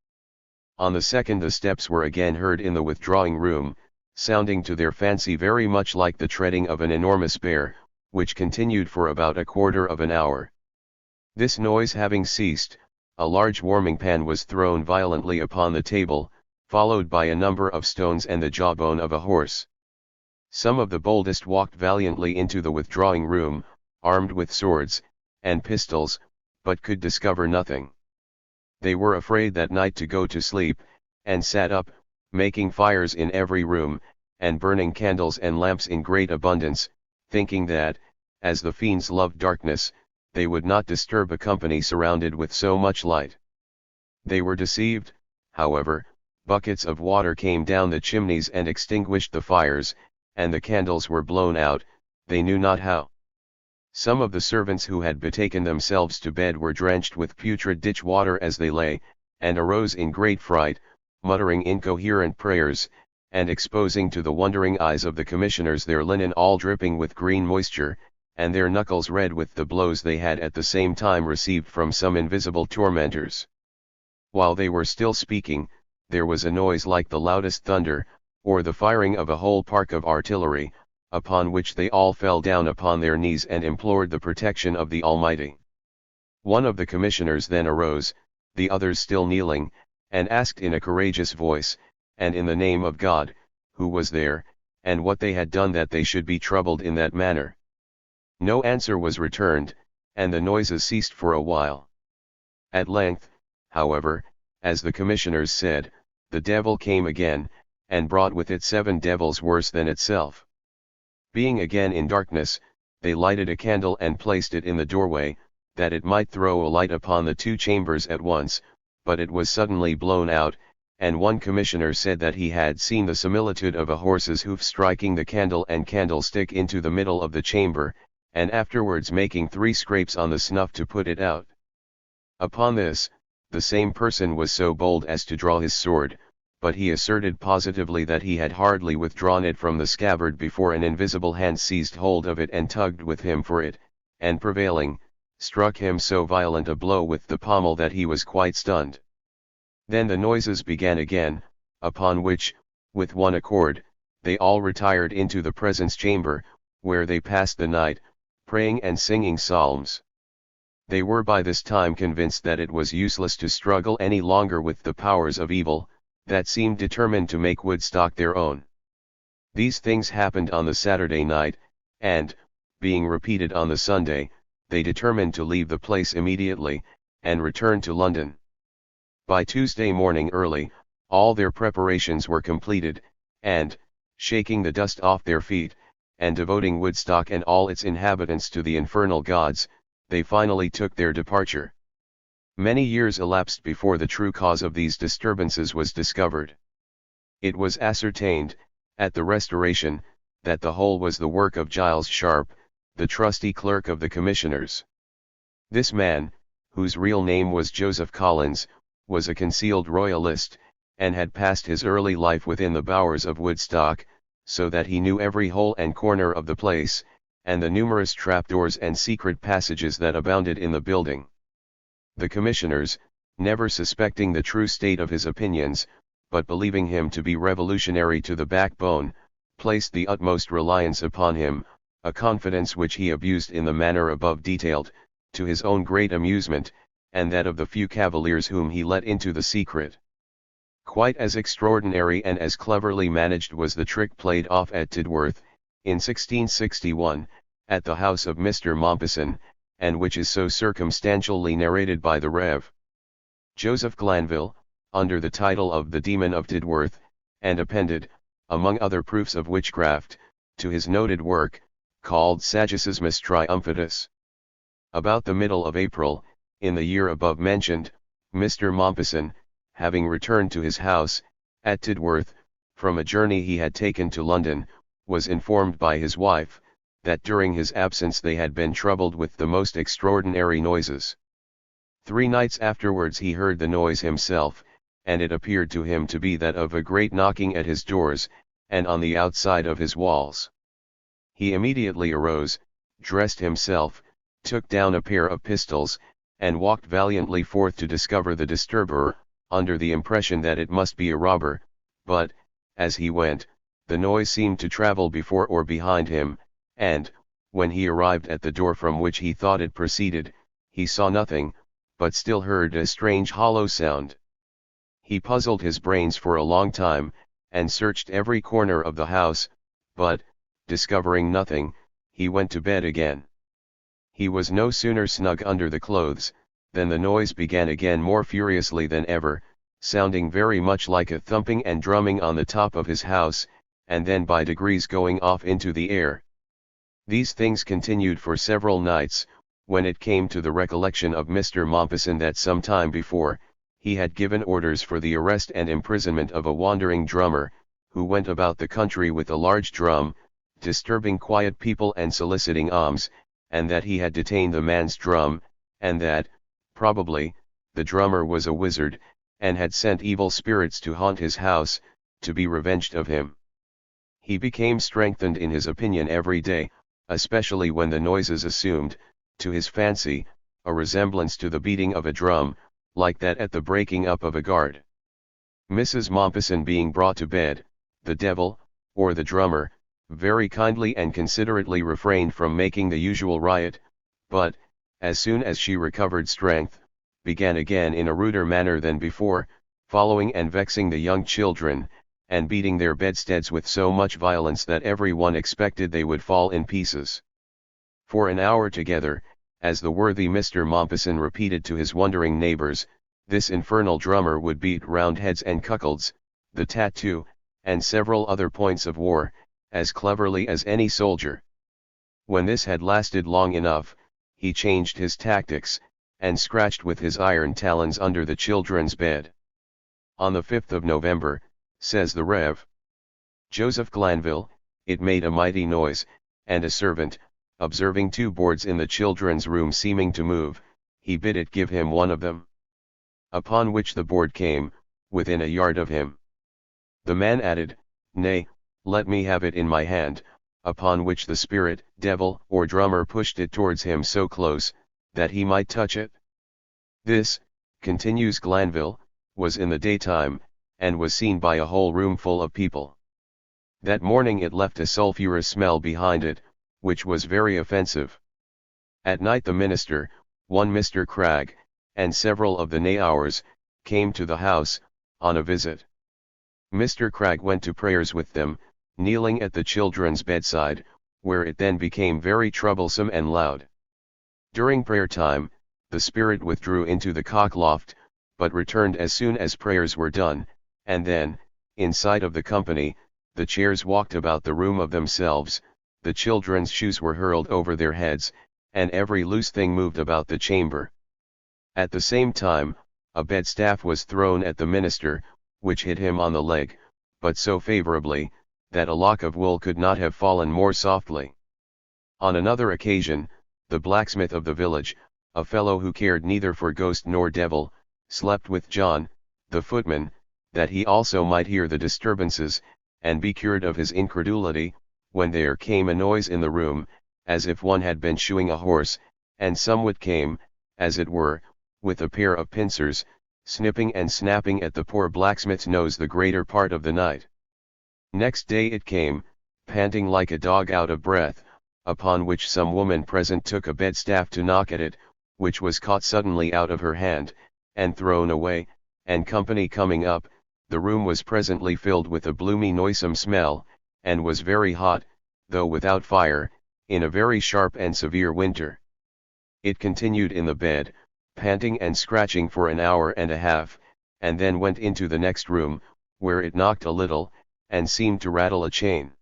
On the 2nd the steps were again heard in the withdrawing room, sounding to their fancy very much like the treading of an enormous bear, which continued for about a quarter of an hour. This noise having ceased, a large warming pan was thrown violently upon the table, followed by a number of stones and the jawbone of a horse. Some of the boldest walked valiantly into the withdrawing room, armed with swords and pistols, but could discover nothing. They were afraid that night to go to sleep, and sat up, making fires in every room, and burning candles and lamps in great abundance, thinking that, as the fiends loved darkness, they would not disturb a company surrounded with so much light. They were deceived, however. Buckets of water came down the chimneys and extinguished the fires, and the candles were blown out. they knew not how. Some of the servants who had betaken themselves to bed were drenched with putrid ditch water as they lay, and arose in great fright, muttering incoherent prayers, and exposing to the wondering eyes of the commissioners their linen all dripping with green moisture, and their knuckles red with the blows they had at the same time received from some invisible tormentors. While they were still speaking, there was a noise like the loudest thunder, or the firing of a whole park of artillery, upon which they all fell down upon their knees and implored the protection of the Almighty. One of the commissioners then arose, the others still kneeling, and asked in a courageous voice, and in the name of God, who was there, and what they had done that they should be troubled in that manner. No answer was returned, and the noises ceased for a while. At length, however, as the commissioners said, the devil came again, and brought with it 7 devils worse than itself. Being again in darkness, they lighted a candle and placed it in the doorway, that it might throw a light upon the 2 chambers at once, but it was suddenly blown out, and one commissioner said that he had seen the similitude of a horse's hoof striking the candle and candlestick into the middle of the chamber, and afterwards making 3 scrapes on the snuff to put it out. Upon this, the same person was so bold as to draw his sword, but he asserted positively that he had hardly withdrawn it from the scabbard before an invisible hand seized hold of it and tugged with him for it, and prevailing, struck him so violent a blow with the pommel that he was quite stunned. Then the noises began again, upon which, with one accord, they all retired into the presence chamber, where they passed the night, praying and singing psalms. They were by this time convinced that it was useless to struggle any longer with the powers of evil, that seemed determined to make Woodstock their own. These things happened on the Saturday night, and, being repeated on the Sunday, they determined to leave the place immediately, and return to London. By Tuesday morning early, all their preparations were completed, and, shaking the dust off their feet, and devoting Woodstock and all its inhabitants to the infernal gods, they finally took their departure. Many years elapsed before the true cause of these disturbances was discovered. It was ascertained, at the Restoration, that the whole was the work of Giles Sharp, the trusty clerk of the commissioners. This man, whose real name was Joseph Collins, was a concealed royalist, and had passed his early life within the bowers of Woodstock, so that he knew every hole and corner of the place, and the numerous trapdoors and secret passages that abounded in the building. The commissioners, never suspecting the true state of his opinions, but believing him to be revolutionary to the backbone, placed the utmost reliance upon him, a confidence which he abused in the manner above detailed, to his own great amusement, and that of the few cavaliers whom he let into the secret. Quite as extraordinary and as cleverly managed was the trick played off at Tidworth, in 1661, at the house of Mr. Mompesson, and which is so circumstantially narrated by the Rev. Joseph Glanville, under the title of The Demon of Tidworth, and appended, among other proofs of witchcraft, to his noted work, called Saggismus Triumphatus. About the middle of April, in the year above mentioned, Mr. Mompesson, having returned to his house, at Tidworth, from a journey he had taken to London, was informed by his wife, that during his absence they had been troubled with the most extraordinary noises. 3 nights afterwards he heard the noise himself, and it appeared to him to be that of a great knocking at his doors, and on the outside of his walls. He immediately arose, dressed himself, took down a pair of pistols, and walked valiantly forth to discover the disturber, under the impression that it must be a robber, but, as he went, the noise seemed to travel before or behind him, and, when he arrived at the door from which he thought it proceeded, he saw nothing, but still heard a strange hollow sound. He puzzled his brains for a long time, and searched every corner of the house, but, discovering nothing, he went to bed again. He was no sooner snug under the clothes, than the noise began again more furiously than ever, sounding very much like a thumping and drumming on the top of his house, and then by degrees going off into the air. These things continued for several nights, when it came to the recollection of Mr. Mompesson that some time before, he had given orders for the arrest and imprisonment of a wandering drummer, who went about the country with a large drum, disturbing quiet people and soliciting alms, and that he had detained the man's drum, and that, probably, the drummer was a wizard, and had sent evil spirits to haunt his house, to be revenged of him. He became strengthened in his opinion every day, especially when the noises assumed, to his fancy, a resemblance to the beating of a drum, like that at the breaking up of a guard. Mrs. Mompesson being brought to bed, the devil, or the drummer, very kindly and considerately refrained from making the usual riot, but, as soon as she recovered strength, began again in a ruder manner than before, following and vexing the young children, and beating their bedsteads with so much violence that every one expected they would fall in pieces. For an hour together, as the worthy Mr. Mompesson repeated to his wondering neighbours, this infernal drummer would beat Roundheads and Cuckolds, the tattoo, and several other points of war, as cleverly as any soldier. When this had lasted long enough, he changed his tactics, and scratched with his iron talons under the children's bed. On the 5th of November, says the Rev. Joseph Glanville, it made a mighty noise, and a servant, observing two boards in the children's room seeming to move, he bid it give him one of them. Upon which the board came, within a yard of him. The man added, "Nay, let me have it in my hand," upon which the spirit, devil, or drummer pushed it towards him so close, that he might touch it. This, continues Glanville, was in the daytime, and was seen by a whole room full of people. That morning it left a sulphurous smell behind it, which was very offensive. At night the minister, one Mr. Cragg, and several of the neighbours, came to the house, on a visit. Mr. Cragg went to prayers with them, kneeling at the children's bedside, where it then became very troublesome and loud. During prayer time, the spirit withdrew into the cockloft, but returned as soon as prayers were done, and then, in sight of the company, the chairs walked about the room of themselves, the children's shoes were hurled over their heads, and every loose thing moved about the chamber. At the same time, a bedstaff was thrown at the minister, which hit him on the leg, but so favorably, that a lock of wool could not have fallen more softly. On another occasion, the blacksmith of the village, a fellow who cared neither for ghost nor devil, slept with John, the footman, that he also might hear the disturbances, and be cured of his incredulity, when there came a noise in the room, as if one had been shoeing a horse, and somewhat came, as it were, with a pair of pincers, snipping and snapping at the poor blacksmith's nose the greater part of the night. Next day it came, panting like a dog out of breath, upon which some woman present took a bedstaff to knock at it, which was caught suddenly out of her hand, and thrown away, and company coming up, the room was presently filled with a bloomy noisome smell, and was very hot, though without fire, in a very sharp and severe winter. It continued in the bed, panting and scratching for an hour and a half, and then went into the next room, where it knocked a little, and seemed to rattle a chain.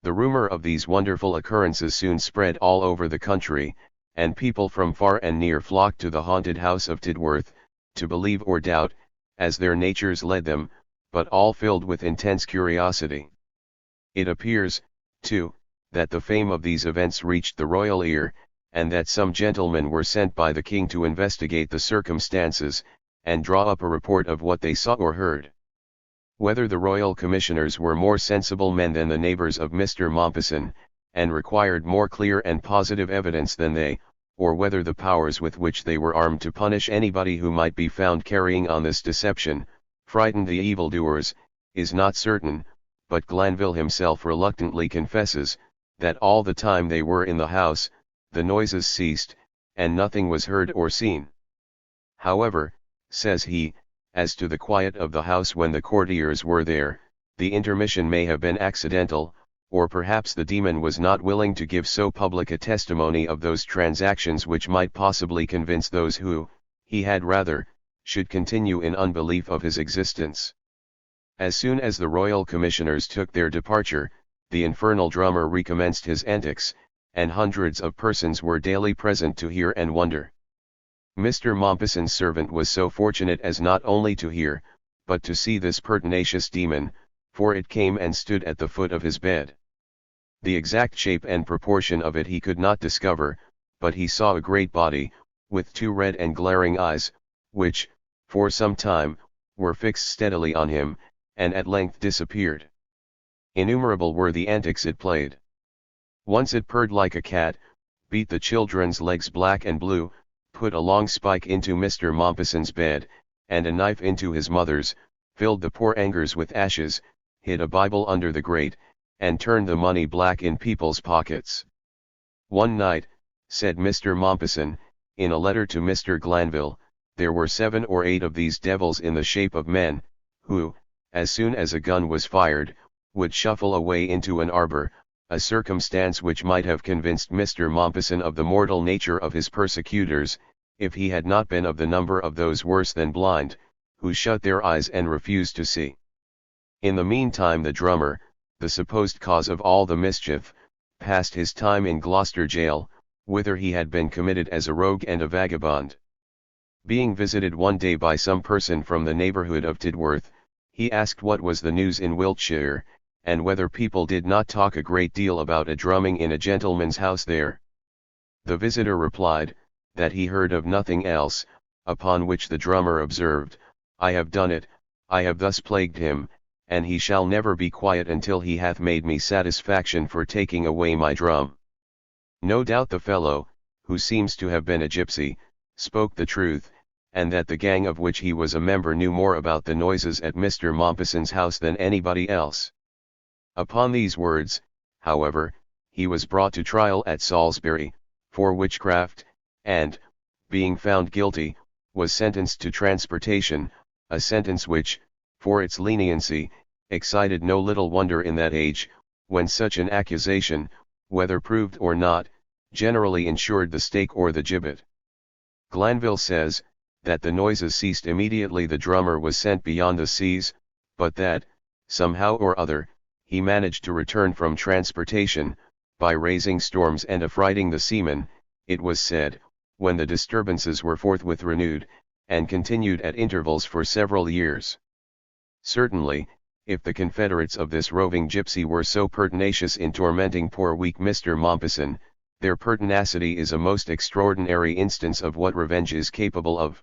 The rumor of these wonderful occurrences soon spread all over the country, and people from far and near flocked to the haunted house of Tidworth, to believe or doubt, as their natures led them, but all filled with intense curiosity. It appears, too, that the fame of these events reached the royal ear, and that some gentlemen were sent by the king to investigate the circumstances, and draw up a report of what they saw or heard. Whether the royal commissioners were more sensible men than the neighbours of Mr. Mompesson, and required more clear and positive evidence than they, or whether the powers with which they were armed to punish anybody who might be found carrying on this deception, frightened the evildoers, is not certain, but Glanville himself reluctantly confesses, that all the time they were in the house, the noises ceased, and nothing was heard or seen. However, says he, as to the quiet of the house when the courtiers were there, the intermission may have been accidental, or perhaps the demon was not willing to give so public a testimony of those transactions which might possibly convince those who, he had rather, should continue in unbelief of his existence. As soon as the royal commissioners took their departure, the infernal drummer recommenced his antics, and hundreds of persons were daily present to hear and wonder. Mr. Mompesson's servant was so fortunate as not only to hear, but to see this pertinacious demon, for it came and stood at the foot of his bed. The exact shape and proportion of it he could not discover, but he saw a great body, with two red and glaring eyes, which, for some time, were fixed steadily on him, and at length disappeared. Innumerable were the antics it played. Once it purred like a cat, beat the children's legs black and blue, put a long spike into Mr. Mompesson's bed, and a knife into his mother's, filled the poor angers with ashes, hid a Bible under the grate, and turned the money black in people's pockets. One night, said Mr. Mompesson, in a letter to Mr. Glanville, there were 7 or 8 of these devils in the shape of men, who, as soon as a gun was fired, would shuffle away into an arbor, a circumstance which might have convinced Mr. Mompesson of the mortal nature of his persecutors, if he had not been of the number of those worse than blind, who shut their eyes and refused to see. In the meantime the drummer, the supposed cause of all the mischief, passed his time in Gloucester jail, whither he had been committed as a rogue and a vagabond. Being visited one day by some person from the neighbourhood of Tidworth, he asked what was the news in Wiltshire, and whether people did not talk a great deal about a drumming in a gentleman's house there. The visitor replied, that he heard of nothing else, upon which the drummer observed, I have done it, I have thus plagued him, and he shall never be quiet until he hath made me satisfaction for taking away my drum. No doubt the fellow, who seems to have been a gypsy, spoke the truth, and that the gang of which he was a member knew more about the noises at Mr. Mompesson's house than anybody else. Upon these words, however, he was brought to trial at Salisbury, for witchcraft, and, being found guilty, was sentenced to transportation, a sentence which, for its leniency, excited no little wonder in that age, when such an accusation, whether proved or not, generally ensured the stake or the gibbet. Glanville says, that the noises ceased immediately the drummer was sent beyond the seas, but that, somehow or other, he managed to return from transportation, by raising storms and affrighting the seamen, it was said, when the disturbances were forthwith renewed, and continued at intervals for several years. Certainly, if the confederates of this roving gypsy were so pertinacious in tormenting poor weak Mr. Mompesson, their pertinacity is a most extraordinary instance of what revenge is capable of.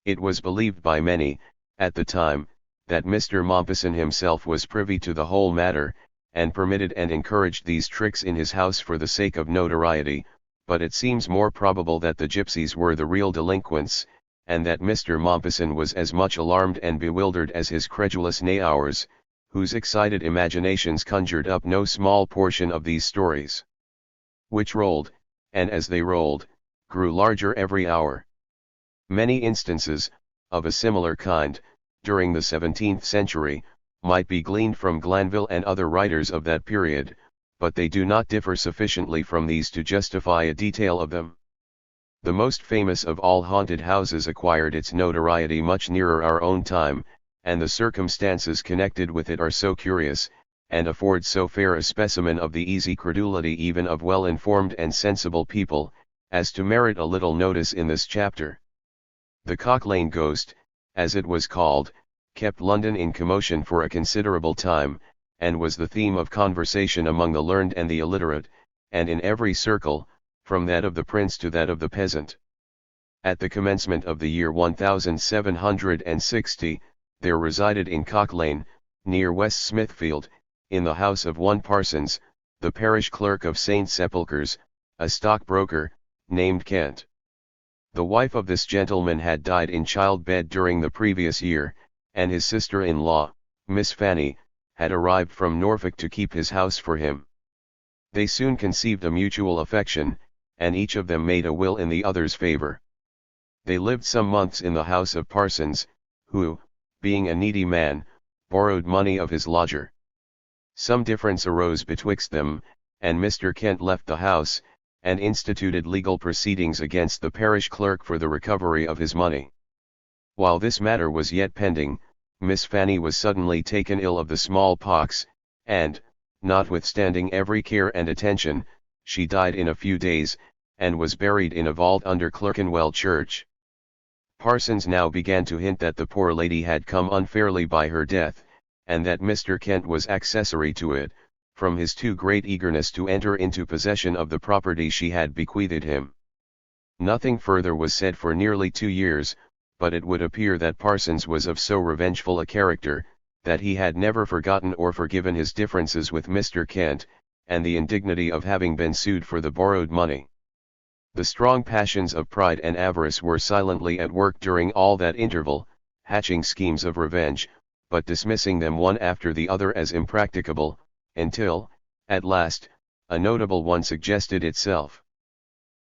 It was believed by many, at the time, that Mr. Mompesson himself was privy to the whole matter, and permitted and encouraged these tricks in his house for the sake of notoriety, but it seems more probable that the gypsies were the real delinquents, and that Mr. Mompesson was as much alarmed and bewildered as his credulous neighbours, whose excited imaginations conjured up no small portion of these stories, which rolled, and as they rolled, grew larger every hour. Many instances, of a similar kind, during the 17th century, might be gleaned from Glanville and other writers of that period, but they do not differ sufficiently from these to justify a detail of them. The most famous of all haunted houses acquired its notoriety much nearer our own time, and the circumstances connected with it are so curious, and afford so fair a specimen of the easy credulity even of well-informed and sensible people, as to merit a little notice in this chapter. The Cock Lane Ghost, as it was called, kept London in commotion for a considerable time, and was the theme of conversation among the learned and the illiterate, and in every circle, from that of the prince to that of the peasant. At the commencement of the year 1760, there resided in Cock Lane, near West Smithfield, in the house of one Parsons, the parish clerk of St. Sepulchre's, a stockbroker, named Kent. The wife of this gentleman had died in childbed during the previous year, and his sister-in-law, Miss Fanny, had arrived from Norfolk to keep his house for him. They soon conceived a mutual affection, and each of them made a will in the other's favour. They lived some months in the house of Parsons, who, being a needy man, borrowed money of his lodger. Some difference arose betwixt them, and Mr. Kent left the house, and instituted legal proceedings against the parish clerk for the recovery of his money. While this matter was yet pending, Miss Fanny was suddenly taken ill of the smallpox, and, notwithstanding every care and attention, she died in a few days, and was buried in a vault under Clerkenwell Church. Parsons now began to hint that the poor lady had come unfairly by her death, and that Mr. Kent was accessory to it, from his too great eagerness to enter into possession of the property she had bequeathed him. Nothing further was said for nearly 2 years, but it would appear that Parsons was of so revengeful a character, that he had never forgotten or forgiven his differences with Mr. Kent, and the indignity of having been sued for the borrowed money. The strong passions of pride and avarice were silently at work during all that interval, hatching schemes of revenge, but dismissing them one after the other as impracticable, until, at last, a notable one suggested itself.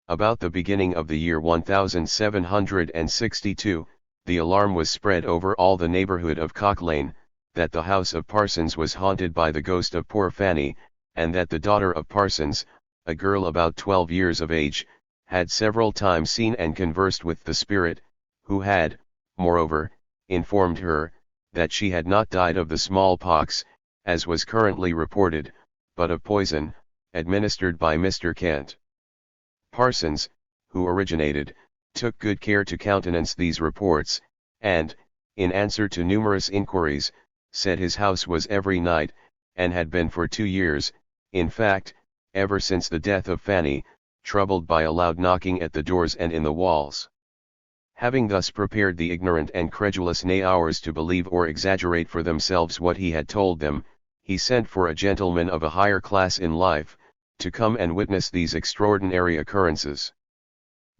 About the beginning of the year 1762, the alarm was spread over all the neighborhood of Cock Lane, that the house of Parsons was haunted by the ghost of poor Fanny, and that the daughter of Parsons, a girl about 12 years of age, had several times seen and conversed with the spirit, who had, moreover, informed her, that she had not died of the smallpox, as was currently reported, but of poison, administered by Mr. Kent. Parsons, who originated, took good care to countenance these reports, and, in answer to numerous inquiries, said his house was every night, and had been for 2 years, in fact, ever since the death of Fanny, troubled by a loud knocking at the doors and in the walls. Having thus prepared the ignorant and credulous neighbours to believe or exaggerate for themselves what he had told them, he sent for a gentleman of a higher class in life, to come and witness these extraordinary occurrences.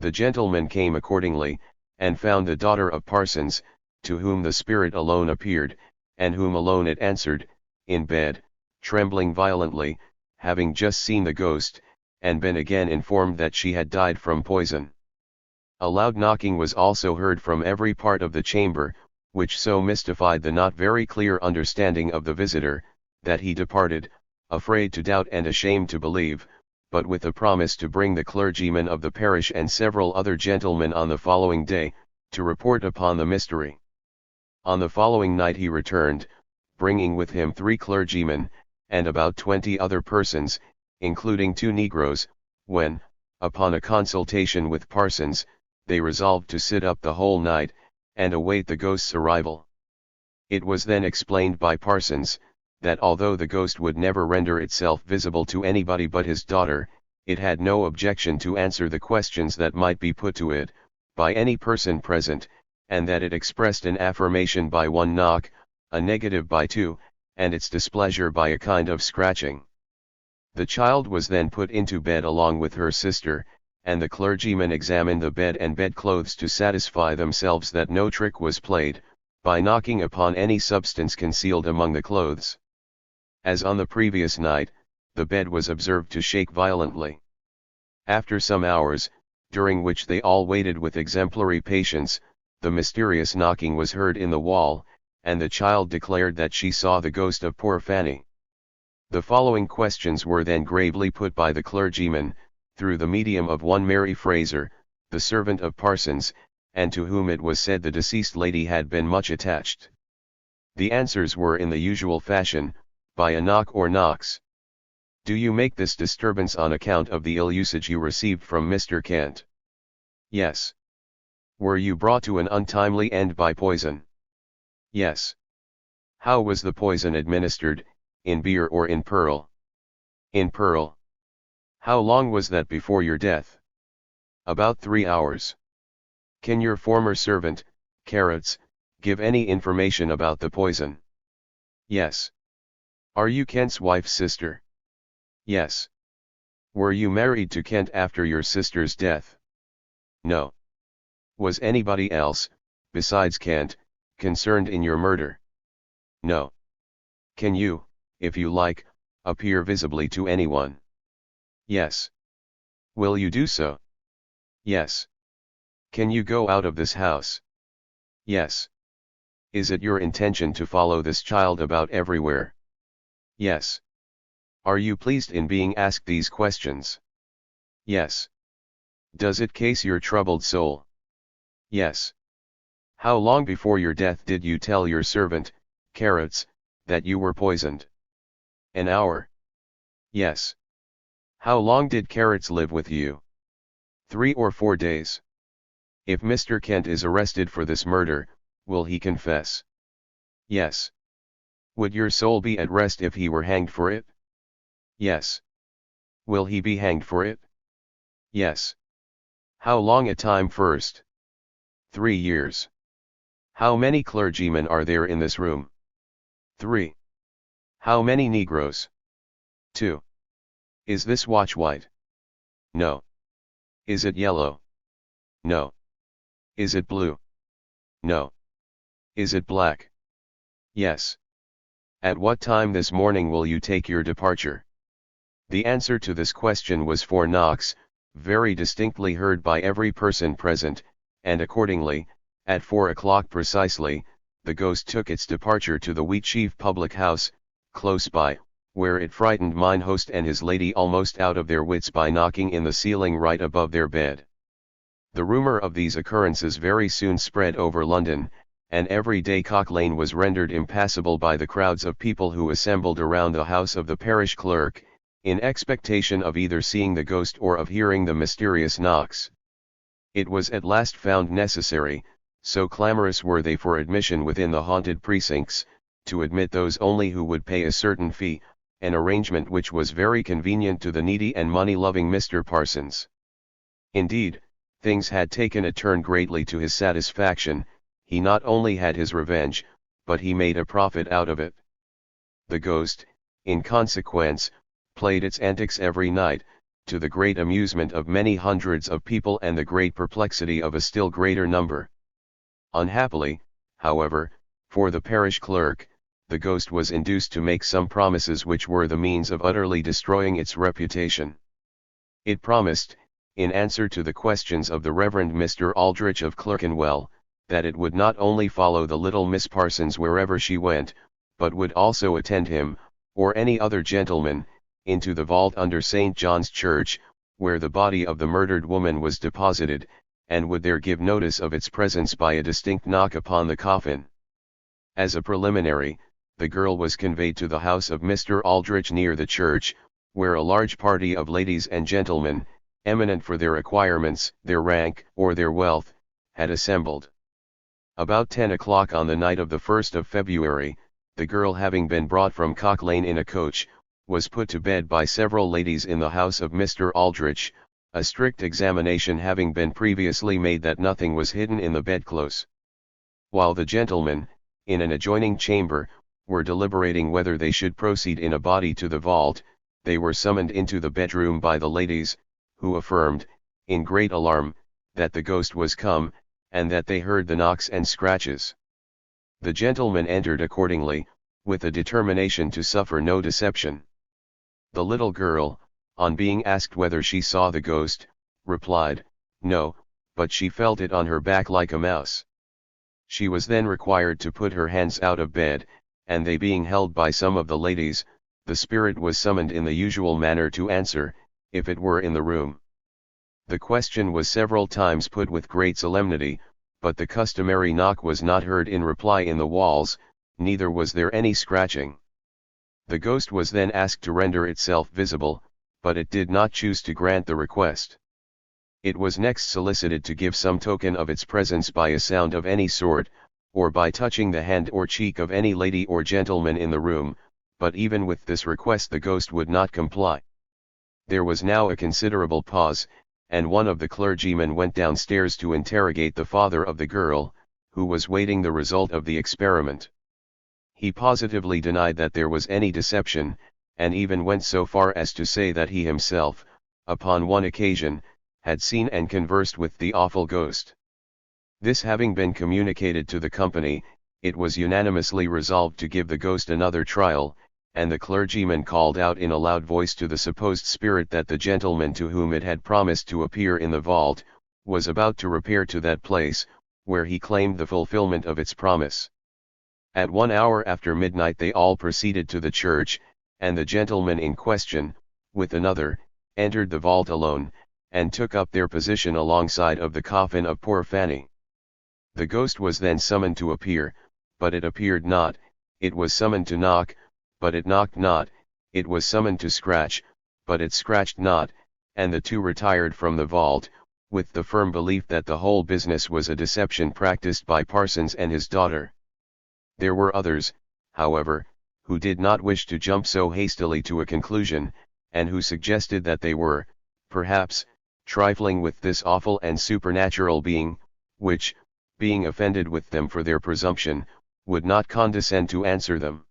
The gentleman came accordingly, and found the daughter of Parsons, to whom the spirit alone appeared, and whom alone it answered, in bed, trembling violently, having just seen the ghost, and been again informed that she had died from poison. A loud knocking was also heard from every part of the chamber, which so mystified the not very clear understanding of the visitor, that he departed, afraid to doubt and ashamed to believe, but with a promise to bring the clergyman of the parish and several other gentlemen on the following day, to report upon the mystery. On the following night he returned, bringing with him 3 clergymen, and about 20 other persons, including 2 negroes, when, upon a consultation with Parsons, they resolved to sit up the whole night, and await the ghost's arrival. It was then explained by Parsons, that although the ghost would never render itself visible to anybody but his daughter, it had no objection to answer the questions that might be put to it, by any person present, and that it expressed an affirmation by 1 knock, a negative by 2, and its displeasure by a kind of scratching. The child was then put into bed along with her sister, and the clergyman examined the bed and bedclothes to satisfy themselves that no trick was played, by knocking upon any substance concealed among the clothes. As on the previous night, the bed was observed to shake violently. After some hours, during which they all waited with exemplary patience, the mysterious knocking was heard in the wall, and the child declared that she saw the ghost of poor Fanny. The following questions were then gravely put by the clergyman, through the medium of one Mary Fraser, the servant of Parsons, and to whom it was said the deceased lady had been much attached. The answers were in the usual fashion, by a knock or knocks. Do you make this disturbance on account of the ill usage you received from Mr. Kent? Yes. Were you brought to an untimely end by poison? Yes. How was the poison administered, in beer or in pearl? In pearl. How long was that before your death? About 3 hours. Can your former servant, Carrots, give any information about the poison? Yes. Are you Kent's wife's sister? Yes. Were you married to Kent after your sister's death? No. Was anybody else, besides Kent, concerned in your murder? No. Can you, if you like, appear visibly to anyone? Yes. Will you do so? Yes. Can you go out of this house? Yes. Is it your intention to follow this child about everywhere? Yes. Are you pleased in being asked these questions? Yes. Does it case your troubled soul? Yes. How long before your death did you tell your servant, Carrots, that you were poisoned? An hour. Yes. How long did Carrots live with you? 3 or 4 days. If Mr. Kent is arrested for this murder, will he confess? Yes. Would your soul be at rest if he were hanged for it? Yes. Will he be hanged for it? Yes. How long a time first? 3 years. How many clergymen are there in this room? 3. How many Negroes? 2. Is this watch white? No. Is it yellow? No. Is it blue? No. Is it black? Yes. At what time this morning will you take your departure? The answer to this question was 4 knocks, very distinctly heard by every person present, and accordingly, at 4 o'clock precisely, the ghost took its departure to the Wheatsheaf public house, close by, where it frightened mine host and his lady almost out of their wits by knocking in the ceiling right above their bed. The rumour of these occurrences very soon spread over London, and every day Cock Lane was rendered impassable by the crowds of people who assembled around the house of the parish clerk, in expectation of either seeing the ghost or of hearing the mysterious knocks. It was at last found necessary, so clamorous were they for admission within the haunted precincts, to admit those only who would pay a certain fee, an arrangement which was very convenient to the needy and money-loving Mr. Parsons. Indeed, things had taken a turn greatly to his satisfaction. He not only had his revenge, but he made a profit out of it. The ghost, in consequence, played its antics every night, to the great amusement of many hundreds of people and the great perplexity of a still greater number. Unhappily, however, for the parish clerk, the ghost was induced to make some promises which were the means of utterly destroying its reputation. It promised, in answer to the questions of the Reverend Mr. Aldrich of Clerkenwell, that it would not only follow the little Miss Parsons wherever she went, but would also attend him, or any other gentleman, into the vault under St. John's Church, where the body of the murdered woman was deposited, and would there give notice of its presence by a distinct knock upon the coffin. As a preliminary, the girl was conveyed to the house of Mr. Aldrich near the church, where a large party of ladies and gentlemen, eminent for their acquirements, their rank, or their wealth, had assembled. About 10 o'clock on the night of the 1st of February, the girl having been brought from Cock Lane in a coach, was put to bed by several ladies in the house of Mr. Aldrich, a strict examination having been previously made that nothing was hidden in the bedclothes. While the gentlemen, in an adjoining chamber, were deliberating whether they should proceed in a body to the vault, they were summoned into the bedroom by the ladies, who affirmed, in great alarm, that the ghost was come, and that they heard the knocks and scratches. The gentlemen entered accordingly, with a determination to suffer no deception. The little girl, on being asked whether she saw the ghost, replied, no, but she felt it on her back like a mouse. She was then required to put her hands out of bed, and they being held by some of the ladies, the spirit was summoned in the usual manner to answer, if it were in the room. The question was several times put with great solemnity, but the customary knock was not heard in reply in the walls, neither was there any scratching. The ghost was then asked to render itself visible, but it did not choose to grant the request. It was next solicited to give some token of its presence by a sound of any sort, or by touching the hand or cheek of any lady or gentleman in the room, but even with this request the ghost would not comply. There was now a considerable pause, and one of the clergymen went downstairs to interrogate the father of the girl, who was waiting the result of the experiment. He positively denied that there was any deception, and even went so far as to say that he himself, upon one occasion, had seen and conversed with the awful ghost. This having been communicated to the company, it was unanimously resolved to give the ghost another trial, and the clergyman called out in a loud voice to the supposed spirit that the gentleman to whom it had promised to appear in the vault, was about to repair to that place, where he claimed the fulfillment of its promise. At 1 hour after midnight they all proceeded to the church, and the gentleman in question, with another, entered the vault alone, and took up their position alongside of the coffin of poor Fanny. The ghost was then summoned to appear, but it appeared not. It was summoned to knock, but it knocked not. It was summoned to scratch, but it scratched not, and the two retired from the vault, with the firm belief that the whole business was a deception practiced by Parsons and his daughter. There were others, however, who did not wish to jump so hastily to a conclusion, and who suggested that they were, perhaps, trifling with this awful and supernatural being, which, being offended with them for their presumption, would not condescend to answer them.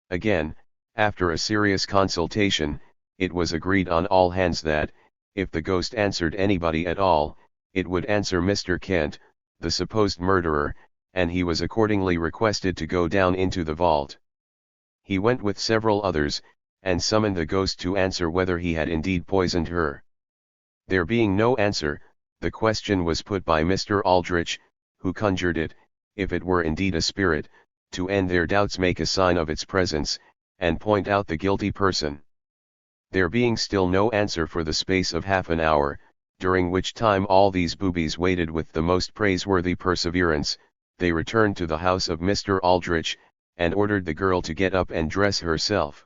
Again, after a serious consultation, it was agreed on all hands that, if the ghost answered anybody at all, it would answer Mr. Kent, the supposed murderer, and he was accordingly requested to go down into the vault. He went with several others, and summoned the ghost to answer whether he had indeed poisoned her. There being no answer, the question was put by Mr. Aldrich, who conjured it, if it were indeed a spirit, to end their doubts make a sign of its presence, and point out the guilty person. There being still no answer for the space of half an hour, during which time all these boobies waited with the most praiseworthy perseverance, they returned to the house of Mr. Aldrich, and ordered the girl to get up and dress herself.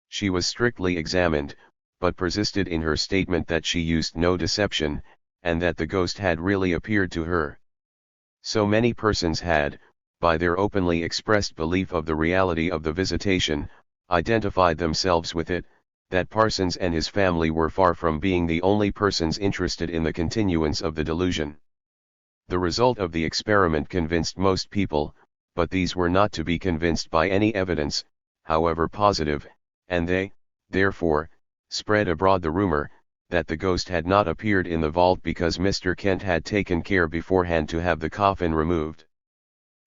She was strictly examined, but persisted in her statement that she used no deception, and that the ghost had really appeared to her. So many persons had, by their openly expressed belief of the reality of the visitation, identified themselves with it, that Parsons and his family were far from being the only persons interested in the continuance of the delusion. The result of the experiment convinced most people, but these were not to be convinced by any evidence, however positive, and they, therefore, spread abroad the rumor, that the ghost had not appeared in the vault because Mr. Kent had taken care beforehand to have the coffin removed.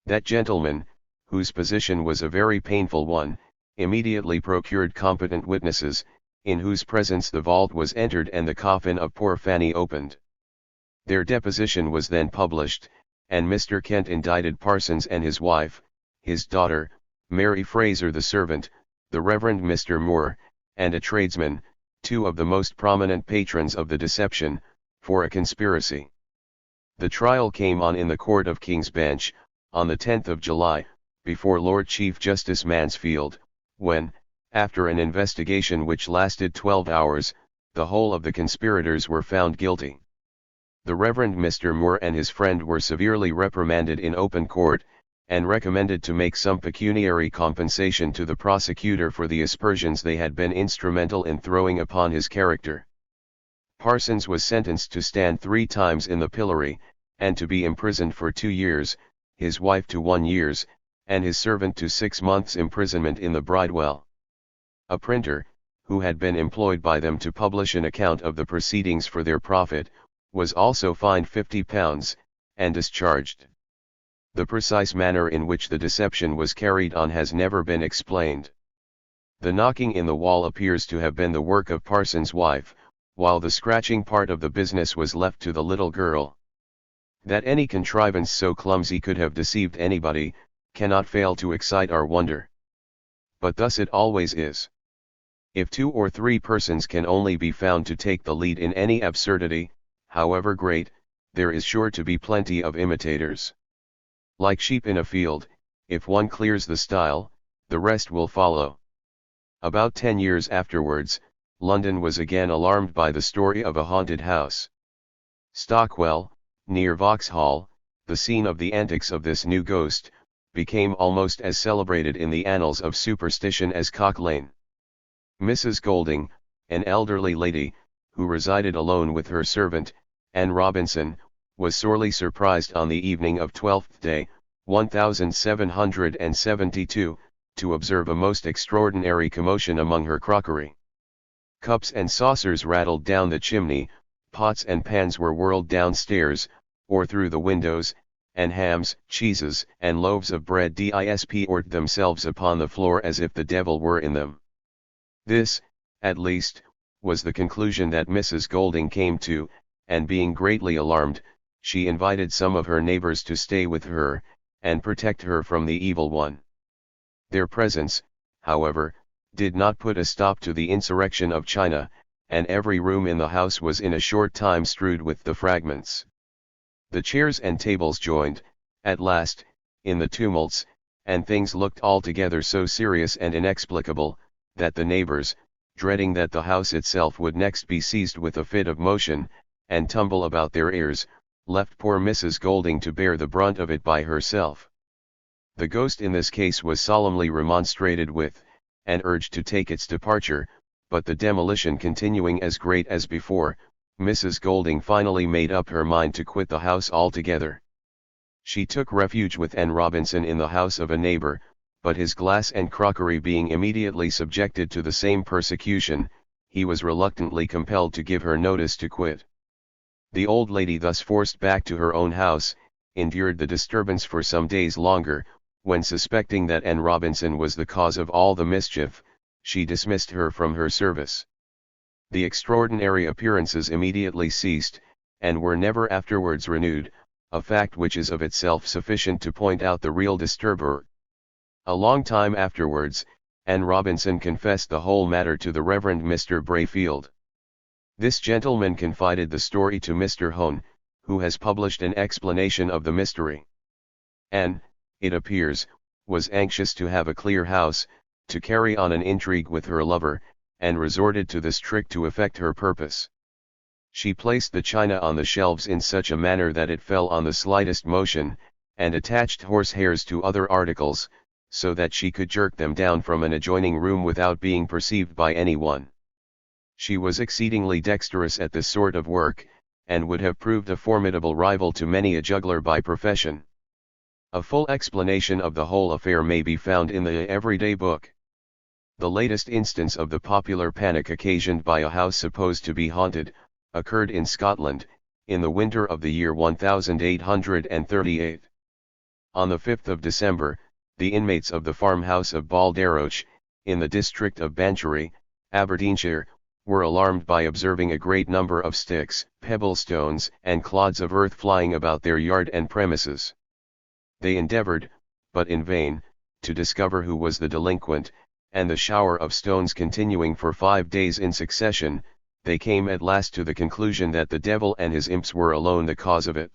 That gentleman, whose position was a very painful one, immediately procured competent witnesses, in whose presence the vault was entered and the coffin of poor Fanny opened. Their deposition was then published, and Mr. Kent indicted Parsons and his wife, his daughter, Mary Fraser the servant, the Reverend Mr. Moore, and a tradesman, two of the most prominent patrons of the deception, for a conspiracy. The trial came on in the Court of King's Bench, on the 10th of July, before Lord Chief Justice Mansfield, when, after an investigation which lasted 12 hours, the whole of the conspirators were found guilty. The Reverend Mr. Moore and his friend were severely reprimanded in open court, and recommended to make some pecuniary compensation to the prosecutor for the aspersions they had been instrumental in throwing upon his character. Parsons was sentenced to stand 3 times in the pillory, and to be imprisoned for 2 years, his wife to 1 year's, and his servant to 6 months' imprisonment in the Bridewell. A printer, who had been employed by them to publish an account of the proceedings for their profit, was also fined £50, and discharged. The precise manner in which the deception was carried on has never been explained. The knocking in the wall appears to have been the work of Parsons' wife, while the scratching part of the business was left to the little girl. That any contrivance so clumsy could have deceived anybody, cannot fail to excite our wonder. But thus it always is. If 2 or 3 persons can only be found to take the lead in any absurdity, however great, there is sure to be plenty of imitators. Like sheep in a field, if one clears the stile, the rest will follow. About 10 years afterwards, London was again alarmed by the story of a haunted house. Stockwell, near Vauxhall, the scene of the antics of this new ghost, became almost as celebrated in the annals of superstition as Cock Lane. Mrs. Golding, an elderly lady, who resided alone with her servant, Anne Robinson, was sorely surprised on the evening of Twelfth Day, 1772, to observe a most extraordinary commotion among her crockery. Cups and saucers rattled down the chimney, pots and pans were whirled downstairs, or through the windows, and hams, cheeses, and loaves of bread disported themselves upon the floor as if the devil were in them. This, at least, was the conclusion that Mrs. Golding came to, and being greatly alarmed, she invited some of her neighbors to stay with her, and protect her from the evil one. Their presence, however, did not put a stop to the insurrection of China, and every room in the house was in a short time strewed with the fragments. The chairs and tables joined, at last, in the tumults, and things looked altogether so serious and inexplicable, that the neighbors, dreading that the house itself would next be seized with a fit of motion, and tumble about their ears, left poor Mrs. Golding to bear the brunt of it by herself. The ghost in this case was solemnly remonstrated with, and urged to take its departure, but the demolition continuing as great as before, Mrs. Golding finally made up her mind to quit the house altogether. She took refuge with N. Robinson in the house of a neighbor, but his glass and crockery being immediately subjected to the same persecution, he was reluctantly compelled to give her notice to quit. The old lady, thus forced back to her own house, endured the disturbance for some days longer, when, suspecting that N. Robinson was the cause of all the mischief, she dismissed her from her service. The extraordinary appearances immediately ceased, and were never afterwards renewed, a fact which is of itself sufficient to point out the real disturber. A long time afterwards, N. Robinson confessed the whole matter to the Reverend Mr. Brayfield. This gentleman confided the story to Mr. Hone, who has published an explanation of the mystery. N., it appears, was anxious to have a clear house, to carry on an intrigue with her lover, and resorted to this trick to effect her purpose. She placed the china on the shelves in such a manner that it fell on the slightest motion, and attached horsehairs to other articles, so that she could jerk them down from an adjoining room without being perceived by anyone. She was exceedingly dexterous at this sort of work, and would have proved a formidable rival to many a juggler by profession. A full explanation of the whole affair may be found in the Everyday Book. The latest instance of the popular panic occasioned by a house supposed to be haunted, occurred in Scotland, in the winter of the year 1838. On the 5th of December, the inmates of the farmhouse of Balderroch, in the district of Banchory, Aberdeenshire, were alarmed by observing a great number of sticks, pebblestones, and clods of earth flying about their yard and premises. They endeavored, but in vain, to discover who was the delinquent, and the shower of stones continuing for 5 days in succession, they came at last to the conclusion that the devil and his imps were alone the cause of it.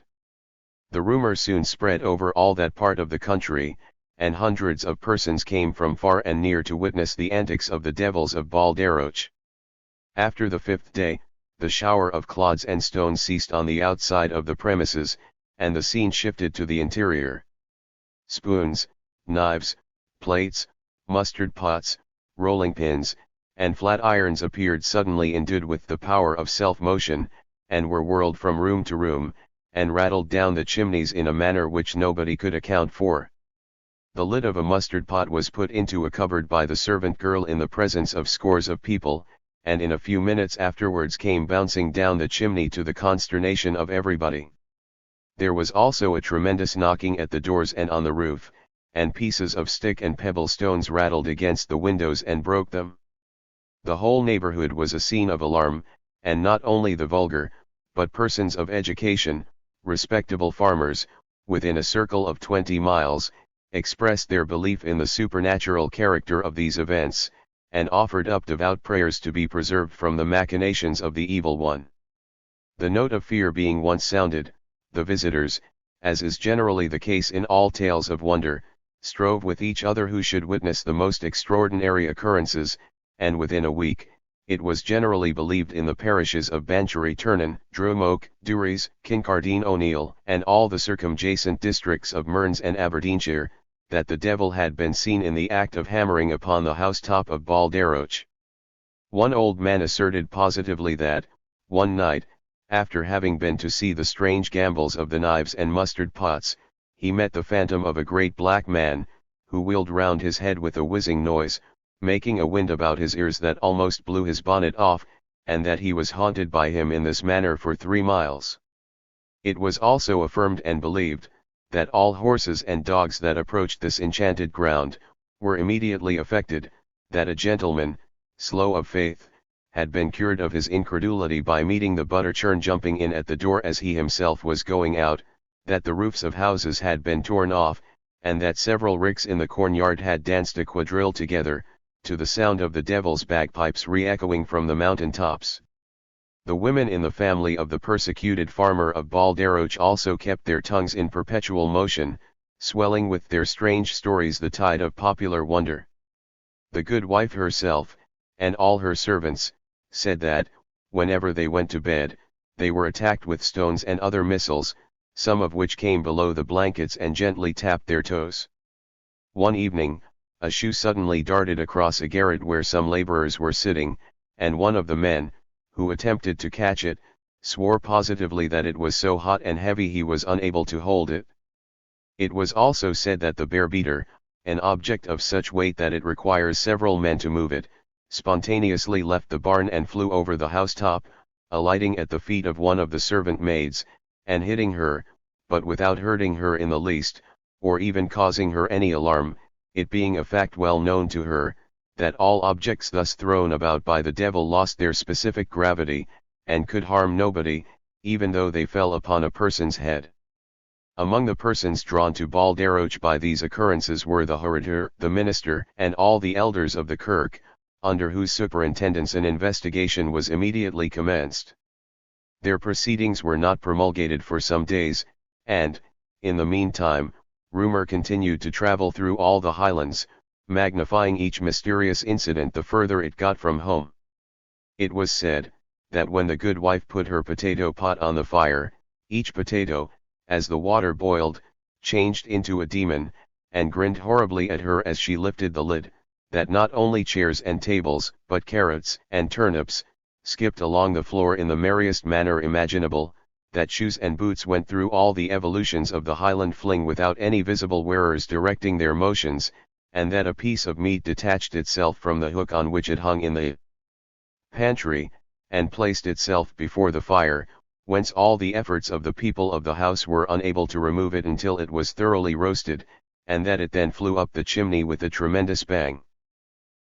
The rumor soon spread over all that part of the country, and hundreds of persons came from far and near to witness the antics of the devils of Balderroch. After the 5th day, the shower of clods and stones ceased on the outside of the premises, and the scene shifted to the interior. Spoons, knives, plates, mustard pots, rolling pins, and flat irons appeared suddenly endued with the power of self-motion, and were whirled from room to room, and rattled down the chimneys in a manner which nobody could account for. The lid of a mustard pot was put into a cupboard by the servant girl in the presence of scores of people, and in a few minutes afterwards came bouncing down the chimney to the consternation of everybody. There was also a tremendous knocking at the doors and on the roof, and pieces of stick and pebble stones rattled against the windows and broke them. The whole neighborhood was a scene of alarm, and not only the vulgar, but persons of education, respectable farmers, within a circle of 20 miles, expressed their belief in the supernatural character of these events, and offered up devout prayers to be preserved from the machinations of the evil one. The note of fear being once sounded, the visitors, as is generally the case in all tales of wonder, strove with each other who should witness the most extraordinary occurrences, and within a week, it was generally believed in the parishes of Banchory Turnen, Drumoak, Duries, Kincardine O'Neill, and all the circumjacent districts of Mearns and Aberdeenshire, that the devil had been seen in the act of hammering upon the house-top of Balderroch. One old man asserted positively that, one night, after having been to see the strange gambols of the knives and mustard pots, he met the phantom of a great black man, who wheeled round his head with a whizzing noise, making a wind about his ears that almost blew his bonnet off, and that he was haunted by him in this manner for 3 miles. It was also affirmed and believed, that all horses and dogs that approached this enchanted ground, were immediately affected, that a gentleman, slow of faith, had been cured of his incredulity by meeting the butter churn jumping in at the door as he himself was going out, that the roofs of houses had been torn off, and that several ricks in the cornyard had danced a quadrille together, to the sound of the devil's bagpipes re-echoing from the mountain tops. The women in the family of the persecuted farmer of Balderroch also kept their tongues in perpetual motion, swelling with their strange stories the tide of popular wonder. The good wife herself, and all her servants, said that, whenever they went to bed, they were attacked with stones and other missiles, some of which came below the blankets and gently tapped their toes. One evening, a shoe suddenly darted across a garret where some laborers were sitting, and one of the men, who attempted to catch it, swore positively that it was so hot and heavy he was unable to hold it. It was also said that the bear-beater, an object of such weight that it requires several men to move it, spontaneously left the barn and flew over the housetop, alighting at the feet of one of the servant maids, and hitting her, but without hurting her in the least, or even causing her any alarm, it being a fact well known to her, that all objects thus thrown about by the devil lost their specific gravity, and could harm nobody, even though they fell upon a person's head. Among the persons drawn to Balderroch by these occurrences were the orator, the minister, and all the elders of the kirk, under whose superintendence an investigation was immediately commenced. Their proceedings were not promulgated for some days, and, in the meantime, rumor continued to travel through all the Highlands, magnifying each mysterious incident the further it got from home. It was said, that when the good wife put her potato pot on the fire, each potato, as the water boiled, changed into a demon, and grinned horribly at her as she lifted the lid, that not only chairs and tables, but carrots and turnips, skipped along the floor in the merriest manner imaginable, that shoes and boots went through all the evolutions of the Highland fling without any visible wearers directing their motions, and that a piece of meat detached itself from the hook on which it hung in the pantry, and placed itself before the fire, whence all the efforts of the people of the house were unable to remove it until it was thoroughly roasted, and that it then flew up the chimney with a tremendous bang.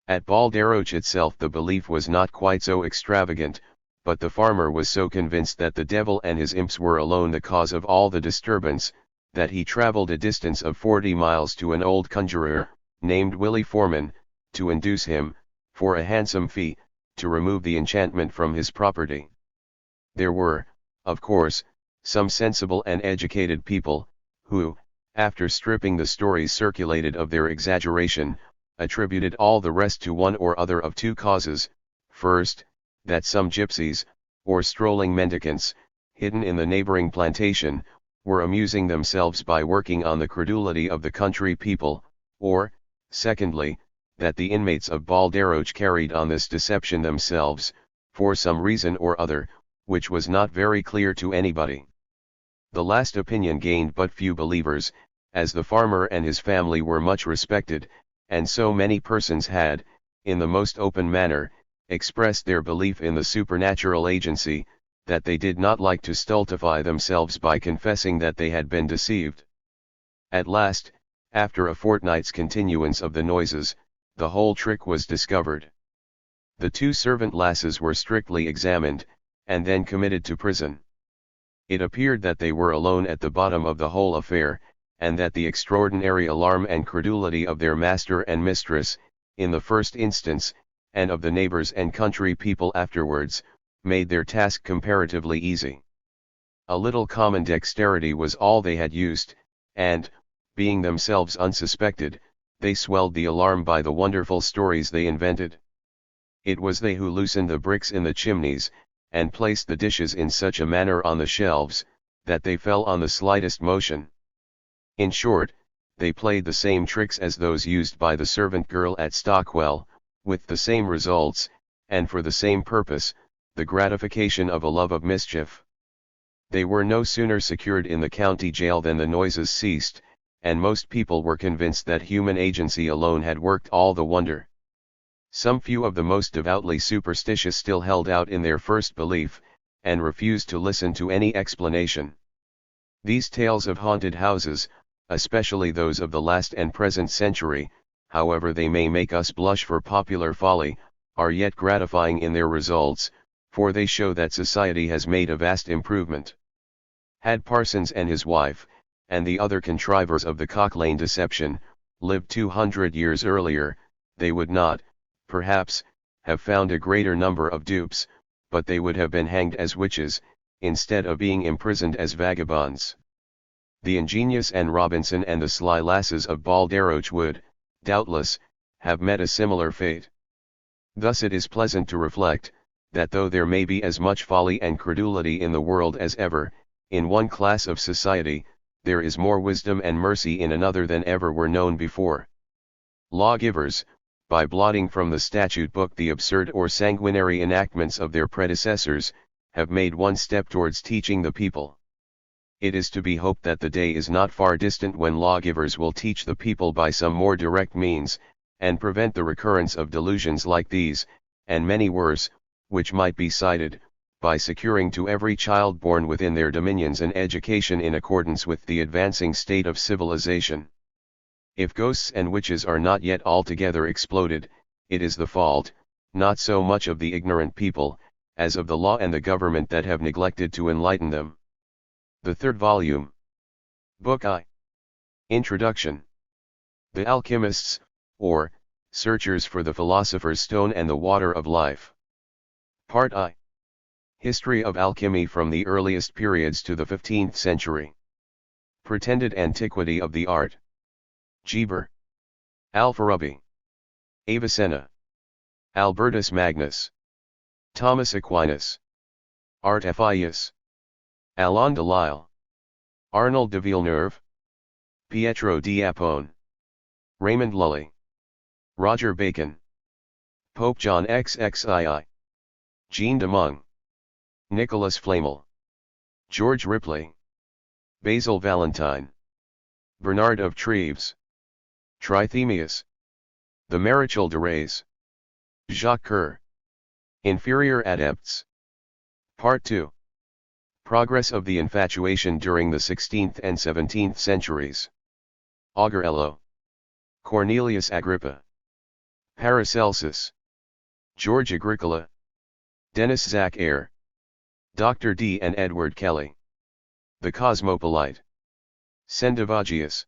At Balderroch itself the belief was not quite so extravagant, but the farmer was so convinced that the devil and his imps were alone the cause of all the disturbance, that he travelled a distance of 40 miles to an old conjurer, named Willie Foreman, to induce him, for a handsome fee, to remove the enchantment from his property. There were, of course, some sensible and educated people, who, after stripping the stories circulated of their exaggeration, attributed all the rest to one or other of two causes: first, that some gypsies, or strolling mendicants, hidden in the neighboring plantation, were amusing themselves by working on the credulity of the country people, or, secondly, that the inmates of Balderroch carried on this deception themselves, for some reason or other, which was not very clear to anybody. The last opinion gained but few believers, as the farmer and his family were much respected, and so many persons had, in the most open manner, expressed their belief in the supernatural agency, that they did not like to stultify themselves by confessing that they had been deceived. At last, after a fortnight's continuance of the noises, the whole trick was discovered. The two servant lasses were strictly examined, and then committed to prison. It appeared that they were alone at the bottom of the whole affair, and that the extraordinary alarm and credulity of their master and mistress, in the first instance, and of the neighbors and country people afterwards, made their task comparatively easy. A little common dexterity was all they had used, and, being themselves unsuspected, they swelled the alarm by the wonderful stories they invented. It was they who loosened the bricks in the chimneys, and placed the dishes in such a manner on the shelves, that they fell on the slightest motion. In short, they played the same tricks as those used by the servant girl at Stockwell, with the same results, and for the same purpose, the gratification of a love of mischief. They were no sooner secured in the county jail than the noises ceased, and most people were convinced that human agency alone had worked all the wonder. Some few of the most devoutly superstitious still held out in their first belief, and refused to listen to any explanation. These tales of haunted houses, especially those of the last and present century, however they may make us blush for popular folly, are yet gratifying in their results, for they show that society has made a vast improvement. Had Parsons and his wife, and the other contrivers of the Cock Lane deception, lived 200 years earlier, they would not, perhaps, have found a greater number of dupes, but they would have been hanged as witches, instead of being imprisoned as vagabonds. The ingenious Anne Robinson and the sly lasses of Balderroch would, doubtless, have met a similar fate. Thus it is pleasant to reflect, that though there may be as much folly and credulity in the world as ever, in one class of society, there is more wisdom and mercy in another than ever were known before. Lawgivers, by blotting from the statute book the absurd or sanguinary enactments of their predecessors, have made one step towards teaching the people. It is to be hoped that the day is not far distant when lawgivers will teach the people by some more direct means, and prevent the recurrence of delusions like these, and many worse, which might be cited, by securing to every child born within their dominions an education in accordance with the advancing state of civilization. If ghosts and witches are not yet altogether exploded, it is the fault, not so much of the ignorant people, as of the law and the government that have neglected to enlighten them. The third volume. Book I. Introduction. The Alchemists, or, Searchers for the Philosopher's Stone and the Water of Life. Part I. History of Alchemy from the earliest periods to the 15th century. Pretended antiquity of the art. Geber. Alfarabi. Avicenna. Albertus Magnus. Thomas Aquinas. Artephius. Alain de Lisle. Arnold de Villeneuve. Pietro d'Apone. Raymond Lully. Roger Bacon. Pope John XXII. Jean de Meung. Nicholas Flamel. George Ripley. Basil Valentine. Bernard of Treves. Trithemius. The Maréchal de Rays. Jacques Coeur. Inferior Adepts. Part 2. Progress of the infatuation during the 16th and 17th centuries. Augerello. Cornelius Agrippa. Paracelsus. George Agricola. Denis Zachaire. Dr. D. and Edward Kelly. The Cosmopolite. Sendivogius.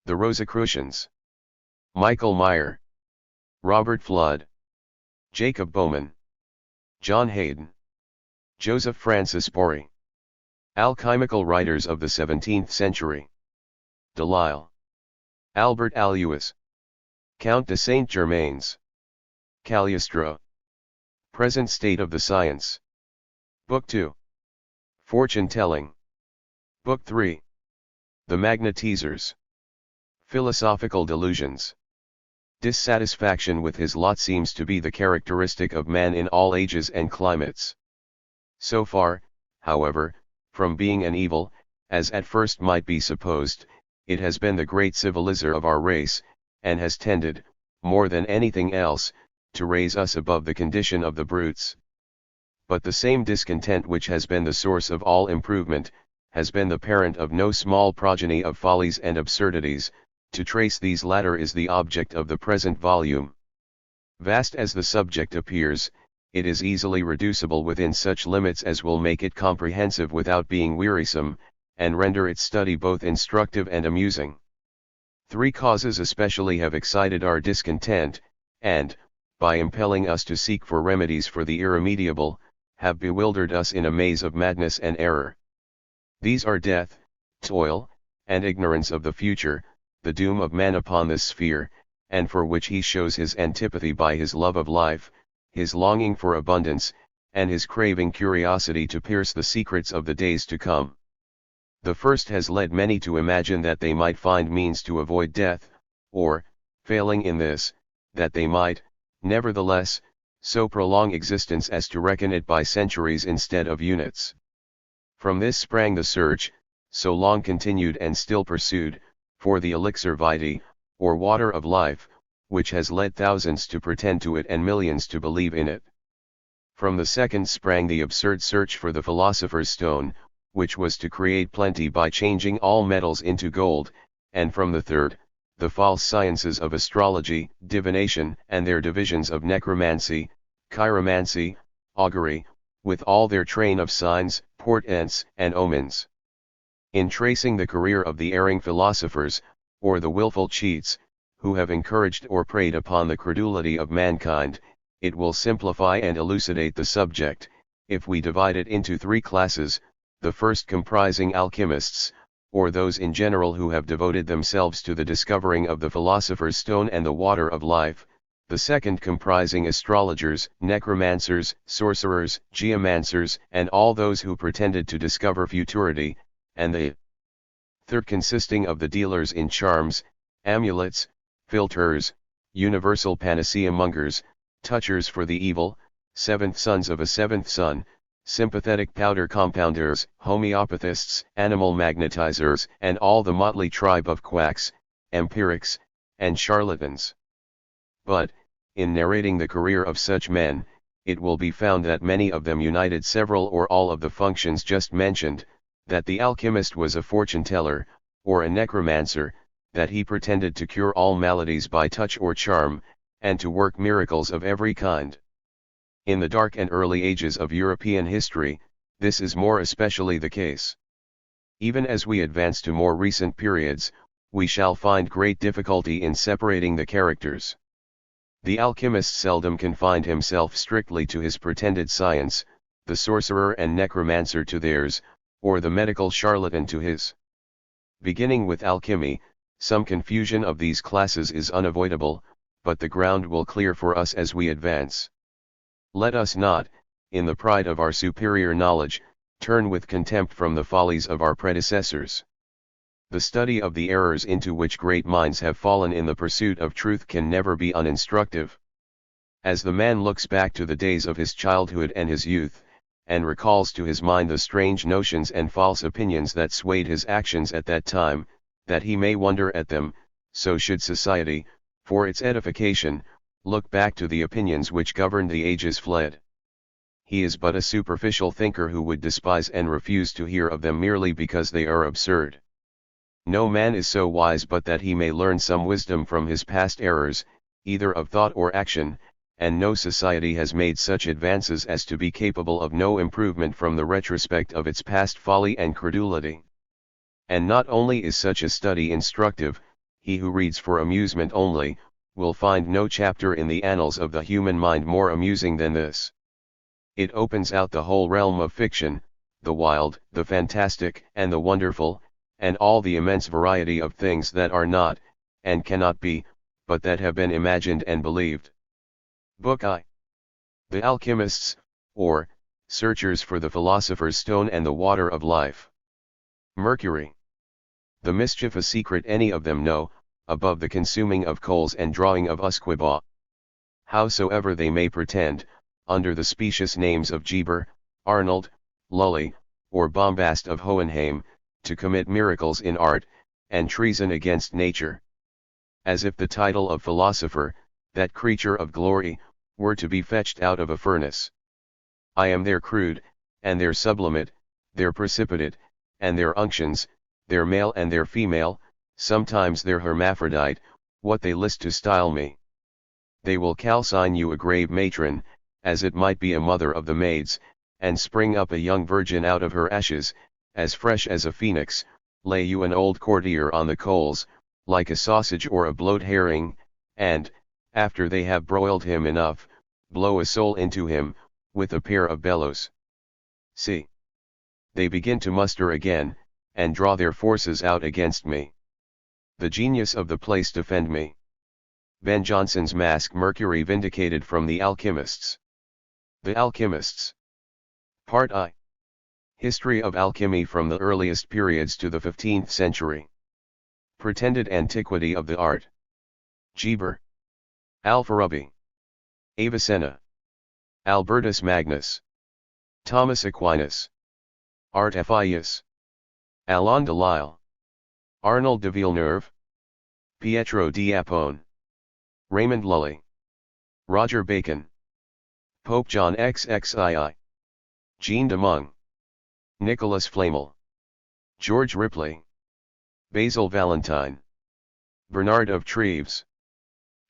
The Rosicrucians. Michael Meyer. Robert Flood. Jacob Bowman. John Hayden. Joseph Francis Borey. Alchemical writers of the 17th century. Delisle. Albert Aluys. Count de Saint-Germains. Cagliostro. Present state of the science. Book 2. Fortune telling. Book 3. The Magnetisers. Philosophical delusions. Dissatisfaction with his lot seems to be the characteristic of man in all ages and climates. So far, however, from being an evil, as at first might be supposed, it has been the great civilizer of our race, and has tended, more than anything else, to raise us above the condition of the brutes. But the same discontent which has been the source of all improvement, has been the parent of no small progeny of follies and absurdities. To trace these latter is the object of the present volume. Vast as the subject appears, it is easily reducible within such limits as will make it comprehensive without being wearisome, and render its study both instructive and amusing. 3 causes especially have excited our discontent, and, by impelling us to seek for remedies for the irremediable, have bewildered us in a maze of madness and error. These are death, toil, and ignorance of the future, the doom of man upon this sphere, and for which he shows his antipathy by his love of life, his longing for abundance, and his craving curiosity to pierce the secrets of the days to come. The first has led many to imagine that they might find means to avoid death, or, failing in this, that they might, nevertheless, so prolong existence as to reckon it by centuries instead of units. From this sprang the search, so long continued and still pursued, for the elixir vitae, or water of life, which has led thousands to pretend to it and millions to believe in it. From the second sprang the absurd search for the philosopher's stone, which was to create plenty by changing all metals into gold, and from the third, the false sciences of astrology, divination, and their divisions of necromancy, chiromancy, augury, with all their train of signs, portents, and omens. In tracing the career of the erring philosophers, or the wilful cheats, who have encouraged or preyed upon the credulity of mankind, it will simplify and elucidate the subject, if we divide it into 3 classes, the first comprising alchemists, or those in general who have devoted themselves to the discovering of the philosopher's stone and the water of life, the second comprising astrologers, necromancers, sorcerers, geomancers, and all those who pretended to discover futurity, and the third consisting of the dealers in charms, amulets, philters, universal panacea mongers, touchers for the evil, seventh sons of a seventh son, sympathetic powder compounders, homeopathists, animal magnetizers, and all the motley tribe of quacks, empirics, and charlatans. But, in narrating the career of such men, it will be found that many of them united several or all of the functions just mentioned, that the alchemist was a fortune-teller, or a necromancer, that he pretended to cure all maladies by touch or charm, and to work miracles of every kind. In the dark and early ages of European history, this is more especially the case. Even as we advance to more recent periods, we shall find great difficulty in separating the characters. The alchemist seldom confined himself strictly to his pretended science, the sorcerer and necromancer to theirs, or the medical charlatan to his. Beginning with alchemy, some confusion of these classes is unavoidable, but the ground will clear for us as we advance. Let us not, in the pride of our superior knowledge, turn with contempt from the follies of our predecessors. The study of the errors into which great minds have fallen in the pursuit of truth can never be uninstructive. As the man looks back to the days of his childhood and his youth, and recalls to his mind the strange notions and false opinions that swayed his actions at that time, that he may wonder at them, so should society, for its edification, look back to the opinions which governed the ages fled. He is but a superficial thinker who would despise and refuse to hear of them merely because they are absurd. No man is so wise but that he may learn some wisdom from his past errors, either of thought or action, and no society has made such advances as to be capable of no improvement from the retrospect of its past folly and credulity. And not only is such a study instructive, he who reads for amusement only, will find no chapter in the annals of the human mind more amusing than this. It opens out the whole realm of fiction, the wild, the fantastic, and the wonderful, and all the immense variety of things that are not, and cannot be, but that have been imagined and believed. Book I. The Alchemists, or, Searchers for the Philosopher's Stone and the Water of Life. Mercury. The mischief a secret any of them know, above the consuming of coals and drawing of usquebaugh. Howsoever they may pretend, under the specious names of Geber, Arnold, Lully, or Bombast of Hohenheim, to commit miracles in art, and treason against nature. As if the title of philosopher, that creature of glory, were to be fetched out of a furnace. I am their crude, and their sublimate, their precipitate, and their unctions, their male and their female, sometimes their hermaphrodite, what they list to style me. They will calcine you a grave matron, as it might be a mother of the maids, and spring up a young virgin out of her ashes, as fresh as a phoenix, lay you an old courtier on the coals, like a sausage or a blowed herring, and, after they have broiled him enough, blow a soul into him, with a pair of bellows. See. They begin to muster again, and draw their forces out against me. The genius of the place defend me. Ben Jonson's Mask. Mercury vindicated from the Alchemists. The Alchemists. Part I. History of alchemy from the earliest periods to the 15th century. Pretended antiquity of the art. Geber. Alfarabi. Avicenna. Albertus Magnus. Thomas Aquinas. Artephius. Alain de Lisle. Arnold de Villeneuve. Pietro di Apone. Raymond Lully. Roger Bacon. Pope John XXII. Jean de Meung. Nicholas Flamel. George Ripley. Basil Valentine. Bernard of Treves.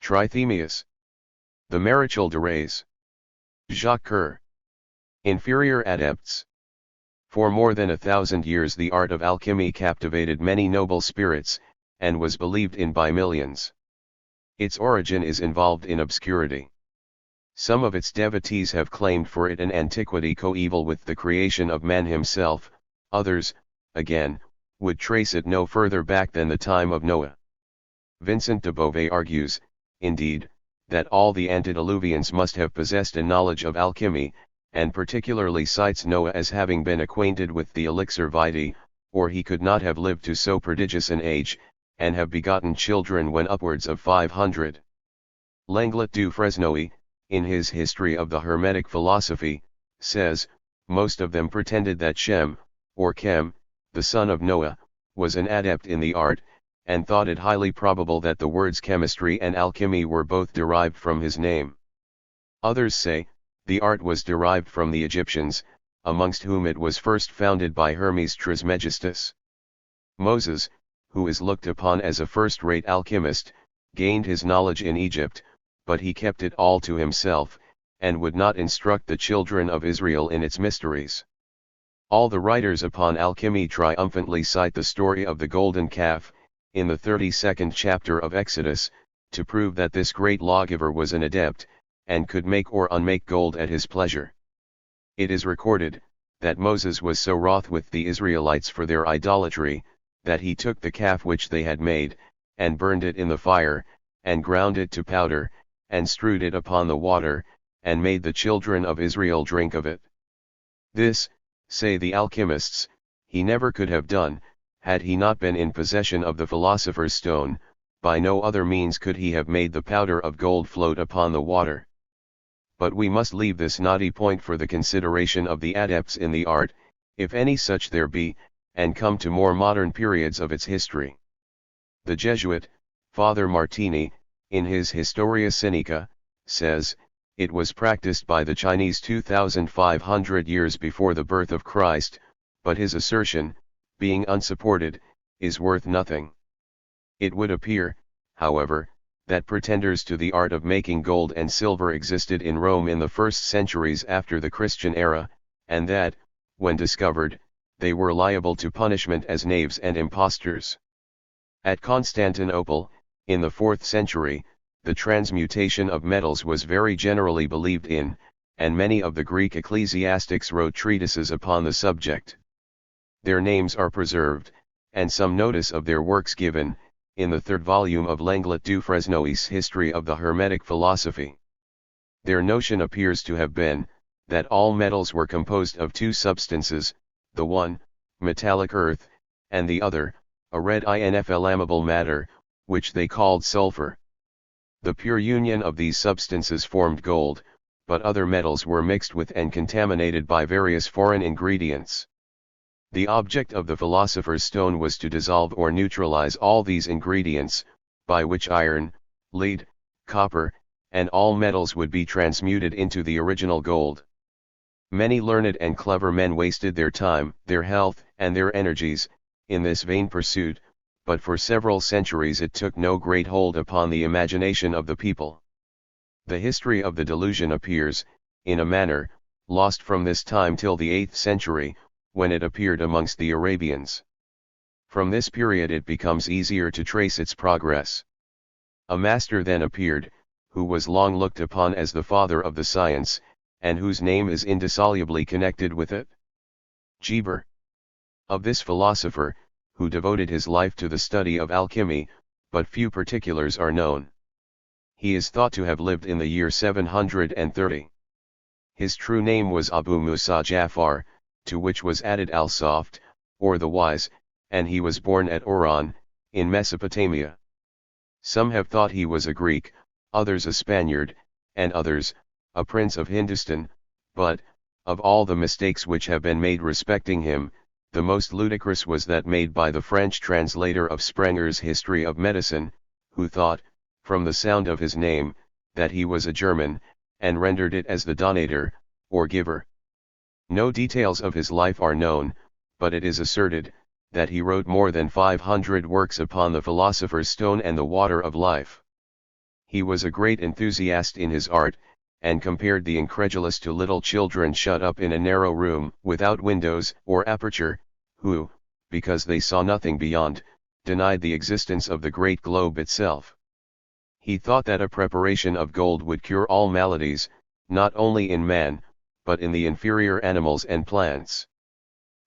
Trithemius. The Maréchal de Rays. Jacques Coeur. Inferior adepts. For more than 1,000 years the art of alchemy captivated many noble spirits, and was believed in by millions. Its origin is involved in obscurity. Some of its devotees have claimed for it an antiquity coeval with the creation of man himself, others, again, would trace it no further back than the time of Noah. Vincent de Beauvais argues, indeed, that all the antediluvians must have possessed a knowledge of alchemy, and particularly cites Noah as having been acquainted with the elixir vitae, or he could not have lived to so prodigious an age, and have begotten children when upwards of 500. Lenglet du Fresnoy, in his History of the Hermetic Philosophy, says, most of them pretended that Shem, or Chem, the son of Noah, was an adept in the art, and thought it highly probable that the words chemistry and alchemy were both derived from his name. Others say, the art was derived from the Egyptians, amongst whom it was first founded by Hermes Trismegistus. Moses, who is looked upon as a first-rate alchemist, gained his knowledge in Egypt, but he kept it all to himself, and would not instruct the children of Israel in its mysteries. All the writers upon alchemy triumphantly cite the story of the golden calf, in the 32nd chapter of Exodus, to prove that this great lawgiver was an adept, and could make or unmake gold at his pleasure. It is recorded, that Moses was so wroth with the Israelites for their idolatry, that he took the calf which they had made, and burned it in the fire, and ground it to powder, and strewed it upon the water, and made the children of Israel drink of it. This, say the alchemists, he never could have done, had he not been in possession of the philosopher's stone. By no other means could he have made the powder of gold float upon the water. But we must leave this knotty point for the consideration of the adepts in the art, if any such there be, and come to more modern periods of its history. The Jesuit, Father Martini, in his Historia Sinica, says, it was practiced by the Chinese 2,500 years before the birth of Christ, but his assertion, being unsupported, is worth nothing. It would appear, however, that pretenders to the art of making gold and silver existed in Rome in the first centuries after the Christian era, and that, when discovered, they were liable to punishment as knaves and impostors. At Constantinople, in the 4th century, the transmutation of metals was very generally believed in, and many of the Greek ecclesiastics wrote treatises upon the subject. Their names are preserved, and some notice of their works given, in the 3rd volume of Lenglet du Fresnoy's History of the Hermetic Philosophy. Their notion appears to have been, that all metals were composed of two substances, the one, metallic earth, and the other, a red inflammable matter, which they called sulfur. The pure union of these substances formed gold, but other metals were mixed with and contaminated by various foreign ingredients. The object of the philosopher's stone was to dissolve or neutralize all these ingredients, by which iron, lead, copper, and all metals would be transmuted into the original gold. Many learned and clever men wasted their time, their health, and their energies, in this vain pursuit, but for several centuries it took no great hold upon the imagination of the people. The history of the delusion appears, in a manner, lost from this time till the 8th century, when it appeared amongst the Arabians. From this period it becomes easier to trace its progress. A master then appeared, who was long looked upon as the father of the science, and whose name is indissolubly connected with it. Geber. Of this philosopher, who devoted his life to the study of alchemy, but few particulars are known. He is thought to have lived in the year 730. His true name was Abu Musa Jafar, to which was added Al-Saft, or the Wise, and he was born at Oran, in Mesopotamia. Some have thought he was a Greek, others a Spaniard, and others, a prince of Hindustan, but, of all the mistakes which have been made respecting him, the most ludicrous was that made by the French translator of Sprenger's History of Medicine, who thought, from the sound of his name, that he was a German, and rendered it as the donator, or giver. No details of his life are known, but it is asserted, that he wrote more than 500 works upon the philosopher's stone and the water of life. He was a great enthusiast in his art, and compared the incredulous to little children shut up in a narrow room, without windows or aperture, who, because they saw nothing beyond, denied the existence of the great globe itself. He thought that a preparation of gold would cure all maladies, not only in man, but in the inferior animals and plants.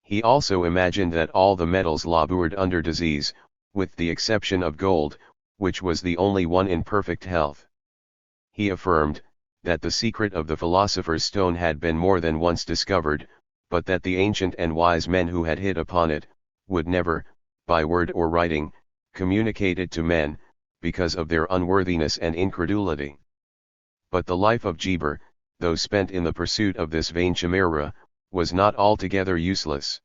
He also imagined that all the metals labored under disease, with the exception of gold, which was the only one in perfect health. He affirmed, that the secret of the philosopher's stone had been more than once discovered, but that the ancient and wise men who had hit upon it, would never, by word or writing, communicate it to men, because of their unworthiness and incredulity. But the life of Geber, though spent in the pursuit of this vain chimera, was not altogether useless.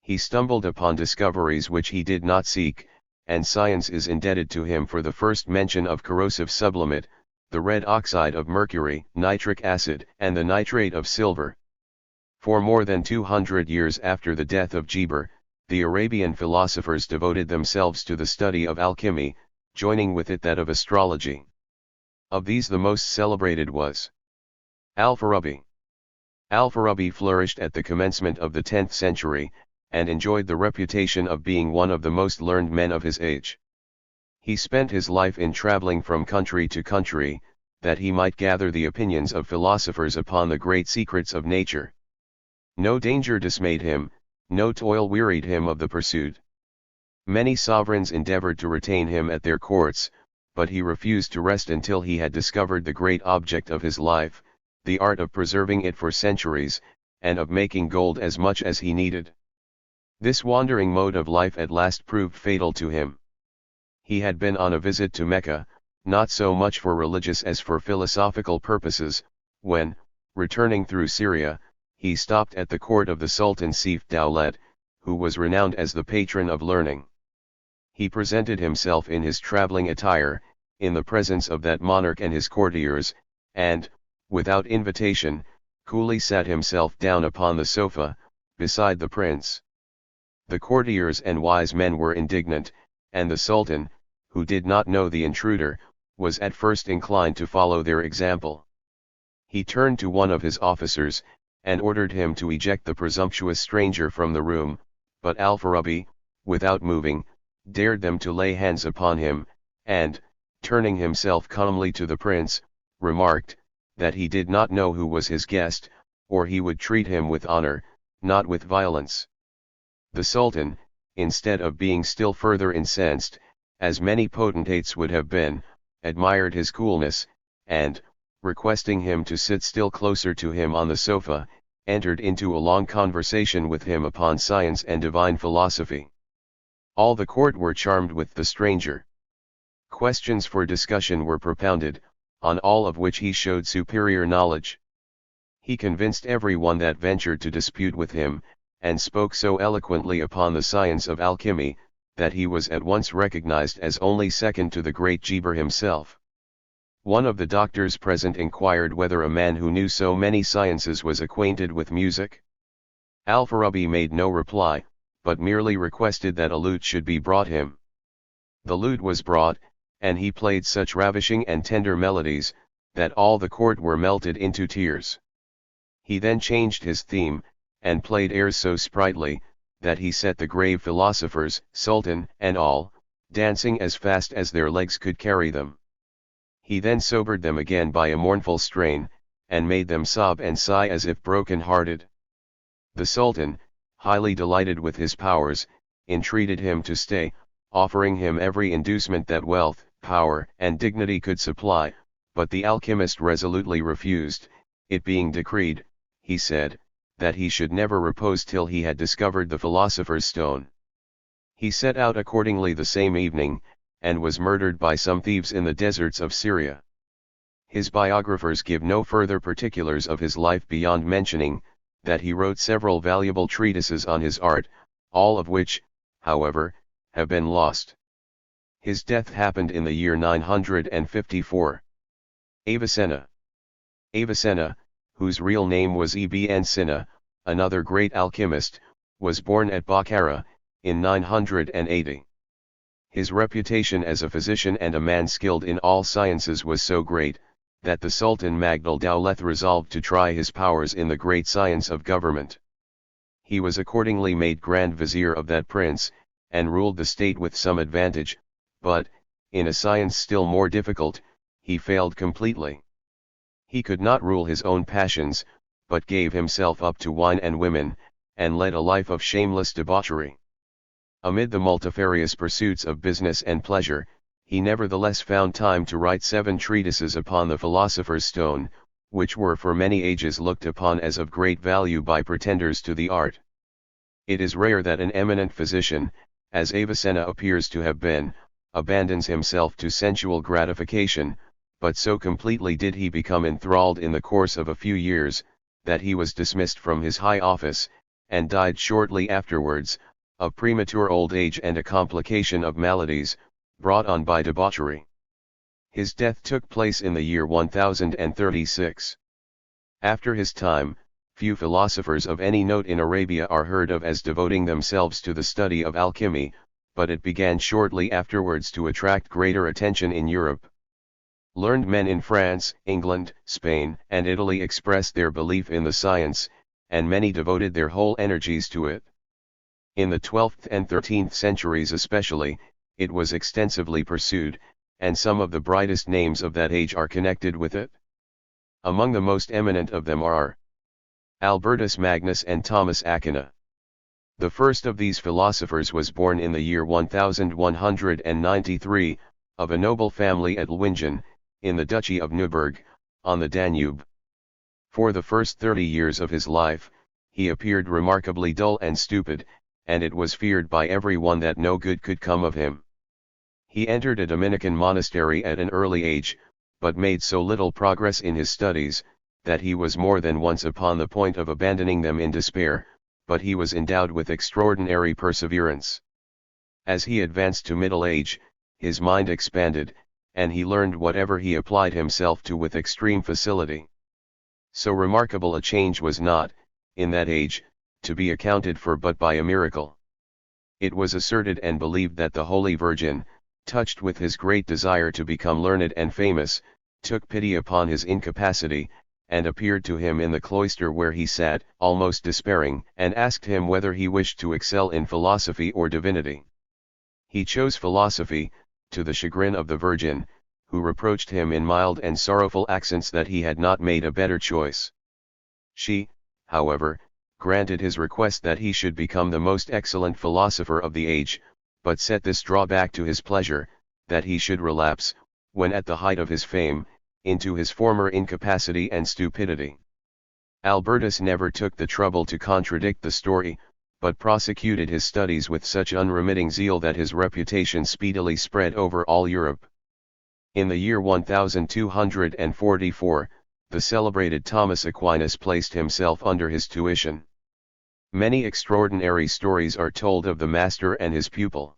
He stumbled upon discoveries which he did not seek, and science is indebted to him for the first mention of corrosive sublimate, the red oxide of mercury, nitric acid, and the nitrate of silver. For more than 200 years after the death of Geber, the Arabian philosophers devoted themselves to the study of alchemy, joining with it that of astrology. Of these the most celebrated was Al-Farabi. Al-Farabi flourished at the commencement of the 10th century, and enjoyed the reputation of being one of the most learned men of his age. He spent his life in traveling from country to country, that he might gather the opinions of philosophers upon the great secrets of nature. No danger dismayed him, no toil wearied him of the pursuit. Many sovereigns endeavored to retain him at their courts, but he refused to rest until he had discovered the great object of his life, the art of preserving it for centuries, and of making gold as much as he needed. This wandering mode of life at last proved fatal to him. He had been on a visit to Mecca, not so much for religious as for philosophical purposes, when, returning through Syria, he stopped at the court of the Sultan Seif Dowlet, who was renowned as the patron of learning. He presented himself in his traveling attire, in the presence of that monarch and his courtiers, and, without invitation, coolly sat himself down upon the sofa, beside the prince. The courtiers and wise men were indignant, and the Sultan, who did not know the intruder, was at first inclined to follow their example. He turned to one of his officers, and ordered him to eject the presumptuous stranger from the room, but Al-Farabi, without moving, dared them to lay hands upon him, and, turning himself calmly to the prince, remarked, that he did not know who was his guest, or he would treat him with honor, not with violence. The Sultan, instead of being still further incensed, as many potentates would have been, admired his coolness, and, requesting him to sit still closer to him on the sofa, entered into a long conversation with him upon science and divine philosophy. All the court were charmed with the stranger. Questions for discussion were propounded, on all of which he showed superior knowledge. He convinced everyone that ventured to dispute with him, and spoke so eloquently upon the science of alchemy, that he was at once recognized as only second to the great Geber himself. One of the doctors present inquired whether a man who knew so many sciences was acquainted with music. Al-Farabi made no reply, but merely requested that a lute should be brought him. The lute was brought, and he played such ravishing and tender melodies, that all the court were melted into tears. He then changed his theme, and played airs so sprightly, that he set the grave philosophers, Sultan and all, dancing as fast as their legs could carry them. He then sobered them again by a mournful strain, and made them sob and sigh as if broken-hearted. The Sultan, highly delighted with his powers, entreated him to stay, offering him every inducement that wealth, power, and dignity could supply, but the alchemist resolutely refused, it being decreed, he said, that he should never repose till he had discovered the philosopher's stone. He set out accordingly the same evening, and was murdered by some thieves in the deserts of Syria. His biographers give no further particulars of his life beyond mentioning, that he wrote several valuable treatises on his art, all of which, however, have been lost. His death happened in the year 954. Avicenna. Avicenna, whose real name was Ibn Sina, another great alchemist, was born at Bokhara, in 980. His reputation as a physician and a man skilled in all sciences was so great, that the Sultan Magdal Dowleth resolved to try his powers in the great science of government. He was accordingly made Grand Vizier of that prince, and ruled the state with some advantage, but, in a science still more difficult, he failed completely. He could not rule his own passions, but gave himself up to wine and women, and led a life of shameless debauchery. Amid the multifarious pursuits of business and pleasure, he nevertheless found time to write 7 treatises upon the philosopher's stone, which were for many ages looked upon as of great value by pretenders to the art. It is rare that an eminent physician, as Avicenna appears to have been, abandons himself to sensual gratification, but so completely did he become enthralled in the course of a few years, that he was dismissed from his high office, and died shortly afterwards, of premature old age and a complication of maladies, brought on by debauchery. His death took place in the year 1036. After his time, few philosophers of any note in Arabia are heard of as devoting themselves to the study of alchemy, but it began shortly afterwards to attract greater attention in Europe. Learned men in France, England, Spain, and Italy expressed their belief in the science, and many devoted their whole energies to it. In the 12th and 13th centuries especially, it was extensively pursued, and some of the brightest names of that age are connected with it. Among the most eminent of them are Albertus Magnus and Thomas Aquina. The first of these philosophers was born in the year 1193, of a noble family at Lwingen, in the Duchy of Neuburg, on the Danube. For the first 30 years of his life, he appeared remarkably dull and stupid, and it was feared by every one that no good could come of him. He entered a Dominican monastery at an early age, but made so little progress in his studies, that he was more than once upon the point of abandoning them in despair, but he was endowed with extraordinary perseverance. As he advanced to middle age, his mind expanded, and he learned whatever he applied himself to with extreme facility. So remarkable a change was not, in that age, to be accounted for but by a miracle. It was asserted and believed that the Holy Virgin, touched with his great desire to become learned and famous, took pity upon his incapacity, and appeared to him in the cloister where he sat, almost despairing, and asked him whether he wished to excel in philosophy or divinity. He chose philosophy, to the chagrin of the Virgin, who reproached him in mild and sorrowful accents that he had not made a better choice. She, however, granted his request that he should become the most excellent philosopher of the age, but set this drawback to his pleasure, that he should relapse, when at the height of his fame, into his former incapacity and stupidity. Albertus never took the trouble to contradict the story, but prosecuted his studies with such unremitting zeal that his reputation speedily spread over all Europe. In the year 1244, the celebrated Thomas Aquinas placed himself under his tuition. Many extraordinary stories are told of the master and his pupil.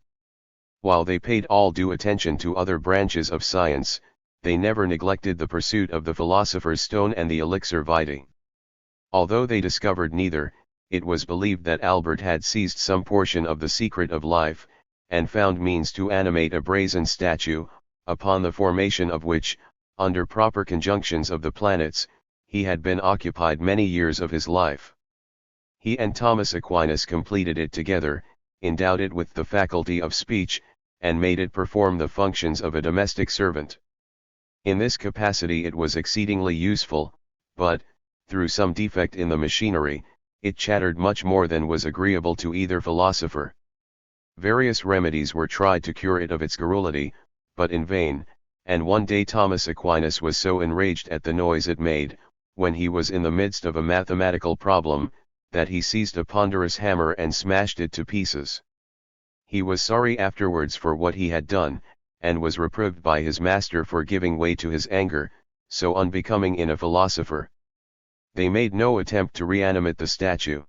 While they paid all due attention to other branches of science, they never neglected the pursuit of the philosopher's stone and the elixir vitae. Although they discovered neither, it was believed that Albert had seized some portion of the secret of life, and found means to animate a brazen statue, upon the formation of which, under proper conjunctions of the planets, he had been occupied many years of his life. He and Thomas Aquinas completed it together, endowed it with the faculty of speech, and made it perform the functions of a domestic servant. In this capacity it was exceedingly useful, but, through some defect in the machinery, it chattered much more than was agreeable to either philosopher. Various remedies were tried to cure it of its garrulity, but in vain, and one day Thomas Aquinas was so enraged at the noise it made, when he was in the midst of a mathematical problem, that he seized a ponderous hammer and smashed it to pieces. He was sorry afterwards for what he had done, and was reproved by his master for giving way to his anger, so unbecoming in a philosopher. They made no attempt to reanimate the statue.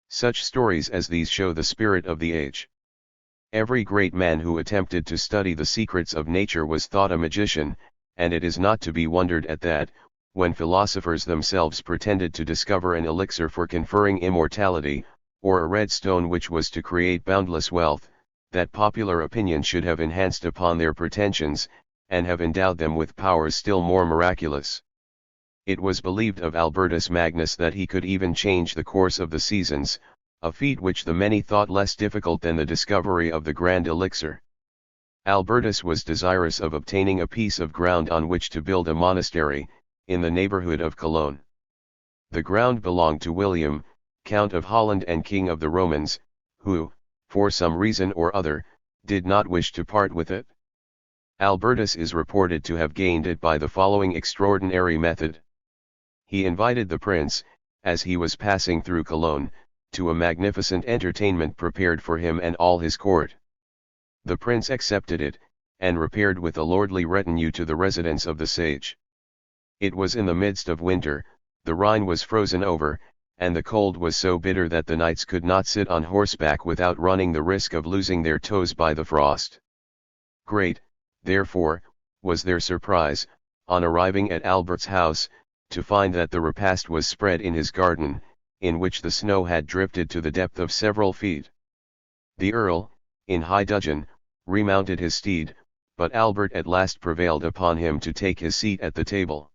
Such stories as these show the spirit of the age. Every great man who attempted to study the secrets of nature was thought a magician, and it is not to be wondered at that, when philosophers themselves pretended to discover an elixir for conferring immortality, or a red stone which was to create boundless wealth, that popular opinion should have enhanced upon their pretensions, and have endowed them with powers still more miraculous. It was believed of Albertus Magnus that he could even change the course of the seasons, a feat which the many thought less difficult than the discovery of the grand elixir. Albertus was desirous of obtaining a piece of ground on which to build a monastery, in the neighborhood of Cologne. The ground belonged to William, Count of Holland and King of the Romans, who, for some reason or other, did not wish to part with it. Albertus is reported to have gained it by the following extraordinary method. He invited the prince, as he was passing through Cologne, to a magnificent entertainment prepared for him and all his court. The prince accepted it, and repaired with a lordly retinue to the residence of the sage. It was in the midst of winter, the Rhine was frozen over, and the cold was so bitter that the knights could not sit on horseback without running the risk of losing their toes by the frost. Great, therefore, was their surprise, on arriving at Albert's house, to find that the repast was spread in his garden, in which the snow had drifted to the depth of several feet. The Earl, in high dudgeon, remounted his steed, but Albert at last prevailed upon him to take his seat at the table.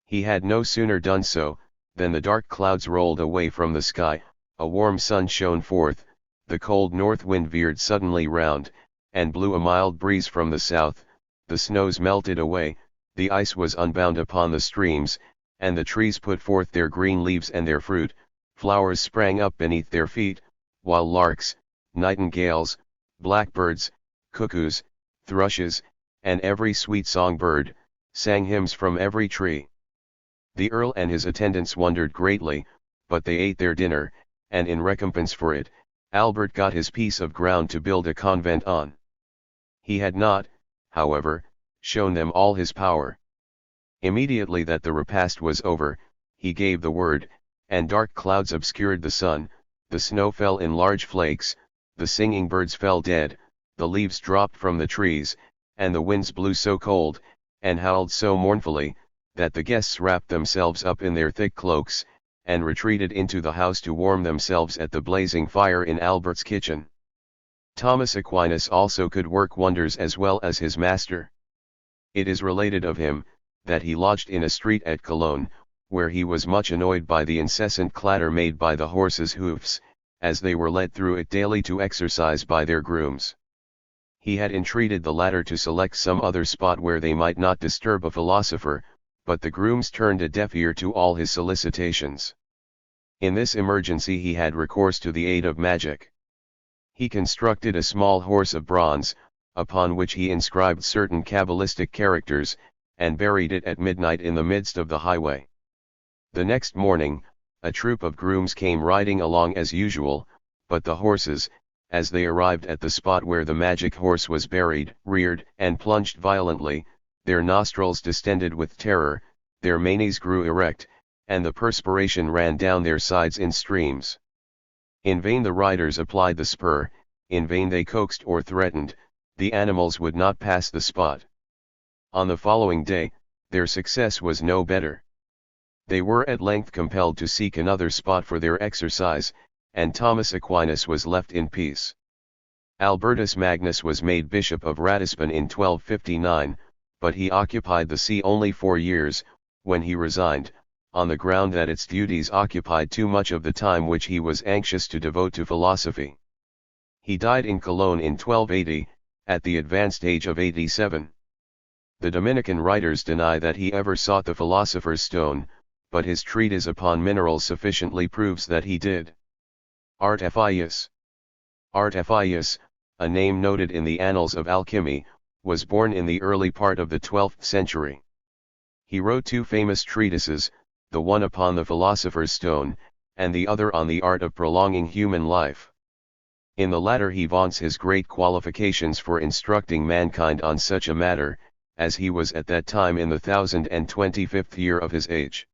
He had no sooner done so, than the dark clouds rolled away from the sky, a warm sun shone forth, the cold north wind veered suddenly round, and blew a mild breeze from the south, the snows melted away, the ice was unbound upon the streams, and the trees put forth their green leaves and their fruit, flowers sprang up beneath their feet, while larks, nightingales, blackbirds, cuckoos, thrushes, and every sweet song-bird, sang hymns from every tree. The Earl and his attendants wondered greatly, but they ate their dinner, and in recompense for it, Albert got his piece of ground to build a convent on. He had not, however, shown them all his power. Immediately that the repast was over, he gave the word, and dark clouds obscured the sun, the snow fell in large flakes, the singing birds fell dead, the leaves dropped from the trees, and the winds blew so cold, and howled so mournfully, that the guests wrapped themselves up in their thick cloaks, and retreated into the house to warm themselves at the blazing fire in Albert's kitchen. Thomas Aquinas also could work wonders as well as his master. It is related of him, that he lodged in a street at Cologne, where he was much annoyed by the incessant clatter made by the horses' hoofs, as they were led through it daily to exercise by their grooms. He had entreated the latter to select some other spot where they might not disturb a philosopher, but the grooms turned a deaf ear to all his solicitations. In this emergency he had recourse to the aid of magic. He constructed a small horse of bronze, upon which he inscribed certain cabalistic characters, and buried it at midnight in the midst of the highway. The next morning, a troop of grooms came riding along as usual, but the horses, as they arrived at the spot where the magic horse was buried, reared and plunged violently, their nostrils distended with terror, their manes grew erect, and the perspiration ran down their sides in streams. In vain the riders applied the spur, in vain they coaxed or threatened, the animals would not pass the spot. On the following day, their success was no better. They were at length compelled to seek another spot for their exercise, and Thomas Aquinas was left in peace. Albertus Magnus was made Bishop of Ratisbon in 1259, but he occupied the see only 4 years, when he resigned, on the ground that its duties occupied too much of the time which he was anxious to devote to philosophy. He died in Cologne in 1280, at the advanced age of 87. The Dominican writers deny that he ever sought the philosopher's stone, but his treatise upon minerals sufficiently proves that he did. Artephius. Artephius, a name noted in the annals of alchemy, was born in the early part of the 12th century. He wrote 2 famous treatises, the one upon the philosopher's stone, and the other on the art of prolonging human life. In the latter he vaunts his great qualifications for instructing mankind on such a matter, as he was at that time in the 1025th year of his age.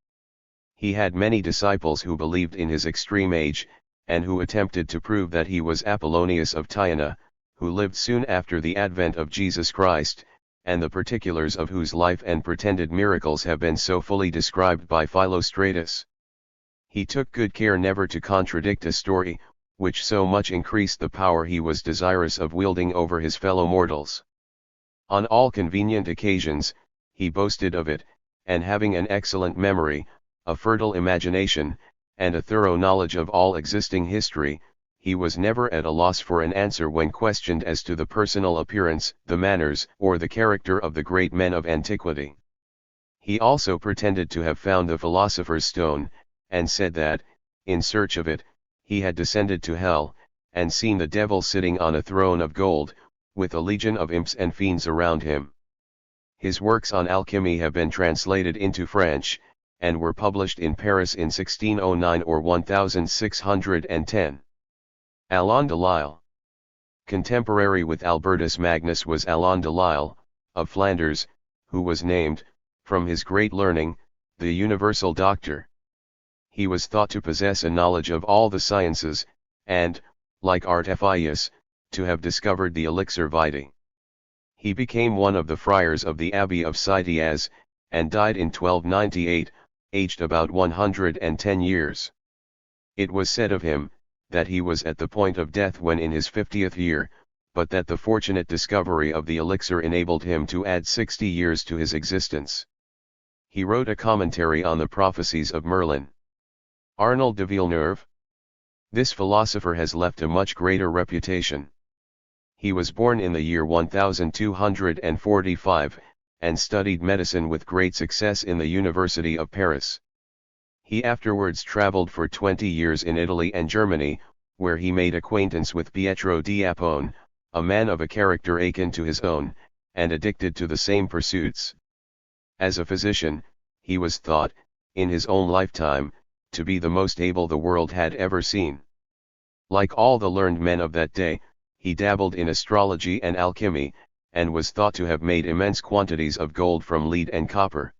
He had many disciples who believed in his extreme age, and who attempted to prove that he was Apollonius of Tyana, who lived soon after the advent of Jesus Christ, and the particulars of whose life and pretended miracles have been so fully described by Philostratus. He took good care never to contradict a story, which so much increased the power he was desirous of wielding over his fellow mortals. On all convenient occasions, he boasted of it, and having an excellent memory, a fertile imagination, and a thorough knowledge of all existing history, he was never at a loss for an answer when questioned as to the personal appearance, the manners, or the character of the great men of antiquity. He also pretended to have found the philosopher's stone, and said that, in search of it, he had descended to hell, and seen the devil sitting on a throne of gold, with a legion of imps and fiends around him. His works on alchemy have been translated into French, and were published in Paris in 1609 or 1610. Alain de Lisle. Contemporary with Albertus Magnus was Alain de Lisle, of Flanders, who was named, from his great learning, the universal doctor. He was thought to possess a knowledge of all the sciences, and, like Artephius, to have discovered the elixir vitae. He became one of the friars of the Abbey of Citeaz, and died in 1298, aged about 110 years. It was said of him, that he was at the point of death when in his 50th year, but that the fortunate discovery of the elixir enabled him to add 60 years to his existence. He wrote a commentary on the prophecies of Merlin. Arnold de Villeneuve. This philosopher has left a much greater reputation. He was born in the year 1245, and studied medicine with great success in the University of Paris. He afterwards traveled for 20 years in Italy and Germany, where he made acquaintance with Pietro di Apone, a man of a character akin to his own, and addicted to the same pursuits. As a physician, he was thought, in his own lifetime, to be the most able the world had ever seen. Like all the learned men of that day, he dabbled in astrology and alchemy, and was thought to have made immense quantities of gold from lead and copper.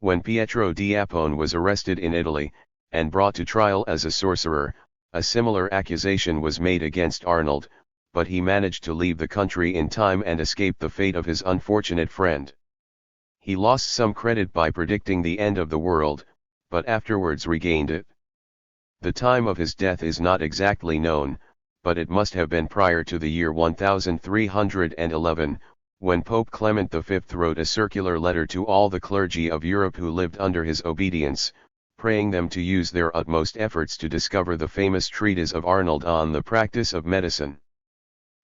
When Pietro di Apone was arrested in Italy, and brought to trial as a sorcerer, a similar accusation was made against Arnold, but he managed to leave the country in time and escape the fate of his unfortunate friend. He lost some credit by predicting the end of the world, but afterwards regained it. The time of his death is not exactly known, but it must have been prior to the year 1311, when Pope Clement V wrote a circular letter to all the clergy of Europe who lived under his obedience, praying them to use their utmost efforts to discover the famous treatise of Arnold on the practice of medicine.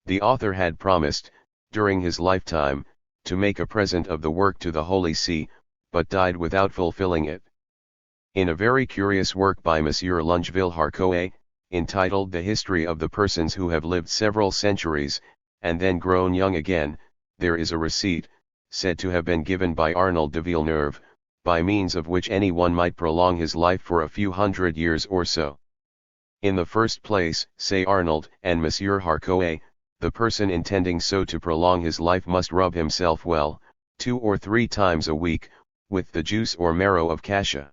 The author had promised, during his lifetime, to make a present of the work to the Holy See, but died without fulfilling it. In a very curious work by Monsieur Longeville-Harcourt, entitled The History of the Persons Who Have Lived Several Centuries, and Then Grown Young Again, there is a receipt, said to have been given by Arnold de Villeneuve, by means of which anyone might prolong his life for a few hundred years or so. In the first place, say Arnold and Monsieur Harcourt, the person intending so to prolong his life must rub himself well, 2 or 3 times a week, with the juice or marrow of cassia.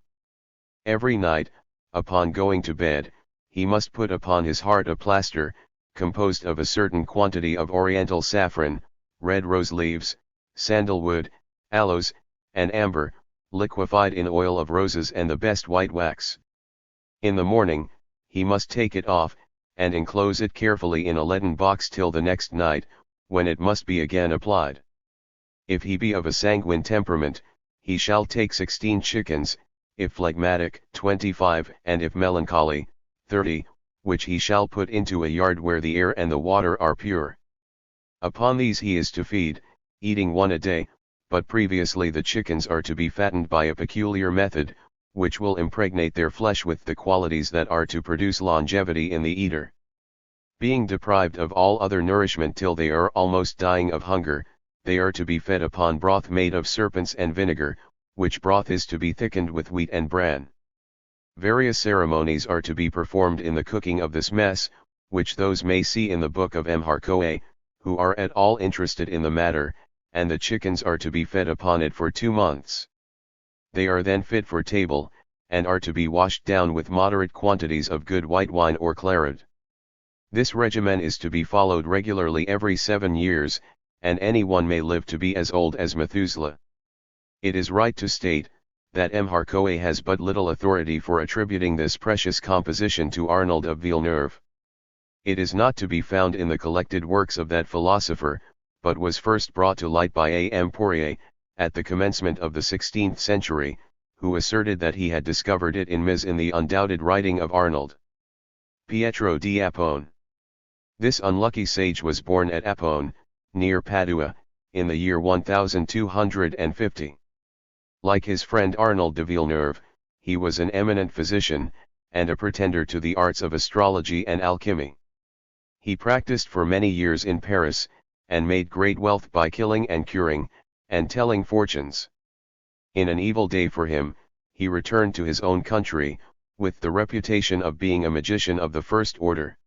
Every night, upon going to bed, he must put upon his heart a plaster, composed of a certain quantity of oriental saffron, red rose leaves, sandalwood, aloes, and amber, liquefied in oil of roses and the best white wax. In the morning, he must take it off, and enclose it carefully in a leaden box till the next night, when it must be again applied. If he be of a sanguine temperament, he shall take 16 chickens, if phlegmatic, 25, and if melancholy, 30, which he shall put into a yard where the air and the water are pure. Upon these he is to feed, eating 1 a day, but previously the chickens are to be fattened by a peculiar method, which will impregnate their flesh with the qualities that are to produce longevity in the eater. Being deprived of all other nourishment till they are almost dying of hunger, they are to be fed upon broth made of serpents and vinegar, which broth is to be thickened with wheat and bran. Various ceremonies are to be performed in the cooking of this mess, which those may see in the book of M. Harcourt, who are at all interested in the matter, and the chickens are to be fed upon it for 2 months. They are then fit for table, and are to be washed down with moderate quantities of good white wine or claret. This regimen is to be followed regularly every 7 years, and anyone may live to be as old as Methuselah. It is right to state, that M. Harcourt has but little authority for attributing this precious composition to Arnold of Villeneuve. It is not to be found in the collected works of that philosopher, but was first brought to light by A. M. Poirier, at the commencement of the 16th century, who asserted that he had discovered it in the undoubted writing of Arnold. Pietro di Apone. This unlucky sage was born at Apone, near Padua, in the year 1250. Like his friend Arnold de Villeneuve, he was an eminent physician, and a pretender to the arts of astrology and alchemy. He practiced for many years in Paris, and made great wealth by killing and curing, and telling fortunes. In an evil day for him, he returned to his own country, with the reputation of being a magician of the first order.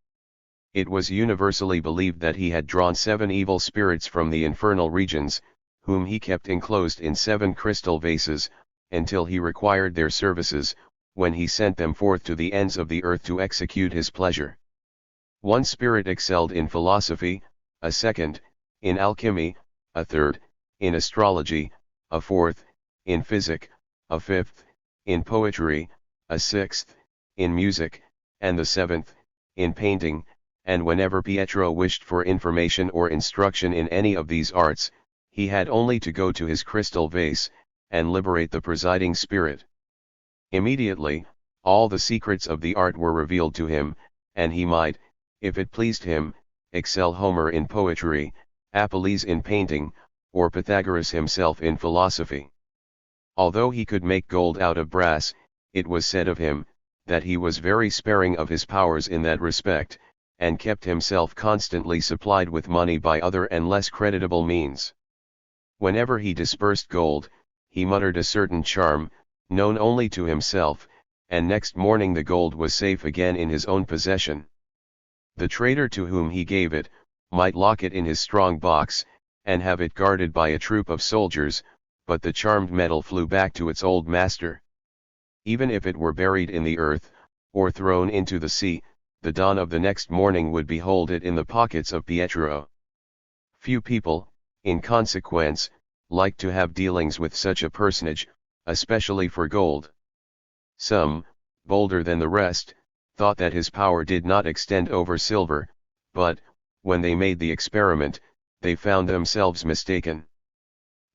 It was universally believed that he had drawn 7 evil spirits from the infernal regions, whom he kept enclosed in 7 crystal vases, until he required their services, when he sent them forth to the ends of the earth to execute his pleasure. One spirit excelled in philosophy, a second, in alchemy, a third, in astrology, a fourth, in physic, a fifth, in poetry, a sixth, in music, and the 7th, in painting, and whenever Pietro wished for information or instruction in any of these arts, he had only to go to his crystal vase, and liberate the presiding spirit. Immediately, all the secrets of the art were revealed to him, and he might, if it pleased him, excel Homer in poetry, Apelles in painting, or Pythagoras himself in philosophy. Although he could make gold out of brass, it was said of him, that he was very sparing of his powers in that respect, and kept himself constantly supplied with money by other and less creditable means. Whenever he dispersed gold, he muttered a certain charm, known only to himself, and next morning the gold was safe again in his own possession. The trader to whom he gave it, might lock it in his strong box, and have it guarded by a troop of soldiers, but the charmed metal flew back to its old master. Even if it were buried in the earth, or thrown into the sea, the dawn of the next morning would behold it in the pockets of Pietro. Few people, in consequence, liked to have dealings with such a personage, especially for gold. Some, bolder than the rest, thought that his power did not extend over silver, but, when they made the experiment, they found themselves mistaken.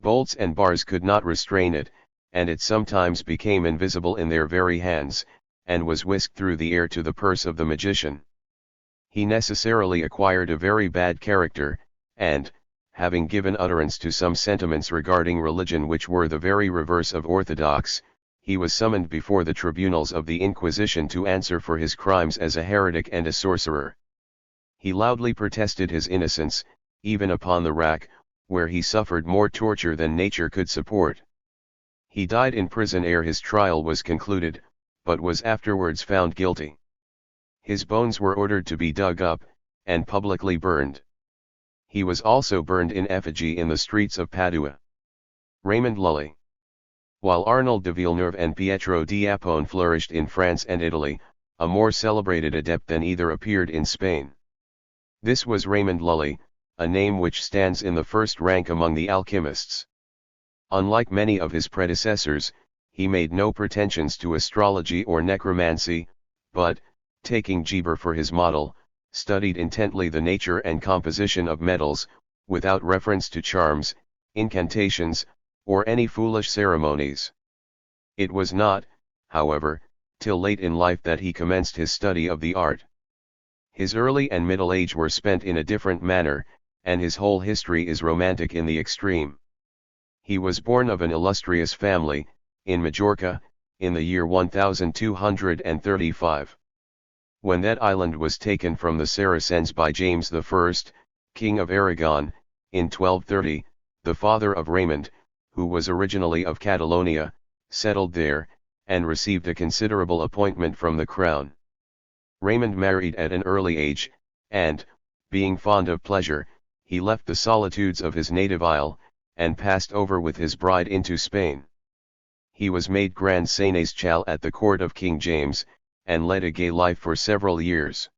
Bolts and bars could not restrain it, and it sometimes became invisible in their very hands, and was whisked through the air to the purse of the magician. He necessarily acquired a very bad character, and, having given utterance to some sentiments regarding religion which were the very reverse of orthodox, he was summoned before the tribunals of the Inquisition to answer for his crimes as a heretic and a sorcerer. He loudly protested his innocence, even upon the rack, where he suffered more torture than nature could support. He died in prison ere his trial was concluded, but was afterwards found guilty. His bones were ordered to be dug up, and publicly burned. He was also burned in effigy in the streets of Padua. Raymond Lully. While Arnold de Villeneuve and Pietro d'Apone flourished in France and Italy, a more celebrated adept than either appeared in Spain. This was Raymond Lully, a name which stands in the first rank among the alchemists. Unlike many of his predecessors, he made no pretensions to astrology or necromancy, but, taking Geber for his model, studied intently the nature and composition of metals, without reference to charms, incantations, or any foolish ceremonies. It was not, however, till late in life that he commenced his study of the art. His early and middle age were spent in a different manner, and his whole history is romantic in the extreme. He was born of an illustrious family, in Majorca, in the year 1235. When that island was taken from the Saracens by James I, King of Aragon, in 1230, the father of Raymond, who was originally of Catalonia, settled there, and received a considerable appointment from the crown. Raymond married at an early age, and, being fond of pleasure, he left the solitudes of his native isle, and passed over with his bride into Spain. He was made Grand Seneschal at the court of King James, and led a gay life for several years.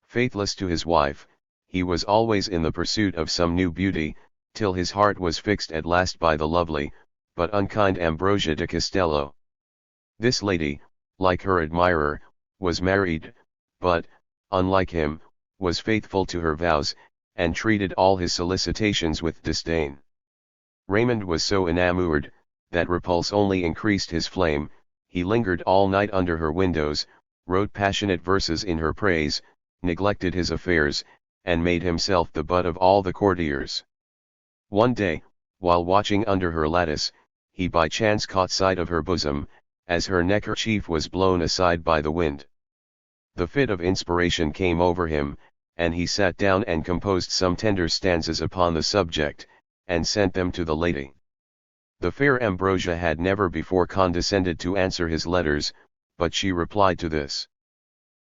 Faithless to his wife, he was always in the pursuit of some new beauty, till his heart was fixed at last by the lovely, but unkind Ambrosia de Castello. This lady, like her admirer, was married, but, unlike him, was faithful to her vows, and treated all his solicitations with disdain. Raymond was so enamored, that repulse only increased his flame. He lingered all night under her windows, wrote passionate verses in her praise, neglected his affairs, and made himself the butt of all the courtiers. One day, while watching under her lattice, he by chance caught sight of her bosom, as her neckerchief was blown aside by the wind. The fit of inspiration came over him, and he sat down and composed some tender stanzas upon the subject, and sent them to the lady. The fair Ambrosia had never before condescended to answer his letters, but she replied to this.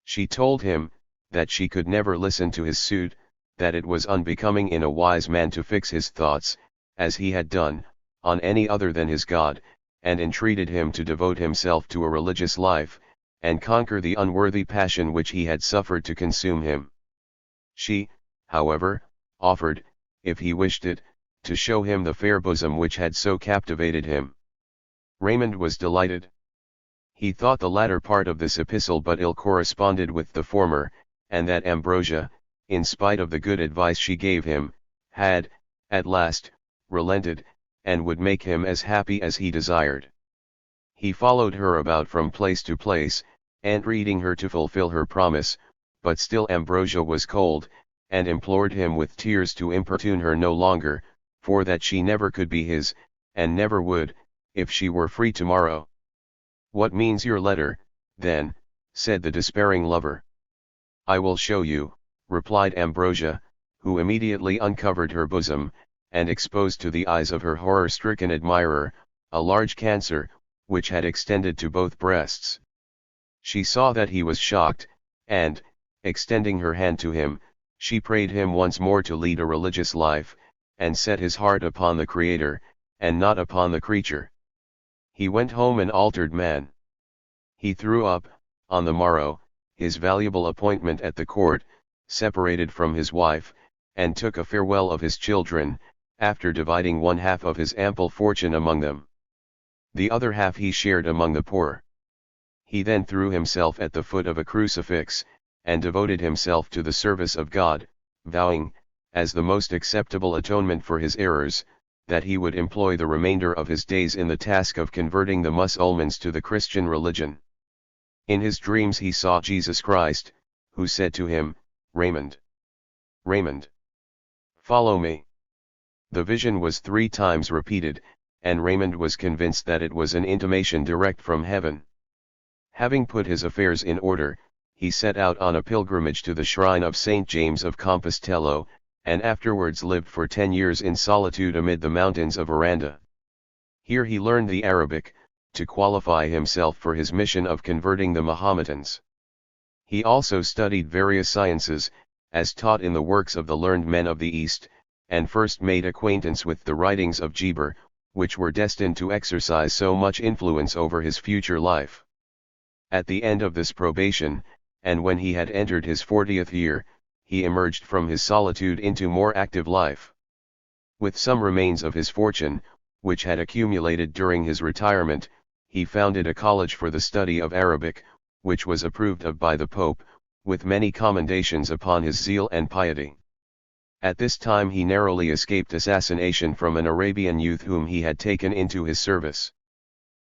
She told him, that she could never listen to his suit, that it was unbecoming in a wise man to fix his thoughts, as he had done, on any other than his God, and entreated him to devote himself to a religious life, and conquer the unworthy passion which he had suffered to consume him. She, however, offered, if he wished it, to show him the fair bosom which had so captivated him. Raymond was delighted. He thought the latter part of this epistle but ill corresponded with the former, and that Ambrosia, in spite of the good advice she gave him, had, at last, relented, and would make him as happy as he desired. He followed her about from place to place, entreating her to fulfill her promise, but still Ambrosia was cold, and implored him with tears to importune her no longer, for that she never could be his, and never would, if she were free tomorrow. "What means your letter, then?" said the despairing lover. "I will show you," replied Ambrosia, who immediately uncovered her bosom, and exposed to the eyes of her horror-stricken admirer, a large cancer, which had extended to both breasts. She saw that he was shocked, and, extending her hand to him, she prayed him once more to lead a religious life, and set his heart upon the Creator, and not upon the creature. He went home an altered man. He threw up, on the morrow, his valuable appointment at the court, separated from his wife, and took a farewell of his children, after dividing 1/2 of his ample fortune among them. The other half he shared among the poor. He then threw himself at the foot of a crucifix, and devoted himself to the service of God, vowing, as the most acceptable atonement for his errors, that he would employ the remainder of his days in the task of converting the Mussulmans to the Christian religion. In his dreams he saw Jesus Christ, who said to him, "Raymond, Raymond, follow me." The vision was 3 times repeated, and Raymond was convinced that it was an intimation direct from heaven. Having put his affairs in order, he set out on a pilgrimage to the shrine of St. James of Compostello, and afterwards lived for 10 years in solitude amid the mountains of Aranda. Here he learned the Arabic, to qualify himself for his mission of converting the Mahometans. He also studied various sciences, as taught in the works of the learned men of the East, and first made acquaintance with the writings of Geber, which were destined to exercise so much influence over his future life. At the end of this probation, and when he had entered his 40th year, he emerged from his solitude into more active life. With some remains of his fortune, which had accumulated during his retirement, he founded a college for the study of Arabic, which was approved of by the Pope, with many commendations upon his zeal and piety. At this time he narrowly escaped assassination from an Arabian youth whom he had taken into his service.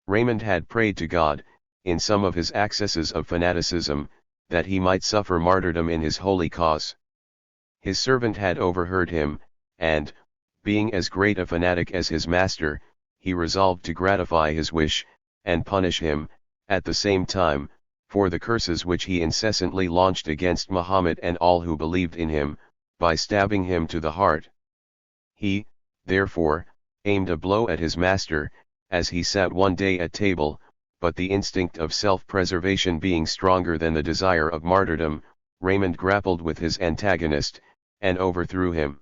Raymond had prayed to God, in some of his accesses of fanaticism, that he might suffer martyrdom in his holy cause. His servant had overheard him, and, being as great a fanatic as his master, he resolved to gratify his wish, and punish him, at the same time, for the curses which he incessantly launched against Mahomet and all who believed in him, by stabbing him to the heart. He, therefore, aimed a blow at his master, as he sat one day at table, but the instinct of self-preservation being stronger than the desire of martyrdom, Raymond grappled with his antagonist, and overthrew him.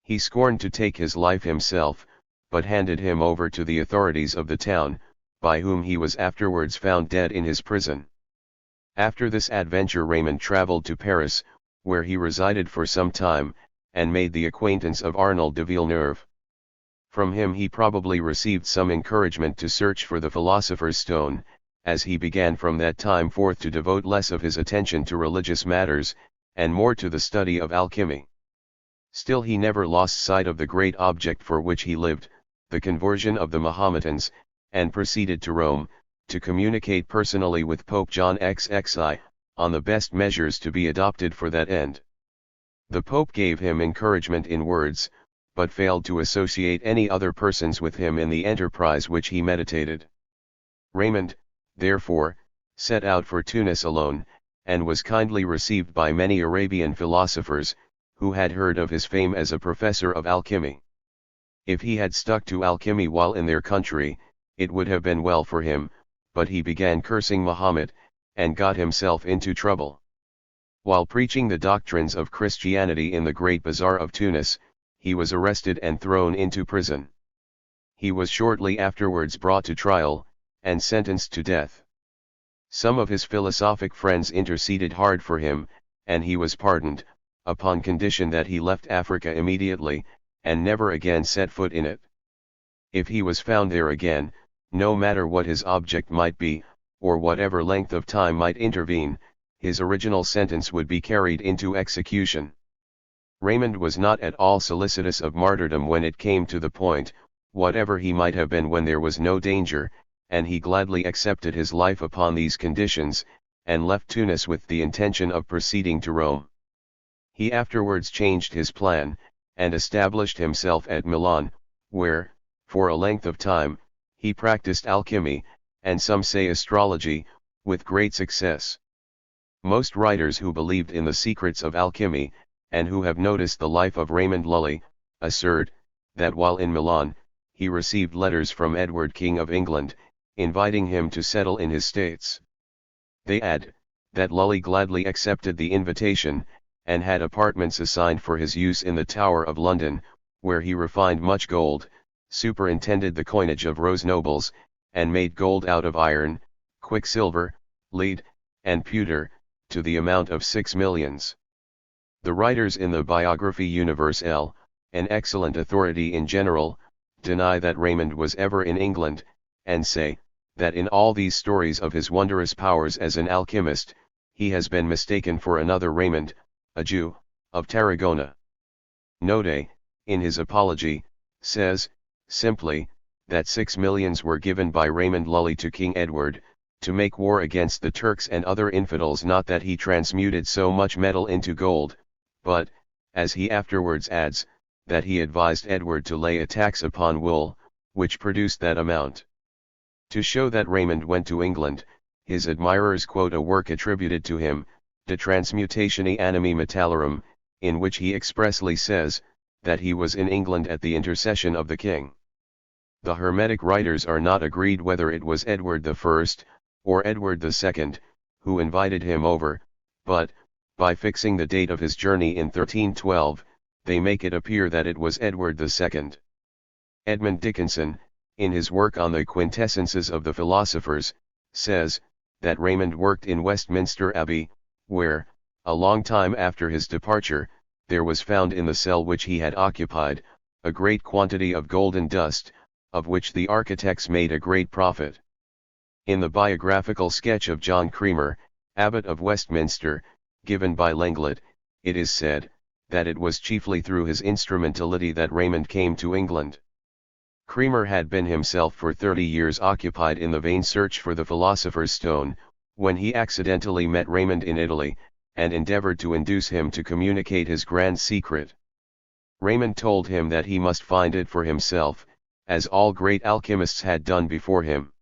He scorned to take his life himself, but handed him over to the authorities of the town, by whom he was afterwards found dead in his prison. After this adventure Raymond traveled to Paris, where he resided for some time, and made the acquaintance of Arnold de Villeneuve. From him he probably received some encouragement to search for the philosopher's stone, as he began from that time forth to devote less of his attention to religious matters, and more to the study of alchemy. Still he never lost sight of the great object for which he lived, the conversion of the Mahometans, and proceeded to Rome, to communicate personally with Pope John XXI, on the best measures to be adopted for that end. The Pope gave him encouragement in words, but failed to associate any other persons with him in the enterprise which he meditated. Raymond, therefore, set out for Tunis alone, and was kindly received by many Arabian philosophers, who had heard of his fame as a professor of alchemy. If he had stuck to alchemy while in their country, it would have been well for him, but he began cursing Mahomet, and got himself into trouble. While preaching the doctrines of Christianity in the Great Bazaar of Tunis, he was arrested and thrown into prison. He was shortly afterwards brought to trial, and sentenced to death. Some of his philosophic friends interceded hard for him, and he was pardoned, upon condition that he left Africa immediately, and never again set foot in it. If he was found there again, no matter what his object might be, or whatever length of time might intervene, his original sentence would be carried into execution. Raymond was not at all solicitous of martyrdom when it came to the point, whatever he might have been when there was no danger, and he gladly accepted his life upon these conditions, and left Tunis with the intention of proceeding to Rome. He afterwards changed his plan, and established himself at Milan, where, for a length of time, he practiced alchemy, and some say astrology, with great success. Most writers who believed in the secrets of alchemy, and who have noticed the life of Raymond Lully, assert, that while in Milan, he received letters from Edward King of England, inviting him to settle in his states. They add, that Lully gladly accepted the invitation, and had apartments assigned for his use in the Tower of London, where he refined much gold, superintended the coinage of rose nobles, and made gold out of iron, quicksilver, lead, and pewter, to the amount of 6 millions. The writers in the Biography Universelle, an excellent authority in general, deny that Raymond was ever in England, and say, that in all these stories of his wondrous powers as an alchemist, he has been mistaken for another Raymond, a Jew, of Tarragona. Node, in his Apology, says, simply, that 6 millions were given by Raymond Lully to King Edward, to make war against the Turks and other infidels, not that he transmuted so much metal into gold, but, as he afterwards adds, that he advised Edward to lay a tax upon wool, which produced that amount. To show that Raymond went to England, his admirers quote a work attributed to him, De Transmutatione Animi Metallorum, in which he expressly says, that he was in England at the intercession of the king. The Hermetic writers are not agreed whether it was Edward I, or Edward II, who invited him over, but, by fixing the date of his journey in 1312, they make it appear that it was Edward II. Edmund Dickinson, in his work on the Quintessences of the Philosophers, says, that Raymond worked in Westminster Abbey, where, a long time after his departure, there was found in the cell which he had occupied, a great quantity of golden dust, of which the architects made a great profit. In the biographical sketch of John Cremer, Abbot of Westminster, given by Lenglet, it is said, that it was chiefly through his instrumentality that Raymond came to England. Cremer had been himself for 30 years occupied in the vain search for the philosopher's stone, when he accidentally met Raymond in Italy, and endeavored to induce him to communicate his grand secret. Raymond told him that he must find it for himself, as all great alchemists had done before him.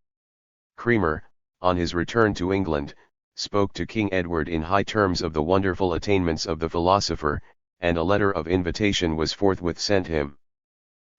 Cremer, on his return to England, spoke to King Edward in high terms of the wonderful attainments of the philosopher, and a letter of invitation was forthwith sent him.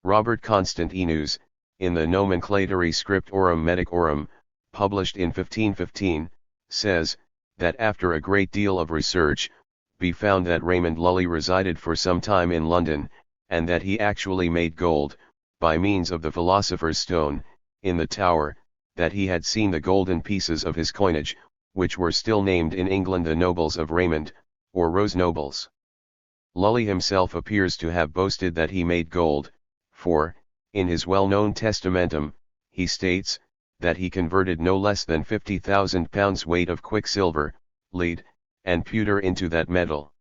Robert Constantinus, in the Nomenclatori Scriptorum Medicorum, published in 1515, says, that after a great deal of research, be found that Raymond Lully resided for some time in London, and that he actually made gold, by means of the philosopher's stone, in the Tower, that he had seen the golden pieces of his coinage, which were still named in England the nobles of Raymond, or rose nobles. Lully himself appears to have boasted that he made gold, for, in his well-known testamentum, he states, that he converted no less than 50,000 pounds weight of quicksilver, lead, and pewter into that metal.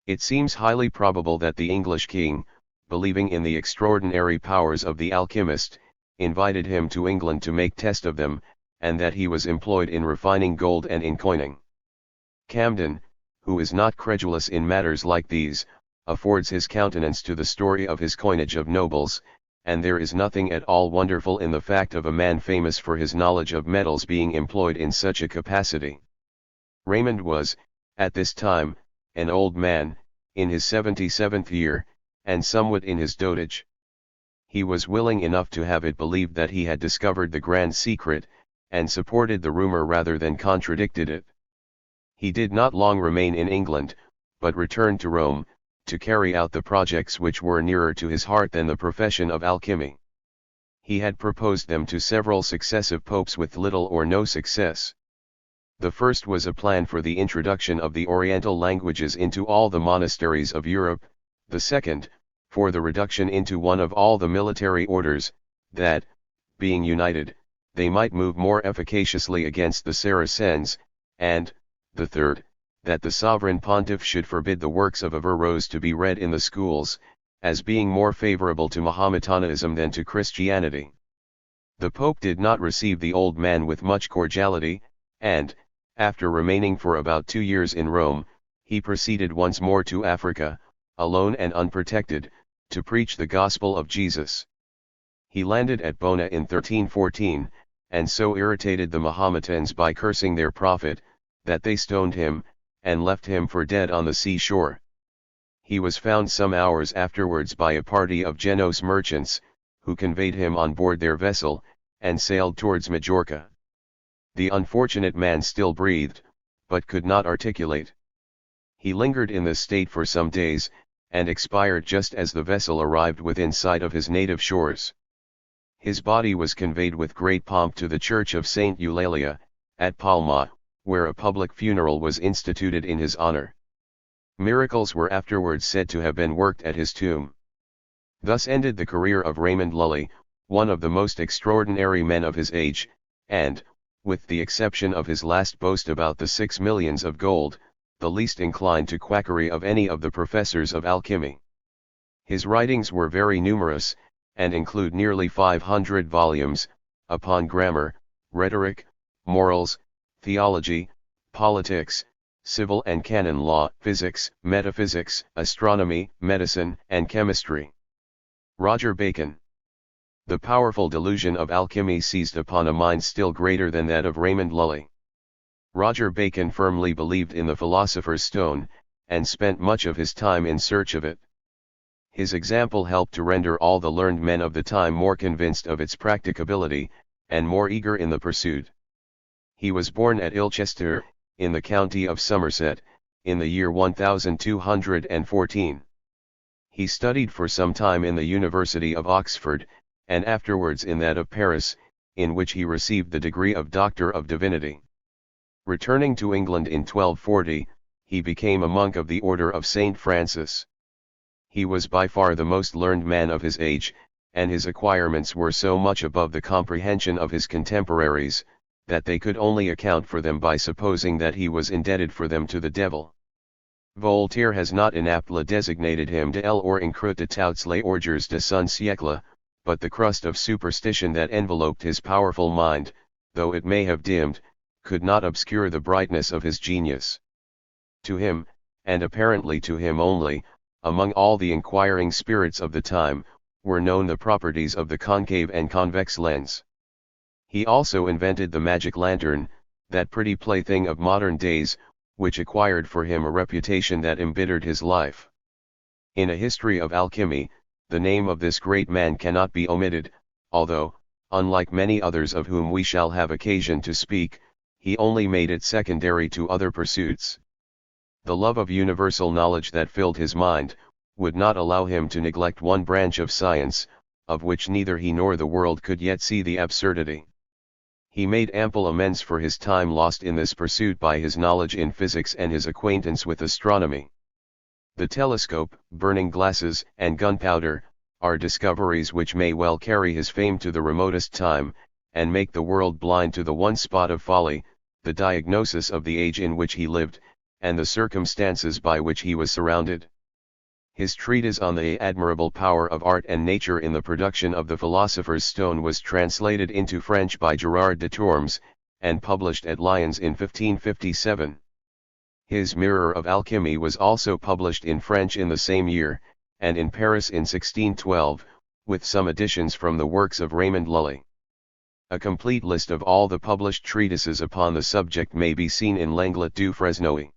It seems highly probable that the English king, believing in the extraordinary powers of the alchemist, invited him to England to make test of them, and that he was employed in refining gold and in coining. Camden, who is not credulous in matters like these, affords his countenance to the story of his coinage of nobles, and there is nothing at all wonderful in the fact of a man famous for his knowledge of metals being employed in such a capacity. Raymond was, at this time, an old man, in his 77th year, and somewhat in his dotage. He was willing enough to have it believed that he had discovered the grand secret, and supported the rumor rather than contradicted it. He did not long remain in England, but returned to Rome, to carry out the projects which were nearer to his heart than the profession of alchemy. He had proposed them to several successive popes with little or no success. The first was a plan for the introduction of the Oriental languages into all the monasteries of Europe, the second, for the reduction into one of all the military orders, that, being united, they might move more efficaciously against the Saracens, and, the third, that the sovereign pontiff should forbid the works of Averroes to be read in the schools, as being more favorable to Mahometanism than to Christianity. The Pope did not receive the old man with much cordiality, and, after remaining for about 2 years in Rome, he proceeded once more to Africa, alone and unprotected, to preach the gospel of Jesus. He landed at Bona in 1314, and so irritated the Mahometans by cursing their prophet, that they stoned him, and left him for dead on the seashore. He was found some hours afterwards by a party of Genoese merchants, who conveyed him on board their vessel, and sailed towards Majorca. The unfortunate man still breathed, but could not articulate. He lingered in this state for some days, and expired just as the vessel arrived within sight of his native shores. His body was conveyed with great pomp to the church of Saint Eulalia, at Palma, where a public funeral was instituted in his honor. Miracles were afterwards said to have been worked at his tomb. Thus ended the career of Raymond Lully, one of the most extraordinary men of his age, and, with the exception of his last boast about the 6 millions of gold, the least inclined to quackery of any of the professors of alchemy. His writings were very numerous, and include nearly 500 volumes, upon grammar, rhetoric, morals, theology, politics, civil and canon law, physics, metaphysics, astronomy, medicine, and chemistry. Roger Bacon. The powerful delusion of alchemy seized upon a mind still greater than that of Raymond Lully. Roger Bacon firmly believed in the philosopher's stone, and spent much of his time in search of it. His example helped to render all the learned men of the time more convinced of its practicability, and more eager in the pursuit. He was born at Ilchester, in the county of Somerset, in the year 1214. He studied for some time in the University of Oxford, and afterwards in that of Paris, in which he received the degree of Doctor of Divinity. Returning to England in 1240, he became a monk of the Order of St. Francis. He was by far the most learned man of his age, and his acquirements were so much above the comprehension of his contemporaries, that they could only account for them by supposing that he was indebted for them to the devil. Voltaire has not inaptly designated him de or incrut de tous les ordures de son siècle, but the crust of superstition that enveloped his powerful mind, though it may have dimmed, could not obscure the brightness of his genius. To him, and apparently to him only, among all the inquiring spirits of the time, were known the properties of the concave and convex lens. He also invented the magic lantern, that pretty plaything of modern days, which acquired for him a reputation that embittered his life. In a history of alchemy, the name of this great man cannot be omitted, although, unlike many others of whom we shall have occasion to speak, he only made it secondary to other pursuits. The love of universal knowledge that filled his mind, would not allow him to neglect one branch of science, of which neither he nor the world could yet see the absurdity. He made ample amends for his time lost in this pursuit by his knowledge in physics and his acquaintance with astronomy. The telescope, burning glasses, and gunpowder, are discoveries which may well carry his fame to the remotest time, and make the world blind to the one spot of folly, the diagnosis of the age in which he lived, and the circumstances by which he was surrounded. His treatise on the admirable power of art and nature in the production of the philosopher's stone was translated into French by Gerard de Tormes, and published at Lyons in 1557. His Mirror of Alchemy was also published in French in the same year, and in Paris in 1612, with some additions from the works of Raymond Lully. A complete list of all the published treatises upon the subject may be seen in L'Anglet du Fresnoy.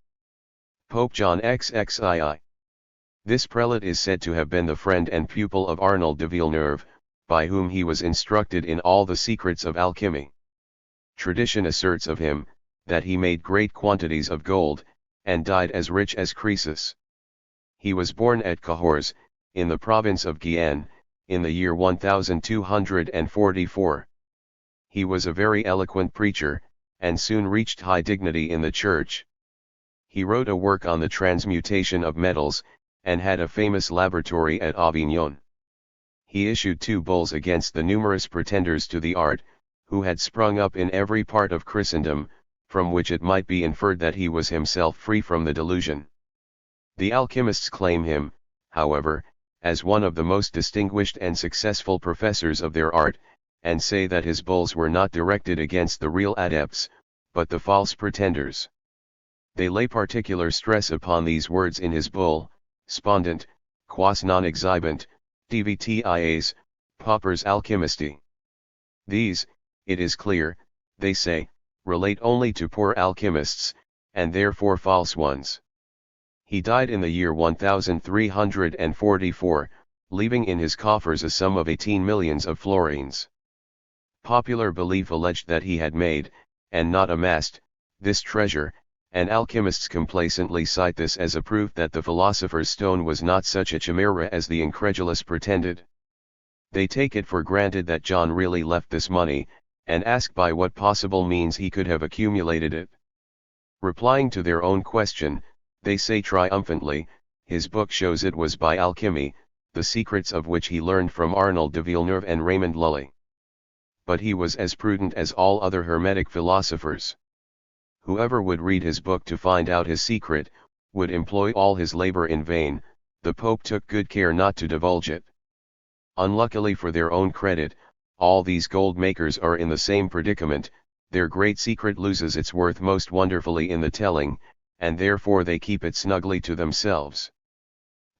Pope John XXII. This prelate is said to have been the friend and pupil of Arnold de Villeneuve, by whom he was instructed in all the secrets of alchemy. Tradition asserts of him, that he made great quantities of gold, and died as rich as Croesus. He was born at Cahors, in the province of Guyenne, in the year 1244. He was a very eloquent preacher, and soon reached high dignity in the church. He wrote a work on the transmutation of metals, and had a famous laboratory at Avignon. He issued 2 bulls against the numerous pretenders to the art, who had sprung up in every part of Christendom, from which it might be inferred that he was himself free from the delusion. The alchemists claim him, however, as one of the most distinguished and successful professors of their art, and say that his bulls were not directed against the real adepts, but the false pretenders. They lay particular stress upon these words in his bull, spondent, quas non exhibent, dvtias, paupers alchemisti. These, it is clear, they say, relate only to poor alchemists, and therefore false ones. He died in the year 1344, leaving in his coffers a sum of 18 millions of florins. Popular belief alleged that he had made, and not amassed, this treasure, and alchemists complacently cite this as a proof that the philosopher's stone was not such a chimera as the incredulous pretended. They take it for granted that John really left this money, and ask by what possible means he could have accumulated it. Replying to their own question, they say triumphantly, his book shows it was by alchemy, the secrets of which he learned from Arnold de Villeneuve and Raymond Lully. But he was as prudent as all other Hermetic philosophers. Whoever would read his book to find out his secret, would employ all his labor in vain. The Pope took good care not to divulge it. Unluckily for their own credit, all these gold makers are in the same predicament. Their great secret loses its worth most wonderfully in the telling, and therefore they keep it snugly to themselves.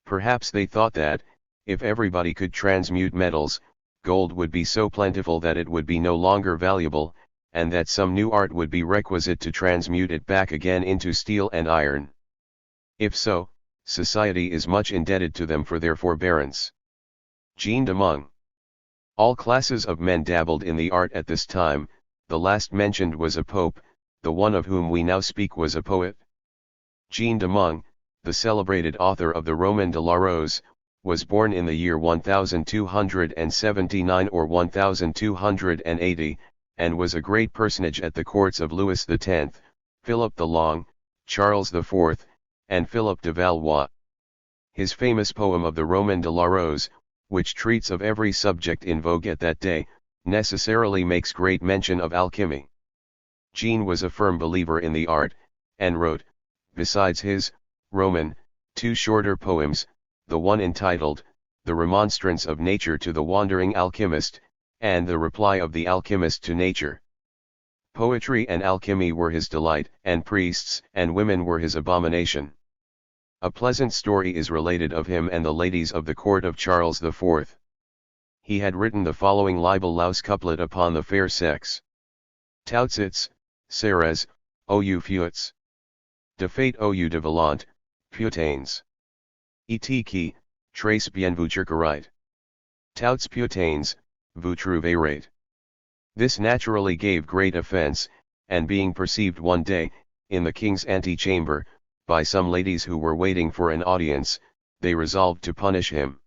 Perhaps they thought that, if everybody could transmute metals, gold would be so plentiful that it would be no longer valuable, and that some new art would be requisite to transmute it back again into steel and iron. If so, society is much indebted to them for their forbearance. Jean de Meung. All classes of men dabbled in the art at this time. The last mentioned was a pope, the one of whom we now speak was a poet. Jean de Meung, the celebrated author of the Roman de la Rose, was born in the year 1279 or 1280, and was a great personage at the courts of Louis X, Philip the Long, Charles IV, and Philip de Valois. His famous poem of the Roman de la Rose, which treats of every subject in vogue at that day, necessarily makes great mention of alchemy. Jean was a firm believer in the art, and wrote, besides his Roman, 2 shorter poems, the one entitled, The Remonstrance of Nature to the Wandering Alchemist, and The Reply of the Alchemist to Nature. Poetry and alchemy were his delight, and priests and women were his abomination. A pleasant story is related of him and the ladies of the court of Charles IV. He had written the following libellous couplet upon the fair sex. Tautsits, Ceres, o you fuits. De fate o you de volant, putains. Et qui, trace bien vous cercarite. Touts putains, vous trouverete. This naturally gave great offence, and being perceived one day, in the king's antechamber, by some ladies who were waiting for an audience, they resolved to punish him.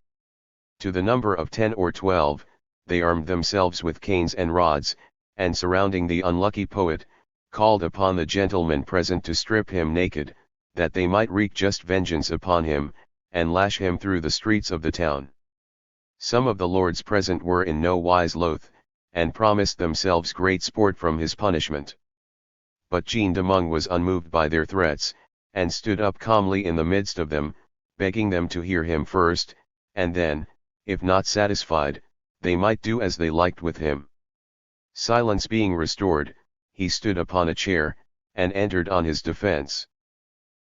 To the number of 10 or 12, they armed themselves with canes and rods, and surrounding the unlucky poet, called upon the gentlemen present to strip him naked, that they might wreak just vengeance upon him, and lash him through the streets of the town. Some of the lords present were in no wise loath, and promised themselves great sport from his punishment. But Jean de Meung was unmoved by their threats, and stood up calmly in the midst of them, begging them to hear him first, and then, if not satisfied, they might do as they liked with him. Silence being restored, he stood upon a chair, and entered on his defense.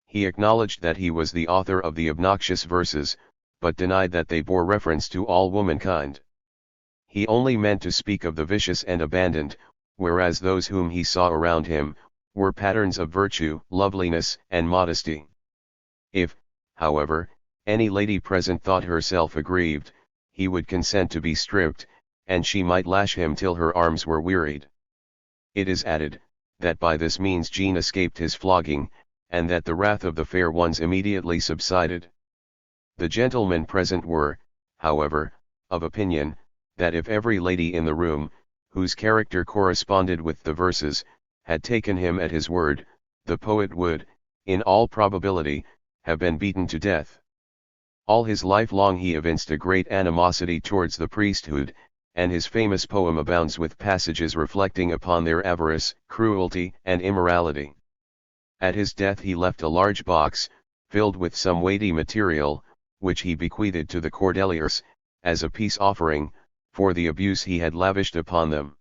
He acknowledged that he was the author of the obnoxious verses, but denied that they bore reference to all womankind. He only meant to speak of the vicious and abandoned, whereas those whom he saw around him, were patterns of virtue, loveliness, and modesty. If, however, any lady present thought herself aggrieved, he would consent to be stripped, and she might lash him till her arms were wearied. It is added, that by this means Jean escaped his flogging, and that the wrath of the fair ones immediately subsided. The gentlemen present were, however, of opinion, that if every lady in the room, whose character corresponded with the verses, had taken him at his word, the poet would, in all probability, have been beaten to death. All his life long he evinced a great animosity towards the priesthood, and his famous poem abounds with passages reflecting upon their avarice, cruelty, and immorality. At his death he left a large box, filled with some weighty material, which he bequeathed to the Cordeliers, as a peace offering, for the abuse he had lavished upon them.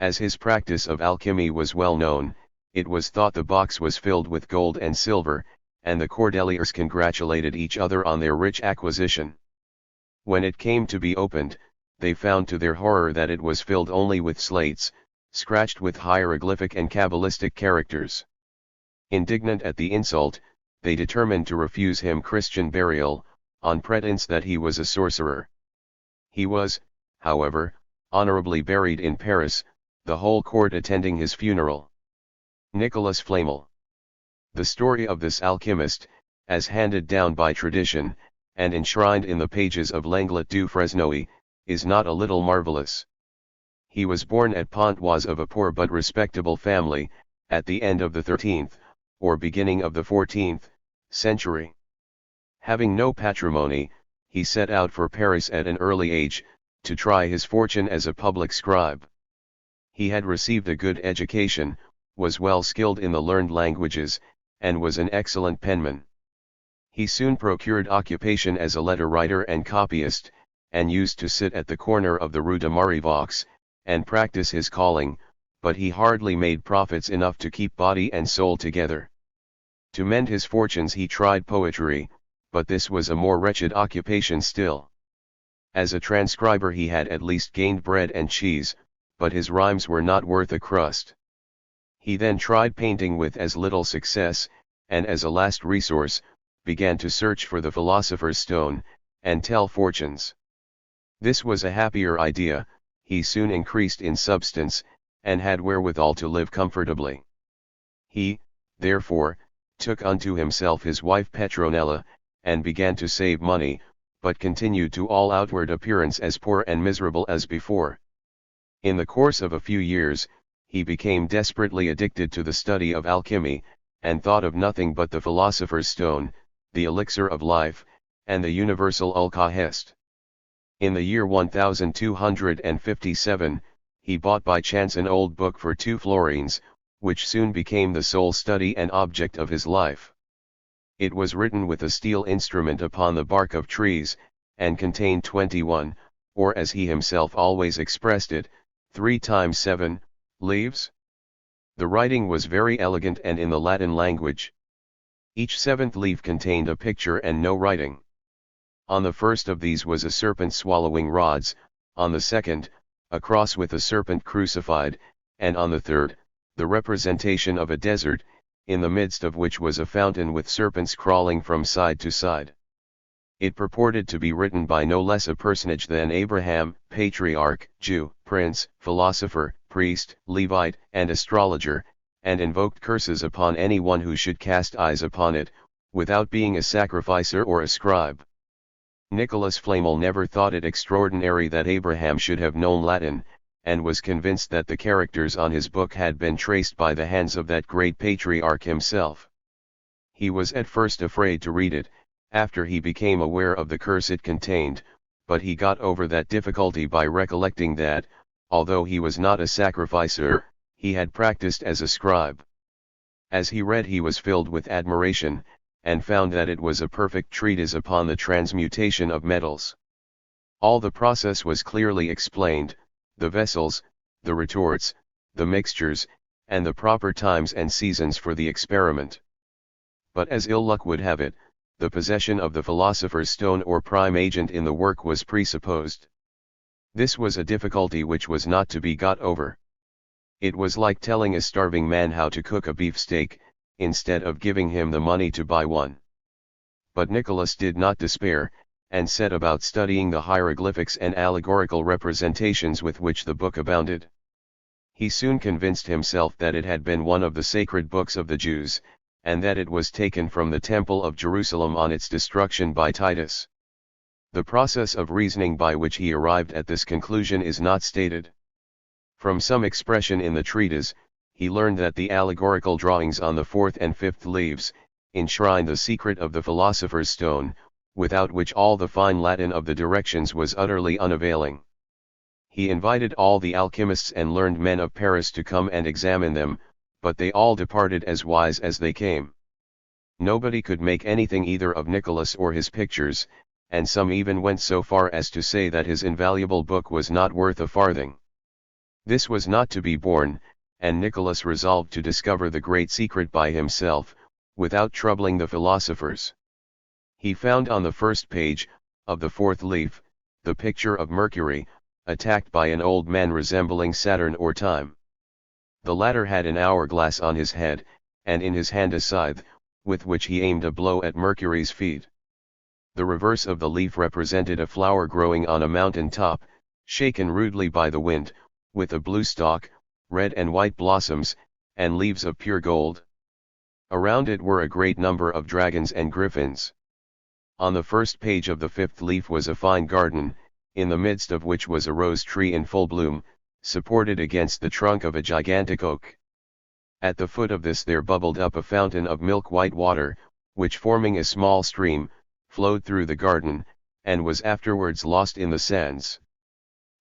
As his practice of alchemy was well known, it was thought the box was filled with gold and silver, and the Cordeliers congratulated each other on their rich acquisition. When it came to be opened, they found to their horror that it was filled only with slates, scratched with hieroglyphic and cabalistic characters. Indignant at the insult, they determined to refuse him Christian burial, on pretense that he was a sorcerer. He was, however, honorably buried in Paris, the whole court attending his funeral. Nicolas Flamel. The story of this alchemist, as handed down by tradition, and enshrined in the pages of Lenglet du Fresnoy, is not a little marvelous. He was born at Pontoise of a poor but respectable family, at the end of the 13th, or beginning of the 14th, century. Having no patrimony, he set out for Paris at an early age, to try his fortune as a public scribe. He had received a good education, was well skilled in the learned languages, and was an excellent penman. He soon procured occupation as a letter writer and copyist, and used to sit at the corner of the Rue de Marivoux, and practice his calling, but he hardly made profits enough to keep body and soul together. To mend his fortunes he tried poetry, but this was a more wretched occupation still. As a transcriber he had at least gained bread and cheese, but his rhymes were not worth a crust. He then tried painting with as little success, and as a last resource, began to search for the philosopher's stone, and tell fortunes. This was a happier idea, he soon increased in substance, and had wherewithal to live comfortably. He, therefore, took unto himself his wife Petronella, and began to save money, but continued to all outward appearance as poor and miserable as before. In the course of a few years, he became desperately addicted to the study of alchemy, and thought of nothing but the philosopher's stone, the elixir of life, and the universal alkahest. In the year 1257, he bought by chance an old book for 2 florins, which soon became the sole study and object of his life. It was written with a steel instrument upon the bark of trees, and contained 21, or as he himself always expressed it, 3 times 7, leaves. The writing was very elegant and in the Latin language. Each 7th leaf contained a picture and no writing. On the first of these was a serpent swallowing rods, on the second, a cross with a serpent crucified, and on the third, the representation of a desert, in the midst of which was a fountain with serpents crawling from side to side. It purported to be written by no less a personage than Abraham, patriarch, Jew, prince, philosopher, priest, Levite, and astrologer, and invoked curses upon anyone who should cast eyes upon it, without being a sacrificer or a scribe. Nicolas Flamel never thought it extraordinary that Abraham should have known Latin, and was convinced that the characters on his book had been traced by the hands of that great patriarch himself. He was at first afraid to read it, after he became aware of the curse it contained, but he got over that difficulty by recollecting that, although he was not a sacrificer, he had practiced as a scribe. As he read he was filled with admiration, and found that it was a perfect treatise upon the transmutation of metals. All the process was clearly explained, the vessels, the retorts, the mixtures, and the proper times and seasons for the experiment. But as ill luck would have it, the possession of the philosopher's stone or prime agent in the work was presupposed. This was a difficulty which was not to be got over. It was like telling a starving man how to cook a beefsteak, instead of giving him the money to buy one. But Nicholas did not despair, and set about studying the hieroglyphics and allegorical representations with which the book abounded. He soon convinced himself that it had been one of the sacred books of the Jews, and that it was taken from the Temple of Jerusalem on its destruction by Titus. The process of reasoning by which he arrived at this conclusion is not stated. From some expression in the treatise, he learned that the allegorical drawings on the fourth and fifth leaves enshrine the secret of the philosopher's stone, without which all the fine Latin of the directions was utterly unavailing. He invited all the alchemists and learned men of Paris to come and examine them, but they all departed as wise as they came. Nobody could make anything either of Nicholas or his pictures, and some even went so far as to say that his invaluable book was not worth a farthing. This was not to be borne, and Nicholas resolved to discover the great secret by himself, without troubling the philosophers. He found on the first page, of the fourth leaf, the picture of Mercury, attacked by an old man resembling Saturn or Time. The latter had an hourglass on his head, and in his hand a scythe, with which he aimed a blow at Mercury's feet. The reverse of the leaf represented a flower growing on a mountain top, shaken rudely by the wind, with a blue stalk, red and white blossoms, and leaves of pure gold. Around it were a great number of dragons and griffins. On the first page of the fifth leaf was a fine garden, in the midst of which was a rose tree in full bloom, supported against the trunk of a gigantic oak. At the foot of this there bubbled up a fountain of milk-white water, which forming a small stream, flowed through the garden, and was afterwards lost in the sands.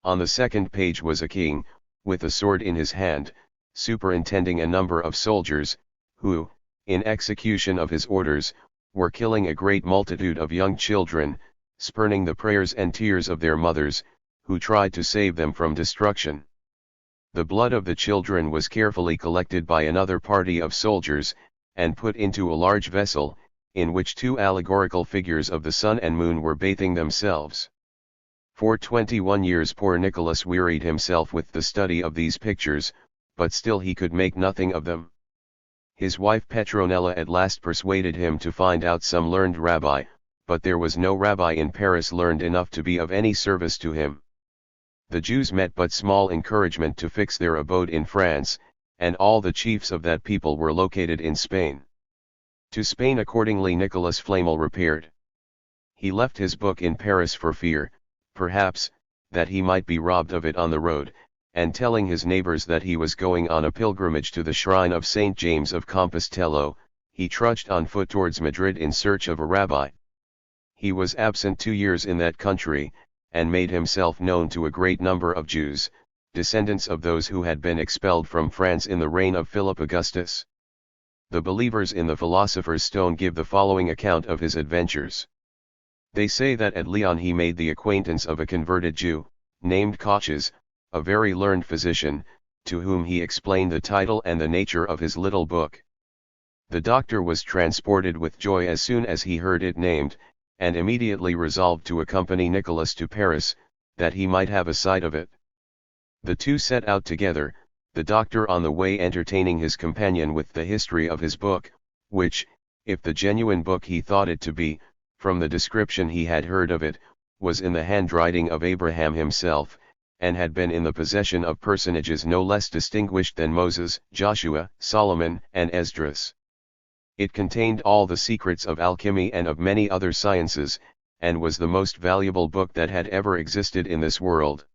On the second page was a king, with a sword in his hand, superintending a number of soldiers, who, in execution of his orders, were killing a great multitude of young children, spurning the prayers and tears of their mothers, who tried to save them from destruction. The blood of the children was carefully collected by another party of soldiers, and put into a large vessel, in which two allegorical figures of the sun and moon were bathing themselves. For 21 years poor Nicholas wearied himself with the study of these pictures, but still he could make nothing of them. His wife Petronella at last persuaded him to find out some learned rabbi, but there was no rabbi in Paris learned enough to be of any service to him. The Jews met but small encouragement to fix their abode in France, and all the chiefs of that people were located in Spain. To Spain accordingly Nicholas Flamel repaired. He left his book in Paris for fear, perhaps, that he might be robbed of it on the road, and telling his neighbors that he was going on a pilgrimage to the shrine of St. James of Compostela, he trudged on foot towards Madrid in search of a rabbi. He was absent 2 years in that country, and made himself known to a great number of Jews, descendants of those who had been expelled from France in the reign of Philip Augustus. The believers in the philosopher's stone give the following account of his adventures. They say that at Lyon he made the acquaintance of a converted Jew, named Koches, a very learned physician, to whom he explained the title and the nature of his little book. The doctor was transported with joy as soon as he heard it named, and immediately resolved to accompany Nicholas to Paris, that he might have a sight of it. The two set out together, the doctor on the way entertaining his companion with the history of his book, which, if the genuine book he thought it to be, from the description he had heard of it, was in the handwriting of Abraham himself, and had been in the possession of personages no less distinguished than Moses, Joshua, Solomon, and Esdras. It contained all the secrets of alchemy and of many other sciences, and was the most valuable book that had ever existed in this world.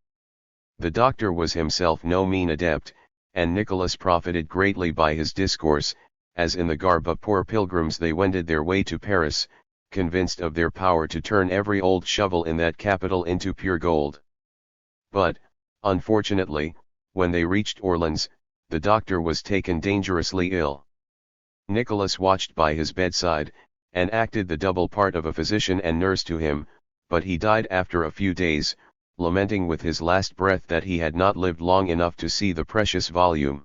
The doctor was himself no mean adept, and Nicholas profited greatly by his discourse, as in the garb of poor pilgrims they wended their way to Paris, convinced of their power to turn every old shovel in that capital into pure gold. But, unfortunately, when they reached Orleans, the doctor was taken dangerously ill. Nicholas watched by his bedside, and acted the double part of a physician and nurse to him, but he died after a few days, lamenting with his last breath that he had not lived long enough to see the precious volume.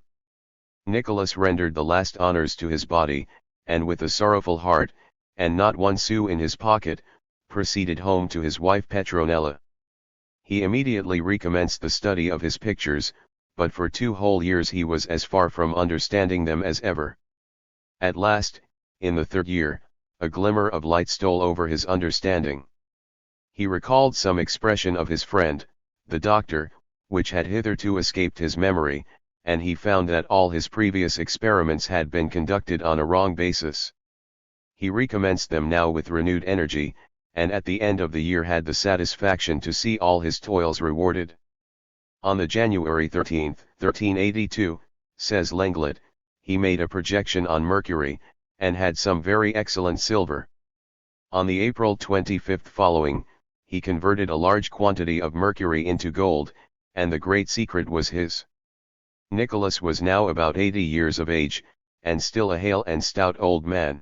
Nicholas rendered the last honors to his body, and with a sorrowful heart, and not one sou in his pocket, proceeded home to his wife Petronella. He immediately recommenced the study of his pictures, but for 2 whole years he was as far from understanding them as ever. At last, in the 3rd year, a glimmer of light stole over his understanding. He recalled some expression of his friend, the doctor, which had hitherto escaped his memory, and he found that all his previous experiments had been conducted on a wrong basis. He recommenced them now with renewed energy, and at the end of the year had the satisfaction to see all his toils rewarded. On the January 13, 1382, says Lenglet, he made a projection on mercury, and had some very excellent silver. On the April 25 following, he converted a large quantity of mercury into gold, and the great secret was his. Nicholas was now about 80 years of age, and still a hale and stout old man.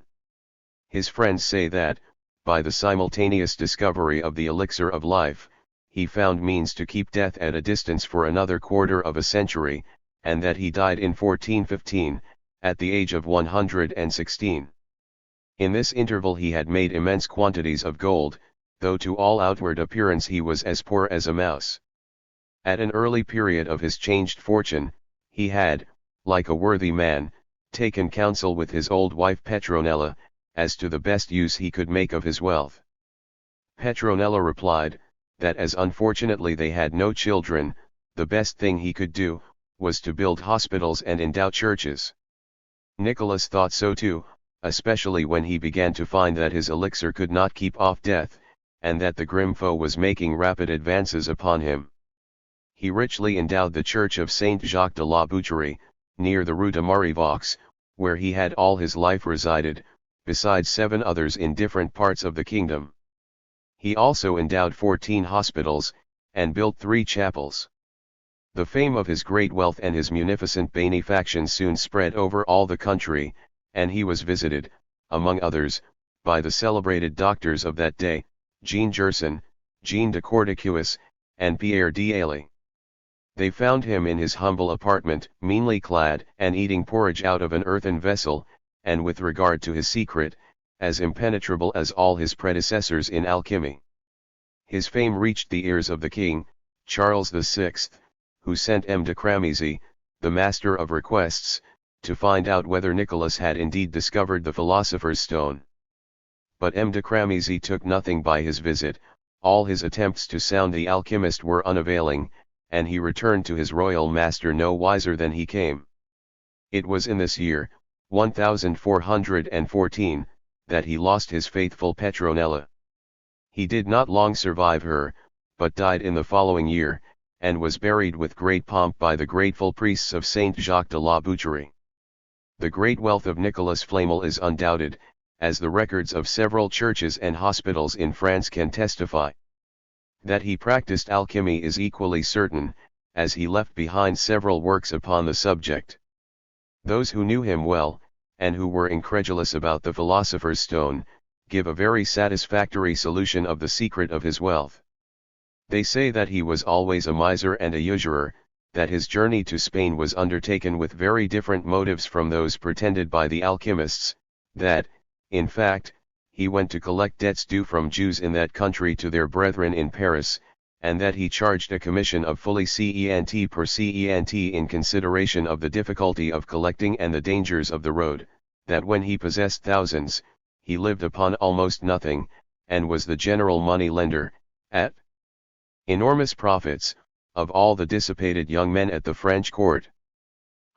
His friends say that, by the simultaneous discovery of the elixir of life, he found means to keep death at a distance for another quarter of a century, and that he died in 1415, at the age of 116. In this interval he had made immense quantities of gold, though to all outward appearance he was as poor as a mouse. At an early period of his changed fortune, he had, like a worthy man, taken counsel with his old wife Petronella, as to the best use he could make of his wealth. Petronella replied, that as unfortunately they had no children, the best thing he could do, was to build hospitals and endow churches. Nicholas thought so too, especially when he began to find that his elixir could not keep off death, and that the grim foe was making rapid advances upon him. He richly endowed the church of Saint Jacques de la Boucherie, near the Rue de Marivoux, where he had all his life resided, besides 7 others in different parts of the kingdom. He also endowed 14 hospitals, and built 3 chapels. The fame of his great wealth and his munificent benefactions soon spread over all the country, and he was visited, among others, by the celebrated doctors of that day, Jean Gerson, Jean de Cordicuis, and Pierre d'Ailly. They found him in his humble apartment, meanly clad, and eating porridge out of an earthen vessel, and with regard to his secret, as impenetrable as all his predecessors in alchemy. His fame reached the ears of the king, Charles VI, who sent M. de Cramezy, the master of requests, to find out whether Nicholas had indeed discovered the philosopher's stone. But M. de Cramezy took nothing by his visit, all his attempts to sound the alchemist were unavailing, and he returned to his royal master no wiser than he came. It was in this year, 1414, that he lost his faithful Petronella. He did not long survive her, but died in the following year, and was buried with great pomp by the grateful priests of Saint Jacques de la Boucherie. The great wealth of Nicholas Flamel is undoubted, as the records of several churches and hospitals in France can testify. That he practiced alchemy is equally certain, as he left behind several works upon the subject. Those who knew him well, and who were incredulous about the philosopher's stone, give a very satisfactory solution of the secret of his wealth. They say that he was always a miser and a usurer, that his journey to Spain was undertaken with very different motives from those pretended by the alchemists, that, in fact, he went to collect debts due from Jews in that country to their brethren in Paris, and that he charged a commission of fully cent per cent in consideration of the difficulty of collecting and the dangers of the road, that when he possessed thousands, he lived upon almost nothing, and was the general money lender, at enormous profits, of all the dissipated young men at the French court.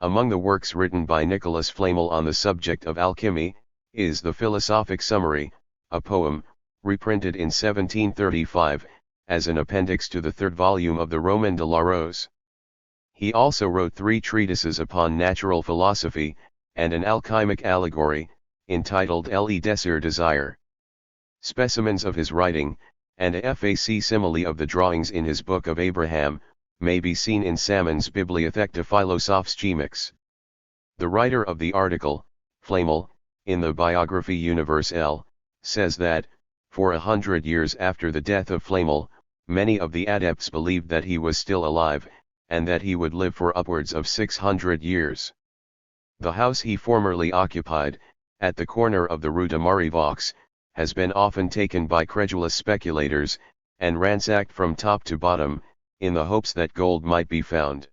Among the works written by Nicholas Flamel on the subject of alchemy, is the Philosophic Summary, a poem, reprinted in 1735, as an appendix to the 3rd volume of the Roman de la Rose. He also wrote 3 treatises upon natural philosophy, and an alchemic allegory, entitled Le Désir Desire. Specimens of his writing, and a facsimile of the drawings in his Book of Abraham, may be seen in Salmon's Bibliothèque de Philosophes Chimiques. The writer of the article, Flamel, in the Biographie Universelle, says that, for 100 years after the death of Flamel, many of the adepts believed that he was still alive, and that he would live for upwards of 600 years. The house he formerly occupied, at the corner of the Rue de Marivoux, has been often taken by credulous speculators, and ransacked from top to bottom, in the hopes that gold might be found.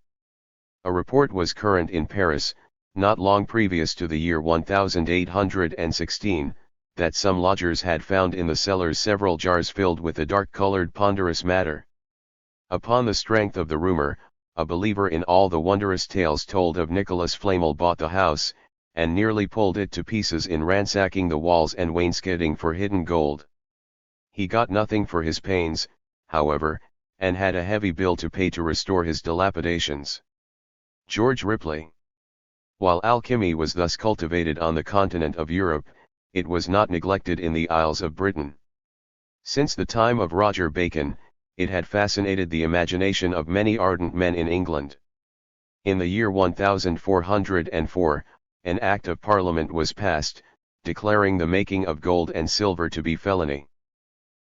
A report was current in Paris, not long previous to the year 1816, that some lodgers had found in the cellars several jars filled with a dark-colored ponderous matter. Upon the strength of the rumor, a believer in all the wondrous tales told of Nicholas Flamel, bought the house, and nearly pulled it to pieces in ransacking the walls and wainscoting for hidden gold. He got nothing for his pains, however, and had a heavy bill to pay to restore his dilapidations. George Ripley. While alchemy was thus cultivated on the continent of Europe, it was not neglected in the Isles of Britain. Since the time of Roger Bacon, it had fascinated the imagination of many ardent men in England. In the year 1404, an Act of Parliament was passed, declaring the making of gold and silver to be felony.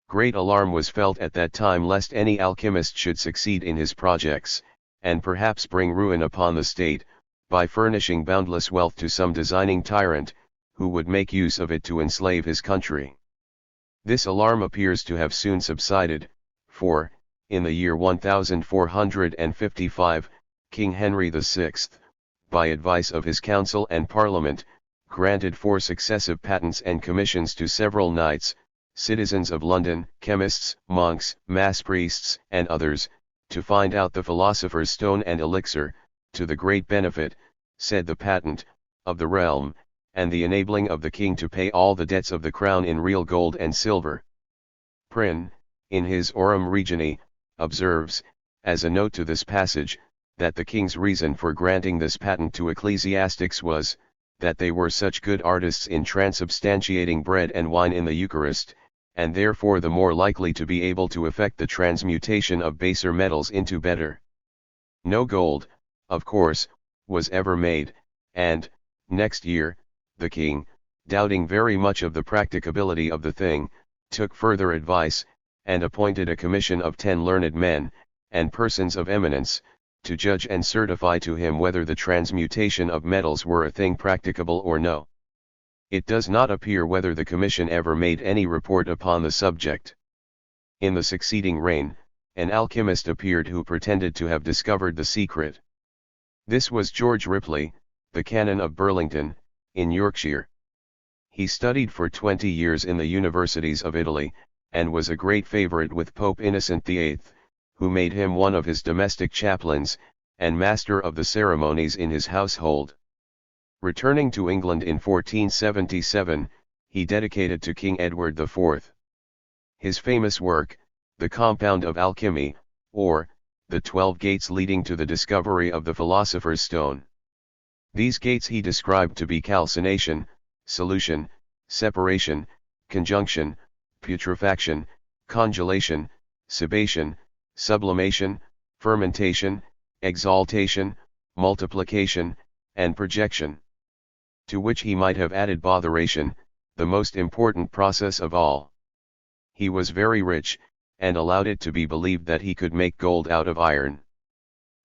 Great alarm was felt at that time lest any alchemist should succeed in his projects, and perhaps bring ruin upon the state, by furnishing boundless wealth to some designing tyrant, who would make use of it to enslave his country. This alarm appears to have soon subsided, for, in the year 1455, King Henry VI, by advice of his council and parliament, granted 4 successive patents and commissions to several knights, citizens of London, chemists, monks, mass priests, and others, to find out the philosopher's stone and elixir, to the great benefit, said the patent, of the realm, and the enabling of the king to pay all the debts of the crown in real gold and silver. Prynne, in his Aurum Regini, observes, as a note to this passage, that the king's reason for granting this patent to ecclesiastics was, that they were such good artists in transubstantiating bread and wine in the Eucharist, and therefore the more likely to be able to effect the transmutation of baser metals into better. No gold, of course, was ever made, and, next year, the king, doubting very much of the practicability of the thing, took further advice, and appointed a commission of 10 learned men, and persons of eminence, to judge and certify to him whether the transmutation of metals were a thing practicable or no. It does not appear whether the commission ever made any report upon the subject. In the succeeding reign, an alchemist appeared who pretended to have discovered the secret. This was George Ripley, the canon of Burlington, in Yorkshire. He studied for 20 years in the universities of Italy, and was a great favorite with Pope Innocent VIII, who made him one of his domestic chaplains, and master of the ceremonies in his household. Returning to England in 1477, he dedicated to King Edward IV. His famous work, The Compound of Alchemy, or, The 12 Gates Leading to the Discovery of the Philosopher's Stone. These gates he described to be calcination, solution, separation, conjunction, putrefaction, congelation, cibation, sublimation, fermentation, exaltation, multiplication, and projection. To which he might have added botheration, the most important process of all. He was very rich, and allowed it to be believed that he could make gold out of iron.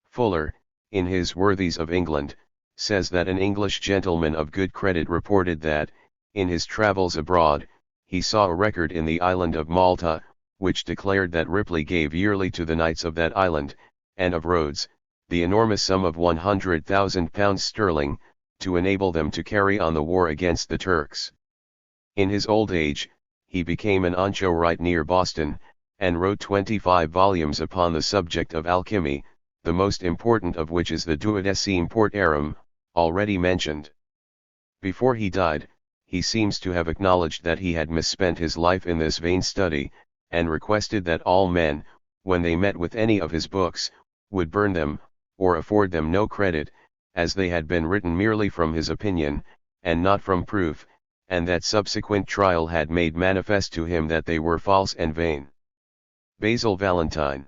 Fuller, in his Worthies of England, says that an English gentleman of good credit reported that, in his travels abroad, he saw a record in the island of Malta, which declared that Ripley gave yearly to the knights of that island, and of Rhodes, the enormous sum of £100,000, to enable them to carry on the war against the Turks. In his old age, he became an anchorite near Boston, and wrote 25 volumes upon the subject of alchemy, the most important of which is the Duodecime Portarum, already mentioned. Before he died, he seems to have acknowledged that he had misspent his life in this vain study, and requested that all men, when they met with any of his books, would burn them, or afford them no credit, as they had been written merely from his opinion, and not from proof, and that subsequent trial had made manifest to him that they were false and vain. Basil Valentine.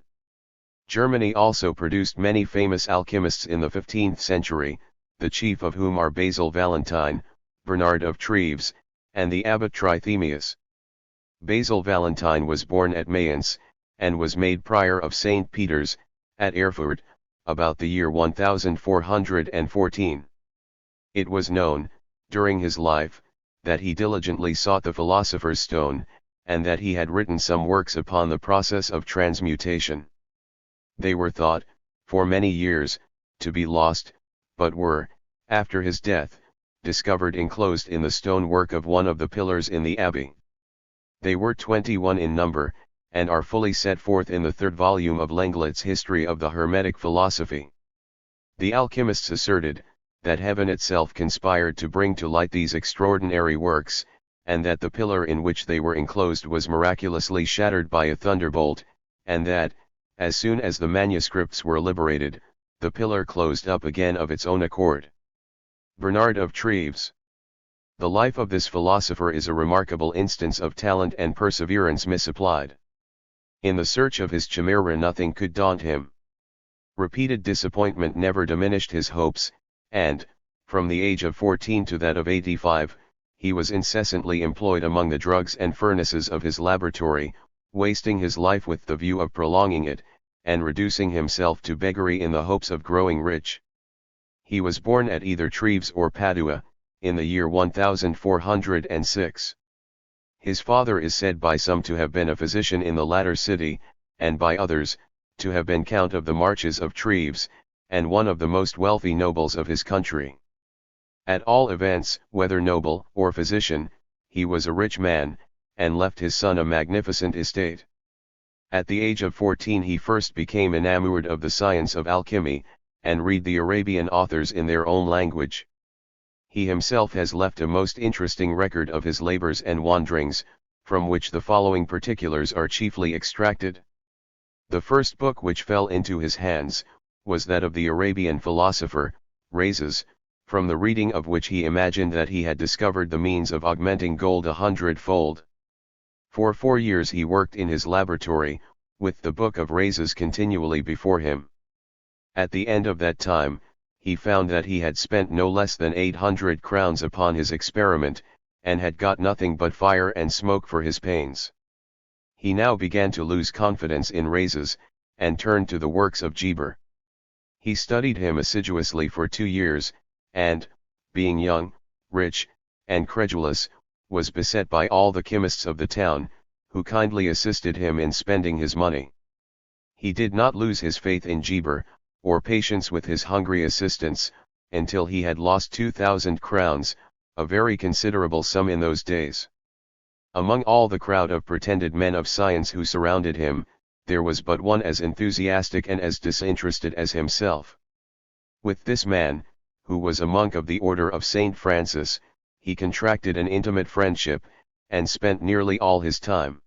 Germany also produced many famous alchemists in the 15th century, the chief of whom are Basil Valentine, Bernard of Treves, and the abbot Trithemius. Basil Valentine was born at Mayence, and was made prior of St. Peter's, at Erfurt, about the year 1414. It was known, during his life, that he diligently sought the philosopher's stone, and that he had written some works upon the process of transmutation. They were thought, for many years, to be lost, but were, after his death, discovered enclosed in the stonework of one of the pillars in the abbey. They were 21 in number, and are fully set forth in the third volume of Lenglet's History of the Hermetic Philosophy. The alchemists asserted, that heaven itself conspired to bring to light these extraordinary works, and that the pillar in which they were enclosed was miraculously shattered by a thunderbolt, and that, as soon as the manuscripts were liberated, the pillar closed up again of its own accord. Bernard of Treves. The life of this philosopher is a remarkable instance of talent and perseverance misapplied. In the search of his chimera nothing could daunt him. Repeated disappointment never diminished his hopes, and, from the age of 14 to that of 85, he was incessantly employed among the drugs and furnaces of his laboratory, wasting his life with the view of prolonging it, and reducing himself to beggary in the hopes of growing rich. He was born at either Treves or Padua, in the year 1406. His father is said by some to have been a physician in the latter city, and by others, to have been Count of the Marches of Treves, and one of the most wealthy nobles of his country. At all events, whether noble or physician, he was a rich man, and left his son a magnificent estate. At the age of 14 he first became enamored of the science of alchemy, and read the Arabian authors in their own language. He himself has left a most interesting record of his labors and wanderings, from which the following particulars are chiefly extracted. The first book which fell into his hands, was that of the Arabian philosopher, Rhazes, from the reading of which he imagined that he had discovered the means of augmenting gold 100-fold. For 4 years he worked in his laboratory, with the book of Rhazes continually before him. At the end of that time, he found that he had spent no less than 800 crowns upon his experiment, and had got nothing but fire and smoke for his pains. He now began to lose confidence in Rhazes, and turned to the works of Geber. He studied him assiduously for 2 years, and, being young, rich, and credulous, was beset by all the chemists of the town, who kindly assisted him in spending his money. He did not lose his faith in Geber, or patience with his hungry assistants, until he had lost 2,000 crowns, a very considerable sum in those days. Among all the crowd of pretended men of science who surrounded him, there was but one as enthusiastic and as disinterested as himself. With this man, who was a monk of the order of St. Francis, he contracted an intimate friendship, and spent nearly all his time.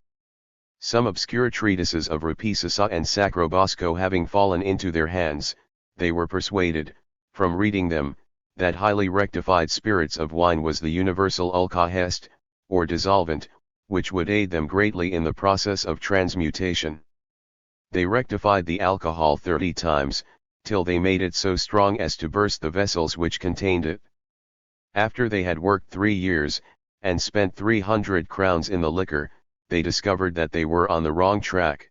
Some obscure treatises of Rapicissa and Sacrobosco having fallen into their hands, they were persuaded, from reading them, that highly rectified spirits of wine was the universal alkahest, or dissolvent, which would aid them greatly in the process of transmutation. They rectified the alcohol 30 times, till they made it so strong as to burst the vessels which contained it. After they had worked 3 years, and spent 300 crowns in the liquor, they discovered that they were on the wrong track.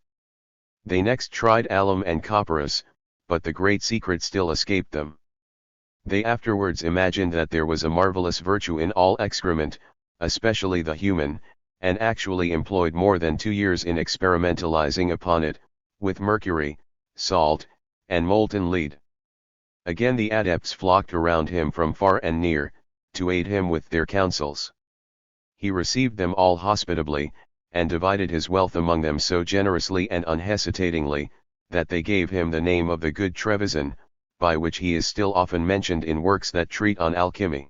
They next tried alum and copperas, but the great secret still escaped them. They afterwards imagined that there was a marvelous virtue in all excrement, especially the human, and actually employed more than 2 years in experimentalizing upon it, with mercury, salt, and molten lead. Again the adepts flocked around him from far and near, to aid him with their counsels. He received them all hospitably, and divided his wealth among them so generously and unhesitatingly, that they gave him the name of the good Trevisan, by which he is still often mentioned in works that treat on alchemy.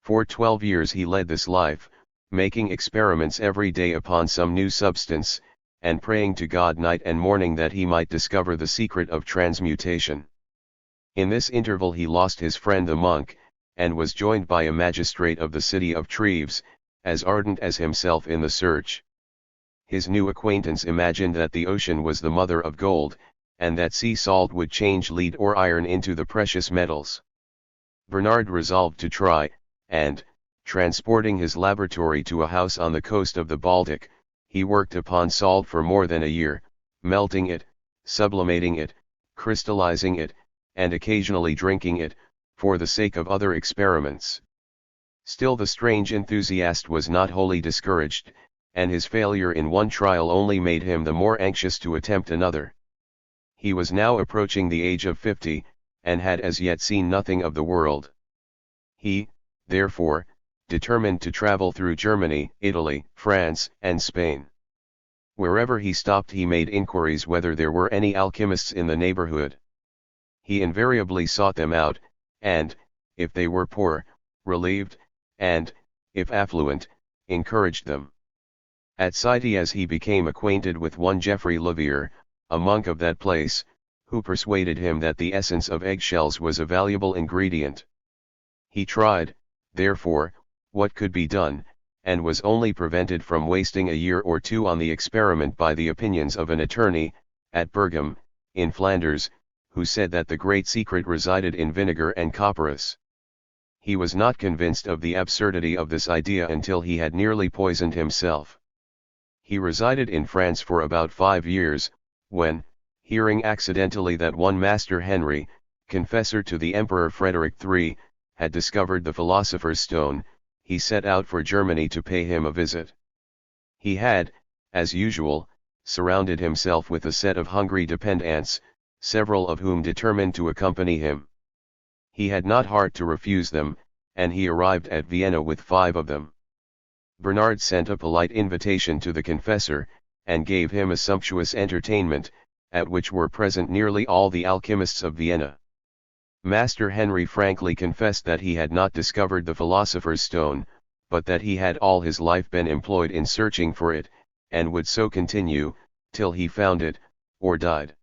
For 12 years he led this life, making experiments every day upon some new substance, and praying to God night and morning that he might discover the secret of transmutation. In this interval he lost his friend the monk, and was joined by a magistrate of the city of Treves, as ardent as himself in the search. His new acquaintance imagined that the ocean was the mother of gold, and that sea salt would change lead or iron into the precious metals. Bernard resolved to try, and, transporting his laboratory to a house on the coast of the Baltic, he worked upon salt for more than a year, melting it, sublimating it, crystallizing it, and occasionally drinking it, for the sake of other experiments. Still the strange enthusiast was not wholly discouraged, and his failure in one trial only made him the more anxious to attempt another. He was now approaching the age of 50, and had as yet seen nothing of the world. He, therefore, determined to travel through Germany, Italy, France, and Spain. Wherever he stopped he made inquiries whether there were any alchemists in the neighborhood. He invariably sought them out, and, if they were poor, relieved, and, if affluent, encouraged them. At Citias he became acquainted with one Geoffrey Levier, a monk of that place, who persuaded him that the essence of eggshells was a valuable ingredient. He tried, therefore, what could be done, and was only prevented from wasting a year or two on the experiment by the opinions of an attorney, at Berghem, in Flanders, who said that the great secret resided in vinegar and copperas. He was not convinced of the absurdity of this idea until he had nearly poisoned himself. He resided in France for about 5 years, when, hearing accidentally that one Master Henry, confessor to the Emperor Frederick III, had discovered the Philosopher's Stone, he set out for Germany to pay him a visit. He had, as usual, surrounded himself with a set of hungry dependants, several of whom determined to accompany him. He had not heart to refuse them, and he arrived at Vienna with 5 of them. Bernard sent a polite invitation to the confessor, and gave him a sumptuous entertainment, at which were present nearly all the alchemists of Vienna. Master Henry frankly confessed that he had not discovered the Philosopher's Stone, but that he had all his life been employed in searching for it, and would so continue, till he found it, or died.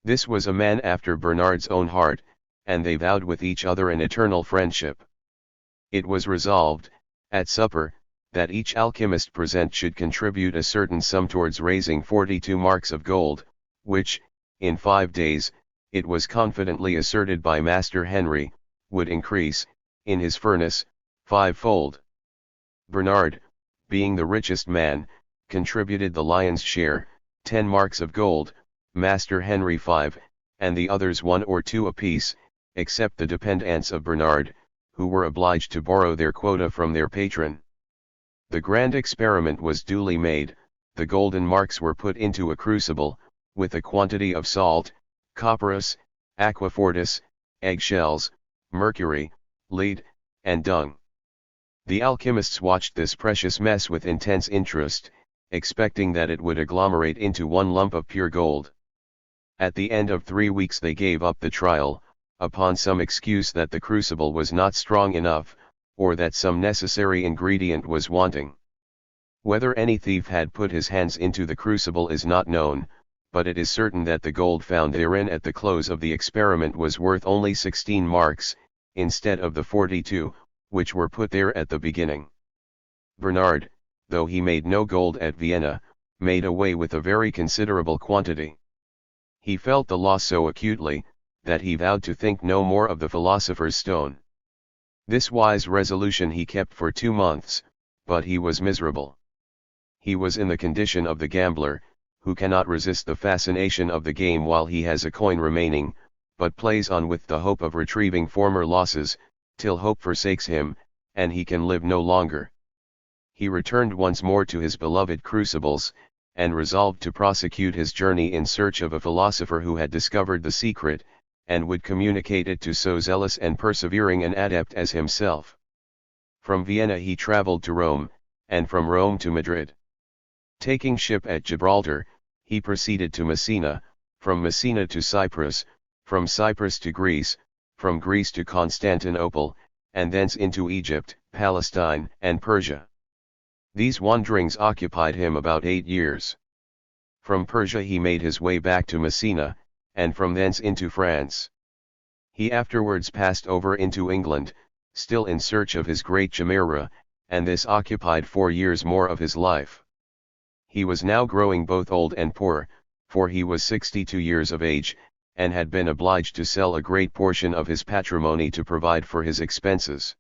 This was a man after Bernard's own heart, and they vowed with each other an eternal friendship. It was resolved, at supper, that each alchemist present should contribute a certain sum towards raising 42 marks of gold, which, in 5 days, it was confidently asserted by Master Henry, would increase, in his furnace, 5-fold. Bernard, being the richest man, contributed the lion's share, 10 marks of gold, Master Henry 5, and the others 1 or 2 apiece, except the dependants of Bernard, who were obliged to borrow their quota from their patron. The grand experiment was duly made, the golden marks were put into a crucible, with a quantity of salt, copperas, aquafortis, eggshells, mercury, lead, and dung. The alchemists watched this precious mess with intense interest, expecting that it would agglomerate into one lump of pure gold. At the end of 3 weeks they gave up the trial, upon some excuse that the crucible was not strong enough, or that some necessary ingredient was wanting. Whether any thief had put his hands into the crucible is not known, but it is certain that the gold found therein at the close of the experiment was worth only 16 marks, instead of the 42, which were put there at the beginning. Bernard, though he made no gold at Vienna, made away with a very considerable quantity. He felt the loss so acutely, that he vowed to think no more of the Philosopher's Stone. This wise resolution he kept for 2 months, but he was miserable. He was in the condition of the gambler, who cannot resist the fascination of the game while he has a coin remaining, but plays on with the hope of retrieving former losses, till hope forsakes him, and he can live no longer. He returned once more to his beloved crucibles, and resolved to prosecute his journey in search of a philosopher who had discovered the secret, and would communicate it to so zealous and persevering an adept as himself. From Vienna he travelled to Rome, and from Rome to Madrid. Taking ship at Gibraltar, he proceeded to Messina, from Messina to Cyprus, from Cyprus to Greece, from Greece to Constantinople, and thence into Egypt, Palestine, and Persia. These wanderings occupied him about 8 years. From Persia he made his way back to Messina, and from thence into France. He afterwards passed over into England, still in search of his great chimera, and this occupied 4 years more of his life. He was now growing both old and poor, for he was 62 years of age, and had been obliged to sell a great portion of his patrimony to provide for his expenses.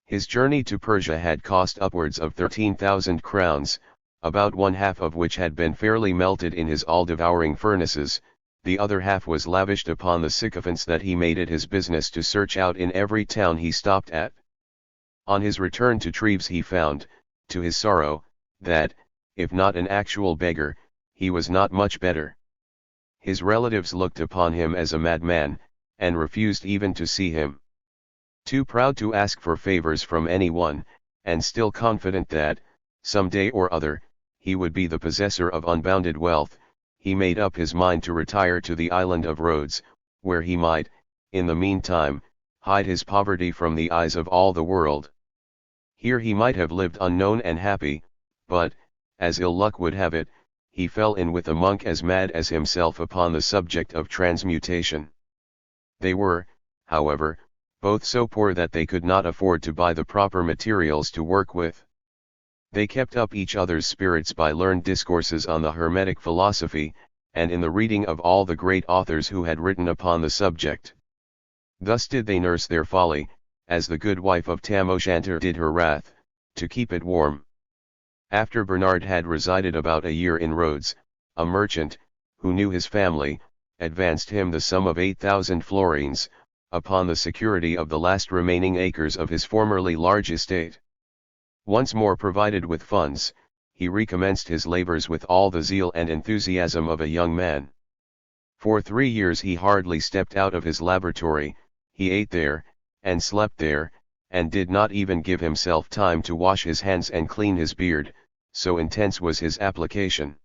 His journey to Persia had cost upwards of 13,000 crowns, about 1/2 of which had been fairly melted in his all-devouring furnaces, the other half was lavished upon the sycophants that he made it his business to search out in every town he stopped at. On his return to Treves he found, to his sorrow, that, if not an actual beggar, he was not much better. His relatives looked upon him as a madman, and refused even to see him. Too proud to ask for favors from anyone, and still confident that, some day or other, he would be the possessor of unbounded wealth, he made up his mind to retire to the island of Rhodes, where he might, in the meantime, hide his poverty from the eyes of all the world. Here he might have lived unknown and happy, but, as ill luck would have it, he fell in with a monk as mad as himself upon the subject of transmutation. They were, however, both so poor that they could not afford to buy the proper materials to work with. They kept up each other's spirits by learned discourses on the Hermetic philosophy, and in the reading of all the great authors who had written upon the subject. Thus did they nurse their folly, as the good wife of Tam O'Shanter did her wrath, to keep it warm. After Bernard had resided about a year in Rhodes, a merchant, who knew his family, advanced him the sum of 8,000 florins, upon the security of the last remaining acres of his formerly large estate. Once more provided with funds, he recommenced his labors with all the zeal and enthusiasm of a young man. For 3 years he hardly stepped out of his laboratory, he ate there, and slept there, and did not even give himself time to wash his hands and clean his beard, so intense was his application.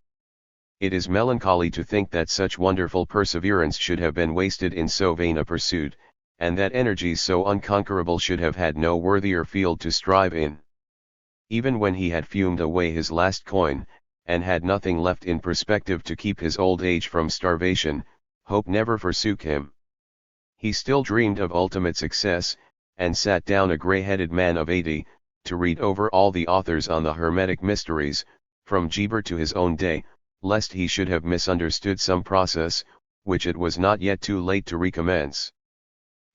It is melancholy to think that such wonderful perseverance should have been wasted in so vain a pursuit, and that energies so unconquerable should have had no worthier field to strive in. Even when he had fumed away his last coin, and had nothing left in perspective to keep his old age from starvation, hope never forsook him. He still dreamed of ultimate success, and sat down a grey-headed man of 80, to read over all the authors on the Hermetic mysteries, from Geber to his own day, lest he should have misunderstood some process, which it was not yet too late to recommence.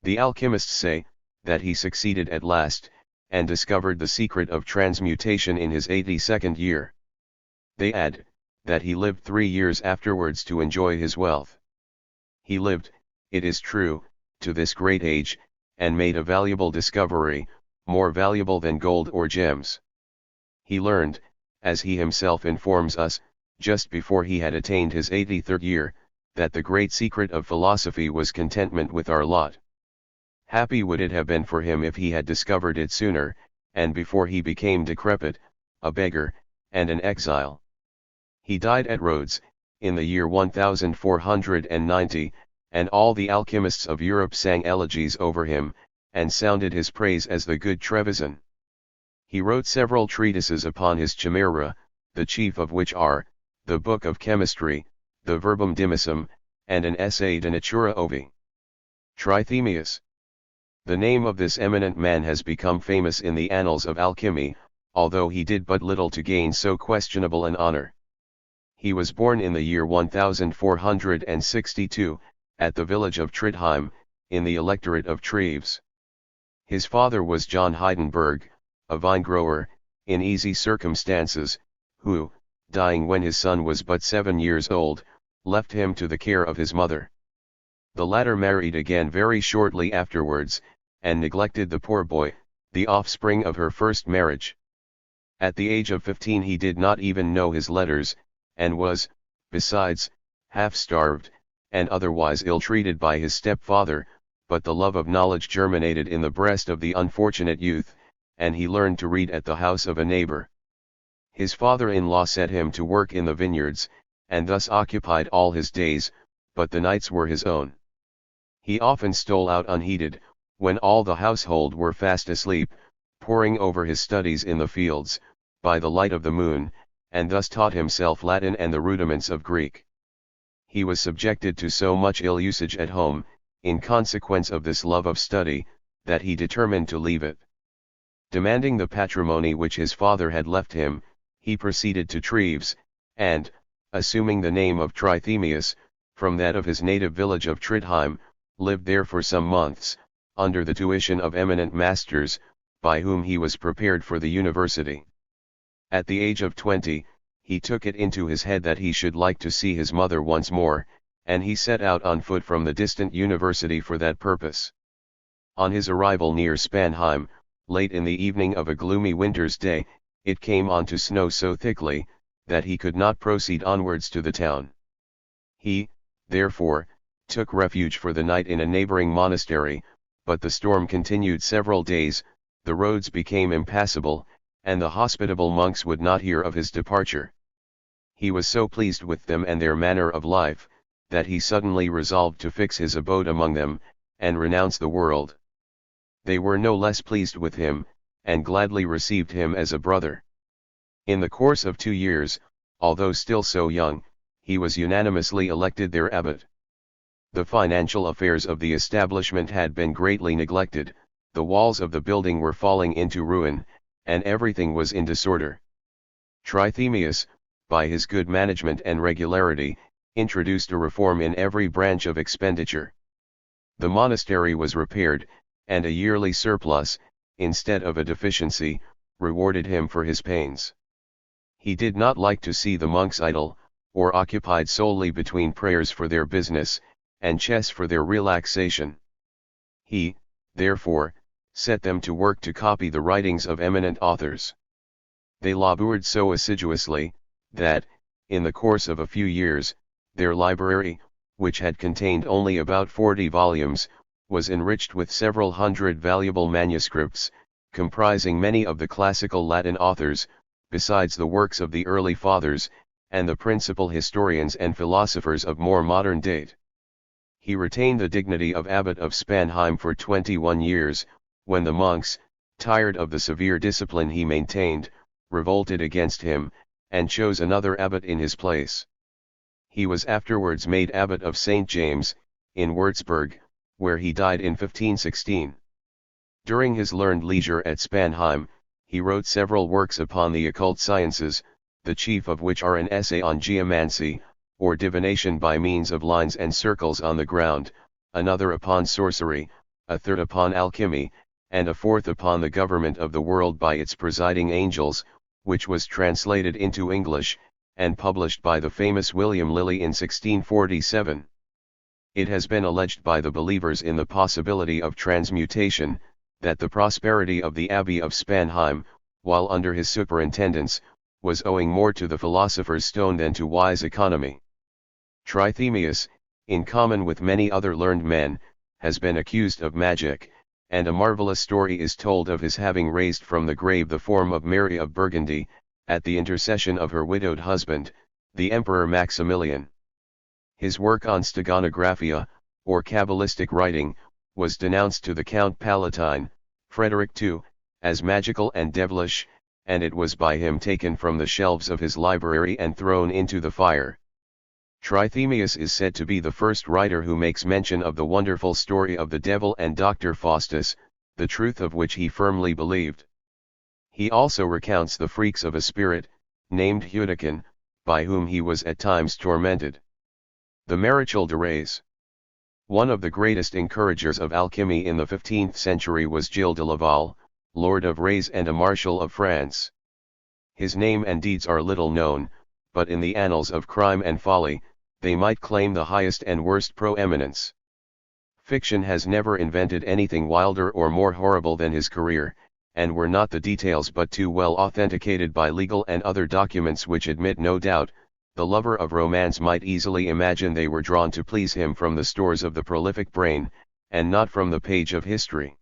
The alchemists say, that he succeeded at last, and discovered the secret of transmutation in his 82nd year. They add, that he lived 3 years afterwards to enjoy his wealth. He lived, it is true, to this great age, and made a valuable discovery, more valuable than gold or gems. He learned, as he himself informs us, just before he had attained his 83rd year, that the great secret of philosophy was contentment with our lot. Happy would it have been for him if he had discovered it sooner, and before he became decrepit, a beggar, and an exile. He died at Rhodes, in the year 1490, and all the alchemists of Europe sang elegies over him, and sounded his praise as the good Trevisan. He wrote several treatises upon his chimera, the chief of which are, the Book of Chemistry, the Verbum Dimissum, and an Essay de Natura Ovi. Trithemius. The name of this eminent man has become famous in the annals of alchemy, although he did but little to gain so questionable an honor. He was born in the year 1462, at the village of Tridheim, in the electorate of Treves. His father was John Heidenberg, a vine-grower, in easy circumstances, who, dying when his son was but 7 years old, left him to the care of his mother. The latter married again very shortly afterwards, and neglected the poor boy, the offspring of her first marriage. At the age of 15 he did not even know his letters, and was, besides, half-starved, and otherwise ill-treated by his stepfather, but the love of knowledge germinated in the breast of the unfortunate youth, and he learned to read at the house of a neighbor. His father-in-law set him to work in the vineyards, and thus occupied all his days, but the nights were his own. He often stole out unheeded, when all the household were fast asleep, poring over his studies in the fields, by the light of the moon, and thus taught himself Latin and the rudiments of Greek. He was subjected to so much ill usage at home, in consequence of this love of study, that he determined to leave it. Demanding the patrimony which his father had left him, he proceeded to Treves, and, assuming the name of Trithemius, from that of his native village of Tridheim, lived there for some months, under the tuition of eminent masters, by whom he was prepared for the university. At the age of 20, he took it into his head that he should like to see his mother once more, and he set out on foot from the distant university for that purpose. On his arrival near Spanheim, late in the evening of a gloomy winter's day, it came on to snow so thickly, that he could not proceed onwards to the town. He, therefore, took refuge for the night in a neighboring monastery, but the storm continued several days, the roads became impassable, and the hospitable monks would not hear of his departure. He was so pleased with them and their manner of life, that he suddenly resolved to fix his abode among them, and renounce the world. They were no less pleased with him, and gladly received him as a brother. In the course of 2 years, although still so young, he was unanimously elected their abbot. The financial affairs of the establishment had been greatly neglected, the walls of the building were falling into ruin, and everything was in disorder. Trithemius, by his good management and regularity, introduced a reform in every branch of expenditure. The monastery was repaired, and a yearly surplus, instead of a deficiency, rewarded him for his pains. He did not like to see the monks idle, or occupied solely between prayers for their business, and chess for their relaxation. He, therefore, set them to work to copy the writings of eminent authors. They labored so assiduously, that, in the course of a few years, their library, which had contained only about 40 volumes, was enriched with several hundred valuable manuscripts, comprising many of the classical Latin authors, besides the works of the early fathers, and the principal historians and philosophers of more modern date. He retained the dignity of abbot of Spanheim for 21 years, when the monks, tired of the severe discipline he maintained, revolted against him, and chose another abbot in his place. He was afterwards made abbot of St. James, in Würzburg, where he died in 1516. During his learned leisure at Spanheim, he wrote several works upon the occult sciences, the chief of which are an essay on geomancy, or divination by means of lines and circles on the ground, another upon sorcery, a third upon alchemy, and a fourth upon the government of the world by its presiding angels, which was translated into English, and published by the famous William Lilly in 1647. It has been alleged by the believers in the possibility of transmutation, that the prosperity of the Abbey of Spanheim, while under his superintendence, was owing more to the philosopher's stone than to wise economy. Trithemius, in common with many other learned men, has been accused of magic, and a marvelous story is told of his having raised from the grave the form of Mary of Burgundy, at the intercession of her widowed husband, the Emperor Maximilian. His work on Steganographia, or Kabbalistic writing, was denounced to the Count Palatine, Frederick II, as magical and devilish, and it was by him taken from the shelves of his library and thrown into the fire. Trithemius is said to be the first writer who makes mention of the wonderful story of the devil and Dr. Faustus, the truth of which he firmly believed. He also recounts the freaks of a spirit, named Heudican, by whom he was at times tormented. The Maréchal de Rays. One of the greatest encouragers of alchemy in the 15th century was Gilles de Laval, Lord of Rays and a Marshal of France. His name and deeds are little known, but in the annals of crime and folly, they might claim the highest and worst proeminence. Fiction has never invented anything wilder or more horrible than his career, and were not the details but too well authenticated by legal and other documents which admit no doubt, the lover of romance might easily imagine they were drawn to please him from the stores of the prolific brain, and not from the page of history.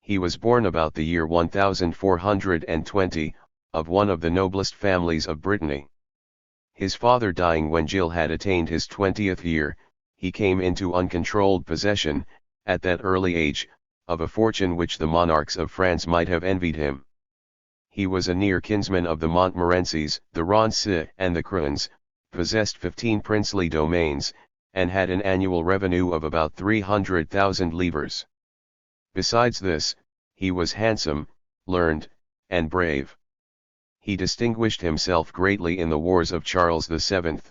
He was born about the year 1420, of one of the noblest families of Brittany. His father dying when Gilles had attained his 20th year, he came into uncontrolled possession, at that early age, of a fortune which the monarchs of France might have envied him. He was a near kinsman of the Montmorencys, the Ronces and the Cruens, possessed 15 princely domains, and had an annual revenue of about 300,000 livres. Besides this, he was handsome, learned, and brave. He distinguished himself greatly in the wars of Charles VII,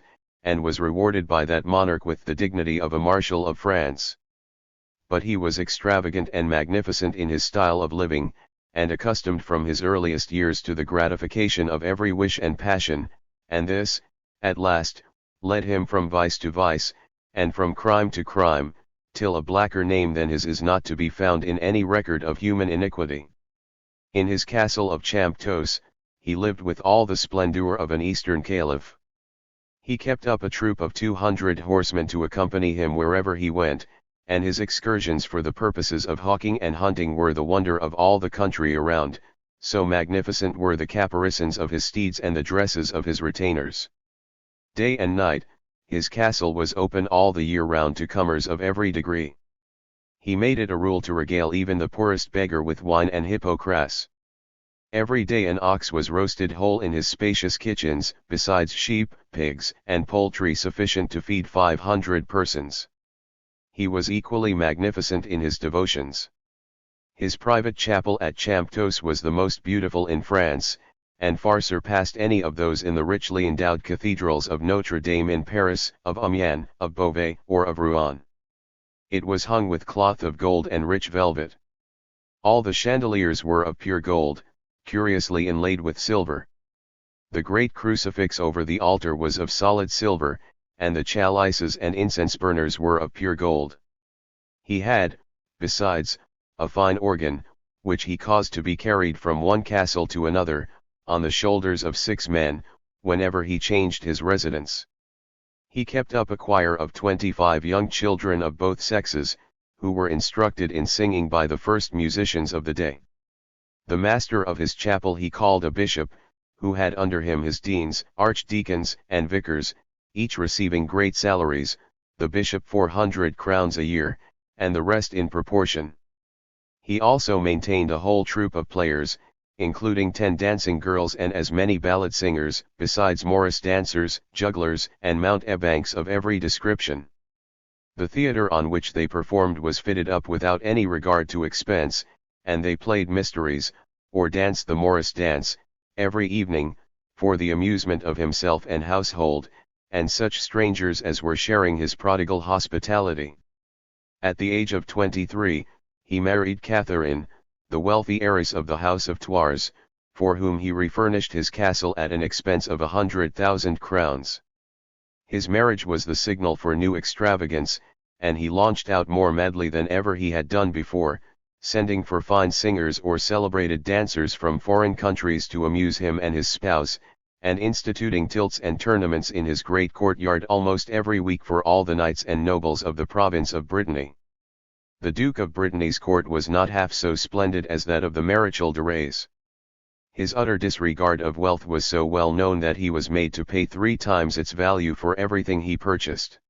and was rewarded by that monarch with the dignity of a Marshal of France. But he was extravagant and magnificent in his style of living, and accustomed from his earliest years to the gratification of every wish and passion, and this, at last, led him from vice to vice, and from crime to crime, till a blacker name than his is not to be found in any record of human iniquity. In his castle of Champtos, he lived with all the splendor of an Eastern caliph. He kept up a troop of 200 horsemen to accompany him wherever he went, and his excursions for the purposes of hawking and hunting were the wonder of all the country around, so magnificent were the caparisons of his steeds and the dresses of his retainers. Day and night, his castle was open all the year round to comers of every degree. He made it a rule to regale even the poorest beggar with wine and hippocras. Every day an ox was roasted whole in his spacious kitchens, besides sheep, pigs, and poultry sufficient to feed 500 persons. He was equally magnificent in his devotions. His private chapel at Champtos was the most beautiful in France, and far surpassed any of those in the richly endowed cathedrals of Notre Dame in Paris, of Amiens, of Beauvais, or of Rouen. It was hung with cloth of gold and rich velvet. All the chandeliers were of pure gold, curiously inlaid with silver. The great crucifix over the altar was of solid silver, and the chalices and incense burners were of pure gold. He had, besides, a fine organ, which he caused to be carried from one castle to another, on the shoulders of 6 men, whenever he changed his residence. He kept up a choir of 25 young children of both sexes, who were instructed in singing by the first musicians of the day. The master of his chapel he called a bishop, who had under him his deans, archdeacons, and vicars, each receiving great salaries, the bishop 400 crowns a year, and the rest in proportion. He also maintained a whole troupe of players, including 10 dancing girls and as many ballad singers, besides Morris dancers, jugglers, and mountebanks of every description. The theatre on which they performed was fitted up without any regard to expense, and they played mysteries, or danced the Morris dance, every evening, for the amusement of himself and household, and such strangers as were sharing his prodigal hospitality. At the age of 23, he married Catherine, the wealthy heiress of the house of Thouars, for whom he refurnished his castle at an expense of 100,000 crowns. His marriage was the signal for new extravagance, and he launched out more madly than ever he had done before, sending for fine singers or celebrated dancers from foreign countries to amuse him and his spouse, and instituting tilts and tournaments in his great courtyard almost every week for all the knights and nobles of the province of Brittany. The Duke of Brittany's court was not half so splendid as that of the Maréchal de Rays. His utter disregard of wealth was so well known that he was made to pay 3 times its value for everything he purchased.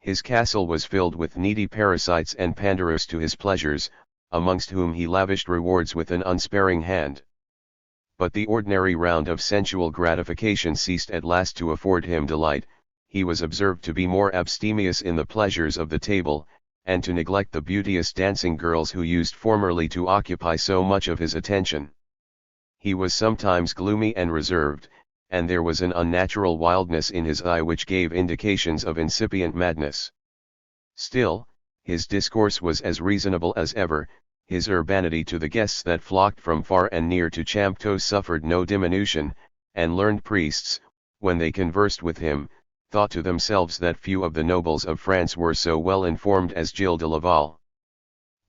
His castle was filled with needy parasites and panderers to his pleasures, amongst whom he lavished rewards with an unsparing hand. But the ordinary round of sensual gratification ceased at last to afford him delight. He was observed to be more abstemious in the pleasures of the table, and to neglect the beauteous dancing girls who used formerly to occupy so much of his attention. He was sometimes gloomy and reserved, and there was an unnatural wildness in his eye which gave indications of incipient madness. Still, his discourse was as reasonable as ever, his urbanity to the guests that flocked from far and near to Champtos suffered no diminution, and learned priests, when they conversed with him, thought to themselves that few of the nobles of France were so well informed as Gilles de Laval.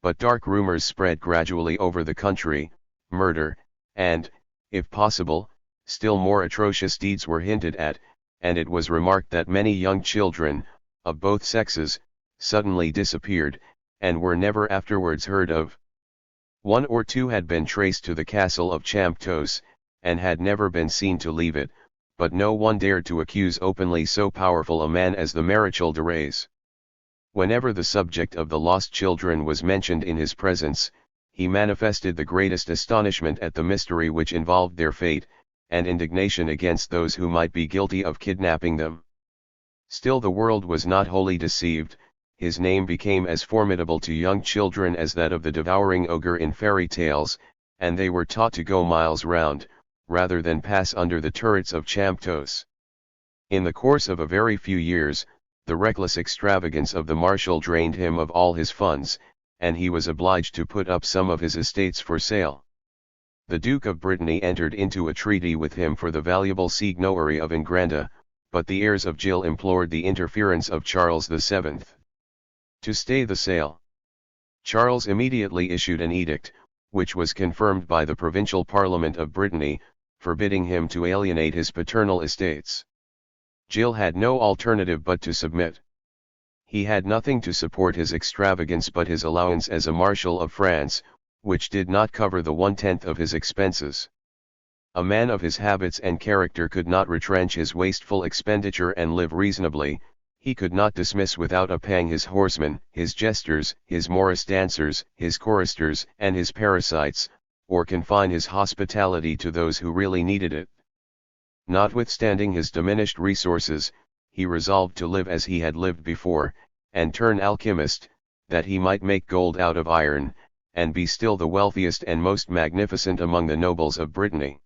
But dark rumors spread gradually over the country, murder, and, if possible, still more atrocious deeds were hinted at, and it was remarked that many young children, of both sexes, suddenly disappeared, and were never afterwards heard of. 1 or 2 had been traced to the castle of Champtos, and had never been seen to leave it, but no one dared to accuse openly so powerful a man as the Maréchal de Rays. Whenever the subject of the lost children was mentioned in his presence, he manifested the greatest astonishment at the mystery which involved their fate, and indignation against those who might be guilty of kidnapping them. Still the world was not wholly deceived. His name became as formidable to young children as that of the devouring ogre in fairy tales, and they were taught to go miles round, rather than pass under the turrets of Champtos. In the course of a very few years, the reckless extravagance of the Marshal drained him of all his funds, and he was obliged to put up some of his estates for sale. The Duke of Brittany entered into a treaty with him for the valuable seigneury of Ingranda, but the heirs of Gilles implored the interference of Charles VII. To stay the sale. Charles immediately issued an edict, which was confirmed by the provincial parliament of Brittany, forbidding him to alienate his paternal estates. Gilles had no alternative but to submit. He had nothing to support his extravagance but his allowance as a Marshal of France, which did not cover the 1/10 of his expenses. A man of his habits and character could not retrench his wasteful expenditure and live reasonably. He could not dismiss without a pang his horsemen, his jesters, his morris dancers, his choristers, and his parasites, or confine his hospitality to those who really needed it. Notwithstanding his diminished resources, he resolved to live as he had lived before, and turn alchemist, that he might make gold out of iron, and be still the wealthiest and most magnificent among the nobles of Brittany.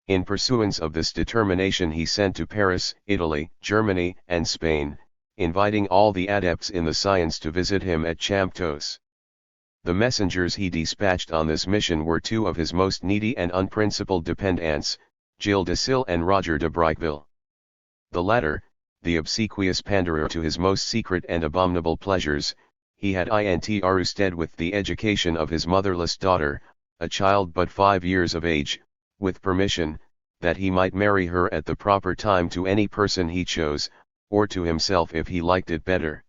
In pursuance of this determination he sent to Paris, Italy, Germany, and Spain, inviting all the adepts in the science to visit him at Champtos. The messengers he dispatched on this mission were two of his most needy and unprincipled dependants, Gilles de Sille and Roger de Briqueville. The latter, the obsequious panderer to his most secret and abominable pleasures, he had entrusted with the education of his motherless daughter, a child but 5 years of age, with permission, that he might marry her at the proper time to any person he chose, or to himself if he liked it better.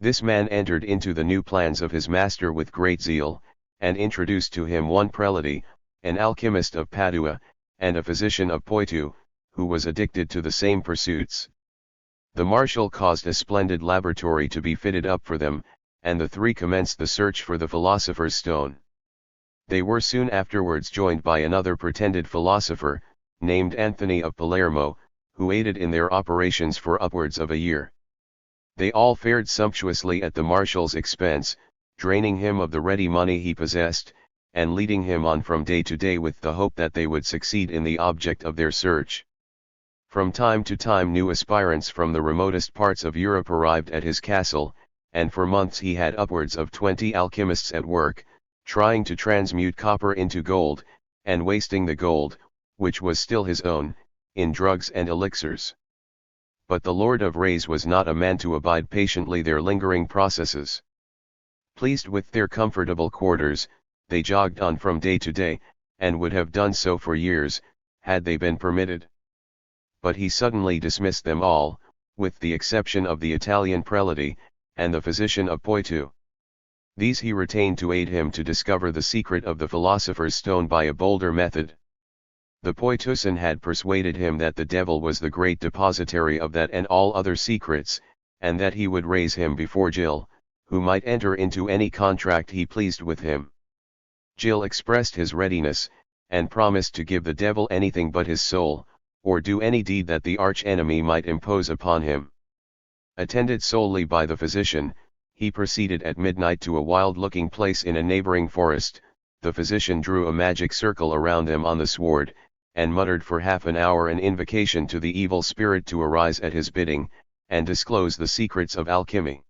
This man entered into the new plans of his master with great zeal, and introduced to him one Prelati, an alchemist of Padua, and a physician of Poitou, who was addicted to the same pursuits. The marshal caused a splendid laboratory to be fitted up for them, and the three commenced the search for the philosopher's stone. They were soon afterwards joined by another pretended philosopher, named Anthony of Palermo, who aided in their operations for upwards of a year. They all fared sumptuously at the marshal's expense, draining him of the ready money he possessed, and leading him on from day to day with the hope that they would succeed in the object of their search. From time to time new aspirants from the remotest parts of Europe arrived at his castle, and for months he had upwards of 20 alchemists at work, trying to transmute copper into gold, and wasting the gold, which was still his own, in drugs and elixirs. But the Lord of Rays was not a man to abide patiently their lingering processes. Pleased with their comfortable quarters, they jogged on from day to day, and would have done so for years, had they been permitted. But he suddenly dismissed them all, with the exception of the Italian Prelati, and the physician of Poitou. These he retained to aid him to discover the secret of the philosopher's stone by a bolder method. The Poitousan had persuaded him that the devil was the great depositary of that and all other secrets, and that he would raise him before Gilles, who might enter into any contract he pleased with him. Gilles expressed his readiness, and promised to give the devil anything but his soul, or do any deed that the arch-enemy might impose upon him. Attended solely by the physician, he proceeded at midnight to a wild-looking place in a neighboring forest. The physician drew a magic circle around them on the sward, and muttered for half an hour an invocation to the evil spirit to arise at his bidding, and disclose the secrets of alchemy.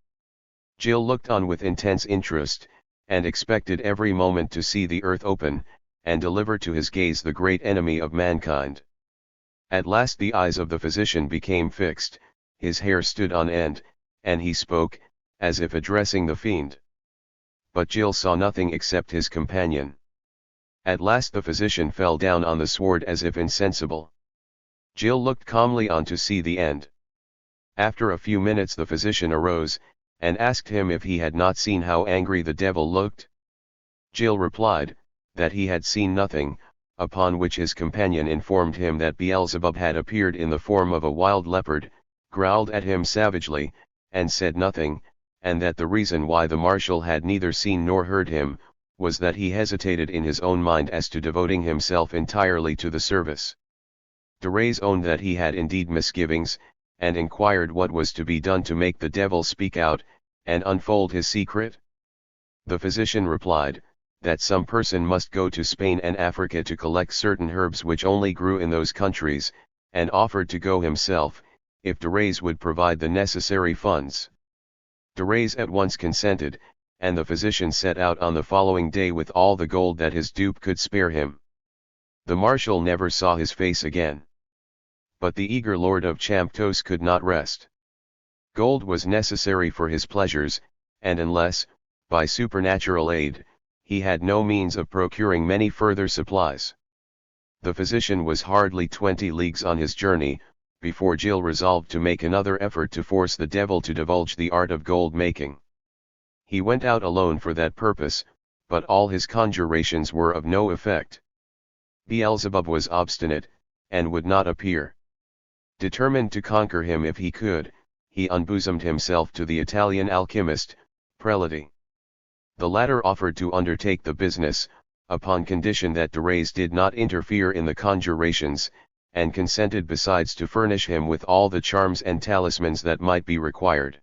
Gilles looked on with intense interest, and expected every moment to see the earth open, and deliver to his gaze the great enemy of mankind. At last the eyes of the physician became fixed, his hair stood on end, and he spoke, as if addressing the fiend. But Gilles saw nothing except his companion. At last the physician fell down on the sward as if insensible. Gilles looked calmly on to see the end. After a few minutes the physician arose, and asked him if he had not seen how angry the devil looked. Gilles replied, that he had seen nothing, upon which his companion informed him that Beelzebub had appeared in the form of a wild leopard, growled at him savagely, and said nothing, and that the reason why the marshal had neither seen nor heard him, was that he hesitated in his own mind as to devoting himself entirely to the service. De Rays owned that he had indeed misgivings, and inquired what was to be done to make the devil speak out, and unfold his secret. The physician replied, that some person must go to Spain and Africa to collect certain herbs which only grew in those countries, and offered to go himself, if de Rays would provide the necessary funds. De Rays at once consented, and the physician set out on the following day with all the gold that his dupe could spare him. The marshal never saw his face again. But the eager lord of Champtos could not rest. Gold was necessary for his pleasures, and unless, by supernatural aid, he had no means of procuring many further supplies. The physician was hardly 20 leagues on his journey, before Gilles resolved to make another effort to force the devil to divulge the art of gold making. He went out alone for that purpose, but all his conjurations were of no effect. Beelzebub was obstinate, and would not appear. Determined to conquer him if he could, he unbosomed himself to the Italian alchemist, Prelati. The latter offered to undertake the business, upon condition that Derays did not interfere in the conjurations, and consented besides to furnish him with all the charms and talismans that might be required.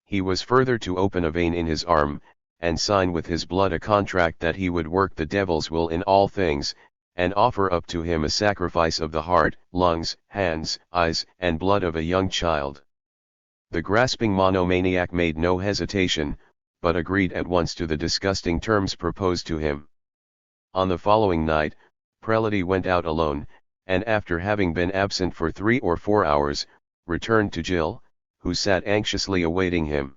He was further to open a vein in his arm, and sign with his blood a contract that he would work the devil's will in all things, and offer up to him a sacrifice of the heart, lungs, hands, eyes, and blood of a young child. The grasping monomaniac made no hesitation, but agreed at once to the disgusting terms proposed to him. On the following night, Prelati went out alone, and after having been absent for 3 or 4 hours, returned to Jill, who sat anxiously awaiting him.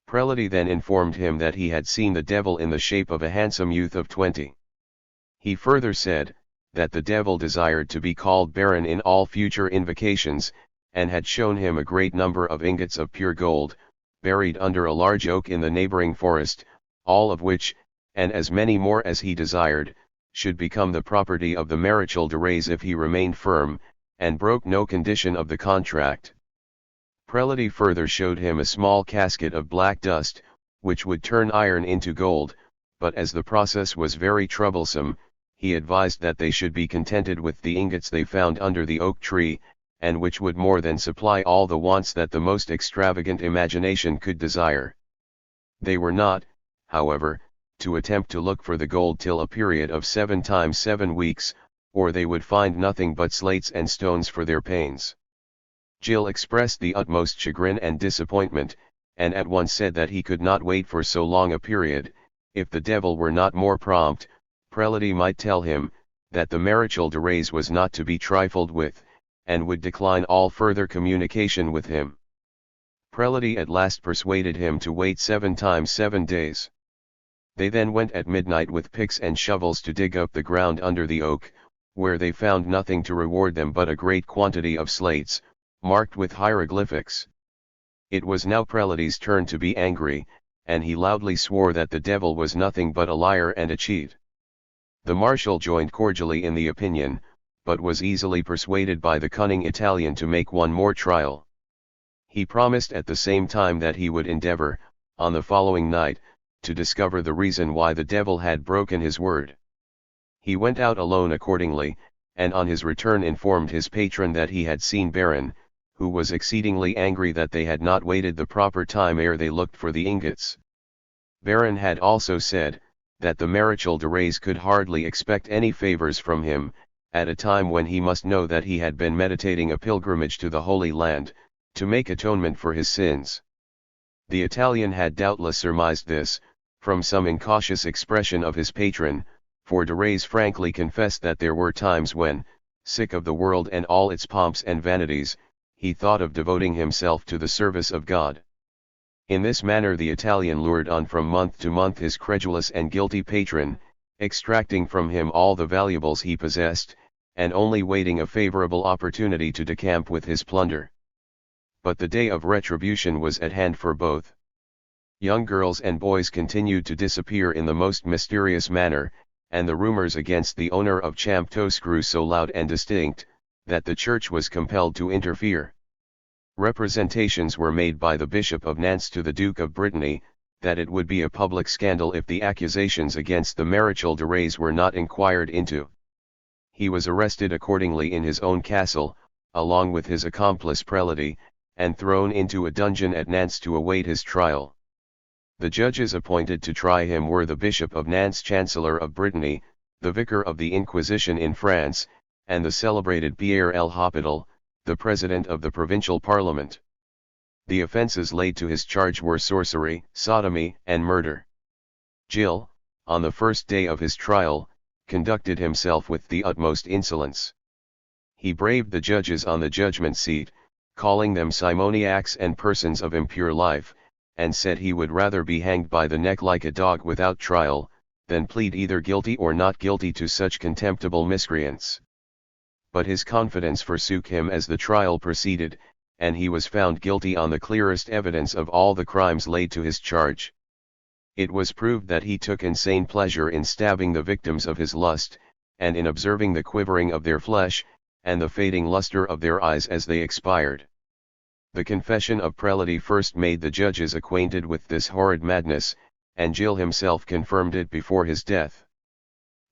Prelati then informed him that he had seen the devil in the shape of a handsome youth of 20. He further said, that the devil desired to be called Baron in all future invocations, and had shown him a great number of ingots of pure gold, buried under a large oak in the neighboring forest, all of which, and as many more as he desired, should become the property of the Maréchal de Rays if he remained firm, and broke no condition of the contract. Prelati further showed him a small casket of black dust, which would turn iron into gold, but as the process was very troublesome, he advised that they should be contented with the ingots they found under the oak tree, and which would more than supply all the wants that the most extravagant imagination could desire. They were not, however, to attempt to look for the gold till a period of 7 times 7 weeks, or they would find nothing but slates and stones for their pains. Jill expressed the utmost chagrin and disappointment, and at once said that he could not wait for so long a period. If the devil were not more prompt, Prelati might tell him, that the Maréchal de Rays was not to be trifled with, and would decline all further communication with him. Prelati at last persuaded him to wait 7 times 7 days. They then went at midnight with picks and shovels to dig up the ground under the oak, where they found nothing to reward them but a great quantity of slates, marked with hieroglyphics. It was now Prelati's turn to be angry, and he loudly swore that the devil was nothing but a liar and a cheat. The marshal joined cordially in the opinion, but was easily persuaded by the cunning Italian to make one more trial. He promised at the same time that he would endeavor, on the following night, to discover the reason why the devil had broken his word. He went out alone accordingly, and on his return informed his patron that he had seen Baron, who was exceedingly angry that they had not waited the proper time ere they looked for the ingots. Baron had also said, that the Maréchal de Rays could hardly expect any favors from him, at a time when he must know that he had been meditating a pilgrimage to the Holy Land, to make atonement for his sins. The Italian had doubtless surmised this, from some incautious expression of his patron, for de Rays frankly confessed that there were times when, sick of the world and all its pomps and vanities, he thought of devoting himself to the service of God. In this manner the Italian lured on from month to month his credulous and guilty patron, extracting from him all the valuables he possessed, and only waiting a favorable opportunity to decamp with his plunder. But the day of retribution was at hand for both. Young girls and boys continued to disappear in the most mysterious manner, and the rumors against the owner of Champtos grew so loud and distinct, that the church was compelled to interfere. Representations were made by the Bishop of Nantes to the Duke of Brittany, that it would be a public scandal if the accusations against the Maréchal de Rays were not inquired into. He was arrested accordingly in his own castle, along with his accomplice Prelati, and thrown into a dungeon at Nantes to await his trial. The judges appointed to try him were the Bishop of Nantes, Chancellor of Brittany, the Vicar of the Inquisition in France, and the celebrated Pierre El Hospital, the President of the Provincial Parliament. The offences laid to his charge were sorcery, sodomy, and murder. Gilles, on the first day of his trial, conducted himself with the utmost insolence. He braved the judges on the judgment seat, calling them simoniacs and persons of impure life, and said he would rather be hanged by the neck like a dog without trial, than plead either guilty or not guilty to such contemptible miscreants. But his confidence forsook him as the trial proceeded, and he was found guilty on the clearest evidence of all the crimes laid to his charge. It was proved that he took insane pleasure in stabbing the victims of his lust, and in observing the quivering of their flesh, and the fading luster of their eyes as they expired. The confession of Prelati first made the judges acquainted with this horrid madness, and Gilles himself confirmed it before his death.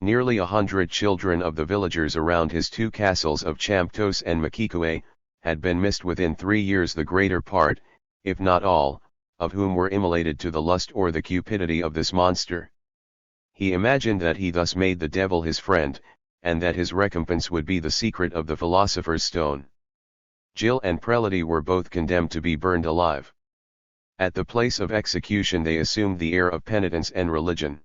Nearly 100 children of the villagers around his two castles of Champtos and Makikwe, had been missed within 3 years, the greater part, if not all, of whom were immolated to the lust or the cupidity of this monster. He imagined that he thus made the devil his friend, and that his recompense would be the secret of the philosopher's stone. Gilles and Prelati were both condemned to be burned alive. At the place of execution they assumed the air of penitence and religion.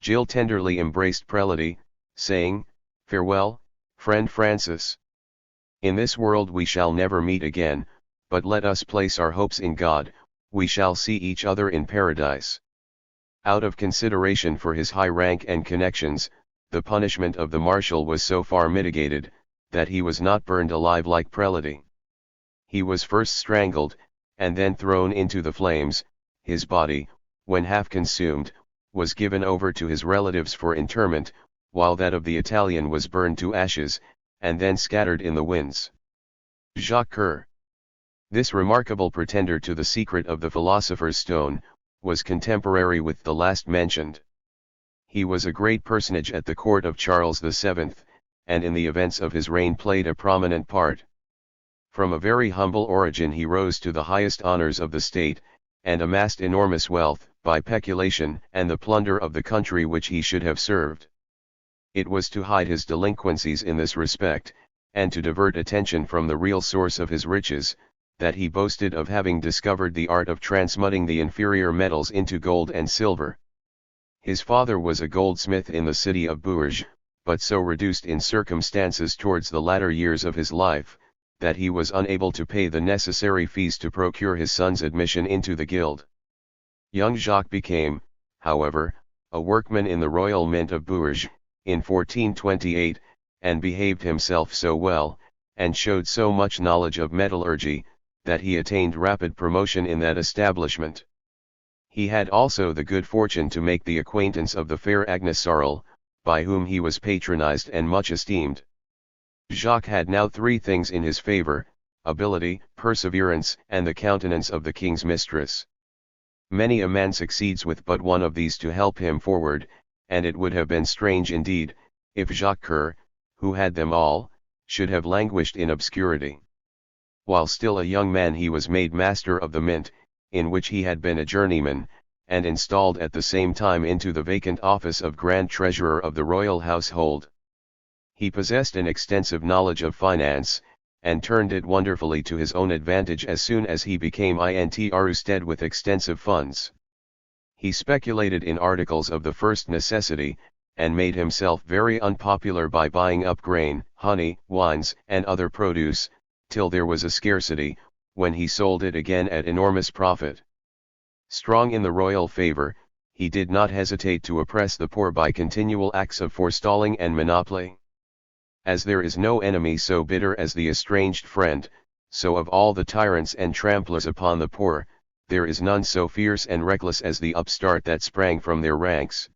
Gilles tenderly embraced Prelati, saying, "Farewell, friend Francis. In this world we shall never meet again, but let us place our hopes in God, we shall see each other in paradise." Out of consideration for his high rank and connections, the punishment of the marshal was so far mitigated, that he was not burned alive like Prelati. He was first strangled, and then thrown into the flames. His body, when half consumed, was given over to his relatives for interment, while that of the Italian was burned to ashes, and then scattered in the winds. Jacques Coeur. This remarkable pretender to the secret of the philosopher's stone, was contemporary with the last mentioned. He was a great personage at the court of Charles VII, and in the events of his reign played a prominent part. From a very humble origin he rose to the highest honors of the state, and amassed enormous wealth by peculation and the plunder of the country which he should have served. It was to hide his delinquencies in this respect, and to divert attention from the real source of his riches, that he boasted of having discovered the art of transmuting the inferior metals into gold and silver. His father was a goldsmith in the city of Bourges, but so reduced in circumstances towards the latter years of his life, that he was unable to pay the necessary fees to procure his son's admission into the guild. Young Jacques became, however, a workman in the Royal Mint of Bourges, in 1428, and behaved himself so well, and showed so much knowledge of metallurgy, that he attained rapid promotion in that establishment. He had also the good fortune to make the acquaintance of the fair Agnes Sorel, by whom he was patronized and much esteemed. Jacques had now 3 things in his favor: ability, perseverance, and the countenance of the king's mistress. Many a man succeeds with but one of these to help him forward, and it would have been strange indeed, if Jacques Coeur, who had them all, should have languished in obscurity. While still a young man he was made master of the mint, in which he had been a journeyman, and installed at the same time into the vacant office of Grand Treasurer of the royal household. He possessed an extensive knowledge of finance, and turned it wonderfully to his own advantage as soon as he became entrusted with extensive funds. He speculated in articles of the first necessity, and made himself very unpopular by buying up grain, honey, wines, and other produce, till there was a scarcity, when he sold it again at enormous profit. Strong in the royal favor, he did not hesitate to oppress the poor by continual acts of forestalling and monopoly. As there is no enemy so bitter as the estranged friend, so of all the tyrants and tramplers upon the poor, there is none so fierce and reckless as the upstart that sprang from their ranks.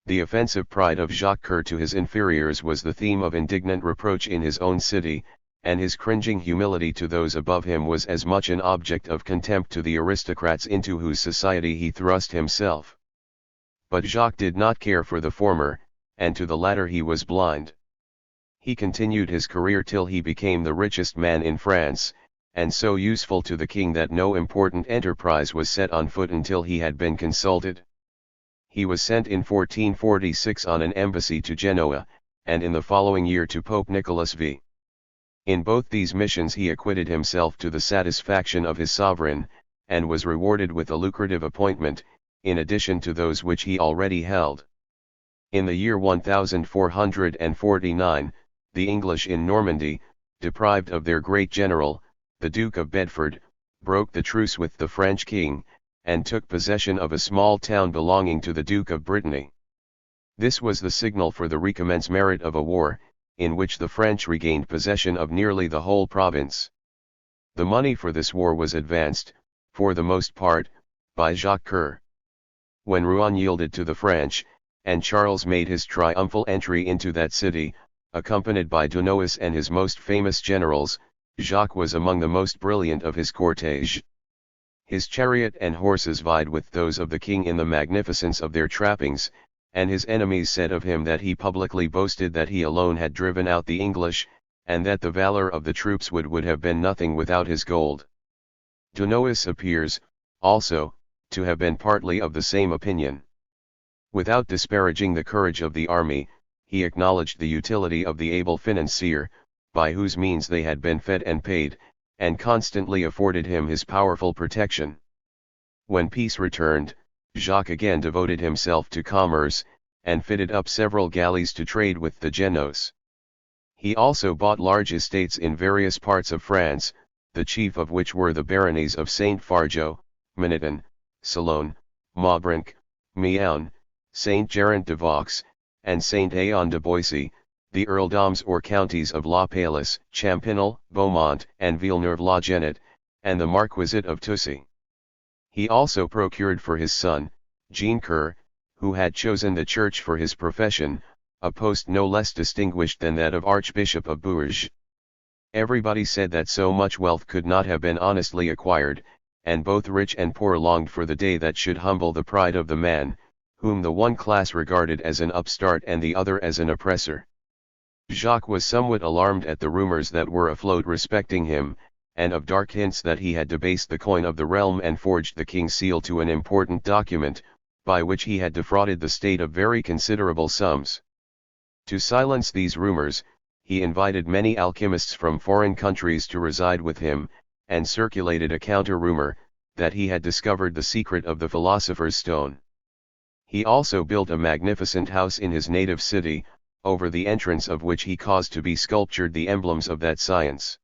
The offensive pride of Jacques Coeur to his inferiors was the theme of indignant reproach in his own city, and his cringing humility to those above him was as much an object of contempt to the aristocrats into whose society he thrust himself. But Jacques did not care for the former, and to the latter he was blind. He continued his career till he became the richest man in France, and so useful to the king that no important enterprise was set on foot until he had been consulted. He was sent in 1446 on an embassy to Genoa, and in the following year to Pope Nicholas V. In both these missions he acquitted himself to the satisfaction of his sovereign, and was rewarded with a lucrative appointment, in addition to those which he already held. In the year 1449, the English in Normandy, deprived of their great general, the Duke of Bedford, broke the truce with the French king, and took possession of a small town belonging to the Duke of Brittany. This was the signal for the recommencement of a war, in which the French regained possession of nearly the whole province. The money for this war was advanced, for the most part, by Jacques Coeur. When Rouen yielded to the French, and Charles made his triumphal entry into that city, accompanied by Dunois and his most famous generals. Jacques was among the most brilliant of his cortege. His chariot and horses vied with those of the king in the magnificence of their trappings, and his enemies said of him that he publicly boasted that he alone had driven out the English, and that the valor of the troops would have been nothing without his gold. Dunois appears, also, to have been partly of the same opinion. Without disparaging the courage of the army, he acknowledged the utility of the able financier, by whose means they had been fed and paid, and constantly afforded him his powerful protection. When peace returned, Jacques again devoted himself to commerce, and fitted up several galleys to trade with the Genoese. He also bought large estates in various parts of France, the chief of which were the baronies of Saint-Fargeau, Moniton, Salone, Maubranc, Meun, Saint-Gérant-de-Vaux, and Saint-Aon-de-Boissy, the earldoms or counties of La Palisse, Champigny, Beaumont, and Villeneuve-la-Genette, and the marquisate of Toucy. He also procured for his son, Jean Coeur, who had chosen the church for his profession, a post no less distinguished than that of Archbishop of Bourges. Everybody said that so much wealth could not have been honestly acquired, and both rich and poor longed for the day that should humble the pride of the man, whom the one class regarded as an upstart and the other as an oppressor. Jacques was somewhat alarmed at the rumors that were afloat respecting him, and of dark hints that he had debased the coin of the realm and forged the king's seal to an important document, by which he had defrauded the state of very considerable sums. To silence these rumors, he invited many alchemists from foreign countries to reside with him, and circulated a counter-rumor, that he had discovered the secret of the philosopher's stone. He also built a magnificent house in his native city, over the entrance of which he caused to be sculptured the emblems of that science.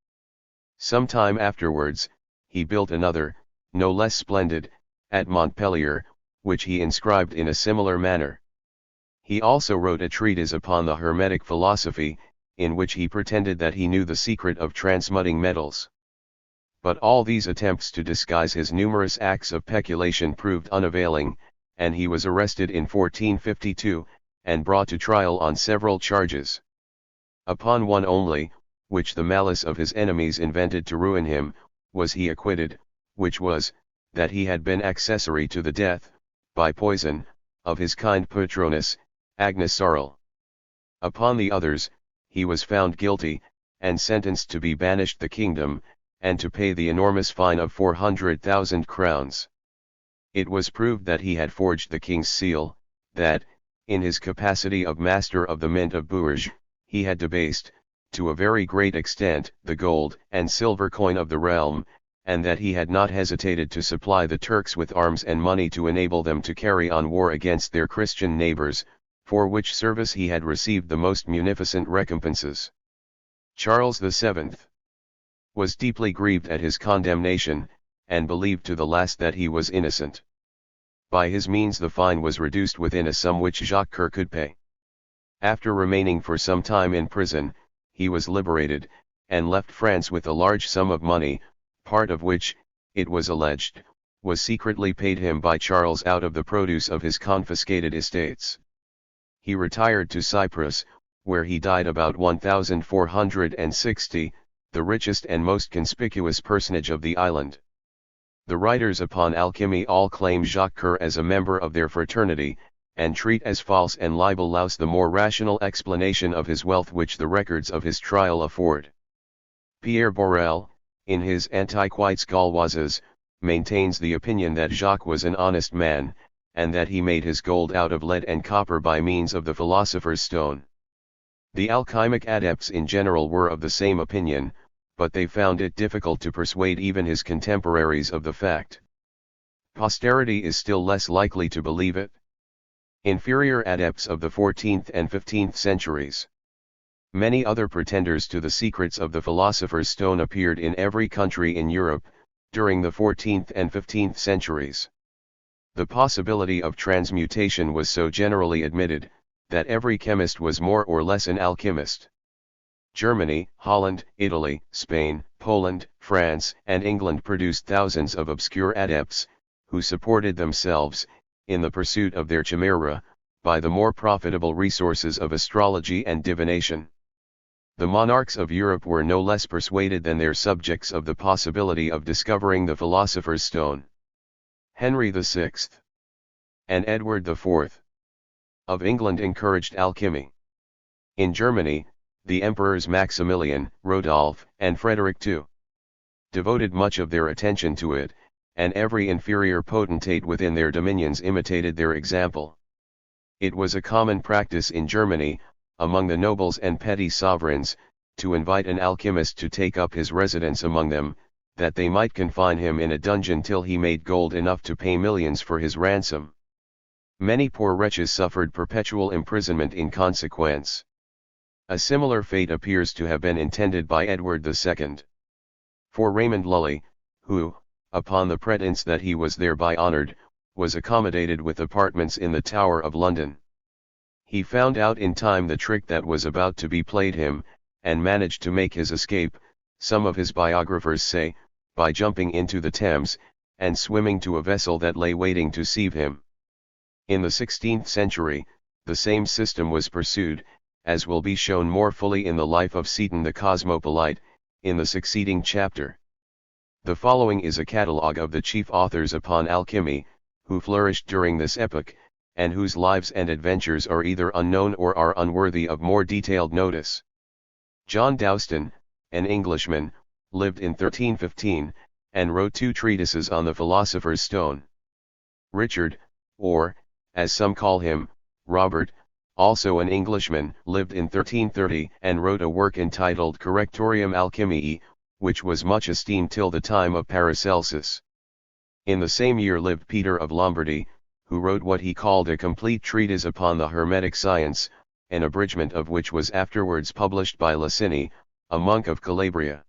Some time afterwards, he built another, no less splendid, at Montpellier, which he inscribed in a similar manner. He also wrote a treatise upon the Hermetic philosophy, in which he pretended that he knew the secret of transmuting metals. But all these attempts to disguise his numerous acts of peculation proved unavailing, and he was arrested in 1452, and brought to trial on several charges. Upon one only, which the malice of his enemies invented to ruin him, was he acquitted, which was, that he had been accessory to the death, by poison, of his kind patroness, Agnes Sorel. Upon the others, he was found guilty, and sentenced to be banished the kingdom, and to pay the enormous fine of 400,000 crowns. It was proved that he had forged the king's seal, that, in his capacity of master of the mint of Bourges, he had debased, to a very great extent, the gold and silver coin of the realm, and that he had not hesitated to supply the Turks with arms and money to enable them to carry on war against their Christian neighbors, for which service he had received the most munificent recompenses. Charles VII was deeply grieved at his condemnation, and believed to the last that he was innocent. By his means the fine was reduced within a sum which Jacques Coeur could pay. After remaining for some time in prison, he was liberated, and left France with a large sum of money, part of which, it was alleged, was secretly paid him by Charles out of the produce of his confiscated estates. He retired to Cyprus, where he died about 1460, the richest and most conspicuous personage of the island. The writers upon alchemy all claim Jacques Coeur as a member of their fraternity, and treat as false and libellous the more rational explanation of his wealth which the records of his trial afford. Pierre Borel, in his Antiquités Gauloises, maintains the opinion that Jacques was an honest man, and that he made his gold out of lead and copper by means of the philosopher's stone. The alchemic adepts in general were of the same opinion, but they found it difficult to persuade even his contemporaries of the fact. Posterity is still less likely to believe it. Inferior adepts of the 14th and 15th centuries. Many other pretenders to the secrets of the philosopher's stone appeared in every country in Europe, during the 14th and 15th centuries. The possibility of transmutation was so generally admitted, that every chemist was more or less an alchemist. Germany, Holland, Italy, Spain, Poland, France, and England produced thousands of obscure adepts, who supported themselves, in the pursuit of their chimera, by the more profitable resources of astrology and divination. The monarchs of Europe were no less persuaded than their subjects of the possibility of discovering the philosopher's stone. Henry VI and Edward IV of England encouraged alchemy. In Germany, the emperors Maximilian, Rodolph, and Frederick II devoted much of their attention to it, and every inferior potentate within their dominions imitated their example. It was a common practice in Germany, among the nobles and petty sovereigns, to invite an alchemist to take up his residence among them, that they might confine him in a dungeon till he made gold enough to pay millions for his ransom. Many poor wretches suffered perpetual imprisonment in consequence. A similar fate appears to have been intended by Edward II. For Raymond Lully, who, upon the pretence that he was thereby honoured, was accommodated with apartments in the Tower of London. He found out in time the trick that was about to be played him, and managed to make his escape, some of his biographers say, by jumping into the Thames, and swimming to a vessel that lay waiting to seize him. In the 16th century, the same system was pursued, as will be shown more fully in the life of Seton the Cosmopolite, in the succeeding chapter. The following is a catalogue of the chief authors upon alchemy, who flourished during this epoch, and whose lives and adventures are either unknown or are unworthy of more detailed notice. John Dowston, an Englishman, lived in 1315, and wrote 2 treatises on the philosopher's stone. Richard, or, as some call him, Robert, also an Englishman, lived in 1330 and wrote a work entitled Correctorium Alchemiae, which was much esteemed till the time of Paracelsus. In the same year lived Peter of Lombardy, who wrote what he called a complete treatise upon the Hermetic science, an abridgment of which was afterwards published by Licini, a monk of Calabria.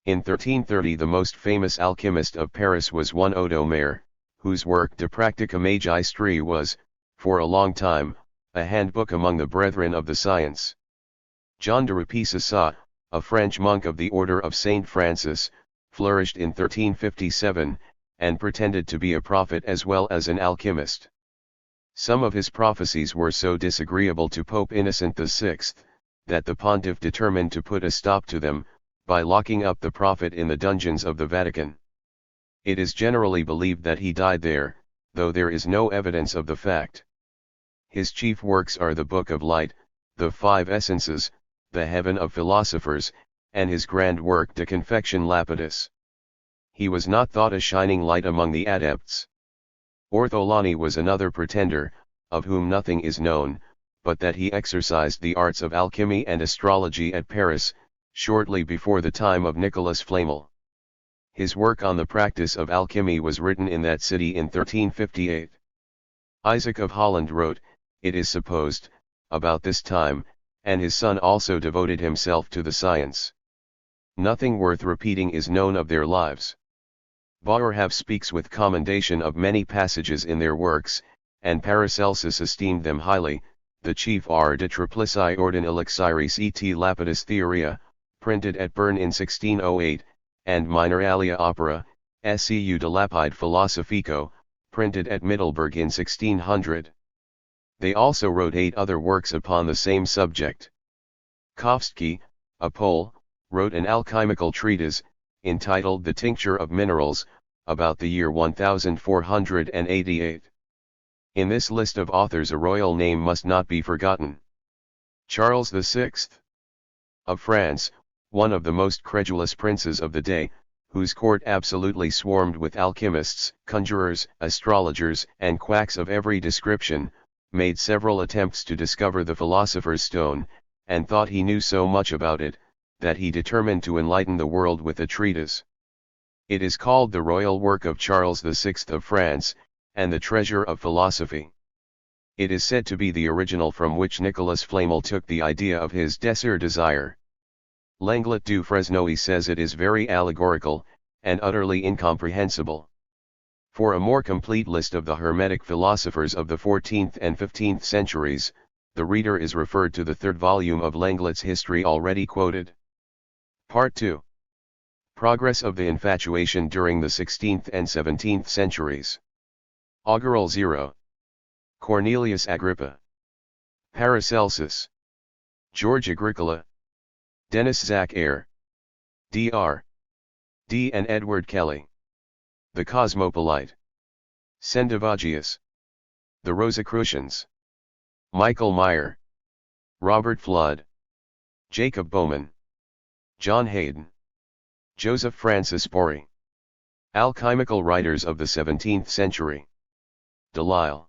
In 1330 the most famous alchemist of Paris was one Odomer, whose work De Practica Magistri was, for a long time, a handbook among the brethren of the science. John de Repisassat, a French monk of the order of Saint Francis, flourished in 1357, and pretended to be a prophet as well as an alchemist. Some of his prophecies were so disagreeable to Pope Innocent VI, that the pontiff determined to put a stop to them, by locking up the prophet in the dungeons of the Vatican. It is generally believed that he died there, though there is no evidence of the fact. His chief works are the Book of Light, the 5 Essences, the Heaven of Philosophers, and his grand work De Confection Lapidis. He was not thought a shining light among the adepts. Ortholani was another pretender, of whom nothing is known, but that he exercised the arts of alchemy and astrology at Paris, shortly before the time of Nicholas Flamel. His work on the practice of alchemy was written in that city in 1358. Isaac of Holland wrote, it is supposed, about this time, and his son also devoted himself to the science. Nothing worth repeating is known of their lives. Boerhaave speaks with commendation of many passages in their works, and Paracelsus esteemed them highly. The chief are De Triplici Ordine Elixiris et Lapidis Theoria, printed at Bern in 1608, and Mineralia Opera, Seu de Lapide Philosophico, printed at Middelburg in 1600. They also wrote 8 other works upon the same subject. Kowski, a Pole, wrote an alchemical treatise, entitled The Tincture of Minerals, about the year 1488. In this list of authors a royal name must not be forgotten. Charles VI of France, one of the most credulous princes of the day, whose court absolutely swarmed with alchemists, conjurers, astrologers, and quacks of every description, made several attempts to discover the philosopher's stone, and thought he knew so much about it, that he determined to enlighten the world with a treatise. It is called the royal work of Charles VI of France, and the treasure of philosophy. It is said to be the original from which Nicholas Flamel took the idea of his Désir Desire. Lenglet du Fresnoy says it is very allegorical, and utterly incomprehensible. For a more complete list of the Hermetic philosophers of the 14th and 15th centuries, the reader is referred to the 3rd volume of Lenglet's history already quoted. Part 2. Progress of the infatuation during the 16th and 17th centuries. Augural 0. Cornelius Agrippa, Paracelsus, George Agricola, Denis Zachaire, Dr. D. and Edward Kelly, the Cosmopolite, Sendivogius, the Rosicrucians, Michael Meyer, Robert Flood, Jacob Bowman, John Hayden, Joseph Francis Borey. Alchemical writers of the 17th century. Delisle,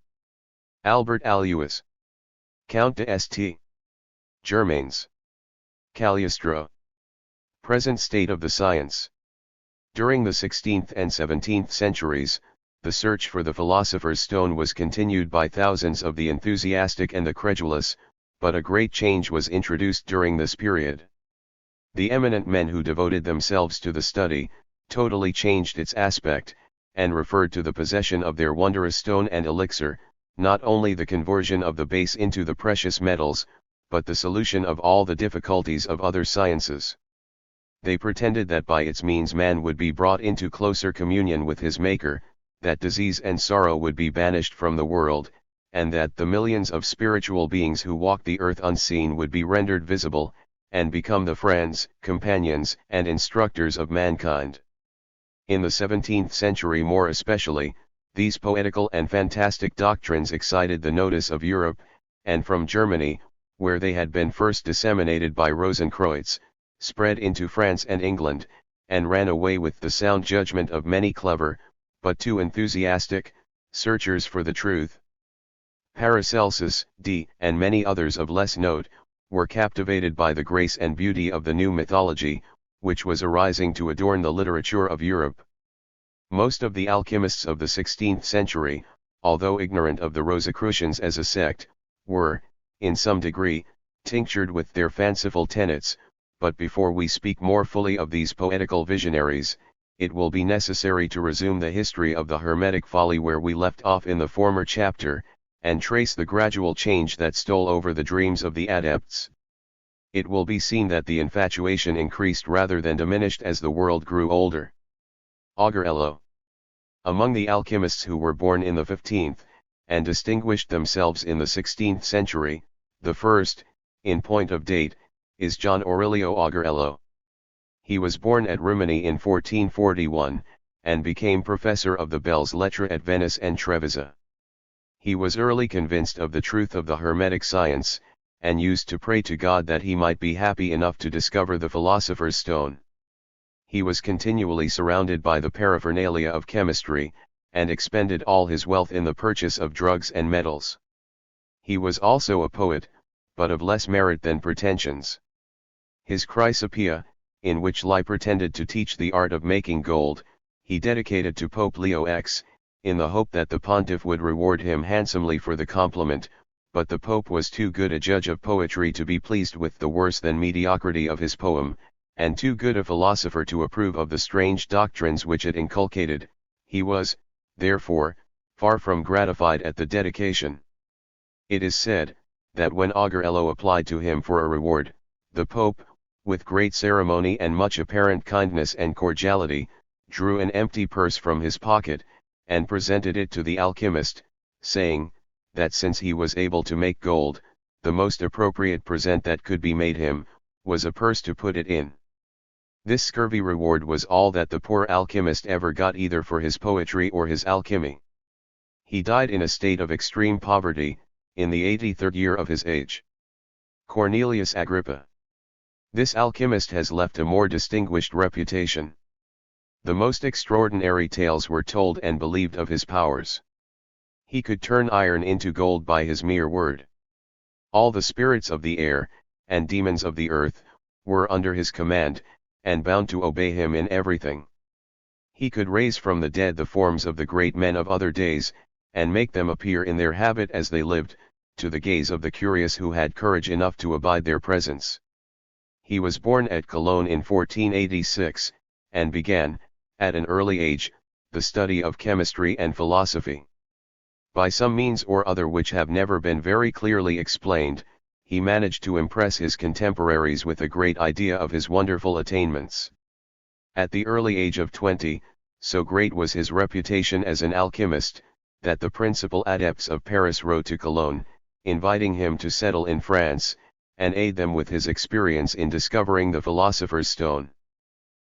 Albert Aluis, Count de St. Germains, Cagliostro. Present state of the science. During the 16th and 17th centuries, the search for the philosopher's stone was continued by thousands of the enthusiastic and the credulous, but a great change was introduced during this period. The eminent men who devoted themselves to the study, totally changed its aspect, and referred to the possession of their wondrous stone and elixir, not only the conversion of the base into the precious metals, but the solution of all the difficulties of other sciences. They pretended that by its means man would be brought into closer communion with his Maker, that disease and sorrow would be banished from the world, and that the millions of spiritual beings who walk the earth unseen would be rendered visible, and become the friends, companions, and instructors of mankind. In the 17th century more especially, these poetical and fantastic doctrines excited the notice of Europe, and from Germany, where they had been first disseminated by Rosenkreutz, spread into France and England, and ran away with the sound judgment of many clever, but too enthusiastic, searchers for the truth. Paracelsus, D., and many others of less note, were captivated by the grace and beauty of the new mythology, which was arising to adorn the literature of Europe. Most of the alchemists of the 16th century, although ignorant of the Rosicrucians as a sect, were, in some degree, tinctured with their fanciful tenets, but before we speak more fully of these poetical visionaries, it will be necessary to resume the history of the Hermetic folly where we left off in the former chapter, and trace the gradual change that stole over the dreams of the adepts. It will be seen that the infatuation increased rather than diminished as the world grew older. Augerello. Among the alchemists who were born in the 15th, and distinguished themselves in the 16th century, the first, in point of date, is John Aurelio Augerello. He was born at Rimini in 1441, and became professor of the belles lettres at Venice and Treviso. He was early convinced of the truth of the Hermetic science, and used to pray to God that he might be happy enough to discover the philosopher's stone. He was continually surrounded by the paraphernalia of chemistry, and expended all his wealth in the purchase of drugs and metals. He was also a poet, but of less merit than pretensions. His Chrysopoeia, in which lie pretended to teach the art of making gold, he dedicated to Pope Leo X, in the hope that the pontiff would reward him handsomely for the compliment, but the Pope was too good a judge of poetry to be pleased with the worse than mediocrity of his poem, and too good a philosopher to approve of the strange doctrines which it inculcated. He was, therefore, far from gratified at the dedication. It is said, that when Augerello applied to him for a reward, the Pope, with great ceremony and much apparent kindness and cordiality, drew an empty purse from his pocket, and presented it to the alchemist, saying, that since he was able to make gold, the most appropriate present that could be made him, was a purse to put it in. This scurvy reward was all that the poor alchemist ever got either for his poetry or his alchemy. He died in a state of extreme poverty, in the 83rd year of his age. Cornelius Agrippa. This alchemist has left a more distinguished reputation. The most extraordinary tales were told and believed of his powers. He could turn iron into gold by his mere word. All the spirits of the air, and demons of the earth, were under his command, and bound to obey him in everything. He could raise from the dead the forms of the great men of other days, and make them appear in their habit as they lived, to the gaze of the curious who had courage enough to abide their presence. He was born at Cologne in 1486, and began, at an early age, the study of chemistry and philosophy. By some means or other which have never been very clearly explained, he managed to impress his contemporaries with a great idea of his wonderful attainments. At the early age of 20, so great was his reputation as an alchemist, that the principal adepts of Paris wrote to Cologne, inviting him to settle in France, and aid them with his experience in discovering the philosopher's stone.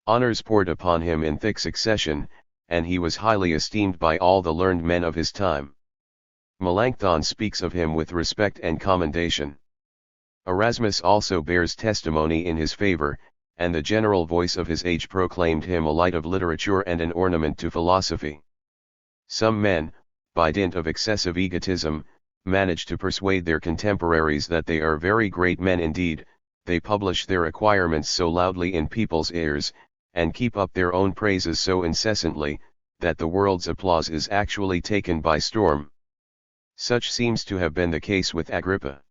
Honors poured upon him in thick succession, and he was highly esteemed by all the learned men of his time. Melanchthon speaks of him with respect and commendation. Erasmus also bears testimony in his favor, and the general voice of his age proclaimed him a light of literature and an ornament to philosophy. Some men, by dint of excessive egotism, manage to persuade their contemporaries that they are very great men indeed. They publish their acquirements so loudly in people's ears, and keep up their own praises so incessantly, that the world's applause is actually taken by storm. Such seems to have been the case with Agrippa.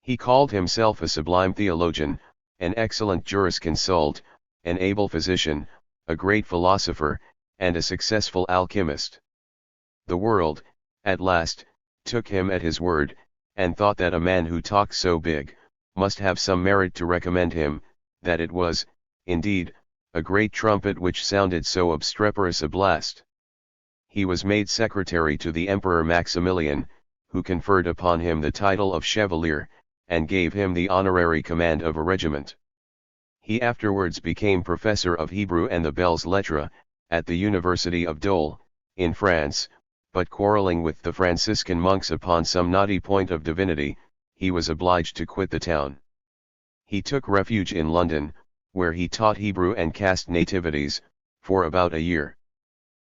He called himself a sublime theologian, an excellent jurisconsult, an able physician, a great philosopher, and a successful alchemist. The world, at last, took him at his word, and thought that a man who talked so big, must have some merit to recommend him, that it was, indeed, a great trumpet which sounded so obstreperous a blast. He was made secretary to the Emperor Maximilian, who conferred upon him the title of Chevalier, and gave him the honorary command of a regiment. He afterwards became professor of Hebrew and the belles lettres, at the University of Dole, in France, but quarreling with the Franciscan monks upon some knotty point of divinity, he was obliged to quit the town. He took refuge in London, where he taught Hebrew and cast nativities, for about a year.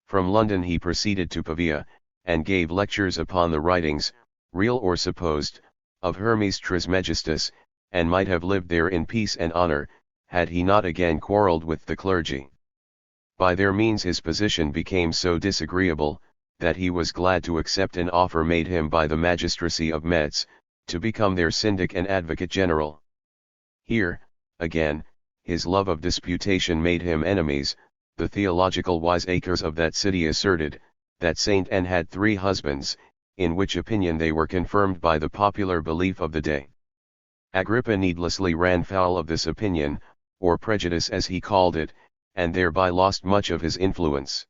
From London he proceeded to Pavia, and gave lectures upon the writings, real or supposed, of Hermes Trismegistus, and might have lived there in peace and honor, had he not again quarrelled with the clergy. By their means his position became so disagreeable, that he was glad to accept an offer made him by the magistracy of Metz, to become their syndic and advocate general. Here, again, his love of disputation made him enemies. The theological wiseacres of that city asserted, that Saint Anne had 3 husbands, in which opinion they were confirmed by the popular belief of the day. Agrippa needlessly ran foul of this opinion, or prejudice as he called it, and thereby lost much of his influence.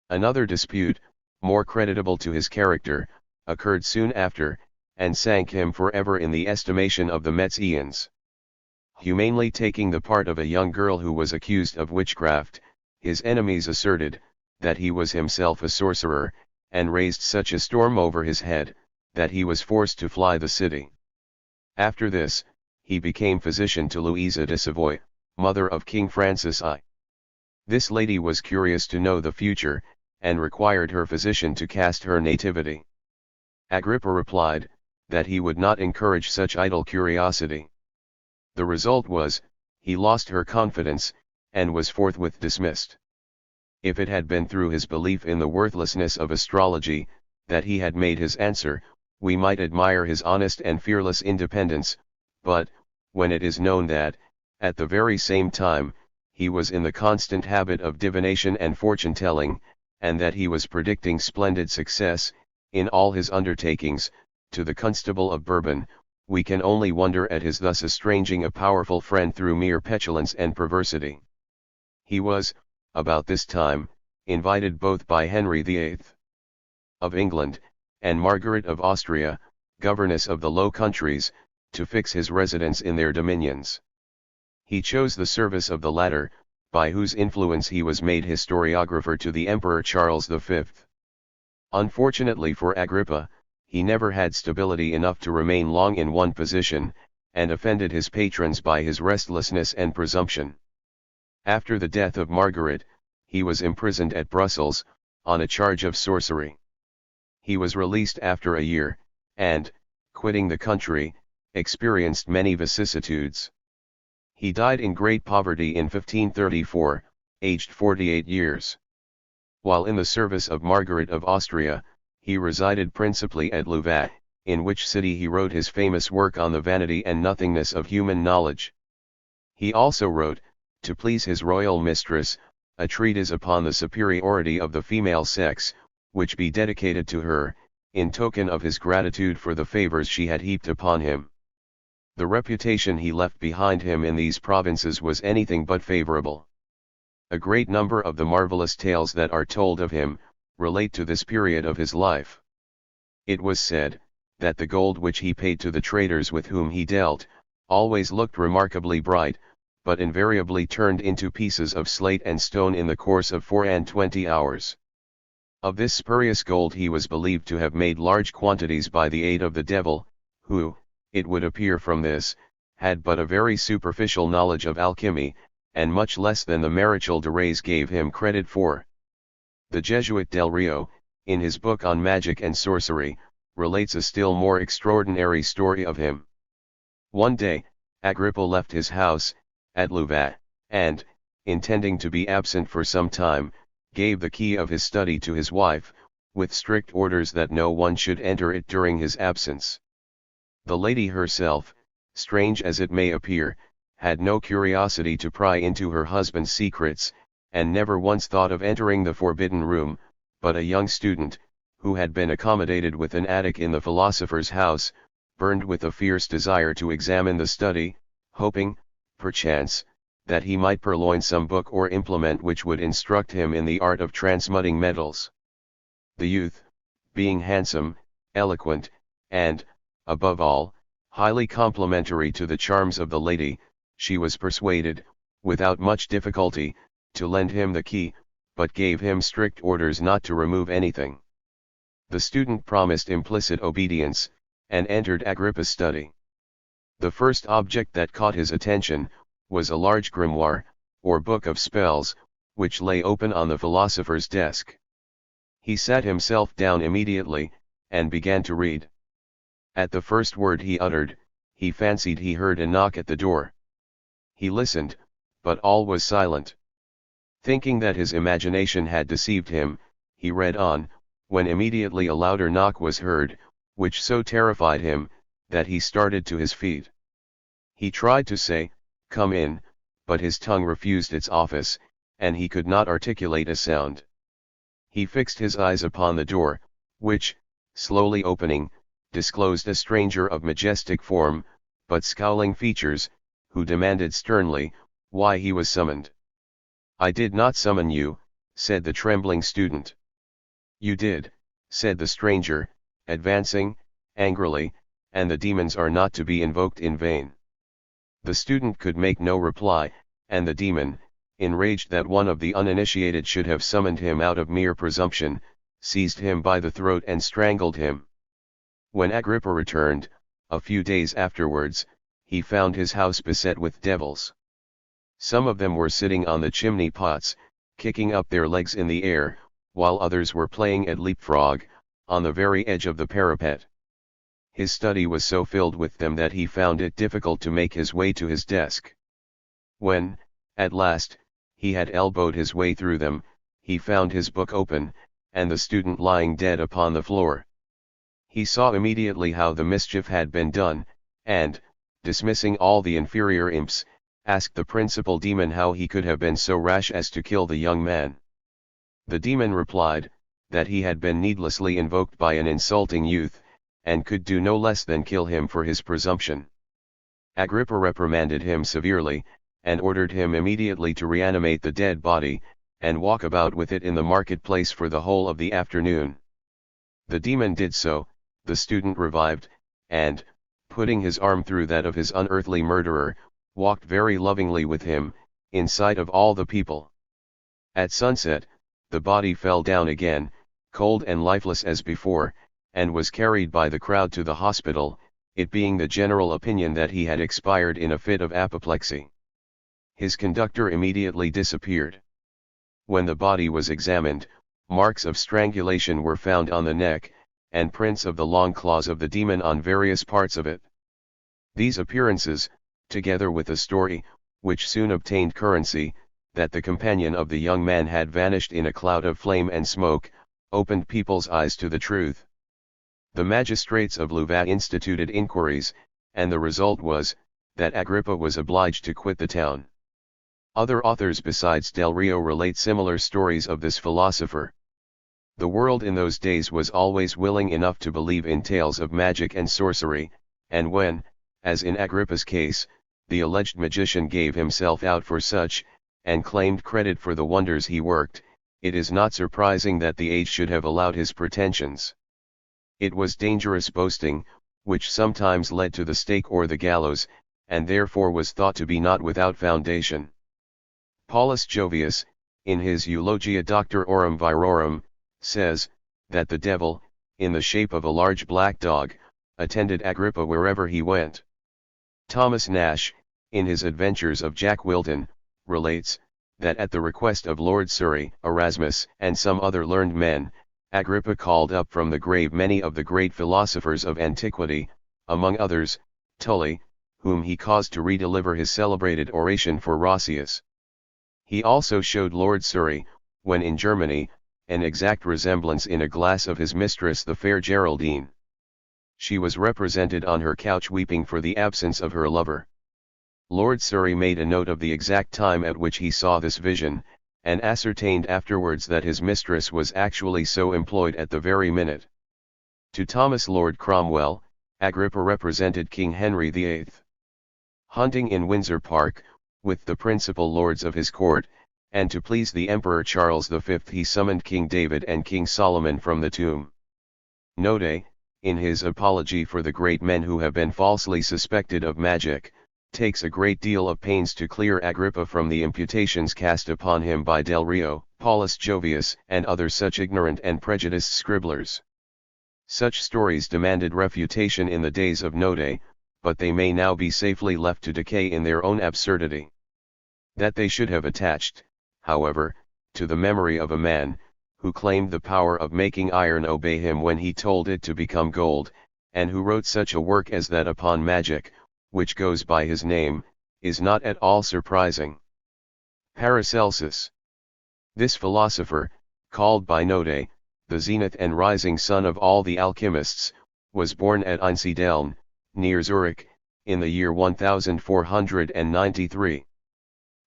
Another dispute, more creditable to his character, occurred soon after, and sank him forever in the estimation of the Metzians. Humanely taking the part of a young girl who was accused of witchcraft, his enemies asserted, that he was himself a sorcerer, and raised such a storm over his head, that he was forced to fly the city. After this, he became physician to Louisa de Savoy, mother of King Francis I. This lady was curious to know the future, and required her physician to cast her nativity. Agrippa replied, that he would not encourage such idle curiosity. The result was, he lost her confidence, and was forthwith dismissed. If it had been through his belief in the worthlessness of astrology, that he had made his answer, we might admire his honest and fearless independence, but, when it is known that, at the very same time, he was in the constant habit of divination and fortune-telling, and that he was predicting splendid success, in all his undertakings, to the Constable of Bourbon, we can only wonder at his thus estranging a powerful friend through mere petulance and perversity. He was, about this time, invited both by Henry VIII of England, and Margaret of Austria, governess of the Low Countries, to fix his residence in their dominions. He chose the service of the latter, by whose influence he was made historiographer to the Emperor Charles V. Unfortunately for Agrippa, he never had stability enough to remain long in one position, and offended his patrons by his restlessness and presumption. After the death of Margaret, he was imprisoned at Brussels, on a charge of sorcery. He was released after a year, and, quitting the country, experienced many vicissitudes. He died in great poverty in 1534, aged 48 years. While in the service of Margaret of Austria, he resided principally at Louvain, in which city he wrote his famous work on the vanity and nothingness of human knowledge. He also wrote, to please his royal mistress, a treatise upon the superiority of the female sex, which be dedicated to her, in token of his gratitude for the favors she had heaped upon him. The reputation he left behind him in these provinces was anything but favorable. A great number of the marvelous tales that are told of him, relate to this period of his life. It was said, that the gold which he paid to the traders with whom he dealt, always looked remarkably bright, but invariably turned into pieces of slate and stone in the course of 24 hours. Of this spurious gold he was believed to have made large quantities by the aid of the devil, who, it would appear from this, had but a very superficial knowledge of alchemy, and much less than the Marechal de Rays gave him credit for. The Jesuit Del Rio, in his book on magic and sorcery, relates a still more extraordinary story of him. One day, Agrippa left his house, at Louvain, and, intending to be absent for some time, gave the key of his study to his wife, with strict orders that no one should enter it during his absence. The lady herself, strange as it may appear, had no curiosity to pry into her husband's secrets, and never once thought of entering the forbidden room, but a young student, who had been accommodated with an attic in the philosopher's house, burned with a fierce desire to examine the study, hoping, perchance, that he might purloin some book or implement which would instruct him in the art of transmuting metals. The youth, being handsome, eloquent, and, above all, highly complimentary to the charms of the lady, she was persuaded, without much difficulty, to lend him the key, but gave him strict orders not to remove anything. The student promised implicit obedience, and entered Agrippa's study. The first object that caught his attention, was a large grimoire, or book of spells, which lay open on the philosopher's desk. He sat himself down immediately, and began to read. At the first word he uttered, he fancied he heard a knock at the door. He listened, but all was silent. Thinking that his imagination had deceived him, he read on, when immediately a louder knock was heard, which so terrified him, that he started to his feet. He tried to say, "Come in," but his tongue refused its office, and he could not articulate a sound. He fixed his eyes upon the door, which, slowly opening, disclosed a stranger of majestic form, but scowling features, who demanded sternly, why he was summoned. "I did not summon you," said the trembling student. "You did," said the stranger, advancing, angrily, "and the demons are not to be invoked in vain." The student could make no reply, and the demon, enraged that one of the uninitiated should have summoned him out of mere presumption, seized him by the throat and strangled him. When Agrippa returned, a few days afterwards, he found his house beset with devils. Some of them were sitting on the chimney pots, kicking up their legs in the air, while others were playing at leapfrog, on the very edge of the parapet. His study was so filled with them that he found it difficult to make his way to his desk. When, at last, he had elbowed his way through them, he found his book open, and the student lying dead upon the floor. He saw immediately how the mischief had been done, and, dismissing all the inferior imps, asked the principal demon how he could have been so rash as to kill the young man. The demon replied, that he had been needlessly invoked by an insulting youth, and could do no less than kill him for his presumption. Agrippa reprimanded him severely, and ordered him immediately to reanimate the dead body, and walk about with it in the marketplace for the whole of the afternoon. The demon did so, the student revived, and, putting his arm through that of his unearthly murderer, walked very lovingly with him, in sight of all the people. At sunset, the body fell down again, cold and lifeless as before, and was carried by the crowd to the hospital, it being the general opinion that he had expired in a fit of apoplexy. His conductor immediately disappeared. When the body was examined, marks of strangulation were found on the neck, and prints of the long claws of the demon on various parts of it. These appearances, together with a story, which soon obtained currency, that the companion of the young man had vanished in a cloud of flame and smoke, opened people's eyes to the truth. The magistrates of Louvain instituted inquiries, and the result was, that Agrippa was obliged to quit the town. Other authors besides Del Rio relate similar stories of this philosopher. The world in those days was always willing enough to believe in tales of magic and sorcery, and when, as in Agrippa's case, the alleged magician gave himself out for such, and claimed credit for the wonders he worked, it is not surprising that the age should have allowed his pretensions. It was dangerous boasting, which sometimes led to the stake or the gallows, and therefore was thought to be not without foundation. Paulus Jovius, in his Eulogia Doctororum Virorum, says, that the devil, in the shape of a large black dog, attended Agrippa wherever he went. Thomas Nash, in his Adventures of Jack Wilton, relates, that at the request of Lord Surrey, Erasmus, and some other learned men, Agrippa called up from the grave many of the great philosophers of antiquity, among others, Tully, whom he caused to redeliver his celebrated oration for Roscius. He also showed Lord Surrey, when in Germany, an exact resemblance in a glass of his mistress the fair Geraldine. She was represented on her couch weeping for the absence of her lover. Lord Surrey made a note of the exact time at which he saw this vision, and ascertained afterwards that his mistress was actually so employed at the very minute. To Thomas Lord Cromwell, Agrippa represented King Henry VIII. Hunting in Windsor Park, with the principal lords of his court, and to please the Emperor Charles V he summoned King David and King Solomon from the tomb. Note, in his Apology for the Great Men who have been falsely suspected of magic, takes a great deal of pains to clear Agrippa from the imputations cast upon him by Del Rio, Paulus Jovius, and other such ignorant and prejudiced scribblers. Such stories demanded refutation in the days of Note, but they may now be safely left to decay in their own absurdity. That they should have attached, however, to the memory of a man, who claimed the power of making iron obey him when he told it to become gold, and who wrote such a work as that upon magic, which goes by his name, is not at all surprising. Paracelsus. This philosopher, called by Note, the zenith and rising sun of all the alchemists, was born at Einsiedeln, near Zurich, in the year 1493.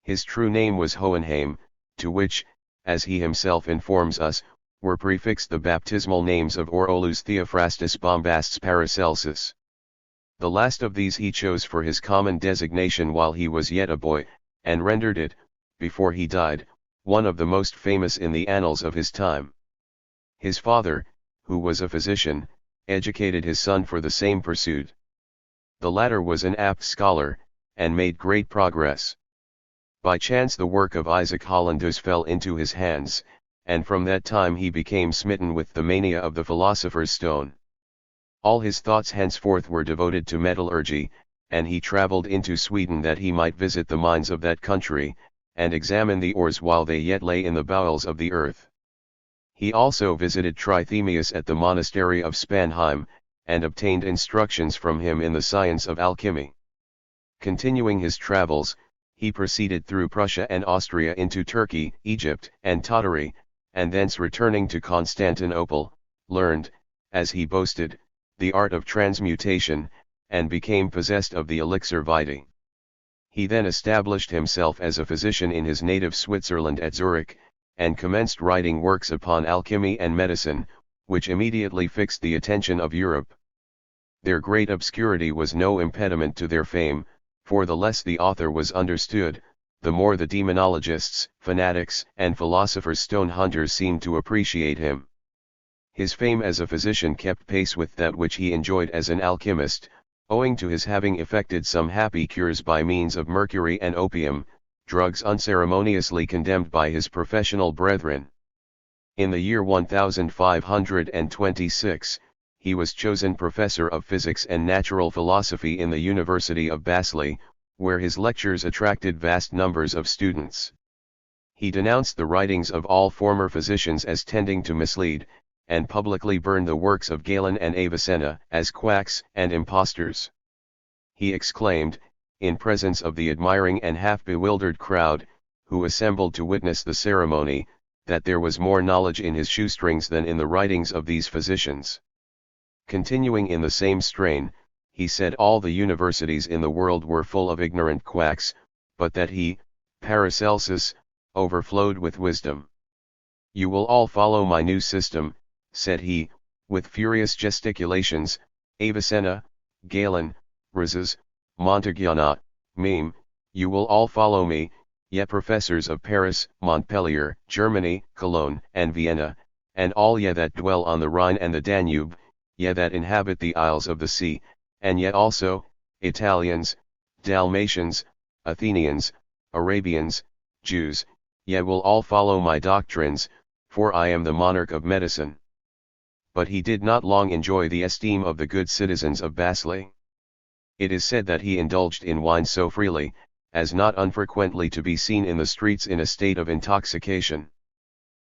His true name was Hohenheim, to which, as he himself informs us, were prefixed the baptismal names of Orolus Theophrastus Bombastus Paracelsus. The last of these he chose for his common designation while he was yet a boy, and rendered it, before he died, one of the most famous in the annals of his time. His father, who was a physician, educated his son for the same pursuit. The latter was an apt scholar, and made great progress. By chance the work of Isaac Hollandus fell into his hands, and from that time he became smitten with the mania of the philosopher's stone. All his thoughts henceforth were devoted to metallurgy, and he travelled into Sweden that he might visit the mines of that country, and examine the ores while they yet lay in the bowels of the earth. He also visited Trithemius at the monastery of Spanheim, and obtained instructions from him in the science of alchemy. Continuing his travels, he proceeded through Prussia and Austria into Turkey, Egypt, and Tartary, and thence returning to Constantinople, learned, as he boasted, the art of transmutation, and became possessed of the elixir vitae. He then established himself as a physician in his native Switzerland at Zurich, and commenced writing works upon alchemy and medicine, which immediately fixed the attention of Europe. Their great obscurity was no impediment to their fame, for the less the author was understood, the more the demonologists, fanatics, and philosopher's stone hunters seemed to appreciate him. His fame as a physician kept pace with that which he enjoyed as an alchemist, owing to his having effected some happy cures by means of mercury and opium, drugs unceremoniously condemned by his professional brethren. In the year 1526, he was chosen professor of physics and natural philosophy in the University of Basel, where his lectures attracted vast numbers of students. He denounced the writings of all former physicians as tending to mislead, and publicly burned the works of Galen and Avicenna as quacks and impostors. He exclaimed, in presence of the admiring and half-bewildered crowd, who assembled to witness the ceremony, that there was more knowledge in his shoestrings than in the writings of these physicians. Continuing in the same strain, he said all the universities in the world were full of ignorant quacks, but that he, Paracelsus, overflowed with wisdom. "You will all follow my new system," said he, with furious gesticulations, "Avicenna, Galen, Rhazes, Montagnana, Meme, you will all follow me, ye professors of Paris, Montpellier, Germany, Cologne, and Vienna, and all ye that dwell on the Rhine and the Danube, ye that inhabit the isles of the sea, and ye also, Italians, Dalmatians, Athenians, Arabians, Jews, ye will all follow my doctrines, for I am the monarch of medicine. But he did not long enjoy the esteem of the good citizens of Basle. It is said that he indulged in wine so freely, as not unfrequently to be seen in the streets in a state of intoxication.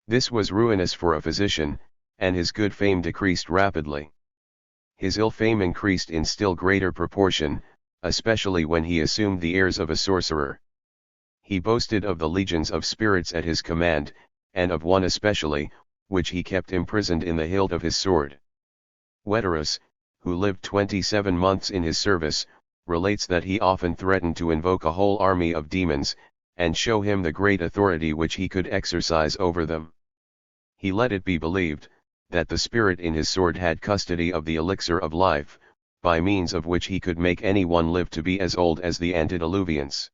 This was ruinous for a physician, and his good fame decreased rapidly. His ill fame increased in still greater proportion, especially when he assumed the airs of a sorcerer. He boasted of the legions of spirits at his command, and of one especially, which he kept imprisoned in the hilt of his sword. Wetterus, who lived 27 months in his service, relates that he often threatened to invoke a whole army of demons, and show him the great authority which he could exercise over them. He let it be believed, that the spirit in his sword had custody of the elixir of life, by means of which he could make any one live to be as old as the antediluvians.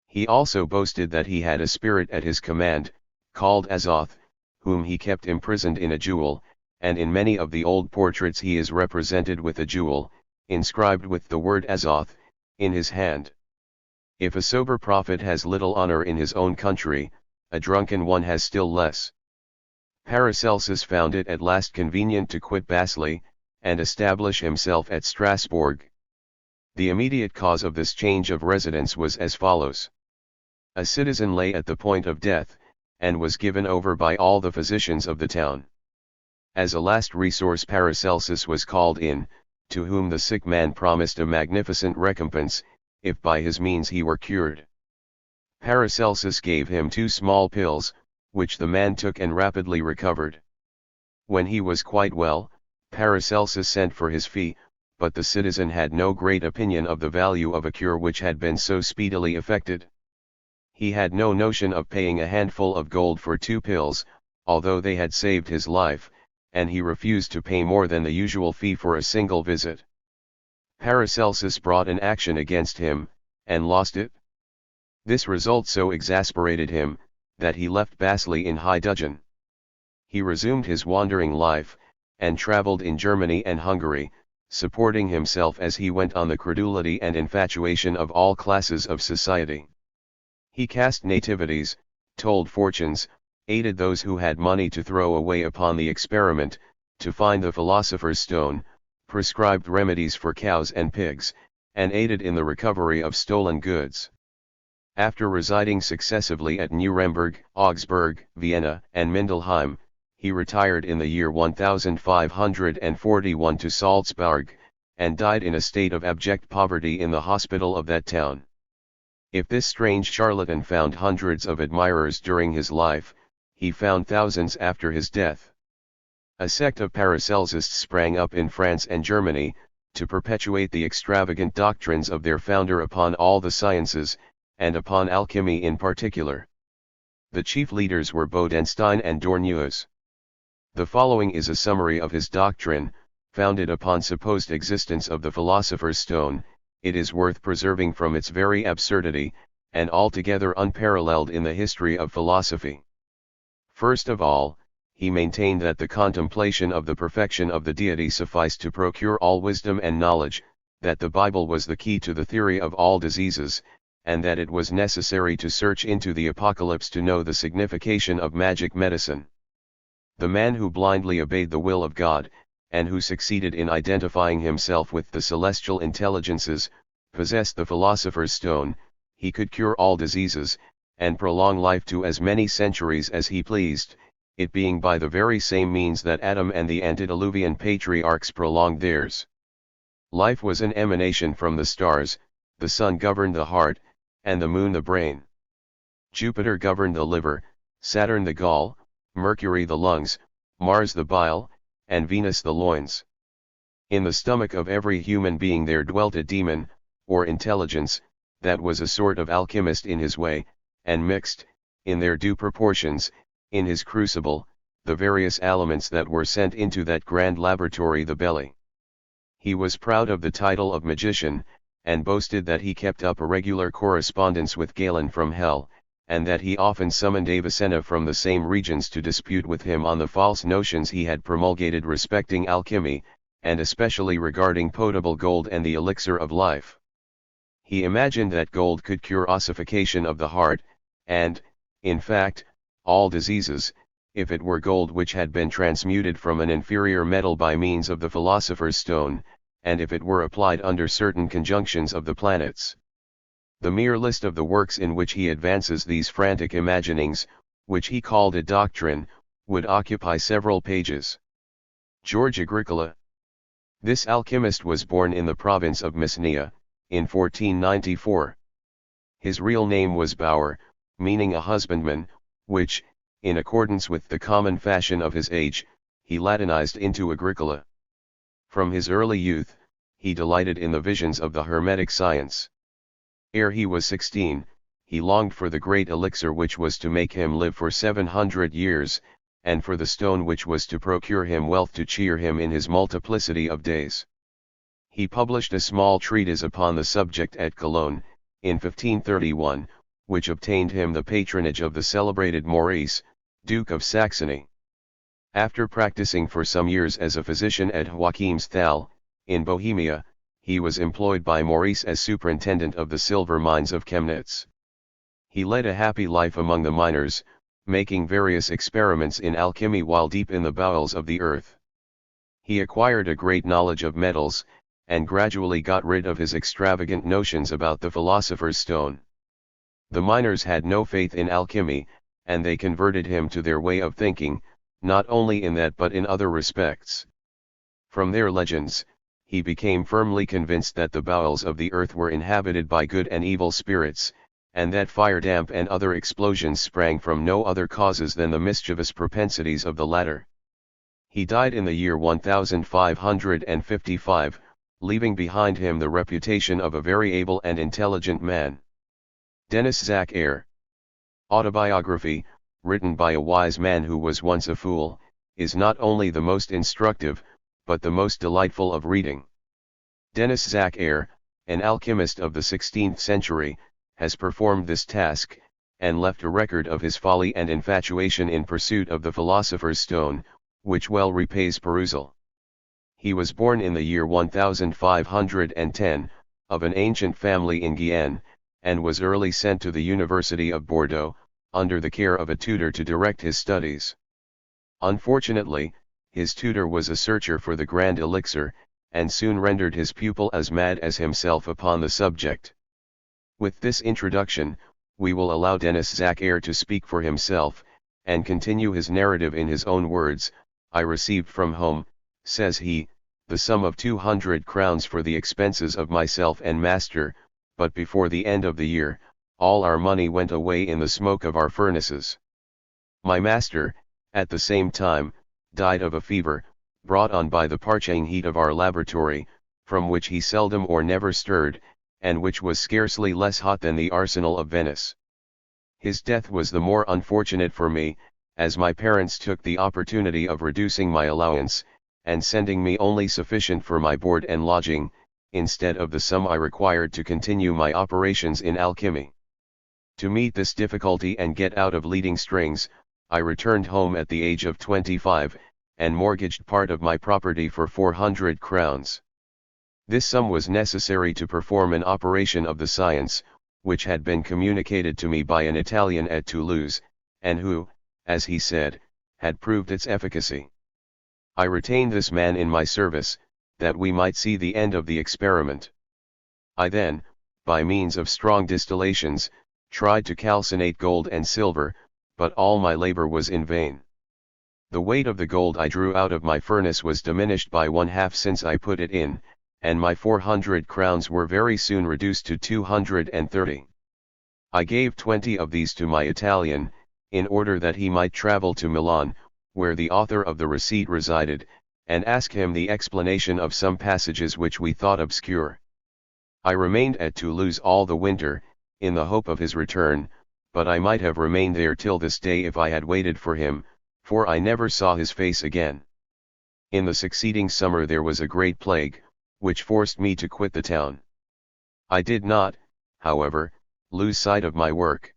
He also boasted that he had a spirit at his command, called Azoth, whom he kept imprisoned in a jewel, and in many of the old portraits he is represented with a jewel, inscribed with the word Azoth, in his hand. If a sober prophet has little honor in his own country, a drunken one has still less. Paracelsus found it at last convenient to quit Basle, and establish himself at Strasbourg. The immediate cause of this change of residence was as follows. A citizen lay at the point of death, and was given over by all the physicians of the town. As a last resource Paracelsus was called in, to whom the sick man promised a magnificent recompense, if by his means he were cured. Paracelsus gave him 2 small pills, which the man took and rapidly recovered. When he was quite well, Paracelsus sent for his fee, but the citizen had no great opinion of the value of a cure which had been so speedily effected. He had no notion of paying a handful of gold for 2 pills, although they had saved his life, and he refused to pay more than the usual fee for a single visit. Paracelsus brought an action against him, and lost it. This result so exasperated him, that he left Basle in high dudgeon. He resumed his wandering life, and travelled in Germany and Hungary, supporting himself as he went on the credulity and infatuation of all classes of society. He cast nativities, told fortunes, aided those who had money to throw away upon the experiment, to find the philosopher's stone, prescribed remedies for cows and pigs, and aided in the recovery of stolen goods. After residing successively at Nuremberg, Augsburg, Vienna, and Mindelheim, he retired in the year 1541 to Salzburg, and died in a state of abject poverty in the hospital of that town. If this strange charlatan found hundreds of admirers during his life, he found thousands after his death. A sect of Paracelsists sprang up in France and Germany, to perpetuate the extravagant doctrines of their founder upon all the sciences, and upon alchemy in particular. The chief leaders were Bodenstein and Dorneus. The following is a summary of his doctrine, founded upon supposed existence of the philosopher's stone. It is worth preserving from its very absurdity, and altogether unparalleled in the history of philosophy. First of all, he maintained that the contemplation of the perfection of the deity sufficed to procure all wisdom and knowledge, that the Bible was the key to the theory of all diseases, and that it was necessary to search into the Apocalypse to know the signification of magic medicine. The man who blindly obeyed the will of God, and who succeeded in identifying himself with the celestial intelligences, possessed the philosopher's stone. He could cure all diseases, and prolong life to as many centuries as he pleased, it being by the very same means that Adam and the antediluvian patriarchs prolonged theirs. Life was an emanation from the stars, the sun governed the heart, and the moon the brain. Jupiter governed the liver, Saturn the gall, Mercury the lungs, Mars the bile, and Venus the loins. In the stomach of every human being there dwelt a demon, or intelligence, that was a sort of alchemist in his way, and mixed, in their due proportions, in his crucible, the various elements that were sent into that grand laboratory the belly. He was proud of the title of magician, and boasted that he kept up a regular correspondence with Galen from hell, and that he often summoned Avicenna from the same regions to dispute with him on the false notions he had promulgated respecting alchemy, and especially regarding potable gold and the elixir of life. He imagined that gold could cure ossification of the heart, and, in fact, all diseases, if it were gold which had been transmuted from an inferior metal by means of the philosopher's stone, and if it were applied under certain conjunctions of the planets. The mere list of the works in which he advances these frantic imaginings, which he called a doctrine, would occupy several pages. George Agricola. This alchemist was born in the province of Messenia, in 1494. His real name was Bauer, meaning a husbandman, which, in accordance with the common fashion of his age, he Latinized into Agricola. From his early youth, he delighted in the visions of the Hermetic science. Ere he was 16, he longed for the great elixir which was to make him live for 700 years, and for the stone which was to procure him wealth to cheer him in his multiplicity of days. He published a small treatise upon the subject at Cologne, in 1531, which obtained him the patronage of the celebrated Maurice, Duke of Saxony. After practicing for some years as a physician at Joachimsthal, in Bohemia, he was employed by Maurice as superintendent of the silver mines of Chemnitz. He led a happy life among the miners, making various experiments in alchemy while deep in the bowels of the earth. He acquired a great knowledge of metals, and gradually got rid of his extravagant notions about the philosopher's stone. The miners had no faith in alchemy, and they converted him to their way of thinking, not only in that but in other respects. From their legends, he became firmly convinced that the bowels of the earth were inhabited by good and evil spirits, and that fire damp and other explosions sprang from no other causes than the mischievous propensities of the latter. He died in the year 1555, leaving behind him the reputation of a very able and intelligent man. Denis Zachaire. Autobiography, written by a wise man who was once a fool, is not only the most instructive, but the most delightful of reading. Denis Zachaire, an alchemist of the 16th century, has performed this task, and left a record of his folly and infatuation in pursuit of the philosopher's stone, which well repays perusal. He was born in the year 1510, of an ancient family in Guyenne, and was early sent to the University of Bordeaux, under the care of a tutor to direct his studies. Unfortunately, his tutor was a searcher for the grand elixir, and soon rendered his pupil as mad as himself upon the subject. With this introduction, we will allow Denis Zachaire to speak for himself, and continue his narrative in his own words. I received from home, says he, the sum of 200 crowns for the expenses of myself and master, but before the end of the year, all our money went away in the smoke of our furnaces. My master, at the same time, died of a fever, brought on by the parching heat of our laboratory, from which he seldom or never stirred, and which was scarcely less hot than the arsenal of Venice. His death was the more unfortunate for me, as my parents took the opportunity of reducing my allowance, and sending me only sufficient for my board and lodging, instead of the sum I required to continue my operations in alchemy. To meet this difficulty and get out of leading strings, I returned home at the age of 25, and mortgaged part of my property for 400 crowns. This sum was necessary to perform an operation of the science, which had been communicated to me by an Italian at Toulouse, and who, as he said, had proved its efficacy. I retained this man in my service, that we might see the end of the experiment. I then, by means of strong distillations, tried to calcinate gold and silver, but all my labor was in vain. The weight of the gold I drew out of my furnace was diminished by 1/2 since I put it in, and my 400 crowns were very soon reduced to 230. I gave 20 of these to my Italian, in order that he might travel to Milan, where the author of the receipt resided, and ask him the explanation of some passages which we thought obscure. I remained at Toulouse all the winter, in the hope of his return, but I might have remained there till this day if I had waited for him, for I never saw his face again. In the succeeding summer there was a great plague, which forced me to quit the town. I did not, however, lose sight of my work.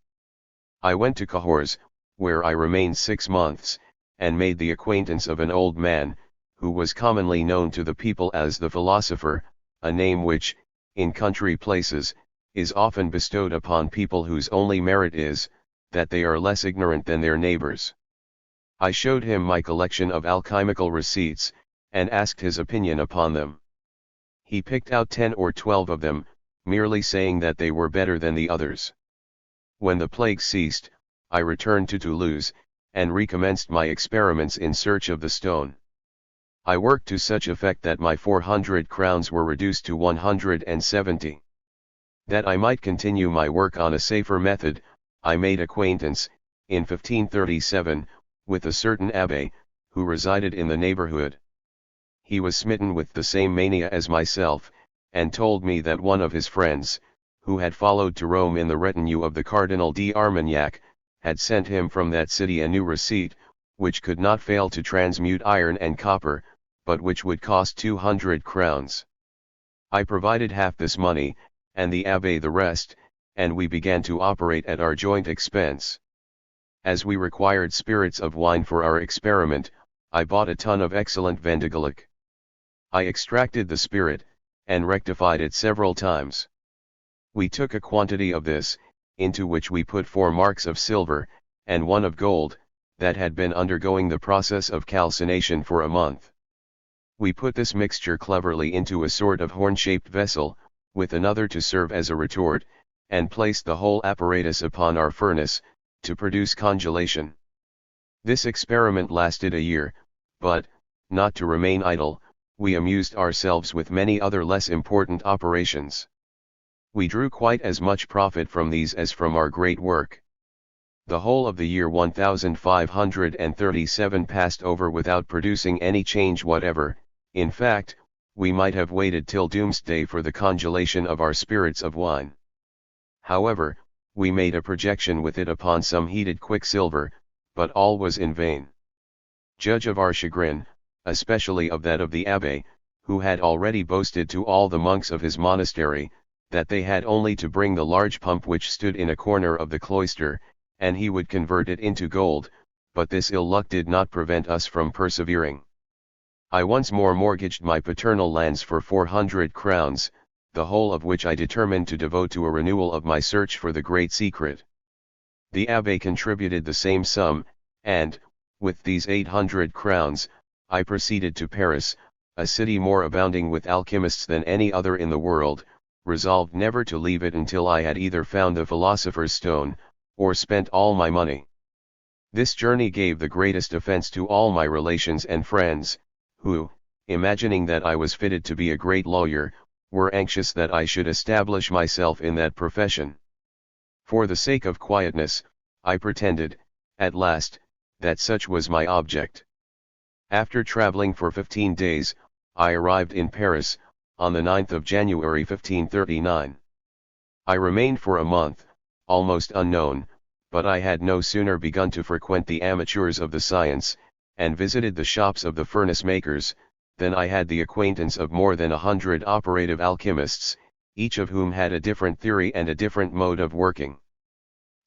I went to Cahors, where I remained 6 months, and made the acquaintance of an old man, who was commonly known to the people as the philosopher, a name which, in country places, is often bestowed upon people whose only merit is, that they are less ignorant than their neighbors. I showed him my collection of alchemical receipts, and asked his opinion upon them. He picked out 10 or 12 of them, merely saying that they were better than the others. When the plague ceased, I returned to Toulouse, and recommenced my experiments in search of the stone. I worked to such effect that my 400 crowns were reduced to 170. That I might continue my work on a safer method, I made acquaintance, in 1537, with a certain abbé, who resided in the neighborhood. He was smitten with the same mania as myself, and told me that one of his friends, who had followed to Rome in the retinue of the Cardinal d'Armagnac, had sent him from that city a new receipt, which could not fail to transmute iron and copper, but which would cost 200 crowns. I provided half this money, and the abbé the rest, and we began to operate at our joint expense. As we required spirits of wine for our experiment, I bought a ton of excellent Vendigalic. I extracted the spirit, and rectified it several times. We took a quantity of this, into which we put 4 marks of silver, and 1 of gold, that had been undergoing the process of calcination for a month. We put this mixture cleverly into a sort of horn-shaped vessel, with another to serve as a retort, and placed the whole apparatus upon our furnace, to produce congelation. This experiment lasted a year, but, not to remain idle, we amused ourselves with many other less important operations. We drew quite as much profit from these as from our great work. The whole of the year 1537 passed over without producing any change whatever. In fact, we might have waited till doomsday for the congelation of our spirits of wine. However, we made a projection with it upon some heated quicksilver, but all was in vain. Judge of our chagrin, especially of that of the abbé, who had already boasted to all the monks of his monastery, that they had only to bring the large pump which stood in a corner of the cloister, and he would convert it into gold, but this ill luck did not prevent us from persevering. I once more mortgaged my paternal lands for 400 crowns, the whole of which I determined to devote to a renewal of my search for the great secret. The abbé contributed the same sum, and, with these 800 crowns, I proceeded to Paris, a city more abounding with alchemists than any other in the world, resolved never to leave it until I had either found the philosopher's stone, or spent all my money. This journey gave the greatest offense to all my relations and friends, who, imagining that I was fitted to be a great lawyer, were anxious that I should establish myself in that profession. For the sake of quietness, I pretended, at last, that such was my object. After traveling for 15 days, I arrived in Paris, on the 9th of January 1539. I remained for a month, almost unknown, but I had no sooner begun to frequent the amateurs of the science, and visited the shops of the furnace makers, than I had the acquaintance of more than 100 operative alchemists, each of whom had a different theory and a different mode of working.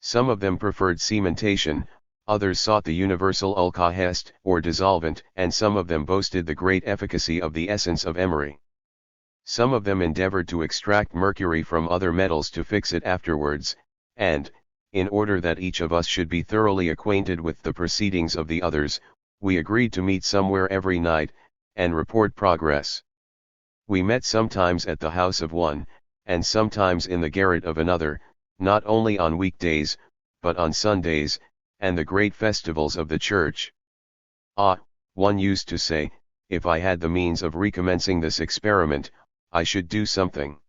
Some of them preferred cementation, others sought the universal alkahest or dissolvent, and some of them boasted the great efficacy of the essence of emery. Some of them endeavored to extract mercury from other metals to fix it afterwards, and, in order that each of us should be thoroughly acquainted with the proceedings of the others, we agreed to meet somewhere every night, and report progress. We met sometimes at the house of one, and sometimes in the garret of another, not only on weekdays, but on Sundays, and the great festivals of the church. Ah, one used to say, if I had the means of recommencing this experiment, I should do something.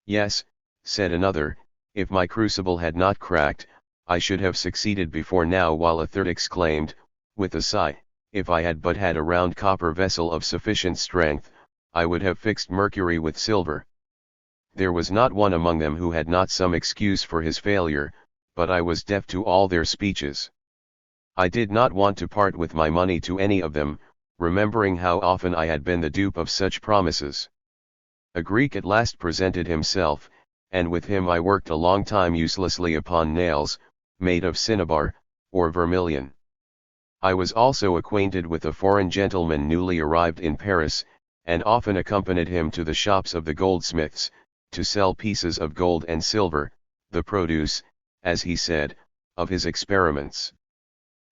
Yes, said another, if my crucible had not cracked, I should have succeeded before now, while a third exclaimed, with a sigh, if I had but had a round copper vessel of sufficient strength, I would have fixed mercury with silver. There was not one among them who had not some excuse for his failure, but I was deaf to all their speeches. I did not want to part with my money to any of them, remembering how often I had been the dupe of such promises. A Greek at last presented himself, and with him I worked a long time uselessly upon nails, made of cinnabar, or vermilion. I was also acquainted with a foreign gentleman newly arrived in Paris, and often accompanied him to the shops of the goldsmiths, to sell pieces of gold and silver, the produce, as he said, of his experiments.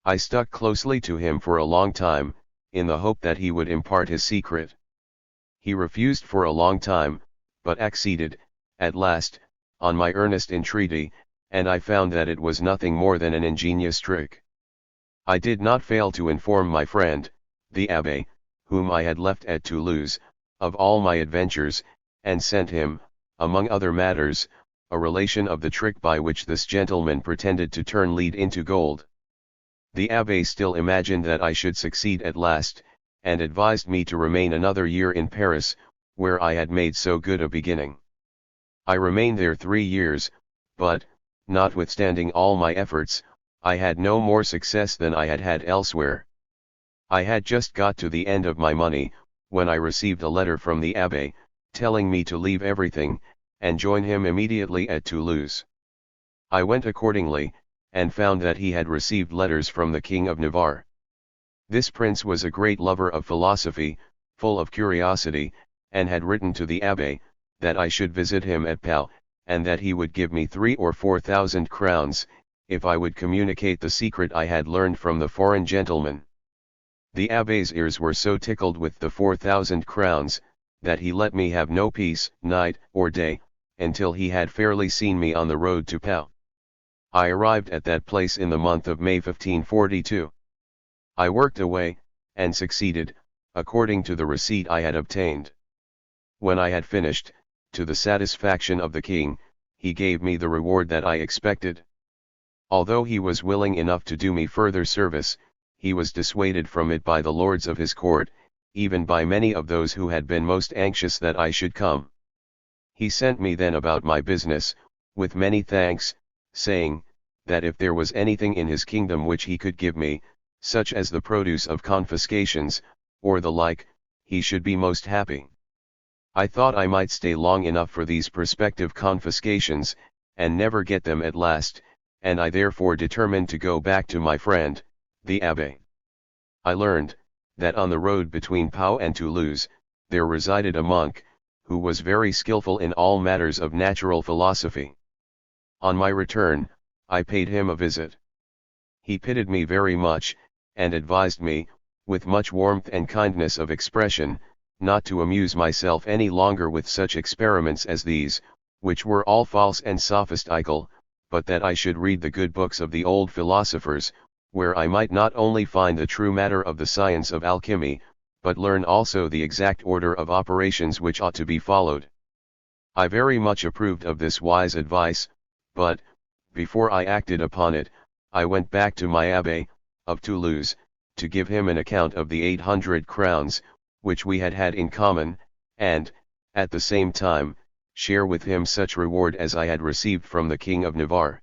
I stuck closely to him for a long time, in the hope that he would impart his secret. He refused for a long time, but acceded, at last, on my earnest entreaty, and I found that it was nothing more than an ingenious trick. I did not fail to inform my friend, the Abbé, whom I had left at Toulouse, of all my adventures, and sent him, among other matters, a relation of the trick by which this gentleman pretended to turn lead into gold. The Abbé still imagined that I should succeed at last, and advised me to remain another year in Paris, where I had made so good a beginning. I remained there 3 years, but, notwithstanding all my efforts, I had no more success than I had had elsewhere. I had just got to the end of my money, when I received a letter from the Abbé, telling me to leave everything, and join him immediately at Toulouse. I went accordingly, and found that he had received letters from the King of Navarre. This prince was a great lover of philosophy, full of curiosity, and had written to the Abbé, that I should visit him at Pau, and that he would give me 3,000 or 4,000 crowns, if I would communicate the secret I had learned from the foreign gentleman. The Abbé's ears were so tickled with the 4,000 crowns, that he let me have no peace, night or day, until he had fairly seen me on the road to Pau. I arrived at that place in the month of May 1542. I worked away, and succeeded, according to the receipt I had obtained. When I had finished, to the satisfaction of the king, he gave me the reward that I expected. Although he was willing enough to do me further service, he was dissuaded from it by the lords of his court, even by many of those who had been most anxious that I should come. He sent me then about my business, with many thanks, saying, that if there was anything in his kingdom which he could give me, such as the produce of confiscations, or the like, he should be most happy. I thought I might stay long enough for these prospective confiscations, and never get them at last, and I therefore determined to go back to my friend, the Abbé. I learned, that on the road between Pau and Toulouse, there resided a monk, who was very skillful in all matters of natural philosophy. On my return, I paid him a visit. He pitied me very much, and advised me, with much warmth and kindness of expression, not to amuse myself any longer with such experiments as these, which were all false and sophistical, but that I should read the good books of the old philosophers, where I might not only find the true matter of the science of alchemy, but learn also the exact order of operations which ought to be followed. I very much approved of this wise advice, but, before I acted upon it, I went back to my Abbé, of Toulouse, to give him an account of the 800 crowns, which we had had in common, and, at the same time, share with him such reward as I had received from the King of Navarre.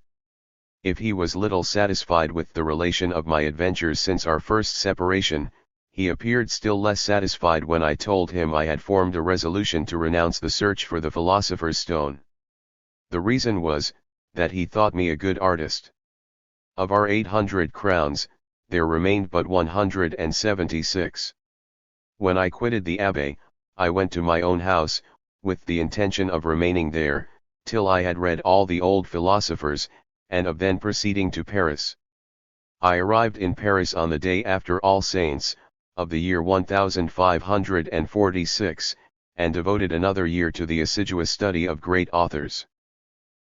If he was little satisfied with the relation of my adventures since our first separation, he appeared still less satisfied when I told him I had formed a resolution to renounce the search for the philosopher's stone. The reason was, that he thought me a good artist. Of our 800 crowns, there remained but 176. When I quitted the Abbé, I went to my own house, with the intention of remaining there, till I had read all the old philosophers, and of then proceeding to Paris. I arrived in Paris on the day after All Saints, of the year 1546, and devoted another year to the assiduous study of great authors.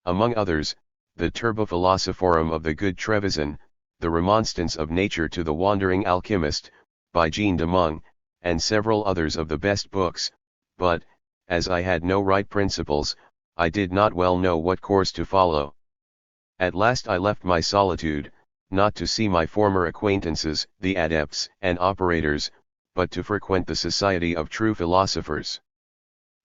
Among others, the Turba Philosophorum of the good Trevisan, the Remonstrance of Nature to the Wandering Alchemist, by Jean de Meung, and several others of the best books, but, as I had no right principles, I did not well know what course to follow. At last I left my solitude, not to see my former acquaintances, the adepts and operators, but to frequent the society of true philosophers.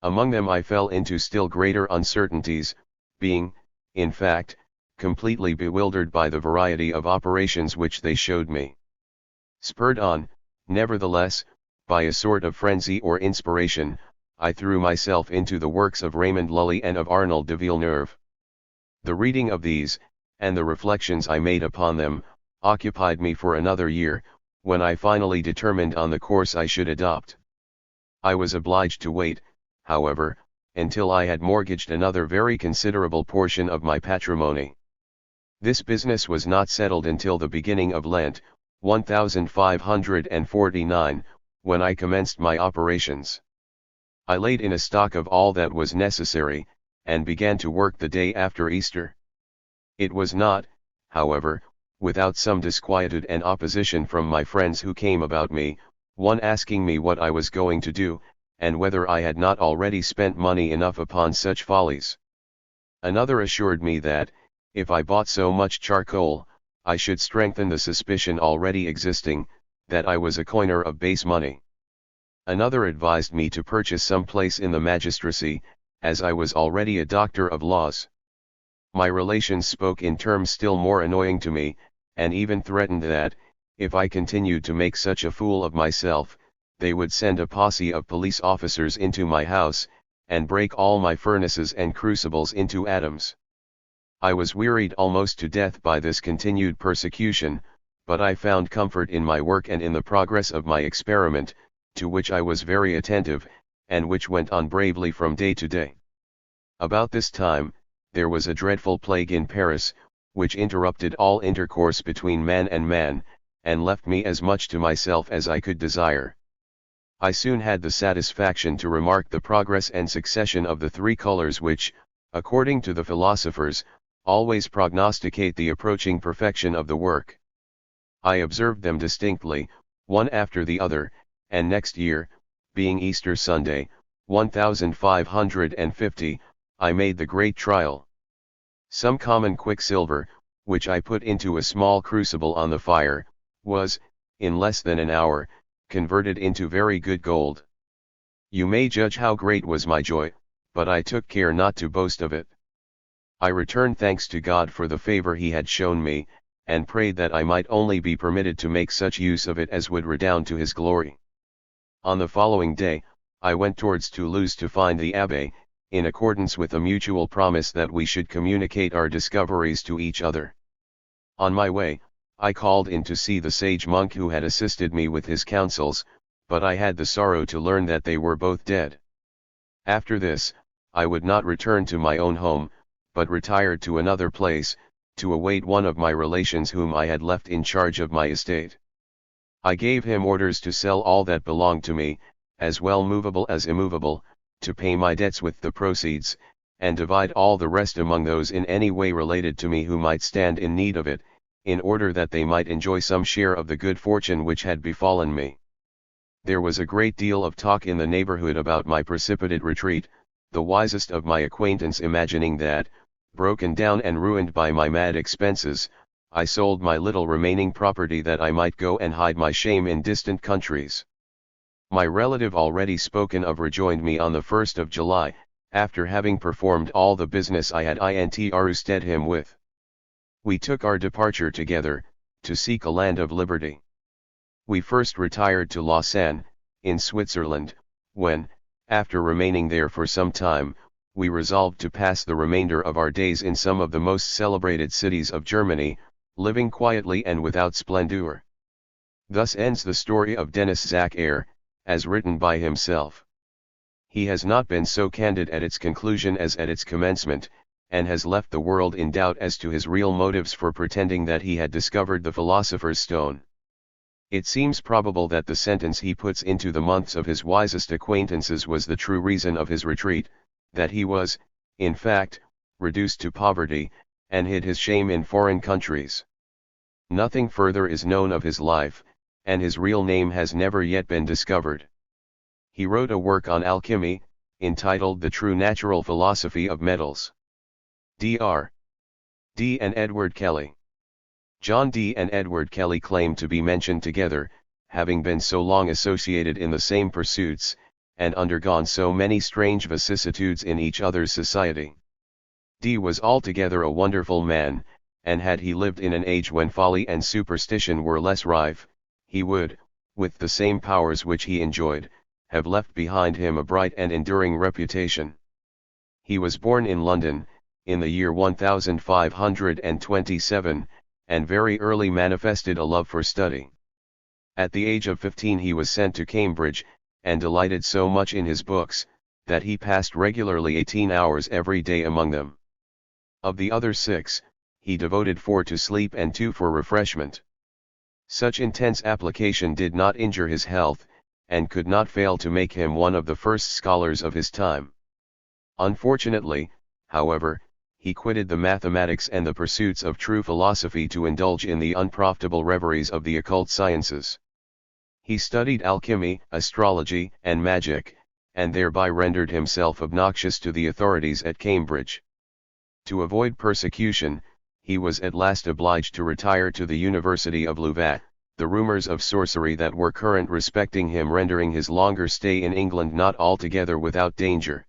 Among them I fell into still greater uncertainties, being, in fact, completely bewildered by the variety of operations which they showed me. Spurred on, nevertheless, by a sort of frenzy or inspiration, I threw myself into the works of Raymond Lully and of Arnold de Villeneuve. The reading of these, and the reflections I made upon them, occupied me for another year, when I finally determined on the course I should adopt. I was obliged to wait, however, until I had mortgaged another very considerable portion of my patrimony. This business was not settled until the beginning of Lent, 1549, when I commenced my operations. I laid in a stock of all that was necessary, and began to work the day after Easter. It was not, however, without some disquietude and opposition from my friends who came about me, one asking me what I was going to do, and whether I had not already spent money enough upon such follies. Another assured me that, if I bought so much charcoal, I should strengthen the suspicion already existing, that I was a coiner of base money. Another advised me to purchase some place in the magistracy, as I was already a doctor of laws. My relations spoke in terms still more annoying to me, and even threatened that, if I continued to make such a fool of myself, they would send a posse of police officers into my house, and break all my furnaces and crucibles into atoms. I was wearied almost to death by this continued persecution, but I found comfort in my work and in the progress of my experiment, to which I was very attentive, and which went on bravely from day to day. About this time, there was a dreadful plague in Paris, which interrupted all intercourse between man, and left me as much to myself as I could desire. I soon had the satisfaction to remark the progress and succession of the three colors which, according to the philosophers, always prognosticate the approaching perfection of the work. I observed them distinctly, one after the other, and next year, being Easter Sunday, 1550, I made the great trial. Some common quicksilver, which I put into a small crucible on the fire, was, in less than an hour, converted into very good gold. You may judge how great was my joy, but I took care not to boast of it. I returned thanks to God for the favor he had shown me, and prayed that I might only be permitted to make such use of it as would redound to his glory. On the following day, I went towards Toulouse to find the Abbé, in accordance with a mutual promise that we should communicate our discoveries to each other. On my way, I called in to see the sage monk who had assisted me with his counsels, but I had the sorrow to learn that they were both dead. After this, I would not return to my own home, but retired to another place, to await one of my relations whom I had left in charge of my estate. I gave him orders to sell all that belonged to me, as well movable as immovable, to pay my debts with the proceeds, and divide all the rest among those in any way related to me who might stand in need of it, in order that they might enjoy some share of the good fortune which had befallen me. There was a great deal of talk in the neighborhood about my precipitate retreat, the wisest of my acquaintance imagining that, broken down and ruined by my mad expenses, I sold my little remaining property that I might go and hide my shame in distant countries. My relative already spoken of rejoined me on the 1st of July, after having performed all the business I had entrusted him with. We took our departure together, to seek a land of liberty. We first retired to Lausanne, in Switzerland, when, after remaining there for some time, we resolved to pass the remainder of our days in some of the most celebrated cities of Germany, living quietly and without splendor. Thus ends the story of Denis Zachaire, as written by himself. He has not been so candid at its conclusion as at its commencement, and has left the world in doubt as to his real motives for pretending that he had discovered the philosopher's stone. It seems probable that the sentence he puts into the mouths of his wisest acquaintances was the true reason of his retreat, that he was, in fact, reduced to poverty, and hid his shame in foreign countries. Nothing further is known of his life, and his real name has never yet been discovered. He wrote a work on alchemy, entitled The True Natural Philosophy of Metals. Dr. D. and Edward Kelly. John D. and Edward Kelly claim to be mentioned together, having been so long associated in the same pursuits, and undergone so many strange vicissitudes in each other's society. D. was altogether a wonderful man, and had he lived in an age when folly and superstition were less rife, he would, with the same powers which he enjoyed, have left behind him a bright and enduring reputation. He was born in London, in the year 1527, and very early manifested a love for study. At the age of 15 he was sent to Cambridge, and delighted so much in his books, that he passed regularly 18 hours every day among them. Of the other 6, he devoted 4 to sleep and 2 for refreshment. Such intense application did not injure his health, and could not fail to make him one of the first scholars of his time. Unfortunately, however, he quitted the mathematics and the pursuits of true philosophy to indulge in the unprofitable reveries of the occult sciences. He studied alchemy, astrology, and magic, and thereby rendered himself obnoxious to the authorities at Cambridge. To avoid persecution, he was at last obliged to retire to the University of Louvain, the rumors of sorcery that were current respecting him rendering his longer stay in England not altogether without danger.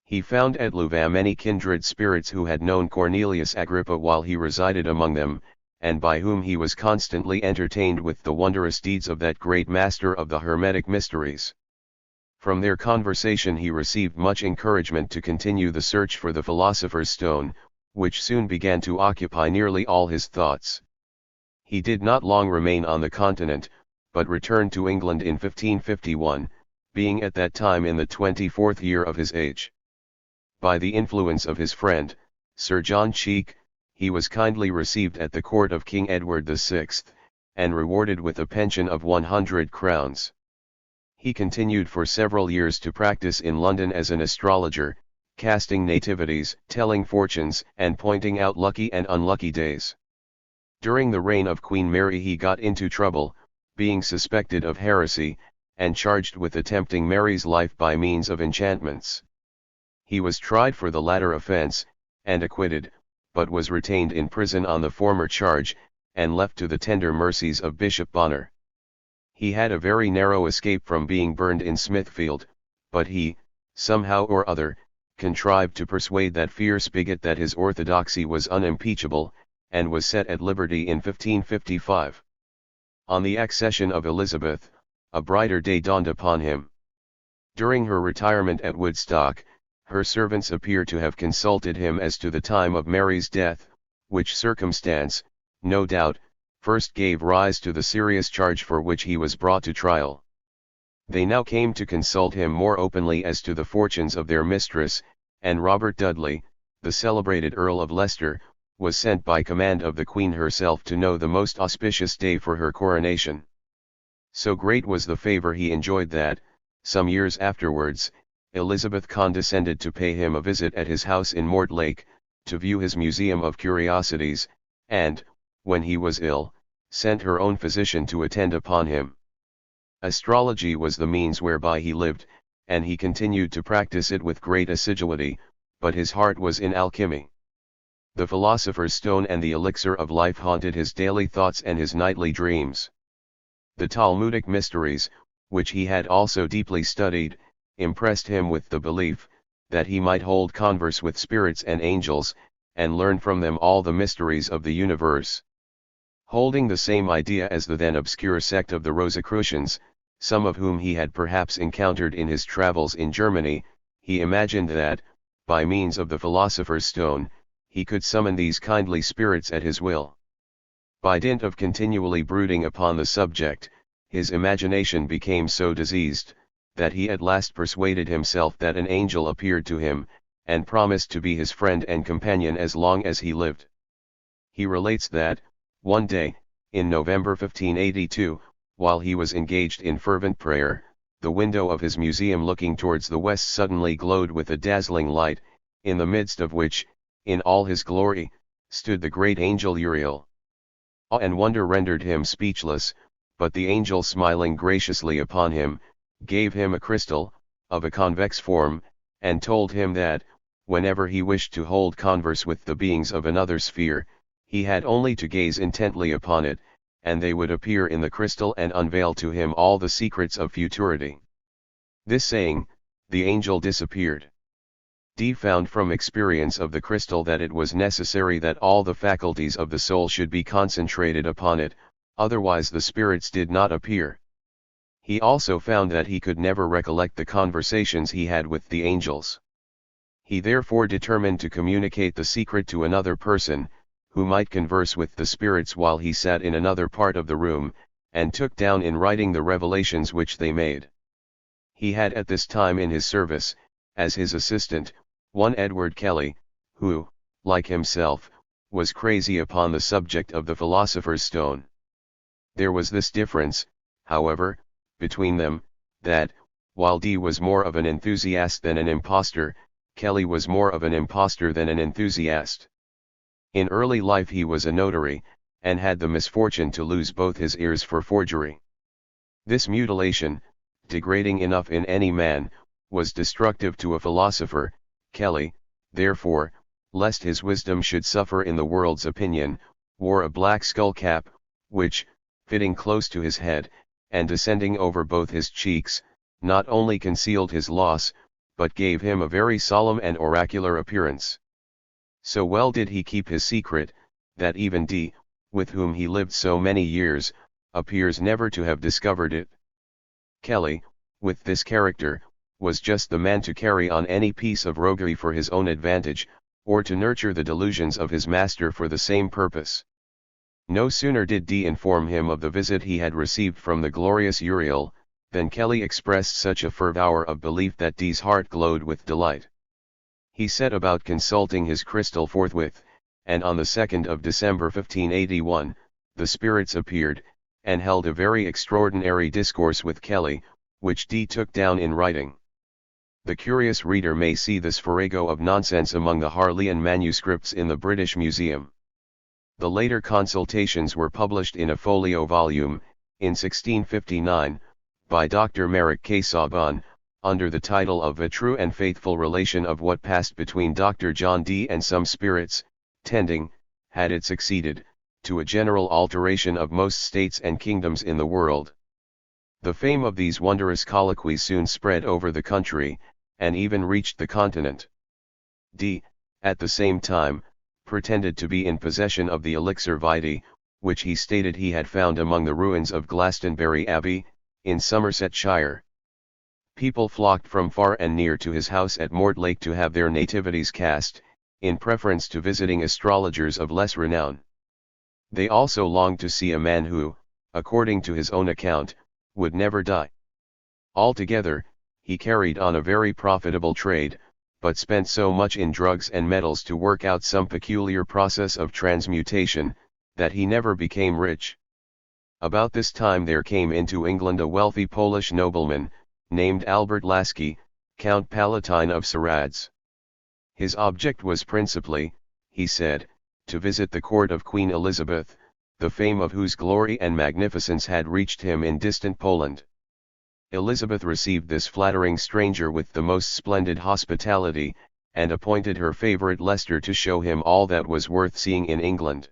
He found at Louvain many kindred spirits who had known Cornelius Agrippa while he resided among them, and by whom he was constantly entertained with the wondrous deeds of that great master of the Hermetic mysteries. From their conversation he received much encouragement to continue the search for the philosopher's stone, which soon began to occupy nearly all his thoughts. He did not long remain on the continent, but returned to England in 1551, being at that time in the 24th year of his age. By the influence of his friend, Sir John Cheek, he was kindly received at the court of King Edward VI, and rewarded with a pension of 100 crowns. He continued for several years to practice in London as an astrologer, casting nativities, telling fortunes, and pointing out lucky and unlucky days. During the reign of Queen Mary he got into trouble, being suspected of heresy, and charged with attempting Mary's life by means of enchantments. He was tried for the latter offense, and acquitted, but was retained in prison on the former charge, and left to the tender mercies of Bishop Bonner. He had a very narrow escape from being burned in Smithfield, but he, somehow or other, contrived to persuade that fierce bigot that his orthodoxy was unimpeachable, and was set at liberty in 1555. On the accession of Elizabeth, a brighter day dawned upon him. During her retirement at Woodstock, her servants appear to have consulted him as to the time of Mary's death, which circumstance, no doubt, first gave rise to the serious charge for which he was brought to trial. They now came to consult him more openly as to the fortunes of their mistress, and Robert Dudley, the celebrated Earl of Leicester, was sent by command of the Queen herself to know the most auspicious day for her coronation. So great was the favour he enjoyed that, some years afterwards, Elizabeth condescended to pay him a visit at his house in Mortlake, to view his museum of curiosities, and, when he was ill, sent her own physician to attend upon him. Astrology was the means whereby he lived, and he continued to practice it with great assiduity, but his heart was in alchemy. The philosopher's stone and the elixir of life haunted his daily thoughts and his nightly dreams. The Talmudic mysteries, which he had also deeply studied, impressed him with the belief, that he might hold converse with spirits and angels, and learn from them all the mysteries of the universe. Holding the same idea as the then obscure sect of the Rosicrucians, some of whom he had perhaps encountered in his travels in Germany, he imagined that, by means of the philosopher's stone, he could summon these kindly spirits at his will. By dint of continually brooding upon the subject, his imagination became so diseased, that he at last persuaded himself that an angel appeared to him, and promised to be his friend and companion as long as he lived. He relates that, one day, in November 1582, while he was engaged in fervent prayer, the window of his museum looking towards the west suddenly glowed with a dazzling light, in the midst of which, in all his glory, stood the great angel Uriel. Awe and wonder rendered him speechless, but the angel smiling graciously upon him, gave him a crystal, of a convex form, and told him that, whenever he wished to hold converse with the beings of another sphere, he had only to gaze intently upon it, and they would appear in the crystal and unveil to him all the secrets of futurity. This saying, the angel disappeared. D found from experience of the crystal that it was necessary that all the faculties of the soul should be concentrated upon it, otherwise the spirits did not appear. He also found that he could never recollect the conversations he had with the angels. He therefore determined to communicate the secret to another person, who might converse with the spirits while he sat in another part of the room, and took down in writing the revelations which they made. He had at this time in his service, as his assistant, one Edward Kelly, who, like himself, was crazy upon the subject of the philosopher's stone. There was this difference, however, between them, that, while Dee was more of an enthusiast than an impostor, Kelly was more of an impostor than an enthusiast. In early life he was a notary, and had the misfortune to lose both his ears for forgery. This mutilation, degrading enough in any man, was destructive to a philosopher. Kelly, therefore, lest his wisdom should suffer in the world's opinion, wore a black skull cap, which, fitting close to his head, and descending over both his cheeks, not only concealed his loss, but gave him a very solemn and oracular appearance. So well did he keep his secret, that even Dee, with whom he lived so many years, appears never to have discovered it. Kelly, with this character, was just the man to carry on any piece of roguery for his own advantage, or to nurture the delusions of his master for the same purpose. No sooner did Dee inform him of the visit he had received from the glorious Uriel, than Kelly expressed such a fervour of belief that Dee's heart glowed with delight. He set about consulting his crystal forthwith, and on the 2nd of December 1581, the spirits appeared, and held a very extraordinary discourse with Kelly, which Dee took down in writing. The curious reader may see this farrago of nonsense among the Harleian manuscripts in the British Museum. The later consultations were published in a folio volume, in 1659, by Dr. Merrick K. Saban, under the title of A True and Faithful Relation of What Passed Between Dr. John Dee and Some Spirits, tending, had it succeeded, to a general alteration of most states and kingdoms in the world. The fame of these wondrous colloquies soon spread over the country, and even reached the continent. Dee, at the same time, pretended to be in possession of the elixir vitae, which he stated he had found among the ruins of Glastonbury Abbey, in Somersetshire. People flocked from far and near to his house at Mortlake to have their nativities cast, in preference to visiting astrologers of less renown. They also longed to see a man who, according to his own account, would never die. Altogether, he carried on a very profitable trade, but spent so much in drugs and metals to work out some peculiar process of transmutation, that he never became rich. About this time there came into England a wealthy Polish nobleman, named Albert Lasky, Count Palatine of Sarads. His object was principally, he said, to visit the court of Queen Elizabeth, the fame of whose glory and magnificence had reached him in distant Poland. Elizabeth received this flattering stranger with the most splendid hospitality, and appointed her favourite Leicester to show him all that was worth seeing in England.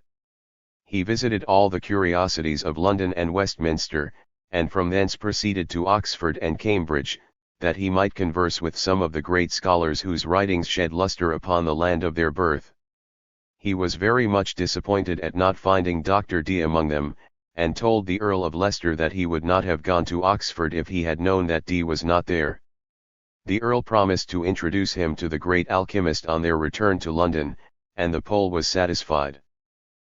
He visited all the curiosities of London and Westminster, and from thence proceeded to Oxford and Cambridge, that he might converse with some of the great scholars whose writings shed lustre upon the land of their birth. He was very much disappointed at not finding Dr. Dee among them, and told the Earl of Leicester that he would not have gone to Oxford if he had known that Dee was not there. The Earl promised to introduce him to the great alchemist on their return to London, and the Pole was satisfied.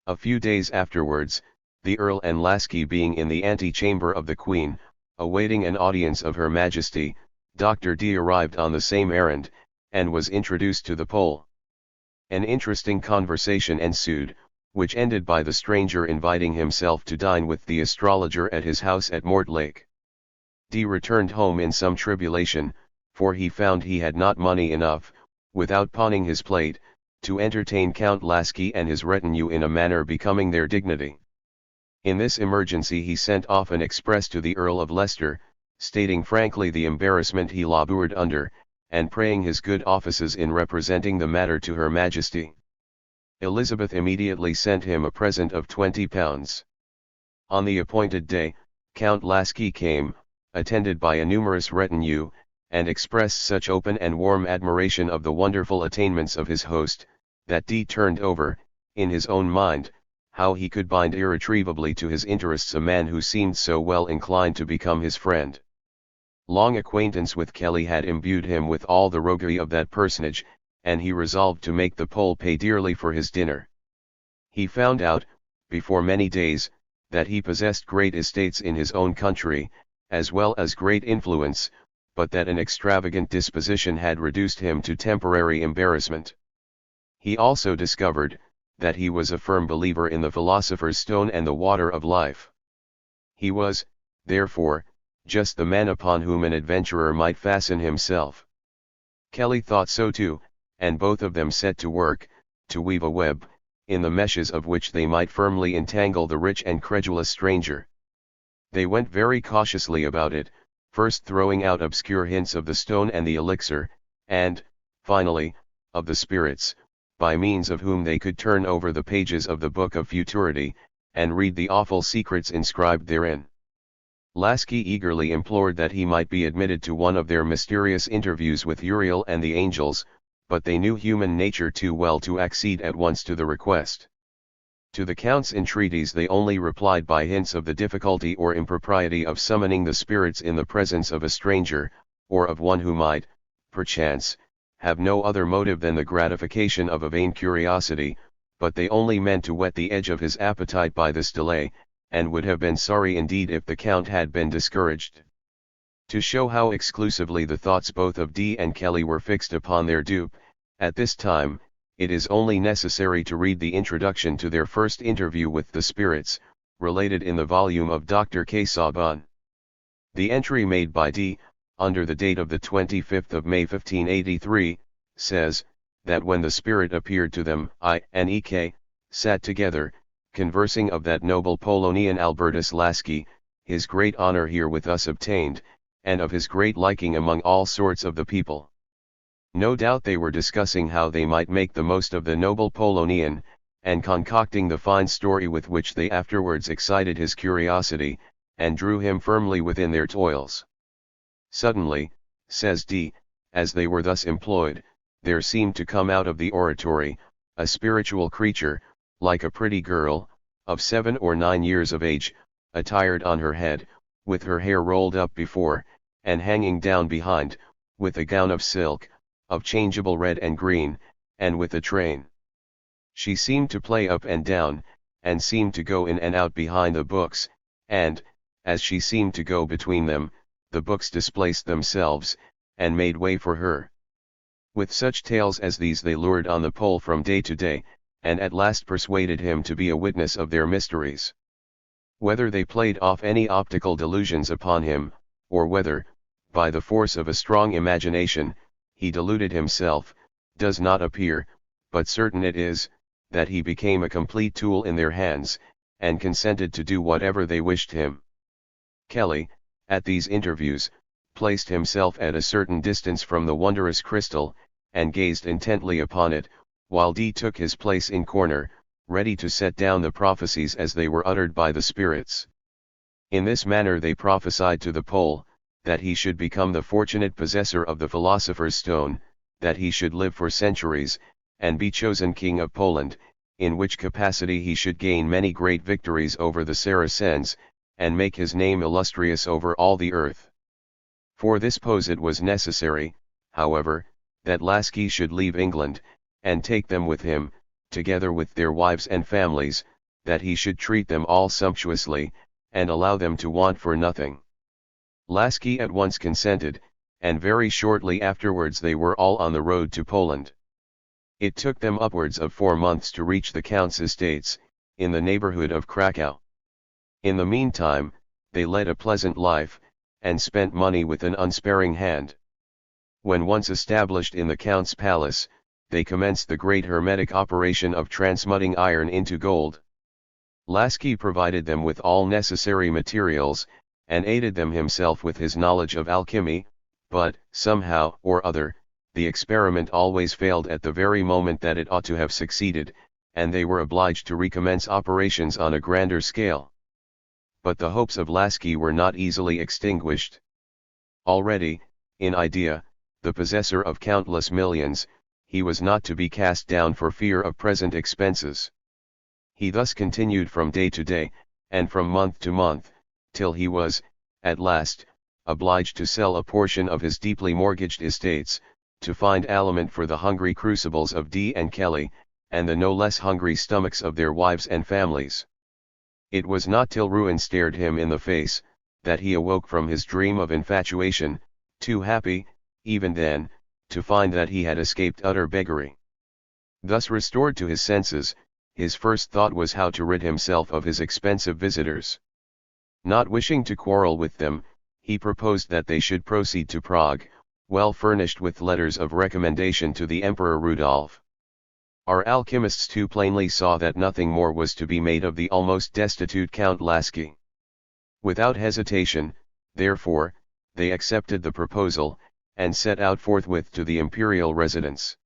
A few days afterwards, the Earl and Lasky being in the antechamber of the Queen, awaiting an audience of Her Majesty, Dr. Dee arrived on the same errand, and was introduced to the Pole. An interesting conversation ensued, which ended by the stranger inviting himself to dine with the astrologer at his house at Mortlake. Dee returned home in some tribulation, for he found he had not money enough, without pawning his plate, to entertain Count Lasky and his retinue in a manner becoming their dignity. In this emergency he sent off an express to the Earl of Leicester, stating frankly the embarrassment he laboured under, and praying his good offices in representing the matter to Her Majesty. Elizabeth immediately sent him a present of £20. On the appointed day, Count Lasky came, attended by a numerous retinue, and expressed such open and warm admiration of the wonderful attainments of his host, that Dee turned over, in his own mind, how he could bind irretrievably to his interests a man who seemed so well inclined to become his friend. Long acquaintance with Kelly had imbued him with all the roguery of that personage, and he resolved to make the Pole pay dearly for his dinner. He found out, before many days, that he possessed great estates in his own country, as well as great influence, but that an extravagant disposition had reduced him to temporary embarrassment. He also discovered, that he was a firm believer in the philosopher's stone and the water of life. He was, therefore, just the man upon whom an adventurer might fasten himself. Kelly thought so too, and both of them set to work, to weave a web, in the meshes of which they might firmly entangle the rich and credulous stranger. They went very cautiously about it, first throwing out obscure hints of the stone and the elixir, and, finally, of the spirits, by means of whom they could turn over the pages of the Book of Futurity, and read the awful secrets inscribed therein. Lasky eagerly implored that he might be admitted to one of their mysterious interviews with Uriel and the angels, but they knew human nature too well to accede at once to the request. To the Count's entreaties they only replied by hints of the difficulty or impropriety of summoning the spirits in the presence of a stranger, or of one who might, perchance, have no other motive than the gratification of a vain curiosity, but they only meant to whet the edge of his appetite by this delay, and would have been sorry indeed if the Count had been discouraged. To show how exclusively the thoughts both of Dee and Kelly were fixed upon their dupe, at this time, it is only necessary to read the introduction to their first interview with the spirits, related in the volume of Dr. K. Saban. The entry made by Dee, under the date of the 25th of May 1583, says, that when the spirit appeared to them, I and E.K. sat together, conversing of that noble Polonian Albertus Lasky, his great honor here with us obtained, and of his great liking among all sorts of the people. No doubt they were discussing how they might make the most of the noble Polonian, and concocting the fine story with which they afterwards excited his curiosity, and drew him firmly within their toils. Suddenly, says Dee, as they were thus employed, there seemed to come out of the oratory, a spiritual creature, like a pretty girl, of 7 or 9 years of age, attired on her head, with her hair rolled up before, and hanging down behind, with a gown of silk, of changeable red and green, and with a train. She seemed to play up and down, and seemed to go in and out behind the books, and, as she seemed to go between them, the books displaced themselves, and made way for her. With such tales as these they lured on the Pole from day to day, and at last persuaded him to be a witness of their mysteries. Whether they played off any optical delusions upon him, or whether, by the force of a strong imagination, he deluded himself, does not appear, but certain it is, that he became a complete tool in their hands, and consented to do whatever they wished him. Kelly, at these interviews, placed himself at a certain distance from the wondrous crystal, and gazed intently upon it, while Dee took his place in corner, ready to set down the prophecies as they were uttered by the spirits. In this manner they prophesied to the Pole, that he should become the fortunate possessor of the philosopher's stone, that he should live for centuries, and be chosen king of Poland, in which capacity he should gain many great victories over the Saracens, and make his name illustrious over all the earth. For this pose it was necessary, however, that Lasky should leave England, and take them with him, together with their wives and families, that he should treat them all sumptuously, and allow them to want for nothing. Lasky at once consented, and very shortly afterwards they were all on the road to Poland. It took them upwards of 4 months to reach the Count's estates, in the neighborhood of Krakow. In the meantime, they led a pleasant life, and spent money with an unsparing hand. When once established in the Count's palace, they commenced the great hermetic operation of transmuting iron into gold. Lasky provided them with all necessary materials, and aided them himself with his knowledge of alchemy, but, somehow or other, the experiment always failed at the very moment that it ought to have succeeded, and they were obliged to recommence operations on a grander scale. But the hopes of Lasky were not easily extinguished. Already, in idea, the possessor of countless millions, he was not to be cast down for fear of present expenses. He thus continued from day to day, and from month to month, till he was, at last, obliged to sell a portion of his deeply mortgaged estates, to find aliment for the hungry crucibles of D and Kelly, and the no less hungry stomachs of their wives and families. It was not till ruin stared him in the face, that he awoke from his dream of infatuation, too happy, even then, to find that he had escaped utter beggary. Thus restored to his senses, his first thought was how to rid himself of his expensive visitors. Not wishing to quarrel with them, he proposed that they should proceed to Prague, well furnished with letters of recommendation to the Emperor Rudolph. Our alchemists too plainly saw that nothing more was to be made of the almost destitute Count Lasky. Without hesitation, therefore, they accepted the proposal, and set out forthwith to the imperial residence.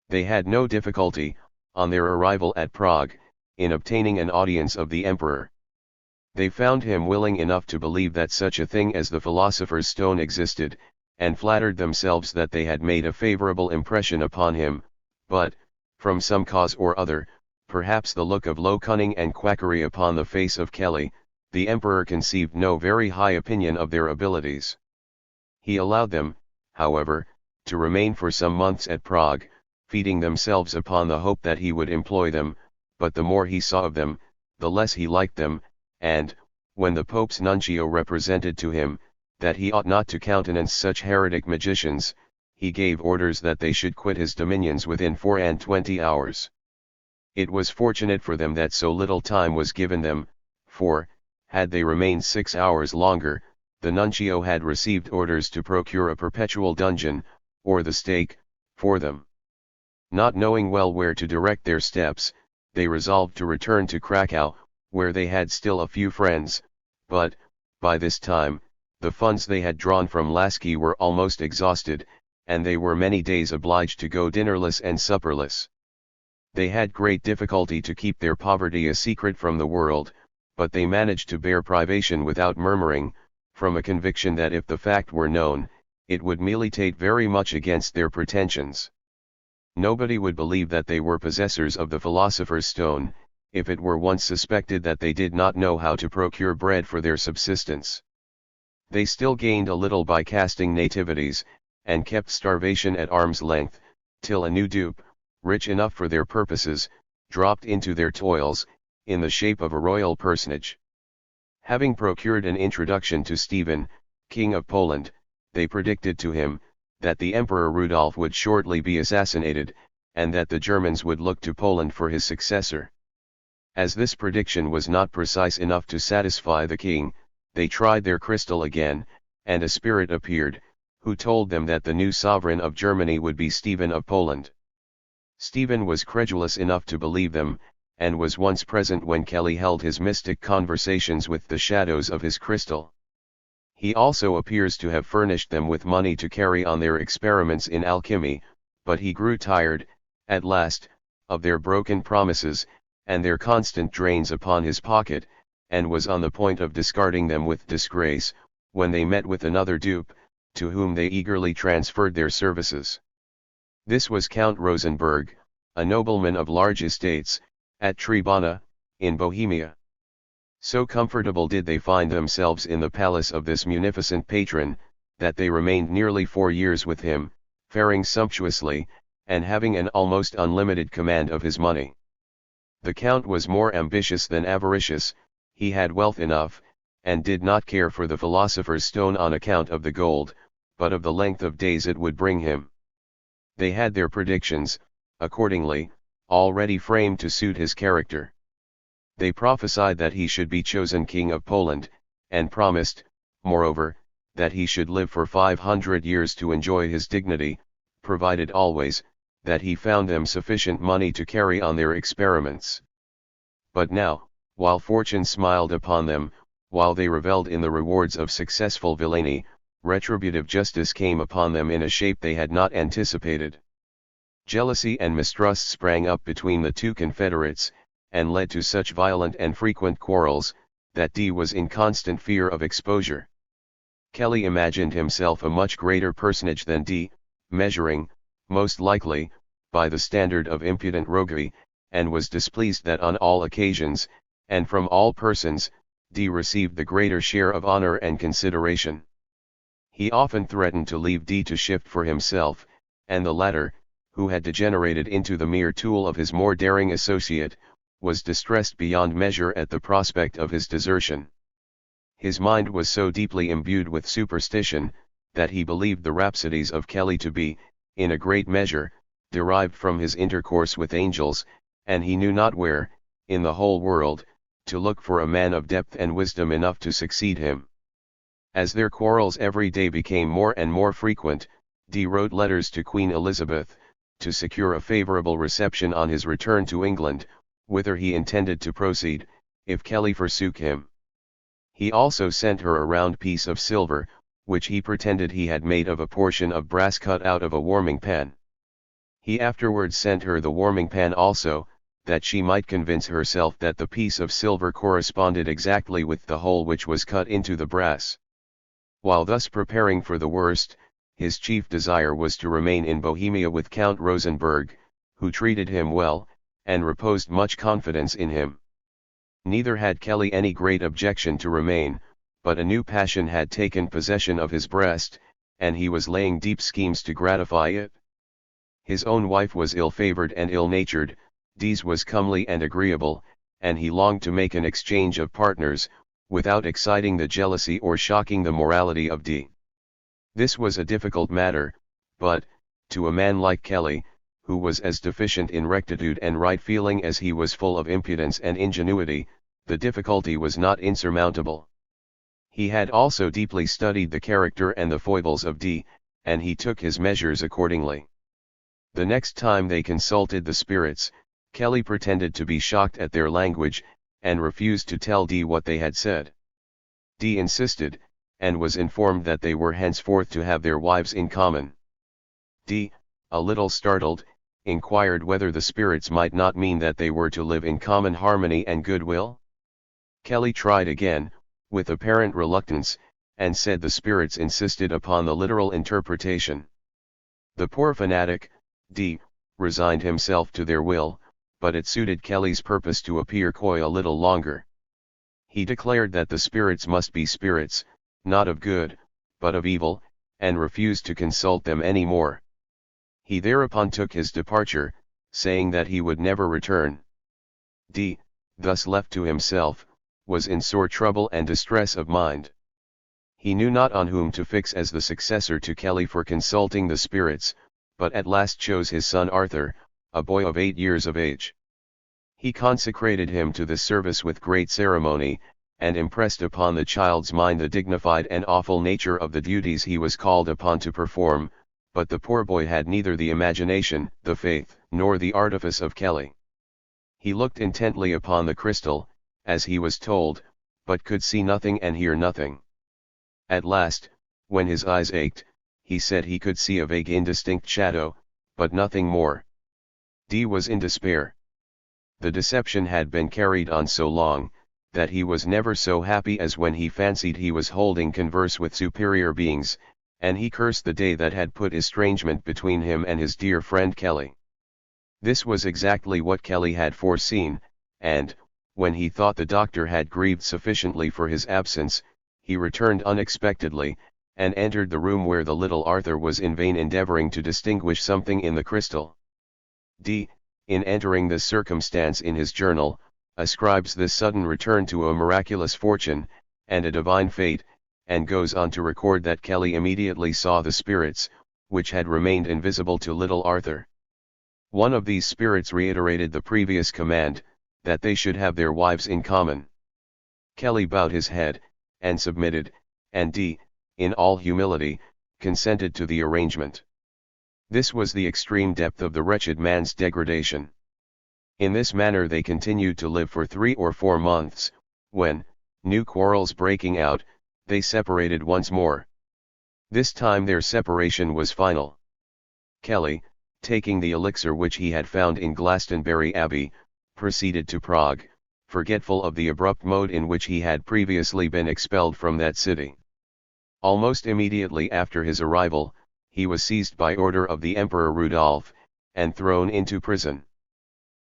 They had no difficulty, on their arrival at Prague, in obtaining an audience of the emperor. They found him willing enough to believe that such a thing as the philosopher's stone existed, and flattered themselves that they had made a favorable impression upon him, but, from some cause or other, perhaps the look of low cunning and quackery upon the face of Kelly, the emperor conceived no very high opinion of their abilities. He allowed them, however, to remain for some months at Prague, feeding themselves upon the hope that he would employ them, but the more he saw of them, the less he liked them, and, when the Pope's nuncio represented to him, that he ought not to countenance such heretic magicians, he gave orders that they should quit his dominions within 24 hours. It was fortunate for them that so little time was given them, for, had they remained 6 hours longer, the nuncio had received orders to procure a perpetual dungeon, or the stake, for them. Not knowing well where to direct their steps, they resolved to return to Krakow, where they had still a few friends, but, by this time, the funds they had drawn from Lasky were almost exhausted, and they were many days obliged to go dinnerless and supperless. They had great difficulty to keep their poverty a secret from the world, but they managed to bear privation without murmuring, from a conviction that if the fact were known, it would militate very much against their pretensions. Nobody would believe that they were possessors of the philosopher's stone, if it were once suspected that they did not know how to procure bread for their subsistence. They still gained a little by casting nativities, and kept starvation at arm's length, till a new dupe, rich enough for their purposes, dropped into their toils, in the shape of a royal personage. Having procured an introduction to Stephen, King of Poland, they predicted to him, that the Emperor Rudolph would shortly be assassinated, and that the Germans would look to Poland for his successor. As this prediction was not precise enough to satisfy the king, they tried their crystal again, and a spirit appeared, who told them that the new sovereign of Germany would be Stephen of Poland. Stephen was credulous enough to believe them, and was once present when Kelly held his mystic conversations with the shadows of his crystal. He also appears to have furnished them with money to carry on their experiments in alchemy, but he grew tired, at last, of their broken promises, and their constant drains upon his pocket, and was on the point of discarding them with disgrace, when they met with another dupe, to whom they eagerly transferred their services. This was Count Rosenberg, a nobleman of large estates, at Trebana, in Bohemia. So comfortable did they find themselves in the palace of this munificent patron, that they remained nearly 4 years with him, faring sumptuously, and having an almost unlimited command of his money. The Count was more ambitious than avaricious, he had wealth enough, and did not care for the philosopher's stone on account of the gold, but of the length of days it would bring him. They had their predictions, accordingly, already framed to suit his character. They prophesied that he should be chosen King of Poland, and promised, moreover, that he should live for 500 years to enjoy his dignity, provided always, that he found them sufficient money to carry on their experiments. But now, while fortune smiled upon them, while they revelled in the rewards of successful villainy, retributive justice came upon them in a shape they had not anticipated. Jealousy and mistrust sprang up between the two confederates, and led to such violent and frequent quarrels, that D was in constant fear of exposure. Kelly imagined himself a much greater personage than D, measuring, most likely, by the standard of impudent roguery, and was displeased that on all occasions, and from all persons, D received the greater share of honor and consideration. He often threatened to leave D to shift for himself, and the latter, who had degenerated into the mere tool of his more daring associate, was distressed beyond measure at the prospect of his desertion. His mind was so deeply imbued with superstition, that he believed the rhapsodies of Kelly to be, in a great measure, derived from his intercourse with angels, and he knew not where, in the whole world, to look for a man of depth and wisdom enough to succeed him. As their quarrels every day became more and more frequent, Dee wrote letters to Queen Elizabeth, to secure a favourable reception on his return to England, whither he intended to proceed, if Kelly forsook him. He also sent her a round piece of silver, which he pretended he had made of a portion of brass cut out of a warming pan. He afterwards sent her the warming pan also, that she might convince herself that the piece of silver corresponded exactly with the hole which was cut into the brass. While thus preparing for the worst, his chief desire was to remain in Bohemia with Count Rosenberg, who treated him well, and reposed much confidence in him. Neither had Kelly any great objection to remain, but a new passion had taken possession of his breast, and he was laying deep schemes to gratify it. His own wife was ill-favoured and ill-natured, Dee's was comely and agreeable, and he longed to make an exchange of partners, without exciting the jealousy or shocking the morality of Dee. This was a difficult matter, but, to a man like Kelly, who was as deficient in rectitude and right feeling as he was full of impudence and ingenuity, the difficulty was not insurmountable. He had also deeply studied the character and the foibles of Dee, and he took his measures accordingly. The next time they consulted the spirits, Kelly pretended to be shocked at their language, and refused to tell Dee what they had said. Dee insisted, and was informed that they were henceforth to have their wives in common. Dee, a little startled, inquired whether the spirits might not mean that they were to live in common harmony and goodwill. Kelly tried again, with apparent reluctance, and said the spirits insisted upon the literal interpretation. The poor fanatic, Dee, resigned himself to their will, but it suited Kelly's purpose to appear coy a little longer. He declared that the spirits must be spirits, not of good, but of evil, and refused to consult them any more. He thereupon took his departure, saying that he would never return. Dee, thus left to himself, was in sore trouble and distress of mind. He knew not on whom to fix as the successor to Kelly for consulting the spirits, but at last chose his son Arthur, a boy of 8 years of age. He consecrated him to this service with great ceremony, and impressed upon the child's mind the dignified and awful nature of the duties he was called upon to perform, but the poor boy had neither the imagination, the faith, nor the artifice of Kelly. He looked intently upon the crystal, as he was told, but could see nothing and hear nothing. At last, when his eyes ached, he said he could see a vague indistinct shadow, but nothing more. Dee was in despair. The deception had been carried on so long, that he was never so happy as when he fancied he was holding converse with superior beings, and he cursed the day that had put estrangement between him and his dear friend Kelly. This was exactly what Kelly had foreseen, and, when he thought the doctor had grieved sufficiently for his absence, he returned unexpectedly, and entered the room where the little Arthur was in vain endeavouring to distinguish something in the crystal. Dee, in entering this circumstance in his journal, ascribes this sudden return to a miraculous fortune, and a divine fate, and goes on to record that Kelly immediately saw the spirits, which had remained invisible to little Arthur. One of these spirits reiterated the previous command, that they should have their wives in common. Kelly bowed his head, and submitted, and Dee, in all humility, consented to the arrangement. This was the extreme depth of the wretched man's degradation. In this manner they continued to live for 3 or 4 months, when, new quarrels breaking out, they separated once more. This time their separation was final. Kelly, taking the elixir which he had found in Glastonbury Abbey, proceeded to Prague, forgetful of the abrupt mode in which he had previously been expelled from that city. Almost immediately after his arrival, he was seized by order of the Emperor Rudolph, and thrown into prison.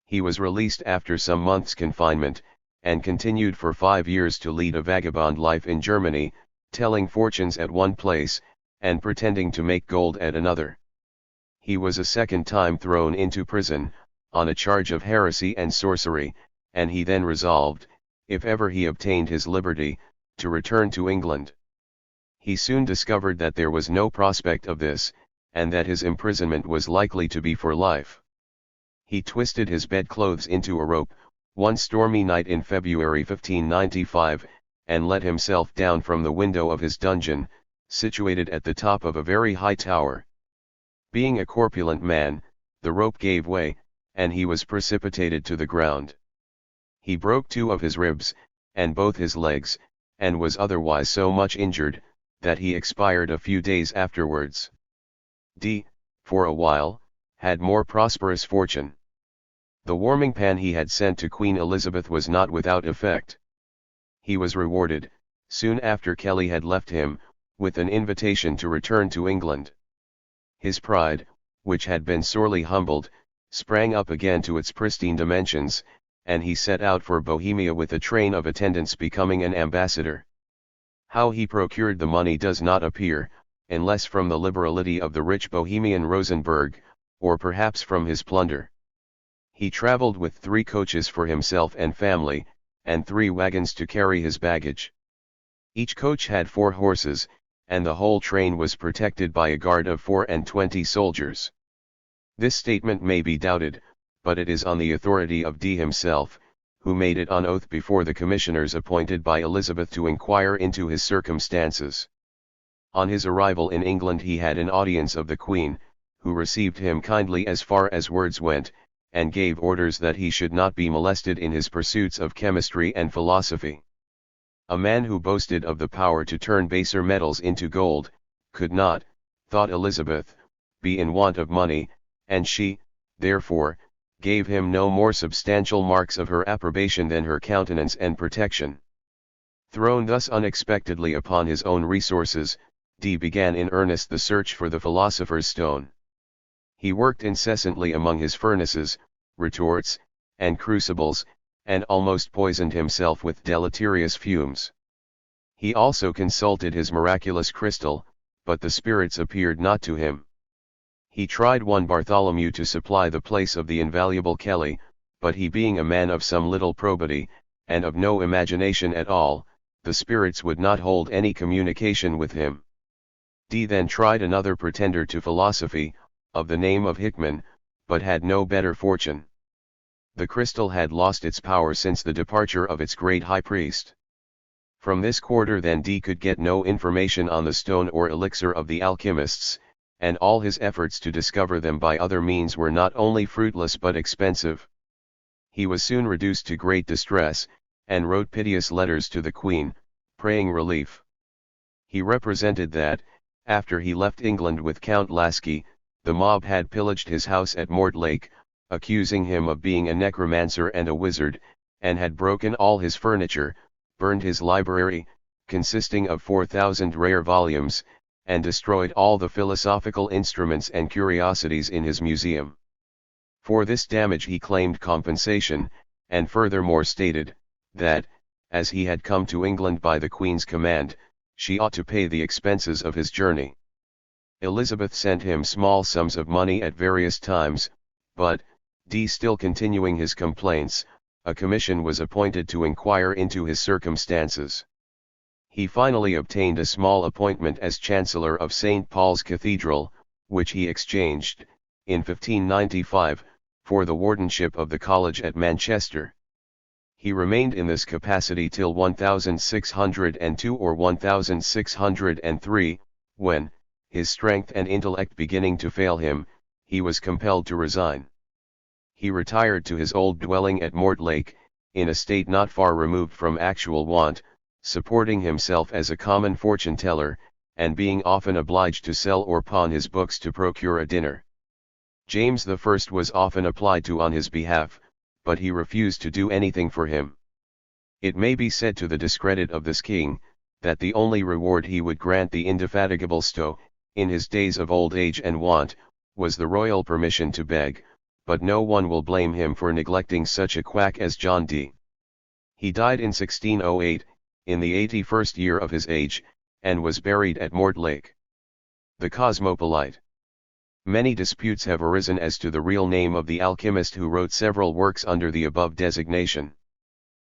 He was released after some months' confinement, and continued for 5 years to lead a vagabond life in Germany, telling fortunes at one place, and pretending to make gold at another. He was a second time thrown into prison, on a charge of heresy and sorcery, and he then resolved, if ever he obtained his liberty, to return to England. He soon discovered that there was no prospect of this, and that his imprisonment was likely to be for life. He twisted his bedclothes into a rope, one stormy night in February 1595, and let himself down from the window of his dungeon, situated at the top of a very high tower. Being a corpulent man, the rope gave way, and he was precipitated to the ground. He broke 2 of his ribs, and both his legs, and was otherwise so much injured, that he expired a few days afterwards. D, for a while, had more prosperous fortune. The warming pan he had sent to Queen Elizabeth was not without effect. He was rewarded, soon after Kelly had left him, with an invitation to return to England. His pride, which had been sorely humbled, sprang up again to its pristine dimensions, and he set out for Bohemia with a train of attendants, becoming an ambassador. How he procured the money does not appear, unless from the liberality of the rich Bohemian Rosenberg, or perhaps from his plunder. He travelled with 3 coaches for himself and family, and 3 wagons to carry his baggage. Each coach had 4 horses, and the whole train was protected by a guard of 24 soldiers. This statement may be doubted, but it is on the authority of D himself, who made it on oath before the commissioners appointed by Elizabeth to inquire into his circumstances. On his arrival in England he had an audience of the Queen, who received him kindly as far as words went, and gave orders that he should not be molested in his pursuits of chemistry and philosophy. A man who boasted of the power to turn baser metals into gold, could not, thought Elizabeth, be in want of money, and she, therefore, gave him no more substantial marks of her approbation than her countenance and protection. Thrown thus unexpectedly upon his own resources, D began in earnest the search for the philosopher's stone. He worked incessantly among his furnaces, retorts, and crucibles, and almost poisoned himself with deleterious fumes. He also consulted his miraculous crystal, but the spirits appeared not to him. He tried one Bartholomew to supply the place of the invaluable Kelly, but he being a man of some little probity, and of no imagination at all, the spirits would not hold any communication with him. D then tried another pretender to philosophy, of the name of Hickman, but had no better fortune. The crystal had lost its power since the departure of its great high priest. From this quarter then D could get no information on the stone or elixir of the alchemists, and all his efforts to discover them by other means were not only fruitless but expensive. He was soon reduced to great distress, and wrote piteous letters to the Queen, praying relief. He represented that, after he left England with Count Lasky, the mob had pillaged his house at Mortlake, accusing him of being a necromancer and a wizard, and had broken all his furniture, burned his library, consisting of 4,000 rare volumes, and destroyed all the philosophical instruments and curiosities in his museum. For this damage he claimed compensation, and furthermore stated, that, as he had come to England by the Queen's command, she ought to pay the expenses of his journey. Elizabeth sent him small sums of money at various times, but, D still continuing his complaints, a commission was appointed to inquire into his circumstances. He finally obtained a small appointment as Chancellor of St. Paul's Cathedral, which he exchanged, in 1595, for the wardenship of the college at Manchester. He remained in this capacity till 1602 or 1603, when, his strength and intellect beginning to fail him, he was compelled to resign. He retired to his old dwelling at Mortlake, in a state not far removed from actual want, supporting himself as a common fortune-teller, and being often obliged to sell or pawn his books to procure a dinner. James I was often applied to on his behalf, but he refused to do anything for him. It may be said to the discredit of this king, that the only reward he would grant the indefatigable Stowe, in his days of old age and want, was the royal permission to beg, but no one will blame him for neglecting such a quack as John Dee. He died in 1608, in the 81st year of his age, and was buried at Mortlake. The Cosmopolite. Many disputes have arisen as to the real name of the alchemist who wrote several works under the above designation.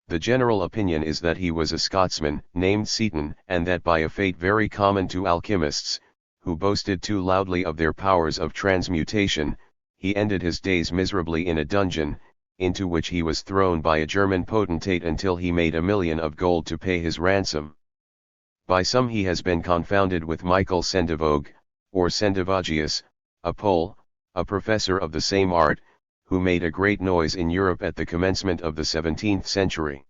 The general opinion is that he was a Scotsman, named Seton, and that by a fate very common to alchemists, who boasted too loudly of their powers of transmutation, he ended his days miserably in a dungeon, into which he was thrown by a German potentate until he made 1,000,000 of gold to pay his ransom. By some he has been confounded with Michael Sendivogue, or Sendivogius, a Pole, a professor of the same art, who made a great noise in Europe at the commencement of the 17th century.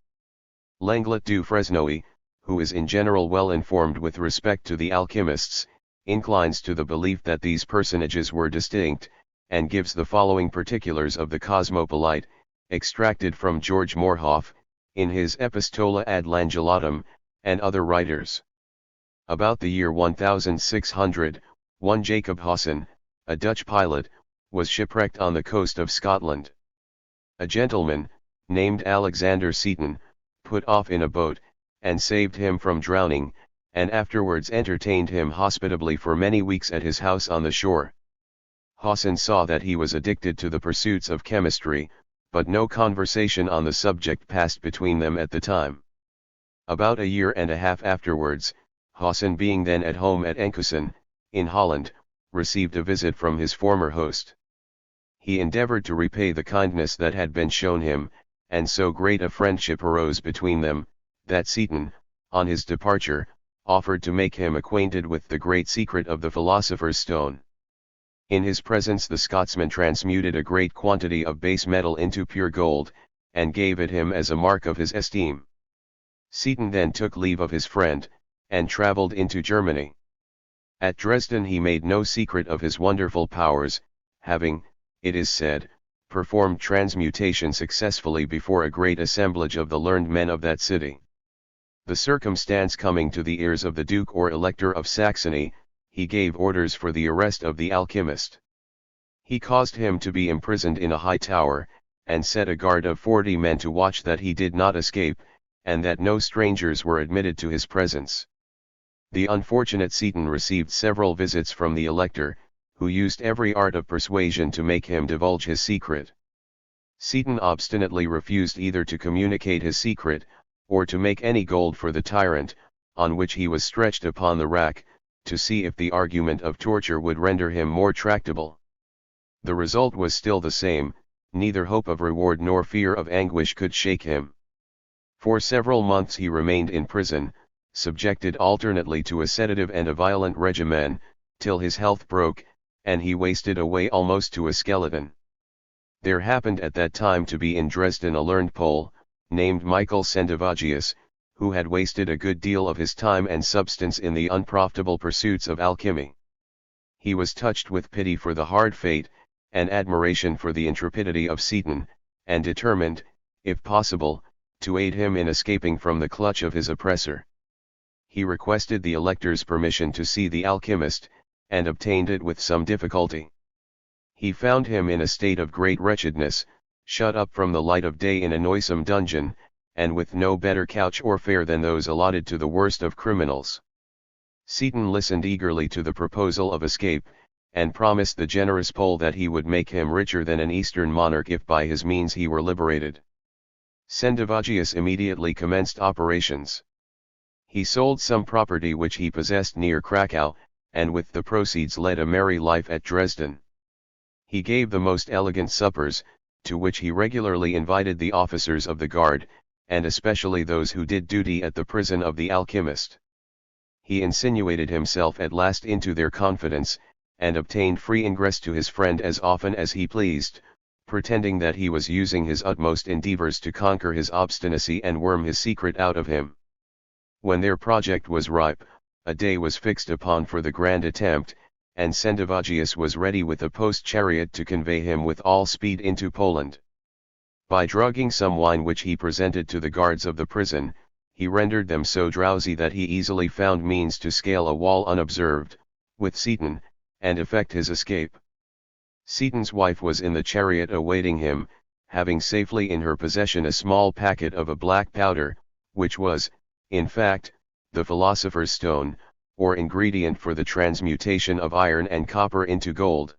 Lenglet du Fresnoy, who is in general well informed with respect to the alchemists, inclines to the belief that these personages were distinct, and gives the following particulars of the Cosmopolite, extracted from George Morhoff, in his Epistola ad Langelatum, and other writers. About the year 1600, one Jacob Hosson, a Dutch pilot, was shipwrecked on the coast of Scotland. A gentleman, named Alexander Seton, put off in a boat, and saved him from drowning, and afterwards entertained him hospitably for many weeks at his house on the shore. Hosson saw that he was addicted to the pursuits of chemistry, but no conversation on the subject passed between them at the time. About a year and a half afterwards, Hosson, being then at home at Enkhuizen, in Holland, received a visit from his former host. He endeavored to repay the kindness that had been shown him, and so great a friendship arose between them, that Seton, on his departure, offered to make him acquainted with the great secret of the philosopher's stone. In his presence the Scotsman transmuted a great quantity of base metal into pure gold, and gave it him as a mark of his esteem. Seton then took leave of his friend, and travelled into Germany. At Dresden he made no secret of his wonderful powers, having, it is said, performed transmutation successfully before a great assemblage of the learned men of that city. The circumstance coming to the ears of the Duke or Elector of Saxony, he gave orders for the arrest of the alchemist. He caused him to be imprisoned in a high tower, and set a guard of 40 men to watch that he did not escape, and that no strangers were admitted to his presence. The unfortunate Seton received several visits from the Elector, who used every art of persuasion to make him divulge his secret. Seton obstinately refused either to communicate his secret, or to make any gold for the tyrant, on which he was stretched upon the rack, to see if the argument of torture would render him more tractable. The result was still the same, neither hope of reward nor fear of anguish could shake him. For several months he remained in prison, subjected alternately to a sedative and a violent regimen, till his health broke, and he wasted away almost to a skeleton. There happened at that time to be in Dresden a learned Pole, named Michael Sendivogius, who had wasted a good deal of his time and substance in the unprofitable pursuits of alchemy. He was touched with pity for the hard fate, and admiration for the intrepidity of Seton, and determined, if possible, to aid him in escaping from the clutch of his oppressor. He requested the Elector's permission to see the alchemist, and obtained it with some difficulty. He found him in a state of great wretchedness, shut up from the light of day in a noisome dungeon, and with no better couch or fare than those allotted to the worst of criminals. Seton listened eagerly to the proposal of escape, and promised the generous Pole that he would make him richer than an Eastern monarch if by his means he were liberated. Sendivogius immediately commenced operations. He sold some property which he possessed near Krakow, and with the proceeds led a merry life at Dresden. He gave the most elegant suppers, to which he regularly invited the officers of the guard, and especially those who did duty at the prison of the alchemist. He insinuated himself at last into their confidence, and obtained free ingress to his friend as often as he pleased, pretending that he was using his utmost endeavors to conquer his obstinacy and worm his secret out of him. When their project was ripe, a day was fixed upon for the grand attempt, and Sendivogius was ready with a post-chariot to convey him with all speed into Poland. By drugging some wine which he presented to the guards of the prison, he rendered them so drowsy that he easily found means to scale a wall unobserved, with Seton, and effect his escape. Seton's wife was in the chariot awaiting him, having safely in her possession a small packet of a black powder, which was, in fact, the philosopher's stone, or ingredient for the transmutation of iron and copper into gold.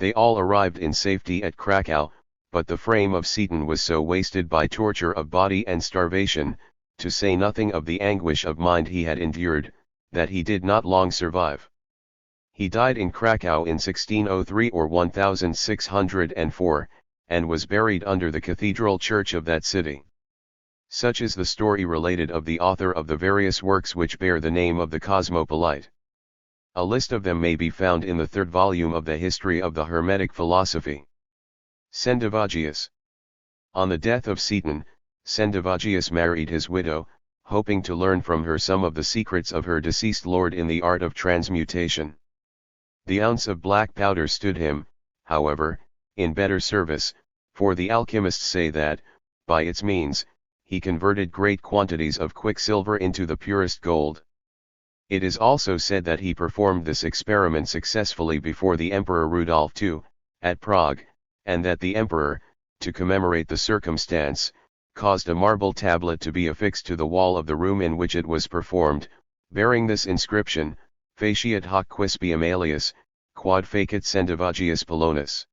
They all arrived in safety at Krakow, but the frame of Seton was so wasted by torture of body and starvation, to say nothing of the anguish of mind he had endured, that he did not long survive. He died in Krakow in 1603 or 1604, and was buried under the cathedral church of that city. Such is the story related of the author of the various works which bear the name of the Cosmopolite. A list of them may be found in the third volume of the History of the Hermetic Philosophy. Sendivogius. On the death of Seton, Sendivogius married his widow, hoping to learn from her some of the secrets of her deceased lord in the art of transmutation. The ounce of black powder stood him, however, in better service, for the alchemists say that, by its means, he converted great quantities of quicksilver into the purest gold. It is also said that he performed this experiment successfully before the Emperor Rudolph II, at Prague, and that the emperor, to commemorate the circumstance, caused a marble tablet to be affixed to the wall of the room in which it was performed, bearing this inscription: Faciat hoc quispium alias, quod facit Sendivogius Polonus.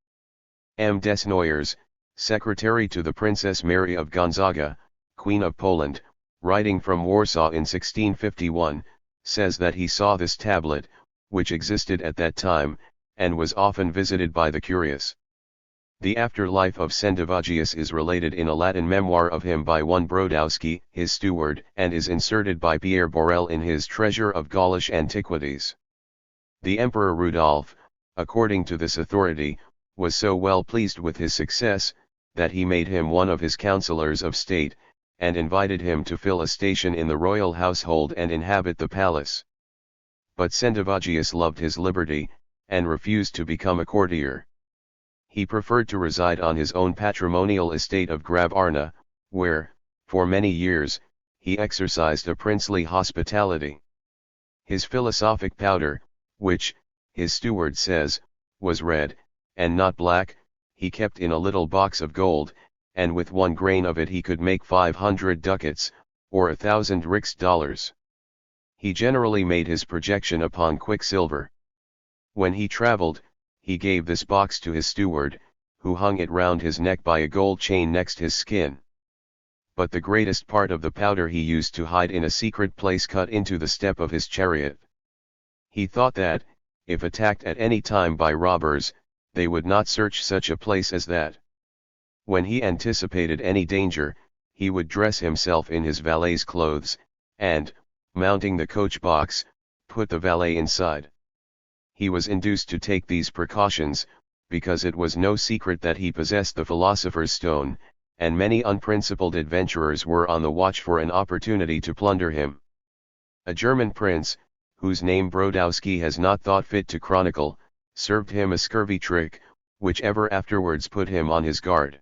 M. Desnoyers, secretary to the Princess Mary of Gonzaga, Queen of Poland, writing from Warsaw in 1651, says that he saw this tablet, which existed at that time, and was often visited by the curious. The afterlife of Sendivogius is related in a Latin memoir of him by one Brodowski, his steward, and is inserted by Pierre Borel in his Treasure of Gaulish Antiquities. The Emperor Rudolph, according to this authority, was so well pleased with his success, that he made him one of his councillors of state, and invited him to fill a station in the royal household and inhabit the palace. But Sendivogius loved his liberty, and refused to become a courtier. He preferred to reside on his own patrimonial estate of Gravarna, where, for many years, he exercised a princely hospitality. His philosophic powder, which, his steward says, was red, and not black, he kept in a little box of gold, and with 1 grain of it he could make 500 ducats, or 1,000 rix dollars. He generally made his projection upon quicksilver. When he travelled, he gave this box to his steward, who hung it round his neck by a gold chain next his skin. But the greatest part of the powder he used to hide in a secret place cut into the step of his chariot. He thought that, if attacked at any time by robbers, they would not search such a place as that. When he anticipated any danger, he would dress himself in his valet's clothes, and, mounting the coach box, put the valet inside. He was induced to take these precautions, because it was no secret that he possessed the philosopher's stone, and many unprincipled adventurers were on the watch for an opportunity to plunder him. A German prince, whose name Brodowski has not thought fit to chronicle, served him a scurvy trick, which ever afterwards put him on his guard.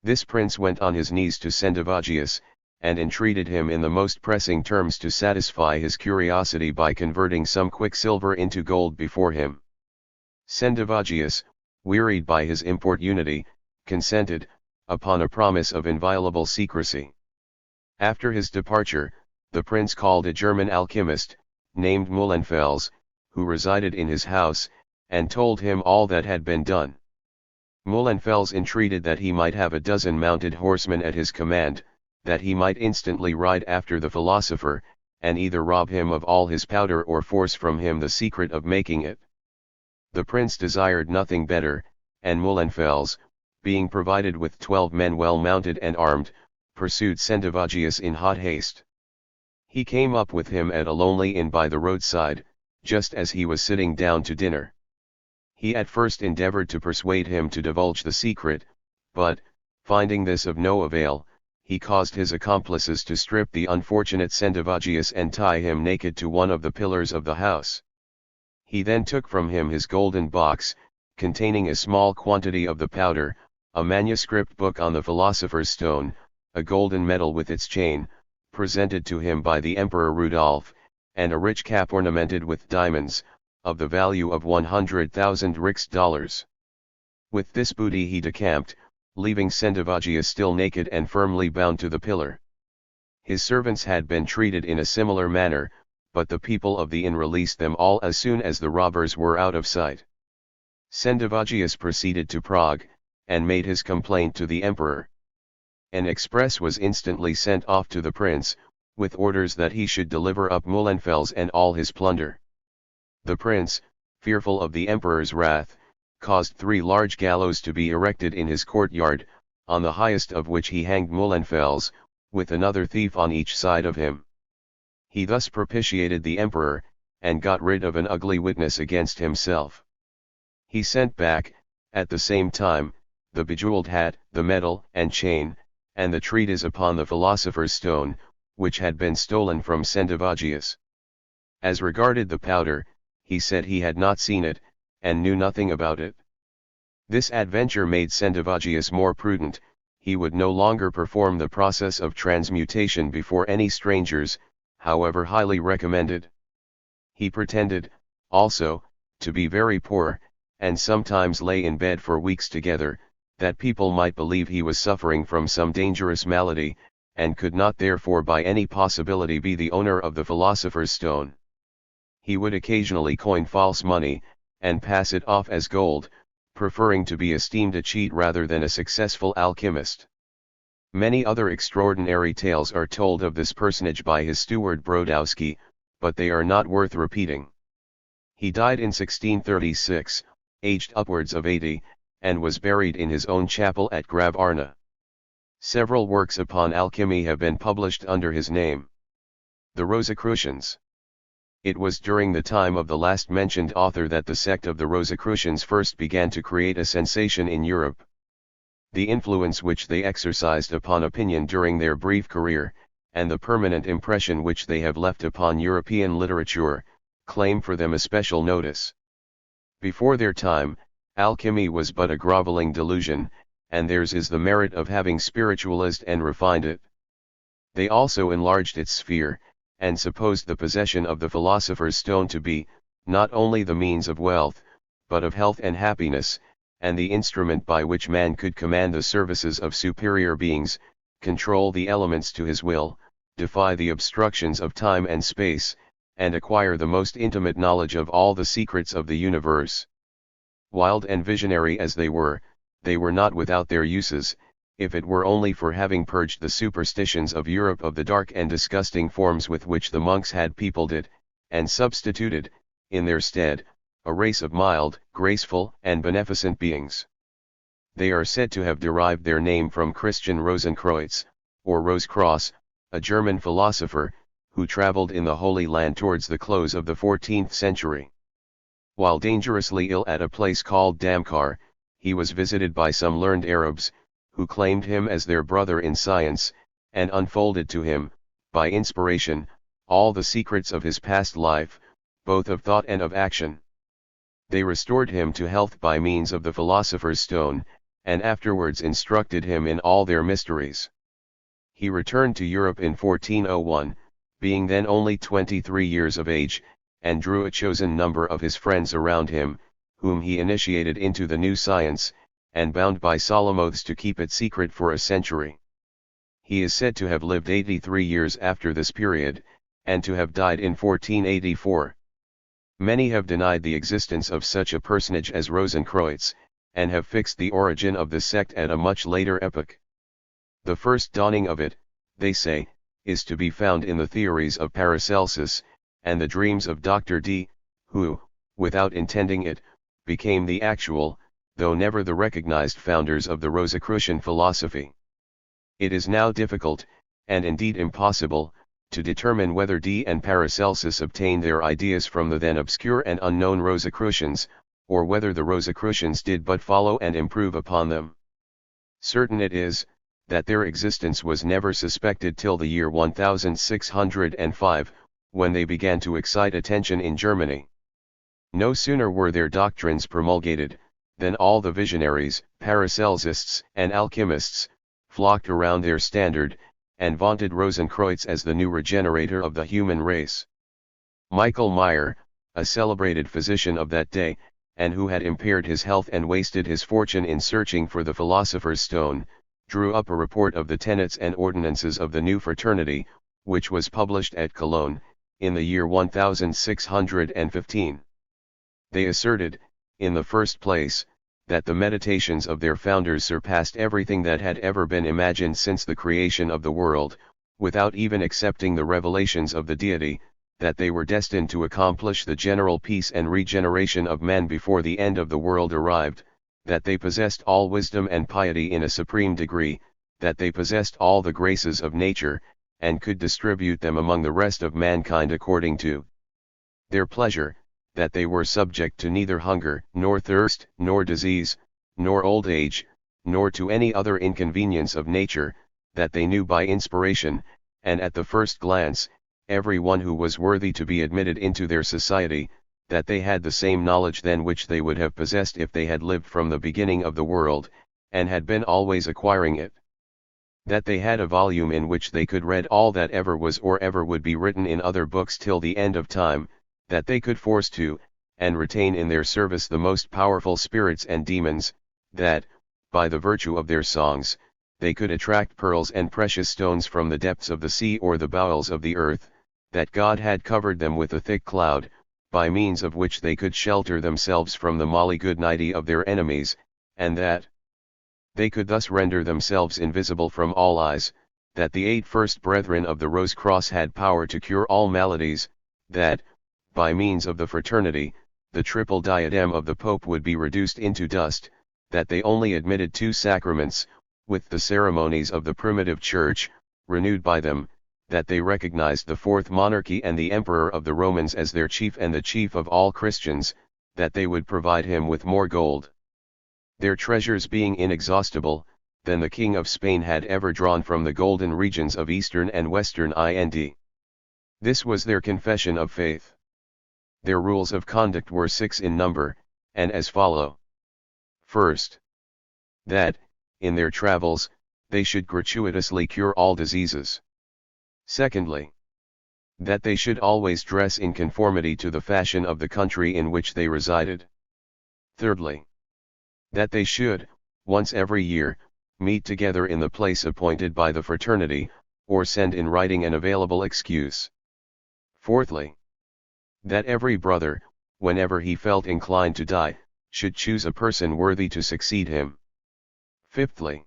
This prince went on his knees to Sendivogius, and entreated him in the most pressing terms to satisfy his curiosity by converting some quicksilver into gold before him. Sendivogius, wearied by his importunity, consented, upon a promise of inviolable secrecy. After his departure, the prince called a German alchemist, named Mühlenfels, who resided in his house, and told him all that had been done. Mühlenfels entreated that he might have a dozen mounted horsemen at his command, that he might instantly ride after the philosopher, and either rob him of all his powder or force from him the secret of making it. The prince desired nothing better, and Mühlenfels, being provided with 12 men well mounted and armed, pursued Sendivogius in hot haste. He came up with him at a lonely inn by the roadside, just as he was sitting down to dinner. He at first endeavored to persuade him to divulge the secret, but, finding this of no avail, he caused his accomplices to strip the unfortunate Sendivogius and tie him naked to one of the pillars of the house. He then took from him his golden box, containing a small quantity of the powder, a manuscript book on the philosopher's stone, a golden medal with its chain, presented to him by the Emperor Rudolph, and a rich cap ornamented with diamonds, of the value of 100,000 rix dollars. With this booty he decamped, leaving Sendivogius still naked and firmly bound to the pillar. His servants had been treated in a similar manner, but the people of the inn released them all as soon as the robbers were out of sight. Sendivogius proceeded to Prague, and made his complaint to the emperor. An express was instantly sent off to the prince, with orders that he should deliver up Mühlenfels and all his plunder. The prince, fearful of the emperor's wrath, caused 3 large gallows to be erected in his courtyard, on the highest of which he hanged Mühlenfels, with another thief on each side of him. He thus propitiated the emperor, and got rid of an ugly witness against himself. He sent back, at the same time, the bejeweled hat, the medal and chain, and the treatise upon the philosopher's stone, which had been stolen from Sendivogius. As regarded the powder, he said he had not seen it, and knew nothing about it. This adventure made Sendivogius more prudent. He would no longer perform the process of transmutation before any strangers, however highly recommended. He pretended, also, to be very poor, and sometimes lay in bed for weeks together, that people might believe he was suffering from some dangerous malady, and could not therefore by any possibility be the owner of the philosopher's stone. He would occasionally coin false money, and pass it off as gold, preferring to be esteemed a cheat rather than a successful alchemist. Many other extraordinary tales are told of this personage by his steward Brodowski, but they are not worth repeating. He died in 1636, aged upwards of 80, and was buried in his own chapel at Gravarna. Several works upon alchemy have been published under his name. The Rosicrucians. It was during the time of the last mentioned author that the sect of the Rosicrucians first began to create a sensation in Europe. The influence which they exercised upon opinion during their brief career, and the permanent impression which they have left upon European literature, claim for them especial notice. Before their time, alchemy was but a groveling delusion, and theirs is the merit of having spiritualized and refined it. They also enlarged its sphere, and supposed the possession of the philosopher's stone to be, not only the means of wealth, but of health and happiness, and the instrument by which man could command the services of superior beings, control the elements to his will, defy the obstructions of time and space, and acquire the most intimate knowledge of all the secrets of the universe. Wild and visionary as they were not without their uses, if it were only for having purged the superstitions of Europe of the dark and disgusting forms with which the monks had peopled it, and substituted, in their stead, a race of mild, graceful, and beneficent beings. They are said to have derived their name from Christian Rosenkreuz, or Rose-Cross, a German philosopher, who traveled in the Holy Land towards the close of the 14th century. While dangerously ill at a place called Damcar, he was visited by some learned Arabs, who claimed him as their brother in science, and unfolded to him, by inspiration, all the secrets of his past life, both of thought and of action. They restored him to health by means of the philosopher's stone, and afterwards instructed him in all their mysteries. He returned to Europe in 1401, being then only 23 years of age, and drew a chosen number of his friends around him, whom he initiated into the new science, and bound by solemn oaths to keep it secret for a century. He is said to have lived 83 years after this period, and to have died in 1484. Many have denied the existence of such a personage as Rosenkreuz, and have fixed the origin of the sect at a much later epoch. The first dawning of it, they say, is to be found in the theories of Paracelsus, and the dreams of Dr. Dee, who, without intending it, became the actual, though never the recognized founders of the Rosicrucian philosophy. It is now difficult, and indeed impossible, to determine whether Dee and Paracelsus obtained their ideas from the then obscure and unknown Rosicrucians, or whether the Rosicrucians did but follow and improve upon them. Certain it is, that their existence was never suspected till the year 1605, when they began to excite attention in Germany. No sooner were their doctrines promulgated, than all the visionaries, Paracelsists, and alchemists, flocked around their standard, and vaunted Rosenkreuz as the new regenerator of the human race. Michael Meyer, a celebrated physician of that day, and who had impaired his health and wasted his fortune in searching for the philosopher's stone, drew up a report of the tenets and ordinances of the new fraternity, which was published at Cologne, in the year 1615. They asserted, in the first place, that the meditations of their founders surpassed everything that had ever been imagined since the creation of the world, without even accepting the revelations of the deity, that they were destined to accomplish the general peace and regeneration of man before the end of the world arrived, that they possessed all wisdom and piety in a supreme degree, that they possessed all the graces of nature, and could distribute them among the rest of mankind according to their pleasure, that they were subject to neither hunger, nor thirst, nor disease, nor old age, nor to any other inconvenience of nature, that they knew by inspiration, and at the first glance, every one who was worthy to be admitted into their society, that they had the same knowledge then which they would have possessed if they had lived from the beginning of the world, and had been always acquiring it. That they had a volume in which they could read all that ever was or ever would be written in other books till the end of time, that they could force to, and retain in their service the most powerful spirits and demons, that, by the virtue of their songs, they could attract pearls and precious stones from the depths of the sea or the bowels of the earth, that God had covered them with a thick cloud, by means of which they could shelter themselves from the malignity of their enemies, and that they could thus render themselves invisible from all eyes, that the 8 first brethren of the Rose Cross had power to cure all maladies, that, by means of the fraternity, the triple diadem of the Pope would be reduced into dust, that they only admitted 2 sacraments, with the ceremonies of the primitive Church, renewed by them, that they recognized the 4th monarchy and the Emperor of the Romans as their chief and the chief of all Christians, that they would provide him with more gold, their treasures being inexhaustible, than the King of Spain had ever drawn from the golden regions of Eastern and Western Ind. This was their confession of faith. Their rules of conduct were 6 in number, and as follow. First, that, in their travels, they should gratuitously cure all diseases. Secondly, that they should always dress in conformity to the fashion of the country in which they resided. Thirdly, that they should, once every year, meet together in the place appointed by the fraternity, or send in writing an available excuse. Fourthly, that every brother, whenever he felt inclined to die, should choose a person worthy to succeed him. Fifthly,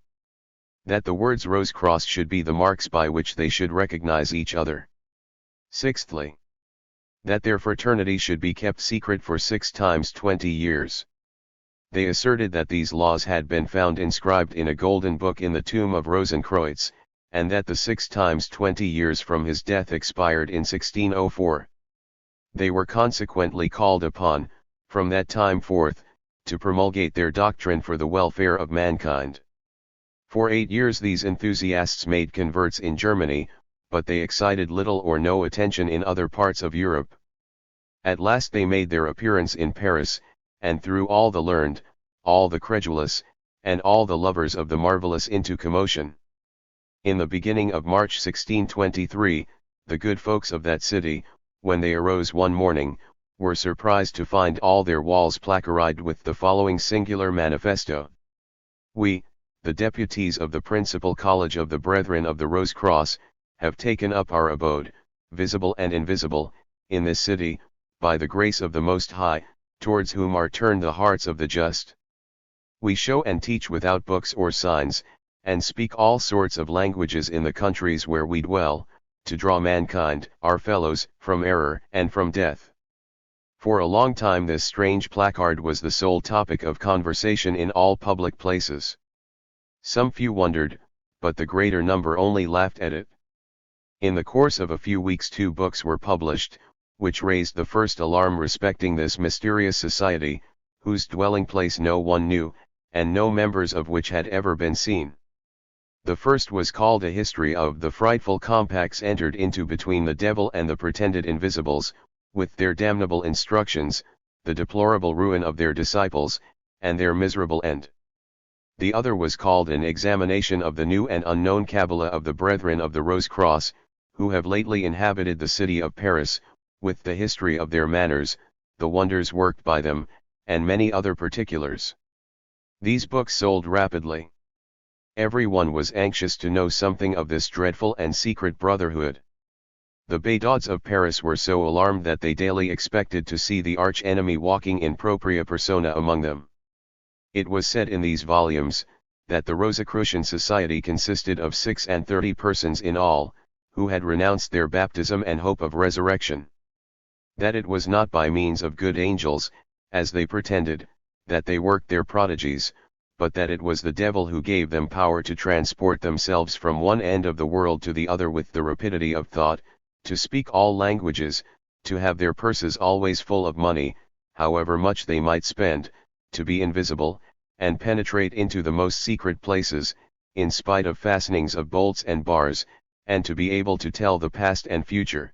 that the words Rose Cross should be the marks by which they should recognize each other. Sixthly, that their fraternity should be kept secret for 6 times 20 years. They asserted that these laws had been found inscribed in a golden book in the tomb of Rosenkreutz, and that the 6 times 20 years from his death expired in 1604. They were consequently called upon, from that time forth, to promulgate their doctrine for the welfare of mankind. For 8 years these enthusiasts made converts in Germany, but they excited little or no attention in other parts of Europe. At last they made their appearance in Paris, and threw all the learned, all the credulous, and all the lovers of the marvelous into commotion. In the beginning of March 1623, the good folks of that city, when they arose one morning, were surprised to find all their walls placarded with the following singular manifesto. We, the deputies of the principal college of the Brethren of the Rose Cross, have taken up our abode, visible and invisible, in this city, by the grace of the Most High, towards whom are turned the hearts of the just. We show and teach without books or signs, and speak all sorts of languages in the countries where we dwell, to draw mankind, our fellows, from error and from death. For a long time this strange placard was the sole topic of conversation in all public places. Some few wondered, but the greater number only laughed at it. In the course of a few weeks 2 books were published, which raised the first alarm respecting this mysterious society, whose dwelling place no one knew, and no members of which had ever been seen. The first was called A History of the Frightful Compacts entered into between the devil and the pretended invisibles, with their damnable instructions, the deplorable ruin of their disciples, and their miserable end. The other was called An Examination of the New and Unknown Kabbalah of the Brethren of the Rose Cross, who have lately inhabited the city of Paris, with the history of their manners, the wonders worked by them, and many other particulars. These books sold rapidly. Every one was anxious to know something of this dreadful and secret brotherhood. The badauds of Paris were so alarmed that they daily expected to see the arch-enemy walking in propria persona among them. It was said in these volumes, that the Rosicrucian Society consisted of 36 persons in all, who had renounced their baptism and hope of resurrection. That it was not by means of good angels, as they pretended, that they worked their prodigies, but that it was the devil who gave them power to transport themselves from one end of the world to the other with the rapidity of thought, to speak all languages, to have their purses always full of money, however much they might spend, to be invisible, and penetrate into the most secret places, in spite of fastenings of bolts and bars, and to be able to tell the past and future.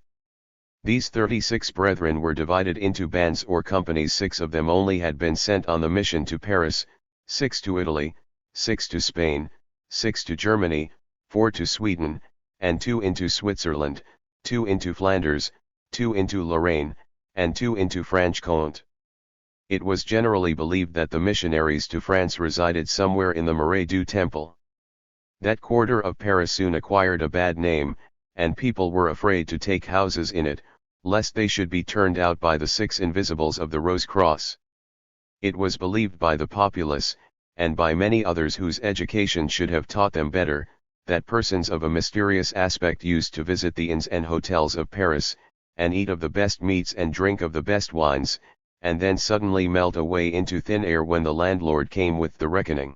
These 36 brethren were divided into bands or companies. 6 of them only had been sent on the mission to Paris, 6 to Italy, 6 to Spain, 6 to Germany, 4 to Sweden, and 2 into Switzerland, 2 into Flanders, 2 into Lorraine, and 2 into Franche-Comté. It was generally believed that the missionaries to France resided somewhere in the Marais du Temple. That quarter of Paris soon acquired a bad name, and people were afraid to take houses in it, lest they should be turned out by the 6 invisibles of the Rose Cross. It was believed by the populace, and by many others whose education should have taught them better, that persons of a mysterious aspect used to visit the inns and hotels of Paris, and eat of the best meats and drink of the best wines, and then suddenly melt away into thin air when the landlord came with the reckoning.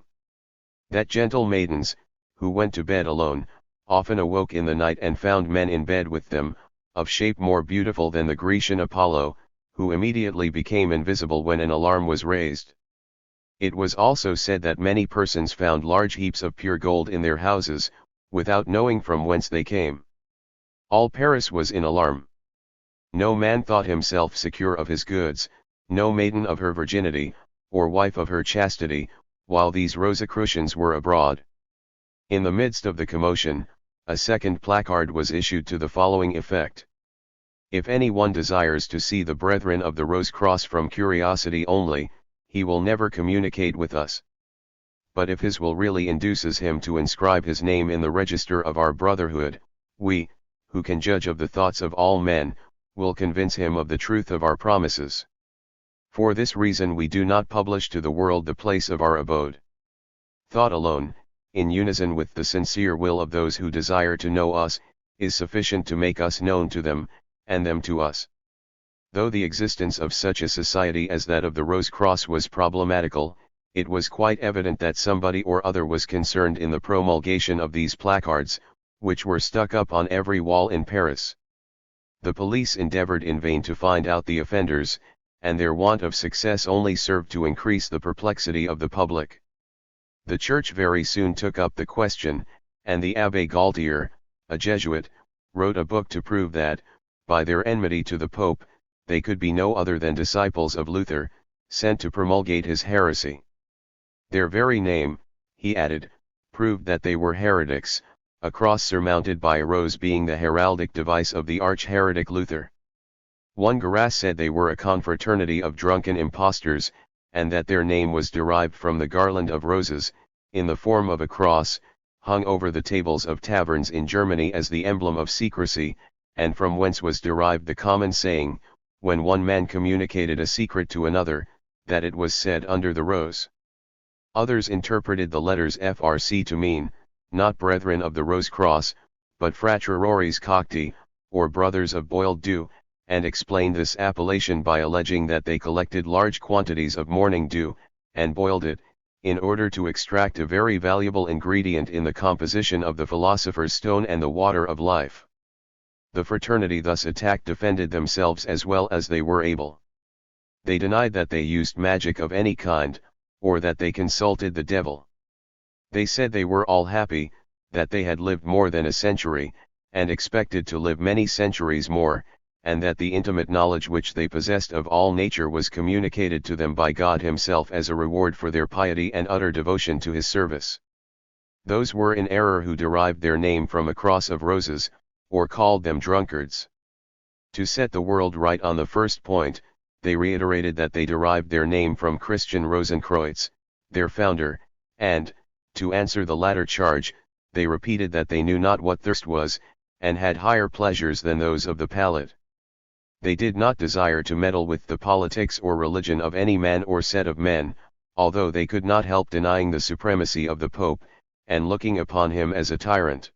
That gentle maidens, who went to bed alone, often awoke in the night and found men in bed with them, of shape more beautiful than the Grecian Apollo, who immediately became invisible when an alarm was raised. It was also said that many persons found large heaps of pure gold in their houses, without knowing from whence they came. All Paris was in alarm. No man thought himself secure of his goods, no maiden of her virginity, or wife of her chastity, while these Rosicrucians were abroad. In the midst of the commotion, a second placard was issued to the following effect: If any one desires to see the brethren of the Rose Cross from curiosity only, he will never communicate with us. But if his will really induces him to inscribe his name in the register of our brotherhood, we, who can judge of the thoughts of all men, will convince him of the truth of our promises. For this reason we do not publish to the world the place of our abode. Thought alone, in unison with the sincere will of those who desire to know us, is sufficient to make us known to them, and them to us. Though the existence of such a society as that of the Rose Cross was problematical, it was quite evident that somebody or other was concerned in the promulgation of these placards, which were stuck up on every wall in Paris. The police endeavored in vain to find out the offenders, and their want of success only served to increase the perplexity of the public. The Church very soon took up the question, and the Abbé Galtier, a Jesuit, wrote a book to prove that, by their enmity to the Pope, they could be no other than disciples of Luther, sent to promulgate his heresy. Their very name, he added, proved that they were heretics, a cross surmounted by a rose being the heraldic device of the arch-heretic Luther. One Garas said they were a confraternity of drunken impostors, and that their name was derived from the garland of roses, in the form of a cross, hung over the tables of taverns in Germany as the emblem of secrecy, and from whence was derived the common saying, when one man communicated a secret to another, that it was said under the rose. Others interpreted the letters FRC to mean, not brethren of the Rose Cross, but Fraterores Cocti, or brothers of boiled dew, and explained this appellation by alleging that they collected large quantities of morning dew, and boiled it, in order to extract a very valuable ingredient in the composition of the philosopher's stone and the water of life. The fraternity thus attacked defended themselves as well as they were able. They denied that they used magic of any kind, or that they consulted the devil. They said they were all happy, that they had lived more than a century, and expected to live many centuries more, and that the intimate knowledge which they possessed of all nature was communicated to them by God Himself as a reward for their piety and utter devotion to His service. Those were in error who derived their name from a cross of roses, or called them drunkards. To set the world right on the first point, they reiterated that they derived their name from Christian Rosenkreutz, their founder, and, to answer the latter charge, they repeated that they knew not what thirst was, and had higher pleasures than those of the palate. They did not desire to meddle with the politics or religion of any man or set of men, although they could not help denying the supremacy of the Pope, and looking upon him as a tyrant.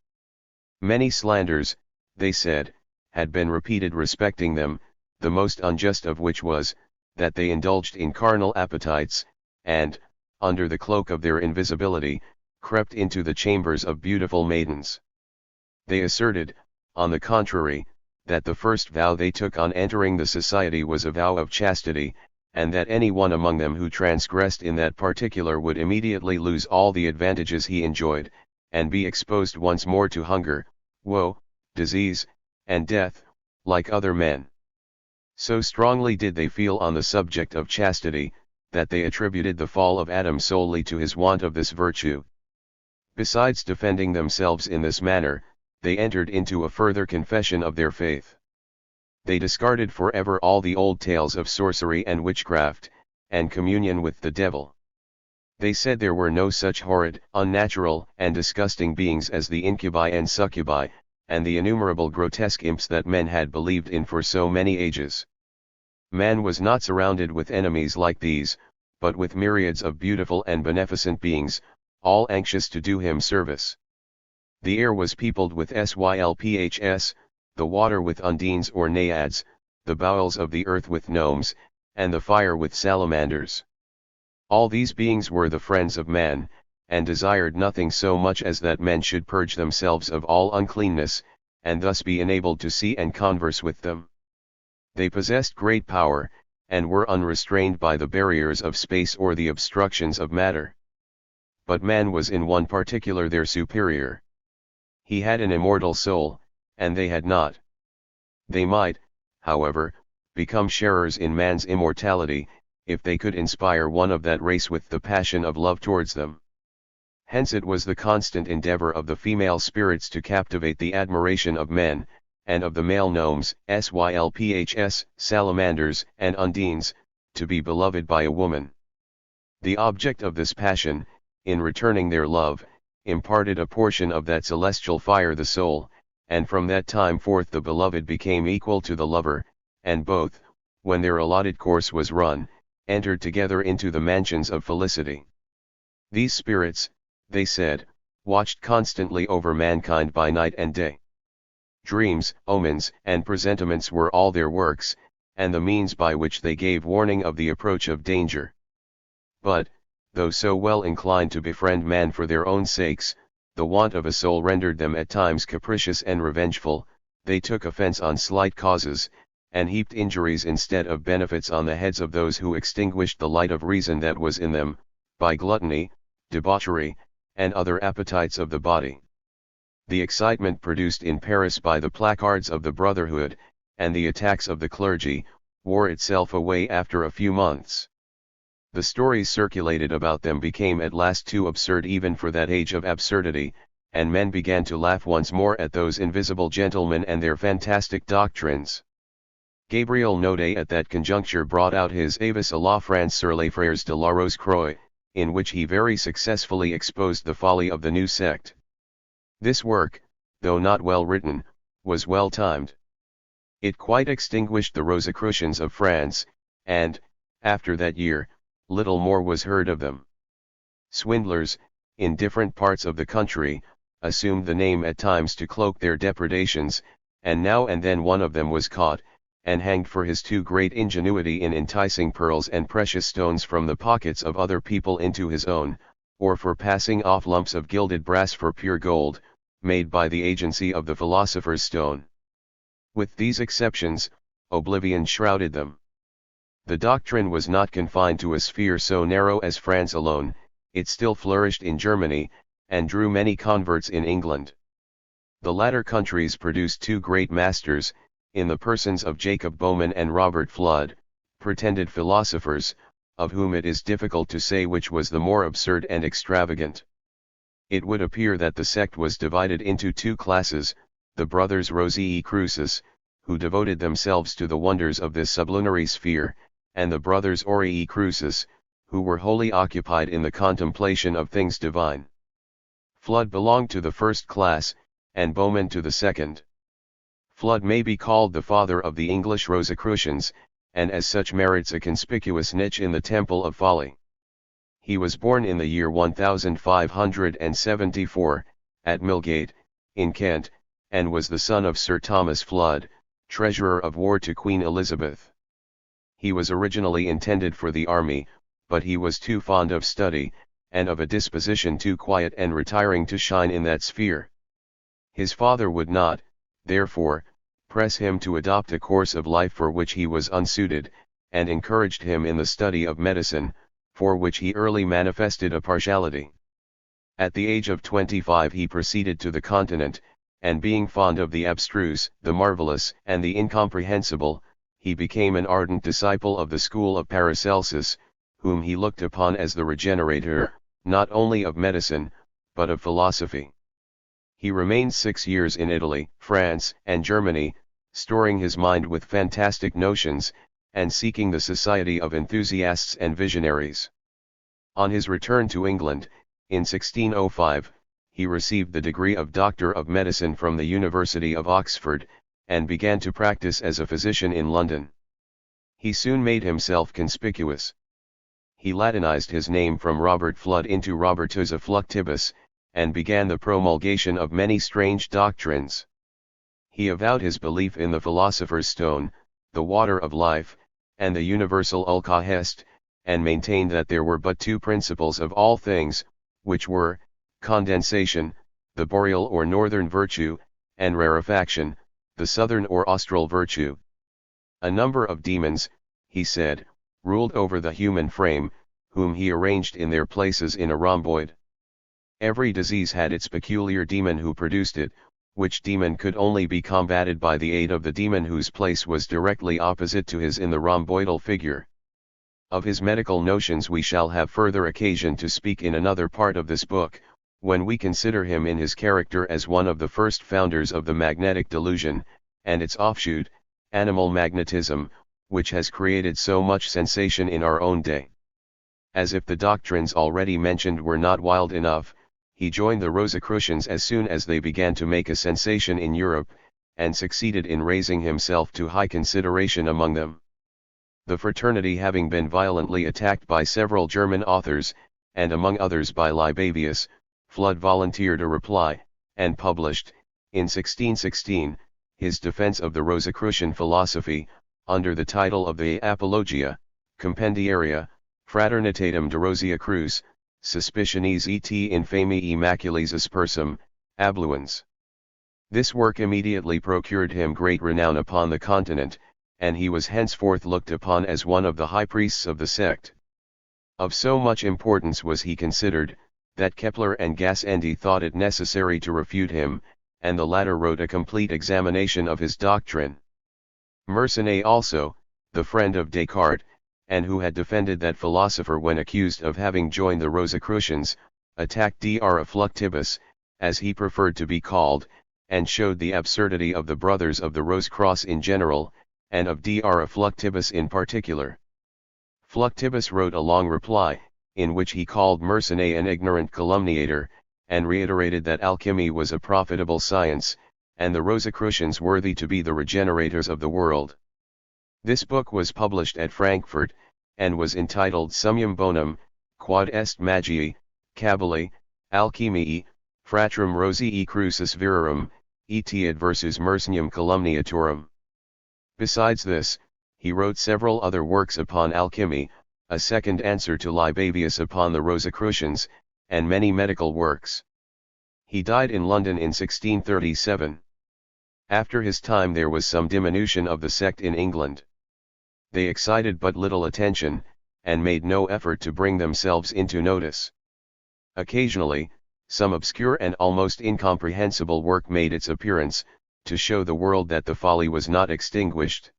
Many slanders, they said, had been repeated respecting them, the most unjust of which was, that they indulged in carnal appetites, and, under the cloak of their invisibility, crept into the chambers of beautiful maidens. They asserted, on the contrary, that the first vow they took on entering the society was a vow of chastity, and that any one among them who transgressed in that particular would immediately lose all the advantages he enjoyed, and be exposed once more to hunger, woe, disease, and death, like other men. So strongly did they feel on the subject of chastity, that they attributed the fall of Adam solely to his want of this virtue. Besides defending themselves in this manner, they entered into a further confession of their faith. They discarded forever all the old tales of sorcery and witchcraft, and communion with the devil. They said there were no such horrid, unnatural, and disgusting beings as the incubi and succubi, and the innumerable grotesque imps that men had believed in for so many ages. Man was not surrounded with enemies like these, but with myriads of beautiful and beneficent beings, all anxious to do him service. The air was peopled with sylphs, the water with undines or naiads, the bowels of the earth with gnomes, and the fire with salamanders. All these beings were the friends of man, and desired nothing so much as that men should purge themselves of all uncleanness, and thus be enabled to see and converse with them. They possessed great power, and were unrestrained by the barriers of space or the obstructions of matter. But man was in one particular their superior. He had an immortal soul, and they had not. They might, however, become sharers in man's immortality, if they could inspire one of that race with the passion of love towards them. Hence it was the constant endeavor of the female spirits to captivate the admiration of men, and of the male gnomes, sylphs, salamanders, and undines, to be beloved by a woman. The object of this passion, in returning their love, imparted a portion of that celestial fire the soul, and from that time forth the beloved became equal to the lover, and both, when their allotted course was run, entered together into the mansions of felicity. These spirits, they said, watched constantly over mankind by night and day. Dreams, omens, and presentiments were all their works, and the means by which they gave warning of the approach of danger. But, though so well inclined to befriend man for their own sakes, the want of a soul rendered them at times capricious and revengeful. They took offense on slight causes, and heaped injuries instead of benefits on the heads of those who extinguished the light of reason that was in them, by gluttony, debauchery, and other appetites of the body. The excitement produced in Paris by the placards of the Brotherhood, and the attacks of the clergy, wore itself away after a few months. The stories circulated about them became at last too absurd even for that age of absurdity, and men began to laugh once more at those invisible gentlemen and their fantastic doctrines. Gabriel Naudé at that conjuncture brought out his Avis à la France sur les frères de la Rose-Croix, in which he very successfully exposed the folly of the new sect. This work, though not well written, was well timed. It quite extinguished the Rosicrucians of France, and, after that year, little more was heard of them. Swindlers, in different parts of the country, assumed the name at times to cloak their depredations, and now and then one of them was caught, and hanged for his too great ingenuity in enticing pearls and precious stones from the pockets of other people into his own, or for passing off lumps of gilded brass for pure gold, made by the agency of the philosopher's stone. With these exceptions, oblivion shrouded them. The doctrine was not confined to a sphere so narrow as France alone, it still flourished in Germany, and drew many converts in England. The latter countries produced two great masters, in the persons of Jacob Bowman and Robert Flood, pretended philosophers, of whom it is difficult to say which was the more absurd and extravagant. It would appear that the sect was divided into two classes, the brothers Rosii Crucis, who devoted themselves to the wonders of this sublunary sphere, and the brothers Aurii Crucis, who were wholly occupied in the contemplation of things divine. Flood belonged to the first class, and Bowman to the second. Flood may be called the father of the English Rosicrucians, and as such merits a conspicuous niche in the Temple of Folly. He was born in the year 1574, at Millgate, in Kent, and was the son of Sir Thomas Flood, Treasurer of War to Queen Elizabeth. He was originally intended for the army, but he was too fond of study, and of a disposition too quiet and retiring to shine in that sphere. His father would not, therefore, press him to adopt a course of life for which he was unsuited, and encouraged him in the study of medicine, for which he early manifested a partiality. At the age of 25 he proceeded to the continent, and being fond of the abstruse, the marvelous, and the incomprehensible, he became an ardent disciple of the school of Paracelsus, whom he looked upon as the regenerator, not only of medicine, but of philosophy. He remained 6 years in Italy, France, and Germany, storing his mind with fantastic notions, and seeking the society of enthusiasts and visionaries. On his return to England, in 1605, he received the degree of Doctor of Medicine from the University of Oxford, and began to practice as a physician in London. He soon made himself conspicuous. He Latinized his name from Robert Flood into Robertus a Fluctibus, and began the promulgation of many strange doctrines. He avowed his belief in the philosopher's stone, the water of life, and the universal ulca hest, and maintained that there were but two principles of all things, which were, condensation, the boreal or northern virtue, and rarefaction, the southern or austral virtue. A number of demons, he said, ruled over the human frame, whom he arranged in their places in a rhomboid. Every disease had its peculiar demon who produced it, which demon could only be combated by the aid of the demon whose place was directly opposite to his in the rhomboidal figure. Of his medical notions we shall have further occasion to speak in another part of this book, when we consider him in his character as one of the first founders of the magnetic delusion, and its offshoot, animal magnetism, which has created so much sensation in our own day. As if the doctrines already mentioned were not wild enough, he joined the Rosicrucians as soon as they began to make a sensation in Europe, and succeeded in raising himself to high consideration among them. The fraternity having been violently attacked by several German authors, and among others by Libavius, Flood volunteered a reply, and published, in 1616, his defense of the Rosicrucian philosophy, under the title of the Apologia, Compendiaria, Fraternitatem de Rosia Cruz, Suspiciones et Infamii Maculis Aspersum, Abluens. This work immediately procured him great renown upon the continent, and he was henceforth looked upon as one of the high priests of the sect. Of so much importance was he considered, that Kepler and Gassendi thought it necessary to refute him, and the latter wrote a complete examination of his doctrine. Mersenne also, the friend of Descartes, and who had defended that philosopher when accused of having joined the Rosicrucians, attacked Dr. Fluctibus, as he preferred to be called, and showed the absurdity of the Brothers of the Rose Cross in general, and of Dr. Fluctibus in particular. Fluctibus wrote a long reply, in which he called Mersenne an ignorant calumniator, and reiterated that alchemy was a profitable science, and the Rosicrucians worthy to be the regenerators of the world. This book was published at Frankfurt, and was entitled Summum Bonum, Quod Est Magiae, Cabalae, Alchemiae, Fratrum Rosii Crucis Virarum, et Adversus Mersenium Calumniatorum. Besides this, he wrote several other works upon alchemy, a second answer to Libavius upon the Rosicrucians, and many medical works. He died in London in 1637. After his time there was some diminution of the sect in England. They excited but little attention, and made no effort to bring themselves into notice. Occasionally, some obscure and almost incomprehensible work made its appearance, to show the world that the folly was not extinguished.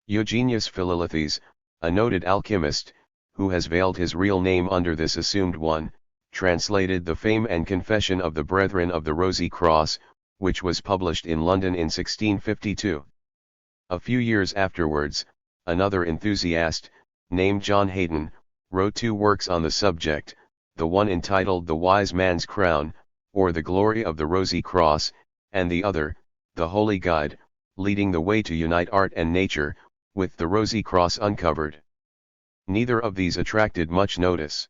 Eugenius Philolaethes, a noted alchemist, who has veiled his real name under this assumed one, translated the Fame and Confession of the Brethren of the Rosy Cross, which was published in London in 1652. A few years afterwards, another enthusiast, named John Hayton, wrote two works on the subject, the one entitled The Wise Man's Crown, or The Glory of the Rosy Cross, and the other, The Holy Guide, leading the way to unite art and nature, with the Rosy Cross uncovered. Neither of these attracted much notice.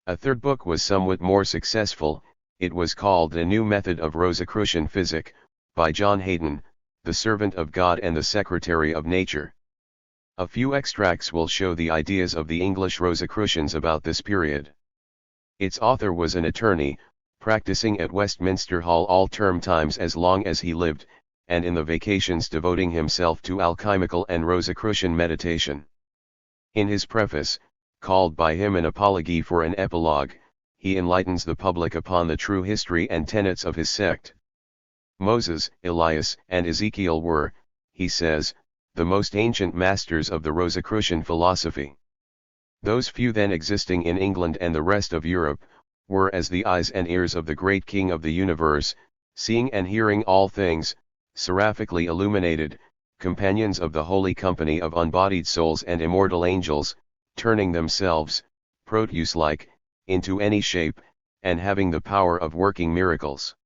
A third book was somewhat more successful. It was called A New Method of Rosicrucian Physic, by John Hayden, the servant of God and the secretary of nature. A few extracts will show the ideas of the English Rosicrucians about this period. Its author was an attorney, practicing at Westminster Hall all term times as long as he lived, and in the vacations devoting himself to alchemical and Rosicrucian meditation. In his preface, called by him an apology for an epilogue, he enlightens the public upon the true history and tenets of his sect. Moses, Elias, and Ezekiel were, he says, the most ancient masters of the Rosicrucian philosophy. Those few then existing in England and the rest of Europe, were as the eyes and ears of the great King of the universe, seeing and hearing all things, seraphically illuminated, companions of the holy company of unbodied souls and immortal angels, turning themselves, Proteus-like, into any shape, and having the power of working miracles.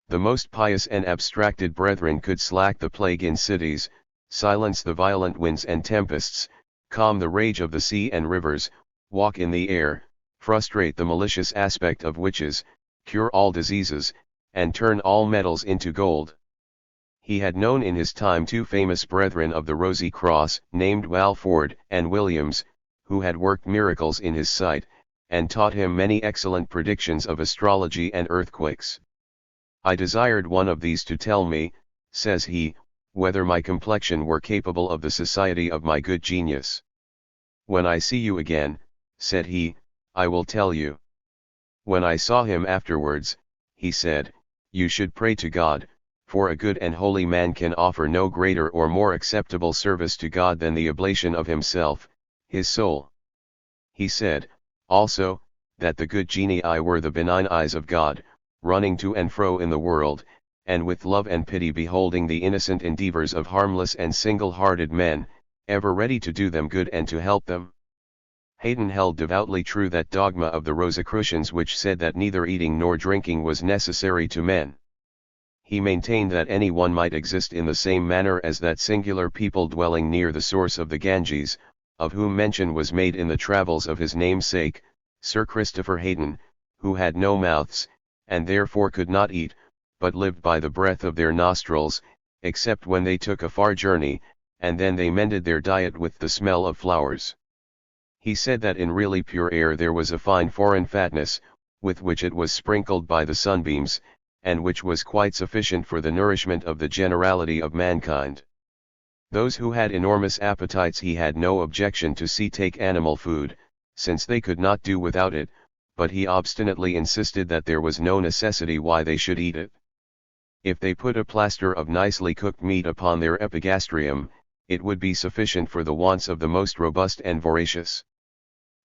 The most pious and abstracted brethren could slack the plague in cities, silence the violent winds and tempests, calm the rage of the sea and rivers, walk in the air, frustrate the malicious aspect of witches, cure all diseases, and turn all metals into gold. He had known in his time two famous brethren of the Rosy Cross, named Walford and Williams, who had worked miracles in his sight, and taught him many excellent predictions of astrology and earthquakes. I desired one of these to tell me, says he, whether my complexion were capable of the society of my good genius. When I see you again, said he, I will tell you. When I saw him afterwards, he said, you should pray to God, for a good and holy man can offer no greater or more acceptable service to God than the oblation of himself, his soul. He said, also, that the good genii were the benign eyes of God, running to and fro in the world, and with love and pity beholding the innocent endeavors of harmless and single-hearted men, ever ready to do them good and to help them. Hayden held devoutly true that dogma of the Rosicrucians which said that neither eating nor drinking was necessary to men. He maintained that any one might exist in the same manner as that singular people dwelling near the source of the Ganges, of whom mention was made in the travels of his namesake, Sir Christopher Hayden, who had no mouths, and therefore could not eat, but lived by the breath of their nostrils, except when they took a far journey, and then they mended their diet with the smell of flowers. He said that in really pure air there was a fine foreign fatness, with which it was sprinkled by the sunbeams, and which was quite sufficient for the nourishment of the generality of mankind. Those who had enormous appetites he had no objection to see take animal food, since they could not do without it, but he obstinately insisted that there was no necessity why they should eat it. If they put a plaster of nicely cooked meat upon their epigastrium, it would be sufficient for the wants of the most robust and voracious.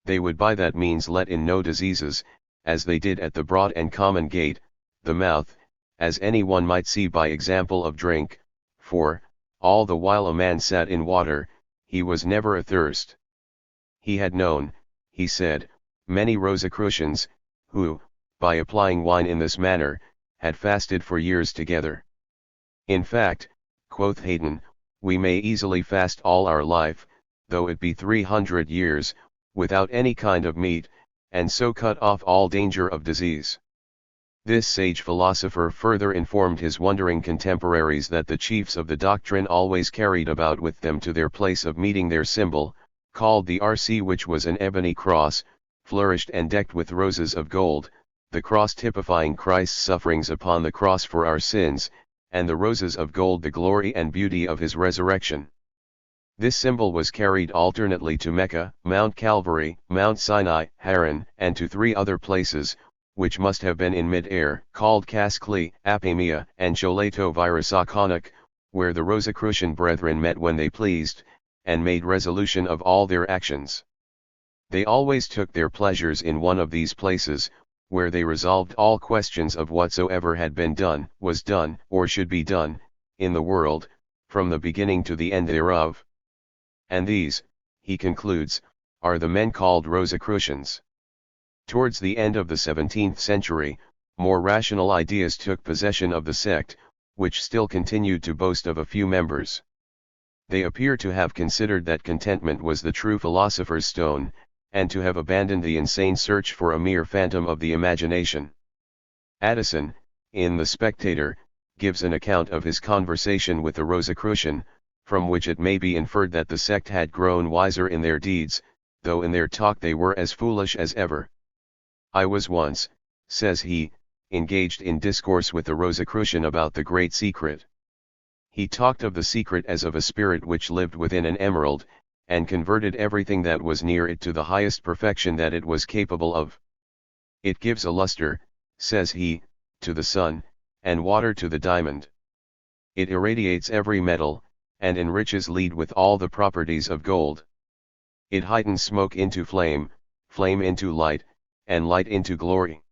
They would by that means let in no diseases, as they did at the broad and common gate, the mouth, as any one might see by example of drink, for, all the while a man sat in water, he was never athirst. He had known, he said, many Rosicrucians, who, by applying wine in this manner, had fasted for years together. In fact, quoth Hayden, we may easily fast all our life, though it be 300 years, without any kind of meat, and so cut off all danger of disease. This sage philosopher further informed his wondering contemporaries that the chiefs of the doctrine always carried about with them to their place of meeting their symbol, called the RC, which was an ebony cross, flourished and decked with roses of gold, the cross typifying Christ's sufferings upon the cross for our sins, and the roses of gold the glory and beauty of his resurrection. This symbol was carried alternately to Mecca, Mount Calvary, Mount Sinai, Haran, and to 3 other places, which must have been in mid-air, called Kaskli, Apamea, and Choleto Virasakonic, where the Rosicrucian brethren met when they pleased, and made resolution of all their actions. They always took their pleasures in one of these places, where they resolved all questions of whatsoever had been done, was done, or should be done, in the world, from the beginning to the end thereof. And these, he concludes, are the men called Rosicrucians. Towards the end of the 17th century, more rational ideas took possession of the sect, which still continued to boast of a few members. They appear to have considered that contentment was the true philosopher's stone, and to have abandoned the insane search for a mere phantom of the imagination. Addison, in The Spectator, gives an account of his conversation with the Rosicrucian, from which it may be inferred that the sect had grown wiser in their deeds, though in their talk they were as foolish as ever. "I was once," says he, "engaged in discourse with the Rosicrucian about the great secret. He talked of the secret as of a spirit which lived within an emerald, and converted everything that was near it to the highest perfection that it was capable of. It gives a luster," says he, "to the sun, and water to the diamond. It irradiates every metal, and enriches lead with all the properties of gold. It heightens smoke into flame, flame into light, and light into glory."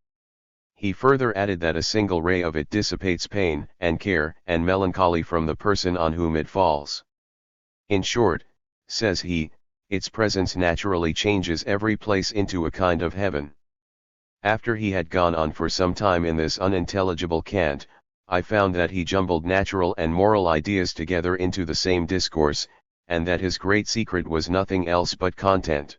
He further added that a single ray of it dissipates pain and care and melancholy from the person on whom it falls. "In short," says he, "its presence naturally changes every place into a kind of heaven." After he had gone on for some time in this unintelligible cant, I found that he jumbled natural and moral ideas together into the same discourse, and that his great secret was nothing else but content.